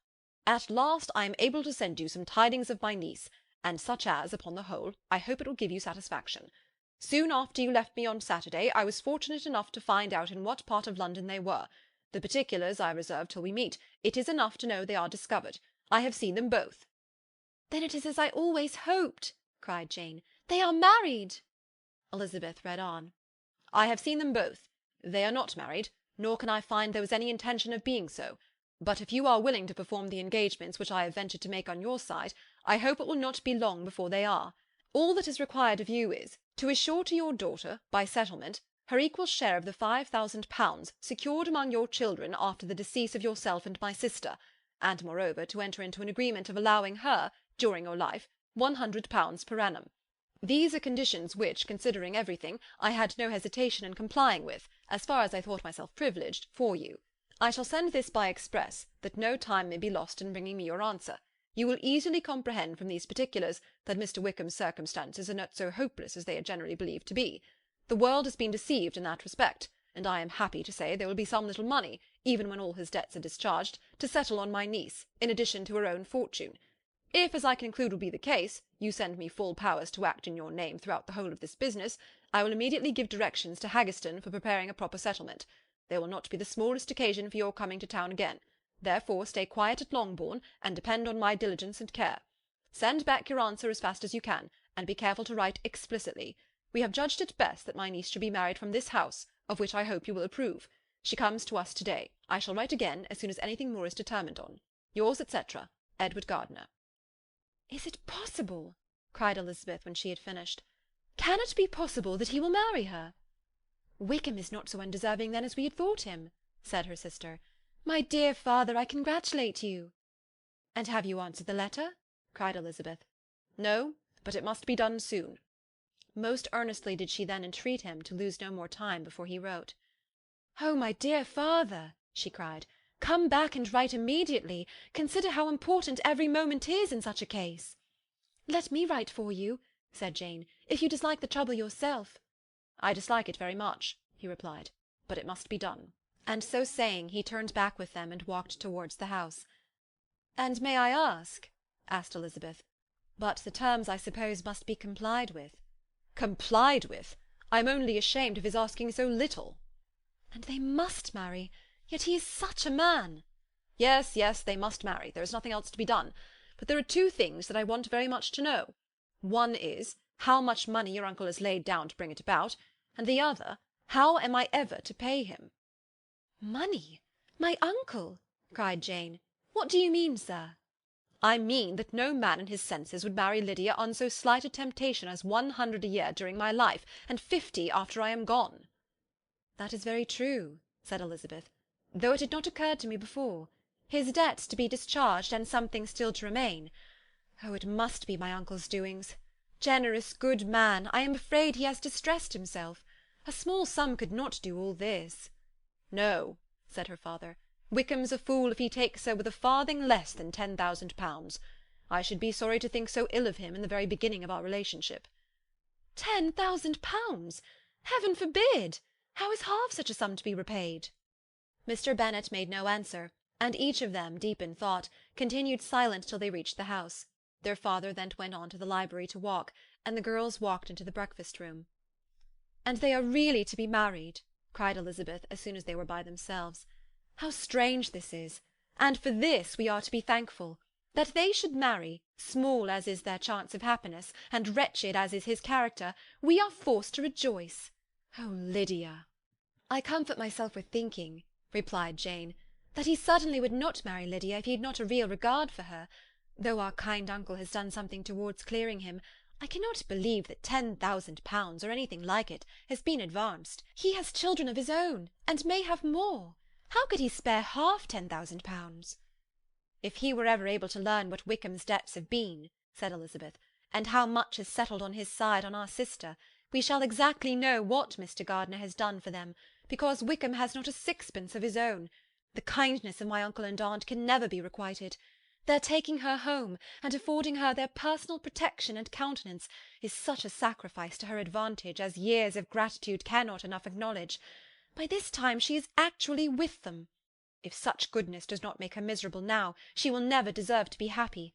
at last I am able to send you some tidings of my niece, and such as, upon the whole, I hope it will give you satisfaction. Soon after you left me on Saturday, I was fortunate enough to find out in what part of London they were. The particulars I reserve till we meet. It is enough to know they are discovered. I have seen them both." "Then it is as I always hoped," cried Jane. "They are married." Elizabeth read on. "I have seen them both. They are not married, nor can I find there was any intention of being so. But if you are willing to perform the engagements which I have ventured to make on your side, I hope it will not be long before they are. All that is required of you is, to assure to your daughter, by settlement, her equal share of the £5,000 secured among your children after the decease of yourself and my sister, and moreover to enter into an agreement of allowing her, during your life, £100 per annum. These are conditions which, considering everything, I had no hesitation in complying with, as far as I thought myself privileged, for you. I shall send this by express, that no time may be lost in bringing me your answer. You will easily comprehend from these particulars that Mr. Wickham's circumstances are not so hopeless as they are generally believed to be. The world has been deceived in that respect, and I am happy to say there will be some little money, even when all his debts are discharged, to settle on my niece, in addition to her own fortune. If, as I conclude will be the case, you send me full powers to act in your name throughout the whole of this business, I will immediately give directions to Haggerston for preparing a proper settlement. There will not be the smallest occasion for your coming to town again. Therefore stay quiet at Longbourn, and depend on my diligence and care. Send back your answer as fast as you can, and be careful to write explicitly. We have judged it best that my niece should be married from this house, of which I hope you will approve. She comes to us to-day. I shall write again as soon as anything more is determined on. Yours, etc., Edward Gardiner." "Is it possible?" cried Elizabeth when she had finished. "Can it be possible that he will marry her?" "Wickham is not so undeserving then as we had thought him," said her sister. "My dear father, I congratulate you." "And have you answered the letter?" cried Elizabeth. "No, but it must be done soon." Most earnestly did she then entreat him to lose no more time before he wrote. "Oh, my dear father," she cried, "come back and write immediately. Consider how important every moment is in such a case." "Let me write for you," said Jane, "if you dislike the trouble yourself." "I dislike it very much," he replied, "but it must be done." And so saying, he turned back with them and walked towards the house. "And may I ask," asked Elizabeth, "but the terms, I suppose, must be complied with." "Complied with? I am only ashamed of his asking so little." And they must marry, yet he is such a man. Yes, yes, they must marry. There is nothing else to be done. But there are two things that I want very much to know. One is, how much money your uncle has laid down to bring it about, and the other, how am I ever to pay him?" "Money! My uncle!" cried Jane. "What do you mean, sir?" "I mean that no man in his senses would marry Lydia on so slight a temptation as 100 a year during my life, and 50 after I am gone." "That is very true," said Elizabeth, "though it had not occurred to me before. His debts to be discharged, and something still to remain. Oh, it must be my uncle's doings. Generous, good man, I am afraid he has distressed himself. A small sum could not do all this." "No," said her father, "Wickham's a fool if he takes her with a farthing less than 10,000 pounds. I should be sorry to think so ill of him in the very beginning of our relationship." 10,000 pounds! Heaven forbid! How is half such a sum to be repaid?" Mr. Bennet made no answer, and each of them, deep in thought, continued silent till they reached the house. Their father then went on to the library to walk, and the girls walked into the breakfast-room. "And they are really to be married?" cried Elizabeth, as soon as they were by themselves. "How strange this is! And for this we are to be thankful. That they should marry, small as is their chance of happiness, and wretched as is his character, we are forced to rejoice. Oh, Lydia!" "I comfort myself with thinking," replied Jane, "that he certainly would not marry Lydia if he had not a real regard for her. Though our kind uncle has done something towards clearing him, I cannot believe that 10,000 pounds, or anything like it, has been advanced. He has children of his own, and may have more. How could he spare half 10,000 pounds?" "If he were ever able to learn what Wickham's debts have been," said Elizabeth, "and how much is settled on his side on our sister, we shall exactly know what Mr. Gardiner has done for them, because Wickham has not a sixpence of his own. The kindness of my uncle and aunt can never be requited. Their taking her home, and affording her their personal protection and countenance, is such a sacrifice to her advantage as years of gratitude cannot enough acknowledge. By this time she is actually with them. If such goodness does not make her miserable now, she will never deserve to be happy.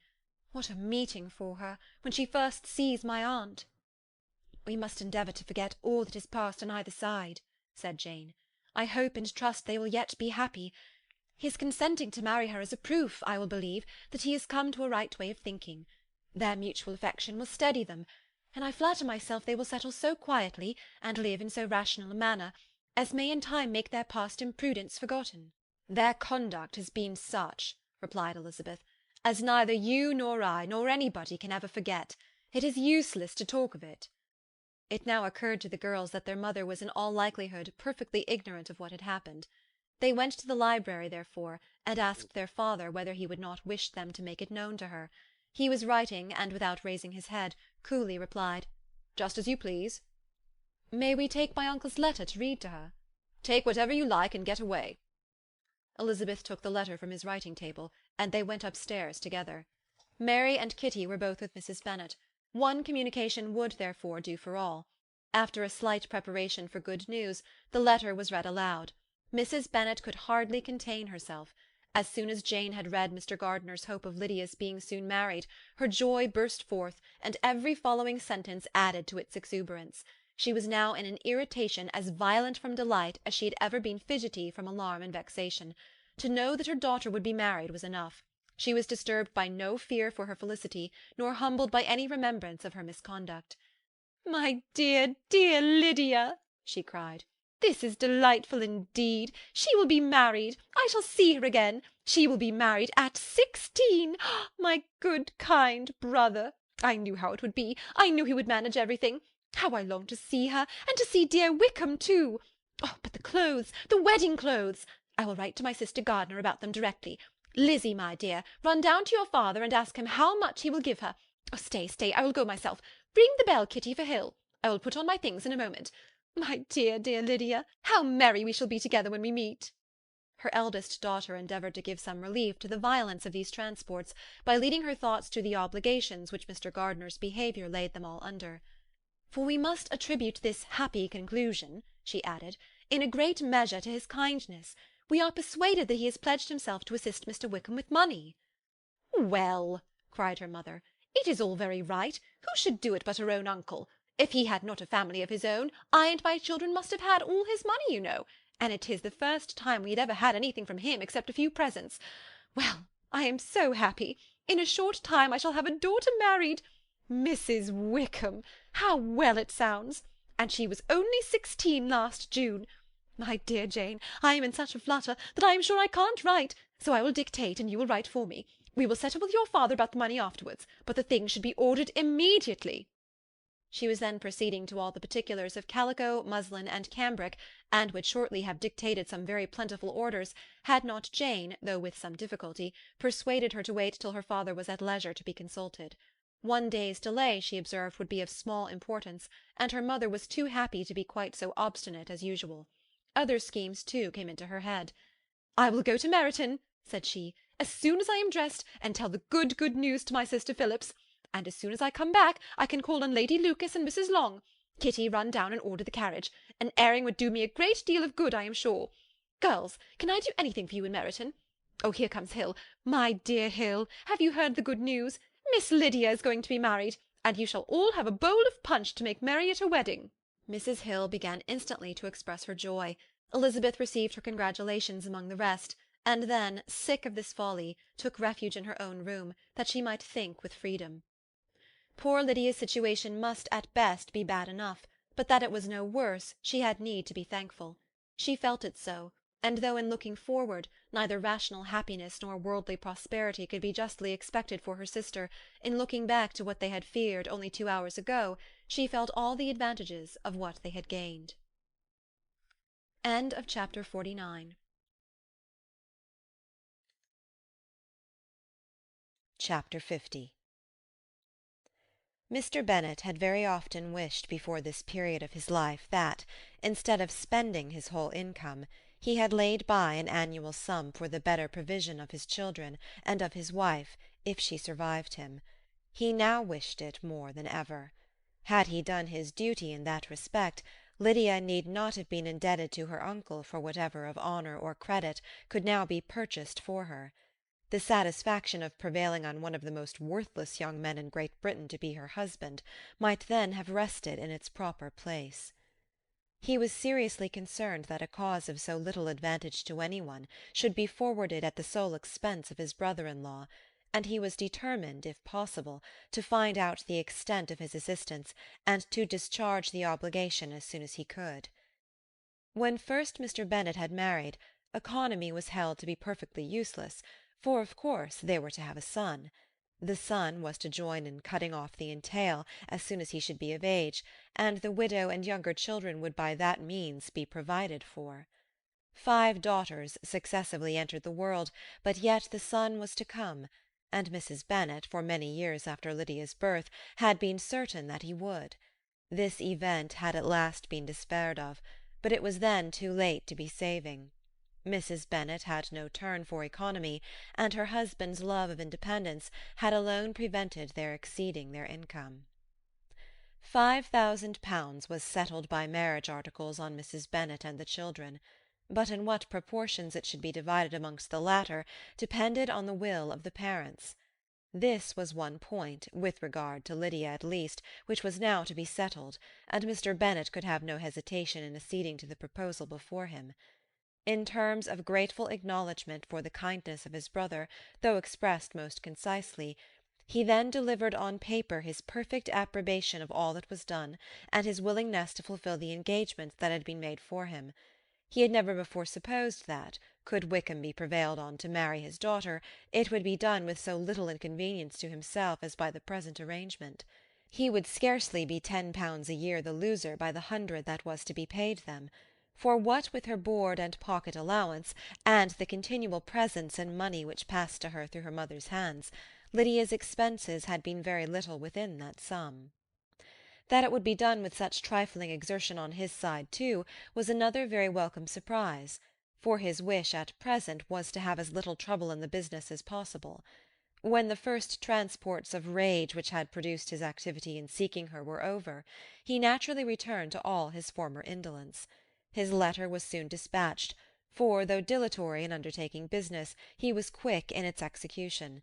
What a meeting for her, when she first sees my aunt!" "We must endeavour to forget all that has passed on either side," said Jane. "I hope and trust they will yet be happy. His consenting to marry her is a proof, I will believe, that he has come to a right way of thinking. Their mutual affection will steady them, and I flatter myself they will settle so quietly, and live in so rational a manner, as may in time make their past imprudence forgotten." "Their conduct has been such," replied Elizabeth, "as neither you nor I nor anybody can ever forget. It is useless to talk of it." It now occurred to the girls that their mother was in all likelihood perfectly ignorant of what had happened. They went to the library, therefore, and asked their father whether he would not wish them to make it known to her. He was writing, and without raising his head, coolly replied, "Just as you please." "May we take my uncle's letter to read to her?" "Take whatever you like and get away." Elizabeth took the letter from his writing-table, and they went upstairs together. Mary and Kitty were both with Mrs. Bennet. One communication would, therefore, do for all. After a slight preparation for good news, the letter was read aloud. Mrs. Bennet could hardly contain herself. As soon as Jane had read Mr. Gardiner's hope of Lydia's being soon married, her joy burst forth, and every following sentence added to its exuberance. She was now in an irritation as violent from delight as she had ever been fidgety from alarm and vexation. To know that her daughter would be married was enough. She was disturbed by no fear for her felicity, nor humbled by any remembrance of her misconduct. "My dear, dear Lydia!" she cried. "This is delightful indeed. She will be married. I shall see her again. She will be married at 16. My good, kind brother! I knew how it would be. I knew he would manage everything. How I long to see her, and to see dear Wickham too! Oh, but the clothes, the wedding clothes! I will write to my sister Gardiner about them directly. Lizzie, my dear, run down to your father and ask him how much he will give her. Oh, stay, I will go myself. Ring the bell, Kitty, for Hill. I will put on my things in a moment. My dear, dear Lydia, how merry we shall be together when we meet!" Her eldest daughter endeavoured to give some relief to the violence of these transports by leading her thoughts to the obligations which Mr. Gardiner's behaviour laid them all under. "For we must attribute this happy conclusion," she added, "in a great measure to his kindness. We are persuaded that he has pledged himself to assist Mr. Wickham with money." "Well," cried her mother, "it is all very right. Who should do it but her own uncle? If he had not a family of his own, I and my children must have had all his money, you know. and it is the first time we had ever had anything from him except a few presents. Well, I am so happy. In a short time I shall have a daughter married. Mrs. Wickham! How well it sounds! And she was only 16 last June. My dear Jane, I am in such a flutter that I am sure I can't write, so I will dictate and you will write for me. We will settle with your father about the money afterwards, but the things should be ordered immediately. She was then proceeding to all the particulars of calico, muslin, and cambric, and would shortly have dictated some very plentiful orders, had not Jane, though with some difficulty, persuaded her to wait till her father was at leisure to be consulted. One day's delay, she observed, would be of small importance, and her mother was too happy to be quite so obstinate as usual. Other schemes, too, came into her head. I will go to Meryton, said she, as soon as I am dressed, and tell the good news to my sister Phillips. And as soon as I come back, I can call on Lady Lucas and Mrs. Long. Kitty, run down and order the carriage. An airing would do me a great deal of good, I am sure. Girls, can I do anything for you in Meryton? Oh, here comes Hill. My dear Hill, have you heard the good news? Miss Lydia is going to be married, and you shall all have a bowl of punch to make merry at her wedding. Mrs. Hill began instantly to express her joy. Elizabeth received her congratulations among the rest, and then, sick of this folly, took refuge in her own room, that she might think with freedom. Poor Lydia's situation must at best be bad enough, but that it was no worse, she had need to be thankful. She felt it so, and though in looking forward neither rational happiness nor worldly prosperity could be justly expected for her sister, in looking back to what they had feared only 2 hours ago, she felt all the advantages of what they had gained. End of chapter 49. Chapter 50. Mr. Bennet had very often wished before this period of his life that, instead of spending his whole income, he had laid by an annual sum for the better provision of his children and of his wife, if she survived him. He now wished it more than ever. Had he done his duty in that respect, Lydia need not have been indebted to her uncle for whatever of honour or credit could now be purchased for her. The satisfaction of prevailing on one of the most worthless young men in Great Britain to be her husband might then have rested in its proper place. He was seriously concerned that a cause of so little advantage to anyone should be forwarded at the sole expense of his brother-in-law, and he was determined, if possible, to find out the extent of his assistance and to discharge the obligation as soon as he could. When first Mr. Bennet had married, economy was held to be perfectly useless, for of course they were to have a son. The son was to join in cutting off the entail as soon as he should be of age, and the widow and younger children would by that means be provided for. 5 daughters successively entered the world, but yet the son was to come, and Mrs. Bennet, for many years after Lydia's birth, had been certain that he would. This event had at last been despaired of, but it was then too late to be saving. Mrs. Bennet had no turn for economy, and her husband's love of independence had alone prevented their exceeding their income. £5,000 was settled by marriage articles on Mrs. Bennet and the children, but in what proportions it should be divided amongst the latter depended on the will of the parents. This was one point, with regard to Lydia at least, which was now to be settled, and Mr. Bennet could have no hesitation in acceding to the proposal before him. In terms of grateful acknowledgment for the kindness of his brother, though expressed most concisely, he then delivered on paper his perfect approbation of all that was done, and his willingness to fulfil the engagements that had been made for him. He had never before supposed that, could Wickham be prevailed on to marry his daughter, it would be done with so little inconvenience to himself as by the present arrangement. He would scarcely be £10 a year the loser by the 100 that was to be paid them. For what with her board and pocket allowance, and the continual presents and money which passed to her through her mother's hands, Lydia's expenses had been very little within that sum. That it would be done with such trifling exertion on his side, too, was another very welcome surprise, for his wish at present was to have as little trouble in the business as possible. When the first transports of rage which had produced his activity in seeking her were over, he naturally returned to all his former indolence. His letter was soon dispatched, for, though dilatory in undertaking business, he was quick in its execution.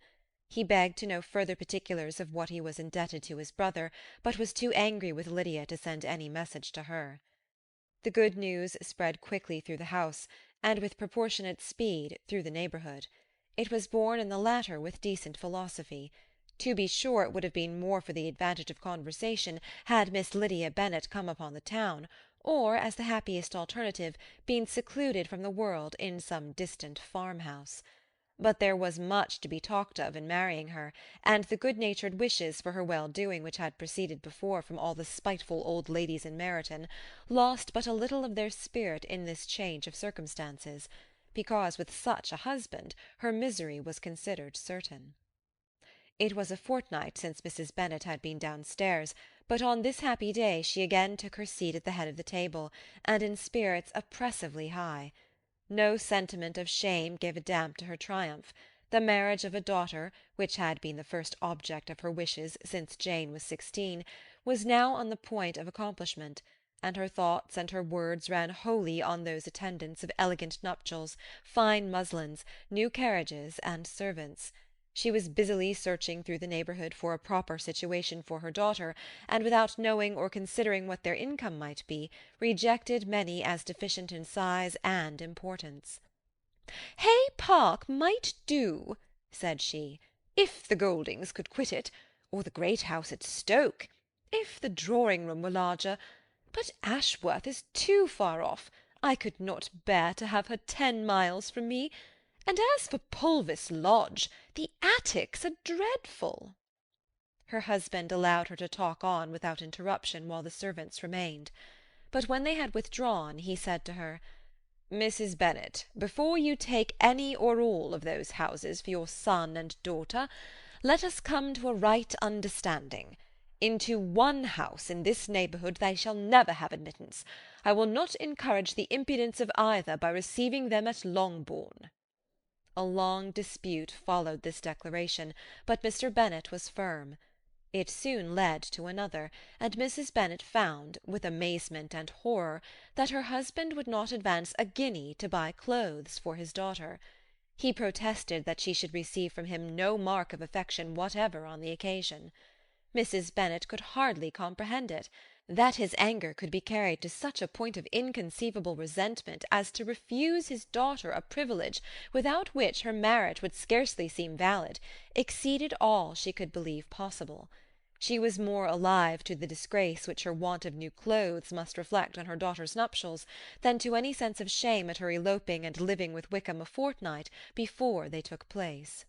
He begged to know further particulars of what he was indebted to his brother, but was too angry with Lydia to send any message to her. The good news spread quickly through the house, and with proportionate speed through the neighbourhood. It was borne in the latter with decent philosophy. To be sure, it would have been more for the advantage of conversation had Miss Lydia Bennet come upon the town, or, as the happiest alternative, been secluded from the world in some distant farmhouse. But there was much to be talked of in marrying her, and the good-natured wishes for her well-doing which had proceeded before from all the spiteful old ladies in Meryton lost but a little of their spirit in this change of circumstances, because with such a husband her misery was considered certain. It was a fortnight since Mrs. Bennet had been downstairs, but on this happy day she again took her seat at the head of the table, and in spirits oppressively high. No sentiment of shame gave a damp to her triumph. The marriage of a daughter, which had been the first object of her wishes since Jane was 16, was now on the point of accomplishment, and her thoughts and her words ran wholly on those attendants of elegant nuptials, fine muslins, new carriages, and servants. She was busily searching through the neighbourhood for a proper situation for her daughter, and without knowing or considering what their income might be, rejected many as deficient in size and importance. "Hay Park might do," said she, "if the Goldings could quit it, or the great house at Stoke, if the drawing-room were larger. But Ashworth is too far off. I could not bear to have her 10 miles from me. And as for Pulvis Lodge, the attics are dreadful." Her husband allowed her to talk on without interruption while the servants remained. But when they had withdrawn, he said to her, "Mrs. Bennet, before you take any or all of those houses for your son and daughter, let us come to a right understanding. Into one house in this neighbourhood they shall never have admittance. I will not encourage the impudence of either by receiving them at Longbourn." A long dispute followed this declaration, but Mr. Bennet was firm. It soon led to another, and Mrs. Bennet found, with amazement and horror, that her husband would not advance a guinea to buy clothes for his daughter. He protested that she should receive from him no mark of affection whatever on the occasion. Mrs. Bennet could hardly comprehend it. That his anger could be carried to such a point of inconceivable resentment as to refuse his daughter a privilege without which her marriage would scarcely seem valid, exceeded all she could believe possible. She was more alive to the disgrace which her want of new clothes must reflect on her daughter's nuptials than to any sense of shame at her eloping and living with Wickham a fortnight before they took place.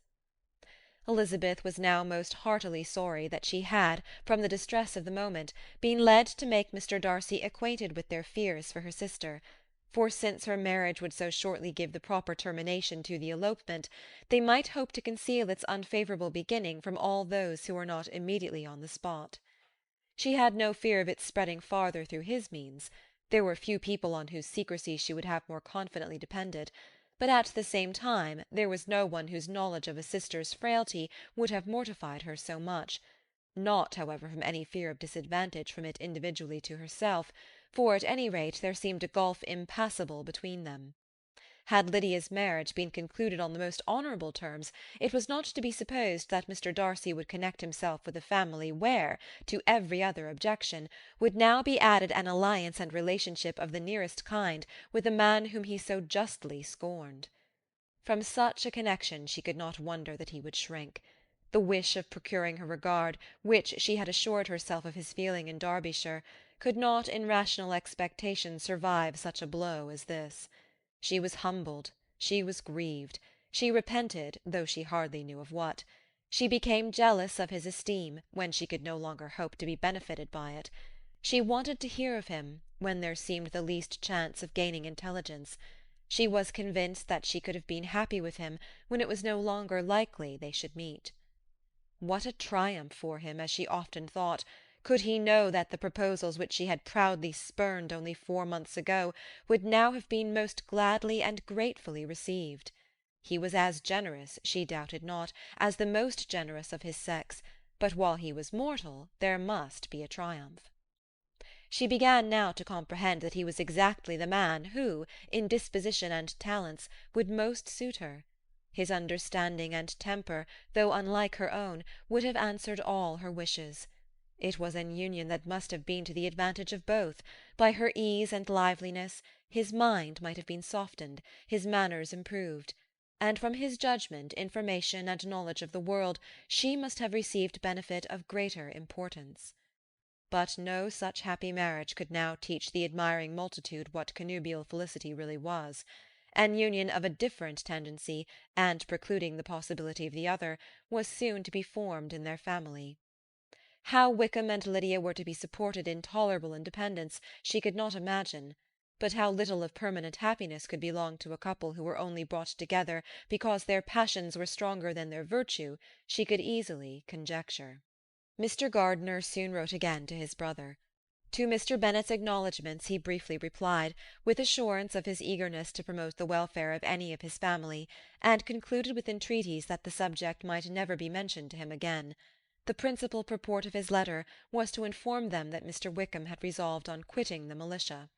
Elizabeth was now most heartily sorry that she had, from the distress of the moment, been led to make Mr. Darcy acquainted with their fears for her sister, for since her marriage would so shortly give the proper termination to the elopement, they might hope to conceal its unfavourable beginning from all those who were not immediately on the spot. She had no fear of its spreading farther through his means. There were few people on whose secrecy she would have more confidently depended, but at the same time there was no one whose knowledge of a sister's frailty would have mortified her so much, not, however, from any fear of disadvantage from it individually to herself, for at any rate there seemed a gulf impassable between them. Had Lydia's marriage been concluded on the most honourable terms, it was not to be supposed that Mr. Darcy would connect himself with a family where, to every other objection, would now be added an alliance and relationship of the nearest kind with a man whom he so justly scorned. From such a connection she could not wonder that he would shrink. The wish of procuring her regard, which she had assured herself of his feeling in Derbyshire, could not in rational expectation survive such a blow as this. She was humbled, she was grieved, she repented, though she hardly knew of what. She became jealous of his esteem, when she could no longer hope to be benefited by it. She wanted to hear of him, when there seemed the least chance of gaining intelligence. She was convinced that she could have been happy with him, when it was no longer likely they should meet. What a triumph for him, as she often thought, could he know that the proposals which she had proudly spurned only 4 months ago would now have been most gladly and gratefully received. He was as generous, she doubted not, as the most generous of his sex, but while he was mortal there must be a triumph. She began now to comprehend that he was exactly the man who, in disposition and talents, would most suit her. His understanding and temper, though unlike her own, would have answered all her wishes. It was an union that must have been to the advantage of both. By her ease and liveliness his mind might have been softened, his manners improved, and from his judgment, information, and knowledge of the world she must have received benefit of greater importance. But no such happy marriage could now teach the admiring multitude what connubial felicity really was. An union of a different tendency, and precluding the possibility of the other, was soon to be formed in their family. How Wickham and Lydia were to be supported in tolerable independence she could not imagine, but how little of permanent happiness could belong to a couple who were only brought together because their passions were stronger than their virtue, she could easily conjecture. Mr. Gardiner soon wrote again to his brother. To Mr. Bennet's acknowledgments he briefly replied, with assurance of his eagerness to promote the welfare of any of his family, and concluded with entreaties that the subject might never be mentioned to him again. The principal purport of his letter was to inform them that Mr. Wickham had resolved on quitting the militia.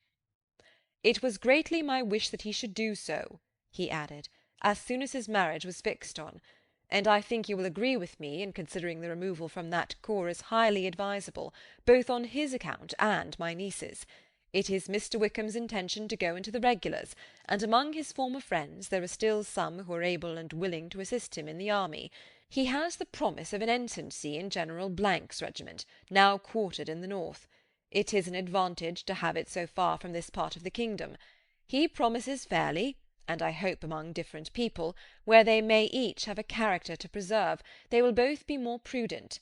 "It was greatly my wish that he should do so," he added, "as soon as his marriage was fixed on, and I think you will agree with me in considering the removal from that corps as highly advisable, both on his account and my niece's. It is Mr. Wickham's intention to go into the regulars, and among his former friends there are still some who are able and willing to assist him in the army. He has the promise of an ensigncy in General Blank's regiment, now quartered in the north. It is an advantage to have it so far from this part of the kingdom. He promises fairly, and I hope among different people, where they may each have a character to preserve, they will both be more prudent.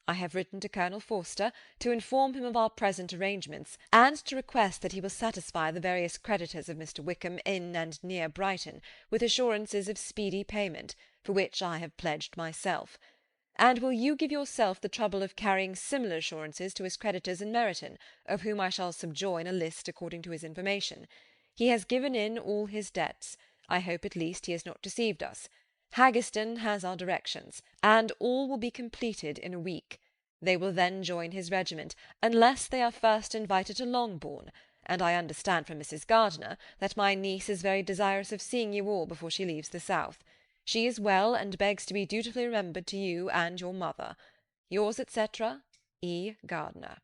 I have written to Colonel Forster to inform him of our present arrangements, and to request that he will satisfy the various creditors of Mr. Wickham in and near Brighton with assurances of speedy payment, for which I have pledged myself. And will you give yourself the trouble of carrying similar assurances to his creditors in Meryton, of whom I shall subjoin a list according to his information. He has given in all his debts. I hope at least he has not deceived us. Haggerston has our directions, and all will be completed in a week. They will then join his regiment, unless they are first invited to Longbourn, and I understand from Mrs. Gardiner that my niece is very desirous of seeing you all before she leaves the south. She is well, and begs to be dutifully remembered to you and your mother. Yours, etc., E. Gardiner.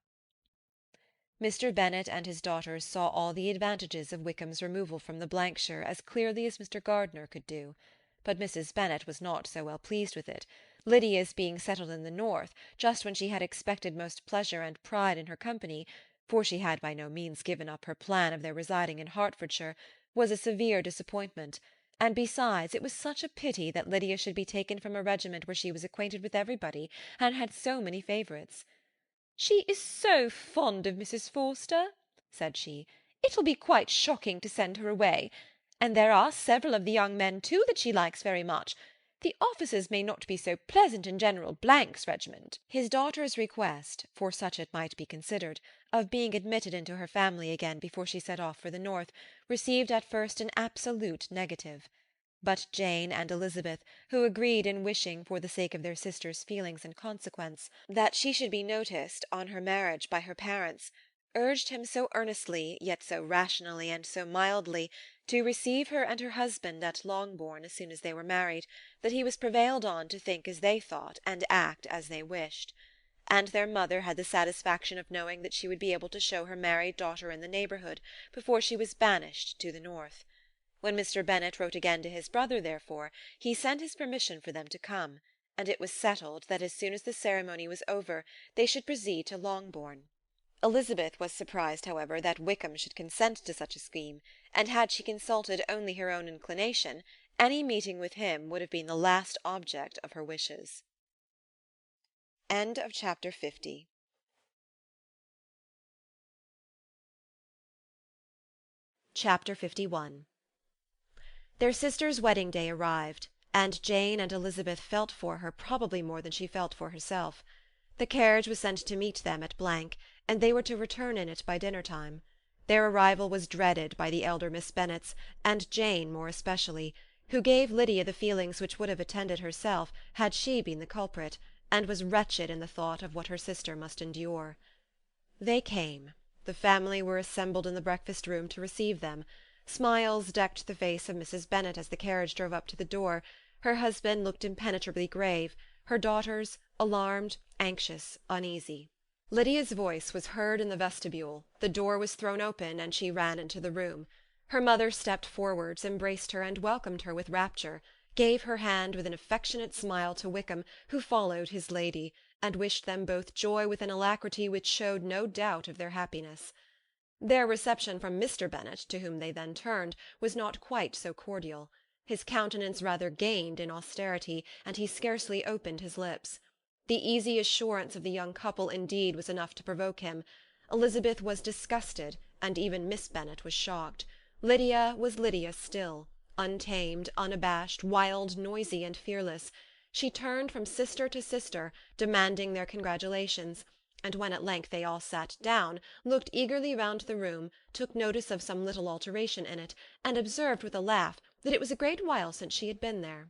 Mr. Bennet and his daughters saw all the advantages of Wickham's removal from the Blankshire as clearly as Mr. Gardiner could do. But Mrs. Bennet was not so well pleased with it. Lydia's being settled in the north, just when she had expected most pleasure and pride in her company, for she had by no means given up her plan of their residing in Hertfordshire, was a severe disappointment, and besides it was such a pity that Lydia should be taken from a regiment where she was acquainted with everybody, and had so many favourites. "She is so fond of Mrs. Forster," said she, "it'll be quite shocking to send her away. And there are several of the young men, too, that she likes very much. The officers may not be so pleasant in General Blank's regiment." His daughter's request, for such it might be considered, of being admitted into her family again before she set off for the north, received at first an absolute negative. But Jane and Elizabeth, who agreed in wishing, for the sake of their sister's feelings and consequence, that she should be noticed on her marriage by her parents, urged him so earnestly, yet so rationally and so mildly, to receive her and her husband at Longbourn as soon as they were married, that he was prevailed on to think as they thought and act as they wished. And their mother had the satisfaction of knowing that she would be able to show her married daughter in the neighbourhood before she was banished to the north. When Mr. Bennet wrote again to his brother, therefore, he sent his permission for them to come, and it was settled that as soon as the ceremony was over they should proceed to Longbourn. Elizabeth was surprised, however, that Wickham should consent to such a scheme, and had she consulted only her own inclination, any meeting with him would have been the last object of her wishes. End of chapter 50. Chapter 51. Their sister's wedding day arrived, and Jane and Elizabeth felt for her probably more than she felt for herself. The carriage was sent to meet them at Blank, and they were to return in it by dinner-time. Their arrival was dreaded by the elder Miss Bennets, and Jane more especially, who gave Lydia the feelings which would have attended herself had she been the culprit, and was wretched in the thought of what her sister must endure. They came. The family were assembled in the breakfast-room to receive them. Smiles decked the face of Mrs. Bennet as the carriage drove up to the door. Her husband looked impenetrably grave, her daughters alarmed, anxious, uneasy. Lydia's voice was heard in the vestibule, the door was thrown open, and she ran into the room. Her mother stepped forwards, embraced her, and welcomed her with rapture, gave her hand with an affectionate smile to Wickham, who followed his lady, and wished them both joy with an alacrity which showed no doubt of their happiness. Their reception from Mr. Bennet, to whom they then turned, was not quite so cordial. His countenance rather gained in austerity, and he scarcely opened his lips. The easy assurance of the young couple, indeed, was enough to provoke him. Elizabeth was disgusted, and even Miss Bennet was shocked. Lydia was Lydia still, untamed, unabashed, wild, noisy, and fearless. She turned from sister to sister, demanding their congratulations, and when at length they all sat down, looked eagerly round the room, took notice of some little alteration in it, and observed with a laugh that it was a great while since she had been there.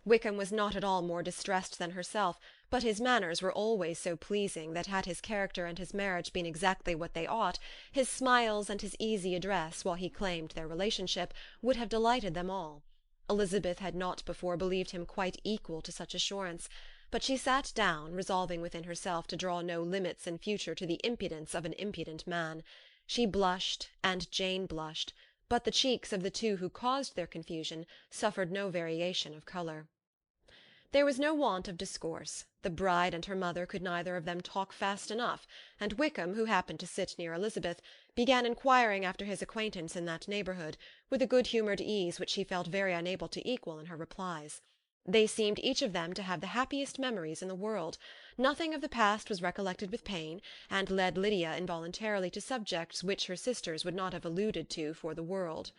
Wickham was not at all more distressed than herself, but his manners were always so pleasing that had his character and his marriage been exactly what they ought, his smiles and his easy address, while he claimed their relationship, would have delighted them all. Elizabeth had not before believed him quite equal to such assurance, but she sat down, resolving within herself to draw no limits in future to the impudence of an impudent man. She blushed, and Jane blushed, but the cheeks of the two who caused their confusion suffered no variation of colour. There was no want of discourse. The bride and her mother could neither of them talk fast enough, and Wickham, who happened to sit near Elizabeth, began inquiring after his acquaintance in that neighbourhood, with a good-humoured ease which she felt very unable to equal in her replies. They seemed each of them to have the happiest memories in the world. Nothing of the past was recollected with pain, and led Lydia involuntarily to subjects which her sisters would not have alluded to for the world.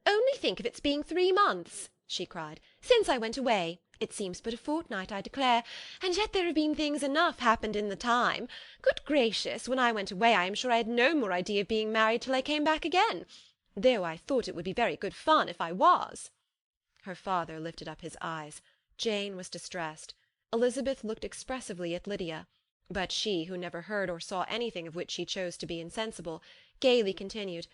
"Only think of its being 3 months," she cried, "since I went away. It seems but a fortnight, I declare, and yet there have been things enough happened in the time. Good gracious, when I went away I am sure I had no more idea of being married till I came back again, though I thought it would be very good fun if I was." Her father lifted up his eyes. Jane was distressed. Elizabeth looked expressively at Lydia, but she, who never heard or saw anything of which she chose to be insensible, gaily continued,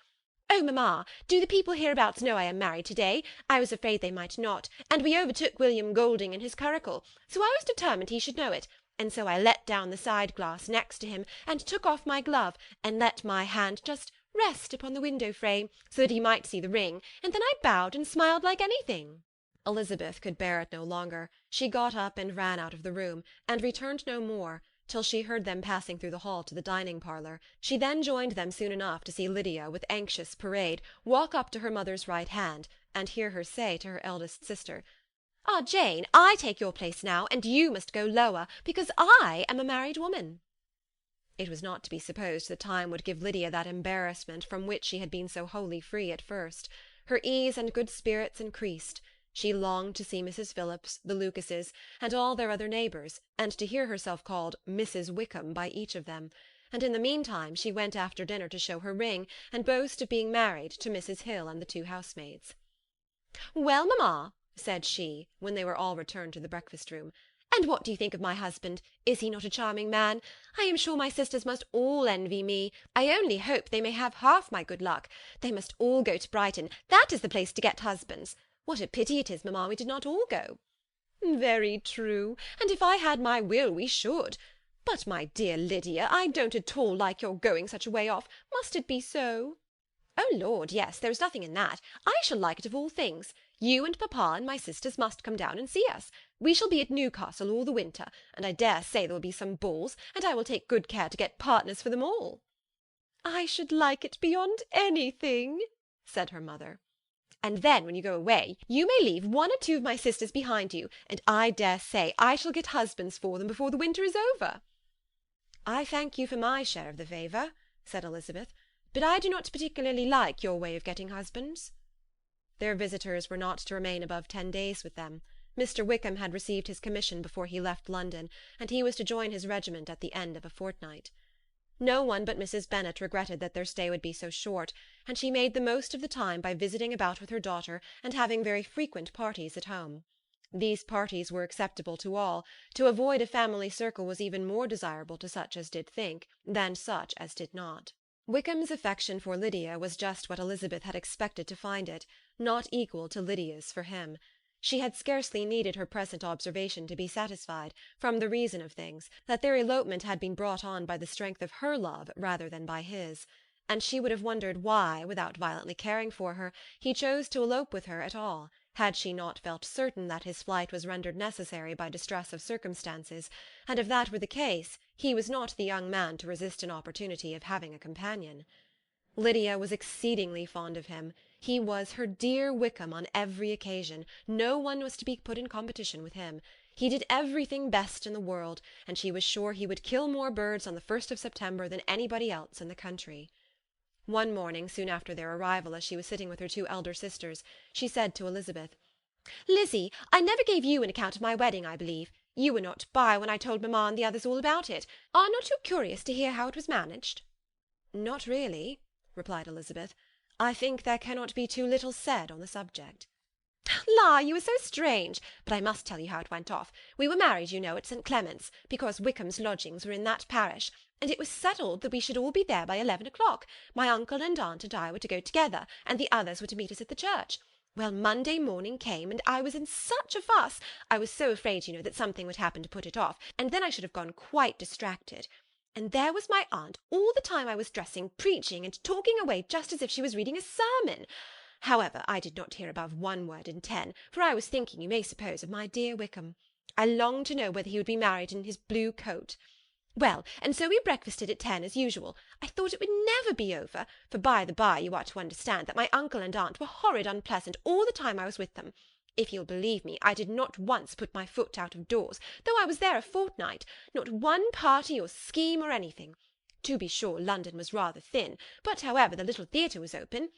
"Oh, mamma, do the people hereabouts know I am married to-day? I was afraid they might not, and we overtook William Golding in his curricle, so I was determined he should know it, and so I let down the side-glass next to him, and took off my glove, and let my hand just rest upon the window-frame, so that he might see the ring, and then I bowed and smiled like anything." Elizabeth could bear it no longer. She got up and ran out of the room, and returned no more, till she heard them passing through the hall to the dining-parlour. She then joined them soon enough to see Lydia, with anxious parade, walk up to her mother's right hand, and hear her say to her eldest sister, "Ah, Jane, I take your place now, and you must go lower, because I am a married woman." It was not to be supposed that time would give Lydia that embarrassment from which she had been so wholly free at first. Her ease and good spirits increased. She longed to see Mrs. Phillips, the Lucases, and all their other neighbours, and to hear herself called Mrs. Wickham by each of them, and in the meantime she went after dinner to show her ring, and boast of being married, to Mrs. Hill and the 2 housemaids. "Well, mamma," said she, when they were all returned to the breakfast-room, "and what do you think of my husband? Is he not a charming man? I am sure my sisters must all envy me. I only hope they may have half my good luck. They must all go to Brighton. That is the place to get husbands. What a pity it is, mamma, we did not all go." "Very true, and if I had my will we should. But, my dear Lydia, I don't at all like your going such a way off. Must it be so?" "Oh, Lord, yes, there is nothing in that. I shall like it of all things. You and papa and my sisters must come down and see us. We shall be at Newcastle all the winter, and I dare say there will be some balls, and I will take good care to get partners for them all." "I should like it beyond anything," said her mother. "And then, when you go away, you may leave 1 or 2 of my sisters behind you, and I dare say I shall get husbands for them before the winter is over." "I thank you for my share of the favour," said Elizabeth, "but I do not particularly like your way of getting husbands." Their visitors were not to remain above 10 days with them. Mr. Wickham had received his commission before he left London, and he was to join his regiment at the end of a fortnight. No one but Mrs. Bennet regretted that their stay would be so short, and she made the most of the time by visiting about with her daughter and having very frequent parties at home. These parties were acceptable to all. To avoid a family circle was even more desirable to such as did think than such as did not. Wickham's affection for Lydia was just what Elizabeth had expected to find it, not equal to Lydia's for him. She had scarcely needed her present observation to be satisfied, from the reason of things, that their elopement had been brought on by the strength of her love rather than by his; and she would have wondered why, without violently caring for her, he chose to elope with her at all, had she not felt certain that his flight was rendered necessary by distress of circumstances, and if that were the case, he was not the young man to resist an opportunity of having a companion. Lydia was exceedingly fond of him. He was her dear Wickham on every occasion; no one was to be put in competition with him. He did everything best in the world, and she was sure he would kill more birds on the 1st of September than anybody else in the country. One morning, soon after their arrival, as she was sitting with her two elder sisters, she said to Elizabeth, "Lizzie, I never gave you an account of my wedding, I believe. You were not by when I told mamma and the others all about it. Are not you curious to hear how it was managed?" "Not really," replied Elizabeth. "I think there cannot be too little said on the subject." "La, you are so strange! But I must tell you how it went off. We were married, you know, at St. Clement's, because Wickham's lodgings were in that parish, and it was settled that we should all be there by 11 o'clock. My uncle and aunt and I were to go together, and the others were to meet us at the church. Well, Monday morning came, and I was in such a fuss. I was so afraid, you know, that something would happen to put it off, and then I should have gone quite distracted. And there was my aunt, all the time I was dressing, preaching and talking away just as if she was reading a sermon. However, I did not hear above 1 word in 10, for I was thinking, you may suppose, of my dear Wickham. I longed to know whether he would be married in his blue coat. Well, and so we breakfasted at 10 as usual. I thought it would never be over, for by the by you are to understand that my uncle and aunt were horrid unpleasant all the time I was with them. If you'll believe me, I did not once put my foot out of doors, though I was there a fortnight, not one party or scheme or anything. To be sure, London was rather thin, but however the little theatre was open.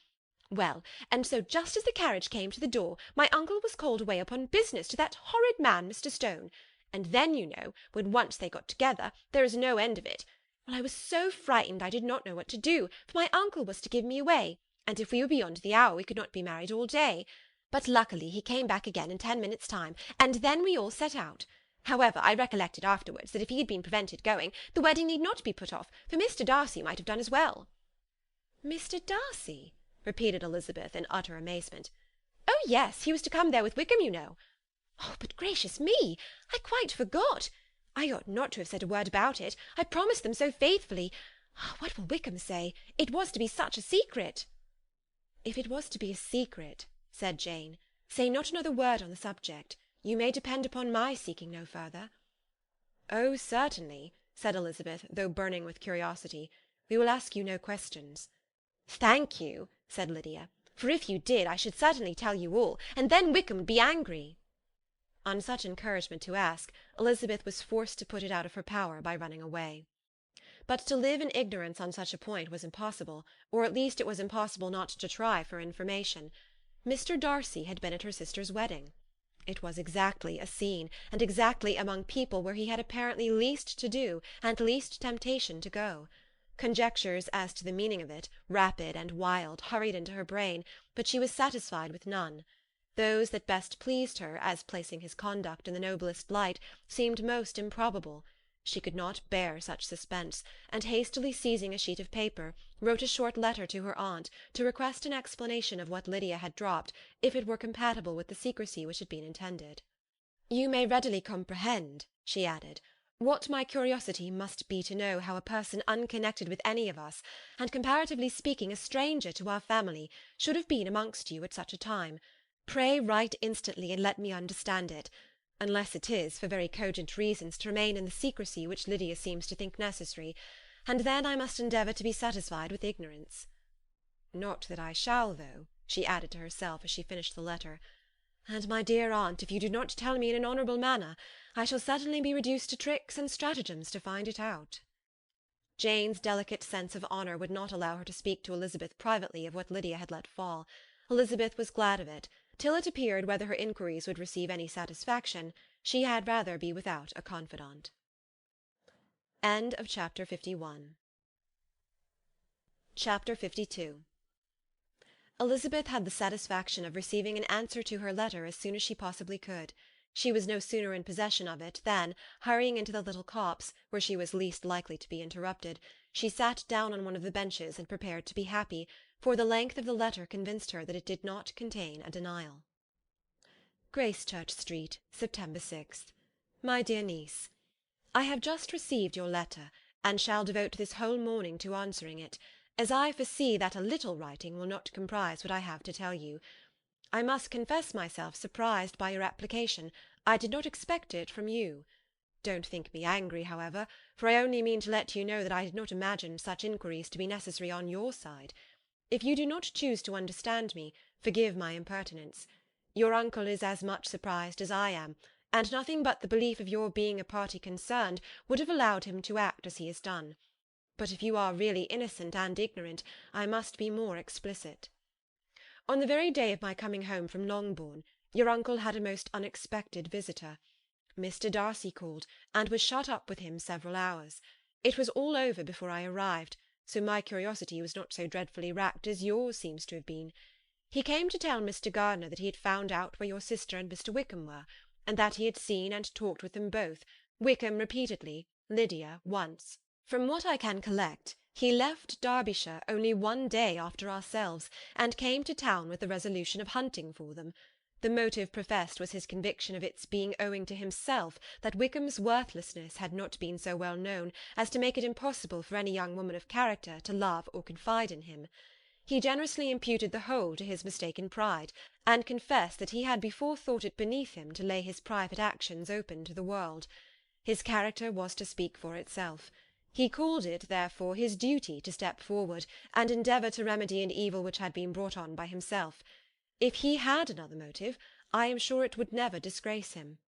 Well, and so just as the carriage came to the door, my uncle was called away upon business to that horrid man, Mr. Stone. And then, you know, when once they got together, there is no end of it. Well, I was so frightened I did not know what to do, for my uncle was to give me away, and if we were beyond the hour we could not be married all day. But luckily he came back again in 10 minutes' time, and then we all set out. However, I recollected afterwards that if he had been prevented going, the wedding need not be put off, for Mr. Darcy might have done as well." "Mr. Darcy?" repeated Elizabeth in utter amazement. "Oh, yes, he was to come there with Wickham, you know." "Oh, but gracious me! I quite forgot. I ought not to have said a word about it. I promised them so faithfully. What will Wickham say? It was to be such a secret." "If it was to be a secret," said Jane, "say not another word on the subject. You may depend upon my seeking no further." "Oh, certainly," said Elizabeth, though burning with curiosity. "We will ask you no questions." "Thank you," said Lydia, "for if you did, I should certainly tell you all, and then Wickham would be angry." On such encouragement to ask, Elizabeth was forced to put it out of her power by running away. But to live in ignorance on such a point was impossible, or at least it was impossible not to try for information. Mr. Darcy had been at her sister's wedding. It was exactly a scene, and exactly among people where he had apparently least to do, and least temptation to go. Conjectures as to the meaning of it, rapid and wild, hurried into her brain, but she was satisfied with none. Those that best pleased her, as placing his conduct in the noblest light, seemed most improbable. She could not bear such suspense, and hastily seizing a sheet of paper, wrote a short letter to her aunt, to request an explanation of what Lydia had dropped, if it were compatible with the secrecy which had been intended. "You may readily comprehend," she added, "what my curiosity must be to know how a person unconnected with any of us, and comparatively speaking a stranger to our family, should have been amongst you at such a time. Pray write instantly, and let me understand it, unless it is, for very cogent reasons, to remain in the secrecy which Lydia seems to think necessary, and then I must endeavour to be satisfied with ignorance. Not that I shall, though," she added to herself as she finished the letter. "And, my dear aunt, if you do not tell me in an honourable manner, I shall certainly be reduced to tricks and stratagems to find it out." Jane's delicate sense of honour would not allow her to speak to Elizabeth privately of what Lydia had let fall. Elizabeth was glad of it. Till it appeared whether her inquiries would receive any satisfaction, she had rather be without a confidant. End of Chapter 51. Chapter 52. Elizabeth had the satisfaction of receiving an answer to her letter as soon as she possibly could. She was no sooner in possession of it than, hurrying into the little copse, where she was least likely to be interrupted, she sat down on one of the benches and prepared to be happy, for the length of the letter convinced her that it did not contain a denial. Gracechurch Street, September 6th. My dear niece, I have just received your letter, and shall devote this whole morning to answering it, as I foresee that a little writing will not comprise what I have to tell you. I must confess myself surprised by your application. I did not expect it from you. Don't think me angry, however, for I only mean to let you know that I did not imagine such inquiries to be necessary on your side. If you do not choose to understand me, forgive my impertinence. Your uncle is as much surprised as I am, and nothing but the belief of your being a party concerned would have allowed him to act as he has done. But if you are really innocent and ignorant, I must be more explicit. On the very day of my coming home from Longbourn, your uncle had a most unexpected visitor. Mr. Darcy called, and was shut up with him several hours. It was all over before I arrived, so my curiosity was not so dreadfully racked as yours seems to have been. He came to tell Mr. Gardiner that he had found out where your sister and Mr. Wickham were, and that he had seen and talked with them both, Wickham repeatedly, Lydia once. From what I can collect, he left Derbyshire only one day after ourselves, and came to town with the resolution of hunting for them. The motive professed was his conviction of its being owing to himself that Wickham's worthlessness had not been so well known as to make it impossible for any young woman of character to love or confide in him. He generously imputed the whole to his mistaken pride, and confessed that he had before thought it beneath him to lay his private actions open to the world. His character was to speak for itself. He called it, therefore, his duty to step forward, and endeavour to remedy an evil which had been brought on by himself. If he had another motive, I am sure it would never disgrace him.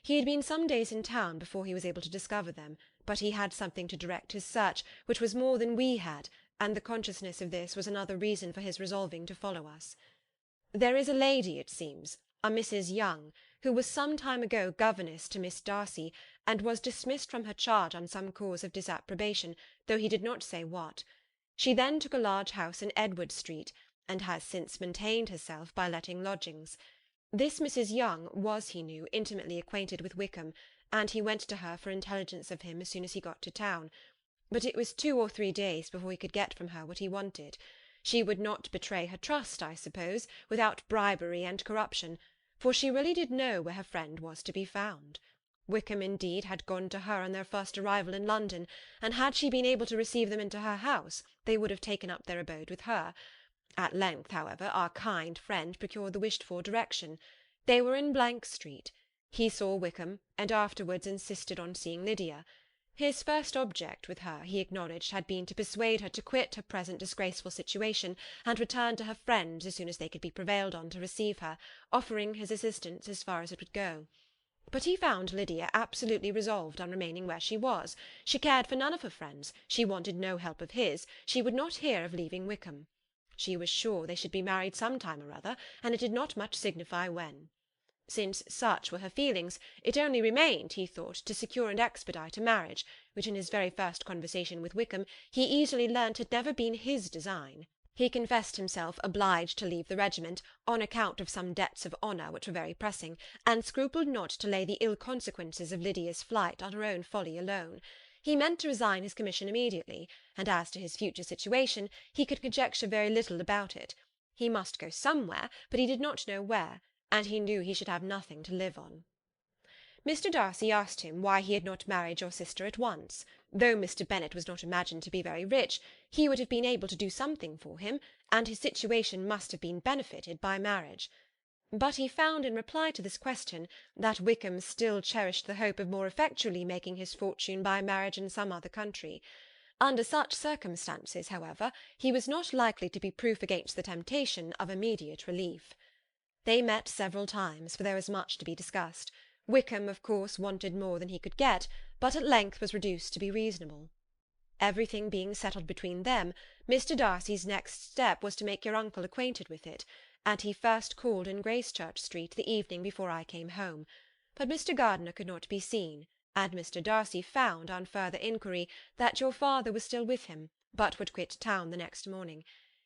He had been some days in town before he was able to discover them, but he had something to direct his search, which was more than we had, and the consciousness of this was another reason for his resolving to follow us. There is a lady, it seems, a Mrs. Young, who was some time ago governess to Miss Darcy, and was dismissed from her charge on some cause of disapprobation, though he did not say what. She then took a large house in Edward Street, and has since maintained herself by letting lodgings. This Mrs. Young was, he knew, intimately acquainted with Wickham, and he went to her for intelligence of him as soon as he got to town. But it was 2 or 3 days before he could get from her what he wanted. She would not betray her trust, I suppose, without bribery and corruption, for she really did know where her friend was to be found. Wickham, indeed, had gone to her on their first arrival in London, and had she been able to receive them into her house, they would have taken up their abode with her. At length, however, our kind friend procured the wished-for direction. They were in Street. He saw Wickham, and afterwards insisted on seeing Lydia. His first object with her, he acknowledged, had been to persuade her to quit her present disgraceful situation, and return to her friends as soon as they could be prevailed on to receive her, offering his assistance as far as it would go. But he found Lydia absolutely resolved on remaining where she was. She cared for none of her friends, she wanted no help of his, she would not hear of leaving Wickham. She was sure they should be married some time or other, and it did not much signify when. Since such were her feelings, it only remained, he thought, to secure and expedite a marriage, which in his very first conversation with Wickham he easily learnt had never been his design. He confessed himself obliged to leave the regiment, on account of some debts of honour which were very pressing, and scrupled not to lay the ill consequences of Lydia's flight on her own folly alone. He meant to resign his commission immediately, and as to his future situation, he could conjecture very little about it. He must go somewhere, but he did not know where, and he knew he should have nothing to live on. Mr. Darcy asked him why he had not married your sister at once. Though Mr. Bennet was not imagined to be very rich, he would have been able to do something for him, and his situation must have been benefited by marriage. But he found in reply to this question that Wickham still cherished the hope of more effectually making his fortune by marriage in some other country. Under such circumstances, however, he was not likely to be proof against the temptation of immediate relief. They met several times, for there was much to be discussed. Wickham, of course, wanted more than he could get, but at length was reduced to be reasonable. Everything being settled between them, Mr. Darcy's next step was to make your uncle acquainted with it, and he first called in Gracechurch Street the evening before I came home. But Mr. Gardiner could not be seen, and Mr. Darcy found, on further inquiry, that your father was still with him, but would quit town the next morning.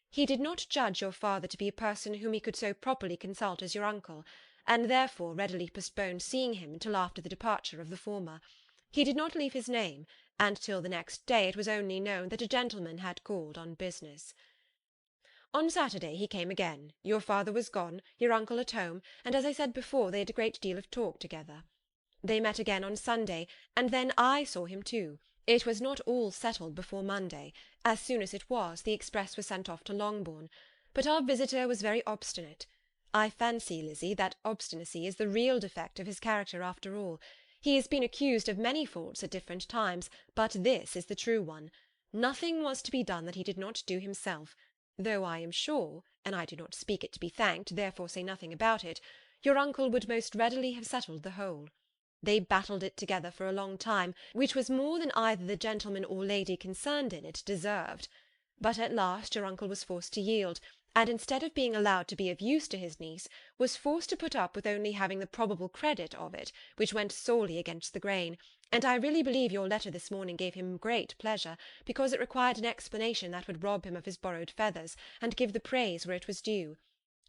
He did not judge your father to be a person whom he could so properly consult as your uncle, and therefore readily postponed seeing him until after the departure of the former. He did not leave his name, and till the next day it was only known that a gentleman had called on business. On Saturday he came again. Your father was gone, your uncle at home, and as I said before, they had a great deal of talk together. They met again on Sunday, and then I saw him too. It was not all settled before Monday. As soon as it was, the express was sent off to Longbourn. But our visitor was very obstinate. I fancy, Lizzie, that obstinacy is the real defect of his character after all. He has been accused of many faults at different times, but this is the true one. Nothing was to be done that he did not do himself, though I am sure, and I do not speak it to be thanked, therefore say nothing about it, your uncle would most readily have settled the whole. They battled it together for a long time, which was more than either the gentleman or lady concerned in it deserved. But at last your uncle was forced to yield, and instead of being allowed to be of use to his niece, was forced to put up with only having the probable credit of it, which went sorely against the grain, and I really believe your letter this morning gave him great pleasure, because it required an explanation that would rob him of his borrowed feathers, and give the praise where it was due.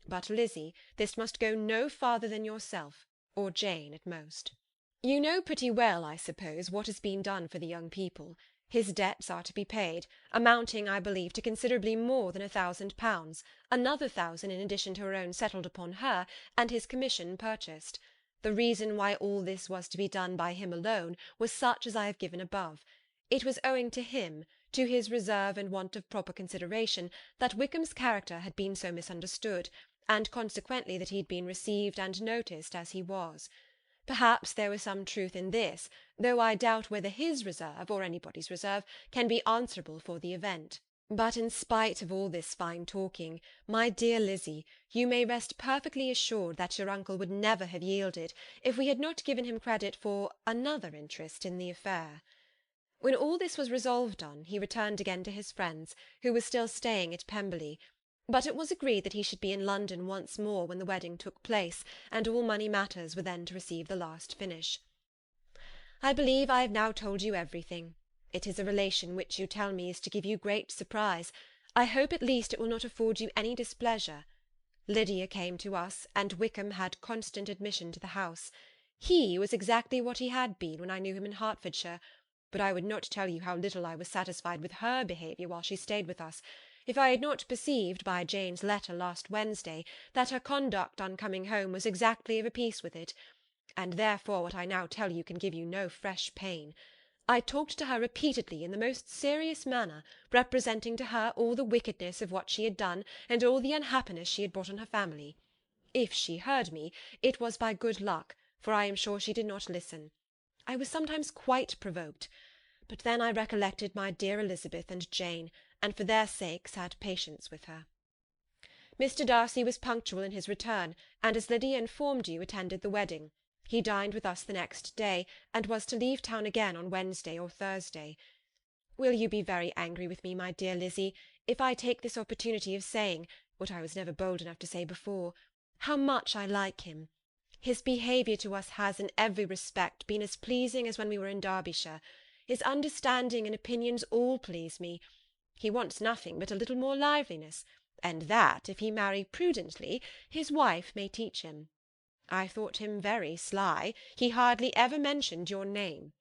But, Lizzie, this must go no farther than yourself, or Jane at most. You know pretty well, I suppose, what has been done for the young people. His debts are to be paid, amounting, I believe, to considerably more than £1,000, another 1,000 in addition to her own settled upon her, and his commission purchased. The reason why all this was to be done by him alone was such as I have given above. It was owing to him, to his reserve and want of proper consideration, that Wickham's character had been so misunderstood, and consequently that he had been received and noticed as he was. Perhaps there was some truth in this, though I doubt whether his reserve, or anybody's reserve, can be answerable for the event. But in spite of all this fine talking, my dear Lizzie, you may rest perfectly assured that your uncle would never have yielded, if we had not given him credit for another interest in the affair. When all this was resolved on, he returned again to his friends, who were still staying at Pemberley. But it was agreed that he should be in London once more when the wedding took place, and all money matters were then to receive the last finish. I believe I have now told you everything. It is a relation which you tell me is to give you great surprise. I hope at least it will not afford you any displeasure. Lydia came to us, and Wickham had constant admission to the house. He was exactly what he had been when I knew him in Hertfordshire, but I would not tell you how little I was satisfied with her behaviour while she stayed with us, if I had not perceived by Jane's letter last Wednesday that her conduct on coming home was exactly of a piece with it, and therefore what I now tell you can give you no fresh pain. I talked to her repeatedly in the most serious manner, representing to her all the wickedness of what she had done, and all the unhappiness she had brought on her family. If she heard me, it was by good luck, for I am sure she did not listen. I was sometimes quite provoked, but then I recollected my dear Elizabeth and Jane, and for their sakes had patience with her. Mr. Darcy was punctual in his return, and as Lydia informed you, attended the wedding. He dined with us the next day, and was to leave town again on Wednesday or Thursday. Will you be very angry with me, my dear Lizzie, if I take this opportunity of saying, what I was never bold enough to say before, how much I like him? His behaviour to us has in every respect been as pleasing as when we were in Derbyshire. His understanding and opinions all please me. He wants nothing but a little more liveliness, and that, if he marry prudently, his wife may teach him. I thought him very sly. He hardly ever mentioned your name.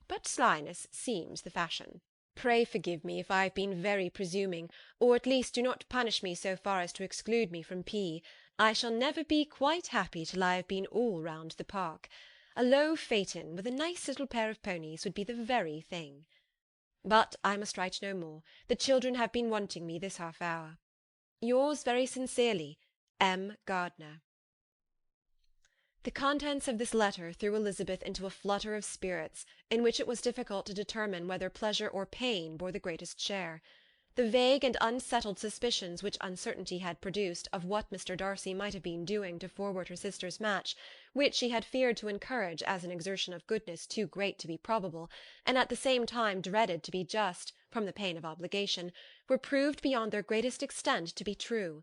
But slyness seems the fashion. Pray forgive me if I have been very presuming, or at least do not punish me so far as to exclude me from P. I shall never be quite happy till I have been all round the park. A low phaeton with a nice little pair of ponies would be the very thing. But I must write no more. The children have been wanting me this half hour. Yours very sincerely, M. Gardiner. The contents of this letter threw Elizabeth into a flutter of spirits, in which it was difficult to determine whether pleasure or pain bore the greatest share. The vague and unsettled suspicions which uncertainty had produced of what Mr. Darcy might have been doing to forward her sister's match, which she had feared to encourage as an exertion of goodness too great to be probable, and at the same time dreaded to be just, from the pain of obligation, were proved beyond their greatest extent to be true.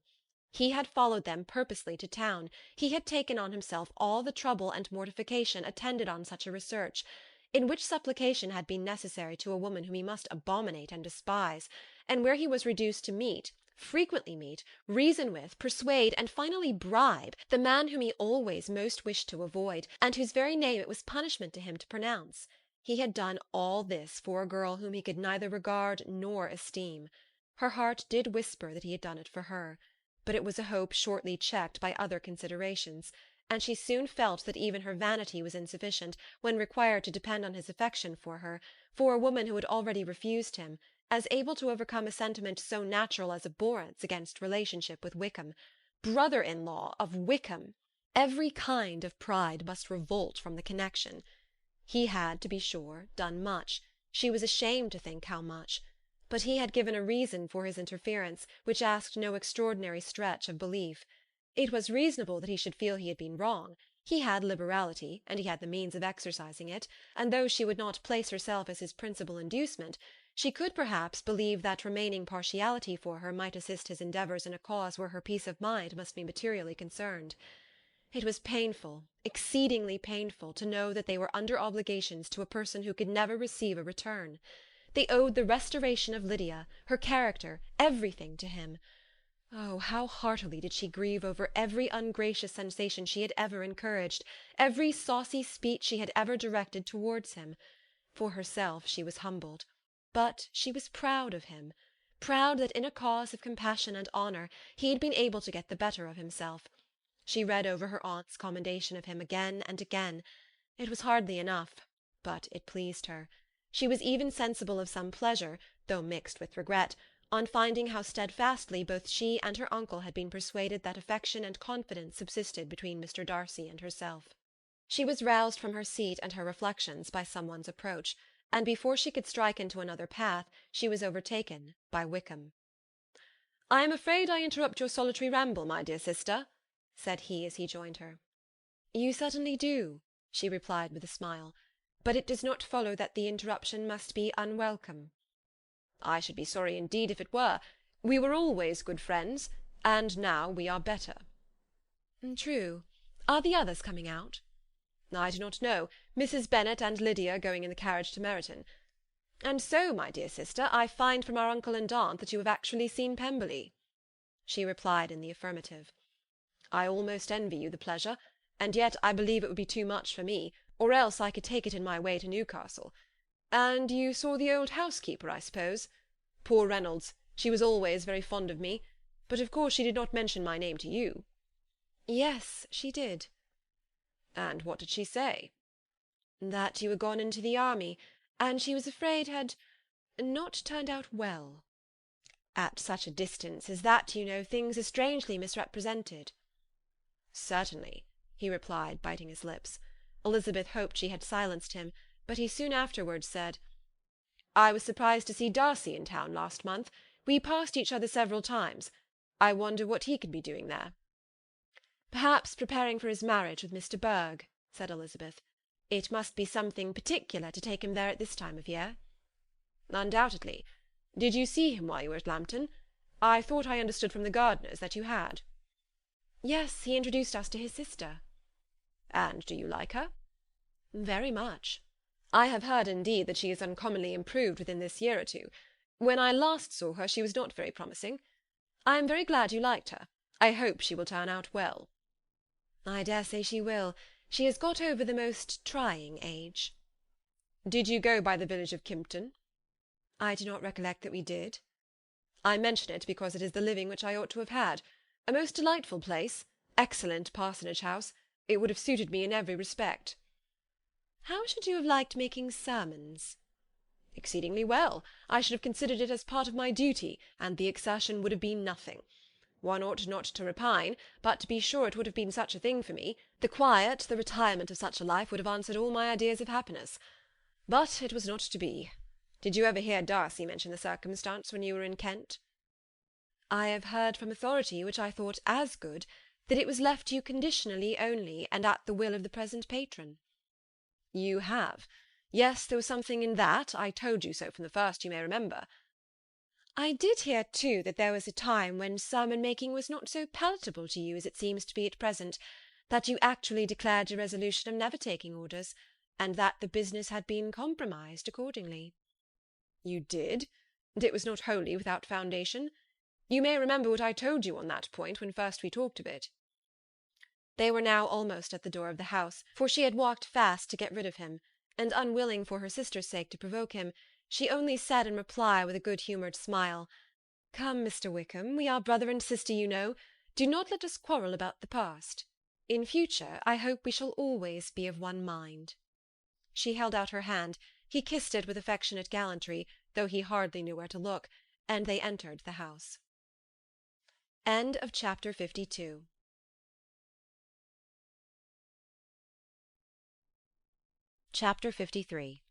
He had followed them purposely to town. He had taken on himself all the trouble and mortification attendant on such a research, in which supplication had been necessary to a woman whom he must abominate and despise, and where he was reduced to meet, frequently meet, reason with, persuade, and finally bribe, the man whom he always most wished to avoid, and whose very name it was punishment to him to pronounce. He had done all this for a girl whom he could neither regard nor esteem. Her heart did whisper that he had done it for her, but it was a hope shortly checked by other considerations, and she soon felt that even her vanity was insufficient, when required to depend on his affection for her, for a woman who had already refused him, as able to overcome a sentiment so natural as abhorrence against relationship with Wickham. Brother-in-law of Wickham! Every kind of pride must revolt from the connection. He had, to be sure, done much. She was ashamed to think how much. But he had given a reason for his interference, which asked no extraordinary stretch of belief. It was reasonable that he should feel he had been wrong. He had liberality, and he had the means of exercising it, and though she would not place herself as his principal inducement, she could perhaps believe that remaining partiality for her might assist his endeavours in a cause where her peace of mind must be materially concerned. It was painful, exceedingly painful, to know that they were under obligations to a person who could never receive a return. They owed the restoration of Lydia, her character, everything to him. Oh, how heartily did she grieve over every ungracious sensation she had ever encouraged, every saucy speech she had ever directed towards him. For herself she was humbled, but she was proud of him, proud that in a cause of compassion and honour he had been able to get the better of himself. She read over her aunt's commendation of him again and again. It was hardly enough, but it pleased her. She was even sensible of some pleasure, though mixed with regret, on finding how steadfastly both she and her uncle had been persuaded that affection and confidence subsisted between Mr. Darcy and herself. She was roused from her seat and her reflections by some one's approach, and before she could strike into another path she was overtaken by Wickham. "I am afraid I interrupt your solitary ramble, my dear sister," said he as he joined her. "You certainly do," she replied with a smile, "but it does not follow that the interruption must be unwelcome." "I should be sorry indeed if it were. We were always good friends, and now we are better." "True. Are the others coming out?" "I do not know. Mrs. Bennet and Lydia are going in the carriage to Meryton. And so, my dear sister, I find from our uncle and aunt that you have actually seen Pemberley." She replied in the affirmative. "I almost envy you the pleasure, and yet I believe it would be too much for me, or else I could take it in my way to Newcastle. And you saw the old housekeeper, I suppose? Poor Reynolds, she was always very fond of me, but of course she did not mention my name to you." "Yes, she did." "And what did she say?" "That you were gone into the army, and she was afraid had not turned out well. At such a distance as that, you know, things are strangely misrepresented." "Certainly," he replied, biting his lips. Elizabeth hoped she had silenced him, but he soon afterwards said, "I was surprised to see Darcy in town last month. We passed each other several times. I wonder what he can be doing there." "Perhaps preparing for his marriage with Mr. Berg," said Elizabeth. "It must be something particular to take him there at this time of year." "Undoubtedly. Did you see him while you were at Lambton? I thought I understood from the gardeners that you had." "Yes, he introduced us to his sister." "And do you like her?" "Very much. I have heard, indeed, that she has uncommonly improved within this year or two. When I last saw her she was not very promising. I am very glad you liked her. I hope she will turn out well." "I dare say she will. She has got over the most trying age." "Did you go by the village of Kympton?" "I do not recollect that we did." "I mention it because it is the living which I ought to have had. A most delightful place, excellent parsonage house. It would have suited me in every respect." "How should you have liked making sermons?" "Exceedingly well. I should have considered it as part of my duty, and the exertion would have been nothing. One ought not to repine, but to be sure it would have been such a thing for me. The quiet, the retirement of such a life would have answered all my ideas of happiness. But it was not to be. Did you ever hear Darcy mention the circumstance when you were in Kent?" "I have heard from authority, which I thought as good, that it was left you conditionally only, and at the will of the present patron." "You have? Yes, there was something in that. I told you so from the first, you may remember." "I did hear, too, that there was a time when sermon-making was not so palatable to you as it seems to be at present, that you actually declared your resolution of never taking orders, and that the business had been compromised accordingly." "You did? And it was not wholly without foundation. You may remember what I told you on that point when first we talked of it." They were now almost at the door of the house, for she had walked fast to get rid of him, and unwilling for her sister's sake to provoke him, she only said in reply with a good-humoured smile, Come, Mr. Wickham, we are brother and sister, you know. Do not let us quarrel about the past. In future, I hope we shall always be of one mind. She held out her hand. He kissed it with affectionate gallantry, though he hardly knew where to look, and they entered the house. End of chapter 52. Chapter 53.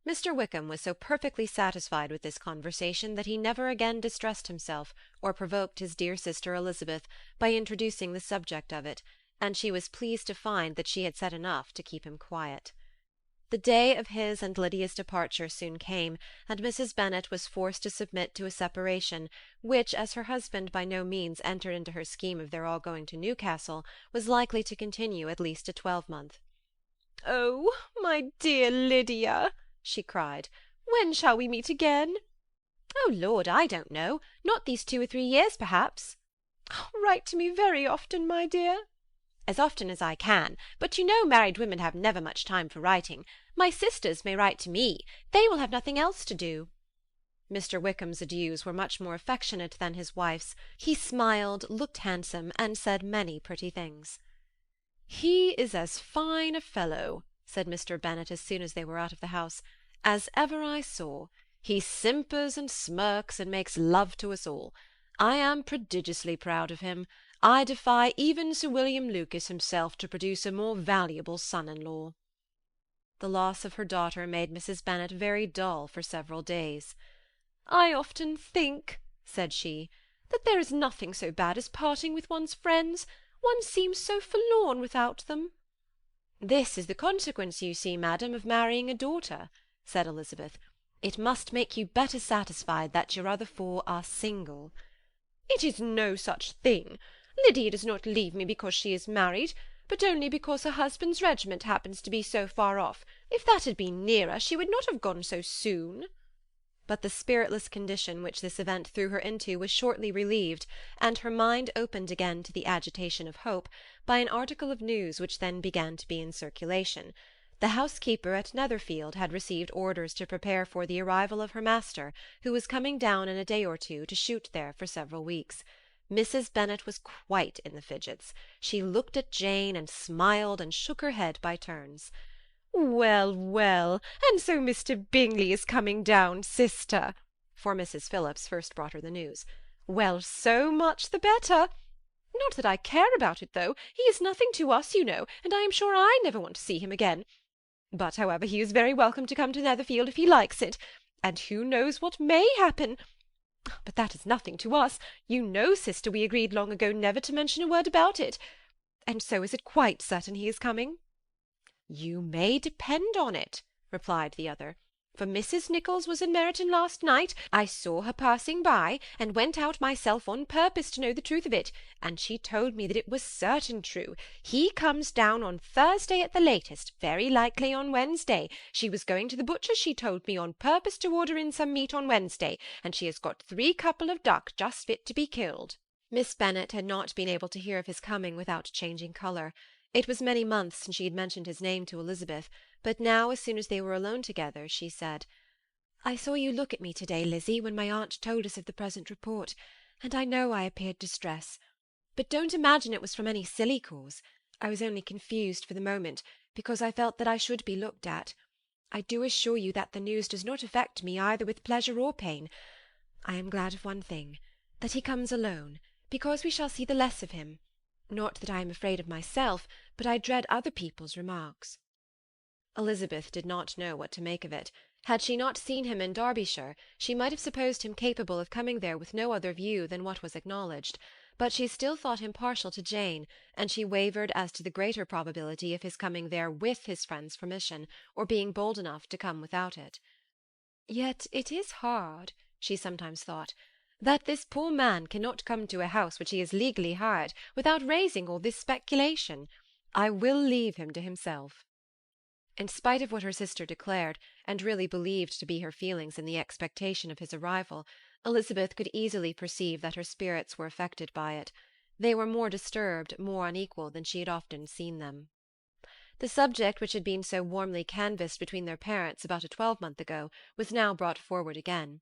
Mr. Wickham was so perfectly satisfied with this conversation that he never again distressed himself or provoked his dear sister Elizabeth by introducing the subject of it, and she was pleased to find that she had said enough to keep him quiet. The day of his and Lydia's departure soon came, and Mrs. Bennet was forced to submit to a separation, which, as her husband by no means entered into her scheme of their all going to Newcastle, was likely to continue at least a 12-month. "Oh, my dear Lydia," she cried, "when shall we meet again?" "Oh, Lord, I don't know. Not these 2 or 3 years, perhaps." "Write to me very often, my dear." "As often as I can, but you know married women have never much time for writing. My sisters may write to me. They will have nothing else to do." Mr. Wickham's adieus were much more affectionate than his wife's. He smiled, looked handsome, and said many pretty things. "He is as fine a fellow," said Mr. Bennet as soon as they were out of the house, "as ever I saw. He simpers and smirks and makes love to us all. I am prodigiously proud of him. I defy even Sir William Lucas himself to produce a more valuable son-in-law." The loss of her daughter made Mrs. Bennet very dull for several days. "I often think," said she, "that there is nothing so bad as parting with one's friends. One seems so forlorn without them." "This is the consequence, you see, madam, of marrying a daughter," said Elizabeth. "It must make you better satisfied that your other 4 are single." "It is no such thing. Lydia does not leave me because she is married, but only because her husband's regiment happens to be so far off. If that had been nearer, she would not have gone so soon." But the spiritless condition which this event threw her into was shortly relieved, and her mind opened again to the agitation of hope, by an article of news which then began to be in circulation. The housekeeper at Netherfield had received orders to prepare for the arrival of her master, who was coming down in a day or 2 to shoot there for several weeks. Mrs. Bennet was quite in the fidgets. She looked at Jane, and smiled and shook her head by turns. "Well, well, and so Mr. Bingley is coming down, sister," for Mrs. Phillips first brought her the news. "Well, so much the better. Not that I care about it, though. He is nothing to us, you know, and I am sure I never want to see him again. But, however, he is very welcome to come to Netherfield if he likes it, and who knows what may happen? But that is nothing to us. You know, sister, we agreed long ago never to mention a word about it. And so is it quite certain he is coming?" "You may depend on it," replied the other, "for Mrs. Nicholls was in Meryton last night. I saw her passing by, and went out myself on purpose to know the truth of it, and she told me that it was certain true. He comes down on Thursday at the latest, very likely on Wednesday. She was going to the butcher's, she told me, on purpose to order in some meat on Wednesday, and she has got 3 couple of duck just fit to be killed." Miss Bennet had not been able to hear of his coming without changing colour. It was many months since she had mentioned his name to Elizabeth, but now, as soon as they were alone together, she said, "I saw you look at me to-day, Lizzie, when my aunt told us of the present report, and I know I appeared distressed. But don't imagine it was from any silly cause. I was only confused for the moment, because I felt that I should be looked at. I do assure you that the news does not affect me either with pleasure or pain. I am glad of one thing, that he comes alone, because we shall see the less of him. Not that I am afraid of myself, but I dread other people's remarks." Elizabeth did not know what to make of it. Had she not seen him in Derbyshire, she might have supposed him capable of coming there with no other view than what was acknowledged, but she still thought him partial to Jane, and she wavered as to the greater probability of his coming there with his friend's permission, or being bold enough to come without it. "Yet it is hard," she sometimes thought, "that this poor man cannot come to a house which he has legally hired, without raising all this speculation. I will leave him to himself." In spite of what her sister declared, and really believed to be her feelings in the expectation of his arrival, Elizabeth could easily perceive that her spirits were affected by it. They were more disturbed, more unequal, than she had often seen them. The subject which had been so warmly canvassed between their parents about a 12-month ago was now brought forward again.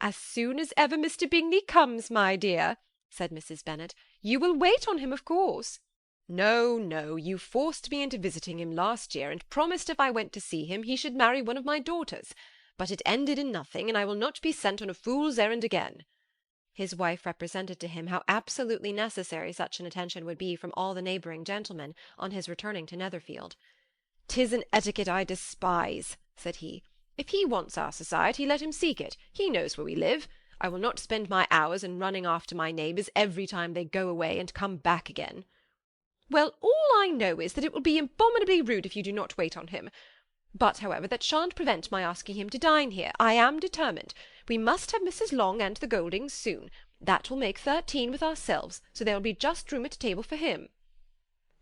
"As soon as ever Mr. Bingley comes, my dear," said Mrs. Bennet. "You will wait on him, of course." "No, no, you forced me into visiting him last year, and promised if I went to see him he should marry one of my daughters. But it ended in nothing, and I will not be sent on a fool's errand again." His wife represented to him how absolutely necessary such an attention would be from all the neighbouring gentlemen on his returning to Netherfield. "'Tis an etiquette I despise," said he. "If he wants our society, let him seek it. He knows where we live. I will not spend my hours in running after my neighbours every time they go away and come back again." "Well, all I know is that it will be abominably rude if you do not wait on him. But, however, that shan't prevent my asking him to dine here. I am determined. We must have Mrs. Long and the Goldings soon. That will make 13 with ourselves, so there will be just room at table for him."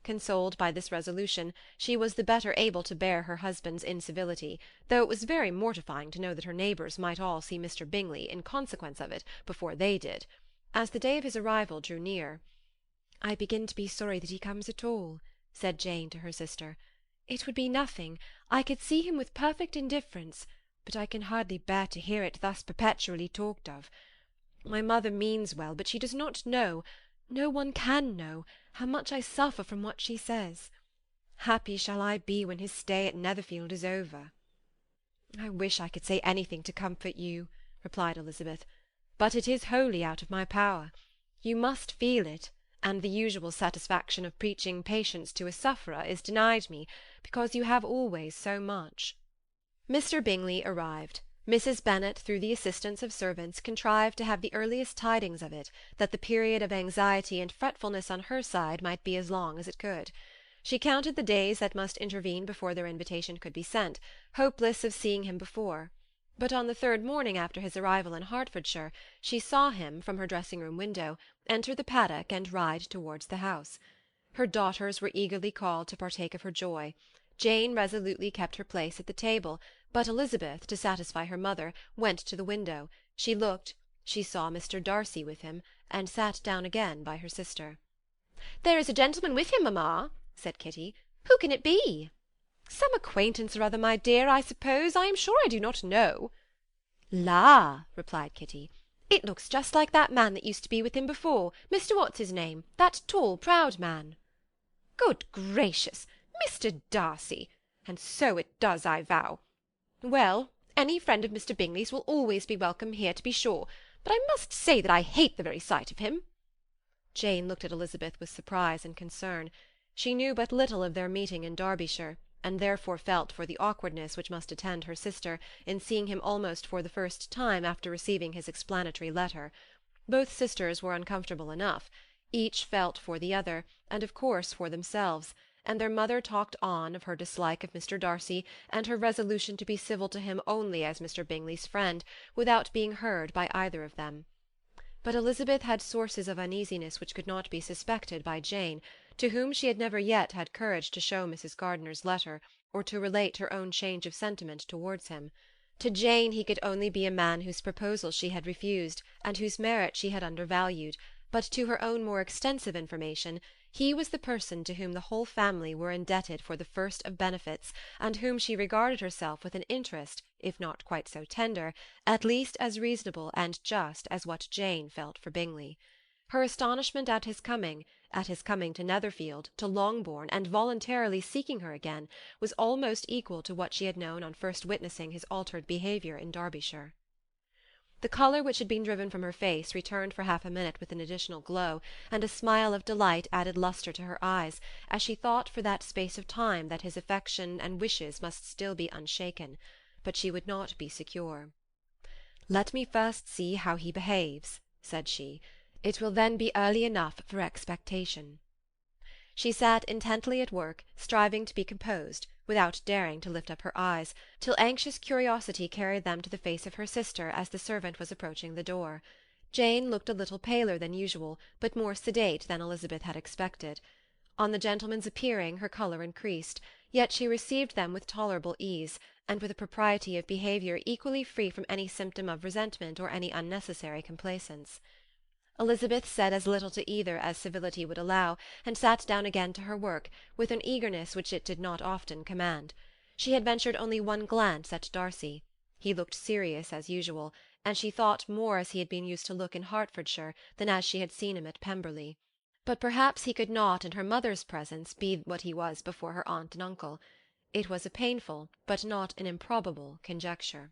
Consoled by this resolution, she was the better able to bear her husband's incivility, though it was very mortifying to know that her neighbours might all see Mr. Bingley, in consequence of it, before they did. As the day of his arrival drew near, "I begin to be sorry that he comes at all," said Jane to her sister. "It would be nothing. I could see him with perfect indifference, but I can hardly bear to hear it thus perpetually talked of. My mother means well, but she does not know, no one can know, how much I suffer from what she says. Happy shall I be when his stay at Netherfield is over." "I wish I could say anything to comfort you," replied Elizabeth, "but it is wholly out of my power. You must feel it, and the usual satisfaction of preaching patience to a sufferer is denied me, because you have always so much." Mr. Bingley arrived. Mrs. Bennet, through the assistance of servants, contrived to have the earliest tidings of it, that the period of anxiety and fretfulness on her side might be as long as it could. She counted the days that must intervene before their invitation could be sent, hopeless of seeing him before. But on the third morning after his arrival in Hertfordshire, she saw him, from her dressing-room window, enter the paddock and ride towards the house. Her daughters were eagerly called to partake of her joy. Jane resolutely kept her place at the table, but Elizabeth, to satisfy her mother, went to the window. She looked, she saw Mr. Darcy with him, and sat down again by her sister. "There is a gentleman with him, mamma," said Kitty. "Who can it be?" "Some acquaintance or other, my dear, I suppose. I am sure I do not know." "La!" replied Kitty, "it looks just like that man that used to be with him before, Mr. What's-his-name, that tall, proud man." "Good gracious! Mr. Darcy! And so it does, I vow. Well, any friend of Mr. Bingley's will always be welcome here, to be sure, but I must say that I hate the very sight of him." Jane looked at Elizabeth with surprise and concern. She knew but little of their meeting in Derbyshire, and therefore felt for the awkwardness which must attend her sister in seeing him almost for the first time after receiving his explanatory letter. Both sisters were uncomfortable enough. Each felt for the other, and of course for themselves, and their mother talked on of her dislike of Mr. Darcy, and her resolution to be civil to him only as Mr. Bingley's friend, without being heard by either of them. But Elizabeth had sources of uneasiness which could not be suspected by Jane, to whom she had never yet had courage to show Mrs. Gardiner's letter, or to relate her own change of sentiment towards him. To Jane he could only be a man whose proposal she had refused, and whose merit she had undervalued, but to her own more extensive information, he was the person to whom the whole family were indebted for the first of benefits, and whom she regarded herself with an interest, if not quite so tender, at least as reasonable and just as what Jane felt for Bingley. Her astonishment at his coming to Netherfield, to Longbourn, and voluntarily seeking her again, was almost equal to what she had known on first witnessing his altered behaviour in Derbyshire. The colour which had been driven from her face returned for half a minute with an additional glow, and a smile of delight added lustre to her eyes, as she thought for that space of time that his affection and wishes must still be unshaken. But she would not be secure. "Let me first see how he behaves," said she. "It will then be early enough for expectation." She sat intently at work, striving to be composed, without daring to lift up her eyes, till anxious curiosity carried them to the face of her sister as the servant was approaching the door. Jane looked a little paler than usual, but more sedate than Elizabeth had expected. On the gentlemen's appearing her colour increased, yet she received them with tolerable ease, and with a propriety of behaviour equally free from any symptom of resentment or any unnecessary complaisance. Elizabeth said as little to either as civility would allow, and sat down again to her work, with an eagerness which it did not often command. She had ventured only one glance at Darcy. He looked serious as usual, and she thought more as he had been used to look in Hertfordshire than as she had seen him at Pemberley. But perhaps he could not, in her mother's presence, be what he was before her aunt and uncle. It was a painful, but not an improbable, conjecture.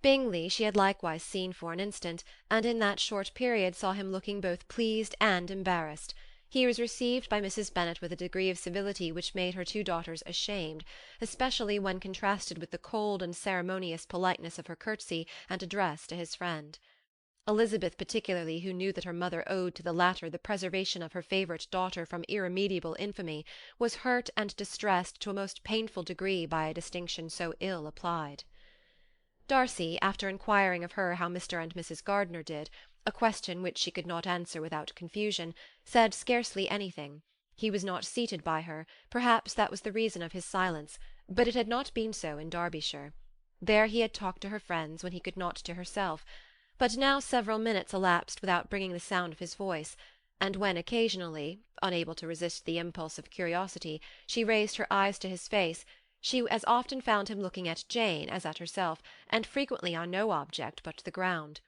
Bingley she had likewise seen for an instant, and in that short period saw him looking both pleased and embarrassed. He was received by Mrs. Bennet with a degree of civility which made her two daughters ashamed, especially when contrasted with the cold and ceremonious politeness of her curtsy and address to his friend. Elizabeth particularly, who knew that her mother owed to the latter the preservation of her favourite daughter from irremediable infamy, was hurt and distressed to a most painful degree by a distinction so ill applied. Darcy, after inquiring of her how Mr. and Mrs. Gardiner did, a question which she could not answer without confusion, said scarcely anything. He was not seated by her, perhaps that was the reason of his silence, but it had not been so in Derbyshire. There he had talked to her friends when he could not to herself, but now several minutes elapsed without bringing the sound of his voice, and when occasionally, unable to resist the impulse of curiosity, she raised her eyes to his face, she as often found him looking at Jane as at herself, and frequently on no object but the ground.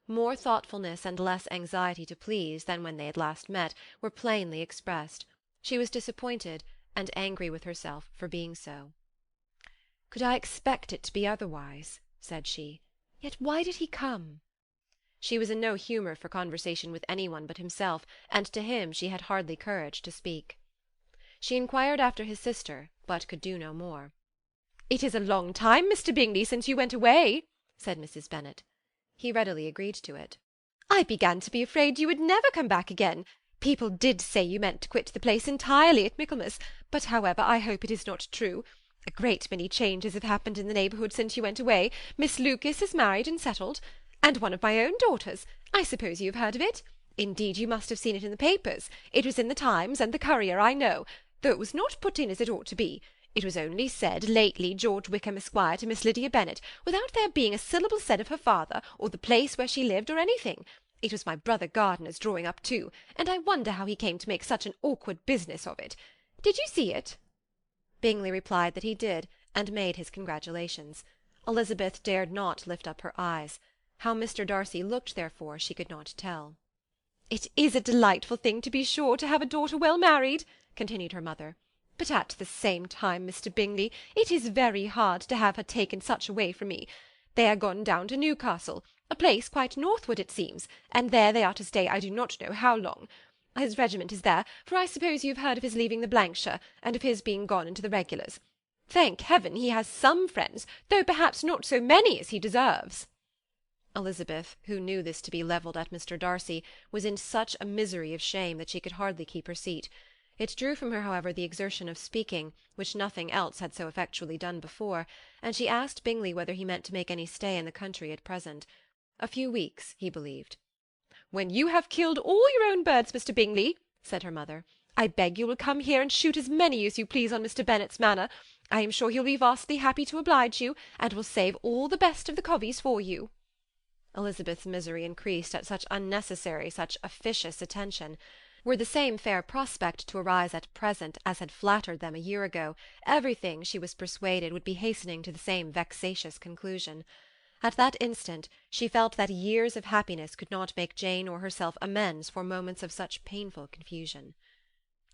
More thoughtfulness and less anxiety to please than when they had last met were plainly expressed. She was disappointed, and angry with herself for being so. "Could I expect it to be otherwise?" said she. "Yet why did he come?" She was in no humour for conversation with any one but himself, and to him she had hardly courage to speak. She inquired after his sister, but could do no more. "It is a long time, Mr. Bingley, since you went away," said Mrs. Bennet. He readily agreed to it. "I began to be afraid you would never come back again. People did say you meant to quit the place entirely at Michaelmas, but however I hope it is not true. A great many changes have happened in the neighbourhood since you went away. Miss Lucas is married and settled, and one of my own daughters. I suppose you have heard of it? Indeed, you must have seen it in the papers. It was in the Times and the Courier, I know, though it was not put in as it ought to be. It was only said, lately, George Wickham, Esquire, to Miss Lydia Bennet, without there being a syllable said of her father, or the place where she lived, or anything. It was my brother Gardiner's drawing up too, and I wonder how he came to make such an awkward business of it. Did you see it?" Bingley replied that he did, and made his congratulations. Elizabeth dared not lift up her eyes. How Mr. Darcy looked, therefore, she could not tell. "It is a delightful thing, to be sure, to have a daughter well married," continued her mother. "But at the same time, Mr. Bingley, it is very hard to have her taken such away from me. They are gone down to Newcastle, a place quite northward, it seems, and there they are to stay I do not know how long. His regiment is there, for I suppose you have heard of his leaving the Blankshire, and of his being gone into the regulars. Thank heaven, he has some friends, though perhaps not so many as he deserves." Elizabeth, who knew this to be levelled at Mr. Darcy, was in such a misery of shame that she could hardly keep her seat. It drew from her, however, the exertion of speaking, which nothing else had so effectually done before, and she asked Bingley whether he meant to make any stay in the country at present. A few weeks, he believed. "When you have killed all your own birds, Mr. Bingley," said her mother, "I beg you will come here and shoot as many as you please on Mr. Bennet's manor. I am sure he'll be vastly happy to oblige you, and will save all the best of the coveys for you." Elizabeth's misery increased at such unnecessary, such officious attention. Were the same fair prospect to arise at present as had flattered them a year ago, everything, she was persuaded, would be hastening to the same vexatious conclusion. At that instant she felt that years of happiness could not make Jane or herself amends for moments of such painful confusion.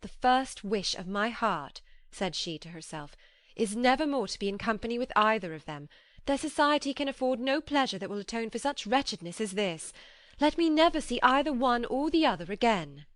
"The first wish of my heart," said she to herself, "is never more to be in company with either of them. Their society can afford no pleasure that will atone for such wretchedness as this. Let me never see either one or the other again."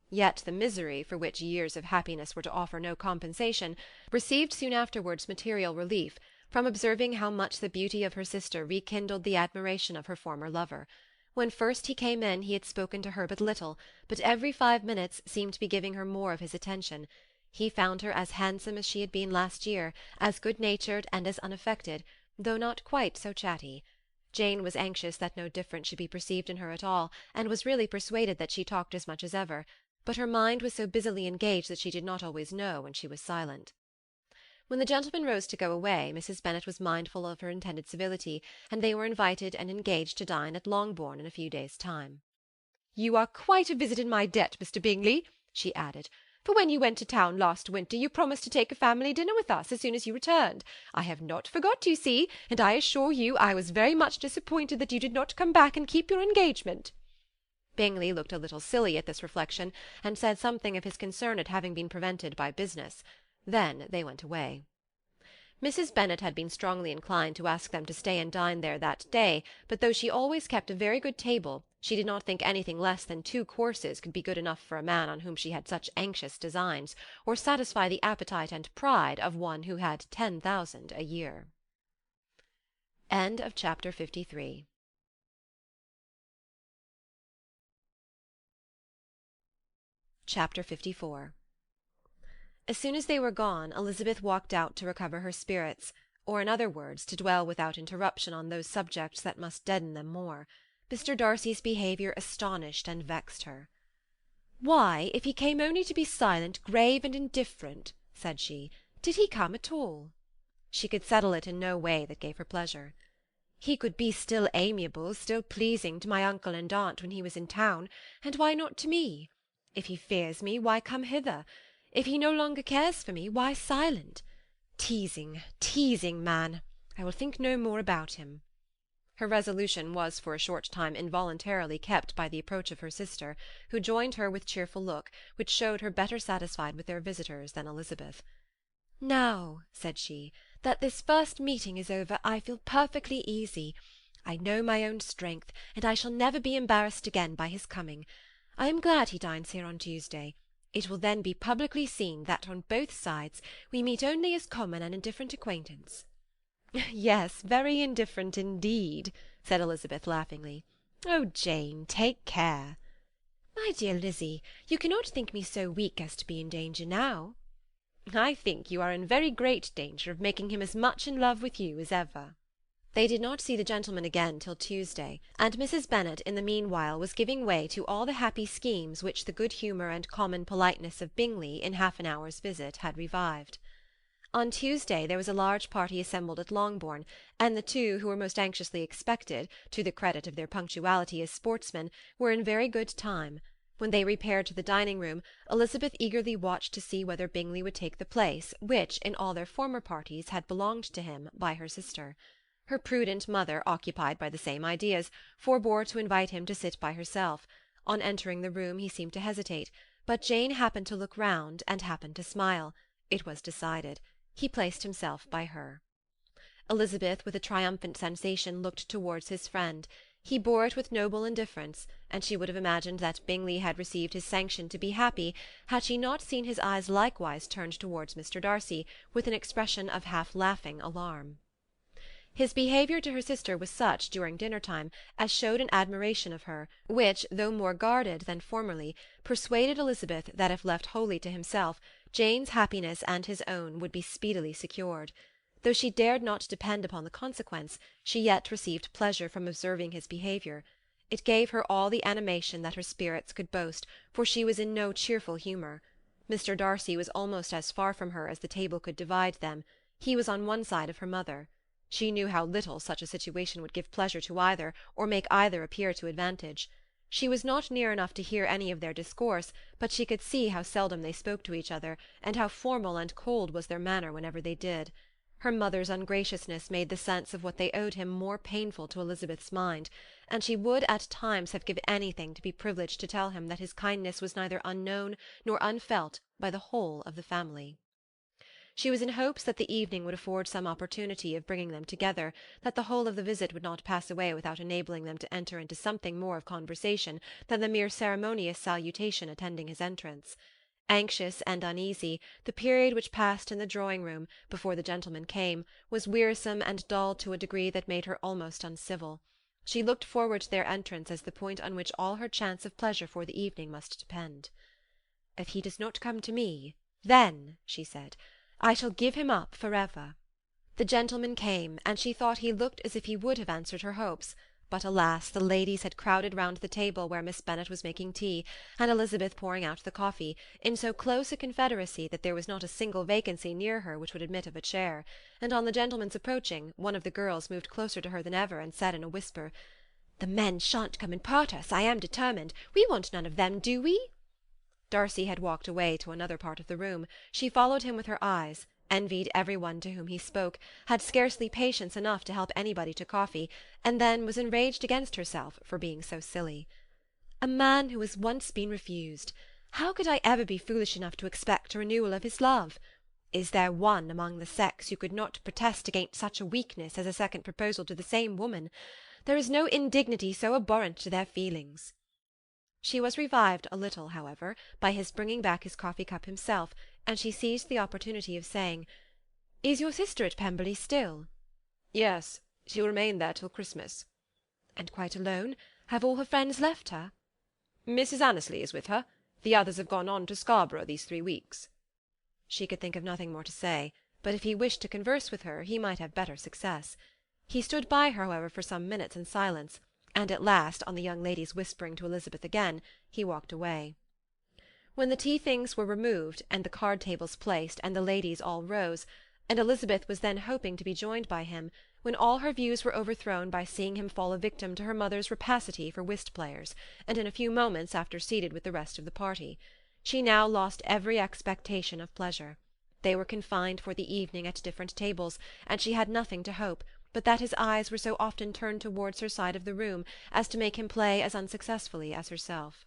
Yet the misery, for which years of happiness were to offer no compensation, received soon afterwards material relief, from observing how much the beauty of her sister rekindled the admiration of her former lover. When first he came in he had spoken to her but little, but every 5 minutes seemed to be giving her more of his attention. He found her as handsome as she had been last year, as good-natured and as unaffected, though not quite so chatty. Jane was anxious that no difference should be perceived in her at all, and was really persuaded that she talked as much as ever, but her mind was so busily engaged that she did not always know when she was silent. When the gentlemen rose to go away, Mrs. Bennet was mindful of her intended civility, and they were invited and engaged to dine at Longbourn in a few days' time. "You are quite a visit in my debt, Mr. Bingley," she added, for when you went to town last winter you promised to take a family dinner with us as soon as you returned. I have not forgot, you see, and I assure you I was very much disappointed that you did not come back and keep your engagement." Bingley looked a little silly at this reflection, and said something of his concern at having been prevented by business. Then they went away. Mrs. Bennet had been strongly inclined to ask them to stay and dine there that day, but though she always kept a very good table, she did not think anything less than 2 courses could be good enough for a man on whom she had such anxious designs, or satisfy the appetite and pride of one who had 10,000 a year. End of chapter 53. Chapter 54. As soon as they were gone, Elizabeth walked out to recover her spirits, or, in other words, to dwell without interruption on those subjects that must deaden them more. Mr. Darcy's behaviour astonished and vexed her. "Why, if he came only to be silent, grave, and indifferent," said she, "did he come at all?" She could settle it in no way that gave her pleasure. "He could be still amiable, still pleasing to my uncle and aunt when he was in town, and why not to me? If he fears me, why come hither? If he no longer cares for me, why silent? Teasing, teasing man! I will think no more about him." Her resolution was for a short time involuntarily kept by the approach of her sister, who joined her with cheerful look, which showed her better satisfied with their visitors than Elizabeth. "Now," said she, "that this first meeting is over, I feel perfectly easy. I know my own strength, and I shall never be embarrassed again by his coming. I am glad he dines here on Tuesday. It will then be publicly seen that on both sides we meet only as common and indifferent acquaintance." "Yes, very indifferent indeed," said Elizabeth laughingly. "Oh, Jane, take care." "My dear Lizzy, you cannot think me so weak as to be in danger now." "I think you are in very great danger of making him as much in love with you as ever." They did not see the gentleman again till Tuesday, and Mrs. Bennet in the meanwhile was giving way to all the happy schemes which the good humour and common politeness of Bingley in half an hour's visit had revived. On Tuesday there was a large party assembled at Longbourn, and the two who were most anxiously expected, to the credit of their punctuality as sportsmen, were in very good time. When they repaired to the dining-room, Elizabeth eagerly watched to see whether Bingley would take the place which, in all their former parties, had belonged to him by her sister. Her prudent mother, occupied by the same ideas, forbore to invite him to sit by herself. On entering the room he seemed to hesitate, but Jane happened to look round, and happened to smile. It was decided. He placed himself by her. Elizabeth, with a triumphant sensation, looked towards his friend. He bore it with noble indifference, and she would have imagined that Bingley had received his sanction to be happy, had she not seen his eyes likewise turned towards Mr. Darcy, with an expression of half-laughing alarm. His behaviour to her sister was such, during dinner-time, as showed an admiration of her, which, though more guarded than formerly, persuaded Elizabeth that if left wholly to himself, Jane's happiness and his own would be speedily secured. Though she dared not depend upon the consequence, she yet received pleasure from observing his behaviour. It gave her all the animation that her spirits could boast, for she was in no cheerful humour. Mr. Darcy was almost as far from her as the table could divide them. He was on one side of her mother. She knew how little such a situation would give pleasure to either, or make either appear to advantage. She was not near enough to hear any of their discourse, but she could see how seldom they spoke to each other, and how formal and cold was their manner whenever they did. Her mother's ungraciousness made the sense of what they owed him more painful to Elizabeth's mind, and she would at times have given anything to be privileged to tell him that his kindness was neither unknown nor unfelt by the whole of the family. She was in hopes that the evening would afford some opportunity of bringing them together, that the whole of the visit would not pass away without enabling them to enter into something more of conversation than the mere ceremonious salutation attending his entrance. Anxious and uneasy, the period which passed in the drawing-room, before the gentlemen came, was wearisome and dull to a degree that made her almost uncivil. She looked forward to their entrance as the point on which all her chance of pleasure for the evening must depend. "If he does not come to me, then," she said, "I shall give him up for ever." The gentleman came, and she thought he looked as if he would have answered her hopes, but alas, the ladies had crowded round the table where Miss Bennet was making tea, and Elizabeth pouring out the coffee, in so close a confederacy that there was not a single vacancy near her which would admit of a chair, and on the gentleman's approaching, one of the girls moved closer to her than ever, and said in a whisper, "The men shan't come and part us, I am determined. We want none of them, do we?" Darcy had walked away to another part of the room. She followed him with her eyes, envied everyone to whom he spoke, had scarcely patience enough to help anybody to coffee, and then was enraged against herself for being so silly. A man who has once been refused! How could I ever be foolish enough to expect a renewal of his love? Is there one among the sex who could not protest against such a weakness as a second proposal to the same woman? There is no indignity so abhorrent to their feelings. She was revived a little, however, by his bringing back his coffee-cup himself, and she seized the opportunity of saying, "Is your sister at Pemberley still?" "Yes, she will remain there till Christmas." "And quite alone? Have all her friends left her?" "Mrs. Annesley is with her. The others have gone on to Scarborough these 3 weeks." She could think of nothing more to say, but if he wished to converse with her he might have better success. He stood by her, however, for some minutes in silence, and at last, on the young lady's whispering to Elizabeth again, he walked away. When the tea-things were removed, and the card-tables placed, and the ladies all rose, and Elizabeth was then hoping to be joined by him, when all her views were overthrown by seeing him fall a victim to her mother's rapacity for whist-players, and in a few moments after seated with the rest of the party. She now lost every expectation of pleasure. They were confined for the evening at different tables, and she had nothing to hope, but that his eyes were so often turned towards her side of the room as to make him play as unsuccessfully as herself.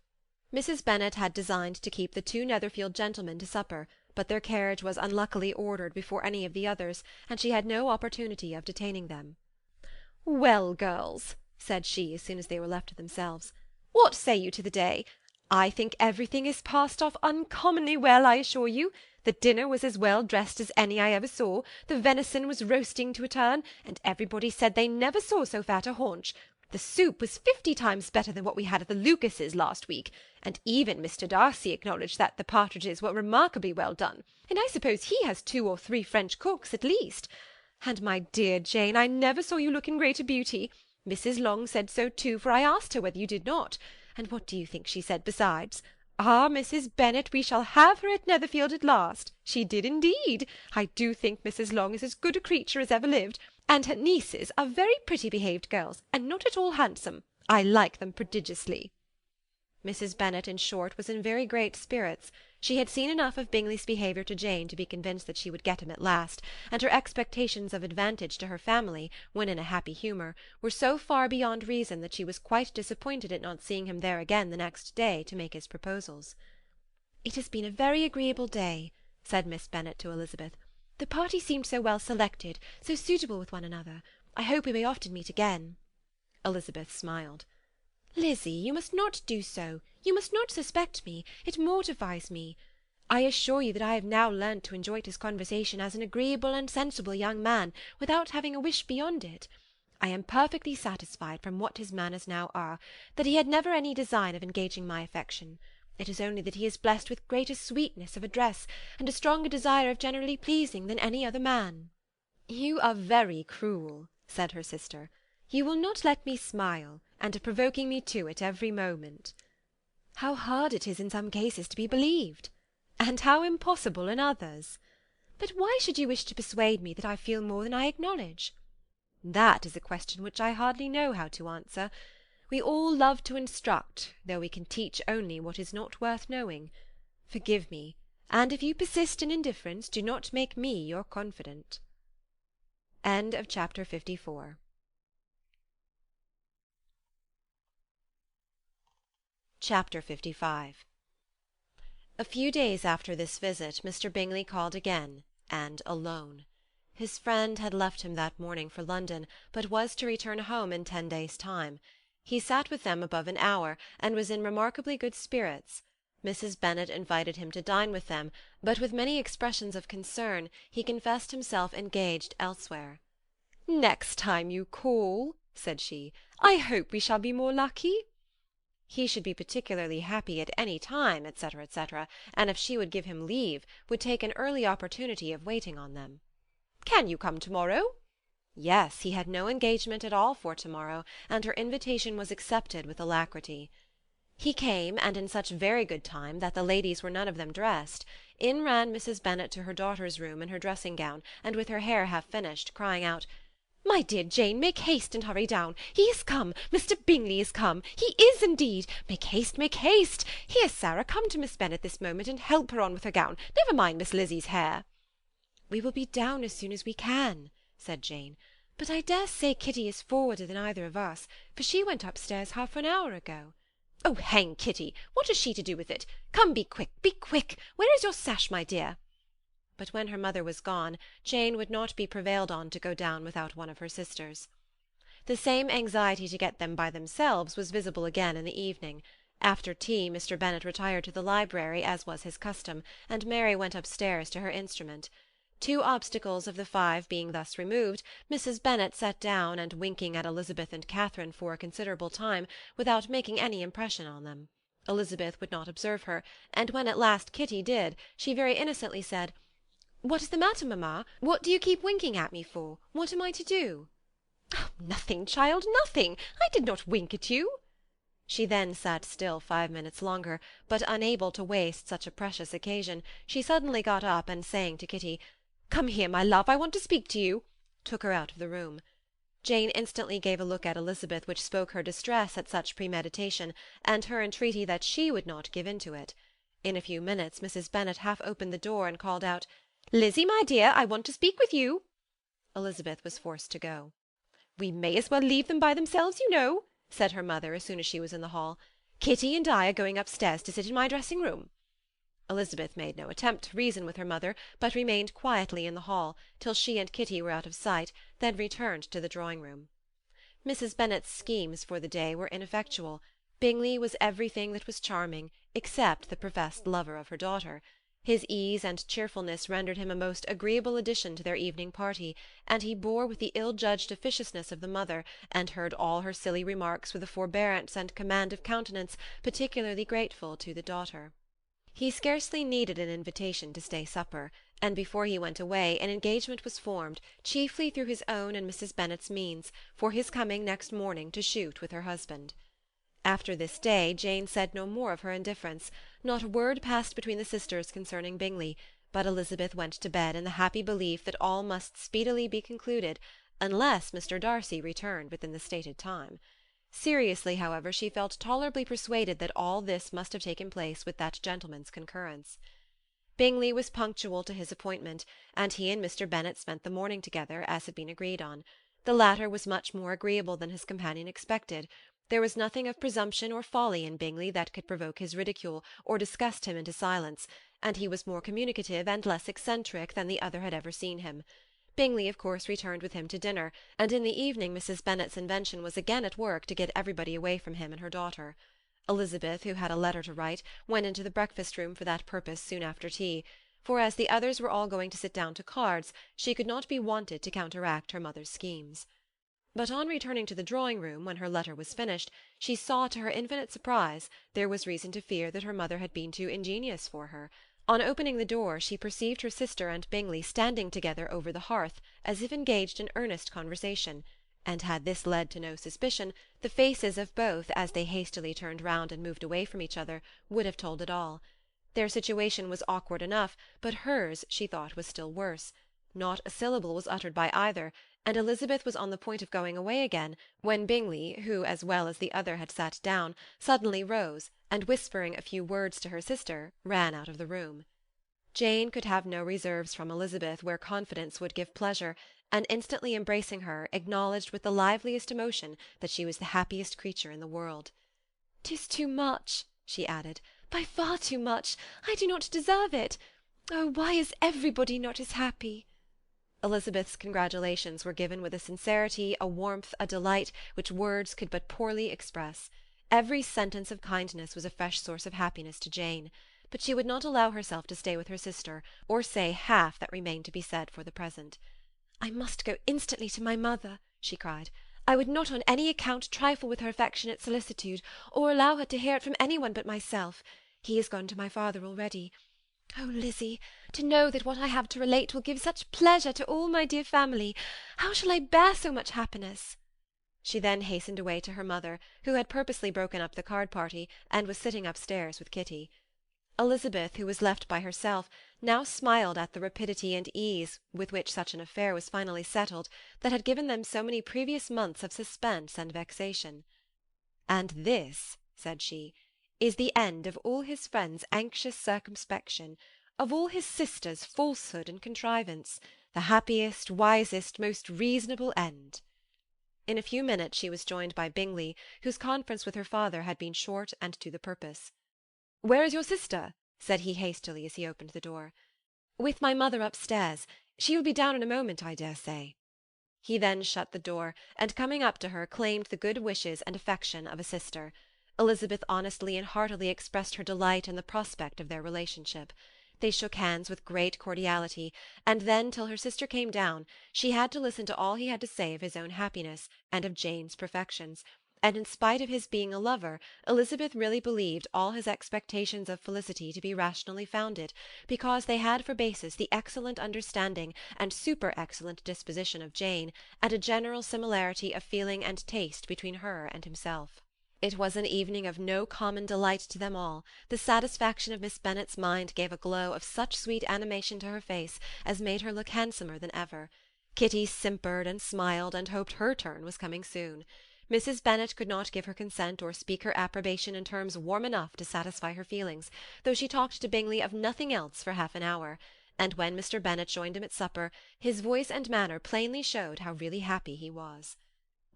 Mrs. Bennet had designed to keep the 2 Netherfield gentlemen to supper, but their carriage was unluckily ordered before any of the others, and she had no opportunity of detaining them. "Well, girls," said she, as soon as they were left to themselves, "what say you to the day? I think everything is passed off uncommonly well, I assure you. The dinner was as well dressed as any I ever saw, the venison was roasting to a turn, and everybody said they never saw so fat a haunch. The soup was 50 times better than what we had at the Lucases last week, and even Mr. Darcy acknowledged that the partridges were remarkably well done, and I suppose he has 2 or 3 French cooks at least. And, my dear Jane, I never saw you look in greater beauty. Mrs. Long said so too, for I asked her whether you did not. And what do you think she said besides? 'Ah, Mrs. Bennet, we shall have her at Netherfield at last.' She did indeed. I do think Mrs. Long is as good a creature as ever lived, and her nieces are very pretty behaved girls, and not at all handsome. I like them prodigiously." Mrs. Bennet, in short, was in very great spirits. She had seen enough of Bingley's behaviour to Jane to be convinced that she would get him at last, and her expectations of advantage to her family, when in a happy humour, were so far beyond reason that she was quite disappointed at not seeing him there again the next day to make his proposals. "It has been a very agreeable day," said Miss Bennet to Elizabeth. "The party seemed so well selected, so suitable with one another. I hope we may often meet again." Elizabeth smiled. "Lizzy, you must not do so. You must not suspect me. It mortifies me. I assure you that I have now learnt to enjoy his conversation as an agreeable and sensible young man, without having a wish beyond it. I am perfectly satisfied, from what his manners now are, that he had never any design of engaging my affection. It is only that he is blessed with greater sweetness of address, and a stronger desire of generally pleasing, than any other man." "You are very cruel," said her sister. "You will not let me smile, and are provoking me to it every moment." "How hard it is in some cases to be believed!" "And how impossible in others!" "But why should you wish to persuade me that I feel more than I acknowledge?" "That is a question which I hardly know how to answer. We all love to instruct, though we can teach only what is not worth knowing. Forgive me, and if you persist in indifference, do not make me your confidant." End of Chapter 54. Chapter 55. A few days after this visit, Mr. Bingley called again, and alone. His friend had left him that morning for London, but was to return home in 10 days' time. He sat with them above an hour, and was in remarkably good spirits. Mrs. Bennet invited him to dine with them, but with many expressions of concern he confessed himself engaged elsewhere. "Next time you call," said she, "I hope we shall be more lucky." He should be particularly happy at any time, etc., etc., and if she would give him leave, would take an early opportunity of waiting on them. "Can you come to-morrow?" Yes, he had no engagement at all for to-morrow, and her invitation was accepted with alacrity. He came, and in such very good time that the ladies were none of them dressed. In ran Mrs. Bennet to her daughter's room in her dressing-gown, and with her hair half finished, crying out, My dear Jane, make haste and hurry down. He is come. Mr. Bingley is come. He is indeed. Make haste, make haste. Here, Sarah, come to Miss Bennet this moment, and help her on with her gown. Never mind Miss Lizzie's hair." "We will be down as soon as we can," said Jane. "But I dare say Kitty is forwarder than either of us, for she went upstairs half an hour ago." "Oh, hang Kitty! What has she to do with it? Come, be quick, be quick! Where is your sash, my dear?" But when her mother was gone, Jane would not be prevailed on to go down without one of her sisters. The same anxiety to get them by themselves was visible again in the evening. After tea, Mr. Bennet retired to the library, as was his custom, and Mary went upstairs to her instrument. 2 obstacles of the 5 being thus removed, Mrs. Bennet sat down, and winking at Elizabeth and Catherine for a considerable time, without making any impression on them. Elizabeth would not observe her, and when at last Kitty did, she very innocently said, "What is the matter, mamma? What do you keep winking at me for? What am I to do?" "Oh, nothing, child, nothing. I did not wink at you." She then sat still 5 minutes longer, but unable to waste such a precious occasion, she suddenly got up, and saying to Kitty, "Come here, my love, I want to speak to you," took her out of the room. Jane instantly gave a look at Elizabeth which spoke her distress at such premeditation, and her entreaty that she would not give in to it. In a few minutes Mrs. Bennet half opened the door, and called out, "Lizzie, my dear, I want to speak with you." Elizabeth was forced to go. "We may as well leave them by themselves, you know," said her mother as soon as she was in the hall. "Kitty and I are going upstairs to sit in my dressing-room." Elizabeth made no attempt to reason with her mother, but remained quietly in the hall, till she and Kitty were out of sight, then returned to the drawing-room. Mrs. Bennet's schemes for the day were ineffectual. Bingley was everything that was charming, except the professed lover of her daughter. His ease and cheerfulness rendered him a most agreeable addition to their evening party, and he bore with the ill-judged officiousness of the mother, and heard all her silly remarks with a forbearance and command of countenance particularly grateful to the daughter. He scarcely needed an invitation to stay supper, and before he went away an engagement was formed, chiefly through his own and Mrs. Bennet's means, for his coming next morning to shoot with her husband. After this day Jane said no more of her indifference. Not a word passed between the sisters concerning Bingley, but Elizabeth went to bed in the happy belief that all must speedily be concluded, unless Mr. Darcy returned within the stated time. Seriously, however, she felt tolerably persuaded that all this must have taken place with that gentleman's concurrence. Bingley was punctual to his appointment, and he and Mr. Bennet spent the morning together, as had been agreed on. The latter was much more agreeable than his companion expected. There was nothing of presumption or folly in Bingley that could provoke his ridicule, or disgust him into silence, and he was more communicative and less eccentric than the other had ever seen him. Bingley, of course, returned with him to dinner, and in the evening Mrs. Bennet's invention was again at work to get everybody away from him and her daughter. Elizabeth, who had a letter to write, went into the breakfast-room for that purpose soon after tea, for as the others were all going to sit down to cards, she could not be wanted to counteract her mother's schemes. But on returning to the drawing-room, when her letter was finished, she saw, to her infinite surprise, there was reason to fear that her mother had been too ingenious for her. On opening the door, she perceived her sister and Bingley standing together over the hearth, as if engaged in earnest conversation, and had this led to no suspicion, the faces of both, as they hastily turned round and moved away from each other, would have told it all. Their situation was awkward enough, but hers, she thought, was still worse. Not a syllable was uttered by either, and Elizabeth was on the point of going away again, when Bingley, who, as well as the other, had sat down, suddenly rose, and whispering a few words to her sister, ran out of the room. Jane could have no reserves from Elizabeth where confidence would give pleasure, and instantly embracing her, acknowledged with the liveliest emotion that she was the happiest creature in the world. "'Tis too much," she added, "by far too much. I do not deserve it. Oh, why is everybody not as happy?" Elizabeth's congratulations were given with a sincerity, a warmth, a delight, which words could but poorly express. Every sentence of kindness was a fresh source of happiness to Jane, but she would not allow herself to stay with her sister, or say half that remained to be said for the present. "I must go instantly to my mother," she cried. "I would not on any account trifle with her affectionate solicitude, or allow her to hear it from any one but myself. He is gone to my father already. Oh, Lizzie, to know that what I have to relate will give such pleasure to all my dear family! How shall I bear so much happiness?" She then hastened away to her mother, who had purposely broken up the card-party, and was sitting upstairs with Kitty. Elizabeth, who was left by herself, now smiled at the rapidity and ease with which such an affair was finally settled, that had given them so many previous months of suspense and vexation. "And this," said she, "is the end of all his friends' anxious circumspection, of all his sisters' falsehood and contrivance, the happiest, wisest, most reasonable end." In a few minutes she was joined by Bingley, whose conference with her father had been short and to the purpose. "Where is your sister?" said he hastily as he opened the door. "With my mother upstairs. She will be down in a moment, I dare say." He then shut the door, and coming up to her, claimed the good wishes and affection of a sister. Elizabeth honestly and heartily expressed her delight in the prospect of their relationship. They shook hands with great cordiality, and then, till her sister came down, she had to listen to all he had to say of his own happiness, and of Jane's perfections, and in spite of his being a lover, Elizabeth really believed all his expectations of felicity to be rationally founded, because they had for basis the excellent understanding and super-excellent disposition of Jane, and a general similarity of feeling and taste between her and himself. It was an evening of no common delight to them all. The satisfaction of Miss Bennet's mind gave a glow of such sweet animation to her face as made her look handsomer than ever. Kitty simpered and smiled, and hoped her turn was coming soon. Mrs. Bennet could not give her consent or speak her approbation in terms warm enough to satisfy her feelings, though she talked to Bingley of nothing else for half an hour, and when Mr. Bennet joined him at supper, his voice and manner plainly showed how really happy he was.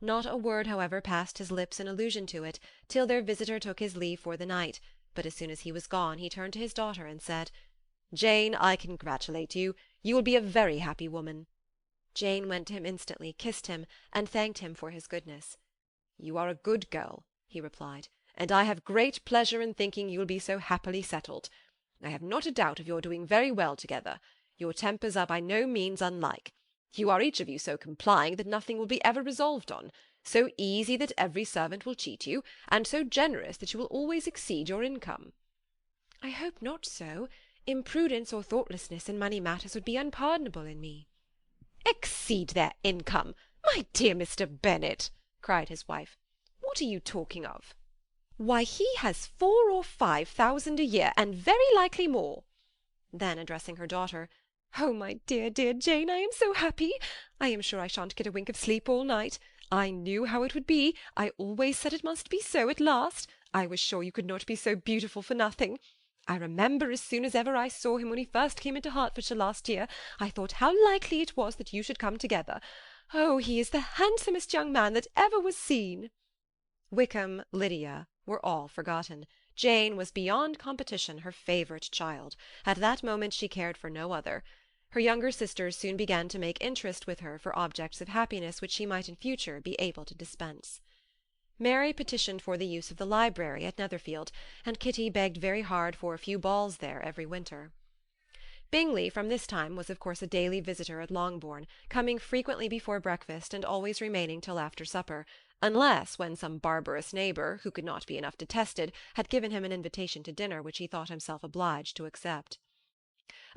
Not a word, however, passed his lips in allusion to it, till their visitor took his leave for the night, but as soon as he was gone, he turned to his daughter and said, "Jane, I congratulate you. You will be a very happy woman." Jane went to him instantly, kissed him, and thanked him for his goodness. "You are a good girl," he replied, "and I have great pleasure in thinking you will be so happily settled. I have not a doubt of your doing very well together. Your tempers are by no means unlike. You are each of you so complying that nothing will be ever resolved on, so easy that every servant will cheat you, and so generous that you will always exceed your income." "I hope not so. Imprudence or thoughtlessness in money matters would be unpardonable in me." "Exceed their income! My dear Mr. Bennet!" cried his wife. "What are you talking of?" "Why, he has 4,000 or 5,000 a year, and very likely more." Then, addressing her daughter, "Oh, my dear, dear Jane, I am so happy! I am sure I shan't get a wink of sleep all night. I knew how it would be. I always said it must be so at last. I was sure you could not be so beautiful for nothing. I remember as soon as ever I saw him when he first came into Hertfordshire last year, I thought how likely it was that you should come together. Oh, he is the handsomest young man that ever was seen." Wickham, Lydia, were all forgotten. Jane was beyond competition her favourite child. At that moment she cared for no other. Her younger sisters soon began to make interest with her for objects of happiness which she might in future be able to dispense. Mary petitioned for the use of the library at Netherfield, and Kitty begged very hard for a few balls there every winter. Bingley from this time was of course a daily visitor at Longbourn, coming frequently before breakfast and always remaining till after supper, unless when some barbarous neighbour, who could not be enough detested, had given him an invitation to dinner which he thought himself obliged to accept.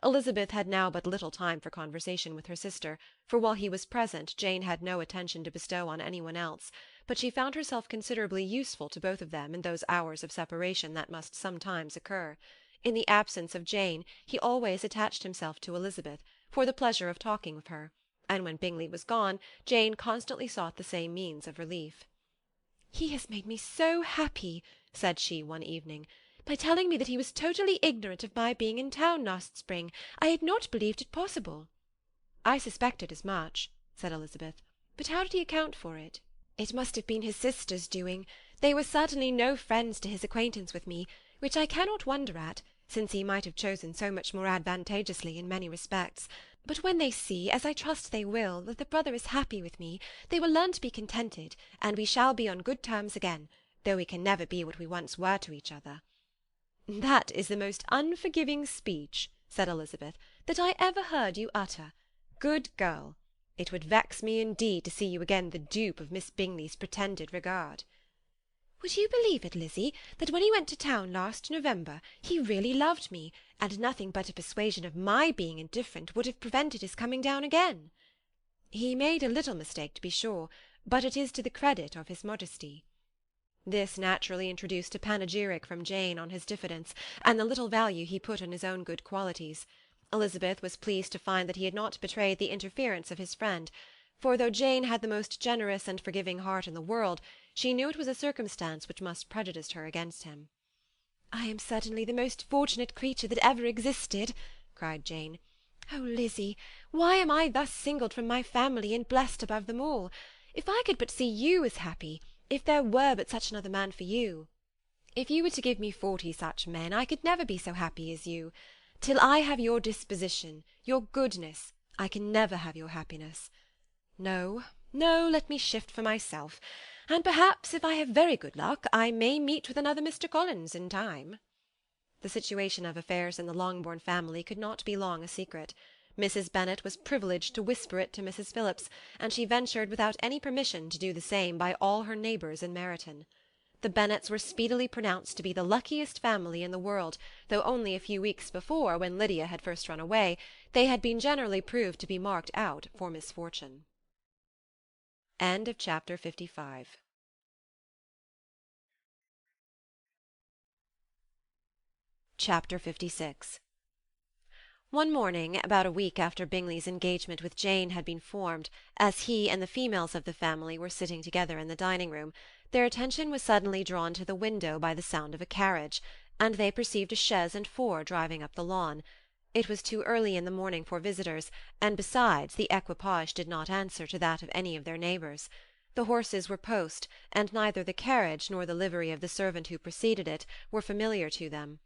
Elizabeth had now but little time for conversation with her sister, for while he was present Jane had no attention to bestow on any one else, but she found herself considerably useful to both of them in those hours of separation that must sometimes occur. In the absence of Jane he always attached himself to Elizabeth, for the pleasure of talking with her, and when Bingley was gone Jane constantly sought the same means of relief. "He has made me so happy," said she one evening, "by telling me that he was totally ignorant of my being in town last spring. I had not believed it possible." "I suspected as much," said Elizabeth, "but how did he account for it?" "It must have been his sister's doing. They were certainly no friends to his acquaintance with me, which I cannot wonder at, since he might have chosen so much more advantageously in many respects. But when they see, as I trust they will, that the brother is happy with me, they will learn to be contented, and we shall be on good terms again, though we can never be what we once were to each other." "That is the most unforgiving speech," said Elizabeth, "that I ever heard you utter. Good girl! It would vex me indeed to see you again the dupe of Miss Bingley's pretended regard." "Would you believe it, Lizzie, that when he went to town last November he really loved me, and nothing but a persuasion of my being indifferent would have prevented his coming down again?" "He made a little mistake, to be sure, but it is to the credit of his modesty." This naturally introduced a panegyric from Jane on his diffidence, and the little value he put on his own good qualities. Elizabeth was pleased to find that he had not betrayed the interference of his friend, for though Jane had the most generous and forgiving heart in the world, she knew it was a circumstance which must prejudice her against him. "I am certainly the most fortunate creature that ever existed," cried Jane. "Oh, Lizzie, why am I thus singled from my family and blessed above them all? If I could but see you as happy, if there were but such another man for you! If you were to give me 40 such men, I could never be so happy as you. Till I have your disposition, your goodness, I can never have your happiness. No, no, let me shift for myself, and perhaps, if I have very good luck, I may meet with another Mr. Collins in time." The situation of affairs in the Longbourn family could not be long a secret. Mrs. Bennet was privileged to whisper it to Mrs. Phillips, and she ventured without any permission to do the same by all her neighbours in Meryton. The Bennets were speedily pronounced to be the luckiest family in the world, though only a few weeks before, when Lydia had first run away, they had been generally proved to be marked out for misfortune. End of chapter 55. Chapter 56. One morning, about a week after Bingley's engagement with Jane had been formed, as he and the females of the family were sitting together in the dining-room, their attention was suddenly drawn to the window by the sound of a carriage, and they perceived a chaise and four driving up the lawn. It was too early in the morning for visitors, and besides, the equipage did not answer to that of any of their neighbours. The horses were post, and neither the carriage nor the livery of the servant who preceded it were familiar to them.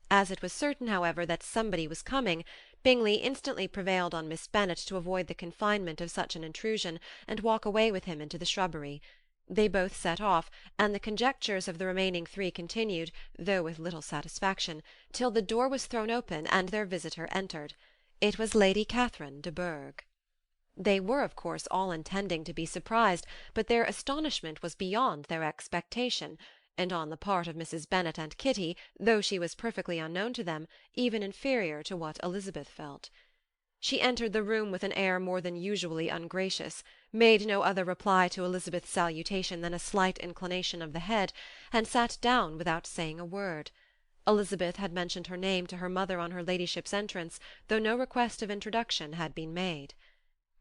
As it was certain, however, that somebody was coming, Bingley instantly prevailed on Miss Bennet to avoid the confinement of such an intrusion, and walk away with him into the shrubbery. They both set off, and the conjectures of the remaining three continued, though with little satisfaction, till the door was thrown open and their visitor entered. It was Lady Catherine de Bourgh. They were, of course, all intending to be surprised, but their astonishment was beyond their expectation, and on the part of Mrs. Bennet and Kitty, though she was perfectly unknown to them, even inferior to what Elizabeth felt. She entered the room with an air more than usually ungracious, made no other reply to Elizabeth's salutation than a slight inclination of the head, and sat down without saying a word. Elizabeth had mentioned her name to her mother on her ladyship's entrance, though no request of introduction had been made.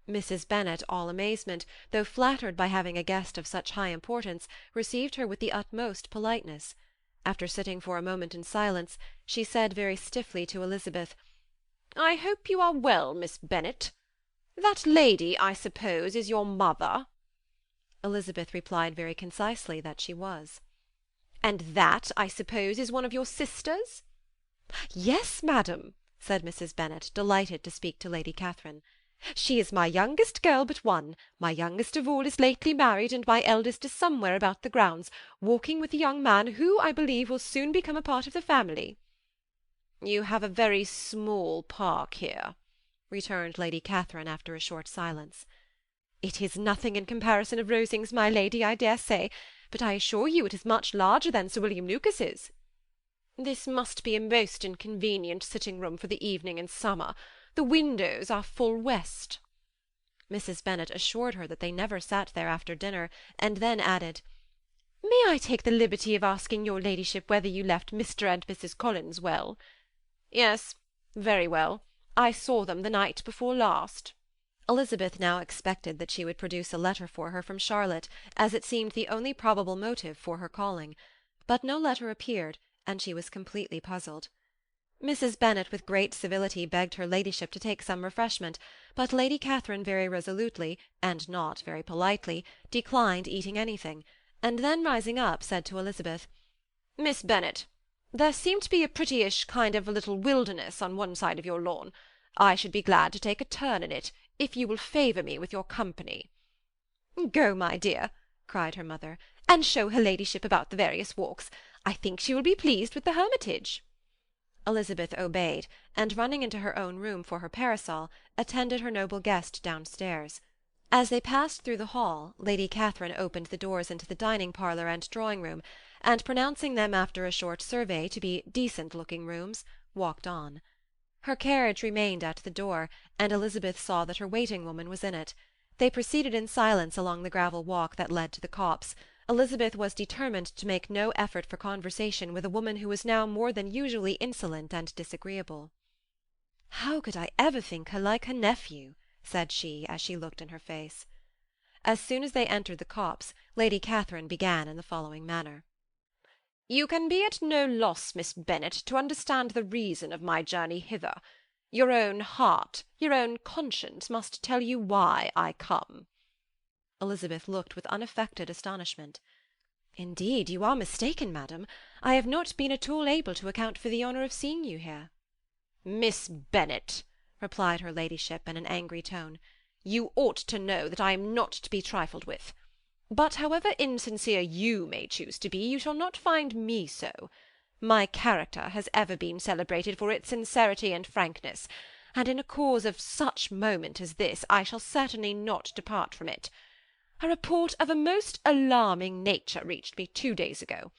Mrs. Bennet, all amazement, though flattered by having a guest of such high importance, received her with the utmost politeness. After sitting for a moment in silence, she said very stiffly to Elizabeth, "I hope you are well, Miss Bennet. That lady, I suppose, is your mother?" Elizabeth replied very concisely that she was. "And that, I suppose, is one of your sisters?" "Yes, madam," said Mrs. Bennet, delighted to speak to Lady Catherine. "She is my youngest girl but one. My youngest of all is lately married, and my eldest is somewhere about the grounds, walking with a young man who, I believe, will soon become a part of the family." "You have a very small park here," returned Lady Catherine after a short silence. "It is nothing in comparison of Rosings, my lady, I dare say, but I assure you it is much larger than Sir William Lucas's." "This must be a most inconvenient sitting-room for the evening in summer. The windows are full west." Mrs. Bennet assured her that they never sat there after dinner, and then added, "May I take the liberty of asking your ladyship whether you left Mr. and Mrs. Collins well?" "Yes, very well. I saw them the night before last." Elizabeth now expected that she would produce a letter for her from Charlotte, as it seemed the only probable motive for her calling. But no letter appeared, and she was completely puzzled. Mrs. Bennet with great civility begged her ladyship to take some refreshment, but Lady Catherine very resolutely, and not very politely, declined eating anything, and then rising up said to Elizabeth, "Miss Bennet, there seemed to be a prettyish kind of a little wilderness on one side of your lawn. I should be glad to take a turn in it, if you will favour me with your company." "Go, my dear," cried her mother, "and show her ladyship about the various walks. I think she will be pleased with the hermitage." Elizabeth obeyed, and running into her own room for her parasol, attended her noble guest downstairs. As they passed through the hall, Lady Catherine opened the doors into the dining-parlour and drawing-room, and pronouncing them after a short survey to be decent-looking rooms, walked on. Her carriage remained at the door, and Elizabeth saw that her waiting-woman was in it. They proceeded in silence along the gravel walk that led to the copse. Elizabeth was determined to make no effort for conversation with a woman who was now more than usually insolent and disagreeable. "How could I ever think her like her nephew?" said she, as she looked in her face. As soon as they entered the copse, Lady Catherine began in the following manner. "You can be at no loss, Miss Bennet, to understand the reason of my journey hither. Your own heart, your own conscience must tell you why I come." Elizabeth looked with unaffected astonishment. "Indeed, you are mistaken, madam. I have not been at all able to account for the honour of seeing you here." "Miss Bennet," replied her ladyship in an angry tone, "you ought to know that I am not to be trifled with. But however insincere you may choose to be, you shall not find me so. My character has ever been celebrated for its sincerity and frankness, and in a cause of such moment as this I shall certainly not depart from it. A report of a most alarming nature reached me 2 days ago.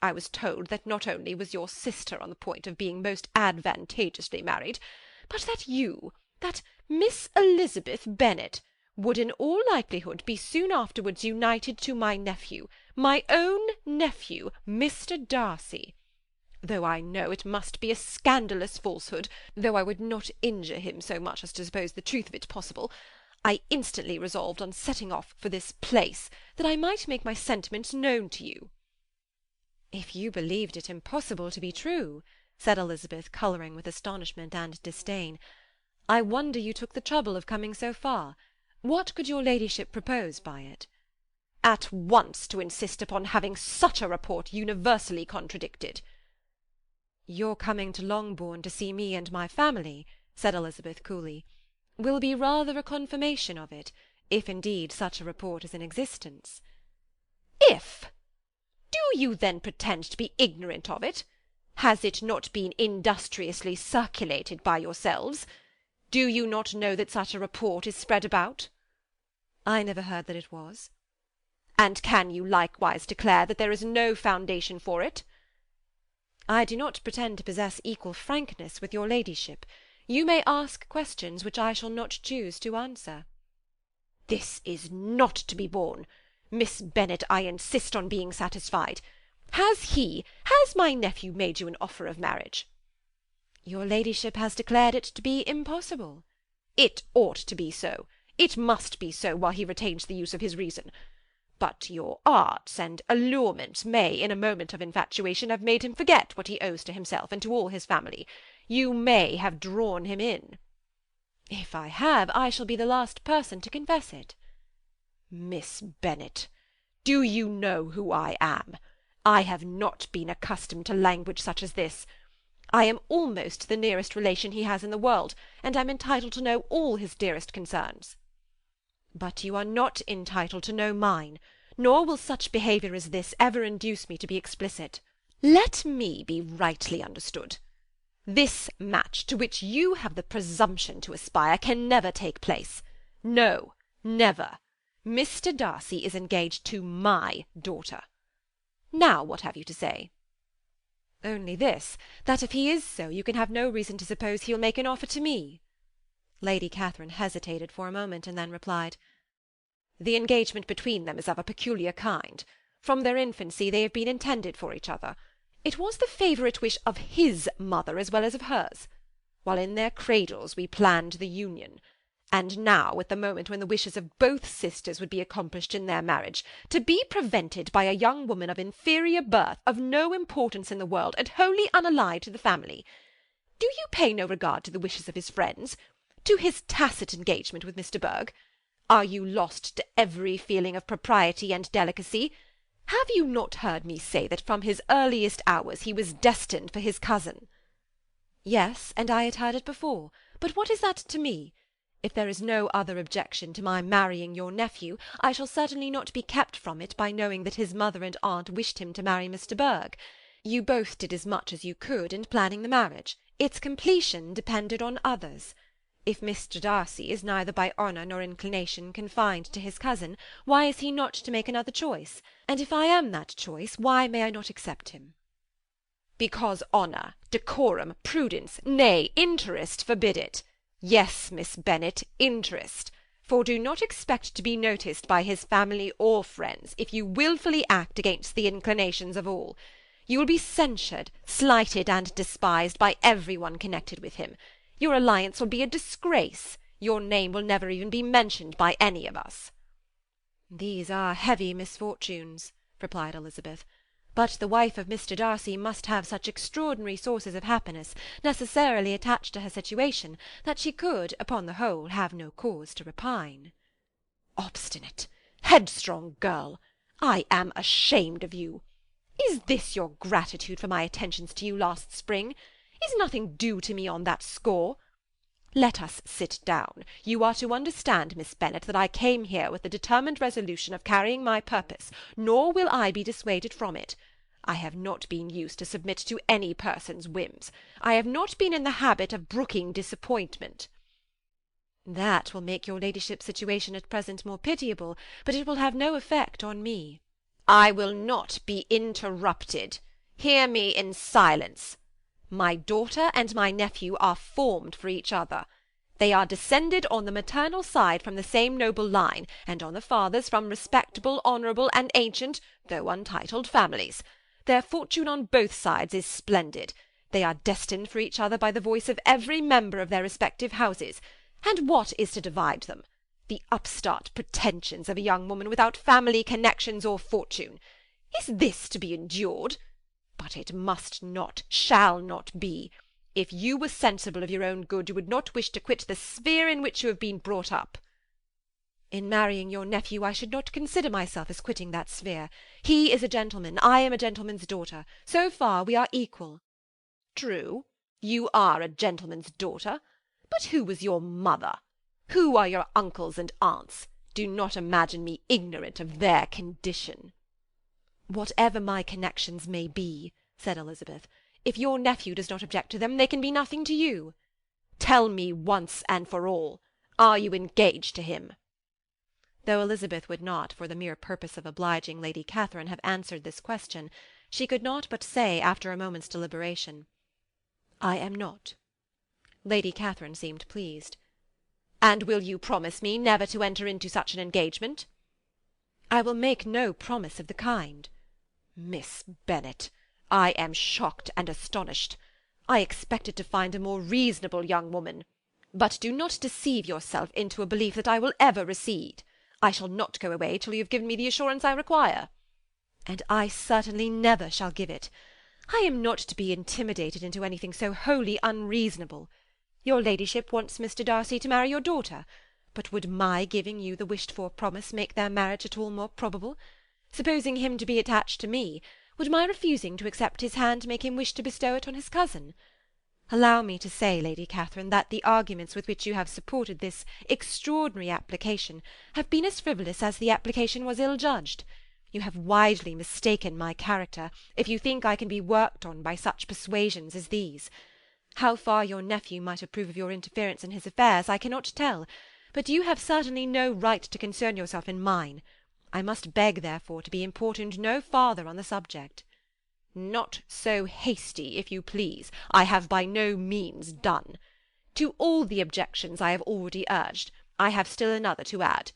I was told that not only was your sister on the point of being most advantageously married, but that you, that Miss Elizabeth Bennet, would in all likelihood be soon afterwards united to my nephew, my own nephew, Mr. Darcy. Though I know it must be a scandalous falsehood, though I would not injure him so much as to suppose the truth of it possible, I instantly resolved on setting off for this place, that I might make my sentiments known to you." "If you believed it impossible to be true," said Elizabeth, colouring with astonishment and disdain, "I wonder you took the trouble of coming so far. What could your ladyship propose by it?" "At once to insist upon having such a report universally contradicted." "Your coming to Longbourn to see me and my family," said Elizabeth coolly, "will be rather a confirmation of it, if indeed such a report is in existence." "If! Do you then pretend to be ignorant of it? Has it not been industriously circulated by yourselves? Do you not know that such a report is spread about?" "I never heard that it was." "And can you likewise declare that there is no foundation for it?" "I do not pretend to possess equal frankness with your ladyship. You may ask questions which I shall not choose to answer." "This is not to be borne. Miss Bennet, I insist on being satisfied. Has my nephew made you an offer of marriage?" "Your ladyship has declared it to be impossible." "It ought to be so. It must be so while he retains the use of his reason. But your arts and allurements may, in a moment of infatuation, have made him forget what he owes to himself and to all his family. You may have drawn him in." "If I have, I shall be the last person to confess it." "Miss Bennet, do you know who I am? I have not been accustomed to language such as this. I am almost the nearest relation he has in the world, and am entitled to know all his dearest concerns." "But you are not entitled to know mine, nor will such behaviour as this ever induce me to be explicit." "Let me be rightly understood. This match, to which you have the presumption to aspire, can never take place. No, never. Mr. Darcy is engaged to my daughter. Now what have you to say?" "Only this, that if he is so, you can have no reason to suppose he will make an offer to me." Lady Catherine hesitated for a moment, and then replied, "The engagement between them is of a peculiar kind. From their infancy they have been intended for each other. It was the favourite wish of his mother as well as of hers. While in their cradles we planned the union. And now, at the moment when the wishes of both sisters would be accomplished in their marriage, to be prevented by a young woman of inferior birth, of no importance in the world, and wholly unallied to the family. Do you pay no regard to the wishes of his friends? To his tacit engagement with Mr. Berg? Are you lost to every feeling of propriety and delicacy? Have you not heard me say that from his earliest hours he was destined for his cousin?" "Yes, and I had heard it before. But what is that to me? If there is no other objection to my marrying your nephew, I shall certainly not be kept from it by knowing that his mother and aunt wished him to marry Mr. Berg. You both did as much as you could in planning the marriage. Its completion depended on others. If Mr. Darcy is neither by honour nor inclination confined to his cousin, why is he not to make another choice? And if I am that choice, why may I not accept him?" "Because honour, decorum, prudence, nay, interest forbid it. Yes, Miss Bennet, interest. For do not expect to be noticed by his family or friends, if you wilfully act against the inclinations of all. You will be censured, slighted, and despised by every one connected with him. Your alliance will be a disgrace. Your name will never even be mentioned by any of us." "These are heavy misfortunes," replied Elizabeth. "But the wife of Mr. Darcy must have such extraordinary sources of happiness necessarily attached to her situation, that she could, upon the whole, have no cause to repine." "Obstinate, headstrong girl! I am ashamed of you. Is this your gratitude for my attentions to you last spring? Is nothing due to me on that score? Let us sit down. You are to understand, Miss Bennet, that I came here with the determined resolution of carrying my purpose, nor will I be dissuaded from it. I have not been used to submit to any person's whims. I have not been in the habit of brooking disappointment." "That will make your ladyship's situation at present more pitiable, but it will have no effect on me." "I will not be interrupted. Hear me in silence. My daughter and my nephew are formed for each other. They are descended on the maternal side from the same noble line, and on the father's from respectable, honourable, and ancient, though untitled, families. Their fortune on both sides is splendid. They are destined for each other by the voice of every member of their respective houses. And what is to divide them? The upstart pretensions of a young woman without family connections or fortune. Is this to be endured? But it must not, shall not be. If you were sensible of your own good, you would not wish to quit the sphere in which you have been brought up." "In marrying your nephew, I should not consider myself as quitting that sphere. He is a gentleman, I am a gentleman's daughter. So far we are equal." "True, you are a gentleman's daughter. But who was your mother? Who are your uncles and aunts? Do not imagine me ignorant of their condition." "Whatever my connections may be," said Elizabeth, "if your nephew does not object to them, they can be nothing to you." "Tell me once and for all, are you engaged to him?" Though Elizabeth would not, for the mere purpose of obliging Lady Catherine, have answered this question, she could not but say, after a moment's deliberation, "I am not." Lady Catherine seemed pleased. "And will you promise me never to enter into such an engagement?" "I will make no promise of the kind." "Miss Bennet, I am shocked and astonished. I expected to find a more reasonable young woman. But do not deceive yourself into a belief that I will ever recede. I shall not go away till you have given me the assurance I require." "And I certainly never shall give it. I am not to be intimidated into anything so wholly unreasonable. Your ladyship wants Mr. Darcy to marry your daughter, but would my giving you the wished-for promise make their marriage at all more probable? Supposing him to be attached to me, would my refusing to accept his hand make him wish to bestow it on his cousin? Allow me to say, Lady Catherine, that the arguments with which you have supported this extraordinary application have been as frivolous as the application was ill-judged. You have widely mistaken my character, if you think I can be worked on by such persuasions as these. How far your nephew might approve of your interference in his affairs I cannot tell, but you have certainly no right to concern yourself in mine. I must beg, therefore, to be importuned no farther on the subject." "Not so hasty, if you please. I have by no means done. To all the objections I have already urged, I have still another to add.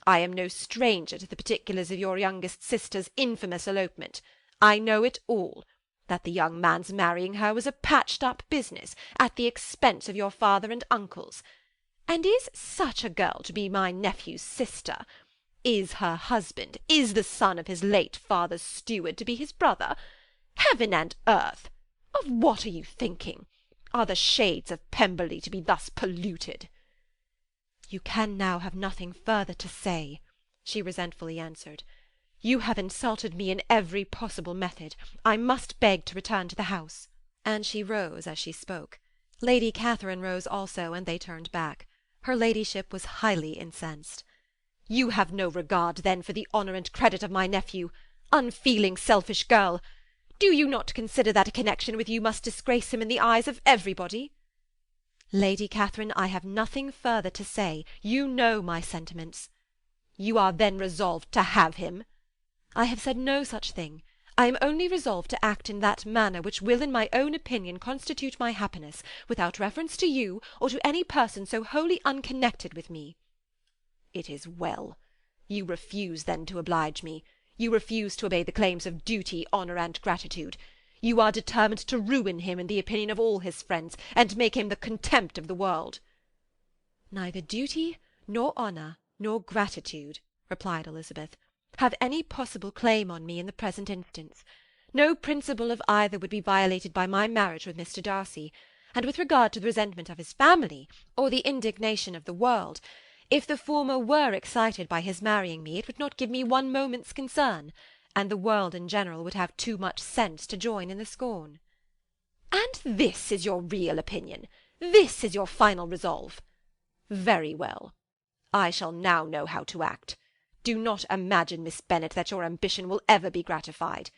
I am no stranger to the particulars of your youngest sister's infamous elopement. I know it all. That the young man's marrying her was a patched-up business, at the expense of your father and uncles. And is such a girl to be my nephew's sister? Is her husband, is the son of his late father's steward, to be his brother? Heaven and earth! Of what are you thinking? Are the shades of Pemberley to be thus polluted?" "You can now have nothing further to say," she resentfully answered. "You have insulted me in every possible method. I must beg to return to the house." And she rose as she spoke. Lady Catherine rose also, and they turned back. Her ladyship was highly incensed. "You have no regard, then, for the honour and credit of my nephew. Unfeeling, selfish girl! Do you not consider that a connection with you must disgrace him in the eyes of everybody?" "Lady Catherine, I have nothing further to say. You know my sentiments." "You are then resolved to have him?" "I have said no such thing. I am only resolved to act in that manner which will in my own opinion constitute my happiness, without reference to you, or to any person so wholly unconnected with me." "It is well. You refuse, then, to oblige me. You refuse to obey the claims of duty, honour, and gratitude. You are determined to ruin him in the opinion of all his friends, and make him the contempt of the world." "Neither duty, nor honour, nor gratitude," replied Elizabeth, "have any possible claim on me in the present instance. No principle of either would be violated by my marriage with Mr. Darcy, and with regard to the resentment of his family, or the indignation of the world, if the former were excited by his marrying me, it would not give me one moment's concern, and the world in general would have too much sense to join in the scorn." "And this is your real opinion? This is your final resolve? Very well. I shall now know how to act. Do not imagine, Miss Bennet, that your ambition will ever be gratified.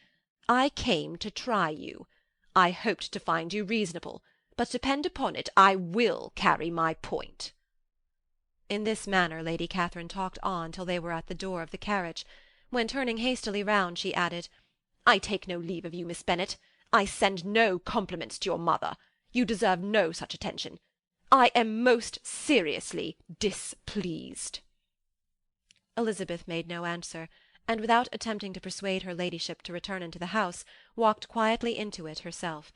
I came to try you. I hoped to find you reasonable, but depend upon it, I will carry my point." In this manner Lady Catherine talked on till they were at the door of the carriage, when, turning hastily round, she added, "I take no leave of you, Miss Bennet. I send no compliments to your mother. You deserve no such attention. I am most seriously displeased." Elizabeth made no answer, and without attempting to persuade her ladyship to return into the house, walked quietly into it herself.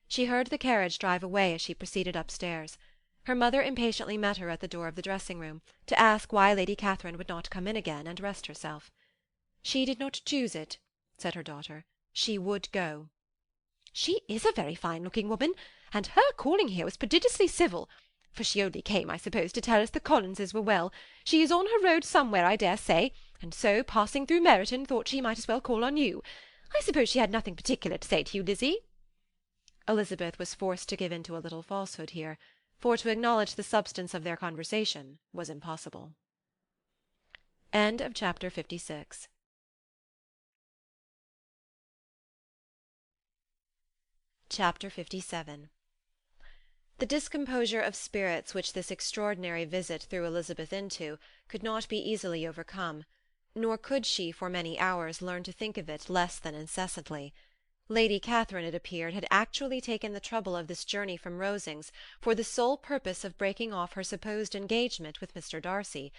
She heard the carriage drive away as she proceeded upstairs. Her mother impatiently met her at the door of the dressing-room, to ask why Lady Catherine would not come in again and rest herself. "She did not choose it," said her daughter. "She would go." "She is a very fine-looking woman, and her calling here was prodigiously civil, for she only came, I suppose, to tell us the Collinses were well. She is on her road somewhere, I dare say, and so, passing through Meryton, thought she might as well call on you. I suppose she had nothing particular to say to you, Lizzie?" Elizabeth was forced to give in to a little falsehood here, for to acknowledge the substance of their conversation was impossible. Chapter 57. The discomposure of spirits which this extraordinary visit threw Elizabeth into could not be easily overcome, nor could she for many hours learn to think of it less than incessantly. Lady Catherine, it appeared, had actually taken the trouble of this journey from Rosings for the sole purpose of breaking off her supposed engagement with Mr. Darcy.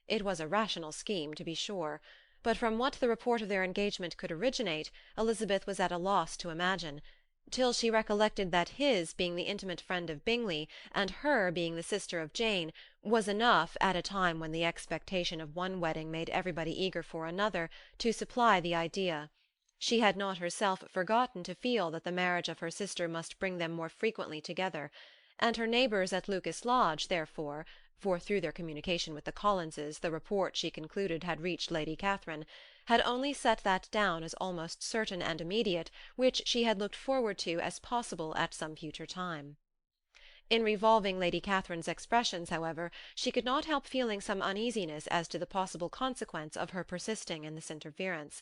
It was a rational scheme, to be sure, but from what the report of their engagement could originate, Elizabeth was at a loss to imagine, till she recollected that his being the intimate friend of Bingley, and her being the sister of Jane, was enough, at a time when the expectation of one wedding made everybody eager for another, to supply the idea. She had not herself forgotten to feel that the marriage of her sister must bring them more frequently together, and her neighbours at Lucas Lodge, therefore, for through their communication with the Collinses the report, she concluded, had reached Lady Catherine, had only set that down as almost certain and immediate, which she had looked forward to as possible at some future time. In revolving Lady Catherine's expressions, however, she could not help feeling some uneasiness as to the possible consequence of her persisting in this interference.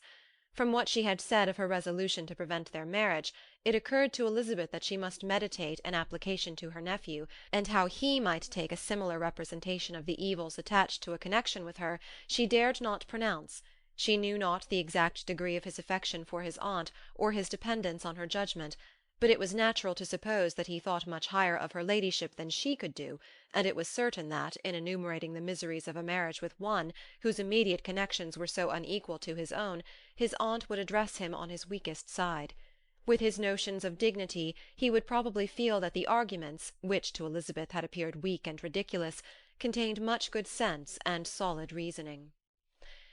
From what she had said of her resolution to prevent their marriage, it occurred to Elizabeth that she must meditate an application to her nephew, and how he might take a similar representation of the evils attached to a connection with her she dared not pronounce. She knew not the exact degree of his affection for his aunt, or his dependence on her judgment, but it was natural to suppose that he thought much higher of her ladyship than she could do, and it was certain that, in enumerating the miseries of a marriage with one, whose immediate connections were so unequal to his own, his aunt would address him on his weakest side. With his notions of dignity, he would probably feel that the arguments, which to Elizabeth had appeared weak and ridiculous, contained much good sense and solid reasoning.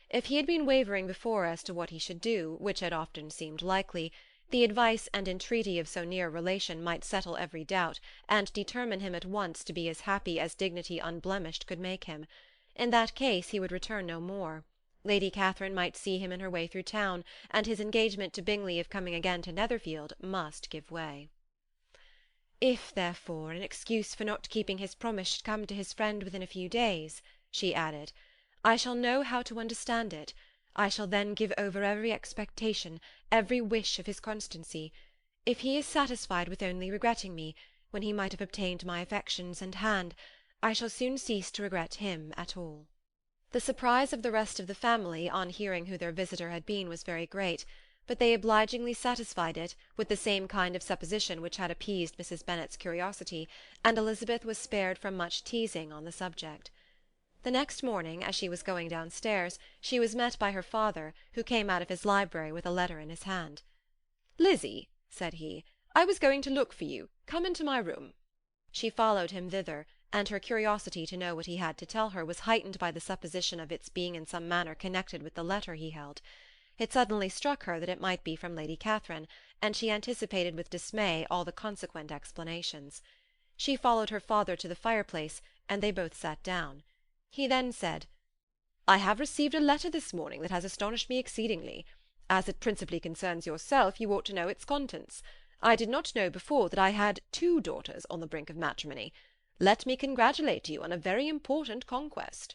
If he had been wavering before as to what he should do, which had often seemed likely, the advice and entreaty of so near a relation might settle every doubt, and determine him at once to be as happy as dignity unblemished could make him. In that case he would return no more. Lady Catherine might see him in her way through town, and his engagement to Bingley of coming again to Netherfield must give way. "If, therefore, an excuse for not keeping his promise should come to his friend within a few days," she added, "I shall know how to understand it. I shall then give over every expectation, every wish of his constancy. If he is satisfied with only regretting me, when he might have obtained my affections and hand, I shall soon cease to regret him at all." The surprise of the rest of the family on hearing who their visitor had been was very great, but they obligingly satisfied it with the same kind of supposition which had appeased Mrs. Bennet's curiosity, and Elizabeth was spared from much teasing on the subject. The next morning, as she was going downstairs, she was met by her father, who came out of his library with a letter in his hand. "Lizzie," said he, "I was going to look for you. Come into my room." She followed him thither, and her curiosity to know what he had to tell her was heightened by the supposition of its being in some manner connected with the letter he held. It suddenly struck her that it might be from Lady Catherine, and she anticipated with dismay all the consequent explanations. She followed her father to the fireplace, and they both sat down. He then said, "I have received a letter this morning that has astonished me exceedingly. As it principally concerns yourself, you ought to know its contents. I did not know before that I had 2 daughters on the brink of matrimony. Let me congratulate you on a very important conquest."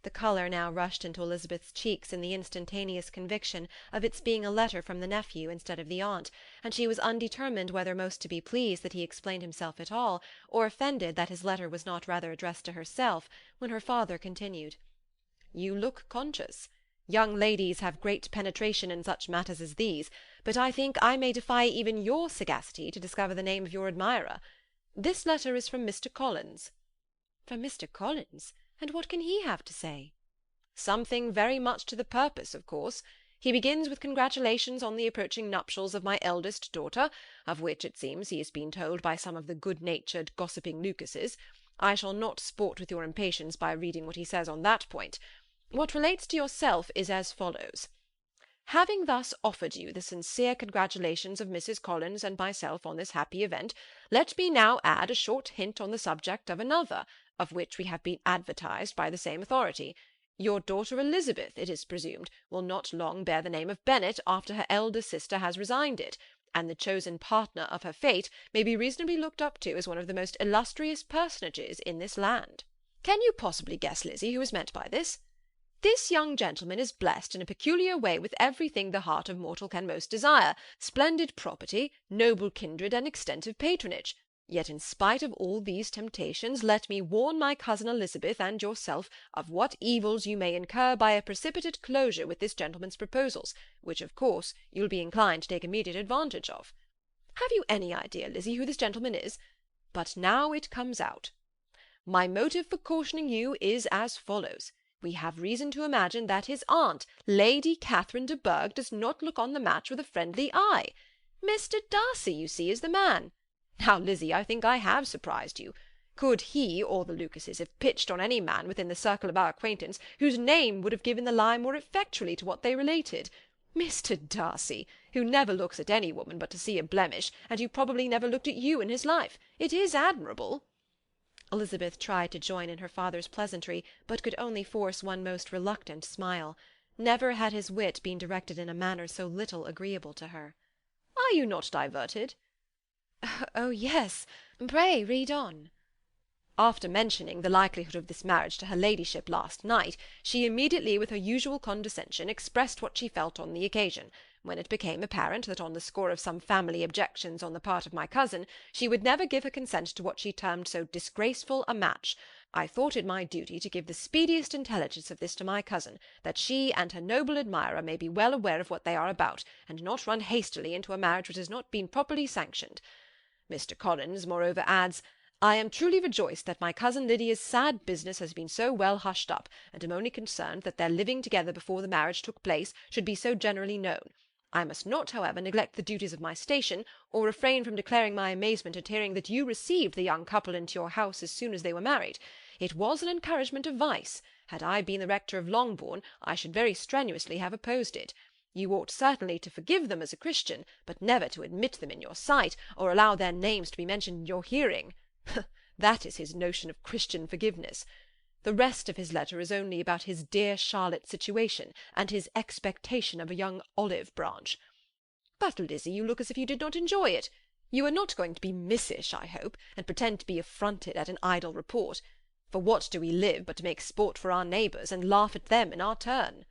The colour now rushed into Elizabeth's cheeks in the instantaneous conviction of its being a letter from the nephew instead of the aunt, and she was undetermined whether most to be pleased that he explained himself at all, or offended that his letter was not rather addressed to herself, when her father continued, "You look conscious. Young ladies have great penetration in such matters as these, but I think I may defy even your sagacity to discover the name of your admirer. This letter is from Mr. Collins." "From Mr. Collins? And what can he have to say?" "Something very much to the purpose, of course. He begins with congratulations on the approaching nuptials of my eldest daughter, of which, it seems, he has been told by some of the good-natured, gossiping Lucases. I shall not sport with your impatience by reading what he says on that point. What relates to yourself is as follows. Having thus offered you the sincere congratulations of Mrs. Collins and myself on this happy event, let me now add a short hint on the subject of another, of which we have been advertised by the same authority. Your daughter Elizabeth, it is presumed, will not long bear the name of Bennet after her elder sister has resigned it, and the chosen partner of her fate may be reasonably looked up to as one of the most illustrious personages in this land. Can you possibly guess, Lizzie, who is meant by this? This young gentleman is blessed in a peculiar way with everything the heart of mortal can most desire, splendid property, noble kindred, and extensive patronage. Yet in spite of all these temptations, let me warn my cousin Elizabeth and yourself of what evils you may incur by a precipitate closure with this gentleman's proposals, which, of course, you'll be inclined to take immediate advantage of. Have you any idea, Lizzie, who this gentleman is? But now it comes out. My motive for cautioning you is as follows. We have reason to imagine that his aunt, Lady Catherine de Bourgh, does not look on the match with a friendly eye. Mr. Darcy, you see, is the man. Now, Lizzie, I think I have surprised you. Could he or the Lucases have pitched on any man within the circle of our acquaintance whose name would have given the lie more effectually to what they related? Mr. Darcy, who never looks at any woman but to see a blemish, and who probably never looked at you in his life. It is admirable." Elizabeth tried to join in her father's pleasantry, but could only force one most reluctant smile. Never had his wit been directed in a manner so little agreeable to her. "Are you not diverted?" "Oh, yes. Pray read on." After mentioning the likelihood of this marriage to her ladyship last night, she immediately, with her usual condescension, expressed what she felt on the occasion, when it became apparent that on the score of some family objections on the part of my cousin, she would never give her consent to what she termed so disgraceful a match. I thought it my duty to give the speediest intelligence of this to my cousin, that she and her noble admirer may be well aware of what they are about, and not run hastily into a marriage which has not been properly sanctioned. Mr. Collins, moreover, adds, I am truly rejoiced that my cousin Lydia's sad business has been so well hushed up, and am only concerned that their living together before the marriage took place should be so generally known. I must not, however, neglect the duties of my station, or refrain from declaring my amazement at hearing that you received the young couple into your house as soon as they were married. It was an encouragement of vice. Had I been the rector of Longbourn, I should very strenuously have opposed it. You ought certainly to forgive them as a Christian, but never to admit them in your sight, or allow their names to be mentioned in your hearing. That is his notion of Christian forgiveness. The rest of his letter is only about his dear Charlotte's situation, and his expectation of a young olive branch. But, Lizzie, you look as if you did not enjoy it. You are not going to be missish, I hope, and pretend to be affronted at an idle report. For what do we live but to make sport for our neighbours, and laugh at them in our turn?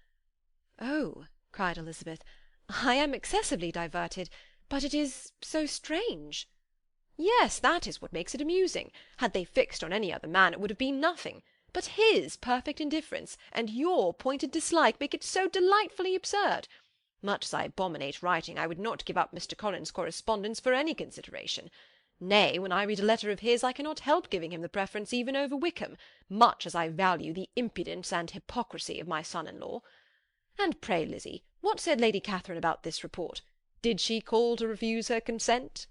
"Oh," cried Elizabeth, "I am excessively diverted, but it is so strange." Yes, that is what makes it amusing. Had they fixed on any other man, it would have been nothing. But his perfect indifference, and your pointed dislike, make it so delightfully absurd. Much as I abominate writing, I would not give up Mr. Collins' correspondence for any consideration. Nay, when I read a letter of his, I cannot help giving him the preference even over Wickham, much as I value the impudence and hypocrisy of my son-in-law. And pray, Lizzie, what said Lady Catherine about this report? Did she call to refuse her consent?"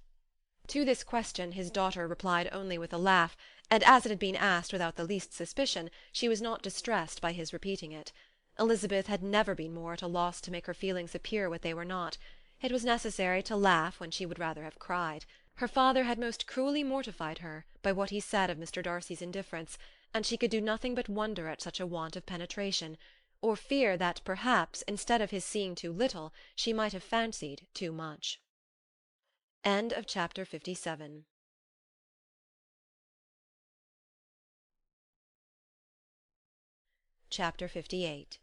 To this question his daughter replied only with a laugh, and as it had been asked without the least suspicion, she was not distressed by his repeating it. Elizabeth had never been more at a loss to make her feelings appear what they were not. It was necessary to laugh when she would rather have cried. Her father had most cruelly mortified her by what he said of Mr. Darcy's indifference, and she could do nothing but wonder at such a want of penetration, or fear that perhaps, instead of his seeing too little, she might have fancied too much. Chapter 57. Chapter 58.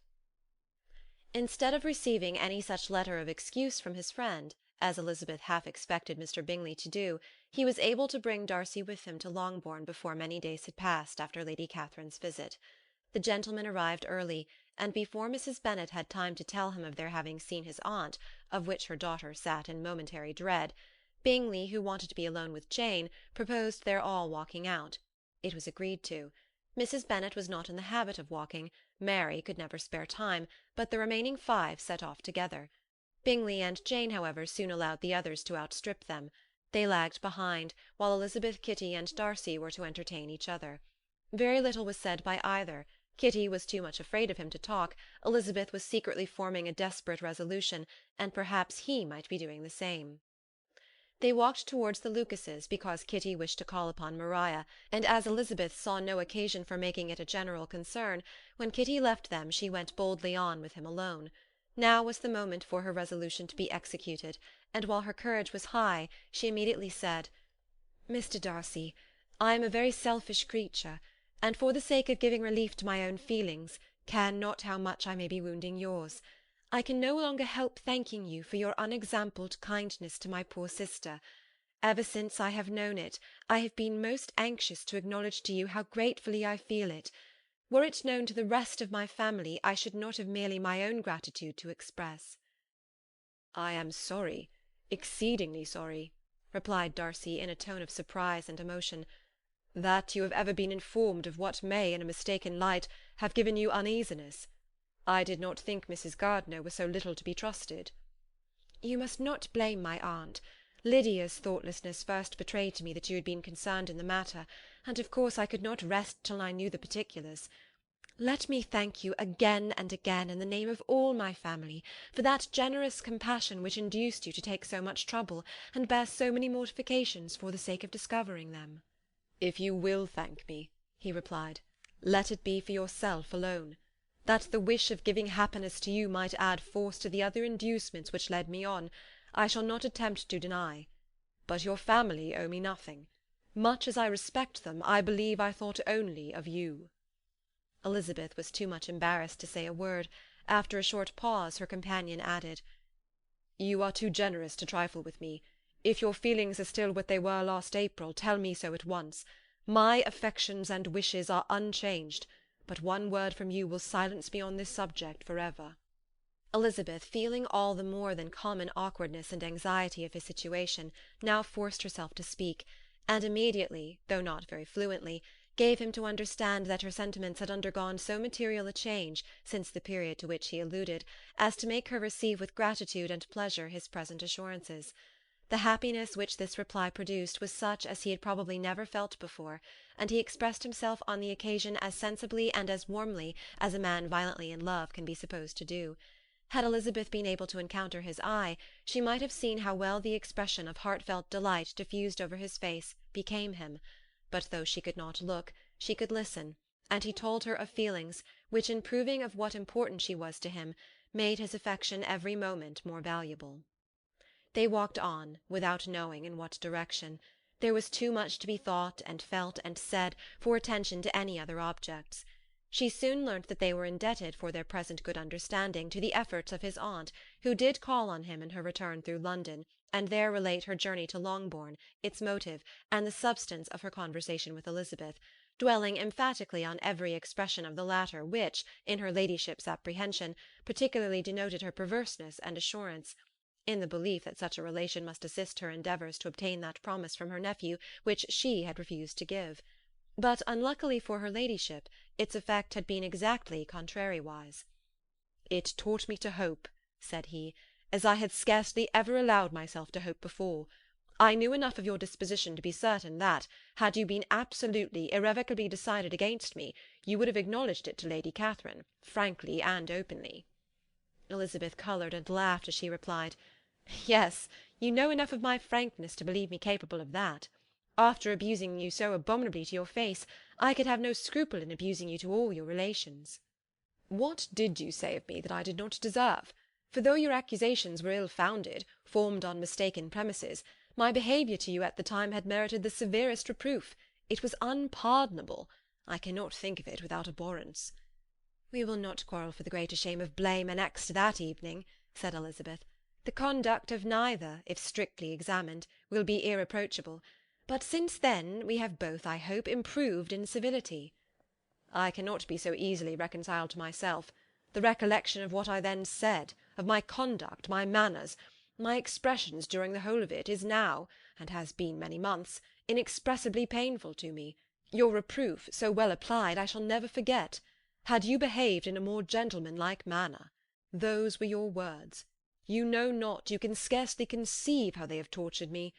Instead of receiving any such letter of excuse from his friend, as Elizabeth half expected Mr. Bingley to do, he was able to bring Darcy with him to Longbourn before many days had passed after Lady Catherine's visit. The gentleman arrived early, and before Mrs. Bennet had time to tell him of their having seen his aunt, of which her daughter sat in momentary dread, Bingley, who wanted to be alone with Jane, proposed their all walking out. It was agreed to. Mrs. Bennet was not in the habit of walking, Mary could never spare time, but the remaining 5 set off together. Bingley and Jane, however, soon allowed the others to outstrip them. They lagged behind, while Elizabeth, Kitty, and Darcy were to entertain each other. Very little was said by either. Kitty was too much afraid of him to talk, Elizabeth was secretly forming a desperate resolution, and perhaps he might be doing the same. They walked towards the Lucases because Kitty wished to call upon Maria, and as Elizabeth saw no occasion for making it a general concern, when Kitty left them she went boldly on with him alone. Now was the moment for her resolution to be executed, and while her courage was high, she immediately said, "Mr. Darcy, I am a very selfish creature, and for the sake of giving relief to my own feelings, care not how much I may be wounding yours. I can no longer help thanking you for your unexampled kindness to my poor sister. Ever since I have known it, I have been most anxious to acknowledge to you how gratefully I feel it. Were it known to the rest of my family, I should not have merely my own gratitude to express." "I am sorry, exceedingly sorry," replied Darcy in a tone of surprise and emotion, "that you have ever been informed of what may, in a mistaken light, have given you uneasiness. I did not think Mrs. Gardiner was so little to be trusted." "You must not blame my aunt. Lydia's thoughtlessness first betrayed to me that you had been concerned in the matter, and of course I could not rest till I knew the particulars. Let me thank you again and again in the name of all my family for that generous compassion which induced you to take so much trouble and bear so many mortifications for the sake of discovering them." "If you will thank me," he replied, "let it be for yourself alone. That the wish of giving happiness to you might add force to the other inducements which led me on, I shall not attempt to deny. But your family owe me nothing. Much as I respect them, I believe I thought only of you." Elizabeth was too much embarrassed to say a word. After a short pause her companion added, "You are too generous to trifle with me. If your feelings are still what they were last April, tell me so at once. My affections and wishes are unchanged, but one word from you will silence me on this subject for ever." Elizabeth, feeling all the more than common awkwardness and anxiety of his situation, now forced herself to speak, and immediately, though not very fluently, gave him to understand that her sentiments had undergone so material a change since the period to which he alluded, as to make her receive with gratitude and pleasure his present assurances. The happiness which this reply produced was such as he had probably never felt before, and he expressed himself on the occasion as sensibly and as warmly as a man violently in love can be supposed to do. Had Elizabeth been able to encounter his eye, she might have seen how well the expression of heartfelt delight diffused over his face became him, but though she could not look, she could listen, and he told her of feelings which, in proving of what importance she was to him, made his affection every moment more valuable. They walked on, without knowing in what direction. There was too much to be thought and felt and said for attention to any other objects. She soon learnt that they were indebted for their present good understanding to the efforts of his aunt, who did call on him in her return through London, and there relate her journey to Longbourn, its motive, and the substance of her conversation with Elizabeth, dwelling emphatically on every expression of the latter which, in her ladyship's apprehension, particularly denoted her perverseness and assurance. in the belief that such a relation must assist her endeavours to obtain that promise from her nephew which she had refused to give. But unluckily for her ladyship, its effect had been exactly contrariwise. "It taught me to hope," said he, "as I had scarcely ever allowed myself to hope before. I knew enough of your disposition to be certain that, had you been absolutely, irrevocably decided against me, you would have acknowledged it to Lady Catherine, frankly and openly." Elizabeth coloured and laughed as she replied, "Yes, you know enough of my frankness to believe me capable of that. After abusing you so abominably to your face, I could have no scruple in abusing you to all your relations." "What did you say of me that I did not deserve? For though your accusations were ill-founded, formed on mistaken premises, my behaviour to you at the time had merited the severest reproof. It was unpardonable. I cannot think of it without abhorrence." "We will not quarrel for the greater shame of blame annexed that evening," said Elizabeth. "The conduct of neither, if strictly examined, will be irreproachable. But since then we have both, I hope, improved in civility." "I cannot be so easily reconciled to myself. The recollection of what I then said, of my conduct, my manners, my expressions during the whole of it, is now, and has been many months, inexpressibly painful to me. Your reproof, so well applied, I shall never forget. Had you behaved in a more gentlemanlike manner. Those were your words. You know not, you can scarcely conceive how they have tortured me,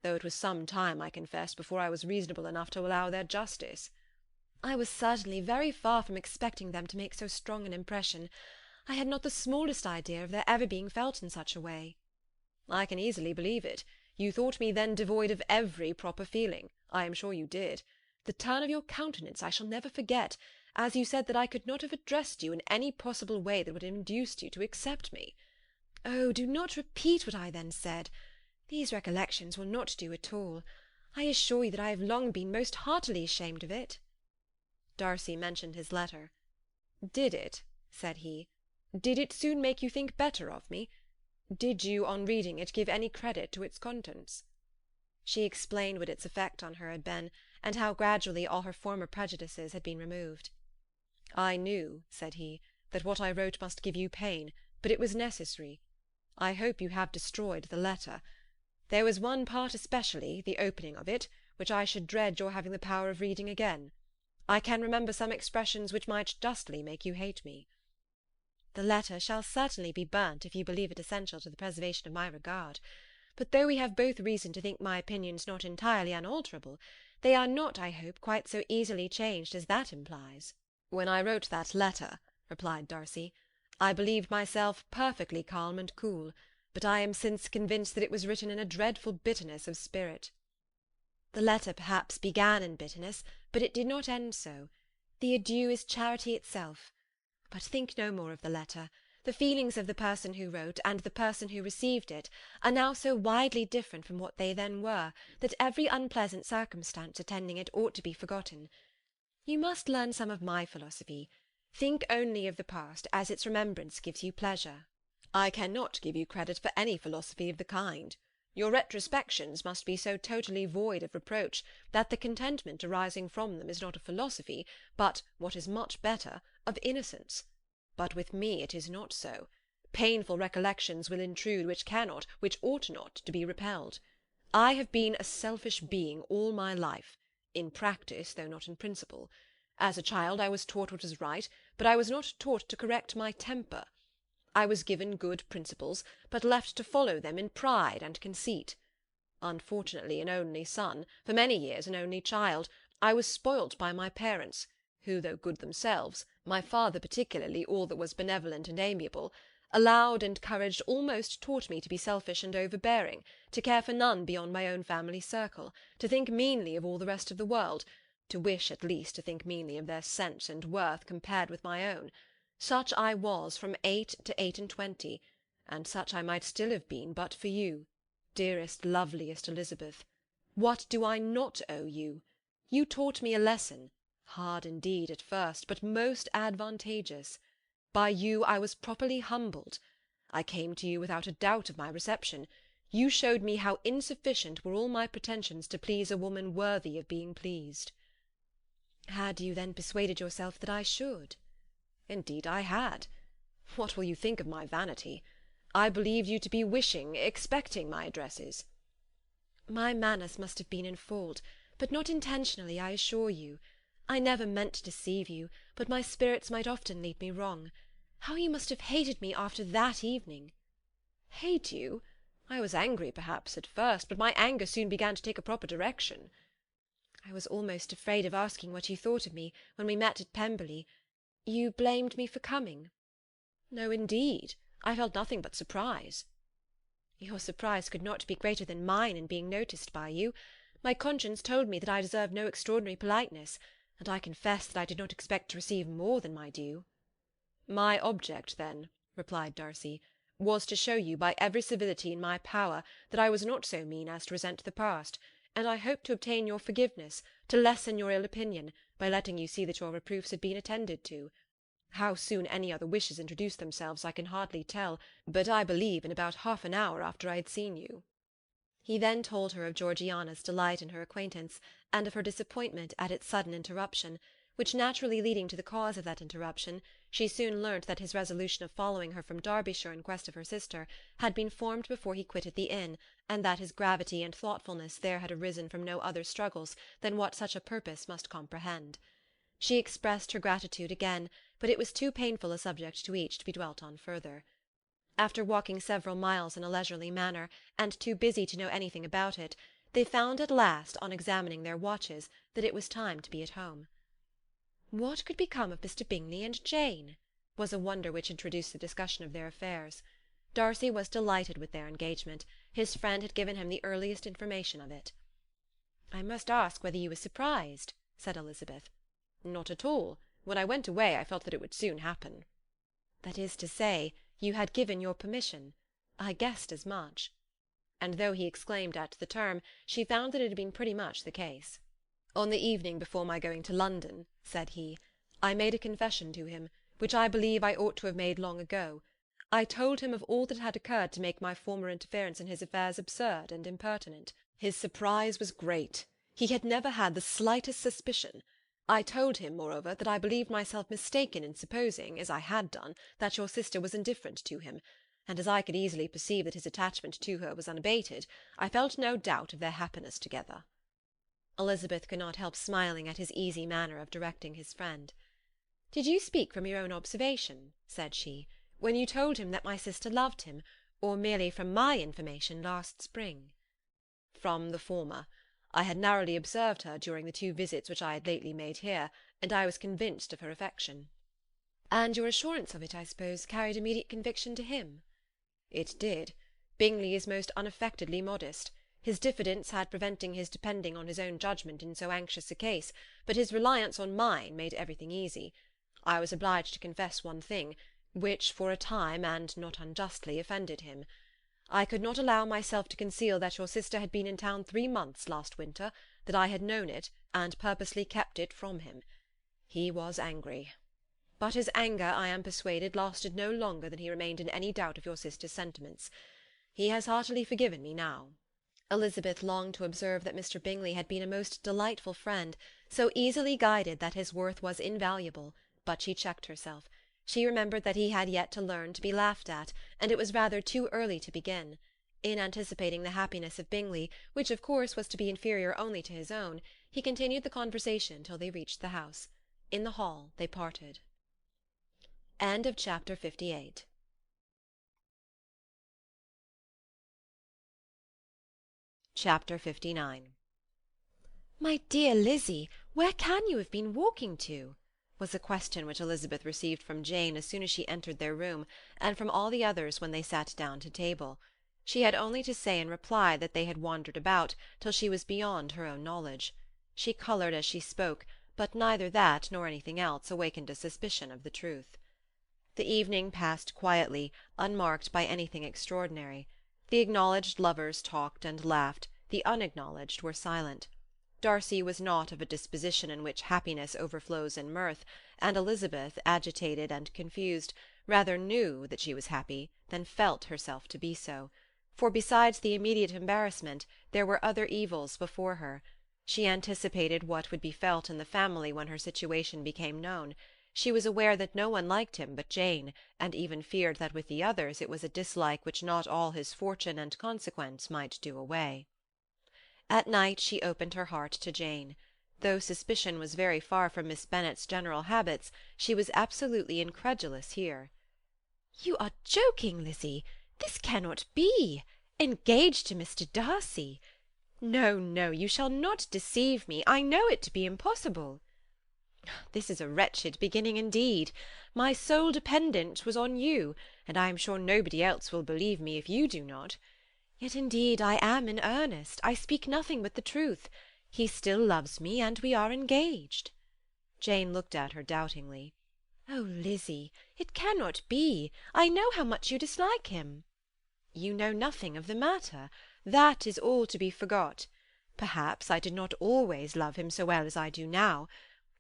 though it was some time, I confess, before I was reasonable enough to allow their justice." "I was certainly very far from expecting them to make so strong an impression. I had not the smallest idea of their ever being felt in such a way." "I can easily believe it. You thought me then devoid of every proper feeling. I am sure you did. The turn of your countenance I shall never forget, as you said that I could not have addressed you in any possible way that would have induced you to accept me." "Oh, do not repeat what I then said. These recollections will not do at all. I assure you that I have long been most heartily ashamed of it." Darcy mentioned his letter. "Did it," said he, "did it soon make you think better of me? Did you, on reading it, give any credit to its contents?" She explained what its effect on her had been, and how gradually all her former prejudices had been removed. "I knew," said he, "that what I wrote must give you pain, but it was necessary. I hope you have destroyed the letter. There was one part especially, the opening of it, which I should dread your having the power of reading again. I can remember some expressions which might justly make you hate me." "The letter shall certainly be burnt if you believe it essential to the preservation of my regard. But though we have both reason to think my opinions not entirely unalterable, they are not, I hope, quite so easily changed as that implies." "When I wrote that letter," replied Darcy, "I believed myself perfectly calm and cool, but I am since convinced that it was written in a dreadful bitterness of spirit." "The letter perhaps began in bitterness, but it did not end so. The adieu is charity itself. But think no more of the letter. The feelings of the person who wrote and the person who received it are now so widely different from what they then were, that every unpleasant circumstance attending it ought to be forgotten. You must learn some of my philosophy. Think only of the past as its remembrance gives you pleasure." "I cannot give you credit for any philosophy of the kind. Your retrospections must be so totally void of reproach that the contentment arising from them is not of philosophy, but, what is much better, of innocence. But with me it is not so. Painful recollections will intrude which cannot, which ought not, to be repelled. I have been a selfish being all my life, in practice though not in principle. As a child I was taught what was right, but I was not taught to correct my temper. I was given good principles, but left to follow them in pride and conceit. Unfortunately an only son, for many years an only child, I was spoilt by my parents, who, though good themselves, my father particularly, all that was benevolent and amiable, allowed, encouraged, almost taught me to be selfish and overbearing, to care for none beyond my own family circle, to think meanly of all the rest of the world, to wish at least to think meanly of their sense and worth compared with my own. Such I was from 8 to 28, and such I might still have been but for you, dearest, loveliest Elizabeth. What do I not owe you? You taught me a lesson, hard indeed at first, but most advantageous. By you I was properly humbled. I came to you without a doubt of my reception. You showed me how insufficient were all my pretensions to please a woman worthy of being pleased." "Had you then persuaded yourself that I should?" "Indeed I had. What will you think of my vanity? I believed you to be wishing, expecting my addresses." "My manners must have been in fault, but not intentionally, I assure you. I never meant to deceive you, but my spirits might often lead me wrong. How you must have hated me after that evening!" "Hate you? I was angry, perhaps, at first, but my anger soon began to take a proper direction." "I was almost afraid of asking what you thought of me when we met at Pemberley. You blamed me for coming?" "No, indeed. I felt nothing but surprise." "Your surprise could not be greater than mine in being noticed by you. My conscience told me that I deserved no extraordinary politeness, and I confess that I did not expect to receive more than my due." "My object, then," replied Darcy, "was to show you, by every civility in my power, that I was not so mean as to resent the past, and I hoped to obtain your forgiveness, to lessen your ill opinion, by letting you see that your reproofs had been attended to. How soon any other wishes introduced themselves I can hardly tell, but I believe in about half an hour after I had seen you." He then told her of Georgiana's delight in her acquaintance, and of her disappointment at its sudden interruption, which naturally leading to the cause of that interruption, she soon learnt that his resolution of following her from Derbyshire in quest of her sister had been formed before he quitted the inn, and that his gravity and thoughtfulness there had arisen from no other struggles than what such a purpose must comprehend. She expressed her gratitude again, but it was too painful a subject to each to be dwelt on further. After walking several miles in a leisurely manner, and too busy to know anything about it, they found at last, on examining their watches, that it was time to be at home. What could become of Mr. Bingley and Jane? Was a wonder which introduced the discussion of their affairs. Darcy was delighted with their engagement. His friend had given him the earliest information of it. "I must ask whether you were surprised," said Elizabeth. "Not at all. When I went away I felt that it would soon happen." "That is to say, you had given your permission. I guessed as much." And though he exclaimed at the term, she found that it had been pretty much the case. "On the evening before my going to London," said he, "I made a confession to him, which I believe I ought to have made long ago. I told him of all that had occurred to make my former interference in his affairs absurd and impertinent. His surprise was great. He had never had the slightest suspicion. I told him, moreover, that I believed myself mistaken in supposing, as I had done, that your sister was indifferent to him, and as I could easily perceive that his attachment to her was unabated, I felt no doubt of their happiness together." Elizabeth could not help smiling at his easy manner of directing his friend. "Did you speak from your own observation," said she, "when you told him that my sister loved him, or merely from my information last spring?" "From the former. I had narrowly observed her during the 2 visits which I had lately made here, and I was convinced of her affection." "And your assurance of it, I suppose, carried immediate conviction to him?" "It did. Bingley is most unaffectedly modest. His diffidence had preventing his depending on his own judgment in so anxious a case, but his reliance on mine made everything easy. I was obliged to confess one thing, which for a time, and not unjustly, offended him. I could not allow myself to conceal that your sister had been in town 3 months last winter, that I had known it, and purposely kept it from him. He was angry. But his anger, I am persuaded, lasted no longer than he remained in any doubt of your sister's sentiments. He has heartily forgiven me now." Elizabeth longed to observe that Mr. Bingley had been a most delightful friend, so easily guided that his worth was invaluable, but she checked herself. She remembered that he had yet to learn to be laughed at, and it was rather too early to begin. In anticipating the happiness of Bingley, which of course was to be inferior only to his own, he continued the conversation till they reached the house. In the hall they parted. End of Chapter 58. Chapter 59. "My dear Lizzie, where can you have been walking to?" was a question which Elizabeth received from Jane as soon as she entered their room, and from all the others when they sat down to table. She had only to say in reply that they had wandered about till she was beyond her own knowledge. She coloured as she spoke, but neither that nor anything else awakened a suspicion of the truth. The evening passed quietly, unmarked by anything extraordinary. The acknowledged lovers talked and laughed, the unacknowledged were silent. Darcy was not of a disposition in which happiness overflows in mirth, and Elizabeth, agitated and confused, rather knew that she was happy than felt herself to be so, for besides the immediate embarrassment there were other evils before her. She anticipated what would be felt in the family when her situation became known. She was aware that no one liked him but Jane, and even feared that with the others it was a dislike which not all his fortune and consequence might do away. At night she opened her heart to Jane. Though suspicion was very far from Miss Bennet's general habits, she was absolutely incredulous here. "You are joking, Lizzie. This cannot be. Engaged to Mr. Darcy! No, no, you shall not deceive me. I know it to be impossible." "This is a wretched beginning indeed. My sole dependence was on you, and I am sure nobody else will believe me if you do not. Yet indeed I am in earnest. I speak nothing but the truth. He still loves me, and we are engaged." Jane looked at her doubtingly. "Oh, Lizzie, it cannot be. I know how much you dislike him." "You know nothing of the matter. That is all to be forgot. Perhaps I did not always love him so well as I do now.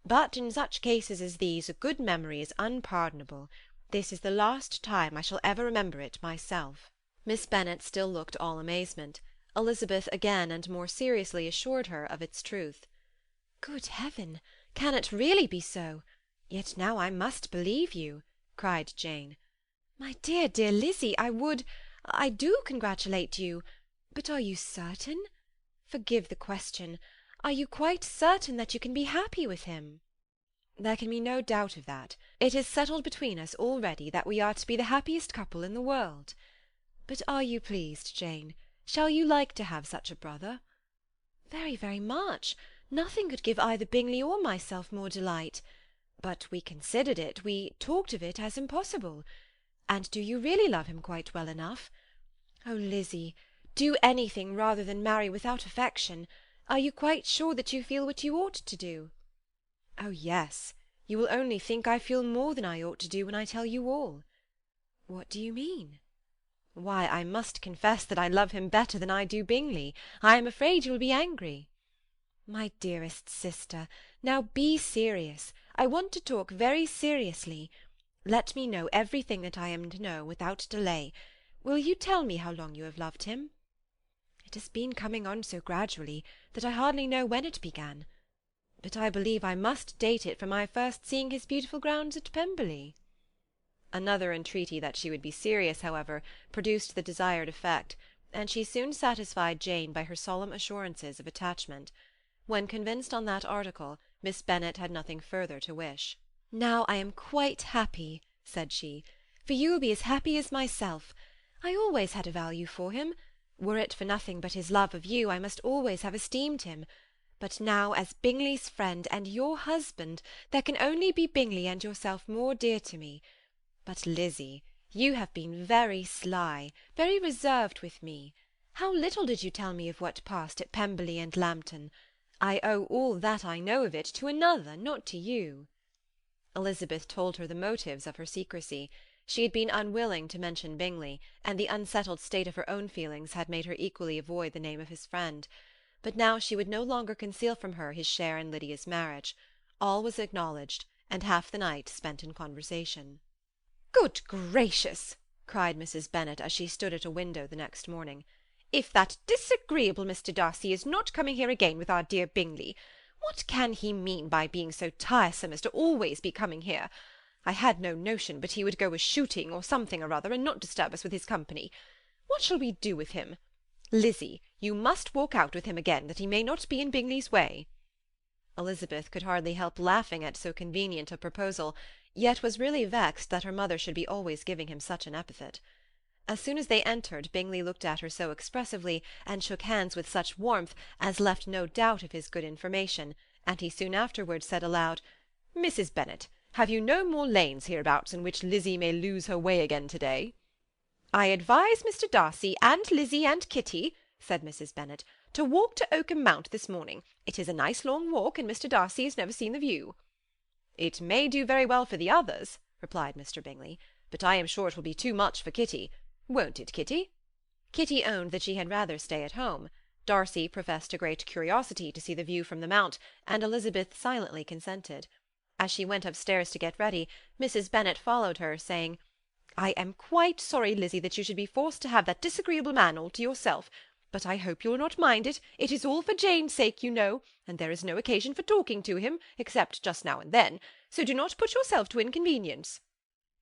But in such cases as these a good memory is unpardonable. This is the last time I shall ever remember it myself." Miss Bennet still looked all amazement. Elizabeth again and more seriously assured her of its truth. "Good heaven! Can it really be so? Yet now I must believe you," cried Jane. "My dear, dear Lizzie, I do congratulate you. But are you certain? Forgive the question. Are you quite certain that you can be happy with him?" "There can be no doubt of that. It is settled between us already that we are to be the happiest couple in the world. But are you pleased, Jane? Shall you like to have such a brother?" "Very, very much. Nothing could give either Bingley or myself more delight. But we considered it, we talked of it as impossible. And do you really love him quite well enough? Oh, Lizzie, do anything rather than marry without affection. Are you quite sure that you feel what you ought to do?" "Oh, yes. You will only think I feel more than I ought to do when I tell you all." "What do you mean?" "Why, I must confess that I love him better than I do Bingley. I am afraid you will be angry." "My dearest sister, now be serious. I want to talk very seriously. Let me know everything that I am to know without delay. Will you tell me how long you have loved him?" "It has been coming on so gradually that I hardly know when it began. But I believe I must date it from my first seeing his beautiful grounds at Pemberley." Another entreaty that she would be serious, however, produced the desired effect, and she soon satisfied Jane by her solemn assurances of attachment. When convinced on that article, Miss Bennet had nothing further to wish. "Now I am quite happy," said she, "for you will be as happy as myself. I always had a value for him. Were it for nothing but his love of you, I must always have esteemed him. But now, as Bingley's friend and your husband, there can only be Bingley and yourself more dear to me. But, Lizzie, you have been very sly, very reserved with me. How little did you tell me of what passed at Pemberley and Lambton! I owe all that I know of it to another, not to you." Elizabeth told her the motives of her secrecy. She had been unwilling to mention Bingley, and the unsettled state of her own feelings had made her equally avoid the name of his friend. But now she would no longer conceal from her his share in Lydia's marriage. All was acknowledged, and half the night spent in conversation. "Good gracious!" cried Mrs. Bennet, as she stood at a window the next morning. "If that disagreeable Mr. Darcy is not coming here again with our dear Bingley, what can he mean by being so tiresome as to always be coming here? I had no notion but he would go a-shooting or something or other, and not disturb us with his company. What shall we do with him? Lizzie, you must walk out with him again, that he may not be in Bingley's way." Elizabeth could hardly help laughing at so convenient a proposal, yet was really vexed that her mother should be always giving him such an epithet. As soon as they entered, Bingley looked at her so expressively, and shook hands with such warmth, as left no doubt of his good information, and he soon afterwards said aloud, "Mrs. Bennet, have you no more lanes hereabouts in which Lizzie may lose her way again to-day?" "I advise Mr. Darcy and Lizzie and Kitty," said Mrs. Bennet, "to walk to Oakham Mount this morning. It is a nice long walk, and Mr. Darcy has never seen the view." "It may do very well for the others," replied Mr. Bingley, "but I am sure it will be too much for Kitty. Won't it, Kitty?" Kitty owned that she had rather stay at home. Darcy professed a great curiosity to see the view from the Mount, and Elizabeth silently consented. As she went upstairs to get ready, Mrs. Bennet followed her, saying, "I am quite sorry, Lizzie, that you should be forced to have that disagreeable man all to yourself. But I hope you will not mind it. It is all for Jane's sake, you know, and there is no occasion for talking to him, except just now and then. so do not put yourself to inconvenience."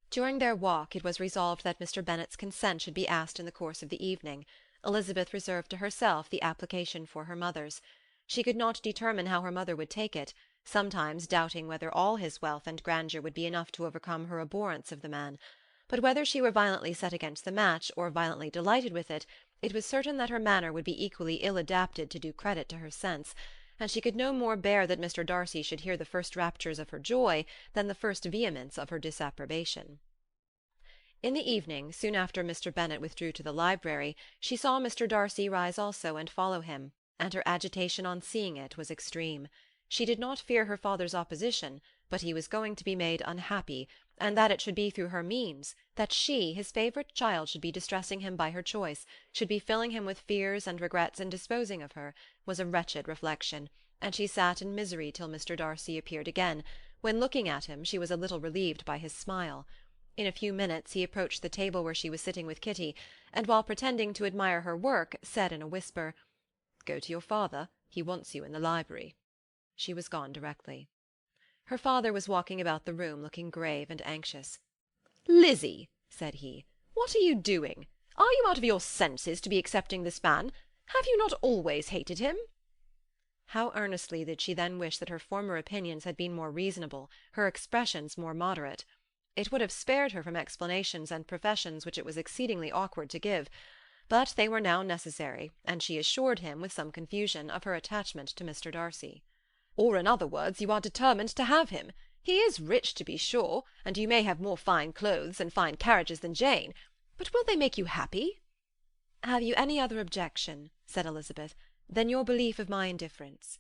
During their walk it was resolved that Mr. Bennet's consent should be asked in the course of the evening. Elizabeth reserved to herself the application for her mother's. She could not determine how her mother would take it, sometimes doubting whether all his wealth and grandeur would be enough to overcome her abhorrence of the man. But whether she were violently set against the match, or violently delighted with it, it was certain that her manner would be equally ill adapted to do credit to her sense, and she could no more bear that Mr. Darcy should hear the first raptures of her joy than the first vehemence of her disapprobation. In the evening, soon after Mr. Bennet withdrew to the library, she saw Mr. Darcy rise also and follow him, and her agitation on seeing it was extreme. She did not fear her father's opposition, but he was going to be made unhappy, and that it should be through her means, that she, his favourite child, should be distressing him by her choice, should be filling him with fears and regrets in disposing of her, was a wretched reflection, and she sat in misery till Mr. Darcy appeared again, when, looking at him, she was a little relieved by his smile. In a few minutes he approached the table where she was sitting with Kitty, and while pretending to admire her work, said in a whisper, "Go to your father, he wants you in the library." She was gone directly. Her father was walking about the room, looking grave and anxious. "Lizzie," said he, "what are you doing? Are you out of your senses to be accepting this man? Have you not always hated him?" How earnestly did she then wish that her former opinions had been more reasonable, her expressions more moderate. It would have spared her from explanations and professions which it was exceedingly awkward to give, but they were now necessary, and she assured him, with some confusion, of her attachment to Mr. Darcy. "Or, in other words, you are determined to have him. He is rich, to be sure, and you may have more fine clothes and fine carriages than Jane, but will they make you happy?" "Have you any other objection," said Elizabeth, "than your belief of my indifference?"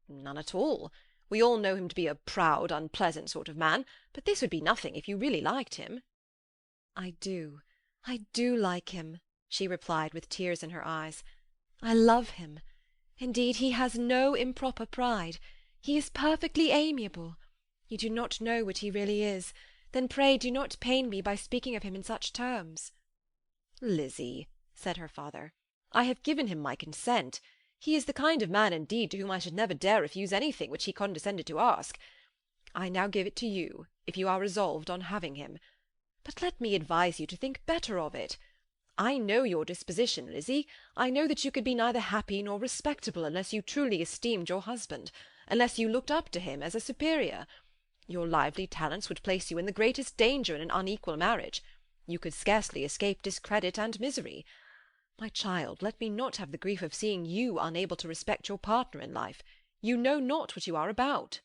"None at all. We all know him to be a proud, unpleasant sort of man, but this would be nothing if you really liked him." I do like him," she replied with tears in her eyes. "I love him. Indeed, he has no improper pride. He is perfectly amiable. You do not know what he really is. Then pray do not pain me by speaking of him in such terms." "Lizzie," said her father, "I have given him my consent. He is the kind of man, indeed, to whom I should never dare refuse anything which he condescended to ask. I now give it to you, if you are resolved on having him. But let me advise you to think better of it. I know your disposition, Lizzie. I know that you could be neither happy nor respectable unless you truly esteemed your husband, unless you looked up to him as a superior. Your lively talents would place you in the greatest danger in an unequal marriage. You could scarcely escape discredit and misery. My child, let me not have the grief of seeing you unable to respect your partner in life. You know not what you are about."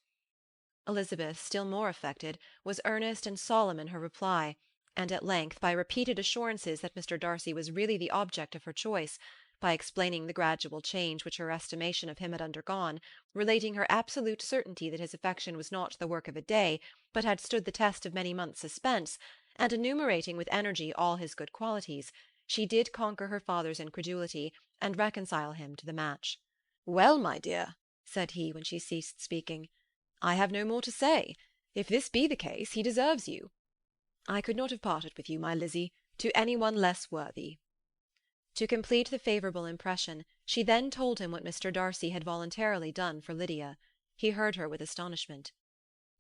Elizabeth, still more affected, was earnest and solemn in her reply, and at length, by repeated assurances that Mr. Darcy was really the object of her choice, by explaining the gradual change which her estimation of him had undergone, relating her absolute certainty that his affection was not the work of a day, but had stood the test of many months' suspense, and enumerating with energy all his good qualities, she did conquer her father's incredulity, and reconcile him to the match. "Well, my dear," said he, when she ceased speaking, "I have no more to say. If this be the case, he deserves you. I could not have parted with you, my Lizzie, to any one less worthy." To complete the favourable impression, she then told him what Mr. Darcy had voluntarily done for Lydia. He heard her with astonishment.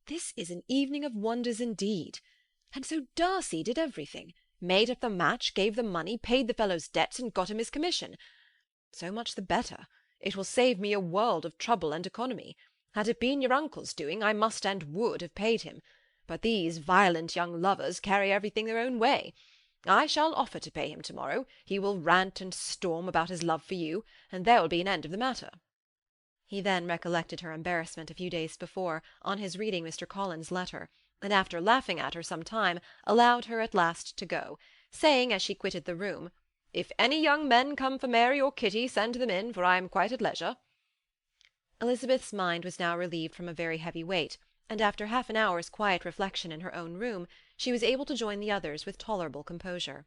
"This is an evening of wonders indeed. And so Darcy did everything, made up the match, gave the money, paid the fellow's debts, and got him his commission. So much the better. It will save me a world of trouble and economy. Had it been your uncle's doing, I must and would have paid him. But these violent young lovers carry everything their own way. I shall offer to pay him to-morrow. He will rant and storm about his love for you, and there will be an end of the matter." He then recollected her embarrassment a few days before, on his reading Mr. Collins's letter, and after laughing at her some time, allowed her at last to go, saying, as she quitted the room, "If any young men come for Mary or Kitty, send them in, for I am quite at leisure." Elizabeth's mind was now relieved from a very heavy weight, and after half an hour's quiet reflection in her own room, she was able to join the others with tolerable composure.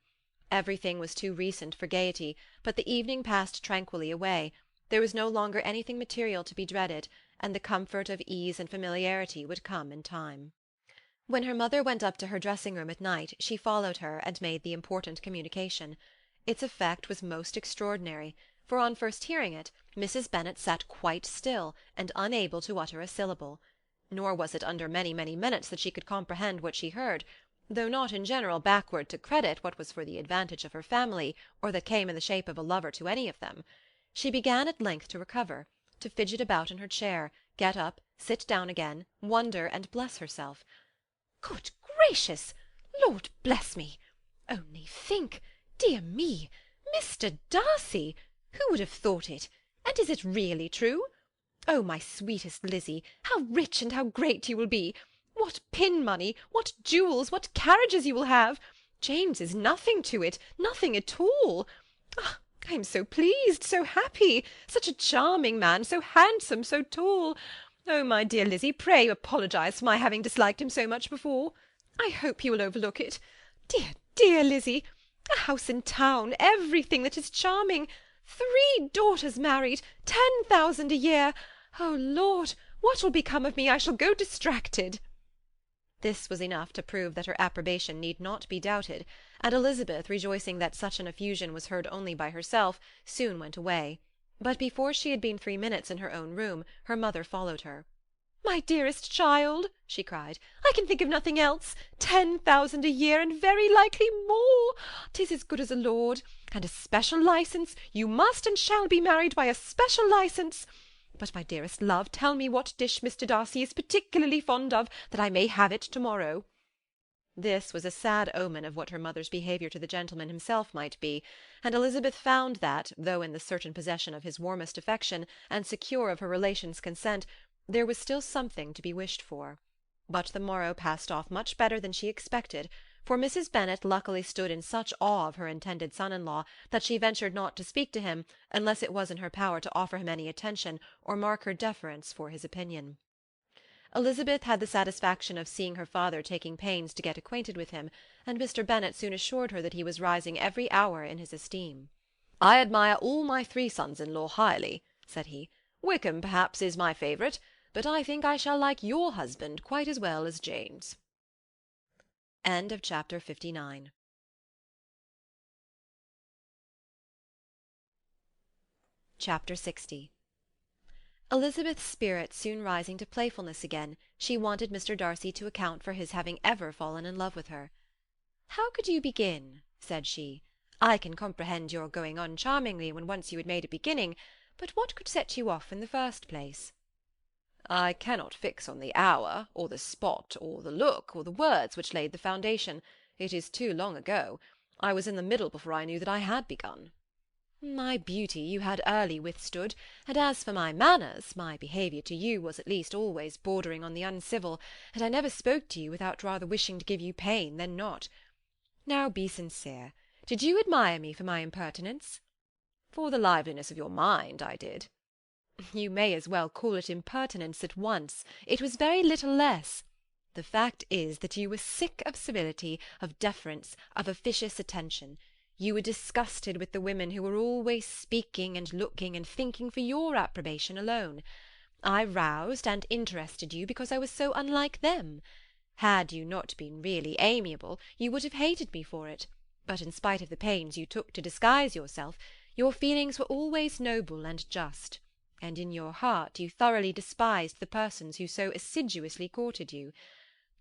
Everything was too recent for gaiety, but the evening passed tranquilly away. There was no longer anything material to be dreaded, and the comfort of ease and familiarity would come in time. When her mother went up to her dressing-room at night, she followed her and made the important communication. Its effect was most extraordinary, for on first hearing it, Mrs. Bennet sat quite still, and unable to utter a syllable. Nor was it under many, many minutes that she could comprehend what she heard, though not in general backward to credit what was for the advantage of her family, or that came in the shape of a lover to any of them. She began at length to recover, to fidget about in her chair, get up, sit down again, wonder and bless herself. Good gracious! Lord bless me! Only think! Dear me! Mr. Darcy! Who would have thought it? And is it really true? Oh, my sweetest Lizzie, how rich and how great you will be! What pin-money, what jewels, what carriages you will have! James is nothing to it, nothing at all. Ah, I am so pleased, so happy! Such a charming man, so handsome, so tall! Oh, my dear Lizzie, pray apologise for my having disliked him so much before. I hope you will overlook it. Dear, dear Lizzie! A house in town, everything that is charming, 3 daughters married, 10,000 a year. Oh, Lord, what will become of me? I shall go distracted. This was enough to prove that her approbation need not be doubted, and Elizabeth, rejoicing that such an effusion was heard only by herself, soon went away. But before she had been 3 minutes in her own room, her mother followed her. My dearest child, she cried, I can think of nothing else. 10,000 a year, and very likely more. 'Tis as good as a lord. And a special licence. You must and shall be married by a special licence. But, my dearest love, tell me what dish Mr. Darcy is particularly fond of, that I may have it to-morrow. This was a sad omen of what her mother's behaviour to the gentleman himself might be, and Elizabeth found that, though in the certain possession of his warmest affection, and secure of her relations' consent, there was still something to be wished for. But the morrow passed off much better than she expected, for Mrs. Bennet luckily stood in such awe of her intended son-in-law that she ventured not to speak to him unless it was in her power to offer him any attention or mark her deference for his opinion. Elizabeth had the satisfaction of seeing her father taking pains to get acquainted with him, and Mr. Bennet soon assured her that he was rising every hour in his esteem. "I admire all my 3 sons-in-law highly," said he. "Wickham, perhaps, is my favourite, but I think I shall like your husband quite as well as Jane's." End of chapter 59. Chapter 60. Elizabeth's spirits soon rising to playfulness again, she wanted Mr. Darcy to account for his having ever fallen in love with her. "How could you begin?" said she. "I can comprehend your going on charmingly when once you had made a beginning, but what could set you off in the first place?" "I cannot fix on the hour, or the spot, or the look, or the words which laid the foundation. It is too long ago. I was in the middle before I knew that I had begun." "My beauty you had early withstood, and as for my manners, my behaviour to you was at least always bordering on the uncivil, and I never spoke to you without rather wishing to give you pain than not. Now be sincere. Did you admire me for my impertinence?" "For the liveliness of your mind, I did." "You may as well call it impertinence at once. It was very little less. The fact is that you were sick of civility, of deference, of officious attention. You were disgusted with the women who were always speaking and looking and thinking for your approbation alone. I roused and interested you because I was so unlike them. Had you not been really amiable, you would have hated me for it, but in spite of the pains you took to disguise yourself, your feelings were always noble and just, and in your heart you thoroughly despised the persons who so assiduously courted you.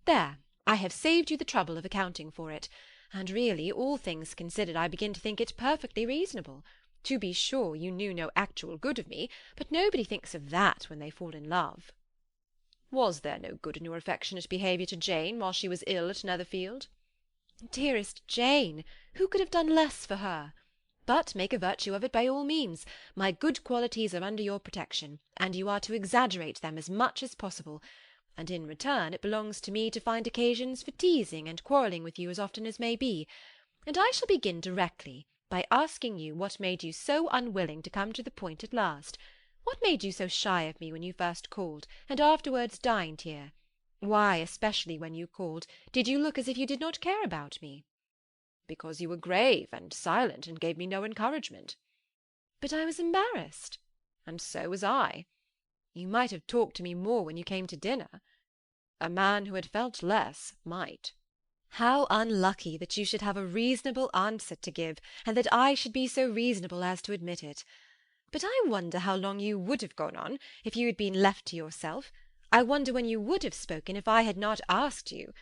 There, I have saved you the trouble of accounting for it, and really, all things considered, I begin to think it perfectly reasonable. To be sure, you knew no actual good of me, but nobody thinks of that when they fall in love." "Was there no good in your affectionate behaviour to Jane while she was ill at Netherfield?" "Dearest Jane! Who could have done less for her? But make a virtue of it by all means. My good qualities are under your protection, and you are to exaggerate them as much as possible. And in return it belongs to me to find occasions for teasing and quarrelling with you as often as may be. And I shall begin directly by asking you what made you so unwilling to come to the point at last. What made you so shy of me when you first called, and afterwards dined here? Why, especially when you called, did you look as if you did not care about me?" "Because you were grave and silent, and gave me no encouragement." "But I was embarrassed." "And so was I." "You might have talked to me more when you came to dinner." "A man who had felt less might." "How unlucky that you should have a reasonable answer to give, and that I should be so reasonable as to admit it. But I wonder how long you would have gone on if you had been left to yourself. I wonder when you would have spoken if I had not asked you.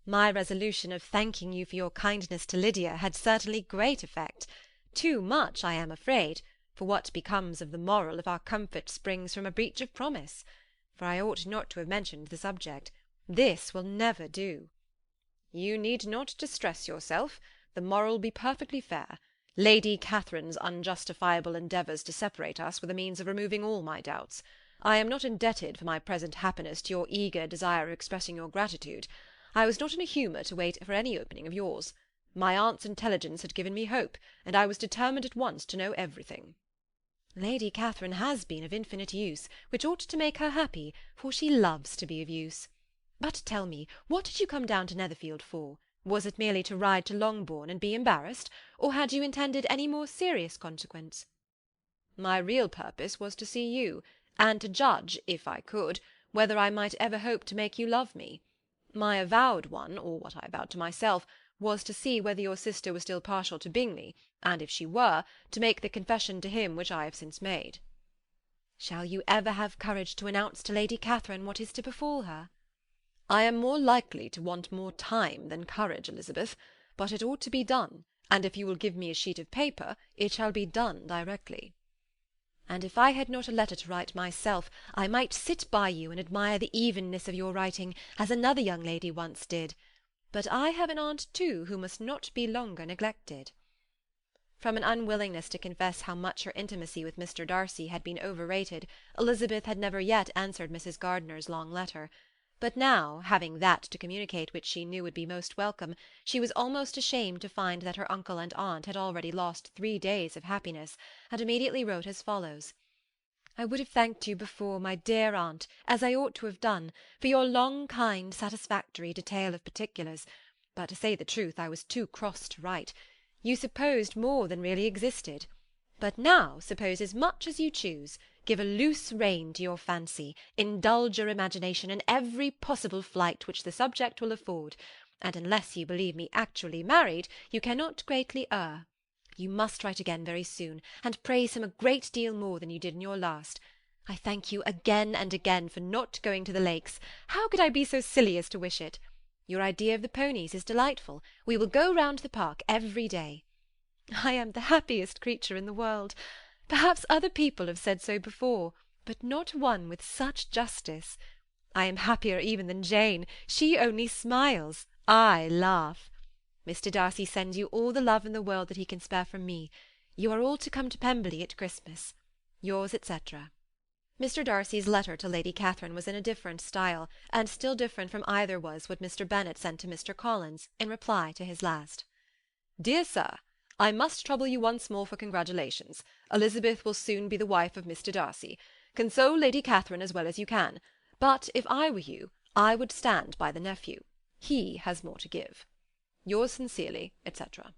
My resolution of thanking you for your kindness to Lydia had certainly great effect. Too much, I am afraid, for what becomes of the moral if our comfort springs from a breach of promise? For I ought not to have mentioned the subject. This will never do. You need not distress yourself. The moral will be perfectly fair. Lady Catherine's unjustifiable endeavours to separate us were the means of removing all my doubts. I am not indebted for my present happiness to your eager desire of expressing your gratitude. I was not in a humour to wait for any opening of yours. My aunt's intelligence had given me hope, and I was determined at once to know everything. Lady Catherine has been of infinite use, which ought to make her happy, for she loves to be of use. But tell me, what did you come down to Netherfield for? Was it merely to ride to Longbourn and be embarrassed, or had you intended any more serious consequence? My real purpose was to see you, and to judge, if I could, whether I might ever hope to make you love me. My avowed one, or what I avowed to myself, was to see whether your sister was still partial to Bingley, and if she were, to make the confession to him which I have since made. Shall you ever have courage to announce to Lady Catherine what is to befall her? I am more likely to want more time than courage, Elizabeth, but it ought to be done, and if you will give me a sheet of paper, it shall be done directly. And if I had not a letter to write myself, I might sit by you and admire the evenness of your writing, as another young lady once did. But I have an aunt too who must not be longer neglected. From an unwillingness to confess how much her intimacy with Mr. Darcy had been overrated, Elizabeth had never yet answered Mrs. Gardiner's long letter. But now, having that to communicate which she knew would be most welcome, she was almost ashamed to find that her uncle and aunt had already lost 3 days of happiness, and immediately wrote as follows: "I would have thanked you before, my dear aunt, as I ought to have done, for your long, kind, satisfactory detail of particulars, but to say the truth, I was too cross to write. You supposed more than really existed. But now suppose as much as you choose. Give a loose rein to your fancy, indulge your imagination in every possible flight which the subject will afford, and unless you believe me actually married, you cannot greatly err. You must write again very soon, and praise him a great deal more than you did in your last. I thank you again and again for not going to the Lakes. How could I be so silly as to wish it? Your idea of the ponies is delightful. We will go round the park every day. I am the happiest creature in the world. Perhaps other people have said so before, but not one with such justice. I am happier even than Jane. She only smiles. I laugh. Mr. Darcy sends you all the love in the world that he can spare from me. You are all to come to Pemberley at Christmas. Yours, etc." Mr. Darcy's letter to Lady Catherine was in a different style, and still different from either was what Mr. Bennet sent to Mr. Collins, in reply to his last. "Dear Sir, I must trouble you once more for congratulations. Elizabeth will soon be the wife of Mr. Darcy. Console Lady Catherine as well as you can. But if I were you, I would stand by the nephew. He has more to give. Yours sincerely, etc."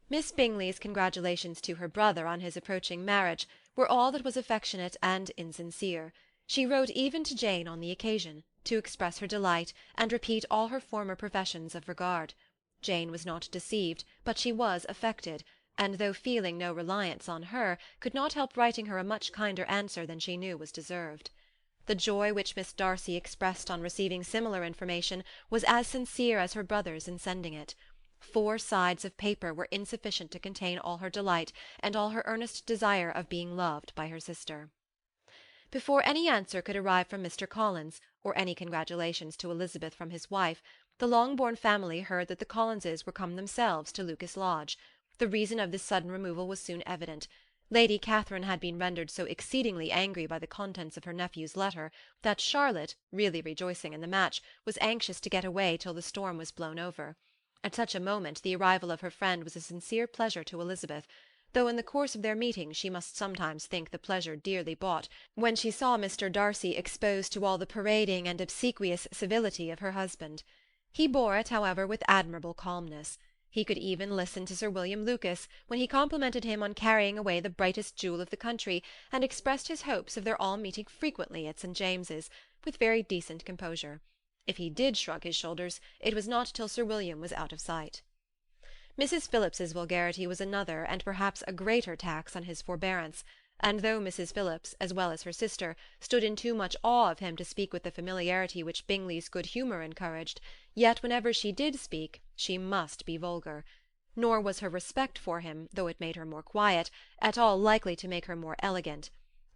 Miss Bingley's congratulations to her brother on his approaching marriage were all that was affectionate and insincere. She wrote even to Jane on the occasion, to express her delight, and repeat all her former professions of regard. Jane was not deceived, but she was affected, and though feeling no reliance on her, could not help writing her a much kinder answer than she knew was deserved. The joy which Miss Darcy expressed on receiving similar information was as sincere as her brother's in sending it. 4 sides of paper were insufficient to contain all her delight and all her earnest desire of being loved by her sister. Before any answer could arrive from Mr. Collins, or any congratulations to Elizabeth from his wife, the Longbourn family heard that the Collinses were come themselves to Lucas Lodge. The reason of this sudden removal was soon evident. Lady Catherine had been rendered so exceedingly angry by the contents of her nephew's letter, that Charlotte, really rejoicing in the match, was anxious to get away till the storm was blown over. At such a moment the arrival of her friend was a sincere pleasure to Elizabeth, though in the course of their meeting she must sometimes think the pleasure dearly bought, when she saw Mr. Darcy exposed to all the parading and obsequious civility of her husband. He bore it, however, with admirable calmness. He could even listen to Sir William Lucas, when he complimented him on carrying away the brightest jewel of the country, and expressed his hopes of their all meeting frequently at St. James's, with very decent composure. If he did shrug his shoulders, it was not till Sir William was out of sight. Mrs. Phillips's vulgarity was another, and perhaps a greater tax on his forbearance. and though Mrs. Phillips, as well as her sister, stood in too much awe of him to speak with the familiarity which Bingley's good humour encouraged, yet whenever she did speak she must be vulgar. Nor was her respect for him, though it made her more quiet, at all likely to make her more elegant.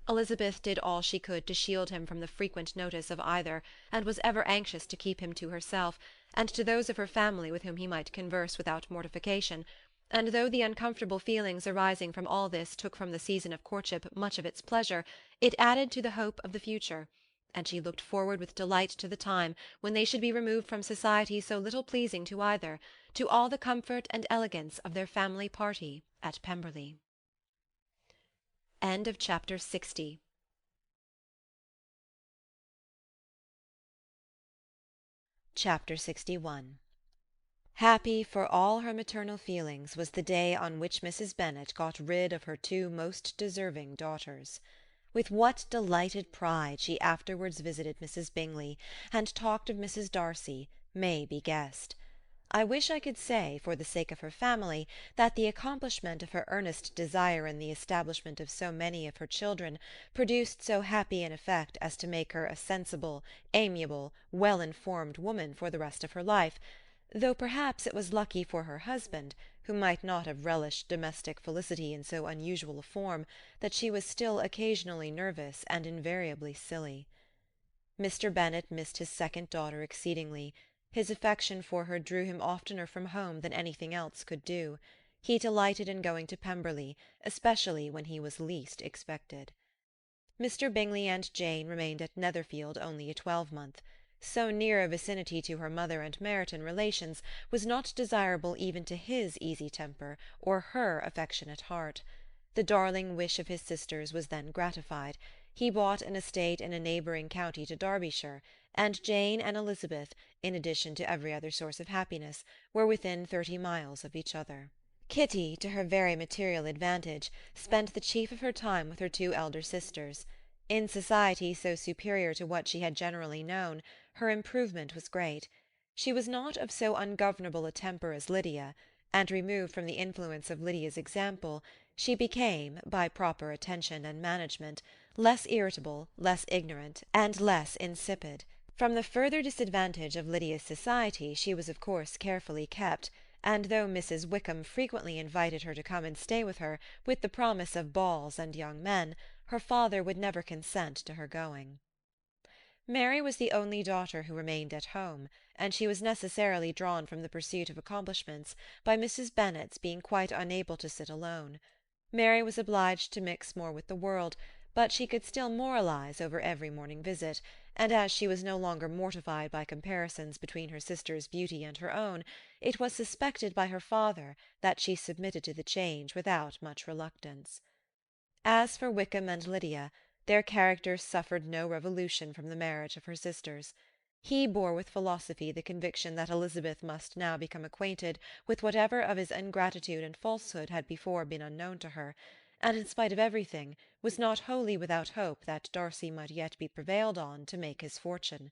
Elizabeth did all she could to shield him from the frequent notice of either, and was ever anxious to keep him to herself, and to those of her family with whom he might converse without mortification, and though the uncomfortable feelings arising from all this took from the season of courtship much of its pleasure, it added to the hope of the future, and she looked forward with delight to the time when they should be removed from society so little pleasing to either, to all the comfort and elegance of their family party at Pemberley. End of chapter 60. Chapter 61. Happy for all her maternal feelings was the day on which Mrs. Bennet got rid of her two most deserving daughters. With what delighted pride she afterwards visited Mrs. Bingley, and talked of Mrs. Darcy, may be guessed. I wish I could say, for the sake of her family, that the accomplishment of her earnest desire in the establishment of so many of her children produced so happy an effect as to make her a sensible, amiable, well-informed woman for the rest of her life, though perhaps it was lucky for her husband, who might not have relished domestic felicity in so unusual a form, that she was still occasionally nervous and invariably silly. Mr. Bennet missed his second daughter exceedingly. His affection for her drew him oftener from home than anything else could do. He delighted in going to Pemberley, especially when he was least expected. Mr. Bingley and Jane remained at Netherfield only a twelvemonth. So near a vicinity to her mother and Meryton relations was not desirable even to his easy temper or her affectionate heart. The darling wish of his sisters was then gratified. He bought an estate in a neighbouring county to Derbyshire, and Jane and Elizabeth, in addition to every other source of happiness, were within 30 miles of each other. Kitty, to her very material advantage, spent the chief of her time with her two elder sisters. In society so superior to what she had generally known, her improvement was great. She was not of so ungovernable a temper as Lydia, and removed from the influence of Lydia's example, she became, by proper attention and management, less irritable, less ignorant, and less insipid. From the further disadvantage of Lydia's society she was of course carefully kept, and though Mrs. Wickham frequently invited her to come and stay with her, with the promise of balls and young men, her father would never consent to her going. Mary was the only daughter who remained at home, and she was necessarily drawn from the pursuit of accomplishments by Mrs. Bennet's being quite unable to sit alone. Mary was obliged to mix more with the world, but she could still moralize over every morning visit, and as she was no longer mortified by comparisons between her sister's beauty and her own, it was suspected by her father that she submitted to the change without much reluctance. As for Wickham and Lydia, their characters suffered no revolution from the marriage of her sisters. He bore with philosophy the conviction that Elizabeth must now become acquainted with whatever of his ingratitude and falsehood had before been unknown to her, and in spite of everything was not wholly without hope that Darcy might yet be prevailed on to make his fortune.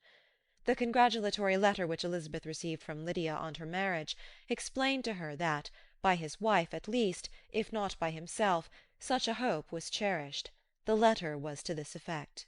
The congratulatory letter which Elizabeth received from Lydia on her marriage explained to her that, by his wife at least, if not by himself, such a hope was cherished. The letter was to this effect: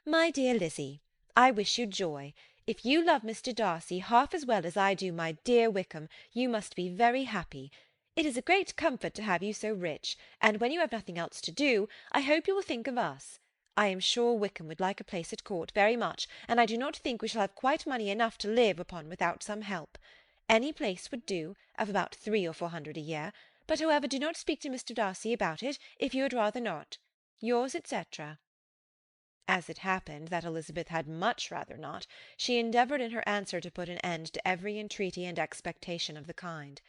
"My dear Lizzie, I wish you joy. If you love Mr. Darcy half as well as I do my dear Wickham, you must be very happy. It is a great comfort to have you so rich, and when you have nothing else to do, I hope you will think of us. I am sure Wickham would like a place at court very much, and I do not think we shall have quite money enough to live upon without some help. Any place would do, of about 300 or 400 a year, but however do not speak to Mr. Darcy about it, if you had rather not. Yours, etc." As it happened that Elizabeth had much rather not, she endeavoured in her answer to put an end to every entreaty and expectation of the kind.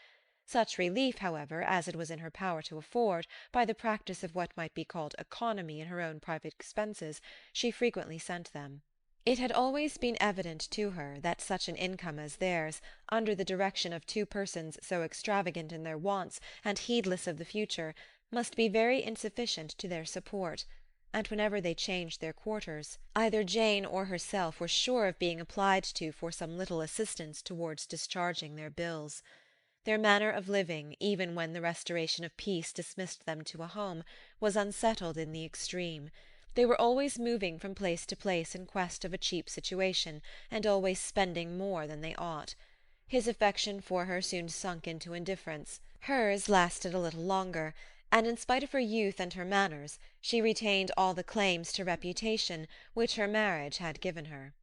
Such relief, however, as it was in her power to afford, by the practice of what might be called economy in her own private expenses, she frequently sent them. It had always been evident to her that such an income as theirs, under the direction of two persons so extravagant in their wants and heedless of the future, must be very insufficient to their support, and whenever they changed their quarters, either Jane or herself were sure of being applied to for some little assistance towards discharging their bills. Their manner of living, even when the restoration of peace dismissed them to a home, was unsettled in the extreme. They were always moving from place to place in quest of a cheap situation, and always spending more than they ought. His affection for her soon sunk into indifference. Hers lasted a little longer, and in spite of her youth and her manners, she retained all the claims to reputation which her marriage had given her.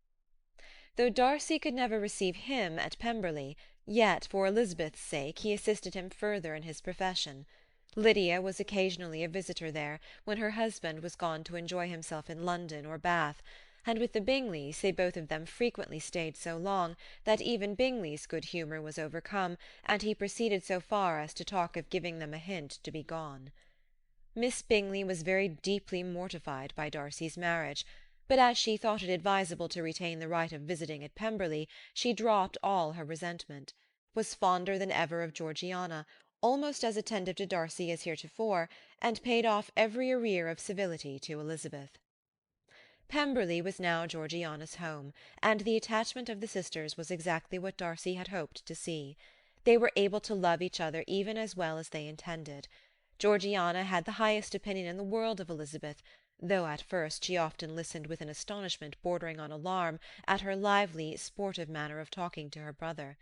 Though Darcy could never receive him at Pemberley, yet for Elizabeth's sake he assisted him further in his profession. Lydia was occasionally a visitor there, when her husband was gone to enjoy himself in London or Bath, and with the Bingleys they both of them frequently stayed so long that even Bingley's good humour was overcome, and he proceeded so far as to talk of giving them a hint to be gone. Miss Bingley was very deeply mortified by Darcy's marriage, but as she thought it advisable to retain the right of visiting at Pemberley, she dropped all her resentment, was fonder than ever of Georgiana, almost as attentive to Darcy as heretofore, and paid off every arrear of civility to Elizabeth. Pemberley was now Georgiana's home, and the attachment of the sisters was exactly what Darcy had hoped to see. They were able to love each other even as well as they intended. Georgiana had the highest opinion in the world of Elizabeth, though at first she often listened with an astonishment bordering on alarm at her lively, sportive manner of talking to her brother.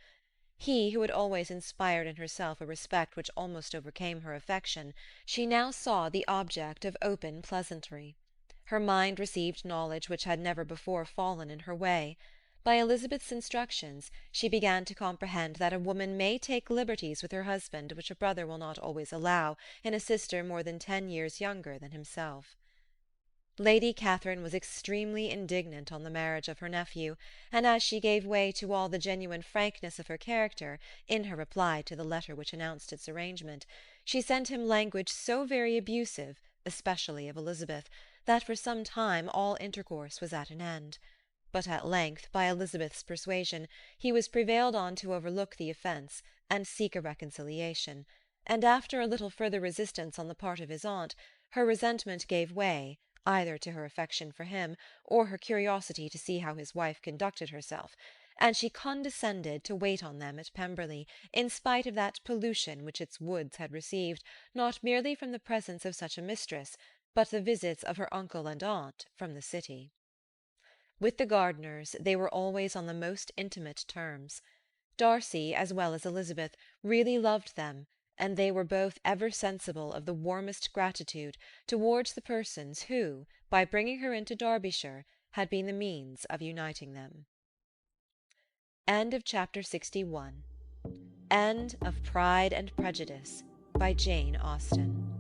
He, who had always inspired in herself a respect which almost overcame her affection, she now saw the object of open pleasantry. Her mind received knowledge which had never before fallen in her way. By Elizabeth's instructions, she began to comprehend that a woman may take liberties with her husband which a brother will not always allow in a sister more than 10 years younger than himself. Lady Catherine was extremely indignant on the marriage of her nephew, and as she gave way to all the genuine frankness of her character, in her reply to the letter which announced its arrangement, she sent him language so very abusive, especially of Elizabeth, that for some time all intercourse was at an end. But at length, by Elizabeth's persuasion, he was prevailed on to overlook the offence, and seek a reconciliation, and after a little further resistance on the part of his aunt, her resentment gave way, either to her affection for him, or her curiosity to see how his wife conducted herself, and she condescended to wait on them at Pemberley, in spite of that pollution which its woods had received, not merely from the presence of such a mistress, but the visits of her uncle and aunt from the city. With the Gardiners they were always on the most intimate terms. Darcy, as well as Elizabeth, really loved them, and they were both ever sensible of the warmest gratitude towards the persons who, by bringing her into Derbyshire, had been the means of uniting them. End of Chapter 61. End of Pride and Prejudice by Jane Austen.